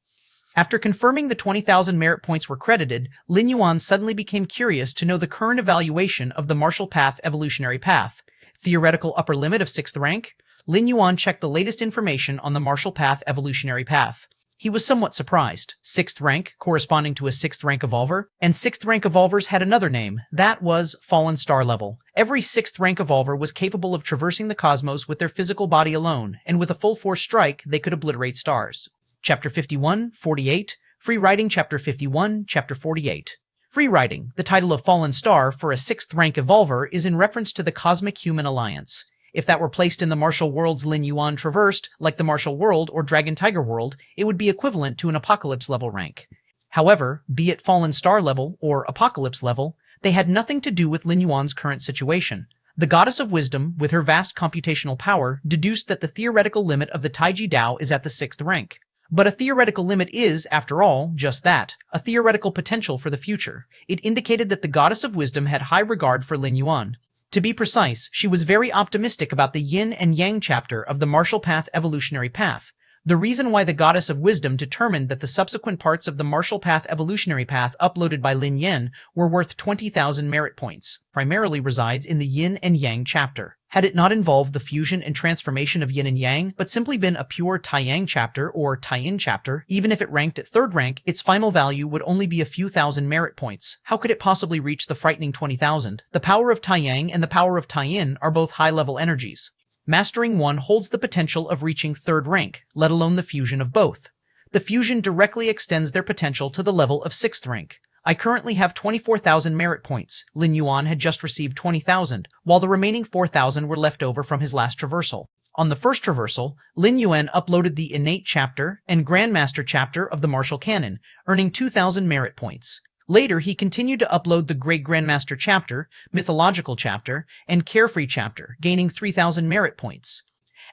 Speaker 1: After confirming the 20,000 merit points were credited, Lin Yuan suddenly became curious to know the current evaluation of the martial path evolutionary path. Theoretical upper limit of 6th rank? Lin Yuan checked the latest information on the martial path evolutionary path. He was somewhat surprised. 6th rank, corresponding to a 6th rank evolver, and 6th rank evolvers had another name. That was Fallen Star level. Every 6th rank evolver was capable of traversing the cosmos with their physical body alone, and with a full force strike, they could obliterate stars. Chapter 51, 48, Free Writing Chapter 51, Chapter 48. Free Writing, the title of Fallen Star for a 6th rank evolver, is in reference to the Cosmic Human Alliance. If that were placed in the martial worlds Lin Yuan traversed, like the martial world or Dragon Tiger world, it would be equivalent to an Apocalypse level rank. However, be it Fallen Star level or Apocalypse level, they had nothing to do with Lin Yuan's current situation. The Goddess of Wisdom, with her vast computational power, deduced that the theoretical limit of the Taiji Dao is at the 6th rank. But a theoretical limit is, after all, just that, a theoretical potential for the future. It indicated that the Goddess of Wisdom had high regard for Lin Yuan. To be precise, she was very optimistic about the Yin and Yang chapter of the Martial Path Evolutionary Path. The reason why the Goddess of Wisdom determined that the subsequent parts of the Martial Path Evolutionary Path uploaded by Lin Yuan were worth 20,000 merit points primarily resides in the Yin and Yang chapter. Had it not involved the fusion and transformation of Yin and Yang, but simply been a pure Tai-Yang chapter or Tai-Yin chapter, even if it ranked at 3rd rank, its final value would only be a few thousand merit points. How could it possibly reach the frightening 20,000? The power of Tai-Yang and the power of Tai-Yin are both high-level energies. Mastering one holds the potential of reaching 3rd rank, let alone the fusion of both. The fusion directly extends their potential to the level of 6th rank. I currently have 24,000 merit points. Lin Yuan had just received 20,000, while the remaining 4,000 were left over from his last traversal. On the first traversal, Lin Yuan uploaded the Innate chapter and Grandmaster chapter of the Martial Canon, earning 2,000 merit points. Later, he continued to upload the Great Grandmaster chapter, Mythological chapter, and Carefree chapter, gaining 3,000 merit points.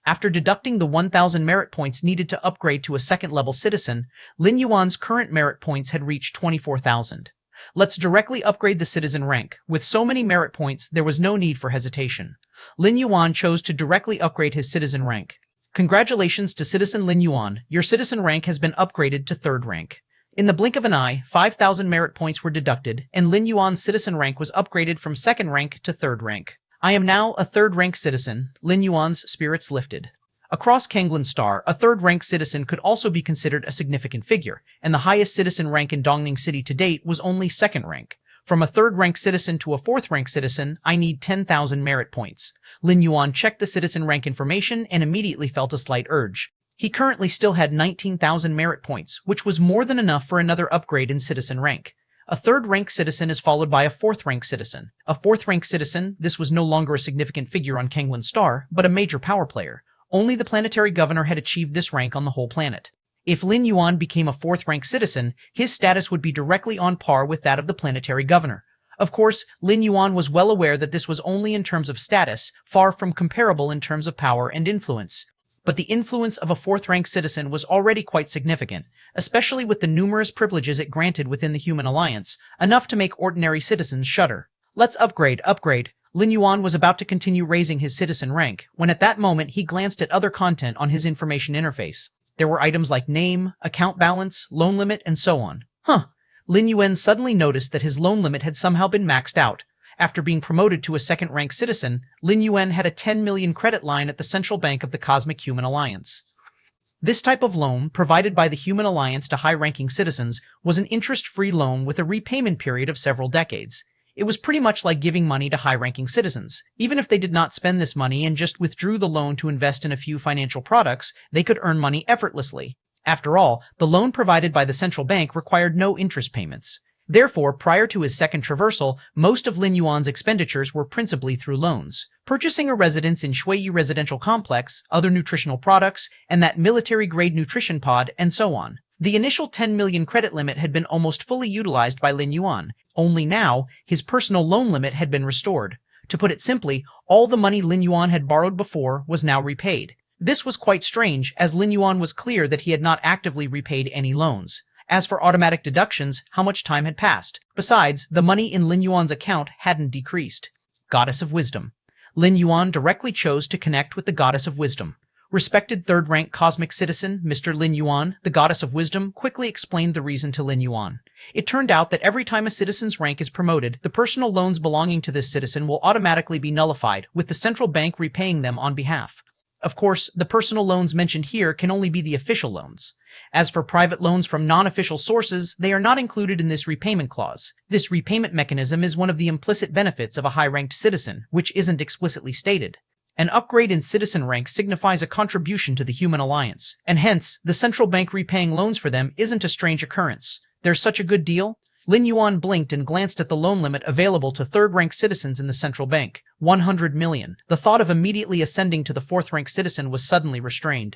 Speaker 1: After deducting the 1,000 merit points needed to upgrade to a 2nd level citizen, Lin Yuan's current merit points had reached 24,000. Let's directly upgrade the citizen rank. With so many merit points, there was no need for hesitation. Lin Yuan chose to directly upgrade his citizen rank. Congratulations to Citizen Lin Yuan. Your citizen rank has been upgraded to 3rd rank. In the blink of an eye, 5,000 merit points were deducted, and Lin Yuan's citizen rank was upgraded from 2nd rank to 3rd rank. I am now a 3rd rank citizen. Lin Yuan's spirits lifted. Across Kanglan Star, a 3rd rank citizen could also be considered a significant figure, and the highest citizen rank in Dongning City to date was only 2nd rank. From a 3rd rank citizen to a 4th rank citizen, I need 10,000 merit points. Lin Yuan checked the citizen rank information and immediately felt a slight urge. He currently still had 19,000 merit points, which was more than enough for another upgrade in citizen rank. A 3rd rank citizen is followed by a 4th rank citizen. A 4th rank citizen, this was no longer a significant figure on Kanglan Star, but a major power player. Only the planetary governor had achieved this rank on the whole planet. If Lin Yuan became a 4th rank citizen, his status would be directly on par with that of the planetary governor. Of course, Lin Yuan was well aware that this was only in terms of status, far from comparable in terms of power and influence. But the influence of a 4th rank citizen was already quite significant, especially with the numerous privileges it granted within the Human Alliance, enough to make ordinary citizens shudder. Let's upgrade. Lin Yuan was about to continue raising his citizen rank, when at that moment he glanced at other content on his information interface. There were items like name, account balance, loan limit, and so on. Lin Yuan suddenly noticed that his loan limit had somehow been maxed out. After being promoted to a 2nd rank citizen, Lin Yuan had a 10 million credit line at the Central Bank of the Cosmic Human Alliance. This type of loan, provided by the Human Alliance to high-ranking citizens, was an interest-free loan with a repayment period of several decades. It was pretty much like giving money to high-ranking citizens. Even if they did not spend this money and just withdrew the loan to invest in a few financial products, they could earn money effortlessly. After all, the loan provided by the central bank required no interest payments. Therefore, prior to his 2nd traversal, most of Lin Yuan's expenditures were principally through loans. Purchasing a residence in Shuiyi Residential Complex, other nutritional products, and that military-grade nutrition pod, and so on. The initial 10 million credit limit had been almost fully utilized by Lin Yuan. Only now, his personal loan limit had been restored. To put it simply, all the money Lin Yuan had borrowed before was now repaid. This was quite strange, as Lin Yuan was clear that he had not actively repaid any loans. As for automatic deductions, how much time had passed? Besides, the money in Lin Yuan's account hadn't decreased. Goddess of Wisdom. Lin Yuan directly chose to connect with the Goddess of Wisdom. Respected 3rd rank cosmic citizen, Mr. Lin Yuan, the Goddess of Wisdom, quickly explained the reason to Lin Yuan. It turned out that every time a citizen's rank is promoted, the personal loans belonging to this citizen will automatically be nullified, with the central bank repaying them on behalf. Of course, the personal loans mentioned here can only be the official loans. As for private loans from non-official sources, they are not included in this repayment clause. This repayment mechanism is one of the implicit benefits of a high-ranked citizen, which isn't explicitly stated. An upgrade in citizen rank signifies a contribution to the human alliance, and hence, the central bank repaying loans for them isn't a strange occurrence. There's such a good deal? Lin Yuan blinked and glanced at the loan limit available to third-rank citizens in the central bank. 100 million. The thought of immediately ascending to the fourth-rank citizen was suddenly restrained.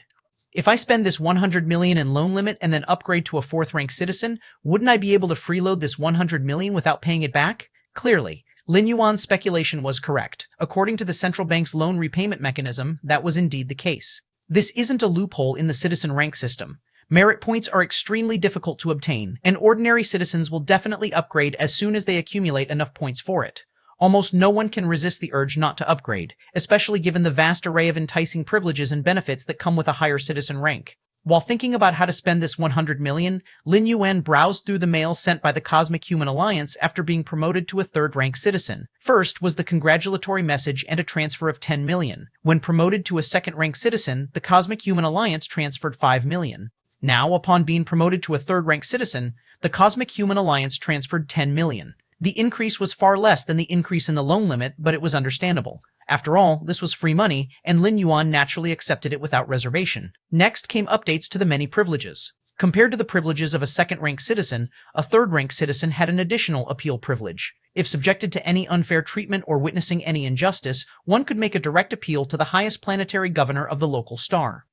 Speaker 1: If I spend this 100 million in loan limit and then upgrade to a fourth-rank citizen, wouldn't I be able to freeload this 100 million without paying it back? Clearly, Lin Yuan's speculation was correct. According to the central bank's loan repayment mechanism, that was indeed the case. This isn't a loophole in the citizen rank system. Merit points are extremely difficult to obtain, and ordinary citizens will definitely upgrade as soon as they accumulate enough points for it. Almost no one can resist the urge not to upgrade, especially given the vast array of enticing privileges and benefits that come with a higher citizen rank. While thinking about how to spend this 100 million, Lin Yuan browsed through the mail sent by the Cosmic Human Alliance after being promoted to a third-rank citizen. First was the congratulatory message and a transfer of 10 million. When promoted to a second-rank citizen, the Cosmic Human Alliance transferred 5 million. Now, upon being promoted to a third-rank citizen, the Cosmic Human Alliance transferred 10 million. The increase was far less than the increase in the loan limit, but it was understandable. After all, this was free money, and Lin Yuan naturally accepted it without reservation. Next came updates to the many privileges. Compared to the privileges of a second-rank citizen, a third-rank citizen had an additional appeal privilege. If subjected to any unfair treatment or witnessing any injustice, one could make a direct appeal to the highest planetary governor of the local star.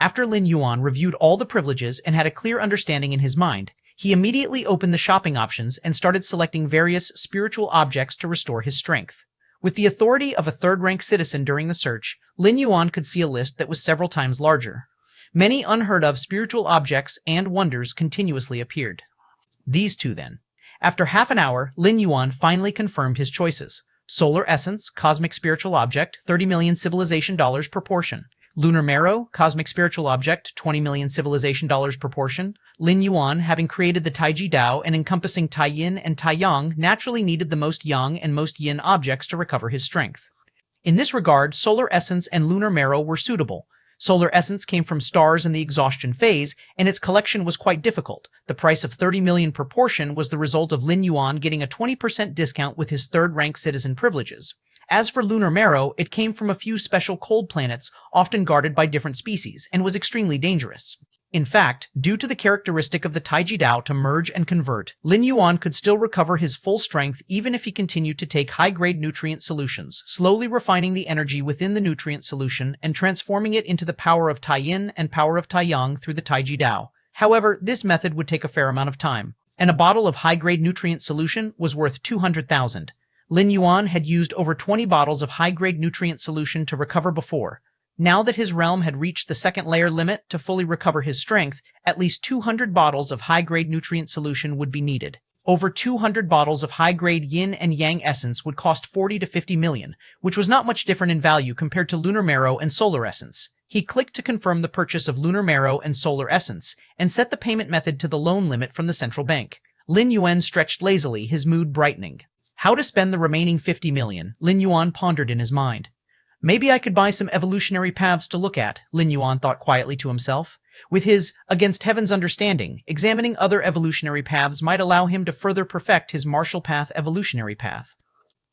Speaker 1: After Lin Yuan reviewed all the privileges and had a clear understanding in his mind, he immediately opened the shopping options and started selecting various spiritual objects to restore his strength. With the authority of a third-rank citizen during the search, Lin Yuan could see a list that was several times larger. Many unheard-of spiritual objects and wonders continuously appeared. These two, then. After half an hour, Lin Yuan finally confirmed his choices. Solar Essence, Cosmic Spiritual Object, 30 million civilization dollars per portion. Lunar Marrow, Cosmic Spiritual Object, 20 million civilization dollars per portion. Lin Yuan, having created the Taiji Dao and encompassing Tai Yin and Tai Yang, naturally needed the most Yang and most Yin objects to recover his strength. In this regard, Solar Essence and Lunar Marrow were suitable. Solar Essence came from stars in the exhaustion phase, and its collection was quite difficult. The price of 30 million per portion was the result of Lin Yuan getting a 20% discount with his third-rank citizen privileges. As for Lunar Marrow, it came from a few special cold planets, often guarded by different species, and was extremely dangerous. In fact, due to the characteristic of the Taiji Dao to merge and convert, Lin Yuan could still recover his full strength even if he continued to take high-grade nutrient solutions, slowly refining the energy within the nutrient solution and transforming it into the power of Tai Yin and power of Tai Yang through the Taiji Dao. However, this method would take a fair amount of time, and a bottle of high-grade nutrient solution was worth 200,000. Lin Yuan had used over 20 bottles of high-grade nutrient solution to recover before. Now that his realm had reached the second layer limit to fully recover his strength, at least 200 bottles of high-grade nutrient solution would be needed. Over 200 bottles of high-grade yin and yang essence would cost 40 to 50 million, which was not much different in value compared to Lunar Marrow and Solar Essence. He clicked to confirm the purchase of Lunar Marrow and Solar Essence, and set the payment method to the loan limit from the central bank. Lin Yuan stretched lazily, his mood brightening. How to spend the remaining 50 million, Lin Yuan pondered in his mind. Maybe I could buy some evolutionary paths to look at, Lin Yuan thought quietly to himself. With his against heaven's understanding, examining other evolutionary paths might allow him to further perfect his martial path evolutionary path.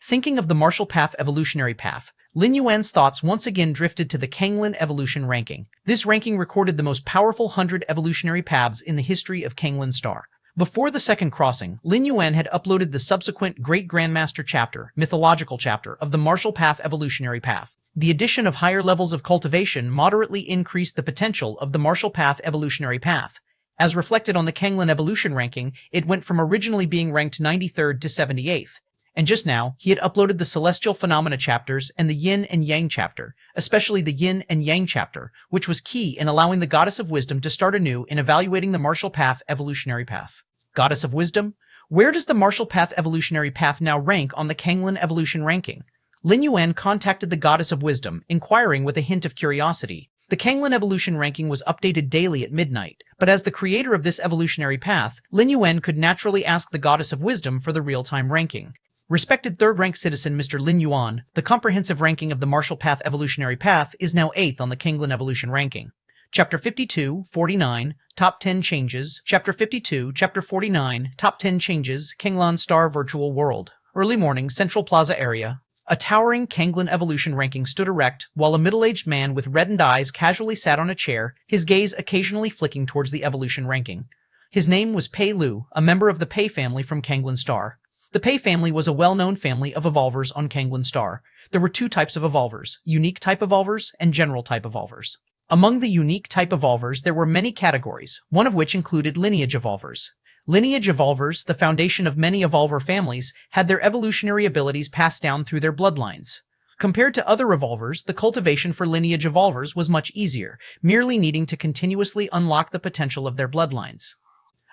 Speaker 1: Thinking of the martial path evolutionary path, Lin Yuan's thoughts once again drifted to the Kanglin evolution ranking. This ranking recorded the most powerful 100 evolutionary paths in the history of Kanglin Star. Before the second crossing, Lin Yuan had uploaded the subsequent Great Grandmaster chapter, mythological chapter, of the Martial Path evolutionary path. The addition of higher levels of cultivation moderately increased the potential of the Martial Path evolutionary path. As reflected on the Kanglin evolution ranking, it went from originally being ranked 93rd to 78th. And just now, he had uploaded the Celestial Phenomena chapters and the Yin and Yang chapter, especially the Yin and Yang chapter, which was key in allowing the Goddess of Wisdom to start anew in evaluating the Martial Path evolutionary path. Goddess of Wisdom? Where does the Martial Path evolutionary path now rank on the Kanglin evolution ranking? Lin Yuan contacted the Goddess of Wisdom, inquiring with a hint of curiosity. The Kanglin evolution ranking was updated daily at midnight, but as the creator of this evolutionary path, Lin Yuan could naturally ask the Goddess of Wisdom for the real-time ranking. Respected third-rank citizen Mr. Lin Yuan, the comprehensive ranking of the Martial Path Evolutionary Path is now 8th on the Kinglan Evolution ranking. Chapter 52, 49, Top 10 Changes. Chapter 52, Chapter 49, Top 10 Changes, Kinglan Star Virtual World. Early morning, Central Plaza area. A towering Kanglan evolution ranking stood erect, while a middle-aged man with reddened eyes casually sat on a chair, his gaze occasionally flicking towards the evolution ranking. His name was Pei Lu, a member of the Pei family from Kanglan Star. The Pei family was a well-known family of evolvers on Kanglan Star. There were two types of evolvers, unique type evolvers and general type evolvers. Among the unique type evolvers there were many categories, one of which included lineage evolvers. Lineage evolvers, the foundation of many evolver families, had their evolutionary abilities passed down through their bloodlines. Compared to other evolvers, the cultivation for lineage evolvers was much easier, merely needing to continuously unlock the potential of their bloodlines.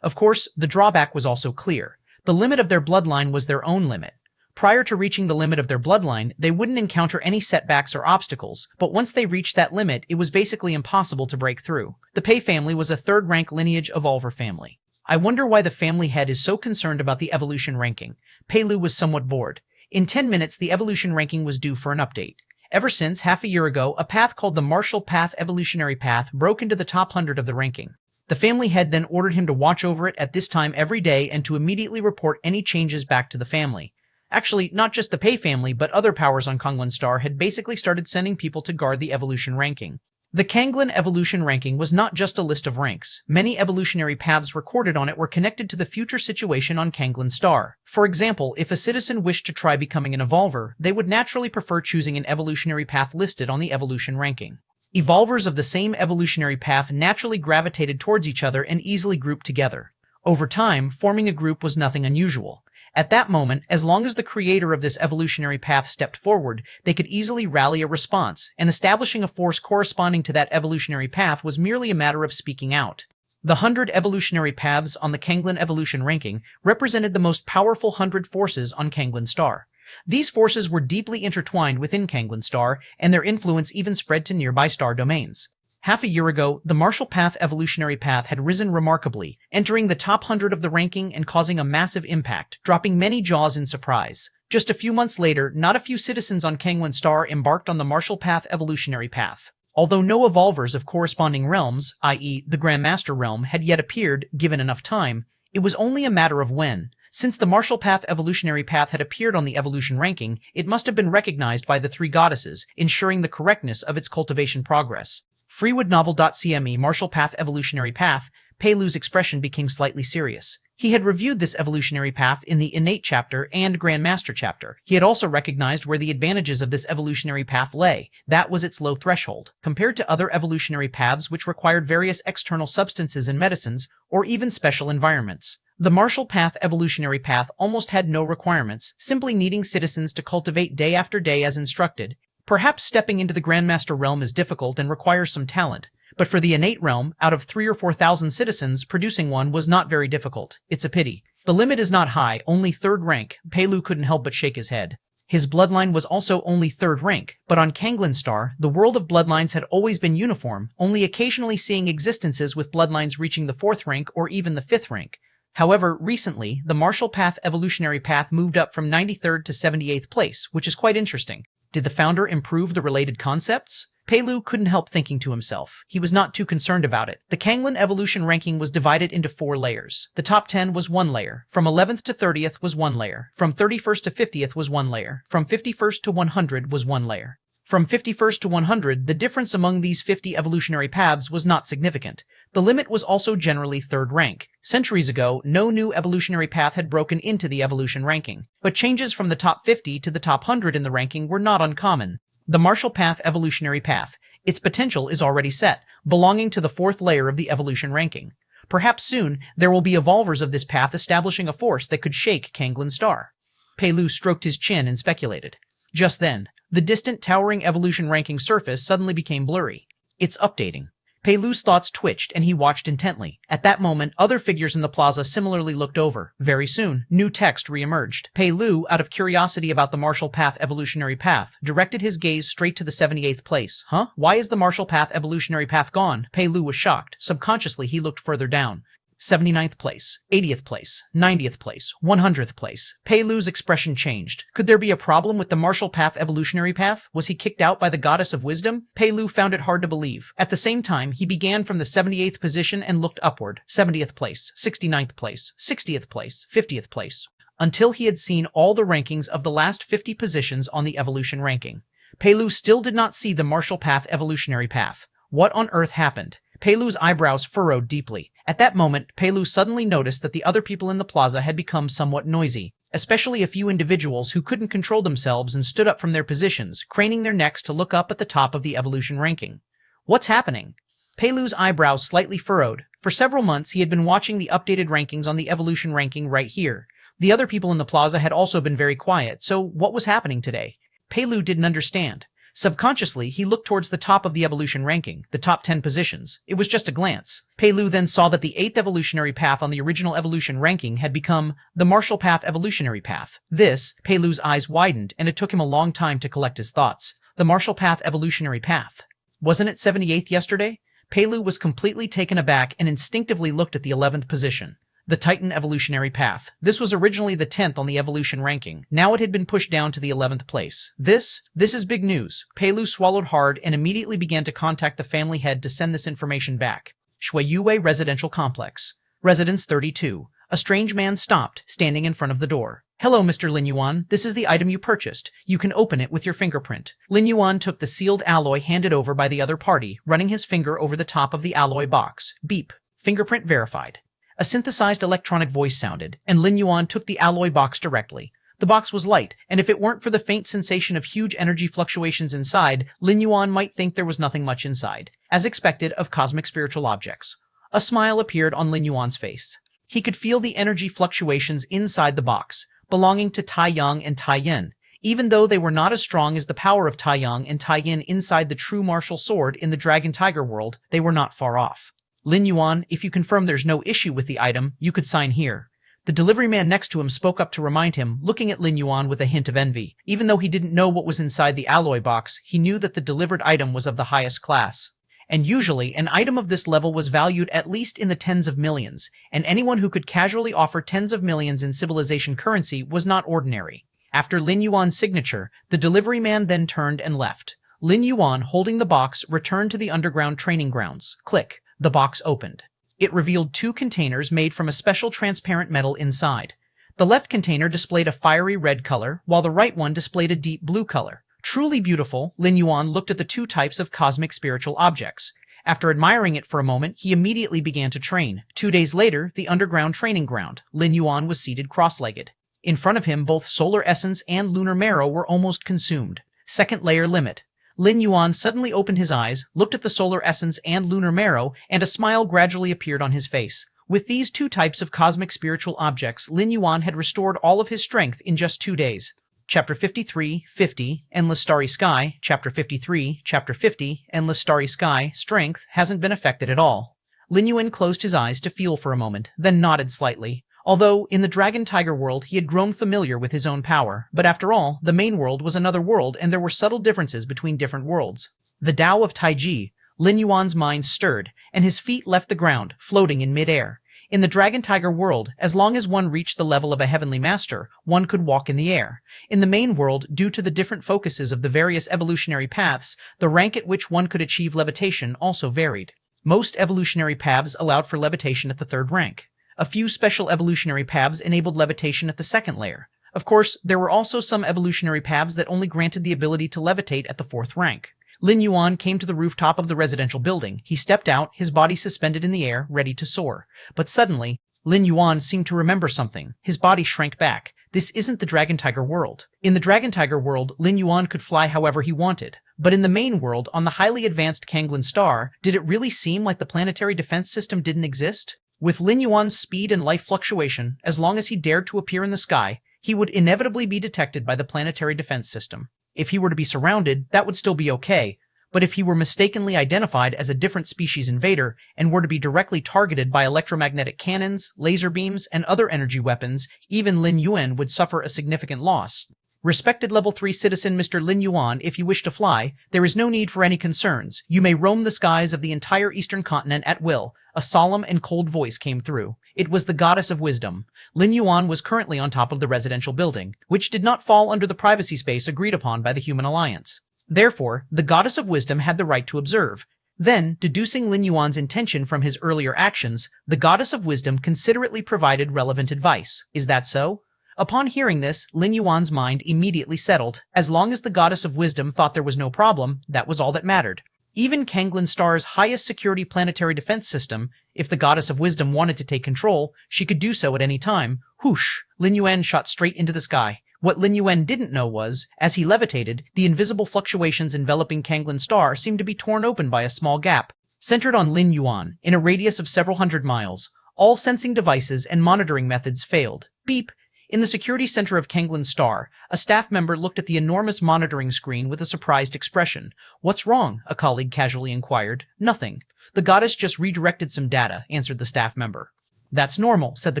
Speaker 1: Of course, the drawback was also clear. The limit of their bloodline was their own limit. Prior to reaching the limit of their bloodline, they wouldn't encounter any setbacks or obstacles, but once they reached that limit, it was basically impossible to break through. The Pei family was a third-rank lineage evolver family. I wonder why the family head is so concerned about the evolution ranking. Pei Lu was somewhat bored. In 10 minutes, the evolution ranking was due for an update. Ever since, half a year ago, a path called the Martial Path Evolutionary Path broke into the top 100 of the ranking. The family head then ordered him to watch over it at this time every day and to immediately report any changes back to the family. Actually, not just the Pei family, but other powers on Kanglan Star had basically started sending people to guard the evolution ranking. The Kanglan evolution ranking was not just a list of ranks. Many evolutionary paths recorded on it were connected to the future situation on Kanglan Star. For example, if a citizen wished to try becoming an evolver, they would naturally prefer choosing an evolutionary path listed on the evolution ranking. Evolvers of the same evolutionary path naturally gravitated towards each other and easily grouped together. Over time, forming a group was nothing unusual. At that moment, as long as the creator of this evolutionary path stepped forward, they could easily rally a response, and establishing a force corresponding to that evolutionary path was merely a matter of speaking out. The 100 evolutionary paths on the Kanglan evolution ranking represented the most powerful 100 forces on Kanglan Star. These forces were deeply intertwined within Kanglan Star, and their influence even spread to nearby star domains. Half a year ago, the Martial Path evolutionary path had risen remarkably, entering the top 100 of the ranking and causing a massive impact, dropping many jaws in surprise. Just a few months later, not a few citizens on Kanglan Star embarked on the Martial Path evolutionary path. Although no evolvers of corresponding realms, i.e. the Grandmaster realm, had yet appeared, given enough time, it was only a matter of when. Since the Martial Path evolutionary path had appeared on the evolution ranking, it must have been recognized by the three goddesses, ensuring the correctness of its cultivation progress. Freewoodnovel.cme Martial Path Evolutionary Path. Pei Lu's expression became slightly serious. He had reviewed this evolutionary path in the Innate chapter and Grandmaster chapter. He had also recognized where the advantages of this evolutionary path lay. That was its low threshold. Compared to other evolutionary paths which required various external substances and medicines, or even special environments. The Martial Path evolutionary path almost had no requirements, simply needing citizens to cultivate day after day as instructed. Perhaps stepping into the Grandmaster realm is difficult and requires some talent, but for the Innate realm, out of 3,000 or 4,000 citizens, producing one was not very difficult. It's a pity. The limit is not high, only 3rd rank. Pei Lu couldn't help but shake his head. His bloodline was also only 3rd rank, but on Kanglan Star, the world of bloodlines had always been uniform, only occasionally seeing existences with bloodlines reaching the 4th rank or even the 5th rank. However, recently, the Martial Path evolutionary path moved up from 93rd to 78th place, which is quite interesting. Did the founder improve the related concepts? Pei Lu couldn't help thinking to himself. He was not too concerned about it. The Kanglan evolution ranking was divided into 4 layers. The top 10 was 1 layer. From 11th to 30th was 1 layer. From 31st to 50th was 1 layer. From 51st to 100 was 1 layer. From 51st to 100, the difference among these 50 evolutionary paths was not significant. The limit was also generally 3rd rank. Centuries ago, no new evolutionary path had broken into the evolution ranking, but changes from the top 50 to the top 100 in the ranking were not uncommon. The Martial Path evolutionary path. Its potential is already set, belonging to the 4th layer of the evolution ranking. Perhaps soon, there will be evolvers of this path establishing a force that could shake Kanglan Star. Pei Lu stroked his chin and speculated. Just then, the distant towering evolution ranking surface suddenly became blurry. It's updating. Pei Lu's thoughts twitched and he watched intently. At that moment, other figures in the plaza similarly looked over. Very soon, new text re-emerged. Pei Lu, out of curiosity about the Martial Path evolutionary path, directed his gaze straight to the 78th place. Huh? Why is the Martial Path evolutionary path gone? Pei Lu was shocked. Subconsciously, he looked further down. 79th place, 80th place, 90th place, 100th place. Pei Lu's expression changed. Could there be a problem with the martial path evolutionary path? Was he kicked out by the goddess of wisdom? Pei Lu found it hard to believe. At the same time, he began from the 78th position and looked upward. 70th place, 69th place, 60th place, 50th place, until he had seen all the rankings of the last 50 positions on the evolution ranking. Pei Lu still did not see the martial path evolutionary path. What on earth happened? Pei Lu's eyebrows furrowed deeply. At that moment, Pei Lu suddenly noticed that the other people in the plaza had become somewhat noisy, especially a few individuals who couldn't control themselves and stood up from their positions, craning their necks to look up at the top of the evolution ranking. What's happening? Pei Lu's eyebrows slightly furrowed. For several months, he had been watching the updated rankings on the evolution ranking right here. The other people in the plaza had also been very quiet, so what was happening today? Pei Lu didn't understand. Subconsciously, he looked towards the top of the evolution ranking, the top 10 positions. It was just a glance. Pei Lu then saw that the 8th evolutionary path on the original evolution ranking had become the martial path evolutionary path. This, Pei Lu's eyes widened, and it took him a long time to collect his thoughts. The martial path evolutionary path. Wasn't it 78th yesterday? Pei Lu was completely taken aback and instinctively looked at the 11th position. The Titan evolutionary path. This was originally the 10th on the evolution ranking. Now it had been pushed down to the 11th place. This is big news. Pei Lu swallowed hard and immediately began to contact the family head to send this information back. Shuiyue Residential Complex. Residence 32. A strange man stopped, standing in front of the door. Hello, Mr. Lin Yuan. This is the item you purchased. You can open it with your fingerprint. Lin Yuan took the sealed alloy handed over by the other party, running his finger over the top of the alloy box. Beep. Fingerprint verified. A synthesized electronic voice sounded, and Lin Yuan took the alloy box directly. The box was light, and if it weren't for the faint sensation of huge energy fluctuations inside, Lin Yuan might think there was nothing much inside, as expected of cosmic spiritual objects. A smile appeared on Lin Yuan's face. He could feel the energy fluctuations inside the box, belonging to Tai Yang and Tai Yin. Even though they were not as strong as the power of Tai Yang and Tai Yin inside the true martial sword in the Dragon Tiger world, they were not far off. Lin Yuan, if you confirm there's no issue with the item, you could sign here. The delivery man next to him spoke up to remind him, looking at Lin Yuan with a hint of envy. Even though he didn't know what was inside the alloy box, he knew that the delivered item was of the highest class. And usually, an item of this level was valued at least in the tens of millions, and anyone who could casually offer tens of millions in civilization currency was not ordinary. After Lin Yuan's signature, the delivery man then turned and left. Lin Yuan, holding the box, returned to the underground training grounds. Click. The box opened. It revealed 2 containers made from a special transparent metal inside. The left container displayed a fiery red color, while the right one displayed a deep blue color. Truly beautiful, Lin Yuan looked at the 2 types of cosmic spiritual objects. After admiring it for a moment, he immediately began to train. 2 days later, the underground training ground. Lin Yuan was seated cross-legged. In front of him, both solar essence and lunar marrow were almost consumed. Second layer limit. Lin Yuan suddenly opened his eyes, looked at the solar essence and lunar marrow, and a smile gradually appeared on his face. With these 2 types of cosmic spiritual objects, Lin Yuan had restored all of his strength in just 2 days. Chapter 53, 50, Endless Starry Sky. Chapter 53, Chapter 50, Endless Starry Sky. Strength hasn't been affected at all. Lin Yuan closed his eyes to feel for a moment, then nodded slightly. Although, in the Dragon Tiger world, he had grown familiar with his own power, but after all, the main world was another world and there were subtle differences between different worlds. The Dao of Taiji. Lin Yuan's mind stirred, and his feet left the ground, floating in mid-air. In the Dragon Tiger world, as long as one reached the level of a heavenly master, one could walk in the air. In the main world, due to the different focuses of the various evolutionary paths, the rank at which one could achieve levitation also varied. Most evolutionary paths allowed for levitation at the 3rd rank. A few special evolutionary paths enabled levitation at the 2nd layer. Of course, there were also some evolutionary paths that only granted the ability to levitate at the 4th rank. Lin Yuan came to the rooftop of the residential building. He stepped out, his body suspended in the air, ready to soar. But suddenly, Lin Yuan seemed to remember something. His body shrank back. This isn't the Dragon Tiger world. In the Dragon Tiger world, Lin Yuan could fly however he wanted. But in the main world, on the highly advanced Kanglin star, did it really seem like the planetary defense system didn't exist? With Lin Yuan's speed and life fluctuation, as long as he dared to appear in the sky, he would inevitably be detected by the planetary defense system. If he were to be surrounded, that would still be okay, but if he were mistakenly identified as a different species invader and were to be directly targeted by electromagnetic cannons, laser beams, and other energy weapons, even Lin Yuan would suffer a significant loss. Respected Level 3 citizen Mr. Lin Yuan, if you wish to fly, there is no need for any concerns. You may roam the skies of the entire eastern continent at will. A solemn and cold voice came through. It was the goddess of wisdom. Lin Yuan was currently on top of the residential building, which did not fall under the privacy space agreed upon by the Human Alliance. Therefore, the goddess of wisdom had the right to observe. Then, deducing Lin Yuan's intention from his earlier actions, the goddess of wisdom considerately provided relevant advice. Is that so? Upon hearing this, Lin Yuan's mind immediately settled. As long as the goddess of wisdom thought there was no problem, that was all that mattered. Even Kanglin Star's highest security planetary defense system, if the goddess of wisdom wanted to take control, she could do so at any time. Whoosh! Lin Yuan shot straight into the sky. What Lin Yuan didn't know was, as he levitated, the invisible fluctuations enveloping Kanglin Star seemed to be torn open by a small gap, centered on Lin Yuan, in a radius of several hundred miles. All sensing devices and monitoring methods failed. Beep! In the security center of Kanglin Star, a staff member looked at the enormous monitoring screen with a surprised expression. What's wrong? A colleague casually inquired. Nothing. The goddess just redirected some data, answered the staff member. That's normal, said the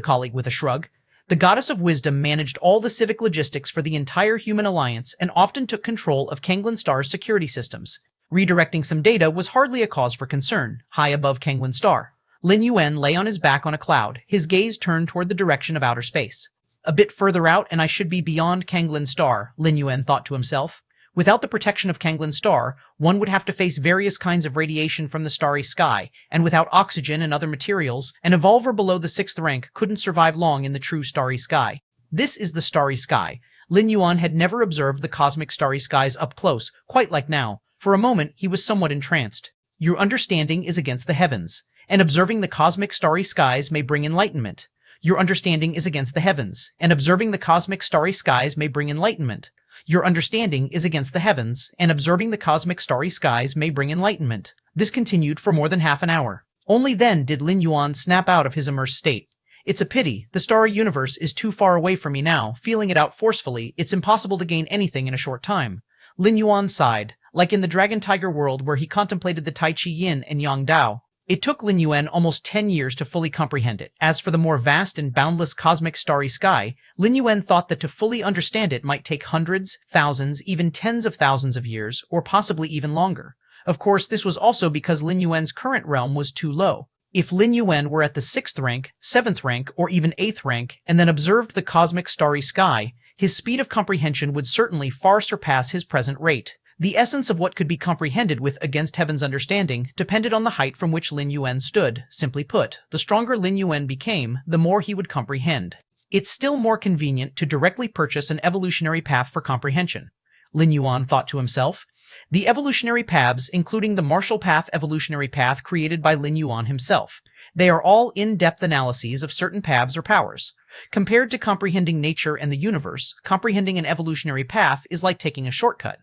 Speaker 1: colleague with a shrug. The goddess of wisdom managed all the civic logistics for the entire Human Alliance and often took control of Kanglin Star's security systems. Redirecting some data was hardly a cause for concern, high above Kanglin Star. Lin Yuan lay on his back on a cloud, his gaze turned toward the direction of outer space. A bit further out and I should be beyond Kanglin Star, Lin Yuan thought to himself. Without the protection of Kanglin Star, one would have to face various kinds of radiation from the starry sky, and without oxygen and other materials, an evolver below the 6th rank couldn't survive long in the true starry sky. This is the starry sky. Lin Yuan had never observed the cosmic starry skies up close, quite like now. For a moment, he was somewhat entranced. Your understanding is against the heavens, and observing the cosmic starry skies may bring enlightenment. Your understanding is against the heavens, and observing the cosmic starry skies may bring enlightenment. Your understanding is against the heavens, and observing the cosmic starry skies may bring enlightenment. This continued for more than half an hour. Only then did Lin Yuan snap out of his immersed state. It's a pity, the starry universe is too far away from me now, feeling it out forcefully, it's impossible to gain anything in a short time. Lin Yuan sighed, like in the Dragon Tiger world where he contemplated the Tai Chi Yin and Yang Dao. It took Lin Yuan almost 10 years to fully comprehend it. As for the more vast and boundless cosmic starry sky, Lin Yuan thought that to fully understand it might take hundreds, thousands, even tens of thousands of years, or possibly even longer. Of course, this was also because Lin Yuan's current realm was too low. If Lin Yuan were at the 6th rank, 7th rank, or even 8th rank, and then observed the cosmic starry sky, his speed of comprehension would certainly far surpass his present rate. The essence of what could be comprehended with against heaven's understanding depended on the height from which Lin Yuan stood. Simply put, the stronger Lin Yuan became, the more he would comprehend. It's still more convenient to directly purchase an evolutionary path for comprehension, Lin Yuan thought to himself. The evolutionary paths, including the Marshall Path evolutionary path created by Lin Yuan himself. They are all in-depth analyses of certain paths or powers. Compared to comprehending nature and the universe, comprehending an evolutionary path is like taking a shortcut.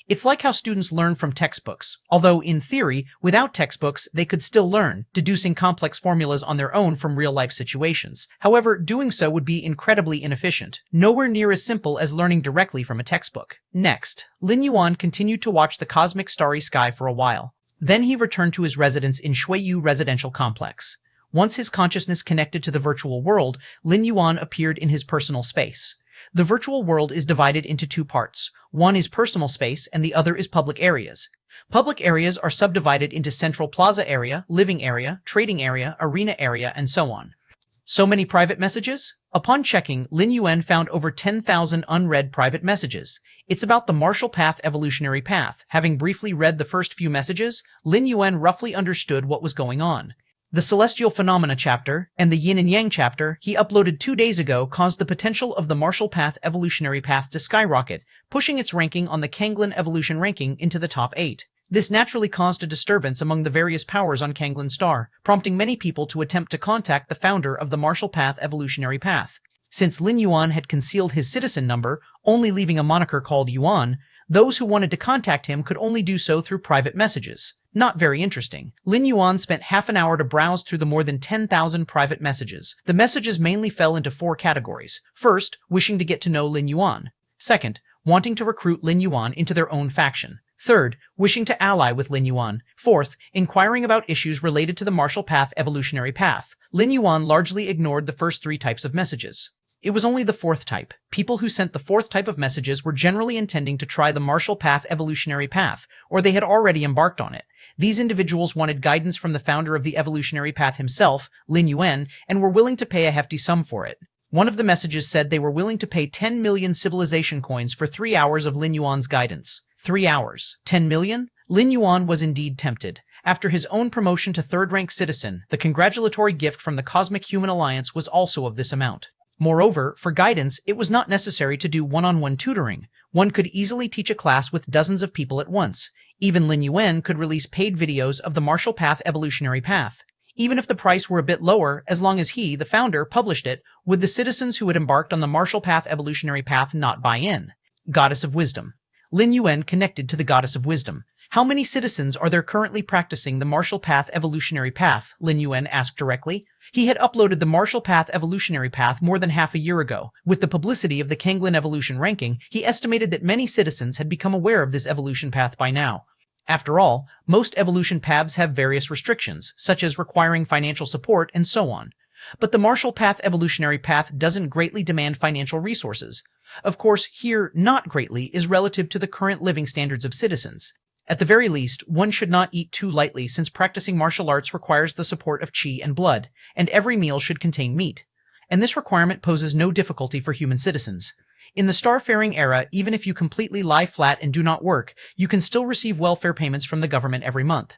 Speaker 1: It's like how students learn from textbooks, although in theory, without textbooks, they could still learn, deducing complex formulas on their own from real-life situations. However, doing so would be incredibly inefficient, nowhere near as simple as learning directly from a textbook. Next, Lin Yuan continued to watch the cosmic starry sky for a while. Then he returned to his residence in Shuiyu Residential Complex. Once his consciousness connected to the virtual world, Lin Yuan appeared in his personal space. The virtual world is divided into two parts. One is personal space and the other is public areas. Public areas are subdivided into central plaza area, living area, trading area, arena area, and so on. So many private messages? Upon checking, Lin Yuan found over 10,000 unread private messages. It's about the Marshall Path evolutionary path. Having briefly read the first few messages, Lin Yuan roughly understood what was going on. The Celestial Phenomena chapter and the Yin and Yang chapter he uploaded 2 days ago caused the potential of the Marshall Path evolutionary path to skyrocket, pushing its ranking on the Kanglin evolution ranking into the top 8. This naturally caused a disturbance among the various powers on Kanglin Star, prompting many people to attempt to contact the founder of the Marshall Path evolutionary path. Since Lin Yuan had concealed his citizen number, only leaving a moniker called Yuan, those who wanted to contact him could only do so through private messages. Not very interesting. Lin Yuan spent half an hour to browse through the more than 10,000 private messages. The messages mainly fell into 4 categories. First, wishing to get to know Lin Yuan. Second, wanting to recruit Lin Yuan into their own faction. Third, wishing to ally with Lin Yuan. Fourth, inquiring about issues related to the Marshall Path evolutionary path. Lin Yuan largely ignored the first 3 types of messages. It was only the fourth type. People who sent the fourth type of messages were generally intending to try the martial path evolutionary path, or they had already embarked on it. These individuals wanted guidance from the founder of the evolutionary path himself, Lin Yuan, and were willing to pay a hefty sum for it. One of the messages said they were willing to pay 10 million civilization coins for 3 hours of Lin Yuan's guidance. 3 hours. 10 million? Lin Yuan was indeed tempted. After his own promotion to third-rank citizen, the congratulatory gift from the Cosmic Human Alliance was also of this amount. Moreover, for guidance, it was not necessary to do one-on-one tutoring. One could easily teach a class with dozens of people at once. Even Lin Yuan could release paid videos of the martial path evolutionary path. Even if the price were a bit lower, as long as he, the founder, published it, would the citizens who had embarked on the martial path evolutionary path not buy in? Goddess of Wisdom. Lin Yuan connected to the Goddess of Wisdom. How many citizens are there currently practicing the martial path evolutionary path? Lin Yuan asked directly. He had uploaded the martial path evolutionary path more than half a year ago. With the publicity of the Kanglin evolution ranking, he estimated that many citizens had become aware of this evolution path by now. After all, most evolution paths have various restrictions, such as requiring financial support and so on. But the martial path evolutionary path doesn't greatly demand financial resources. Of course, here, not greatly is relative to the current living standards of citizens. At the very least, one should not eat too lightly since practicing martial arts requires the support of qi and blood, and every meal should contain meat. And this requirement poses no difficulty for human citizens. In the starfaring era, even if you completely lie flat and do not work, you can still receive welfare payments from the government every month.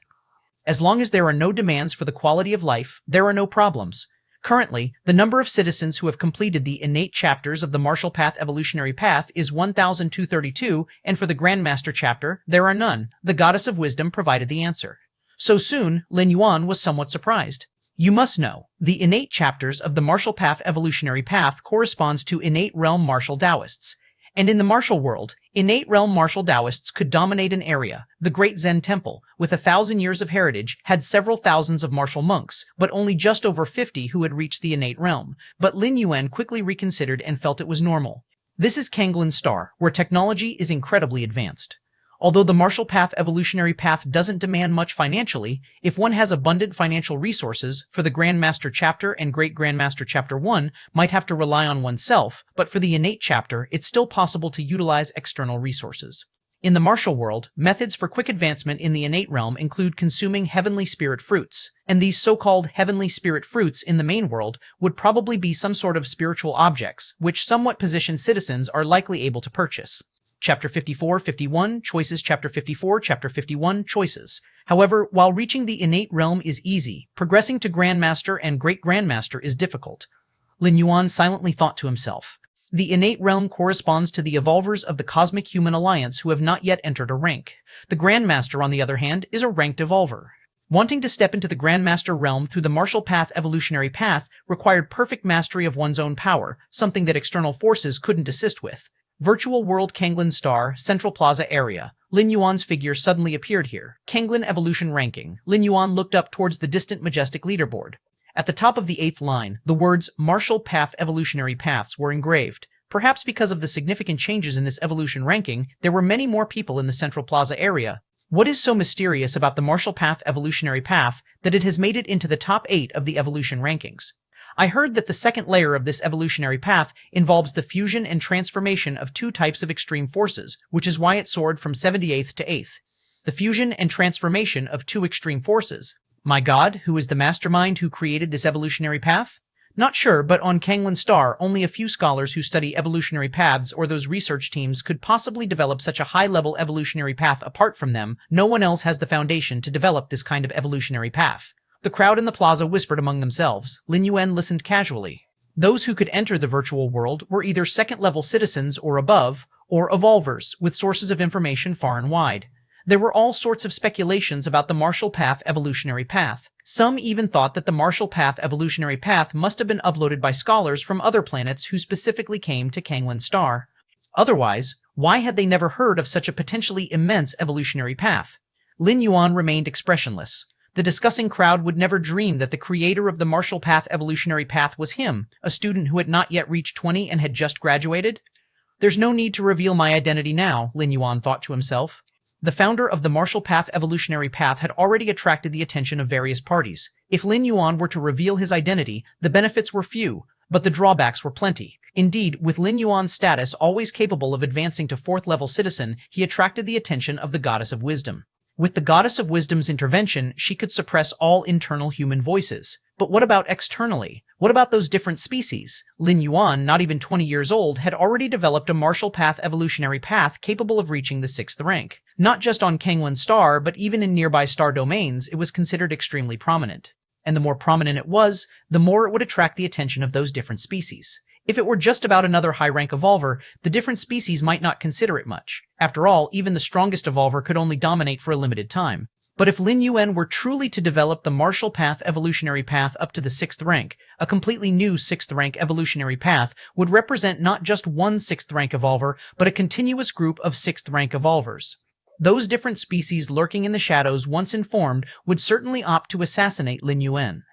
Speaker 1: As long as there are no demands for the quality of life, there are no problems. Currently, the number of citizens who have completed the innate chapters of the martial path evolutionary path is 1,232, and for the Grandmaster chapter, there are none. The Goddess of Wisdom provided the answer. So soon, Lin Yuan was somewhat surprised. You must know, the innate chapters of the martial path evolutionary path corresponds to innate realm martial Taoists. And in the martial world, innate realm martial Taoists could dominate an area. The Great Zen Temple, with 1,000 years of heritage, had several thousands of martial monks, but only just over 50 who had reached the innate realm. But Lin Yuan quickly reconsidered and felt it was normal. This is Kanglin Star, where technology is incredibly advanced. Although the martial path evolutionary path doesn't demand much financially, if one has abundant financial resources, for the Grandmaster chapter and Great Grandmaster chapter 1 might have to rely on oneself, but for the innate chapter, it's still possible to utilize external resources. In the martial world, methods for quick advancement in the innate realm include consuming heavenly spirit fruits, and these so-called heavenly spirit fruits in the main world would probably be some sort of spiritual objects, which somewhat positioned citizens are likely able to purchase. Chapter 54-51, Choices. Chapter 54, Chapter 51, Choices. However, while reaching the innate realm is easy, progressing to Grandmaster and Great Grandmaster is difficult. Lin Yuan silently thought to himself. The innate realm corresponds to the evolvers of the Cosmic Human Alliance who have not yet entered a rank. The Grandmaster, on the other hand, is a ranked evolver. Wanting to step into the Grandmaster realm through the martial path evolutionary path required perfect mastery of one's own power, something that external forces couldn't assist with. Virtual World Kanglin Star, Central Plaza area. Lin Yuan's figure suddenly appeared here. Kanglin Evolution Ranking. Lin Yuan looked up towards the distant majestic leaderboard. At the top of the 8th line, the words Martial Path Evolutionary Paths were engraved. Perhaps because of the significant changes in this evolution ranking, there were many more people in the Central Plaza area. What is so mysterious about the Martial Path Evolutionary Path that it has made it into the top 8 of the evolution rankings? I heard that the second layer of this evolutionary path involves the fusion and transformation of 2 types of extreme forces, which is why it soared from 78th to 8th. The fusion and transformation of 2 extreme forces. My God, who is the mastermind who created this evolutionary path? Not sure, but on Kanglin Star, only a few scholars who study evolutionary paths or those research teams could possibly develop such a high-level evolutionary path. Apart from them, no one else has the foundation to develop this kind of evolutionary path. The crowd in the plaza whispered among themselves. Lin Yuan listened casually. Those who could enter the virtual world were either second-level citizens or above, or evolvers, with sources of information far and wide. There were all sorts of speculations about the martial path evolutionary path. Some even thought that the martial path evolutionary path must have been uploaded by scholars from other planets who specifically came to Kanglin Star. Otherwise, why had they never heard of such a potentially immense evolutionary path? Lin Yuan remained expressionless. The discussing crowd would never dream that the creator of the martial path evolutionary path was him, a student who had not yet reached 20 and had just graduated. There's no need to reveal my identity now, Lin Yuan thought to himself. The founder of the martial path evolutionary path had already attracted the attention of various parties. If Lin Yuan were to reveal his identity, the benefits were few, but the drawbacks were plenty. Indeed, with Lin Yuan's status always capable of advancing to 4th-level citizen, he attracted the attention of the Goddess of Wisdom. With the Goddess of Wisdom's intervention, she could suppress all internal human voices. But what about externally? What about those different species? Lin Yuan, not even 20 years old, had already developed a martial path evolutionary path capable of reaching the 6th rank. Not just on Kangwon Star, but even in nearby star domains, it was considered extremely prominent. And the more prominent it was, the more it would attract the attention of those different species. If it were just about another high-rank evolver, the different species might not consider it much. After all, even the strongest evolver could only dominate for a limited time. But if Lin Yuan were truly to develop the martial path evolutionary path up to the 6th rank, a completely new 6th rank evolutionary path would represent not just one 6th rank evolver, but a continuous group of 6th rank evolvers. Those different species lurking in the shadows once informed would certainly opt to assassinate Lin Yuan.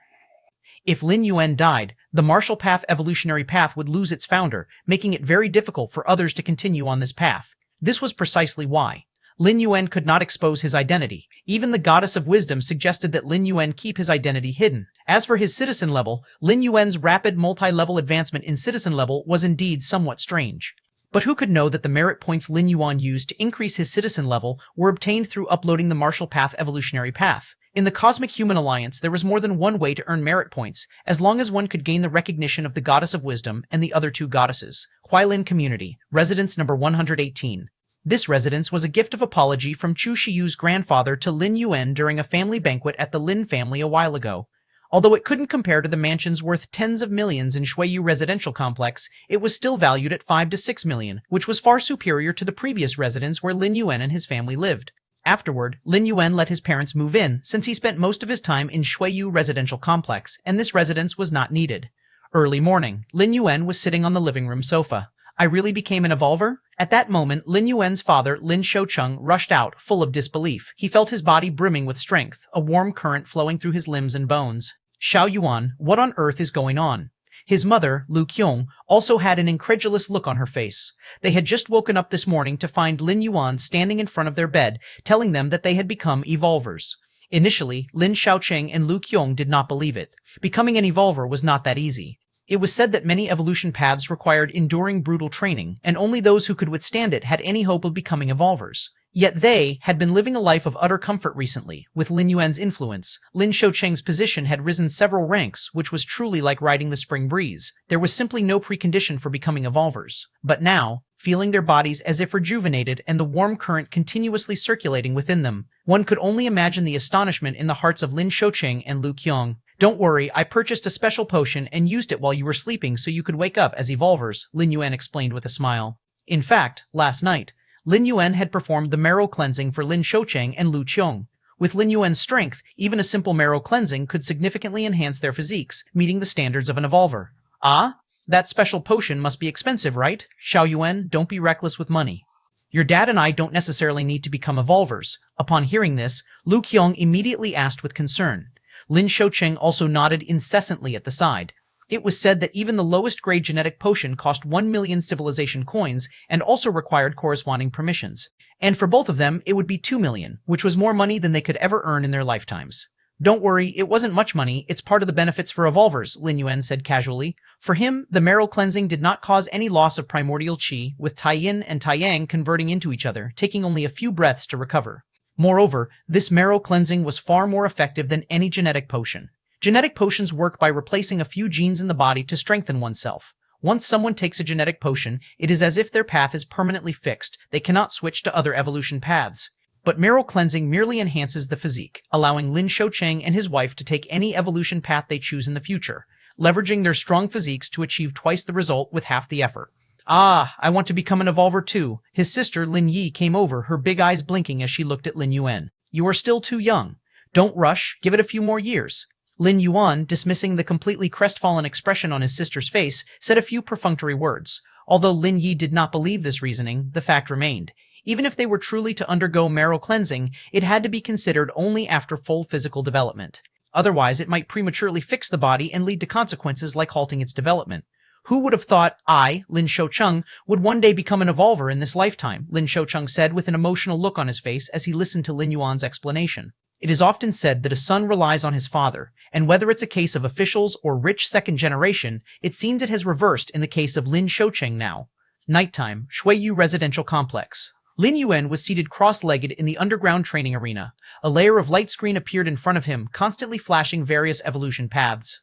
Speaker 1: If Lin Yuan died, the martial path evolutionary path would lose its founder, making it very difficult for others to continue on this path. This was precisely why Lin Yuan could not expose his identity. Even the Goddess of Wisdom suggested that Lin Yuan keep his identity hidden. As for his citizen level, Lin Yuan's rapid multi-level advancement in citizen level was indeed somewhat strange. But who could know that the merit points Lin Yuan used to increase his citizen level were obtained through uploading the martial path evolutionary path? In the Cosmic Human Alliance, there was more than one way to earn merit points, as long as one could gain the recognition of the Goddess of Wisdom and the other two goddesses. Huailin Community, Residence Number 118. This residence was a gift of apology from Chu Shiyu's grandfather to Lin Yuan during a family banquet at the Lin family a while ago. Although it couldn't compare to the mansions worth tens of millions in Shuiyu Residential Complex, it was still valued at 5 to 6 million, which was far superior to the previous residence where Lin Yuan and his family lived. Afterward, Lin Yuan let his parents move in, since he spent most of his time in Shuiyu Residential Complex, and this residence was not needed. Early morning, Lin Yuan was sitting on the living room sofa. I really became an evolver? At that moment, Lin Yuan's father, Lin Shoucheng, rushed out, full of disbelief. He felt his body brimming with strength, a warm current flowing through his limbs and bones. Xiao Yuan, what on earth is going on? His mother, Lu Qiong, also had an incredulous look on her face. They had just woken up this morning to find Lin Yuan standing in front of their bed, telling them that they had become evolvers. Initially, Lin Xiaocheng and Lu Qiong did not believe it. Becoming an evolver was not that easy. It was said that many evolution paths required enduring brutal training, and only those who could withstand it had any hope of becoming evolvers. Yet they had been living a life of utter comfort recently. With Lin Yuan's influence, Lin Shoucheng's position had risen several ranks, which was truly like riding the spring breeze. There was simply no precondition for becoming evolvers. But now, feeling their bodies as if rejuvenated and the warm current continuously circulating within them, one could only imagine the astonishment in the hearts of Lin Shoucheng and Lu Qiong. Don't worry, I purchased a special potion and used it while you were sleeping so you could wake up as evolvers, Lin Yuan explained with a smile. In fact, last night, Lin Yuan had performed the marrow cleansing for Lin Shoucheng and Lu Qiong. With Lin Yuan's strength, even a simple marrow cleansing could significantly enhance their physiques, meeting the standards of an evolver. Ah? That special potion must be expensive, right? Xiao Yuan, don't be reckless with money. Your dad and I don't necessarily need to become evolvers. Upon hearing this, Lu Qiong immediately asked with concern. Lin Shoucheng also nodded incessantly at the side. It was said that even the lowest grade genetic potion cost 1 million civilization coins and also required corresponding permissions. And for both of them, it would be 2 million, which was more money than they could ever earn in their lifetimes. Don't worry, it wasn't much money, it's part of the benefits for evolvers, Lin Yuan said casually. For him, the marrow cleansing did not cause any loss of primordial qi, with Tai Yin and Tai Yang converting into each other, taking only a few breaths to recover. Moreover, this marrow cleansing was far more effective than any genetic potion. Genetic potions work by replacing a few genes in the body to strengthen oneself. Once someone takes a genetic potion, it is as if their path is permanently fixed. They cannot switch to other evolution paths. But marrow cleansing merely enhances the physique, allowing Lin Shoucheng and his wife to take any evolution path they choose in the future, leveraging their strong physiques to achieve twice the result with half the effort. Ah, I want to become an evolver too. His sister Lin Yi came over, her big eyes blinking as she looked at Lin Yuan. You are still too young. Don't rush, give it a few more years. Lin Yuan, dismissing the completely crestfallen expression on his sister's face, said a few perfunctory words. Although Lin Yi did not believe this reasoning, the fact remained. Even if they were truly to undergo marrow cleansing, it had to be considered only after full physical development. Otherwise, it might prematurely fix the body and lead to consequences like halting its development. Who would have thought I, Lin Shoucheng, would one day become an evolver in this lifetime? Lin Shoucheng said with an emotional look on his face as he listened to Lin Yuan's explanation. It is often said that a son relies on his father, and whether it's a case of officials or rich second generation, it seems it has reversed in the case of Lin Shoucheng now. Nighttime, Shuiyu Residential Complex. Lin Yuan was seated cross-legged in the underground training arena. A layer of light screen appeared in front of him, constantly flashing various evolution paths.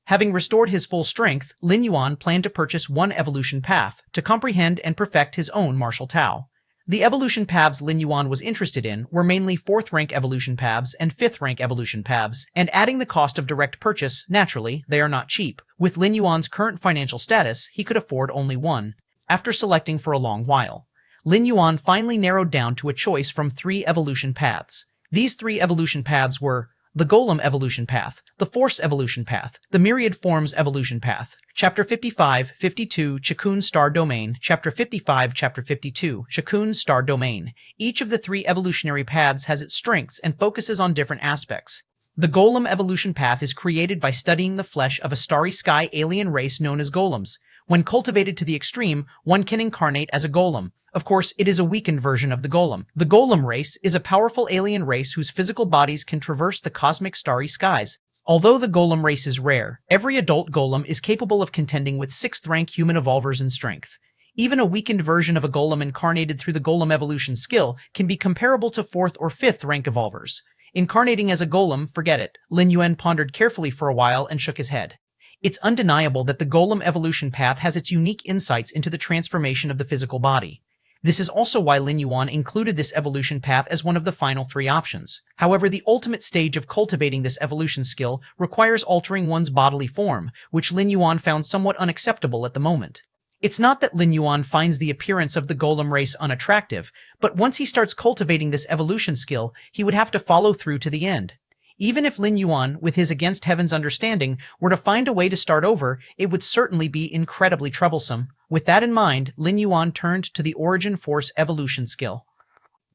Speaker 1: Having restored his full strength, Lin Yuan planned to purchase one evolution path to comprehend and perfect his own martial Tao. The evolution paths Lin Yuan was interested in were mainly 4th rank evolution paths and 5th rank evolution paths, and adding the cost of direct purchase, naturally, they are not cheap. With Lin Yuan's current financial status, he could afford only one. After selecting for a long while, Lin Yuan finally narrowed down to a choice from 3 evolution paths. These 3 evolution paths were the Golem Evolution Path, the Force Evolution Path, the Myriad Forms Evolution Path. Chapter 55, 52, Chikun Star Domain. Chapter 55, Chapter 52, Chikun Star Domain. Each of the 3 evolutionary paths has its strengths and focuses on different aspects. The Golem Evolution Path is created by studying the flesh of a starry sky alien race known as golems. When cultivated to the extreme, one can incarnate as a golem. Of course, it is a weakened version of the golem. The golem race is a powerful alien race whose physical bodies can traverse the cosmic starry skies. Although the golem race is rare, every adult golem is capable of contending with 6th rank human evolvers in strength. Even a weakened version of a golem incarnated through the golem evolution skill can be comparable to 4th or 5th rank evolvers. Incarnating as a golem, forget it. Lin Yuan pondered carefully for a while and shook his head. It's undeniable that the golem evolution path has its unique insights into the transformation of the physical body. This is also why Lin Yuan included this evolution path as one of the final 3 options. However, the ultimate stage of cultivating this evolution skill requires altering one's bodily form, which Lin Yuan found somewhat unacceptable at the moment. It's not that Lin Yuan finds the appearance of the golem race unattractive, but once he starts cultivating this evolution skill, he would have to follow through to the end. Even if Lin Yuan, with his against heaven's understanding, were to find a way to start over, it would certainly be incredibly troublesome. With that in mind, Lin Yuan turned to the Origin Force Evolution skill.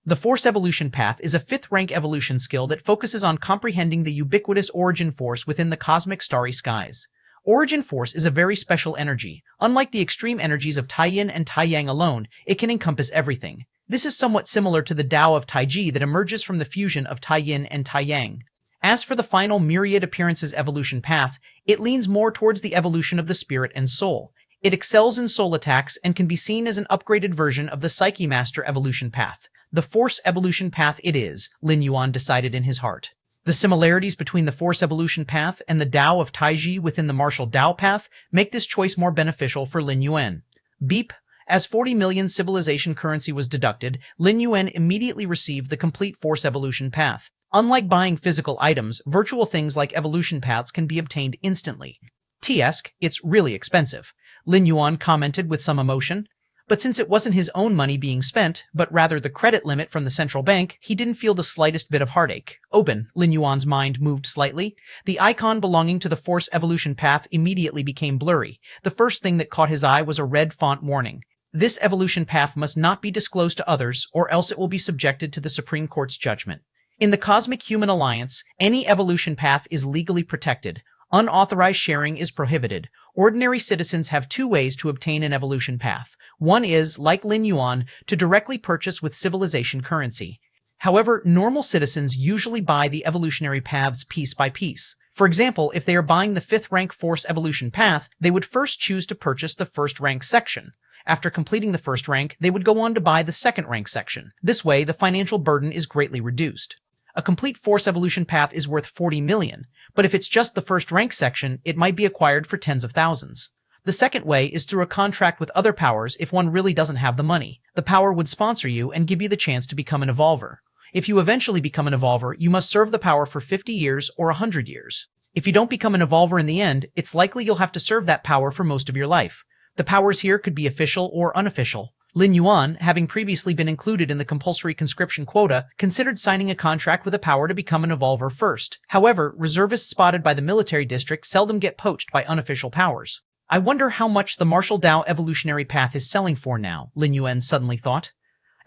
Speaker 1: The Force Evolution Path is a 5th rank evolution skill that focuses on comprehending the ubiquitous origin force within the cosmic starry skies. Origin Force is a very special energy. Unlike the extreme energies of Tai-Yin and Tai-Yang alone, it can encompass everything. This is somewhat similar to the Dao of Taiji that emerges from the fusion of Tai-Yin and Tai-Yang. As for the final Myriad Appearances Evolution Path, it leans more towards the evolution of the spirit and soul. It excels in soul attacks and can be seen as an upgraded version of the Psyche Master Evolution Path. The Force Evolution Path it is, Lin Yuan decided in his heart. The similarities between the Force Evolution Path and the Dao of Taiji within the Martial Dao Path make this choice more beneficial for Lin Yuan. Beep. As 40 million civilization currency was deducted, Lin Yuan immediately received the complete Force Evolution Path. Unlike buying physical items, virtual things like evolution paths can be obtained instantly. T-esque, it's really expensive, Lin Yuan commented with some emotion. But since it wasn't his own money being spent, but rather the credit limit from the central bank, he didn't feel the slightest bit of heartache. Open, Lin Yuan's mind moved slightly. The icon belonging to the Force Evolution Path immediately became blurry. The first thing that caught his eye was a red font warning. This evolution path must not be disclosed to others, or else it will be subjected to the Supreme Court's judgment. In the Cosmic Human Alliance, any evolution path is legally protected. Unauthorized sharing is prohibited. Ordinary citizens have 2 ways to obtain an evolution path. One is, like Lin Yuan, to directly purchase with civilization currency. However, normal citizens usually buy the evolutionary paths piece by piece. For example, if they are buying the 5th rank Force Evolution Path, they would first choose to purchase the 1st rank section. After completing the 1st rank, they would go on to buy the 2nd rank section. This way, the financial burden is greatly reduced. A complete Force Evolution Path is worth 40 million, but if it's just the 1st rank section, it might be acquired for tens of thousands. The second way is through a contract with other powers if one really doesn't have the money. The power would sponsor you and give you the chance to become an evolver. If you eventually become an evolver, you must serve the power for 50 years or 100 years. If you don't become an evolver in the end, it's likely you'll have to serve that power for most of your life. The powers here could be official or unofficial. Lin Yuan, having previously been included in the compulsory conscription quota, considered signing a contract with a power to become an evolver first. However, reservists spotted by the military district seldom get poached by unofficial powers. I wonder how much the Martial Dao Evolutionary Path is selling for now, Lin Yuan suddenly thought.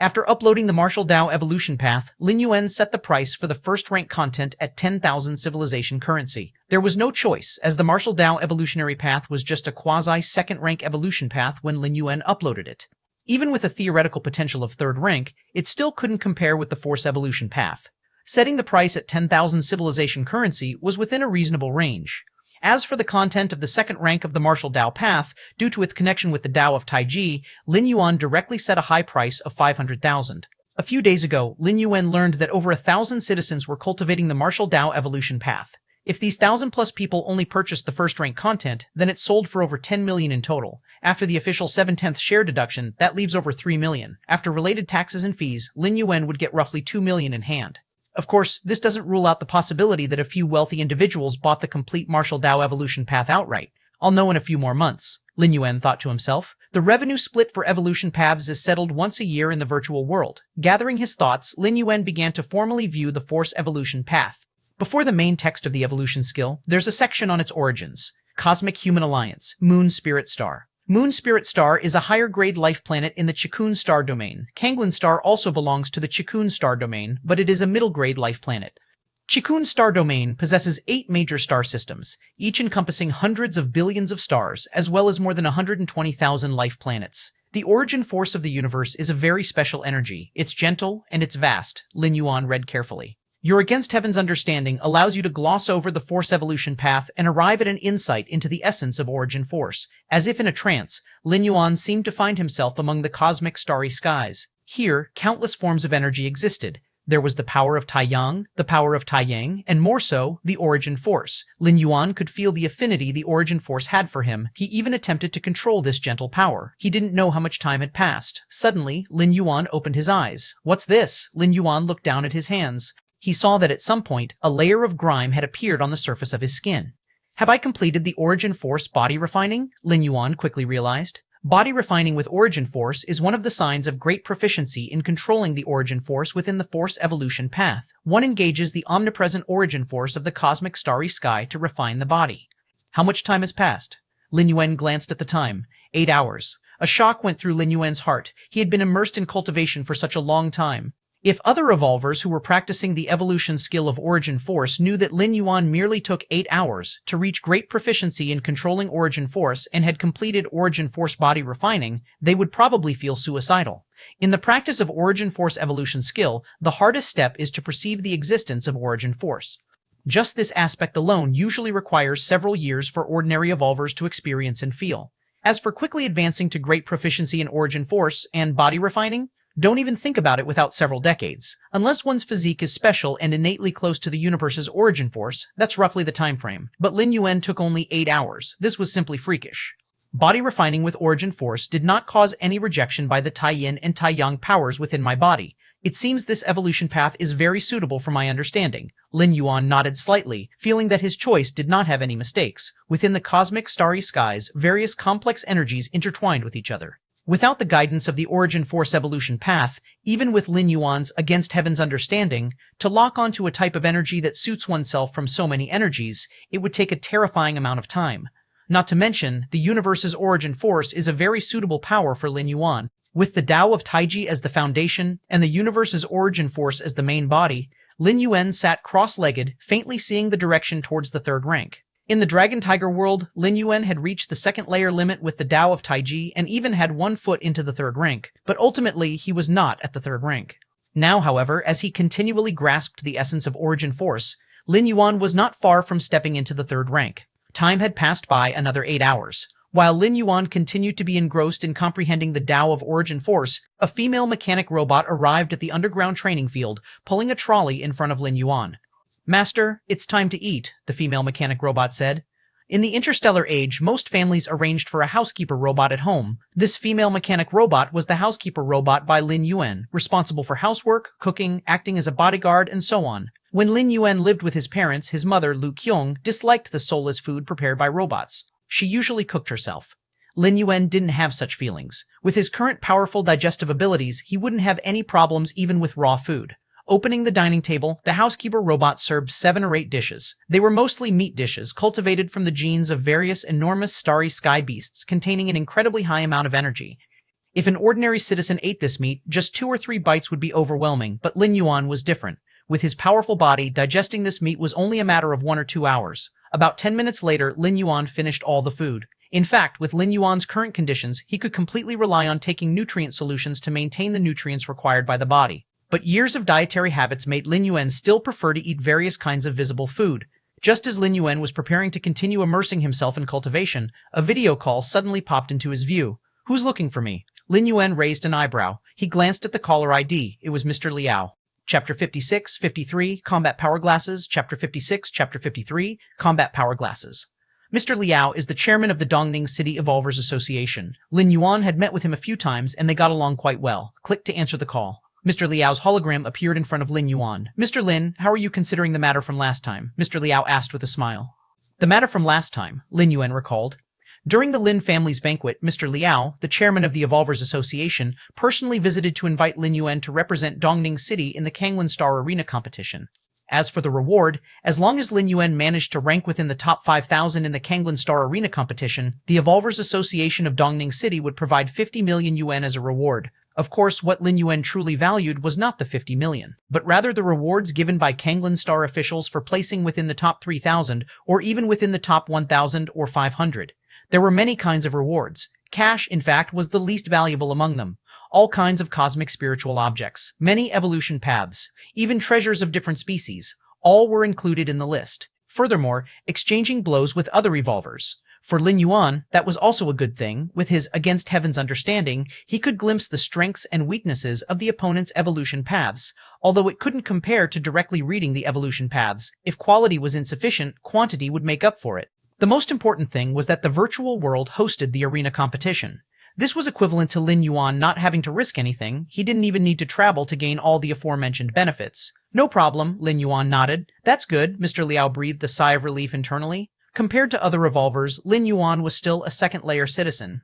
Speaker 1: After uploading the Martial Dao Evolution Path, Lin Yuan set the price for the 1st rank content at 10,000 civilization currency. There was no choice, as the Martial Dao Evolutionary Path was just a quasi-2nd rank evolution path when Lin Yuan uploaded it. Even with a theoretical potential of 3rd rank, it still couldn't compare with the Force Evolution Path. Setting the price at 10,000 civilization currency was within a reasonable range. As for the content of the second rank of the martial Dao path, due to its connection with the Dao of Taiji, Lin Yuan directly set a high price of 500,000. A few days ago, Lin Yuan learned that over 1,000 citizens were cultivating the martial Dao evolution path. If these 1,000+ people only purchased the first-rank content, then it sold for over 10 million in total. After the official 7/10 share deduction, that leaves over 3 million. After related taxes and fees, Lin Yuan would get roughly 2 million in hand. Of course, this doesn't rule out the possibility that a few wealthy individuals bought the complete martial Dao evolution path outright. I'll know in a few more months, Lin Yuan thought to himself. The revenue split for evolution paths is settled once a year in the virtual world. Gathering his thoughts, Lin Yuan began to formally view the Force evolution path. Before the main text of the evolution skill, there's a section on its origins. Cosmic Human Alliance, Moon Spirit Star. Moon Spirit Star is a higher-grade life planet in the Chikun star domain. Kanglin star also belongs to the Chikun star domain, but it is a middle-grade life planet. Chikun star domain possesses 8 major star systems, each encompassing hundreds of billions of stars, as well as more than 120,000 life planets. The origin force of the universe is a very special energy. It's gentle and it's vast, Lin Yuan read carefully. Your Against Heaven's Understanding allows you to gloss over the Force evolution path and arrive at an insight into the essence of origin force. As if in a trance, Lin Yuan seemed to find himself among the cosmic starry skies. Here, countless forms of energy existed. There was the power of Taiyang, the power of Taiyang, and more so, the origin force. Lin Yuan could feel the affinity the origin force had for him. He even attempted to control this gentle power. He didn't know how much time had passed. Suddenly, Lin Yuan opened his eyes. What's this? Lin Yuan looked down at his hands. He saw that at some point, a layer of grime had appeared on the surface of his skin. Have I completed the origin force body refining? Lin Yuan quickly realized. Body refining with origin force is one of the signs of great proficiency in controlling the origin force within the Force evolution path. One engages the omnipresent origin force of the cosmic starry sky to refine the body. How much time has passed? Lin Yuan glanced at the time. 8 hours. A shock went through Lin Yuan's heart. He had been immersed in cultivation for such a long time. If other evolvers who were practicing the evolution skill of origin force knew that Lin Yuan merely took 8 hours to reach great proficiency in controlling origin force and had completed origin force body refining, they would probably feel suicidal. In the practice of origin force evolution skill, the hardest step is to perceive the existence of origin force. Just this aspect alone usually requires several years for ordinary evolvers to experience and feel. As for quickly advancing to great proficiency in origin force and body refining, don't even think about it without several decades. Unless one's physique is special and innately close to the universe's origin force, that's roughly the time frame. But Lin Yuan took only 8 hours. This was simply freakish. Body refining with origin force did not cause any rejection by the Taiyin and Taiyang powers within my body. It seems this evolution path is very suitable for my understanding. Lin Yuan nodded slightly, feeling that his choice did not have any mistakes. Within the cosmic starry skies, various complex energies intertwined with each other. Without the guidance of the origin force evolution path, even with Lin Yuan's Against Heaven's Understanding, to lock onto a type of energy that suits oneself from so many energies, it would take a terrifying amount of time. Not to mention, the universe's origin force is a very suitable power for Lin Yuan. With the Dao of Taiji as the foundation, and the universe's origin force as the main body, Lin Yuan sat cross-legged, faintly seeing the direction towards the third rank. In the Dragon Tiger world, Lin Yuan had reached the second layer limit with the Dao of Taiji and even had 1 foot into the third rank, but ultimately he was not at the third rank. Now, however, as he continually grasped the essence of origin force, Lin Yuan was not far from stepping into the third rank. Time had passed by another 8 hours. While Lin Yuan continued to be engrossed in comprehending the Dao of origin force, a female mechanic robot arrived at the underground training field, pulling a trolley in front of Lin Yuan. Master, it's time to eat, the female mechanic robot said. In the interstellar age, most families arranged for a housekeeper robot at home. This female mechanic robot was the housekeeper robot by Lin Yuan, responsible for housework, cooking, acting as a bodyguard, and so on. When Lin Yuan lived with his parents, his mother, Lu Kyung, disliked the soulless food prepared by robots. She usually cooked herself. Lin Yuan didn't have such feelings. With his current powerful digestive abilities, he wouldn't have any problems even with raw food. Opening the dining table, the housekeeper robot served 7 or 8 dishes. They were mostly meat dishes, cultivated from the genes of various enormous starry sky beasts containing an incredibly high amount of energy. If an ordinary citizen ate this meat, just 2 or 3 bites would be overwhelming, but Lin Yuan was different. With his powerful body, digesting this meat was only a matter of 1 or 2 hours. About 10 minutes later, Lin Yuan finished all the food. In fact, with Lin Yuan's current conditions, he could completely rely on taking nutrient solutions to maintain the nutrients required by the body. But years of dietary habits made Lin Yuan still prefer to eat various kinds of visible food. Just as Lin Yuan was preparing to continue immersing himself in cultivation, a video call suddenly popped into his view. "Who's looking for me?" Lin Yuan raised an eyebrow. He glanced at the caller ID. It was Mr. Liao. Chapter 56, 53, Combat Power Glasses. Chapter 56, Chapter 53, Combat Power Glasses. Mr. Liao is the chairman of the Dongning City Evolvers Association. Lin Yuan had met with him a few times and they got along quite well. Click to answer the call. Mr. Liao's hologram appeared in front of Lin Yuan. "Mr. Lin, how are you considering the matter from last time?" Mr. Liao asked with a smile. The matter from last time, Lin Yuan recalled. During the Lin family's banquet, Mr. Liao, the chairman of the Evolvers Association, personally visited to invite Lin Yuan to represent Dongning City in the Kanglin Star Arena competition. As for the reward, as long as Lin Yuan managed to rank within the top 5,000 in the Kanglin Star Arena competition, the Evolvers Association of Dongning City would provide 50 million yuan as a reward. Of course, what Lin Yuan truly valued was not the 50 million, but rather the rewards given by Kanglin Star officials for placing within the top 3,000 or even within the top 1,000 or 500. There were many kinds of rewards. Cash, in fact, was the least valuable among them. All kinds of cosmic spiritual objects, many evolution paths, even treasures of different species, all were included in the list. Furthermore, exchanging blows with other evolvers. For Lin Yuan, that was also a good thing. With his against heaven's understanding, he could glimpse the strengths and weaknesses of the opponent's evolution paths, although it couldn't compare to directly reading the evolution paths. If quality was insufficient, quantity would make up for it. The most important thing was that the virtual world hosted the arena competition. This was equivalent to Lin Yuan not having to risk anything. He didn't even need to travel to gain all the aforementioned benefits. "No problem," Lin Yuan nodded. "That's good," Mr. Liao breathed a sigh of relief internally. Compared to other evolvers, Lin Yuan was still a second-layer citizen.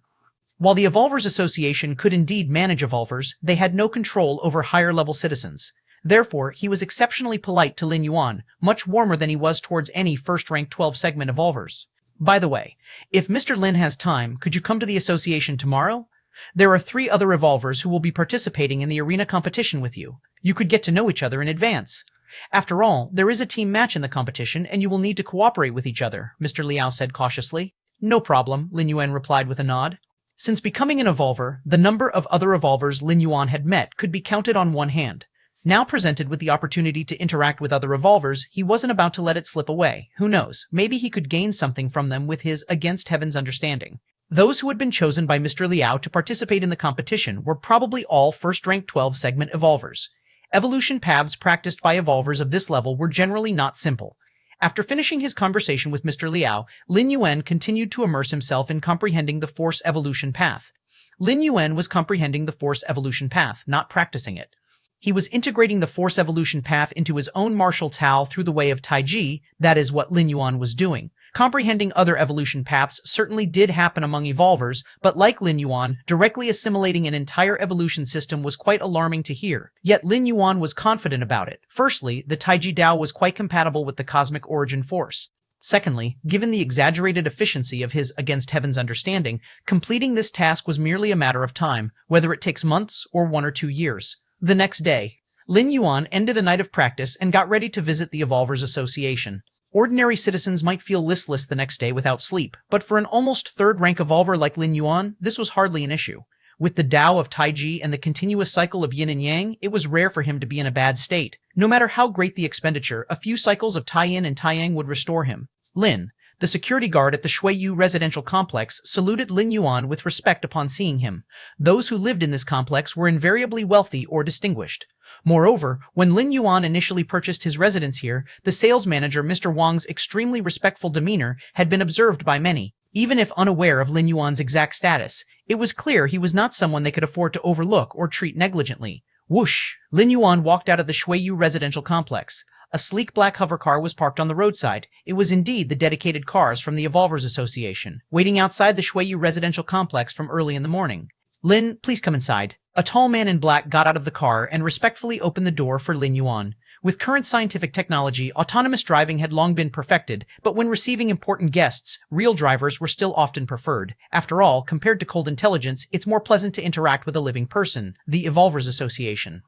Speaker 1: While the Evolvers Association could indeed manage evolvers, they had no control over higher-level citizens. Therefore, he was exceptionally polite to Lin Yuan, much warmer than he was towards any first-rank 12-segment evolvers. "By the way, if Mr. Lin has time, could you come to the association tomorrow? There are 3 other evolvers who will be participating in the arena competition with you. You could get to know each other in advance. After all, there is a team match in the competition and you will need to cooperate with each other," Mr. Liao said cautiously. "No problem," Lin Yuan replied with a nod. Since becoming an evolver, the number of other evolvers Lin Yuan had met could be counted on one hand. Now presented with the opportunity to interact with other evolvers, he wasn't about to let it slip away. Who knows, maybe he could gain something from them with his against heaven's understanding. Those who had been chosen by Mr. Liao to participate in the competition were probably all first-rank 12-segment evolvers. Evolution paths practiced by evolvers of this level were generally not simple. After finishing his conversation with Mr. Liao, Lin Yuan continued to immerse himself in comprehending the Force Evolution path. Lin Yuan was comprehending the Force Evolution path, not practicing it. He was integrating the Force Evolution path into his own martial Tao through the way of Taiji. That is what Lin Yuan was doing. Comprehending other evolution paths certainly did happen among evolvers, but like Lin Yuan, directly assimilating an entire evolution system was quite alarming to hear. Yet Lin Yuan was confident about it. Firstly, the Taiji Dao was quite compatible with the cosmic origin force. Secondly, given the exaggerated efficiency of his against heaven's understanding, completing this task was merely a matter of time, whether it takes months or 1 or 2 years. The next day, Lin Yuan ended a night of practice and got ready to visit the Evolvers Association. Ordinary citizens might feel listless the next day without sleep, but for an almost third-rank evolver like Lin Yuan, this was hardly an issue. With the Tao of Taiji and the continuous cycle of yin and yang, it was rare for him to be in a bad state. No matter how great the expenditure, a few cycles of Tai-yin and Tai-yang would restore him. Lin, the security guard at the Shuiyu residential complex, saluted Lin Yuan with respect upon seeing him. Those who lived in this complex were invariably wealthy or distinguished. Moreover, when Lin Yuan initially purchased his residence here, the sales manager Mr. Wang's extremely respectful demeanor had been observed by many. Even if unaware of Lin Yuan's exact status, it was clear he was not someone they could afford to overlook or treat negligently. Whoosh! Lin Yuan walked out of the Shuiyu residential complex. A sleek black hovercar was parked on the roadside. It was indeed the dedicated cars from the Evolvers Association, waiting outside the Shuiyu residential complex from early in the morning. "Lin, please come inside." A tall man in black got out of the car and respectfully opened the door for Lin Yuan. With current scientific technology, autonomous driving had long been perfected, but when receiving important guests, real drivers were still often preferred. After all, compared to cold intelligence, it's more pleasant to interact with a living person. The Evolvers Association.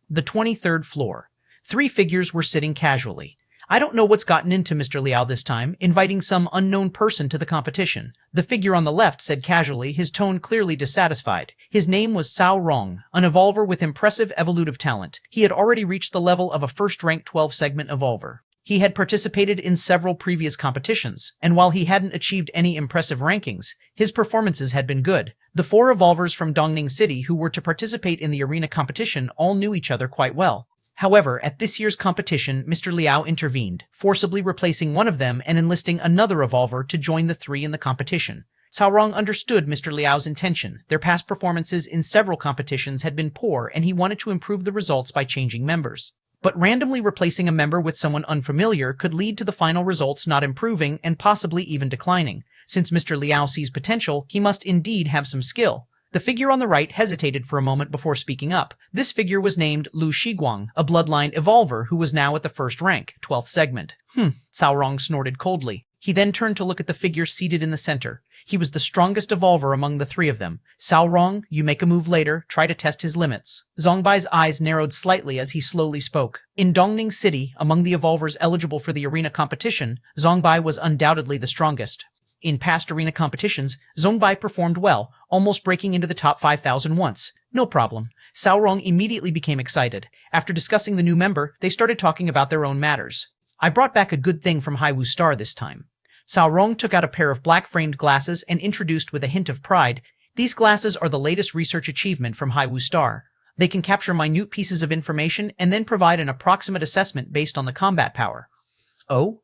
Speaker 1: The 23rd floor. 3 figures were sitting casually. I don't know what's gotten into Mr. Liao this time, inviting some unknown person to the competition. The figure on the left said casually, his tone clearly dissatisfied. His name was Cao Rong, an evolver with impressive evolutive talent. He had already reached the level of a first-rank 12-segment evolver. He had participated in several previous competitions, and while he hadn't achieved any impressive rankings, his performances had been good. The 4 evolvers from Dongning City who were to participate in the arena competition all knew each other quite well. However, at this year's competition, Mr. Liao intervened, forcibly replacing one of them and enlisting another evolver to join the 3 in the competition. Cao Rong understood Mr. Liao's intention. Their past performances in several competitions had been poor, and he wanted to improve the results by changing members. But randomly replacing a member with someone unfamiliar could lead to the final results not improving and possibly even declining. Since Mr. Liao sees potential, he must indeed have some skill. The figure on the right hesitated for a moment before speaking up. This figure was named Lu Shiguang, a bloodline evolver who was now at the first rank, 12th segment. Cao Rong snorted coldly. He then turned to look at the figure seated in the center. He was the strongest evolver among the 3 of them. Cao Rong, you make a move later, try to test his limits. Zongbai's eyes narrowed slightly as he slowly spoke. In Dongning City, among the evolvers eligible for the arena competition, Zongbai was undoubtedly the strongest. In past arena competitions, Zongbai performed well, almost breaking into the top 5,000 once. No problem. Cao Rong immediately became excited. After discussing the new member, they started talking about their own matters. I brought back a good thing from Haiwu Star this time. Cao Rong took out a pair of black-framed glasses and introduced with a hint of pride, these glasses are the latest research achievement from Haiwu Star. They can capture minute pieces of information and then provide an approximate assessment based on the combat power. Oh?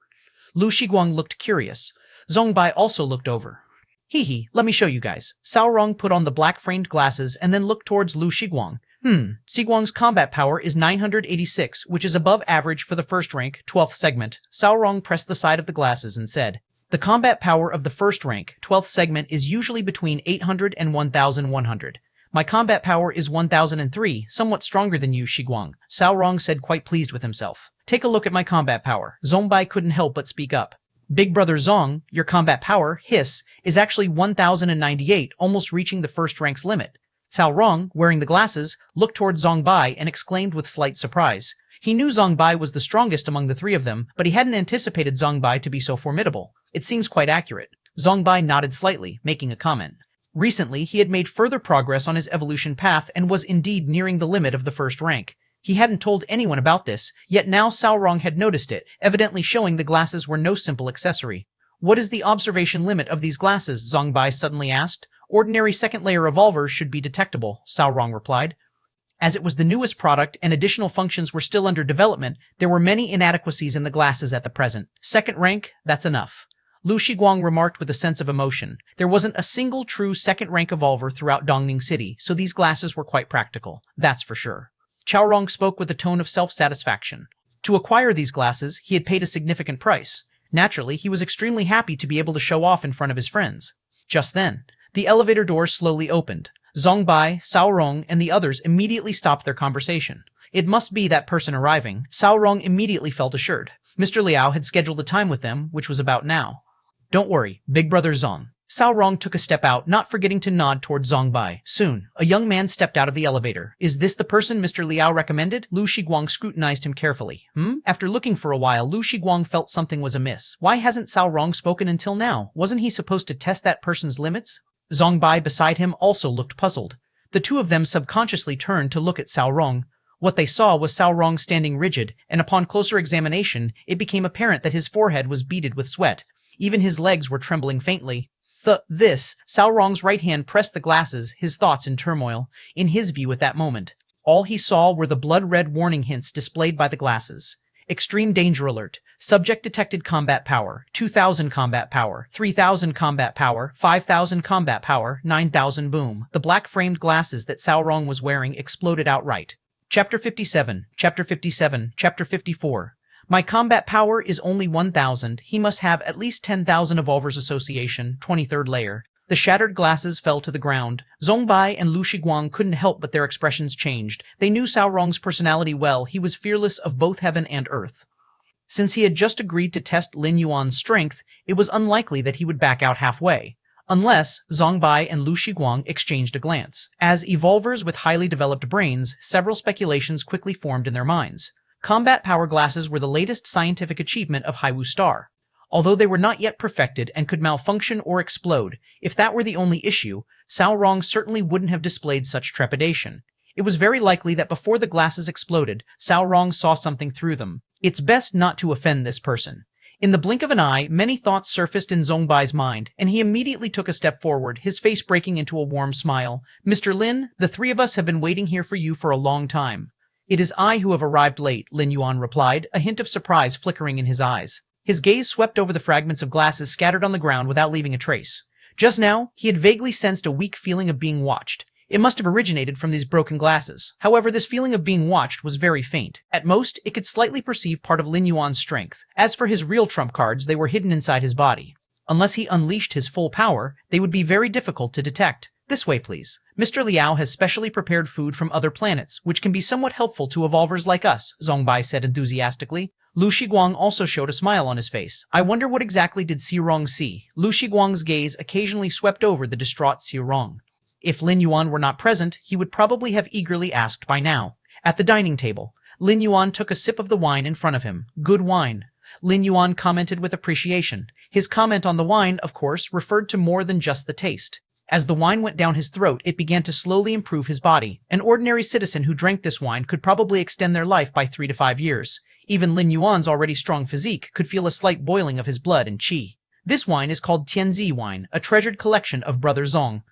Speaker 1: Lu Shiguang looked curious. Zongbai also looked over. Hee, let me show you guys. Cao Rong put on the black-framed glasses and then looked towards Lu Shiguang. Xiguang's combat power is 986, which is above average for the first rank, 12th segment. Cao Rong pressed the side of the glasses and said, the combat power of the first rank, 12th segment is usually between 800 and 1100. My combat power is 1003, somewhat stronger than you, Shiguang. Cao Rong said, quite pleased with himself. Take a look at my combat power. Zongbai couldn't help but speak up. Big brother Zong, your combat power, hiss, is actually 1098, almost reaching the first rank's limit. Cao Rong, wearing the glasses, looked towards Zongbai and exclaimed with slight surprise. He knew Zongbai was the strongest among the 3 of them, but he hadn't anticipated Zongbai to be so formidable. It seems quite accurate. Zongbai nodded slightly, making a comment. Recently, he had made further progress on his evolution path and was indeed nearing the limit of the first rank. He hadn't told anyone about this, yet now Cao Rong had noticed it, evidently showing the glasses were no simple accessory. What is the observation limit of these glasses? Zongbai suddenly asked. Ordinary second-layer evolvers should be detectable, Cao Rong replied. As it was the newest product and additional functions were still under development, there were many inadequacies in the glasses at the present. Second rank, that's enough. Lu Shiguang remarked with a sense of emotion. There wasn't a single true second-rank evolver throughout Dongning City, so these glasses were quite practical. That's for sure. Cao Rong spoke with a tone of self-satisfaction. To acquire these glasses, he had paid a significant price. Naturally, he was extremely happy to be able to show off in front of his friends. Just then, the elevator doors slowly opened. Zongbai, Cao Rong, and the others immediately stopped their conversation. It must be that person arriving. Cao Rong immediately felt assured. Mr. Liao had scheduled a time with them, which was about now. Don't worry, big brother Zong. Cao Rong took a step out, not forgetting to nod towards Zongbai. Soon, a young man stepped out of the elevator. Is this the person Mr. Liao recommended? Lu Shiguang scrutinized him carefully. After looking for a while, Lu Shiguang felt something was amiss. Why hasn't Cao Rong spoken until now? Wasn't he supposed to test that person's limits? Zongbai beside him also looked puzzled. The 2 of them subconsciously turned to look at Cao Rong. What they saw was Cao Rong standing rigid, and upon closer examination, it became apparent that his forehead was beaded with sweat. Even his legs were trembling faintly. Cao Rong's right hand pressed the glasses, his thoughts in turmoil. In his view at that moment, all he saw were the blood-red warning hints displayed by the glasses. Extreme danger alert. Subject detected combat power. 2,000 combat power. 3,000 combat power. 5,000 combat power. 9,000 boom. The black-framed glasses that Cao Rong was wearing exploded outright. Chapter 57. Chapter 57. Chapter 54. My combat power is only 1,000. He must have at least 10,000 Evolvers Association, 23rd layer. The shattered glasses fell to the ground. Zongbai and Lu Shiguang couldn't help but their expressions changed. They knew Cao Rong's personality well. He was fearless of both heaven and earth. Since he had just agreed to test Lin Yuan's strength, it was unlikely that he would back out halfway. Unless Zongbai and Lu Shiguang exchanged a glance. As evolvers with highly developed brains, several speculations quickly formed in their minds. Combat power glasses were the latest scientific achievement of Haiwu Star. Although they were not yet perfected and could malfunction or explode, if that were the only issue, Cao Rong certainly wouldn't have displayed such trepidation. It was very likely that before the glasses exploded, Cao Rong saw something through them. It's best not to offend this person. In the blink of an eye, many thoughts surfaced in Zongbai's mind, and he immediately took a step forward, his face breaking into a warm smile. "Mr. Lin, the three of us have been waiting here for you for a long time." "It is I who have arrived late," Lin Yuan replied, a hint of surprise flickering in his eyes. His gaze swept over the fragments of glasses scattered on the ground without leaving a trace. Just now, he had vaguely sensed a weak feeling of being watched. It must have originated from these broken glasses. However, this feeling of being watched was very faint. At most, it could slightly perceive part of Lin Yuan's strength. As for his real trump cards, they were hidden inside his body. Unless he unleashed his full power, they would be very difficult to detect. "This way, please. Mr. Liao has specially prepared food from other planets, which can be somewhat helpful to evolvers like us," Zongbai said enthusiastically. Lu Shiguang also showed a smile on his face. "I wonder what exactly did Xirong see?" Lu Shiguang's gaze occasionally swept over the distraught Xirong. If Lin Yuan were not present, he would probably have eagerly asked by now. At the dining table, Lin Yuan took a sip of the wine in front of him. "Good wine." Lin Yuan commented with appreciation. His comment on the wine, of course, referred to more than just the taste. As the wine went down his throat, it began to slowly improve his body. An ordinary citizen who drank this wine could probably extend their life by 3 to 5 years. Even Lin Yuan's already strong physique could feel a slight boiling of his blood and qi. This wine is called Tianzi wine, a treasured collection of Brother Zong.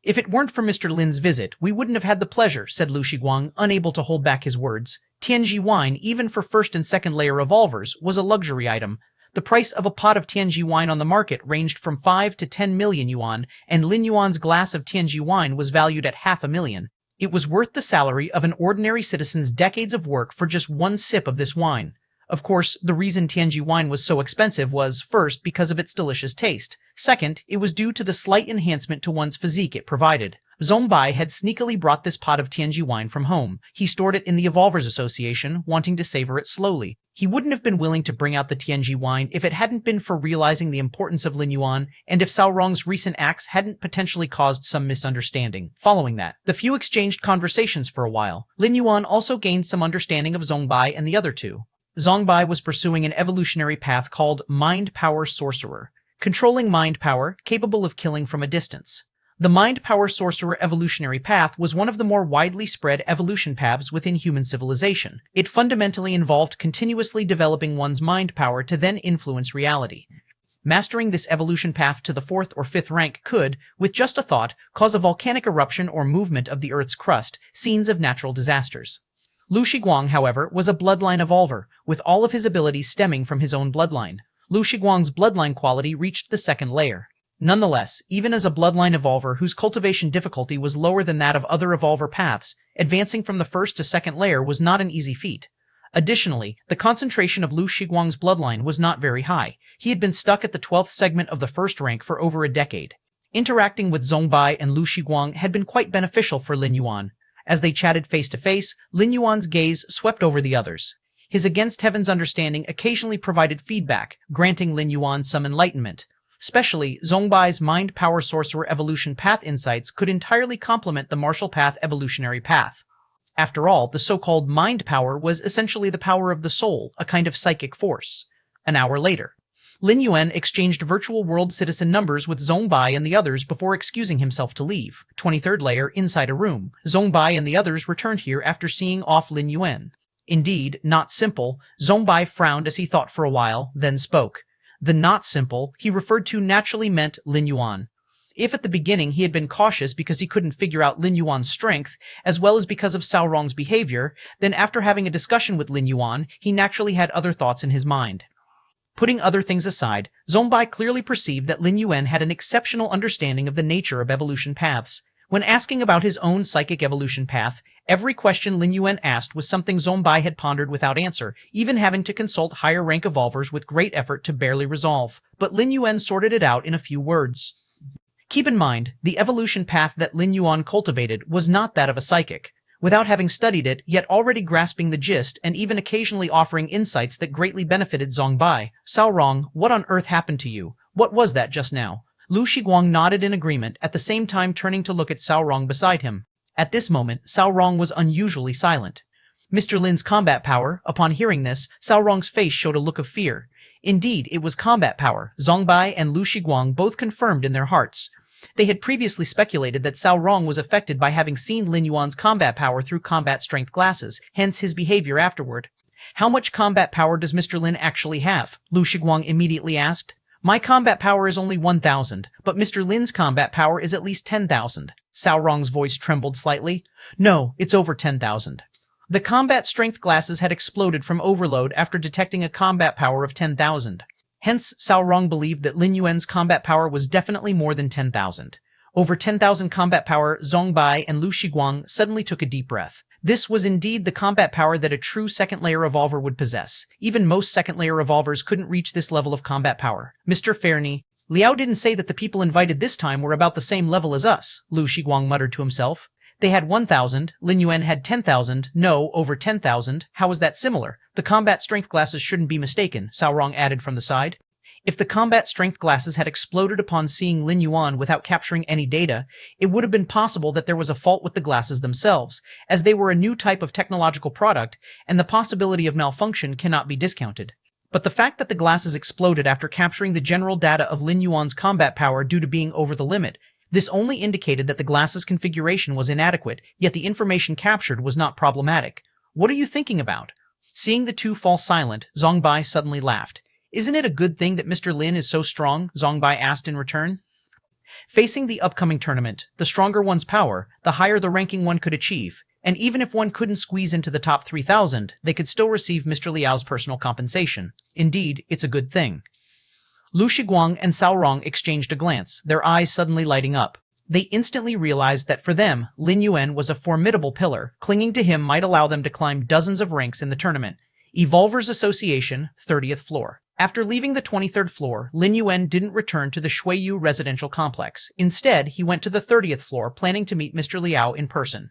Speaker 1: "If it weren't for Mr. Lin's visit, we wouldn't have had the pleasure," said Lu Shiguang, unable to hold back his words. Tianji wine, even for first and second layer evolvers, was a luxury item. The price of a pot of Tianji wine on the market ranged from 5 to 10 million yuan, and Lin Yuan's glass of Tianji wine was valued at 500,000. It was worth the salary of an ordinary citizen's decades of work for just one sip of this wine. Of course, the reason Tianji wine was so expensive was, first, because of its delicious taste. Second, it was due to the slight enhancement to one's physique it provided. Zongbai had sneakily brought this pot of Tianji wine from home. He stored it in the Evolvers Association, wanting to savor it slowly. He wouldn't have been willing to bring out the Tianji wine if it hadn't been for realizing the importance of Lin Yuan, and if Cao Rong's recent acts hadn't potentially caused some misunderstanding. Following that, the few exchanged conversations for a while. Lin Yuan also gained some understanding of Zongbai and the other two. Zongbai was pursuing an evolutionary path called Mind Power Sorcerer, controlling mind power, capable of killing from a distance. The Mind Power Sorcerer evolutionary path was one of the more widely spread evolution paths within human civilization. It fundamentally involved continuously developing one's mind power to then influence reality. Mastering this evolution path to the 4th or 5th rank could, with just a thought, cause a volcanic eruption or movement of the Earth's crust, scenes of natural disasters. Lu Shiguang, however, was a bloodline evolver, with all of his abilities stemming from his own bloodline. Lu Shiguang's bloodline quality reached the 2nd layer. Nonetheless, even as a bloodline evolver whose cultivation difficulty was lower than that of other evolver paths, advancing from the 1st to 2nd layer was not an easy feat. Additionally, the concentration of Lu Shiguang's bloodline was not very high. He had been stuck at the 12th segment of the 1st rank for over a decade. Interacting with Zongbai and Lu Shiguang had been quite beneficial for Lin Yuan. As they chatted face to face, Lin Yuan's gaze swept over the others. His against heaven's understanding occasionally provided feedback, granting Lin Yuan some enlightenment. Especially, Zongbai's Mind Power Sorcerer Evolution Path insights could entirely complement the Martial Path evolutionary path. After all, the so-called mind power was essentially the power of the soul, a kind of psychic force. An hour later, Lin Yuan exchanged virtual world citizen numbers with Zongbai and the others before excusing himself to leave. 23rd layer, inside a room. Zongbai and the others returned here after seeing off Lin Yuan. Indeed, not simple. Zongbai frowned as he thought for a while, then spoke. The not simple he referred to naturally meant Lin Yuan. If at the beginning he had been cautious because he couldn't figure out Lin Yuan's strength, as well as because of Cao Rong's behavior, then after having a discussion with Lin Yuan, he naturally had other thoughts in his mind. Putting other things aside, Zongbai clearly perceived that Lin Yuan had an exceptional understanding of the nature of evolution paths. When asking about his own psychic evolution path, every question Lin Yuan asked was something Zongbai had pondered without answer, even having to consult higher rank evolvers with great effort to barely resolve. But Lin Yuan sorted it out in a few words. Keep in mind, the evolution path that Lin Yuan cultivated was not that of a psychic. Without having studied it, yet already grasping the gist and even occasionally offering insights that greatly benefited Zongbai. Cao Rong, what on earth happened to you? What was that just now? Lu Shiguang nodded in agreement, at the same time turning to look at Cao Rong beside him. At this moment, Cao Rong was unusually silent. Mr. Lin's combat power. Upon hearing this, Cao Rong's face showed a look of fear. Indeed, it was combat power. Zhongbai and Lu Shiguang both confirmed in their hearts. They had previously speculated that Cao Rong was affected by having seen Lin Yuan's combat power through combat strength glasses, hence his behavior afterward. How much combat power does Mr. Lin actually have? Lu Shiguang immediately asked. My combat power is only 1,000, but Mr. Lin's combat power is at least 10,000. Cao Rong's voice trembled slightly. No, it's over 10,000. The combat strength glasses had exploded from overload after detecting a combat power of 10,000. Hence, Cao Rong believed that Lin Yuan's combat power was definitely more than 10,000. Over 10,000 combat power, Zhongbai and Lu Shiguang suddenly took a deep breath. This was indeed the combat power that a true second-layer evolver would possess. Even most second-layer evolvers couldn't reach this level of combat power. Mr. Fairney, Liao didn't say that the people invited this time were about the same level as us, Lu Shiguang muttered to himself. They had 1,000, Lin Yuan had 10,000, no, over 10,000. How is that similar? The combat strength glasses shouldn't be mistaken, Cao Rong added from the side. If the combat strength glasses had exploded upon seeing Lin Yuan without capturing any data, it would have been possible that there was a fault with the glasses themselves, as they were a new type of technological product, and the possibility of malfunction cannot be discounted. But the fact that the glasses exploded after capturing the general data of Lin Yuan's combat power due to being over the limit, this only indicated that the glasses' configuration was inadequate, yet the information captured was not problematic. What are you thinking about? Seeing the two fall silent, Zhongbai suddenly laughed. Isn't it a good thing that Mr. Lin is so strong? Zhongbai asked in return. Facing the upcoming tournament, the stronger one's power, the higher the ranking one could achieve, and even if one couldn't squeeze into the top 3,000, they could still receive Mr. Liao's personal compensation. Indeed, it's a good thing. Lu Shiguang and Cao Rong exchanged a glance, their eyes suddenly lighting up. They instantly realized that for them, Lin Yuan was a formidable pillar. Clinging to him might allow them to climb dozens of ranks in the tournament. Evolvers Association, 30th floor. After leaving the 23rd floor, Lin Yuan didn't return to the Shuiyu residential complex. Instead, he went to the 30th floor, planning to meet Mr. Liao in person.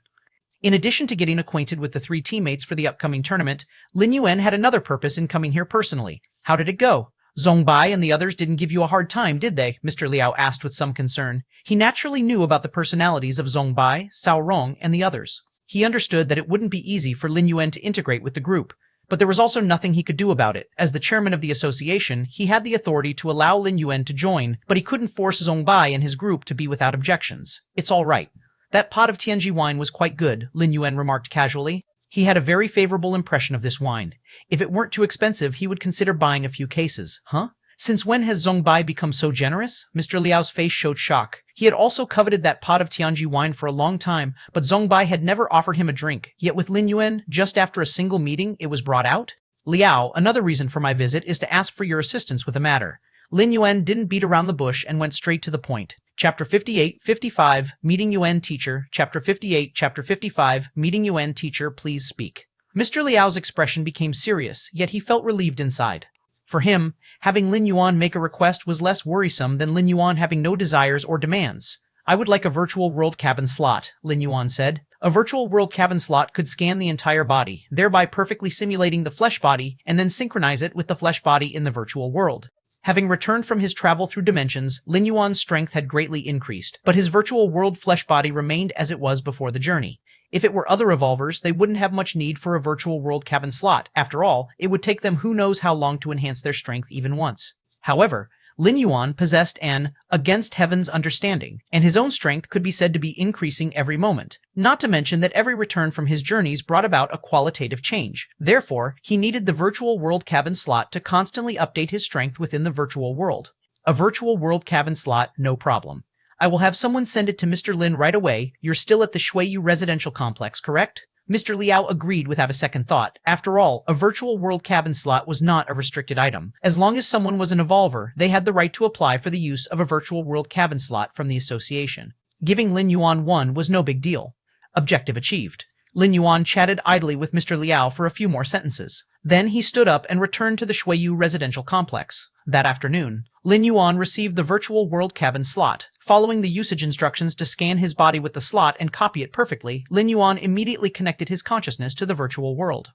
Speaker 1: In addition to getting acquainted with the three teammates for the upcoming tournament, Lin Yuan had another purpose in coming here personally. How did it go? Zhongbai and the others didn't give you a hard time, did they? Mr. Liao asked with some concern. He naturally knew about the personalities of Zhongbai, Cao Rong, and the others. He understood that it wouldn't be easy for Lin Yuan to integrate with the group. But there was also nothing he could do about it. As the chairman of the association, he had the authority to allow Lin Yuan to join, but he couldn't force Zhongbai and his group to be without objections. It's all right. That pot of Tianji wine was quite good, Lin Yuan remarked casually. He had a very favorable impression of this wine. If it weren't too expensive, he would consider buying a few cases. Huh? Since when has Zhongbai become so generous? Mr. Liao's face showed shock. He had also coveted that pot of Tianji wine for a long time, but Zhongbai had never offered him a drink. Yet with Lin Yuan, just after a single meeting, it was brought out? Liao, another reason for my visit is to ask for your assistance with a matter. Lin Yuan didn't beat around the bush and went straight to the point. Chapter 58, 55, Meeting Yuan Teacher. Chapter 58, Chapter 55, Meeting Yuan Teacher, please speak. Mr. Liao's expression became serious, yet he felt relieved inside. For him, having Lin Yuan make a request was less worrisome than Lin Yuan having no desires or demands. I would like a virtual world cabin slot, Lin Yuan said. A virtual world cabin slot could scan the entire body, thereby perfectly simulating the flesh body and then synchronize it with the flesh body in the virtual world. Having returned from his travel through dimensions, Lin Yuan's strength had greatly increased, but his virtual world flesh body remained as it was before the journey. If it were other evolvers, they wouldn't have much need for a virtual world cabin slot. After all, it would take them who knows how long to enhance their strength even once. However, Lin Yuan possessed an against heaven's understanding, and his own strength could be said to be increasing every moment. Not to mention that every return from his journeys brought about a qualitative change. Therefore, he needed the virtual world cabin slot to constantly update his strength within the virtual world. A virtual world cabin slot, no problem. I will have someone send it to Mr. Lin right away. You're still at the Shuiyu residential complex, correct? Mr. Liao agreed without a second thought. After all, a virtual world cabin slot was not a restricted item. As long as someone was an evolver, they had the right to apply for the use of a virtual world cabin slot from the association. Giving Lin Yuan one was no big deal. Objective achieved. Lin Yuan chatted idly with Mr. Liao for a few more sentences. Then he stood up and returned to the Shuiyu residential complex. That afternoon, Lin Yuan received the virtual world cabin slot. Following the usage instructions to scan his body with the slot and copy it perfectly, Lin Yuan immediately connected his consciousness to the virtual world.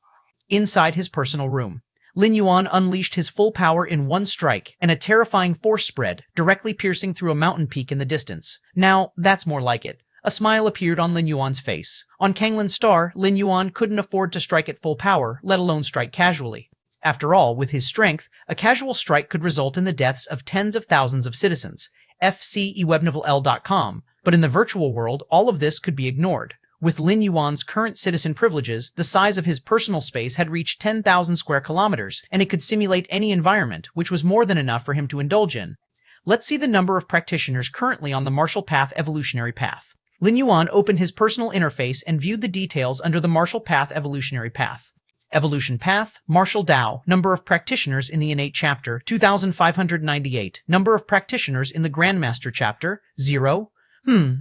Speaker 1: Inside his personal room, Lin Yuan unleashed his full power in one strike, and a terrifying force spread, directly piercing through a mountain peak in the distance. Now, that's more like it. A smile appeared on Lin Yuan's face. On Kanglin's star, Lin Yuan couldn't afford to strike at full power, let alone strike casually. After all, with his strength, a casual strike could result in the deaths of tens of thousands of citizens. FCEWebnovelL.com. But in the virtual world, all of this could be ignored. With Lin Yuan's current citizen privileges, the size of his personal space had reached 10,000 square kilometers, and it could simulate any environment, which was more than enough for him to indulge in. Let's see the number of practitioners currently on the martial path evolutionary path. Lin Yuan opened his personal interface and viewed the details under the martial path evolutionary path. Evolution path, martial Dao, number of practitioners in the innate chapter, 2,598. Number of practitioners in the grandmaster chapter, 0.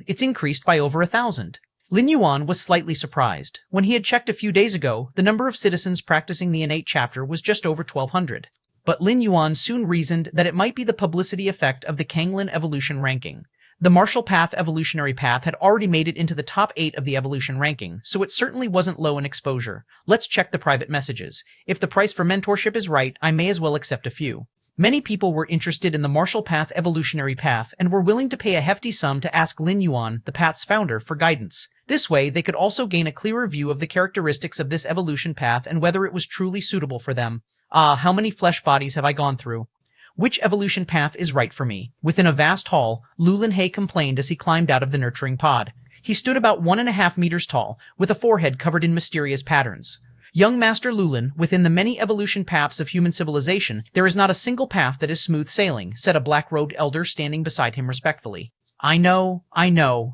Speaker 1: It's increased by over 1,000. Lin Yuan was slightly surprised. When he had checked a few days ago, the number of citizens practicing the innate chapter was just over 1,200. But Lin Yuan soon reasoned that it might be the publicity effect of the Kanglin evolution ranking. The martial path evolutionary path had already made it into the top 8 of the evolution ranking, so it certainly wasn't low in exposure. Let's check the private messages. If the price for mentorship is right, I may as well accept a few. Many people were interested in the martial path evolutionary path and were willing to pay a hefty sum to ask Lin Yuan, the path's founder, for guidance. This way, they could also gain a clearer view of the characteristics of this evolution path and whether it was truly suitable for them. How many flesh bodies have I gone through? Which evolution path is right for me? Within a vast hall, Lin complained as he climbed out of the nurturing pod. He stood about 1.5 meters tall, with a forehead covered in mysterious patterns. Young Master Lulin, within the many evolution paths of human civilization, there is not a single path that is smooth sailing, said a black-robed elder standing beside him respectfully. I know,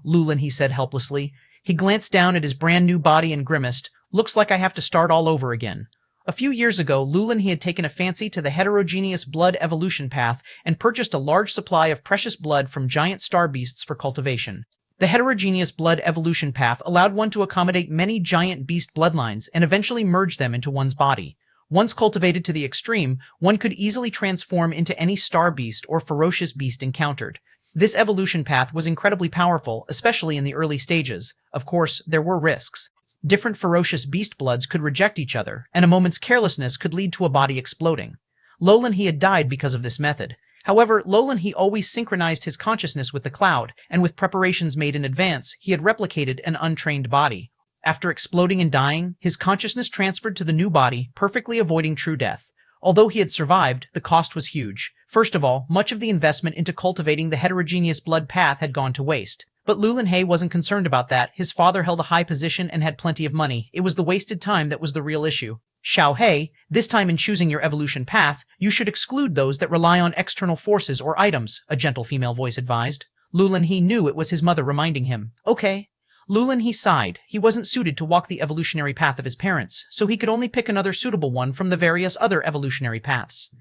Speaker 1: Lulin, he said helplessly. He glanced down at his brand-new body and grimaced. Looks like I have to start all over again. A few years ago, Lulin had taken a fancy to the heterogeneous blood evolution path and purchased a large supply of precious blood from giant star beasts for cultivation. The heterogeneous blood evolution path allowed one to accommodate many giant beast bloodlines and eventually merge them into one's body. Once cultivated to the extreme, one could easily transform into any star beast or ferocious beast encountered. This evolution path was incredibly powerful, especially in the early stages. Of course, there were risks. Different ferocious beast bloods could reject each other, and a moment's carelessness could lead to a body exploding. Lolin he had died because of this method. However, Lolin he always synchronized his consciousness with the cloud, and with preparations made in advance, he had replicated an untrained body. After exploding and dying, his consciousness transferred to the new body, perfectly avoiding true death. Although he had survived, the cost was huge. First of all, much of the investment into cultivating the heterogeneous blood path had gone to waste. But Lulin wasn't concerned about that. His father held a high position and had plenty of money. It was the wasted time that was the real issue. Xiao He, this time in choosing your evolution path, you should exclude those that rely on external forces or items, a gentle female voice advised. Lulin knew it was his mother reminding him. Okay. Lulin sighed. He wasn't suited to walk the evolutionary path of his parents, so he could only pick another suitable one from the various other evolutionary paths.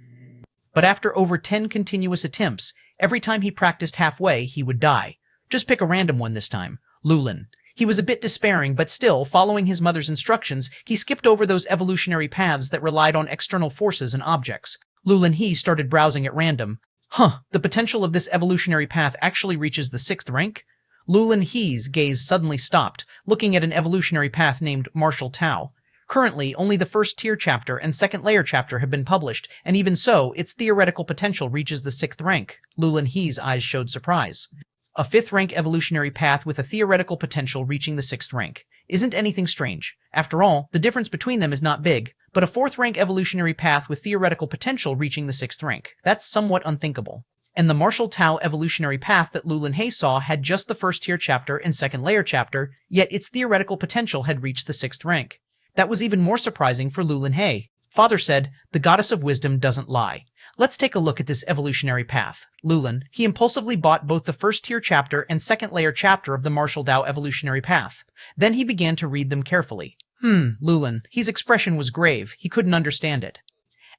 Speaker 1: But after over 10 continuous attempts, every time he practiced halfway, he would die. Just pick a random one this time. Lulin. He was a bit despairing, but still, following his mother's instructions, he skipped over those evolutionary paths that relied on external forces and objects. Lulin started browsing at random. The potential of this evolutionary path actually reaches the 6th rank? Lulin gaze suddenly stopped, looking at an evolutionary path named Martial Tao. Currently, only the first tier chapter and second layer chapter have been published, and even so, its theoretical potential reaches the 6th rank. Lulin eyes showed surprise. A 5th rank evolutionary path with a theoretical potential reaching the 6th rank. Isn't anything strange. After all, the difference between them is not big, but a 4th rank evolutionary path with theoretical potential reaching the 6th rank. That's somewhat unthinkable. And the Martial Tao evolutionary path that Lulin saw had just the first tier chapter and second layer chapter, yet its theoretical potential had reached the 6th rank. That was even more surprising for Lulin. Father said, the goddess of wisdom doesn't lie. Let's take a look at this evolutionary path. Lulin, he impulsively bought both the first tier chapter and second layer chapter of the Martial Dao evolutionary path. Then he began to read them carefully. Lulin, his expression was grave. He couldn't understand it.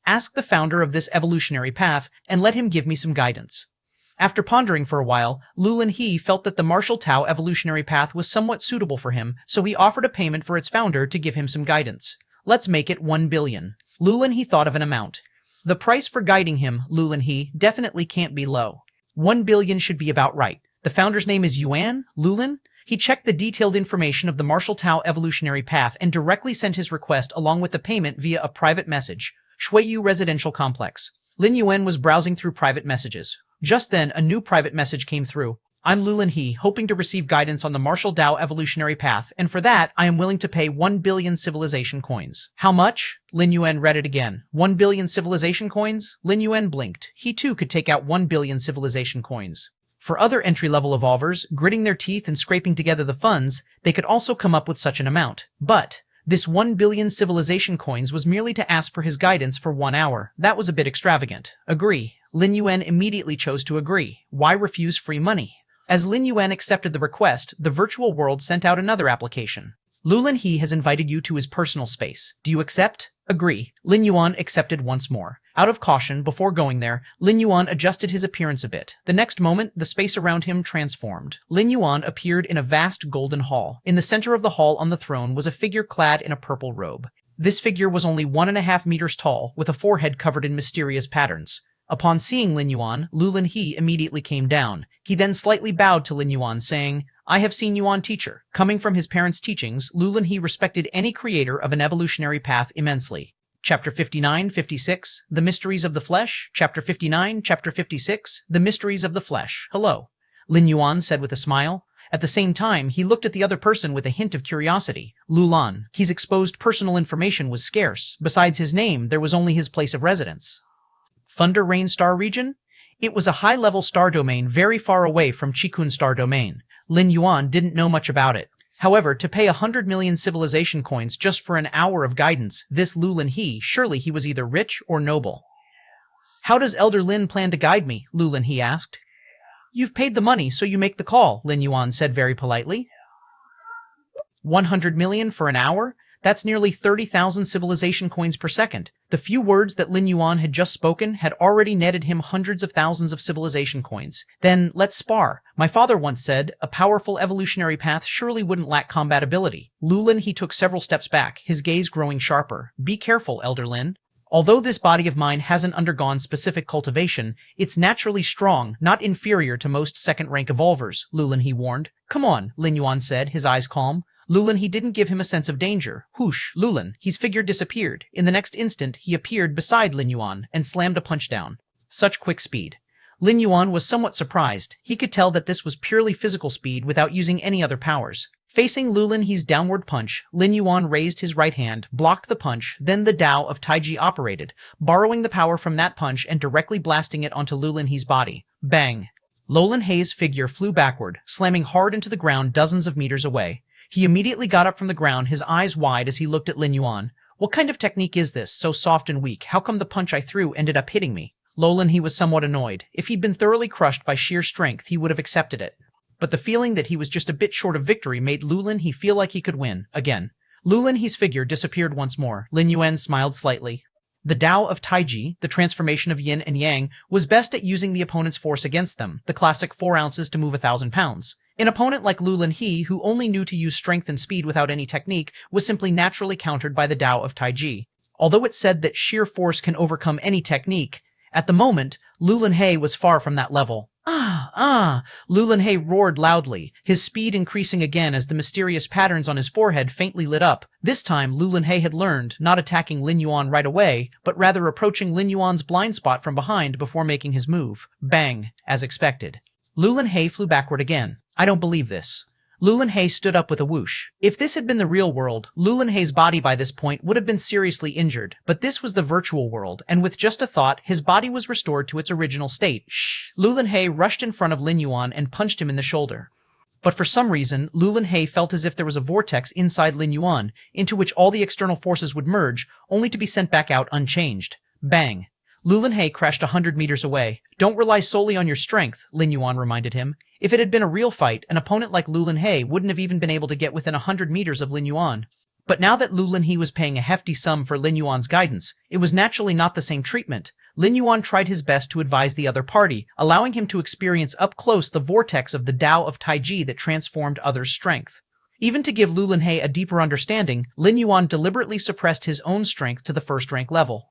Speaker 1: Ask the founder of this evolutionary path and let him give me some guidance. After pondering for a while, Lulin felt that the Martial Tao evolutionary path was somewhat suitable for him, so he offered a payment for its founder to give him some guidance. Let's make it 1 billion. Lulin thought of an amount. The price for guiding him, Lulin definitely can't be low. 1 billion should be about right. The founder's name is Yuan? Lulin? He checked the detailed information of the Martial Tao evolutionary path and directly sent his request along with the payment via a private message. Shuiyu Residential Complex. Lin Yuan was browsing through private messages. Just then, a new private message came through. I'm Lulin He, hoping to receive guidance on the martial Dao evolutionary path, and for that, I am willing to pay 1 billion civilization coins. How much? Lin Yuan read it again. 1 billion civilization coins? Lin Yuan blinked. He too could take out 1 billion civilization coins. For other entry-level evolvers, gritting their teeth and scraping together the funds, they could also come up with such an amount. But this 1 billion civilization coins was merely to ask for his guidance for 1 hour. That was a bit extravagant. Agree. Lin Yuan immediately chose to agree. Why refuse free money? As Lin Yuan accepted the request, the virtual world sent out another application. Lulin He has invited you to his personal space. Do you accept? Agree. Lin Yuan accepted once more. Out of caution, before going there, Lin Yuan adjusted his appearance a bit. The next moment, the space around him transformed. Lin Yuan appeared in a vast golden hall. In the center of the hall on the throne was a figure clad in a purple robe. This figure was only 1.5 meters tall, with a forehead covered in mysterious patterns. Upon seeing Lin Yuan, Lulin He immediately came down. He then slightly bowed to Lin Yuan, saying, I have seen Yuan teacher. Coming from his parents' teachings, Lulin He respected any creator of an evolutionary path immensely. Chapter 59, 56, The Mysteries of the Flesh. Chapter 59, Chapter 56, The Mysteries of the Flesh. Hello, Lin Yuan said with a smile. At the same time, he looked at the other person with a hint of curiosity. Lulan. His exposed personal information was scarce. Besides his name, there was only his place of residence. Thunder Rain Star Region? It was a high-level star domain very far away from Qikun Star Domain. Lin Yuan didn't know much about it. However, to pay 100 million civilization coins just for an hour of guidance, this Lulin He, surely he was either rich or noble. How does Elder Lin plan to guide me? Lulin He asked. You've paid the money, so you make the call, Lin Yuan said very politely. 100 million for an hour? That's nearly 30,000 civilization coins per second. The few words that Lin Yuan had just spoken had already netted him hundreds of thousands of civilization coins. Then, let's spar. My father once said, a powerful evolutionary path surely wouldn't lack combat ability. Lulin He took several steps back, his gaze growing sharper. Be careful, Elder Lin. Although this body of mine hasn't undergone specific cultivation, it's naturally strong, not inferior to most second-rank evolvers, Lulin He warned. Come on, Lin Yuan said, his eyes calm. Lulin He didn't give him a sense of danger. Whoosh, Lulin, his figure disappeared. In the next instant, he appeared beside Lin Yuan and slammed a punch down. Such quick speed. Lin Yuan was somewhat surprised. He could tell that this was purely physical speed without using any other powers. Facing Lulin He's downward punch, Lin Yuan raised his right hand, blocked the punch, then the Dao of Taiji operated, borrowing the power from that punch and directly blasting it onto Lulin He's body. Bang! Lulin He's figure flew backward, slamming hard into the ground dozens of meters away. He immediately got up from the ground, his eyes wide as he looked at Lin Yuan. What kind of technique is this, so soft and weak? How come the punch I threw ended up hitting me? Lulin He was somewhat annoyed. If he'd been thoroughly crushed by sheer strength, he would have accepted it. But the feeling that he was just a bit short of victory made Lulin He feel like he could win, again. Lulin He's figure disappeared once more. Lin Yuan smiled slightly. The Dao of Taiji, the transformation of yin and yang, was best at using the opponent's force against them, the classic 4 ounces to move 1,000 pounds. An opponent like Lulin He, who only knew to use strength and speed without any technique, was simply naturally countered by the Dao of Taiji. Although it said that sheer force can overcome any technique, at the moment, Lulin He was far from that level. Lulin He roared loudly, his speed increasing again as the mysterious patterns on his forehead faintly lit up. This time, Lulin He had learned, not attacking Lin Yuan right away, but rather approaching Lin Yuan's blind spot from behind before making his move. Bang, as expected. Lulin He flew backward again. I don't believe this. Lulin He stood up with a whoosh. If this had been the real world, Lulin He's body by this point would have been seriously injured, but this was the virtual world, and with just a thought, his body was restored to its original state. Shh! Lulin He rushed in front of Lin Yuan and punched him in the shoulder. But for some reason, Lulin He felt as if there was a vortex inside Lin Yuan, into which all the external forces would merge, only to be sent back out unchanged. Bang! Lulin He crashed 100 meters away. Don't rely solely on your strength, Lin Yuan reminded him. If it had been a real fight, an opponent like Lulin He wouldn't have even been able to get within 100 meters of Lin Yuan. But now that Lulin He was paying a hefty sum for Lin Yuan's guidance, it was naturally not the same treatment. Lin Yuan tried his best to advise the other party, allowing him to experience up close the vortex of the Dao of Taiji that transformed others' strength. Even to give Lulin He a deeper understanding, Lin Yuan deliberately suppressed his own strength to the first-rank level.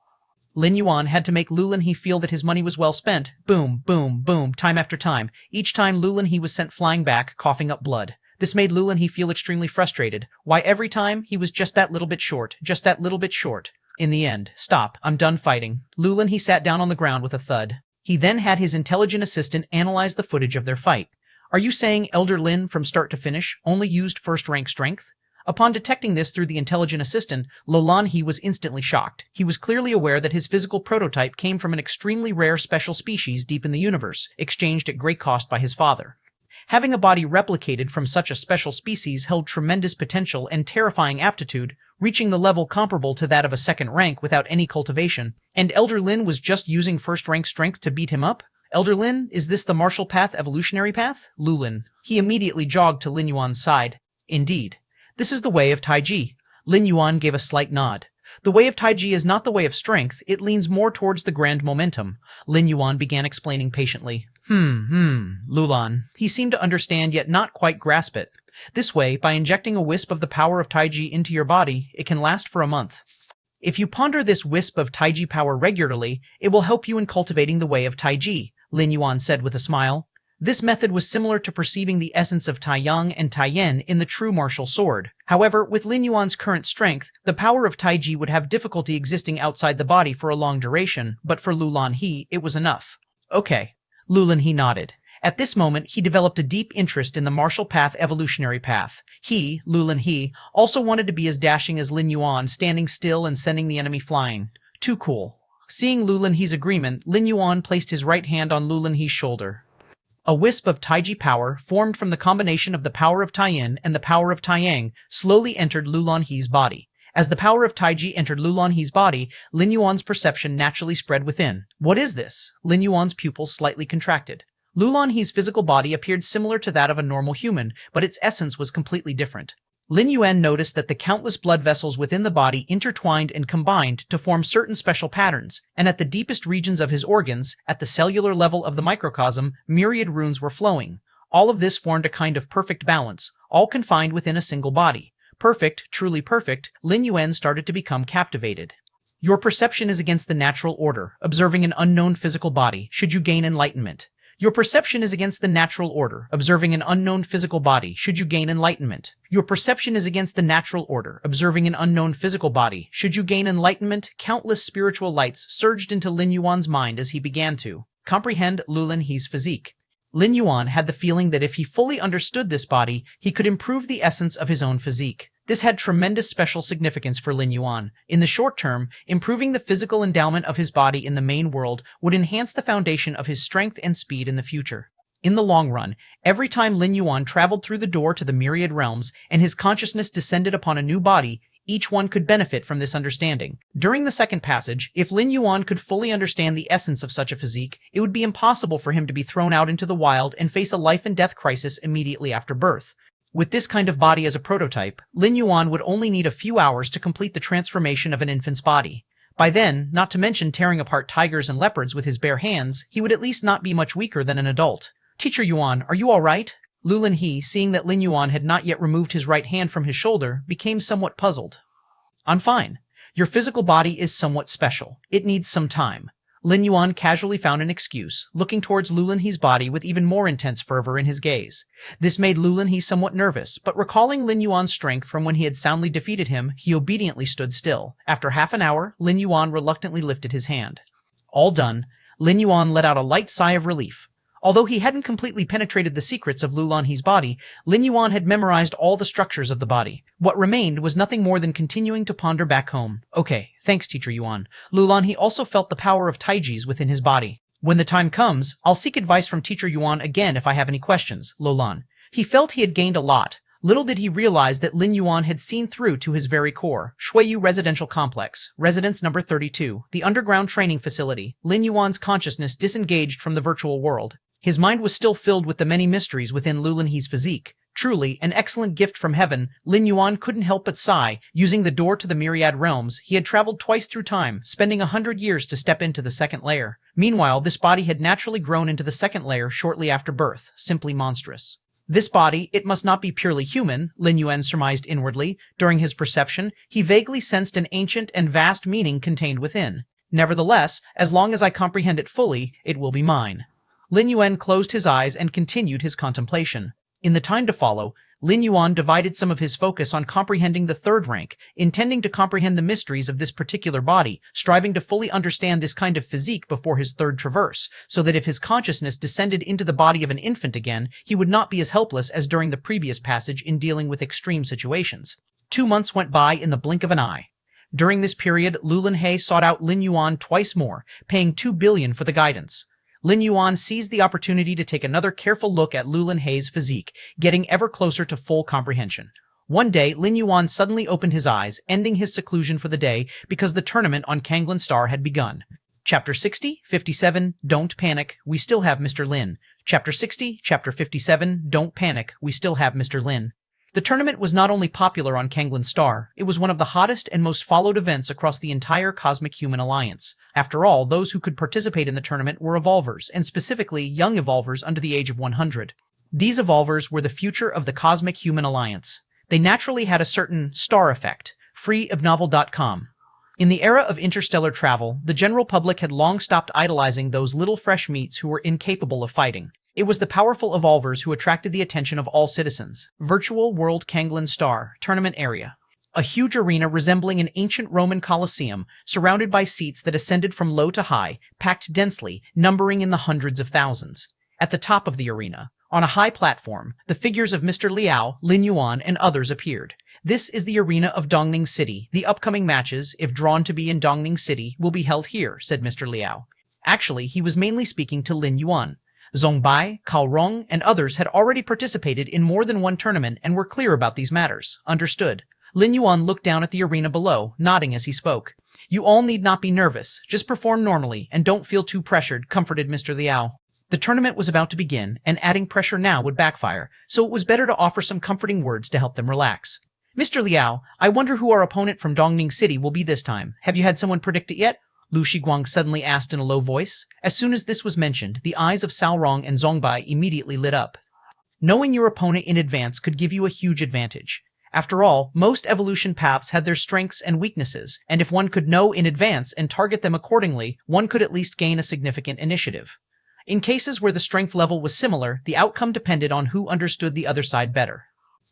Speaker 1: Lin Yuan had to make Lulin He feel that his money was well spent. Boom, boom, boom, time after time. Each time Lulin He was sent flying back, coughing up blood. This made Lulin He feel extremely frustrated. Why, every time, he was just that little bit short, just that little bit short. In the end, stop, I'm done fighting. Lulin He sat down on the ground with a thud. He then had his intelligent assistant analyze the footage of their fight. Are you saying Elder Lin from start to finish only used first-rank strength? Upon detecting this through the intelligent assistant, Lolan He was instantly shocked. He was clearly aware that his physical prototype came from an extremely rare special species deep in the universe, exchanged at great cost by his father. Having a body replicated from such a special species held tremendous potential and terrifying aptitude, reaching the level comparable to that of a second rank without any cultivation, and Elder Lin was just using first-rank strength to beat him up? Elder Lin, is this the martial path evolutionary path? Lulin. He immediately jogged to Lin Yuan's side. Indeed. This is the way of Taiji. Lin Yuan gave a slight nod. The way of Taiji is not the way of strength, it leans more towards the grand momentum. Lin Yuan began explaining patiently. Lulan. He seemed to understand yet not quite grasp it. This way, by injecting a wisp of the power of Taiji into your body, it can last for a month. If you ponder this wisp of Taiji power regularly, it will help you in cultivating the way of Taiji, Lin Yuan said with a smile. This method was similar to perceiving the essence of Taiyang and Taiyan in the true martial sword. However, with Lin Yuan's current strength, the power of Taiji would have difficulty existing outside the body for a long duration, but for Lulan He, it was enough. Okay. Lulan He nodded. At this moment, he developed a deep interest in the martial path evolutionary path. He, Lulan He, also wanted to be as dashing as Lin Yuan, standing still and sending the enemy flying. Too cool. Seeing Lulan He's agreement, Lin Yuan placed his right hand on Lulan He's shoulder. A wisp of Taiji power, formed from the combination of the power of Taiyin and the power of Taiyang, slowly entered Lulan He's body. As the power of Taiji entered Lulan He's body, Lin Yuan's perception naturally spread within. What is this? Lin Yuan's pupils slightly contracted. Lulan He's physical body appeared similar to that of a normal human, but its essence was completely different. Lin Yuan noticed that the countless blood vessels within the body intertwined and combined to form certain special patterns, and at the deepest regions of his organs, at the cellular level of the microcosm, myriad runes were flowing. All of this formed a kind of perfect balance, all confined within a single body. Perfect, truly perfect, Lin Yuan started to become captivated. Your perception is against the natural order, observing an unknown physical body, should you gain enlightenment. Your perception is against the natural order, observing an unknown physical body, should you gain enlightenment. Your perception is against the natural order, observing an unknown physical body, should you gain enlightenment. Countless spiritual lights surged into Lin Yuan's mind as he began to comprehend Lulan He's physique. Lin Yuan had the feeling that if he fully understood this body, he could improve the essence of his own physique. This had tremendous special significance for Lin Yuan. In the short term, improving the physical endowment of his body in the main world would enhance the foundation of his strength and speed in the future. In the long run, every time Lin Yuan traveled through the door to the Myriad Realms and his consciousness descended upon a new body, each one could benefit from this understanding. During the second passage, if Lin Yuan could fully understand the essence of such a physique, it would be impossible for him to be thrown out into the wild and face a life and death crisis immediately after birth. With this kind of body as a prototype, Lin Yuan would only need a few hours to complete the transformation of an infant's body. By then, not to mention tearing apart tigers and leopards with his bare hands, he would at least not be much weaker than an adult. Teacher Yuan, are you all right? Lulan He, seeing that Lin Yuan had not yet removed his right hand from his shoulder, became somewhat puzzled. I'm fine. Your physical body is somewhat special. It needs some time. Lin Yuan casually found an excuse, looking towards Lulan He's body with even more intense fervor in his gaze. This made Lulan He somewhat nervous, but recalling Lin Yuan's strength from when he had soundly defeated him, he obediently stood still. After half an hour, Lin Yuan reluctantly lifted his hand. All done, Lin Yuan let out a light sigh of relief. Although he hadn't completely penetrated the secrets of Lulan He's body, Lin Yuan had memorized all the structures of the body. What remained was nothing more than continuing to ponder back home. Okay, thanks Teacher Yuan. Lulan He also felt the power of Taiji's within his body. When the time comes, I'll seek advice from Teacher Yuan again if I have any questions, Lulan. He felt he had gained a lot. Little did he realize that Lin Yuan had seen through to his very core. Shuiyu Residential Complex, Residence Number 32, the underground training facility. Lin Yuan's consciousness disengaged from the virtual world. His mind was still filled with the many mysteries within Lulan He's physique. Truly, an excellent gift from heaven, Lin Yuan couldn't help but sigh. Using the door to the Myriad Realms, he had traveled twice through time, spending 100 years to step into the second layer. Meanwhile, this body had naturally grown into the second layer shortly after birth, simply monstrous. This body, it must not be purely human, Lin Yuan surmised inwardly. During his perception, he vaguely sensed an ancient and vast meaning contained within. Nevertheless, as long as I comprehend it fully, it will be mine. Lin Yuan closed his eyes and continued his contemplation. In the time to follow, Lin Yuan divided some of his focus on comprehending the third rank, intending to comprehend the mysteries of this particular body, striving to fully understand this kind of physique before his third traverse, so that if his consciousness descended into the body of an infant again, he would not be as helpless as during the previous passage in dealing with extreme situations. 2 months went by in the blink of an eye. During this period, Lu Linhe sought out Lin Yuan twice more, paying 2 billion for the guidance. Lin Yuan seized the opportunity to take another careful look at Lu Linhe's physique, getting ever closer to full comprehension. One day, Lin Yuan suddenly opened his eyes, ending his seclusion for the day because the tournament on Kanglin Star had begun. Chapter 60, 57, Don't Panic, We Still Have Mr. Lin. Chapter 60, Chapter 57, Don't Panic, We Still Have Mr. Lin. The tournament was not only popular on Kanglin Star, it was one of the hottest and most followed events across the entire Cosmic Human Alliance. After all, those who could participate in the tournament were evolvers, and specifically young evolvers under the age of 100. These evolvers were the future of the Cosmic Human Alliance. They naturally had a certain star effect, freeofnovel.com. In the era of interstellar travel, the general public had long stopped idolizing those little fresh meats who were incapable of fighting. It was the powerful evolvers who attracted the attention of all citizens. Virtual World Kanglin Star Tournament Area. A huge arena resembling an ancient Roman Colosseum, surrounded by seats that ascended from low to high, packed densely, numbering in the hundreds of thousands. At the top of the arena, on a high platform, the figures of Mr. Liao, Lin Yuan, and others appeared. This is the arena of Dongning City. The upcoming matches, if drawn to be in Dongning City, will be held here, said Mr. Liao. Actually, he was mainly speaking to Lin Yuan. Zhongbai, Cao Rong, and others had already participated in more than one tournament and were clear about these matters. Understood. Lin Yuan looked down at the arena below, nodding as he spoke. You all need not be nervous. Just perform normally, and don't feel too pressured, comforted Mr. Liao. The tournament was about to begin, and adding pressure now would backfire, so it was better to offer some comforting words to help them relax. Mr. Liao, I wonder who our opponent from Dongning City will be this time. Have you had someone predict it yet? Lu Shiguang suddenly asked in a low voice. As soon as this was mentioned, the eyes of Cao Rong and Zhongbai immediately lit up. Knowing your opponent in advance could give you a huge advantage. After all, most evolution paths had their strengths and weaknesses, and if one could know in advance and target them accordingly, one could at least gain a significant initiative. In cases where the strength level was similar, the outcome depended on who understood the other side better.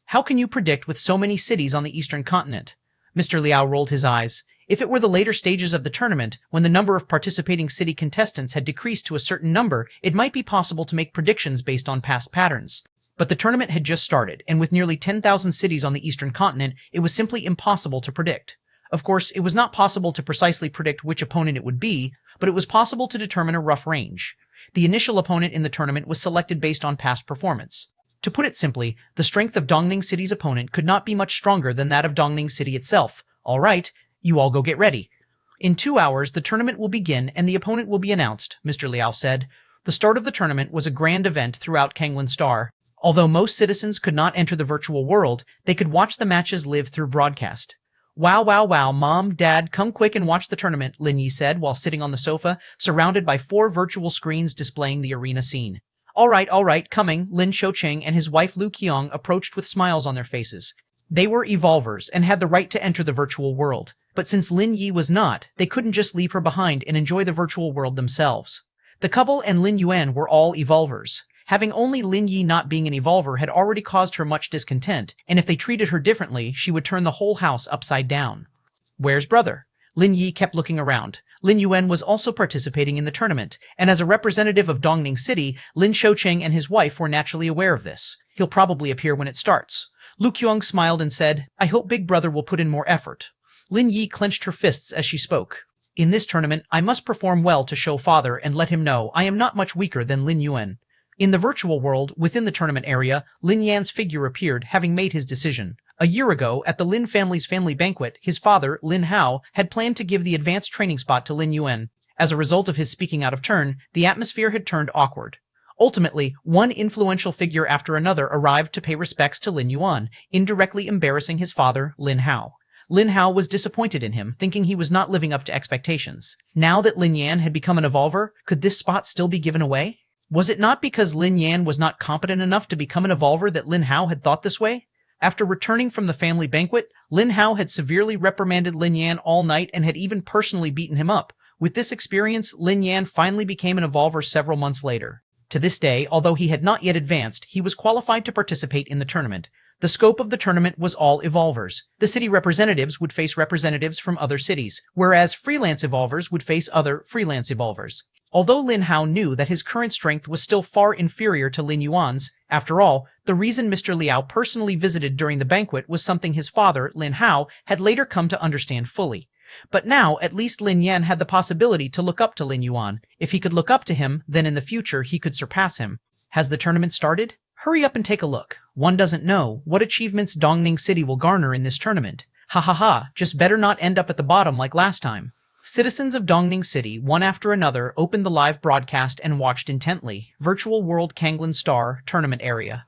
Speaker 1: How can you predict with so many cities on the eastern continent? Mr. Liao rolled his eyes. If it were the later stages of the tournament, when the number of participating city contestants had decreased to a certain number, it might be possible to make predictions based on past patterns. But the tournament had just started, and with nearly 10,000 cities on the eastern continent, it was simply impossible to predict. Of course, it was not possible to precisely predict which opponent it would be, but it was possible to determine a rough range. The initial opponent in the tournament was selected based on past performance. To put it simply, the strength of Dongning City's opponent could not be much stronger than that of Dongning City itself. All right. You all go get ready. In 2 hours, the tournament will begin and the opponent will be announced, Mr. Liao said. The start of the tournament was a grand event throughout Kanglin Star. Although most citizens could not enter the virtual world, they could watch the matches live through broadcast. Wow, wow, wow, Mom, Dad, come quick and watch the tournament, Lin Yi said while sitting on the sofa, surrounded by 4 virtual screens displaying the arena scene. All right, coming, Lin Shouqing and his wife Lu Qiang approached with smiles on their faces. They were evolvers and had the right to enter the virtual world. But since Lin Yi was not, they couldn't just leave her behind and enjoy the virtual world themselves. The couple and Lin Yuan were all evolvers. Having only Lin Yi not being an evolver had already caused her much discontent, and if they treated her differently, she would turn the whole house upside down. Where's brother? Lin Yi kept looking around. Lin Yuan was also participating in the tournament, and as a representative of Dongning City, Lin Shouqing and his wife were naturally aware of this. He'll probably appear when it starts. Lu Qiang smiled and said, I hope Big Brother will put in more effort. Lin Yi clenched her fists as she spoke. In this tournament, I must perform well to show father and let him know I am not much weaker than Lin Yuan. In the virtual world, within the tournament area, Lin Yan's figure appeared, having made his decision. A year ago, at the Lin family's family banquet, his father, Lin Hao, had planned to give the advanced training spot to Lin Yuan. As a result of his speaking out of turn, the atmosphere had turned awkward. Ultimately, one influential figure after another arrived to pay respects to Lin Yuan, indirectly embarrassing his father, Lin Hao. Lin Hao was disappointed in him, thinking he was not living up to expectations. Now that Lin Yan had become an evolver, could this spot still be given away? Was it not because Lin Yan was not competent enough to become an evolver that Lin Hao had thought this way? After returning from the family banquet, Lin Hao had severely reprimanded Lin Yan all night and had even personally beaten him up. With this experience, Lin Yan finally became an evolver several months later. To this day, although he had not yet advanced, he was qualified to participate in the tournament. The scope of the tournament was all evolvers. The city representatives would face representatives from other cities, whereas freelance evolvers would face other freelance evolvers. Although Lin Hao knew that his current strength was still far inferior to Lin Yuan's, after all, the reason Mr. Liao personally visited during the banquet was something his father, Lin Hao, had later come to understand fully. But now, at least Lin Yan had the possibility to look up to Lin Yuan. If he could look up to him, then in the future he could surpass him. Has the tournament started? Hurry up and take a look. One doesn't know what achievements Dongning City will garner in this tournament. Ha ha ha, just better not end up at the bottom like last time. Citizens of Dongning City, one after another, opened the live broadcast and watched intently. Virtual World Kanglan Star Tournament Area.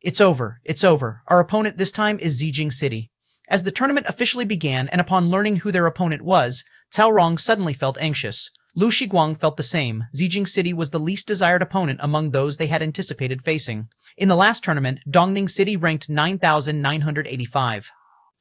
Speaker 1: It's over. It's over. Our opponent this time is Zijing City. As the tournament officially began and upon learning who their opponent was, Cao Rong suddenly felt anxious. Lu Shiguang felt the same. Zijing City was the least desired opponent among those they had anticipated facing. In the last tournament, Dongning City ranked 9,985,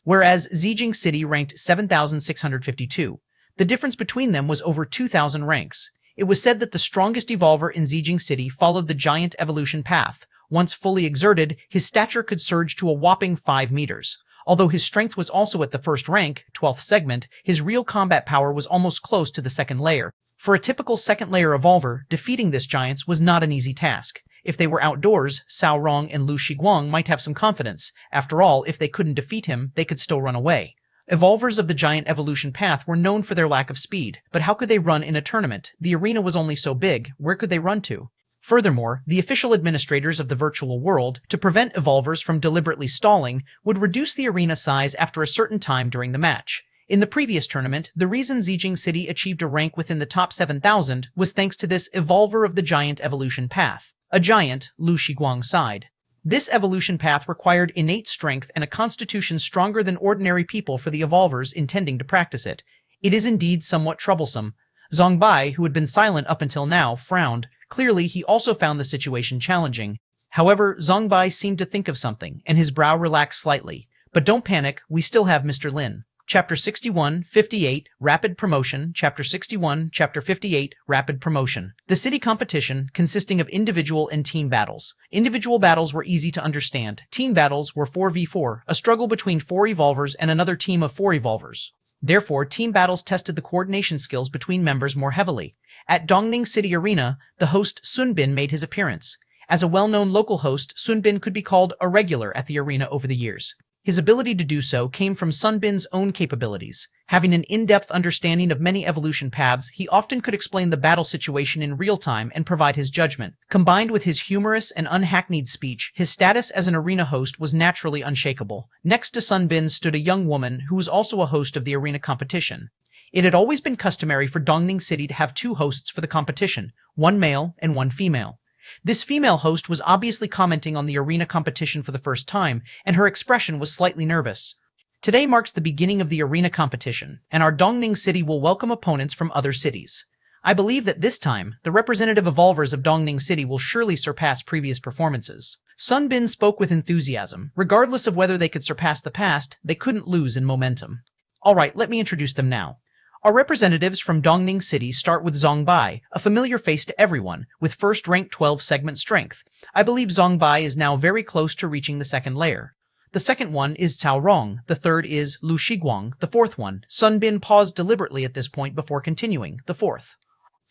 Speaker 1: whereas Zijing City ranked 7,652. The difference between them was over 2,000 ranks. It was said that the strongest evolver in Zijing City followed the giant evolution path. Once fully exerted, his stature could surge to a whopping 5 meters. Although his strength was also at the first rank, 12th segment, his real combat power was almost close to the second layer. For a typical second layer evolver, defeating this giant was not an easy task. If they were outdoors, Cao Rong and Lu Shiguang might have some confidence. After all, if they couldn't defeat him, they could still run away. Evolvers of the giant evolution path were known for their lack of speed, but how could they run in a tournament? The arena was only so big, where could they run to? Furthermore, the official administrators of the virtual world, to prevent evolvers from deliberately stalling, would reduce the arena size after a certain time during the match. In the previous tournament, the reason Zijing City achieved a rank within the top 7,000 was thanks to this evolver of the giant evolution path. A giant, Lu Shiguang sighed. This evolution path required innate strength and a constitution stronger than ordinary people for the evolvers intending to practice it. It is indeed somewhat troublesome. Zhang Bai, who had been silent up until now, frowned. Clearly, he also found the situation challenging. However, Zhang Bai seemed to think of something, and his brow relaxed slightly. But don't panic, we still have Mr. Lin. Chapter 61, 58, Rapid Promotion. Chapter 61, Chapter 58, Rapid Promotion. The city competition, consisting of individual and team battles. Individual battles were easy to understand. Team battles were 4v4, a struggle between 4 evolvers and another team of 4 evolvers. Therefore, team battles tested the coordination skills between members more heavily. At Dongning City Arena, the host Sun Bin made his appearance. As a well-known local host, Sun Bin could be called a regular at the arena over the years. His ability to do so came from Sun Bin's own capabilities. Having an in-depth understanding of many evolution paths, he often could explain the battle situation in real time and provide his judgment. Combined with his humorous and unhackneyed speech, his status as an arena host was naturally unshakable. Next to Sun Bin stood a young woman who was also a host of the arena competition. It had always been customary for Dongning City to have 2 hosts for the competition, one male and one female. This female host was obviously commenting on the arena competition for the first time, and her expression was slightly nervous. Today marks the beginning of the arena competition, and our Dongning City will welcome opponents from other cities. I believe that this time, the representative evolvers of Dongning City will surely surpass previous performances. Sun Bin spoke with enthusiasm. Regardless of whether they could surpass the past, they couldn't lose in momentum. Alright, let me introduce them now. Our representatives from Dongning City start with Zhang Bai, a familiar face to everyone, with first rank 12 segment strength. I believe Zhang Bai is now very close to reaching the second layer. The second one is Cao Rong, the third is Lu Shiguang, the fourth one. Sun Bin paused deliberately at this point before continuing, the fourth.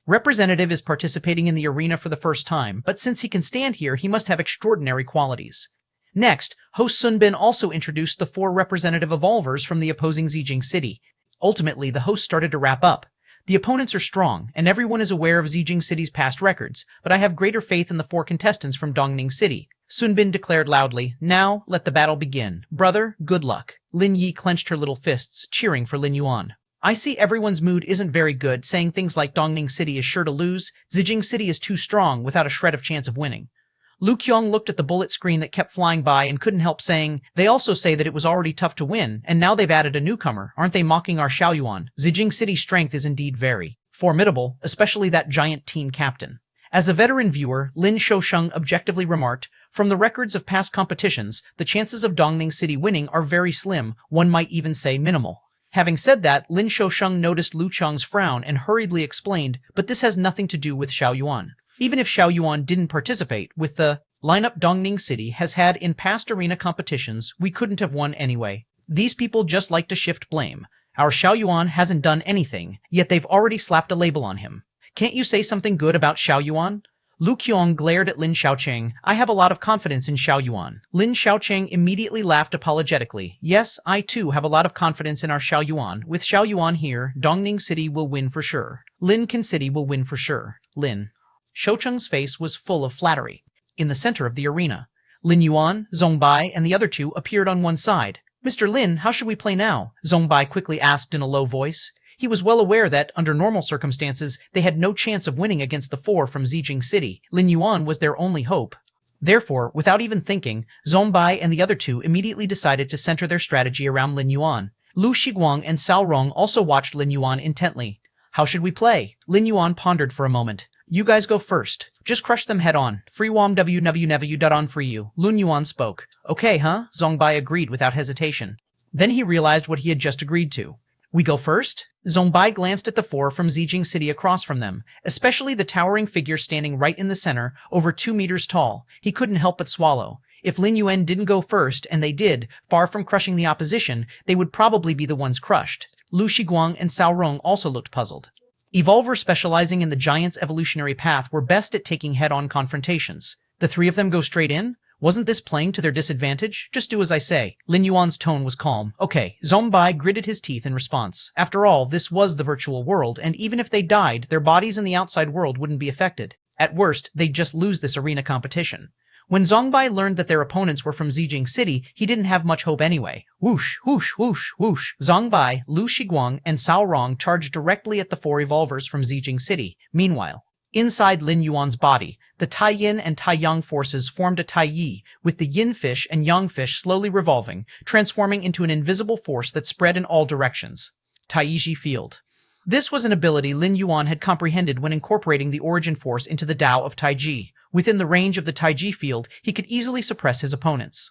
Speaker 1: Representative is participating in the arena for the first time, but since he can stand here, he must have extraordinary qualities. Next, host Sun Bin also introduced the 4 representative evolvers from the opposing Zijing City. Ultimately, the host started to wrap up. The opponents are strong, and everyone is aware of Zijing City's past records, but I have greater faith in the 4 contestants from Dongning City. Sun Bin declared loudly, "Now, let the battle begin. Brother, good luck." Lin Yi clenched her little fists, cheering for Lin Yuan. I see everyone's mood isn't very good, saying things like Dongning City is sure to lose, Zijing City is too strong without a shred of chance of winning. Lu Qiong looked at the bullet screen that kept flying by and couldn't help saying, "They also say that it was already tough to win, and now they've added a newcomer. Aren't they mocking our Xiaoyuan? Zijing City's strength is indeed very formidable, especially that giant team captain." As a veteran viewer, Lin Shousheng objectively remarked, "From the records of past competitions, the chances of Dongning City winning are very slim, one might even say minimal." Having said that, Lin Shousheng noticed Lu Qiong's frown and hurriedly explained, "But this has nothing to do with Xiaoyuan. Even if Xiaoyuan didn't participate, with the lineup Dongning City has had in past arena competitions we couldn't have won anyway. These people just like to shift blame. Our Xiaoyuan hasn't done anything, yet they've already slapped a label on him. Can't you say something good about Xiaoyuan? Lu Qiong glared at Lin Xiaocheng. I have a lot of confidence in Xiaoyuan. Lin Xiaocheng immediately laughed apologetically. Yes, I too have a lot of confidence in our Xiaoyuan. With Xiaoyuan here, Dongning City will win for sure. Linkan City will win for sure. Lin Xiaocheng's face was full of flattery. In the center of the arena, Lin Yuan, Zongbai, and the other two appeared on one side. Mr. Lin, how should we play now? Zongbai quickly asked in a low voice. He was well aware that, under normal circumstances, they had no chance of winning against the four from Zijing City. Lin Yuan was their only hope. Therefore, without even thinking, Zongbai and the other two immediately decided to center their strategy around Lin Yuan. Lu Shiguang and Cao Rong also watched Lin Yuan intently. How should we play? Lin Yuan pondered for a moment. You guys go first. Just crush them head on. Free wom www.on for you. Lin Yuan spoke. Okay, huh? Zongbai agreed without hesitation. Then he realized what he had just agreed to. We go first? Zongbai glanced at the four from Zijing City across from them, especially the towering figure standing right in the center, over 2 meters tall. He couldn't help but swallow. If Lin Yuan didn't go first, and they did, far from crushing the opposition, they would probably be the ones crushed. Lu Shiguang and Cao Rong also looked puzzled. Evolvers specializing in the giant's evolutionary path were best at taking head-on confrontations. The three of them go straight in? Wasn't this playing to their disadvantage? Just do as I say. Lin Yuan's tone was calm. Okay, Zongbai gritted his teeth in response. After all, this was the virtual world, and even if they died, their bodies in the outside world wouldn't be affected. At worst, they'd just lose this arena competition. When Zongbai learned that their opponents were from Zijing City, he didn't have much hope anyway. Whoosh, whoosh, whoosh, whoosh. Zongbai, Lu Shiguang, and Cao Rong charged directly at the four evolvers from Zijing City. Meanwhile, inside Lin Yuan's body, the Tai Yin and Tai Yang forces formed a Tai Yi, with the Yin fish and Yang fish slowly revolving, transforming into an invisible force that spread in all directions. Taiji Field. This was an ability Lin Yuan had comprehended when incorporating the origin force into the Dao of Taiji. Within the range of the Taiji field, he could easily suppress his opponents.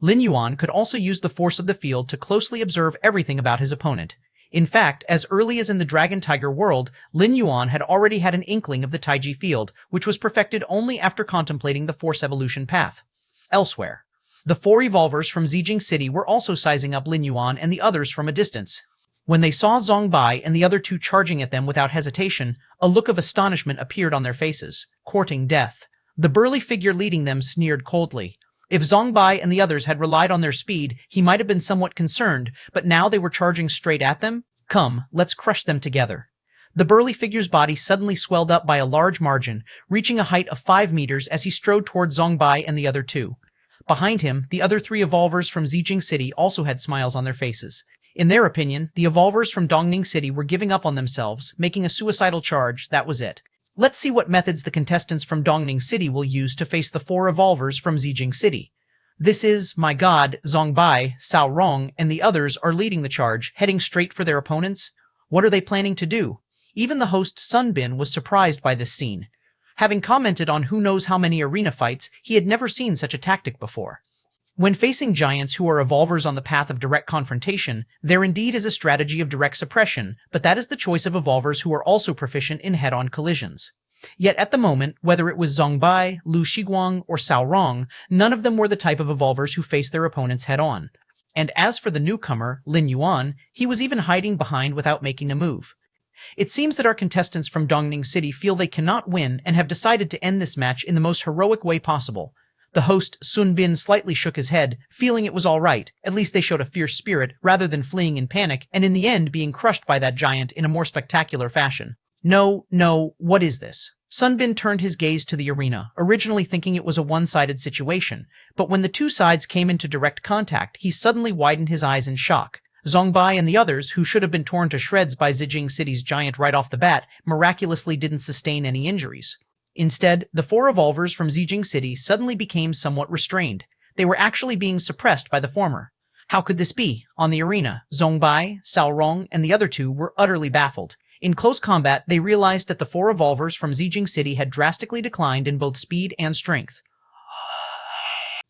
Speaker 1: Lin Yuan could also use the force of the field to closely observe everything about his opponent. In fact, as early as in the Dragon Tiger world, Lin Yuan had already had an inkling of the Taiji field, which was perfected only after contemplating the force evolution path. Elsewhere, the four evolvers from Zijing City were also sizing up Lin Yuan and the others from a distance. When they saw Zongbai and the other two charging at them without hesitation, a look of astonishment appeared on their faces, courting death. The burly figure leading them sneered coldly. If Zongbai and the others had relied on their speed, he might have been somewhat concerned, but now they were charging straight at them? Come, let's crush them together. The burly figure's body suddenly swelled up by a large margin, reaching a height of 5 meters as he strode toward Zongbai and the other two. Behind him, the other three evolvers from Zijing City also had smiles on their faces. In their opinion, the evolvers from Dongning City were giving up on themselves, making a suicidal charge. That was it. Let's see what methods the contestants from Dongning City will use to face the four evolvers from Zijing City. This is, my god, Zongbai, Cao Rong, and the others are leading the charge, heading straight for their opponents. What are they planning to do? Even the host Sun Bin was surprised by this scene. Having commented on who knows how many arena fights, he had never seen such a tactic before. When facing giants who are evolvers on the path of direct confrontation, there indeed is a strategy of direct suppression, but that is the choice of evolvers who are also proficient in head-on collisions. Yet at the moment, whether it was Zongbai, Lu Shiguang, or Cao Rong, none of them were the type of evolvers who faced their opponents head-on. And as for the newcomer, Lin Yuan, he was even hiding behind without making a move. It seems that our contestants from Dongning City feel they cannot win and have decided to end this match in the most heroic way possible. The host, Sun Bin, slightly shook his head, feeling it was all right. At least they showed a fierce spirit, rather than fleeing in panic, and in the end being crushed by that giant in a more spectacular fashion. No, what is this? Sun Bin turned his gaze to the arena, originally thinking it was a one-sided situation, but when the two sides came into direct contact, he suddenly widened his eyes in shock. Zongbai and the others, who should have been torn to shreds by Zijing City's giant right off the bat, miraculously didn't sustain any injuries. Instead, the four evolvers from Zijing City suddenly became somewhat restrained. They were actually being suppressed by the former. How could this be? On the arena, Zongbai, Cao Rong, and the other two were utterly baffled. In close combat, they realized that the four evolvers from Zijing City had drastically declined in both speed and strength.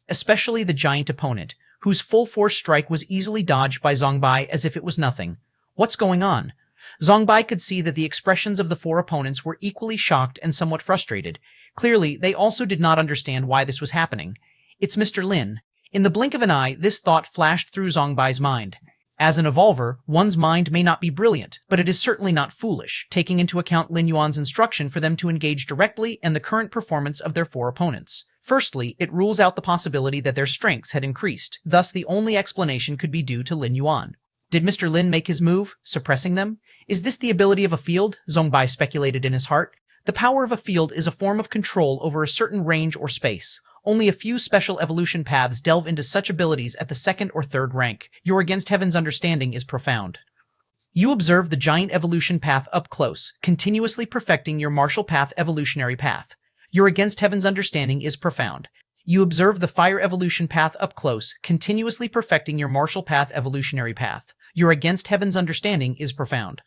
Speaker 1: Especially the giant opponent, whose full-force strike was easily dodged by Zongbai as if it was nothing. What's going on? Zongbai could see that the expressions of the four opponents were equally shocked and somewhat frustrated. Clearly, they also did not understand why this was happening. It's Mr. Lin. In the blink of an eye, this thought flashed through Zongbai's mind. As an evolver, one's mind may not be brilliant, but it is certainly not foolish, taking into account Lin Yuan's instruction for them to engage directly and the current performance of their four opponents. Firstly, it rules out the possibility that their strengths had increased, thus the only explanation could be due to Lin Yuan. Did Mr. Lin make his move, suppressing them? Is this the ability of a field? Zongbai speculated in his heart. The power of a field is a form of control over a certain range or space. Only a few special evolution paths delve into such abilities at the second or third rank. Your against heaven's understanding is profound. You observe the giant evolution path up close, continuously perfecting your martial path evolutionary path. Your against heaven's understanding is profound. You observe the fire evolution path up close, continuously perfecting your martial path evolutionary path. Your against heaven's understanding is profound.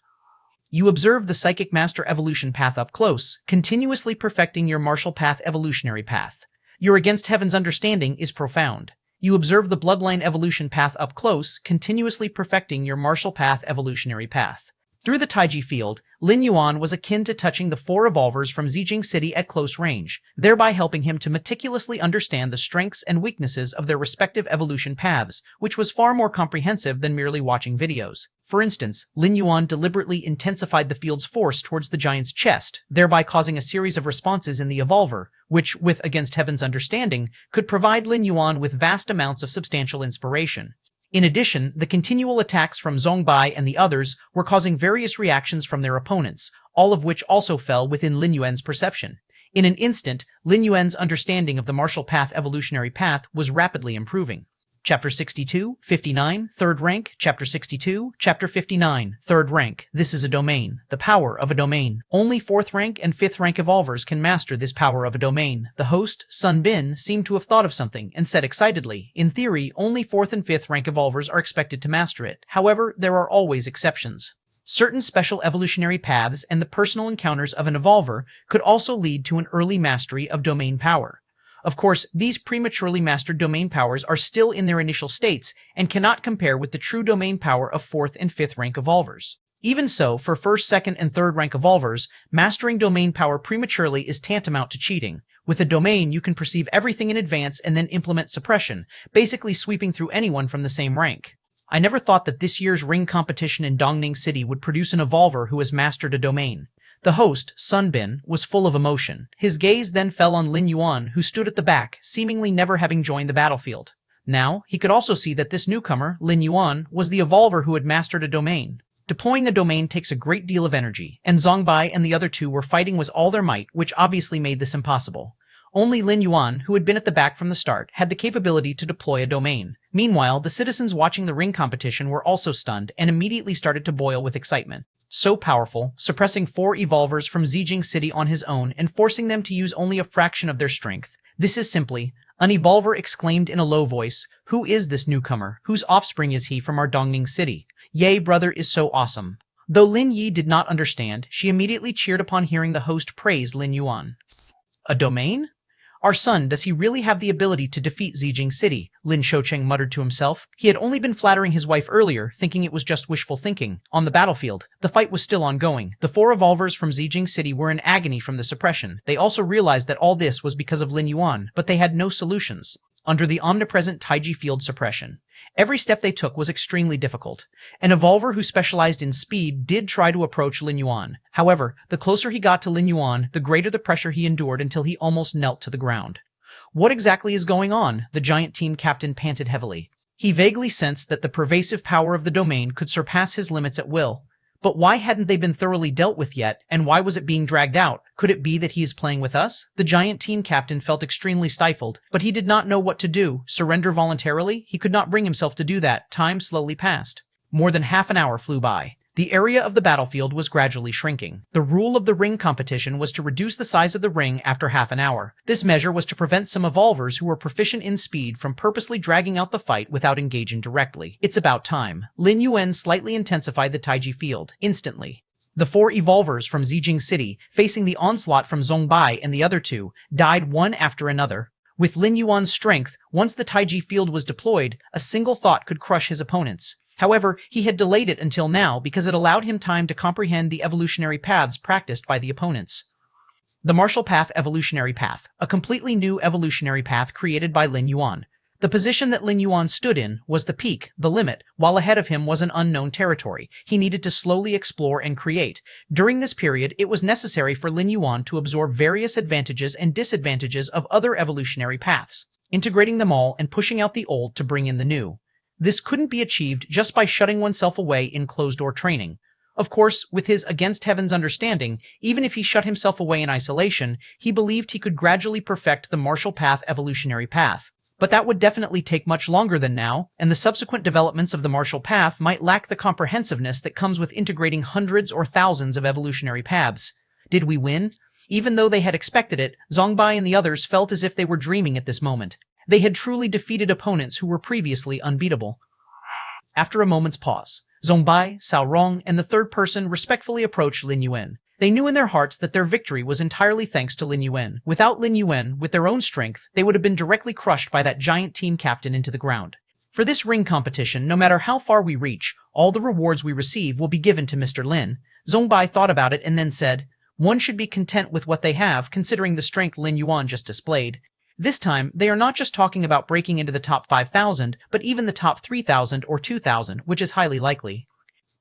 Speaker 1: You observe the psychic master evolution path up close, continuously perfecting your martial path evolutionary path. Your against heaven's understanding is profound. You observe the bloodline evolution path up close, continuously perfecting your martial path evolutionary path. Through the Taiji field, Lin Yuan was akin to touching the four evolvers from Zijing City at close range, thereby helping him to meticulously understand the strengths and weaknesses of their respective evolution paths, which was far more comprehensive than merely watching videos. For instance, Lin Yuan deliberately intensified the field's force towards the giant's chest, thereby causing a series of responses in the evolver, which, with against heaven's understanding, could provide Lin Yuan with vast amounts of substantial inspiration. In addition, the continual attacks from Zongbai and the others were causing various reactions from their opponents, all of which also fell within Lin Yuan's perception. In an instant, Lin Yuan's understanding of the martial path evolutionary path was rapidly improving. Chapter 62, 59, 3rd rank. Chapter 62, Chapter 59, 3rd rank. This is a domain. The power of a domain. Only 4th rank and 5th rank evolvers can master this power of a domain. The host, Sun Bin, seemed to have thought of something and said excitedly, in theory, only 4th and 5th rank evolvers are expected to master it. However, there are always exceptions. Certain special evolutionary paths and the personal encounters of an evolver could also lead to an early mastery of domain power. Of course, these prematurely mastered domain powers are still in their initial states and cannot compare with the true domain power of 4th and 5th rank evolvers. Even so, for 1st, 2nd, and 3rd rank evolvers, mastering domain power prematurely is tantamount to cheating. With a domain, you can perceive everything in advance and then implement suppression, basically sweeping through anyone from the same rank. I never thought that this year's ring competition in Dongning City would produce an evolver who has mastered a domain. The host, Sun Bin, was full of emotion. His gaze then fell on Lin Yuan, who stood at the back, seemingly never having joined the battlefield. Now, he could also see that this newcomer, Lin Yuan, was the evolver who had mastered a domain. Deploying a domain takes a great deal of energy, and Zongbai and the other two were fighting with all their might, which obviously made this impossible. Only Lin Yuan, who had been at the back from the start, had the capability to deploy a domain. Meanwhile, the citizens watching the ring competition were also stunned and immediately started to boil with excitement. So powerful, suppressing 4 evolvers from Zijing City on his own and forcing them to use only a fraction of their strength. This is simply, an evolver exclaimed in a low voice, "Who is this newcomer? Whose offspring is he from our Dongning City? Ye brother is so awesome." Though Lin Yi did not understand, she immediately cheered upon hearing the host praise Lin Yuan. A domain? Our son, does he really have the ability to defeat Zijing City? Lin Shoucheng muttered to himself. He had only been flattering his wife earlier, thinking it was just wishful thinking. On the battlefield, the fight was still ongoing. The 4 evolvers from Zijing City were in agony from the suppression. They also realized that all this was because of Lin Yuan, but they had no solutions. Under the omnipresent Taiji field suppression, every step they took was extremely difficult. An evolver who specialized in speed did try to approach Lin Yuan. However, the closer he got to Lin Yuan, the greater the pressure he endured until he almost knelt to the ground. What exactly is going on? The giant team captain panted heavily. He vaguely sensed that the pervasive power of the domain could surpass his limits at will. But why hadn't they been thoroughly dealt with yet, and why was it being dragged out? Could it be that he is playing with us? The giant team captain felt extremely stifled, but he did not know what to do. Surrender voluntarily? He could not bring himself to do that. Time slowly passed. More than half an hour flew by. The area of the battlefield was gradually shrinking. The rule of the ring competition was to reduce the size of the ring after half an hour. This measure was to prevent some evolvers who were proficient in speed from purposely dragging out the fight without engaging directly. It's about time. Lin Yuan slightly intensified the Taiji field. Instantly, the 4 evolvers from Zijing City, facing the onslaught from Zongbai and the other 2, died one after another. With Lin Yuan's strength, once the Taiji field was deployed, a single thought could crush his opponents. However, he had delayed it until now because it allowed him time to comprehend the evolutionary paths practiced by the opponents. The martial path evolutionary path, a completely new evolutionary path created by Lin Yuan. The position that Lin Yuan stood in was the peak, the limit, while ahead of him was an unknown territory. He needed to slowly explore and create. During this period, it was necessary for Lin Yuan to absorb various advantages and disadvantages of other evolutionary paths, integrating them all and pushing out the old to bring in the new. This couldn't be achieved just by shutting oneself away in closed-door training. Of course, with his against heaven's understanding, even if he shut himself away in isolation, he believed he could gradually perfect the martial path evolutionary path. But that would definitely take much longer than now, and the subsequent developments of the martial path might lack the comprehensiveness that comes with integrating hundreds or thousands of evolutionary paths. Did we win? Even though they had expected it, Zhongbai and the others felt as if they were dreaming at this moment. They had truly defeated opponents who were previously unbeatable. After a moment's pause, Zhongbai, Cao Rong, and the third person respectfully approached Lin Yuan. They knew in their hearts that their victory was entirely thanks to Lin Yuan. Without Lin Yuan, with their own strength, they would have been directly crushed by that giant team captain into the ground. For this ring competition, no matter how far we reach, all the rewards we receive will be given to Mr. Lin. Zhongbai thought about it and then said, one should be content with what they have, considering the strength Lin Yuan just displayed. This time, they are not just talking about breaking into the top 5,000, but even the top 3,000 or 2,000, which is highly likely.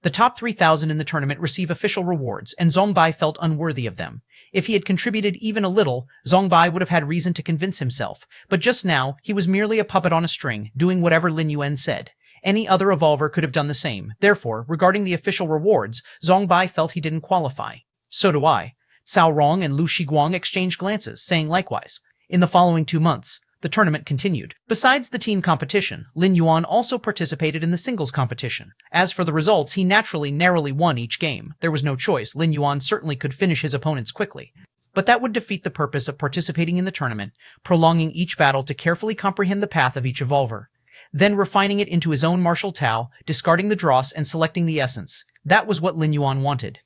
Speaker 1: The top 3,000 in the tournament receive official rewards, and Zhongbai felt unworthy of them. If he had contributed even a little, Zhongbai would have had reason to convince himself, but just now, he was merely a puppet on a string, doing whatever Lin Yuan said. Any other evolver could have done the same. Therefore, regarding the official rewards, Zhongbai felt he didn't qualify. So do I. Cao Rong and Lu Shiguang exchanged glances, saying likewise. In the following 2 months, the tournament continued. Besides the team competition, Lin Yuan also participated in the singles competition. As for the results, he naturally narrowly won each game. There was no choice. Lin Yuan certainly could finish his opponents quickly. But that would defeat the purpose of participating in the tournament, prolonging each battle to carefully comprehend the path of each evolver, then refining it into his own martial Tao, discarding the dross and selecting the essence. That was what Lin Yuan wanted.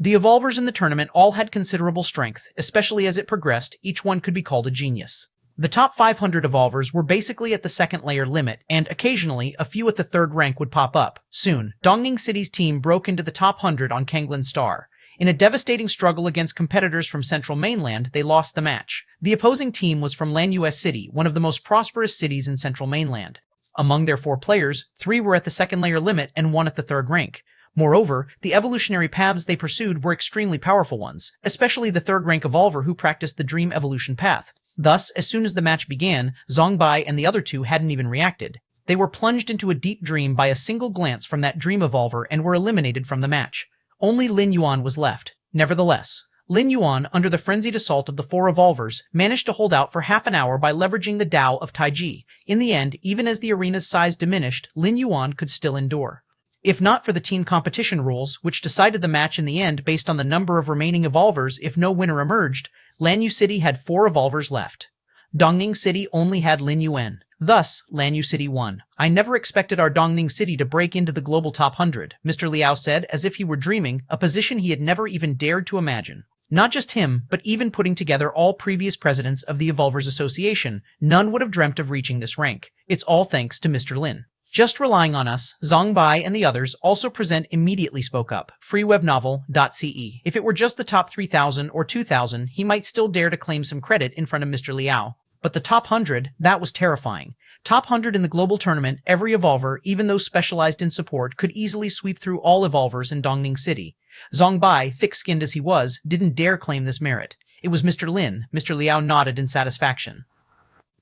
Speaker 1: The evolvers in the tournament all had considerable strength, especially as it progressed, each one could be called a genius. The top 500 evolvers were basically at the second layer limit, and occasionally a few at the third rank would pop up. Soon, Dongning City's team broke into the top 100 on Kanglin Star. In a devastating struggle against competitors from Central Mainland, they lost the match. The opposing team was from Lanyue City, one of the most prosperous cities in Central Mainland. Among their 4 players, 3 were at the second layer limit and 1 at the third rank. Moreover, the evolutionary paths they pursued were extremely powerful ones, especially the third rank evolver who practiced the Dream Evolution path. Thus, as soon as the match began, Zhongbai and the other 2 hadn't even reacted. They were plunged into a deep dream by a single glance from that dream evolver and were eliminated from the match. Only Lin Yuan was left. Nevertheless, Lin Yuan, under the frenzied assault of the 4 evolvers, managed to hold out for half an hour by leveraging the Dao of Taiji. In the end, even as the arena's size diminished, Lin Yuan could still endure. If not for the team competition rules, which decided the match in the end based on the number of remaining evolvers if no winner emerged, Lanyue City had 4 evolvers left. Dongning City only had Lin Yuan. Thus, Lanyue City won. I never expected our Dongning City to break into the global top 100, Mr. Liao said, as if he were dreaming, a position he had never even dared to imagine. Not just him, but even putting together all previous presidents of the Evolvers Association, none would have dreamt of reaching this rank. It's all thanks to Mr. Lin. Just relying on us, Zhongbai and the others also present immediately spoke up. freewebnovel.ce. If it were just the top 3,000 or 2,000, he might still dare to claim some credit in front of Mr. Liao. But the top 100, that was terrifying. Top 100 in the global tournament, every evolver, even those specialized in support, could easily sweep through all evolvers in Dongning City. Zhongbai, thick-skinned as he was, didn't dare claim this merit. It was Mr. Lin. Mr. Liao nodded in satisfaction.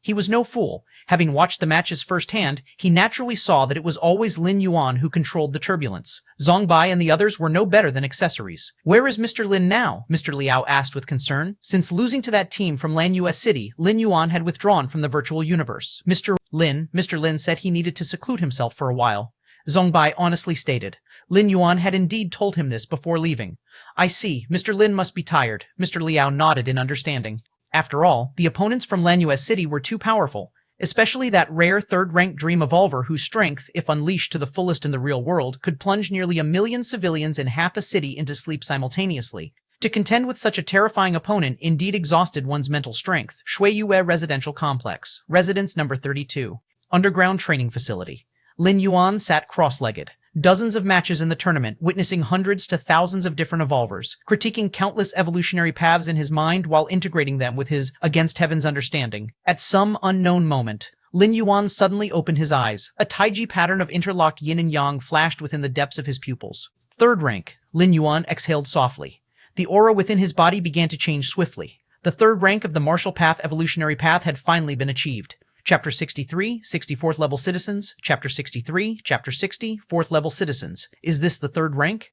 Speaker 1: He was no fool. Having watched the matches firsthand, he naturally saw that it was always Lin Yuan who controlled the turbulence. Zhongbai and the others were no better than accessories. Where is Mr. Lin now? Mr. Liao asked with concern. Since losing to that team from Lanyue City, Lin Yuan had withdrawn from the virtual universe. Mr. Lin said he needed to seclude himself for a while. Zhongbai honestly stated. Lin Yuan had indeed told him this before leaving. I see. Mr. Lin must be tired. Mr. Liao nodded in understanding. After all, the opponents from Lanyue City were too powerful, especially that rare third-rank Dream Evolver whose strength, if unleashed to the fullest in the real world, could plunge nearly 1 million civilians and half a city into sleep simultaneously. To contend with such a terrifying opponent indeed exhausted one's mental strength. Shuiyue Residential Complex, Residence Number 32. Underground Training Facility. Lin Yuan sat cross-legged. Dozens of matches in the tournament, witnessing hundreds to thousands of different evolvers, critiquing countless evolutionary paths in his mind while integrating them with his against heaven's understanding. At some unknown moment, Lin Yuan suddenly opened his eyes. A Taiji pattern of interlocked yin and yang flashed within the depths of his pupils. Third rank, Lin Yuan exhaled softly. The aura within his body began to change swiftly. The third rank of the martial path evolutionary path had finally been achieved. Chapter 63, 64th level citizens. Chapter 63, Chapter 60, 4th level citizens. Is this the third rank?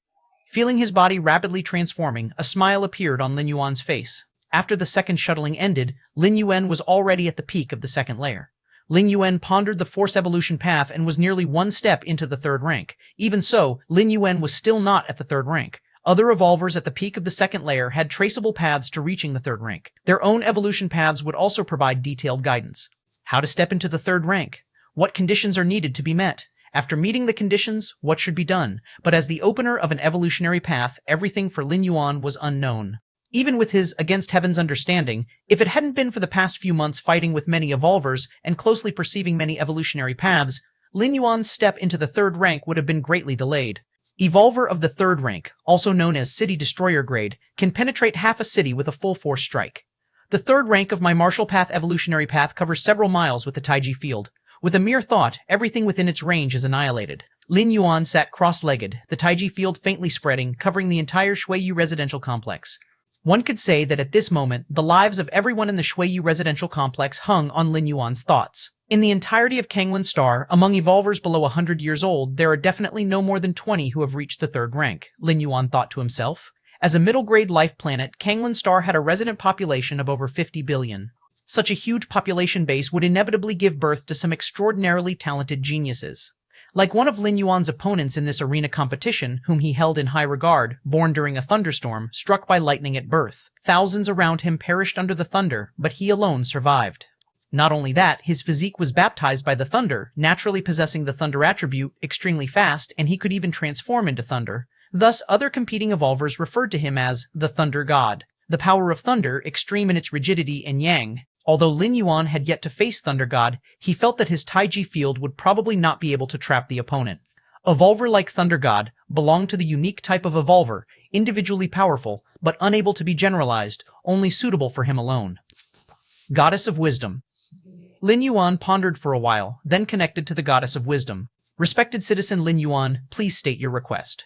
Speaker 1: Feeling his body rapidly transforming, a smile appeared on Lin Yuan's face. After the second shuttling ended, Lin Yuan was already at the peak of the second layer. Lin Yuan pondered the force evolution path and was nearly one step into the third rank. Even so, Lin Yuan was still not at the third rank. Other evolvers at the peak of the second layer had traceable paths to reaching the third rank. Their own evolution paths would also provide detailed guidance. How to step into the third rank? What conditions are needed to be met? After meeting the conditions, what should be done? But as the opener of an evolutionary path, everything for Lin Yuan was unknown. Even with his against heaven's understanding, if it hadn't been for the past few months fighting with many evolvers and closely perceiving many evolutionary paths, Lin Yuan's step into the third rank would have been greatly delayed. Evolver of the third rank, also known as City Destroyer grade, can penetrate half a city with a full force strike. The third rank of my martial path evolutionary path covers several miles with the Taiji field. With a mere thought, everything within its range is annihilated. Lin Yuan sat cross-legged, the Taiji field faintly spreading, covering the entire Shuiyu residential complex. One could say that at this moment, the lives of everyone in the Shuiyu residential complex hung on Lin Yuan's thoughts. In the entirety of Kanglin Star, among evolvers below 100 years old, there are definitely no more than 20 who have reached the third rank, Lin Yuan thought to himself. As a middle-grade life planet, Kanglin Star had a resident population of over 50 billion. Such a huge population base would inevitably give birth to some extraordinarily talented geniuses. Like one of Lin Yuan's opponents in this arena competition, whom he held in high regard, born during a thunderstorm, struck by lightning at birth. Thousands around him perished under the thunder, but he alone survived. Not only that, his physique was baptized by the thunder, naturally possessing the thunder attribute, extremely fast, and he could even transform into thunder. Thus, other competing evolvers referred to him as the Thunder God. The power of thunder, extreme in its rigidity and yang. Although Lin Yuan had yet to face Thunder God, he felt that his Taiji field would probably not be able to trap the opponent. Evolver like Thunder God belonged to the unique type of evolver, individually powerful, but unable to be generalized, only suitable for him alone. Goddess of Wisdom. Lin Yuan pondered for a while, then connected to the Goddess of Wisdom. Respected citizen Lin Yuan, please state your request.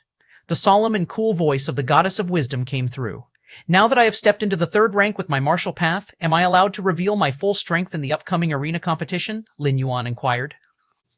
Speaker 1: The solemn and cool voice of the Goddess of Wisdom came through. Now that I have stepped into the third rank with my martial path, am I allowed to reveal my full strength in the upcoming arena competition? Lin Yuan inquired.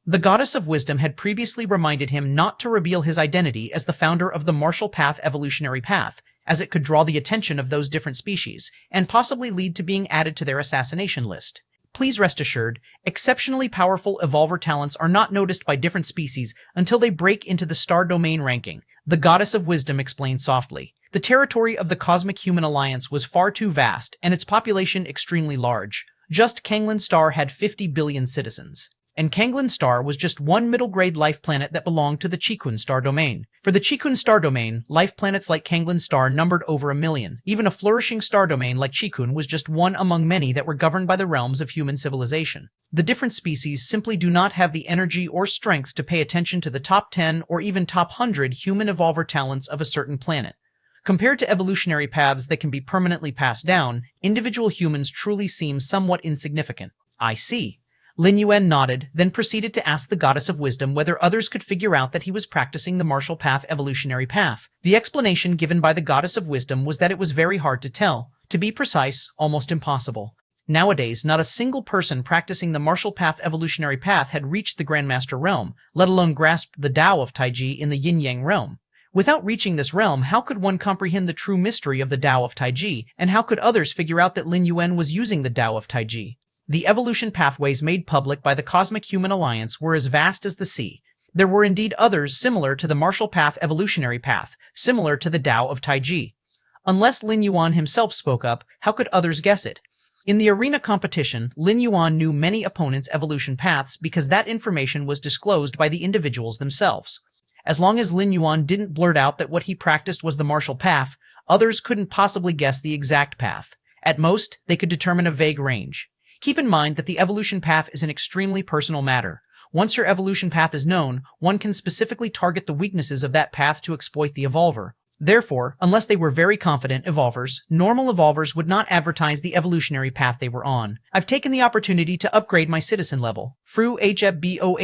Speaker 1: The Goddess of Wisdom had previously reminded him not to reveal his identity as the founder of the martial path evolutionary path, as it could draw the attention of those different species, and possibly lead to being added to their assassination list. Please rest assured, exceptionally powerful evolver talents are not noticed by different species until they break into the star domain ranking, the Goddess of Wisdom explained softly. The territory of the Cosmic Human Alliance was far too vast, and its population extremely large. Just Kanglin Star had 50 billion citizens. And Kanglin Star was just one middle-grade life planet that belonged to the Chikun Star domain. For the Chikun Star domain, life planets like Kanglin Star numbered over 1 million. Even a flourishing star domain like Chikun was just one among many that were governed by the realms of human civilization. The different species simply do not have the energy or strength to pay attention to the top 10 or even top 100 human evolver talents of a certain planet. Compared to evolutionary paths that can be permanently passed down, individual humans truly seem somewhat insignificant. I see. Lin Yuan nodded, then proceeded to ask the Goddess of Wisdom whether others could figure out that he was practicing the martial path evolutionary path. The explanation given by the Goddess of Wisdom was that it was very hard to tell. To be precise, almost impossible. Nowadays, not a single person practicing the martial path evolutionary path had reached the Grandmaster realm, let alone grasped the Dao of Taiji in the yin-yang realm. Without reaching this realm, how could one comprehend the true mystery of the Dao of Taiji, and how could others figure out that Lin Yuan was using the Dao of Taiji? The evolution pathways made public by the Cosmic Human Alliance were as vast as the sea. There were indeed others similar to the martial path evolutionary path, similar to the Dao of Taiji. Unless Lin Yuan himself spoke up, how could others guess it? In the arena competition, Lin Yuan knew many opponents' evolution paths because that information was disclosed by the individuals themselves. As long as Lin Yuan didn't blurt out that what he practiced was the martial path, others couldn't possibly guess the exact path. At most, they could determine a vague range. Keep in mind that the evolution path is an extremely personal matter. Once your evolution path is known, one can specifically target the weaknesses of that path to exploit the evolver. Therefore, unless they were very confident evolvers, normal evolvers would not advertise the evolutionary path they were on. I've taken the opportunity to upgrade my citizen level. Fru HFBO.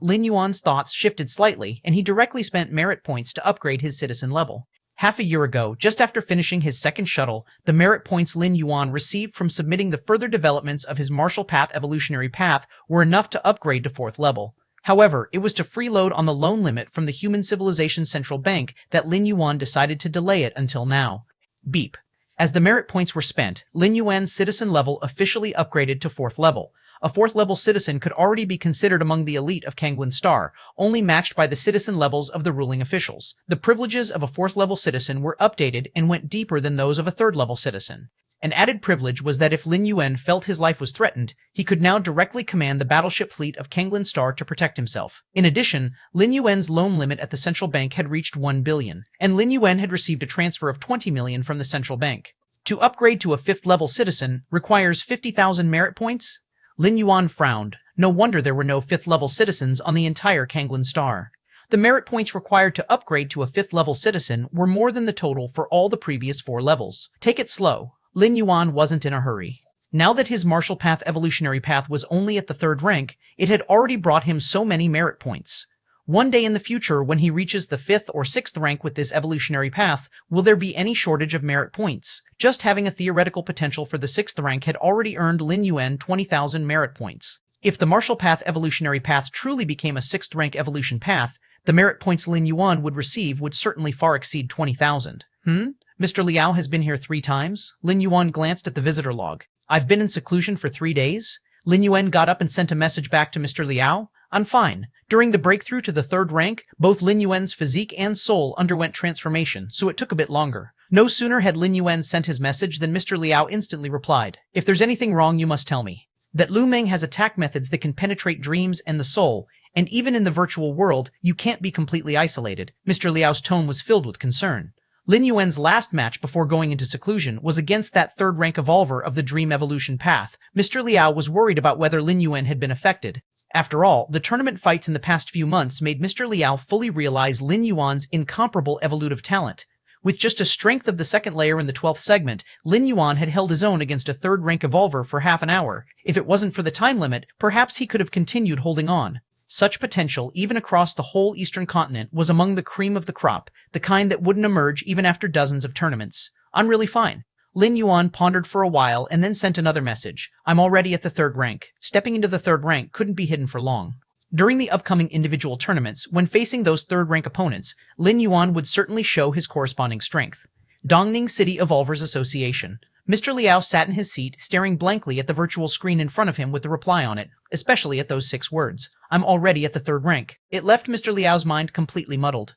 Speaker 1: Lin Yuan's thoughts shifted slightly, and he directly spent merit points to upgrade his citizen level. Half a year ago, just after finishing his second shuttle, the merit points Lin Yuan received from submitting the further developments of his martial path evolutionary path were enough to upgrade to 4th level. However, it was to freeload on the loan limit from the Human Civilization Central Bank that Lin Yuan decided to delay it until now. Beep. As the merit points were spent, Lin Yuan's citizen level officially upgraded to 4th level. A 4th level citizen could already be considered among the elite of Kanglin Star, only matched by the citizen levels of the ruling officials. The privileges of a 4th level citizen were updated and went deeper than those of a 3rd level citizen. An added privilege was that if Lin Yuan felt his life was threatened, he could now directly command the battleship fleet of Kanglin Star to protect himself. In addition, Lin Yuan's loan limit at the central bank had reached 1 billion, and Lin Yuan had received a transfer of 20 million from the central bank. To upgrade to a 5th level citizen requires 50,000 merit points? Lin Yuan frowned. No wonder there were no 5th level citizens on the entire Kanglin Star. The merit points required to upgrade to a 5th level citizen were more than the total for all the previous 4 levels. Take it slow. Lin Yuan wasn't in a hurry. Now that his martial path evolutionary path was only at the 3rd rank, it had already brought him so many merit points. One day in the future, when he reaches the 5th or 6th rank with this evolutionary path, will there be any shortage of merit points? Just having a theoretical potential for the 6th rank had already earned Lin Yuan 20,000 merit points. If the martial path evolutionary path truly became a 6th rank evolution path, the merit points Lin Yuan would receive would certainly far exceed 20,000. Mr. Liao has been here 3 times? Lin Yuan glanced at the visitor log. I've been in seclusion for 3 days? Lin Yuan got up and sent a message back to Mr. Liao. I'm fine. During the breakthrough to the 3rd rank, both Lin Yuan's physique and soul underwent transformation, so it took a bit longer. No sooner had Lin Yuan sent his message than Mr. Liao instantly replied, if there's anything wrong you must tell me. That Lu Meng has attack methods that can penetrate dreams and the soul, and even in the virtual world, you can't be completely isolated. Mr. Liao's tone was filled with concern. Lin Yuan's last match before going into seclusion was against that 3rd rank evolver of the Dream Evolution path. Mr. Liao was worried about whether Lin Yuan had been affected. After all, the tournament fights in the past few months made Mr. Liao fully realize Lin Yuan's incomparable evolutive talent. With just a strength of the 2nd layer in the 12th segment, Lin Yuan had held his own against a 3rd rank evolver for half an hour. If it wasn't for the time limit, perhaps he could have continued holding on. Such potential, even across the whole eastern continent, was among the cream of the crop, the kind that wouldn't emerge even after dozens of tournaments. I'm really fine. Lin Yuan pondered for a while and then sent another message. I'm already at the 3rd rank. Stepping into the 3rd rank couldn't be hidden for long. During the upcoming individual tournaments, when facing those 3rd rank opponents, Lin Yuan would certainly show his corresponding strength. Dongning City Evolvers Association. Mr. Liao sat in his seat, staring blankly at the virtual screen in front of him with the reply on it, especially at those 6 words. I'm already at the 3rd rank. It left Mr. Liao's mind completely muddled.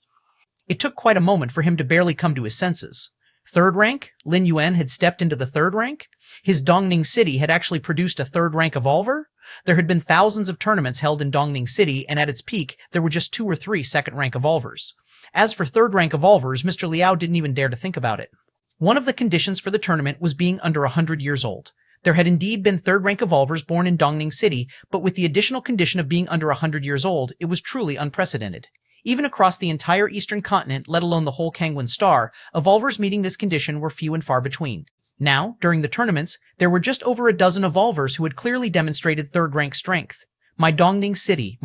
Speaker 1: It took quite a moment for him to barely come to his senses. 3rd rank? Lin Yuan had stepped into the 3rd rank? His Dongning City had actually produced a 3rd rank evolver? There had been thousands of tournaments held in Dongning City, and at its peak, there were just 2 or 3 2nd rank evolvers. As for 3rd rank evolvers, Mr. Liao didn't even dare to think about it. One of the conditions for the tournament was being under 100 years old. There had indeed been 3rd rank evolvers born in Dongning City, but with the additional condition of being under 100 years old, it was truly unprecedented. Even across the entire eastern continent, let alone the whole Kanglin Star, evolvers meeting this condition were few and far between. Now, during the tournaments, there were just over a dozen evolvers who had clearly demonstrated 3rd rank strength. My Dongning City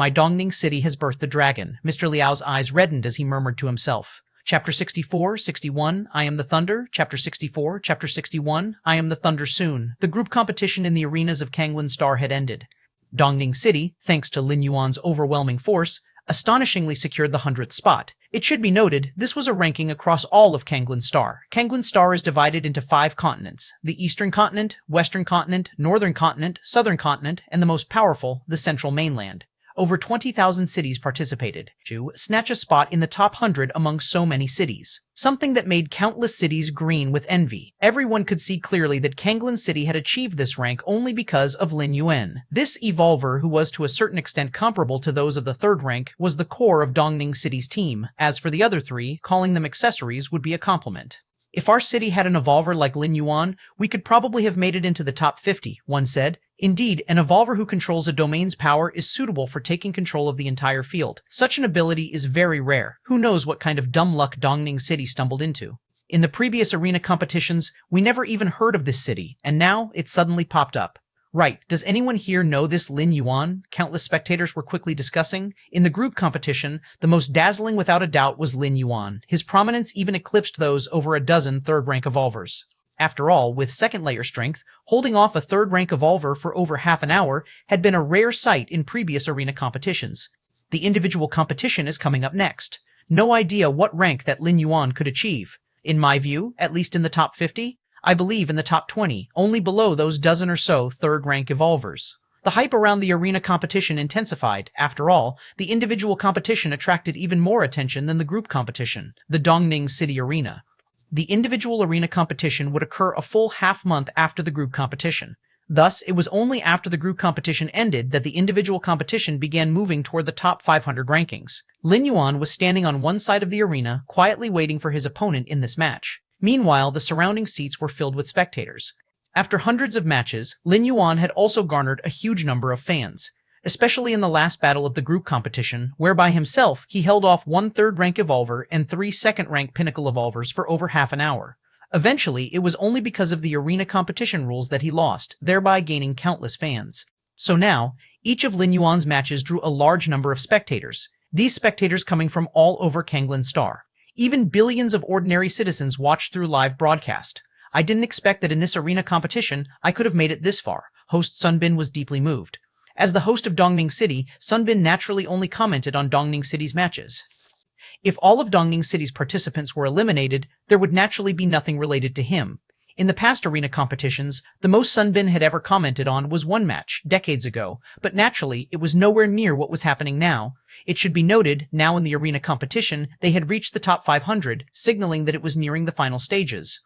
Speaker 1: has birthed the dragon. Mr. Liao's eyes reddened as he murmured to himself. Chapter 64, 61, I am the Thunder. Chapter 64, Chapter 61, I am the Thunder soon. The group competition in the arenas of Kanglin Star had ended. Dongning City, thanks to Lin Yuan's overwhelming force, astonishingly secured the 100th spot. It should be noted, this was a ranking across all of Kanglin Star. Kanglin Star is divided into 5 continents: the Eastern Continent, Western Continent, Northern Continent, Southern Continent, and the most powerful, the Central Mainland. Over 20,000 cities participated. To snatch a spot in the top 100 among so many cities. Something that made countless cities green with envy. Everyone could see clearly that Kanglin City had achieved this rank only because of Lin Yuan. This evolver, who was to a certain extent comparable to those of the 3rd rank, was the core of Dongning City's team. As for the other 3, calling them accessories would be a compliment. If our city had an evolver like Lin Yuan, we could probably have made it into the top 50, one said. Indeed, an evolver who controls a domain's power is suitable for taking control of the entire field. Such an ability is very rare. Who knows what kind of dumb luck Dongning City stumbled into? In the previous arena competitions, we never even heard of this city, and now it suddenly popped up. Right, does anyone here know this Lin Yuan? Countless spectators were quickly discussing. In the group competition, the most dazzling without a doubt was Lin Yuan. His prominence even eclipsed those over a dozen third-rank evolvers. After all, with second-layer strength, holding off a third-rank evolver for over half an hour had been a rare sight in previous arena competitions. The individual competition is coming up next. No idea what rank that Lin Yuan could achieve. In my view, at least in the top 50, I believe in the top 20, only below those dozen or so third-rank evolvers. The hype around the arena competition intensified. After all, the individual competition attracted even more attention than the group competition, the Dongning City Arena. The individual arena competition would occur a full half-month after the group competition. Thus, it was only after the group competition ended that the individual competition began moving toward the top 500 rankings. Lin Yuan was standing on one side of the arena, quietly waiting for his opponent in this match. Meanwhile, the surrounding seats were filled with spectators. After hundreds of matches, Lin Yuan had also garnered a huge number of fans, especially in the last battle of the group competition, where by himself he held off one third-rank evolver and three second-rank pinnacle evolvers for over half an hour. Eventually, it was only because of the arena competition rules that he lost, thereby gaining countless fans. So now, each of Lin Yuan's matches drew a large number of spectators, these spectators coming from all over Kanglen Star. Even billions of ordinary citizens watched through live broadcast. I didn't expect that in this arena competition I could have made it this far. Host Sunbin was deeply moved. As the host of Dongning City, Sunbin naturally only commented on Dongning City's matches. If all of Dongning City's participants were eliminated, there would naturally be nothing related to him. In the past arena competitions, the most Sunbin had ever commented on was one match, decades ago, but naturally, it was nowhere near what was happening now. It should be noted, now in the arena competition, they had reached the top 500, signaling that it was nearing the final stages.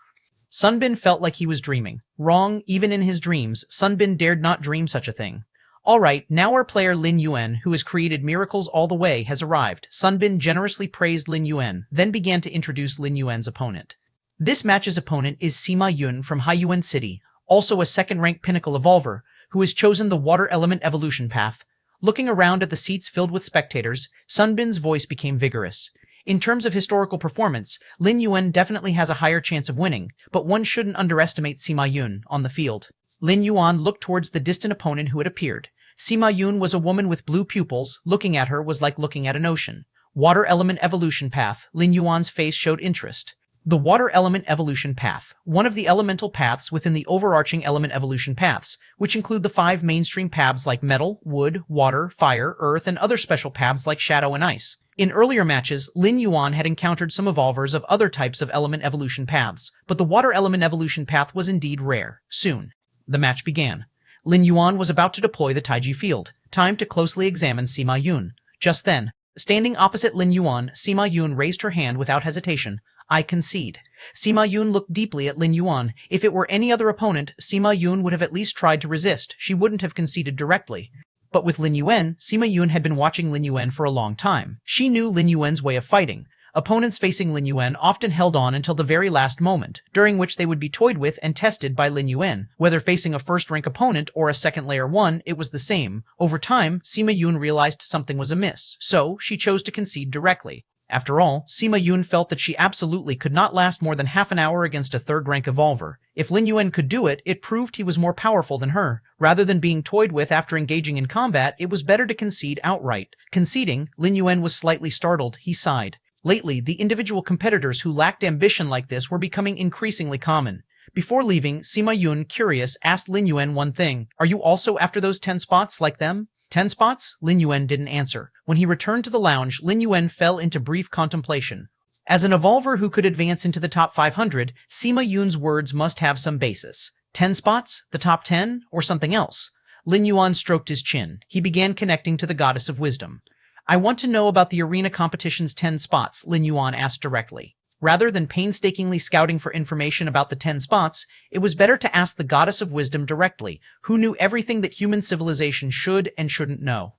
Speaker 1: Sunbin felt like he was dreaming. Wrong, even in his dreams, Sunbin dared not dream such a thing. Alright, now our player Lin Yuan, who has created miracles all the way, has arrived. Sunbin generously praised Lin Yuan, then began to introduce Lin Yuan's opponent. This match's opponent is Sima Yun from Haiyuan City, also a second-rank pinnacle evolver, who has chosen the water element evolution path. Looking around at the seats filled with spectators, Sunbin's voice became vigorous. In terms of historical performance, Lin Yuan definitely has a higher chance of winning, but one shouldn't underestimate Sima Yun on the field. Lin Yuan looked towards the distant opponent who had appeared. Sima Yun was a woman with blue pupils. Looking at her was like looking at an ocean. Water element evolution path. Lin Yuan's face showed interest. The water element evolution path, one of the elemental paths within the overarching element evolution paths, which include the 5 mainstream paths like metal, wood, water, fire, earth, and other special paths like shadow and ice. In earlier matches, Lin Yuan had encountered some evolvers of other types of element evolution paths, but the water element evolution path was indeed rare. Soon, the match began. Lin Yuan was about to deploy the Taiji field. Time to closely examine Sima Yun. Just then, standing opposite Lin Yuan, Sima Yun raised her hand without hesitation. I concede. Sima Yun looked deeply at Lin Yuan. If it were any other opponent, Sima Yun would have at least tried to resist. She wouldn't have conceded directly. But with Lin Yuan, Sima Yun had been watching Lin Yuan for a long time. She knew Lin Yuan's way of fighting. Opponents facing Lin Yuan often held on until the very last moment, during which they would be toyed with and tested by Lin Yuan. Whether facing a first-rank opponent or a second-layer one, it was the same. Over time, Sima Yun realized something was amiss, so she chose to concede directly. After all, Sima Yun felt that she absolutely could not last more than half an hour against a third-rank evolver. If Lin Yuan could do it, it proved he was more powerful than her. Rather than being toyed with after engaging in combat, it was better to concede outright. Conceding, Lin Yuan was slightly startled. He sighed. Lately, the individual competitors who lacked ambition like this were becoming increasingly common. Before leaving, Sima Yun, curious, asked Lin Yuan one thing. Are you also after those 10 spots like them? 10 spots? Lin Yuan didn't answer. When he returned to the lounge, Lin Yuan fell into brief contemplation. As an evolver who could advance into the top 500, Sima Yun's words must have some basis. 10 spots? The top 10? Or something else? Lin Yuan stroked his chin. He began connecting to the goddess of wisdom. I want to know about the arena competition's 10 spots, Lin Yuan asked directly. Rather than painstakingly scouting for information about the 10 spots, it was better to ask the goddess of wisdom directly, who knew everything that human civilization should and shouldn't know.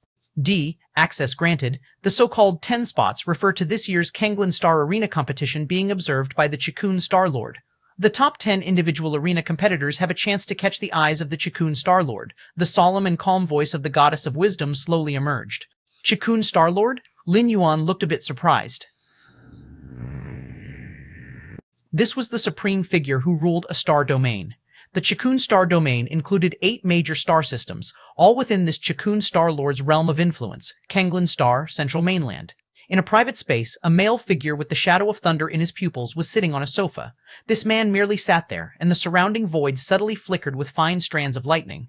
Speaker 1: Access granted. The so-called 10 spots refer to this year's Kanglen Star Arena competition being observed by the Chikun Star Lord. The top 10 individual arena competitors have a chance to catch the eyes of the Chikun Star-Lord. The solemn and calm voice of the goddess of wisdom slowly emerged. Chikun Star-Lord? Lin Yuan looked a bit surprised. This was the supreme figure who ruled a star domain. The Chikun Star Domain included 8 major star systems, all within this Chikun Star-Lord's realm of influence, Kenglin Star, Central Mainland. In a private space, a male figure with the shadow of thunder in his pupils was sitting on a sofa. This man merely sat there, and the surrounding void subtly flickered with fine strands of lightning.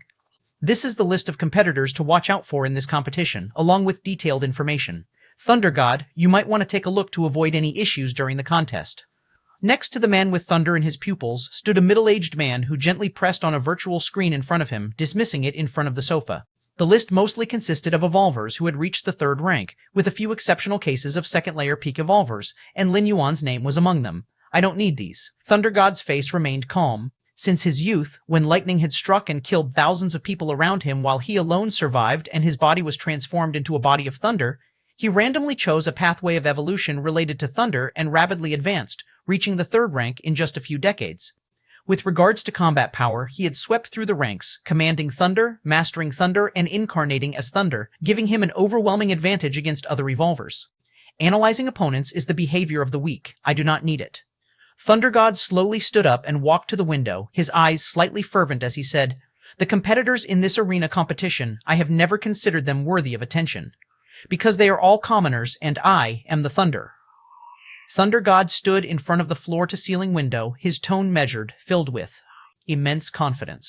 Speaker 1: This is the list of competitors to watch out for in this competition, along with detailed information. Thunder God, you might want to take a look to avoid any issues during the contest. Next to the man with thunder in his pupils stood a middle-aged man who gently pressed on a virtual screen in front of him, dismissing it in front of the sofa. The list mostly consisted of evolvers who had reached the 3rd rank, with a few exceptional cases of 2nd-layer peak evolvers, and Lin Yuan's name was among them. I don't need these. Thunder God's face remained calm. Since his youth, when lightning had struck and killed thousands of people around him while he alone survived and his body was transformed into a body of thunder, he randomly chose a pathway of evolution related to thunder and rapidly advanced, reaching the 3rd rank in just a few decades. With regards to combat power, he had swept through the ranks, commanding thunder, mastering thunder, and incarnating as thunder, giving him an overwhelming advantage against other evolvers. Analyzing opponents is the behavior of the weak. I do not need it. Thunder God slowly stood up and walked to the window, his eyes slightly fervent as he said, "The competitors in this arena competition, I have never considered them worthy of attention, because they are all commoners and I am the thunder." Thunder God stood in front of the floor-to-ceiling window, his tone measured, filled with immense confidence.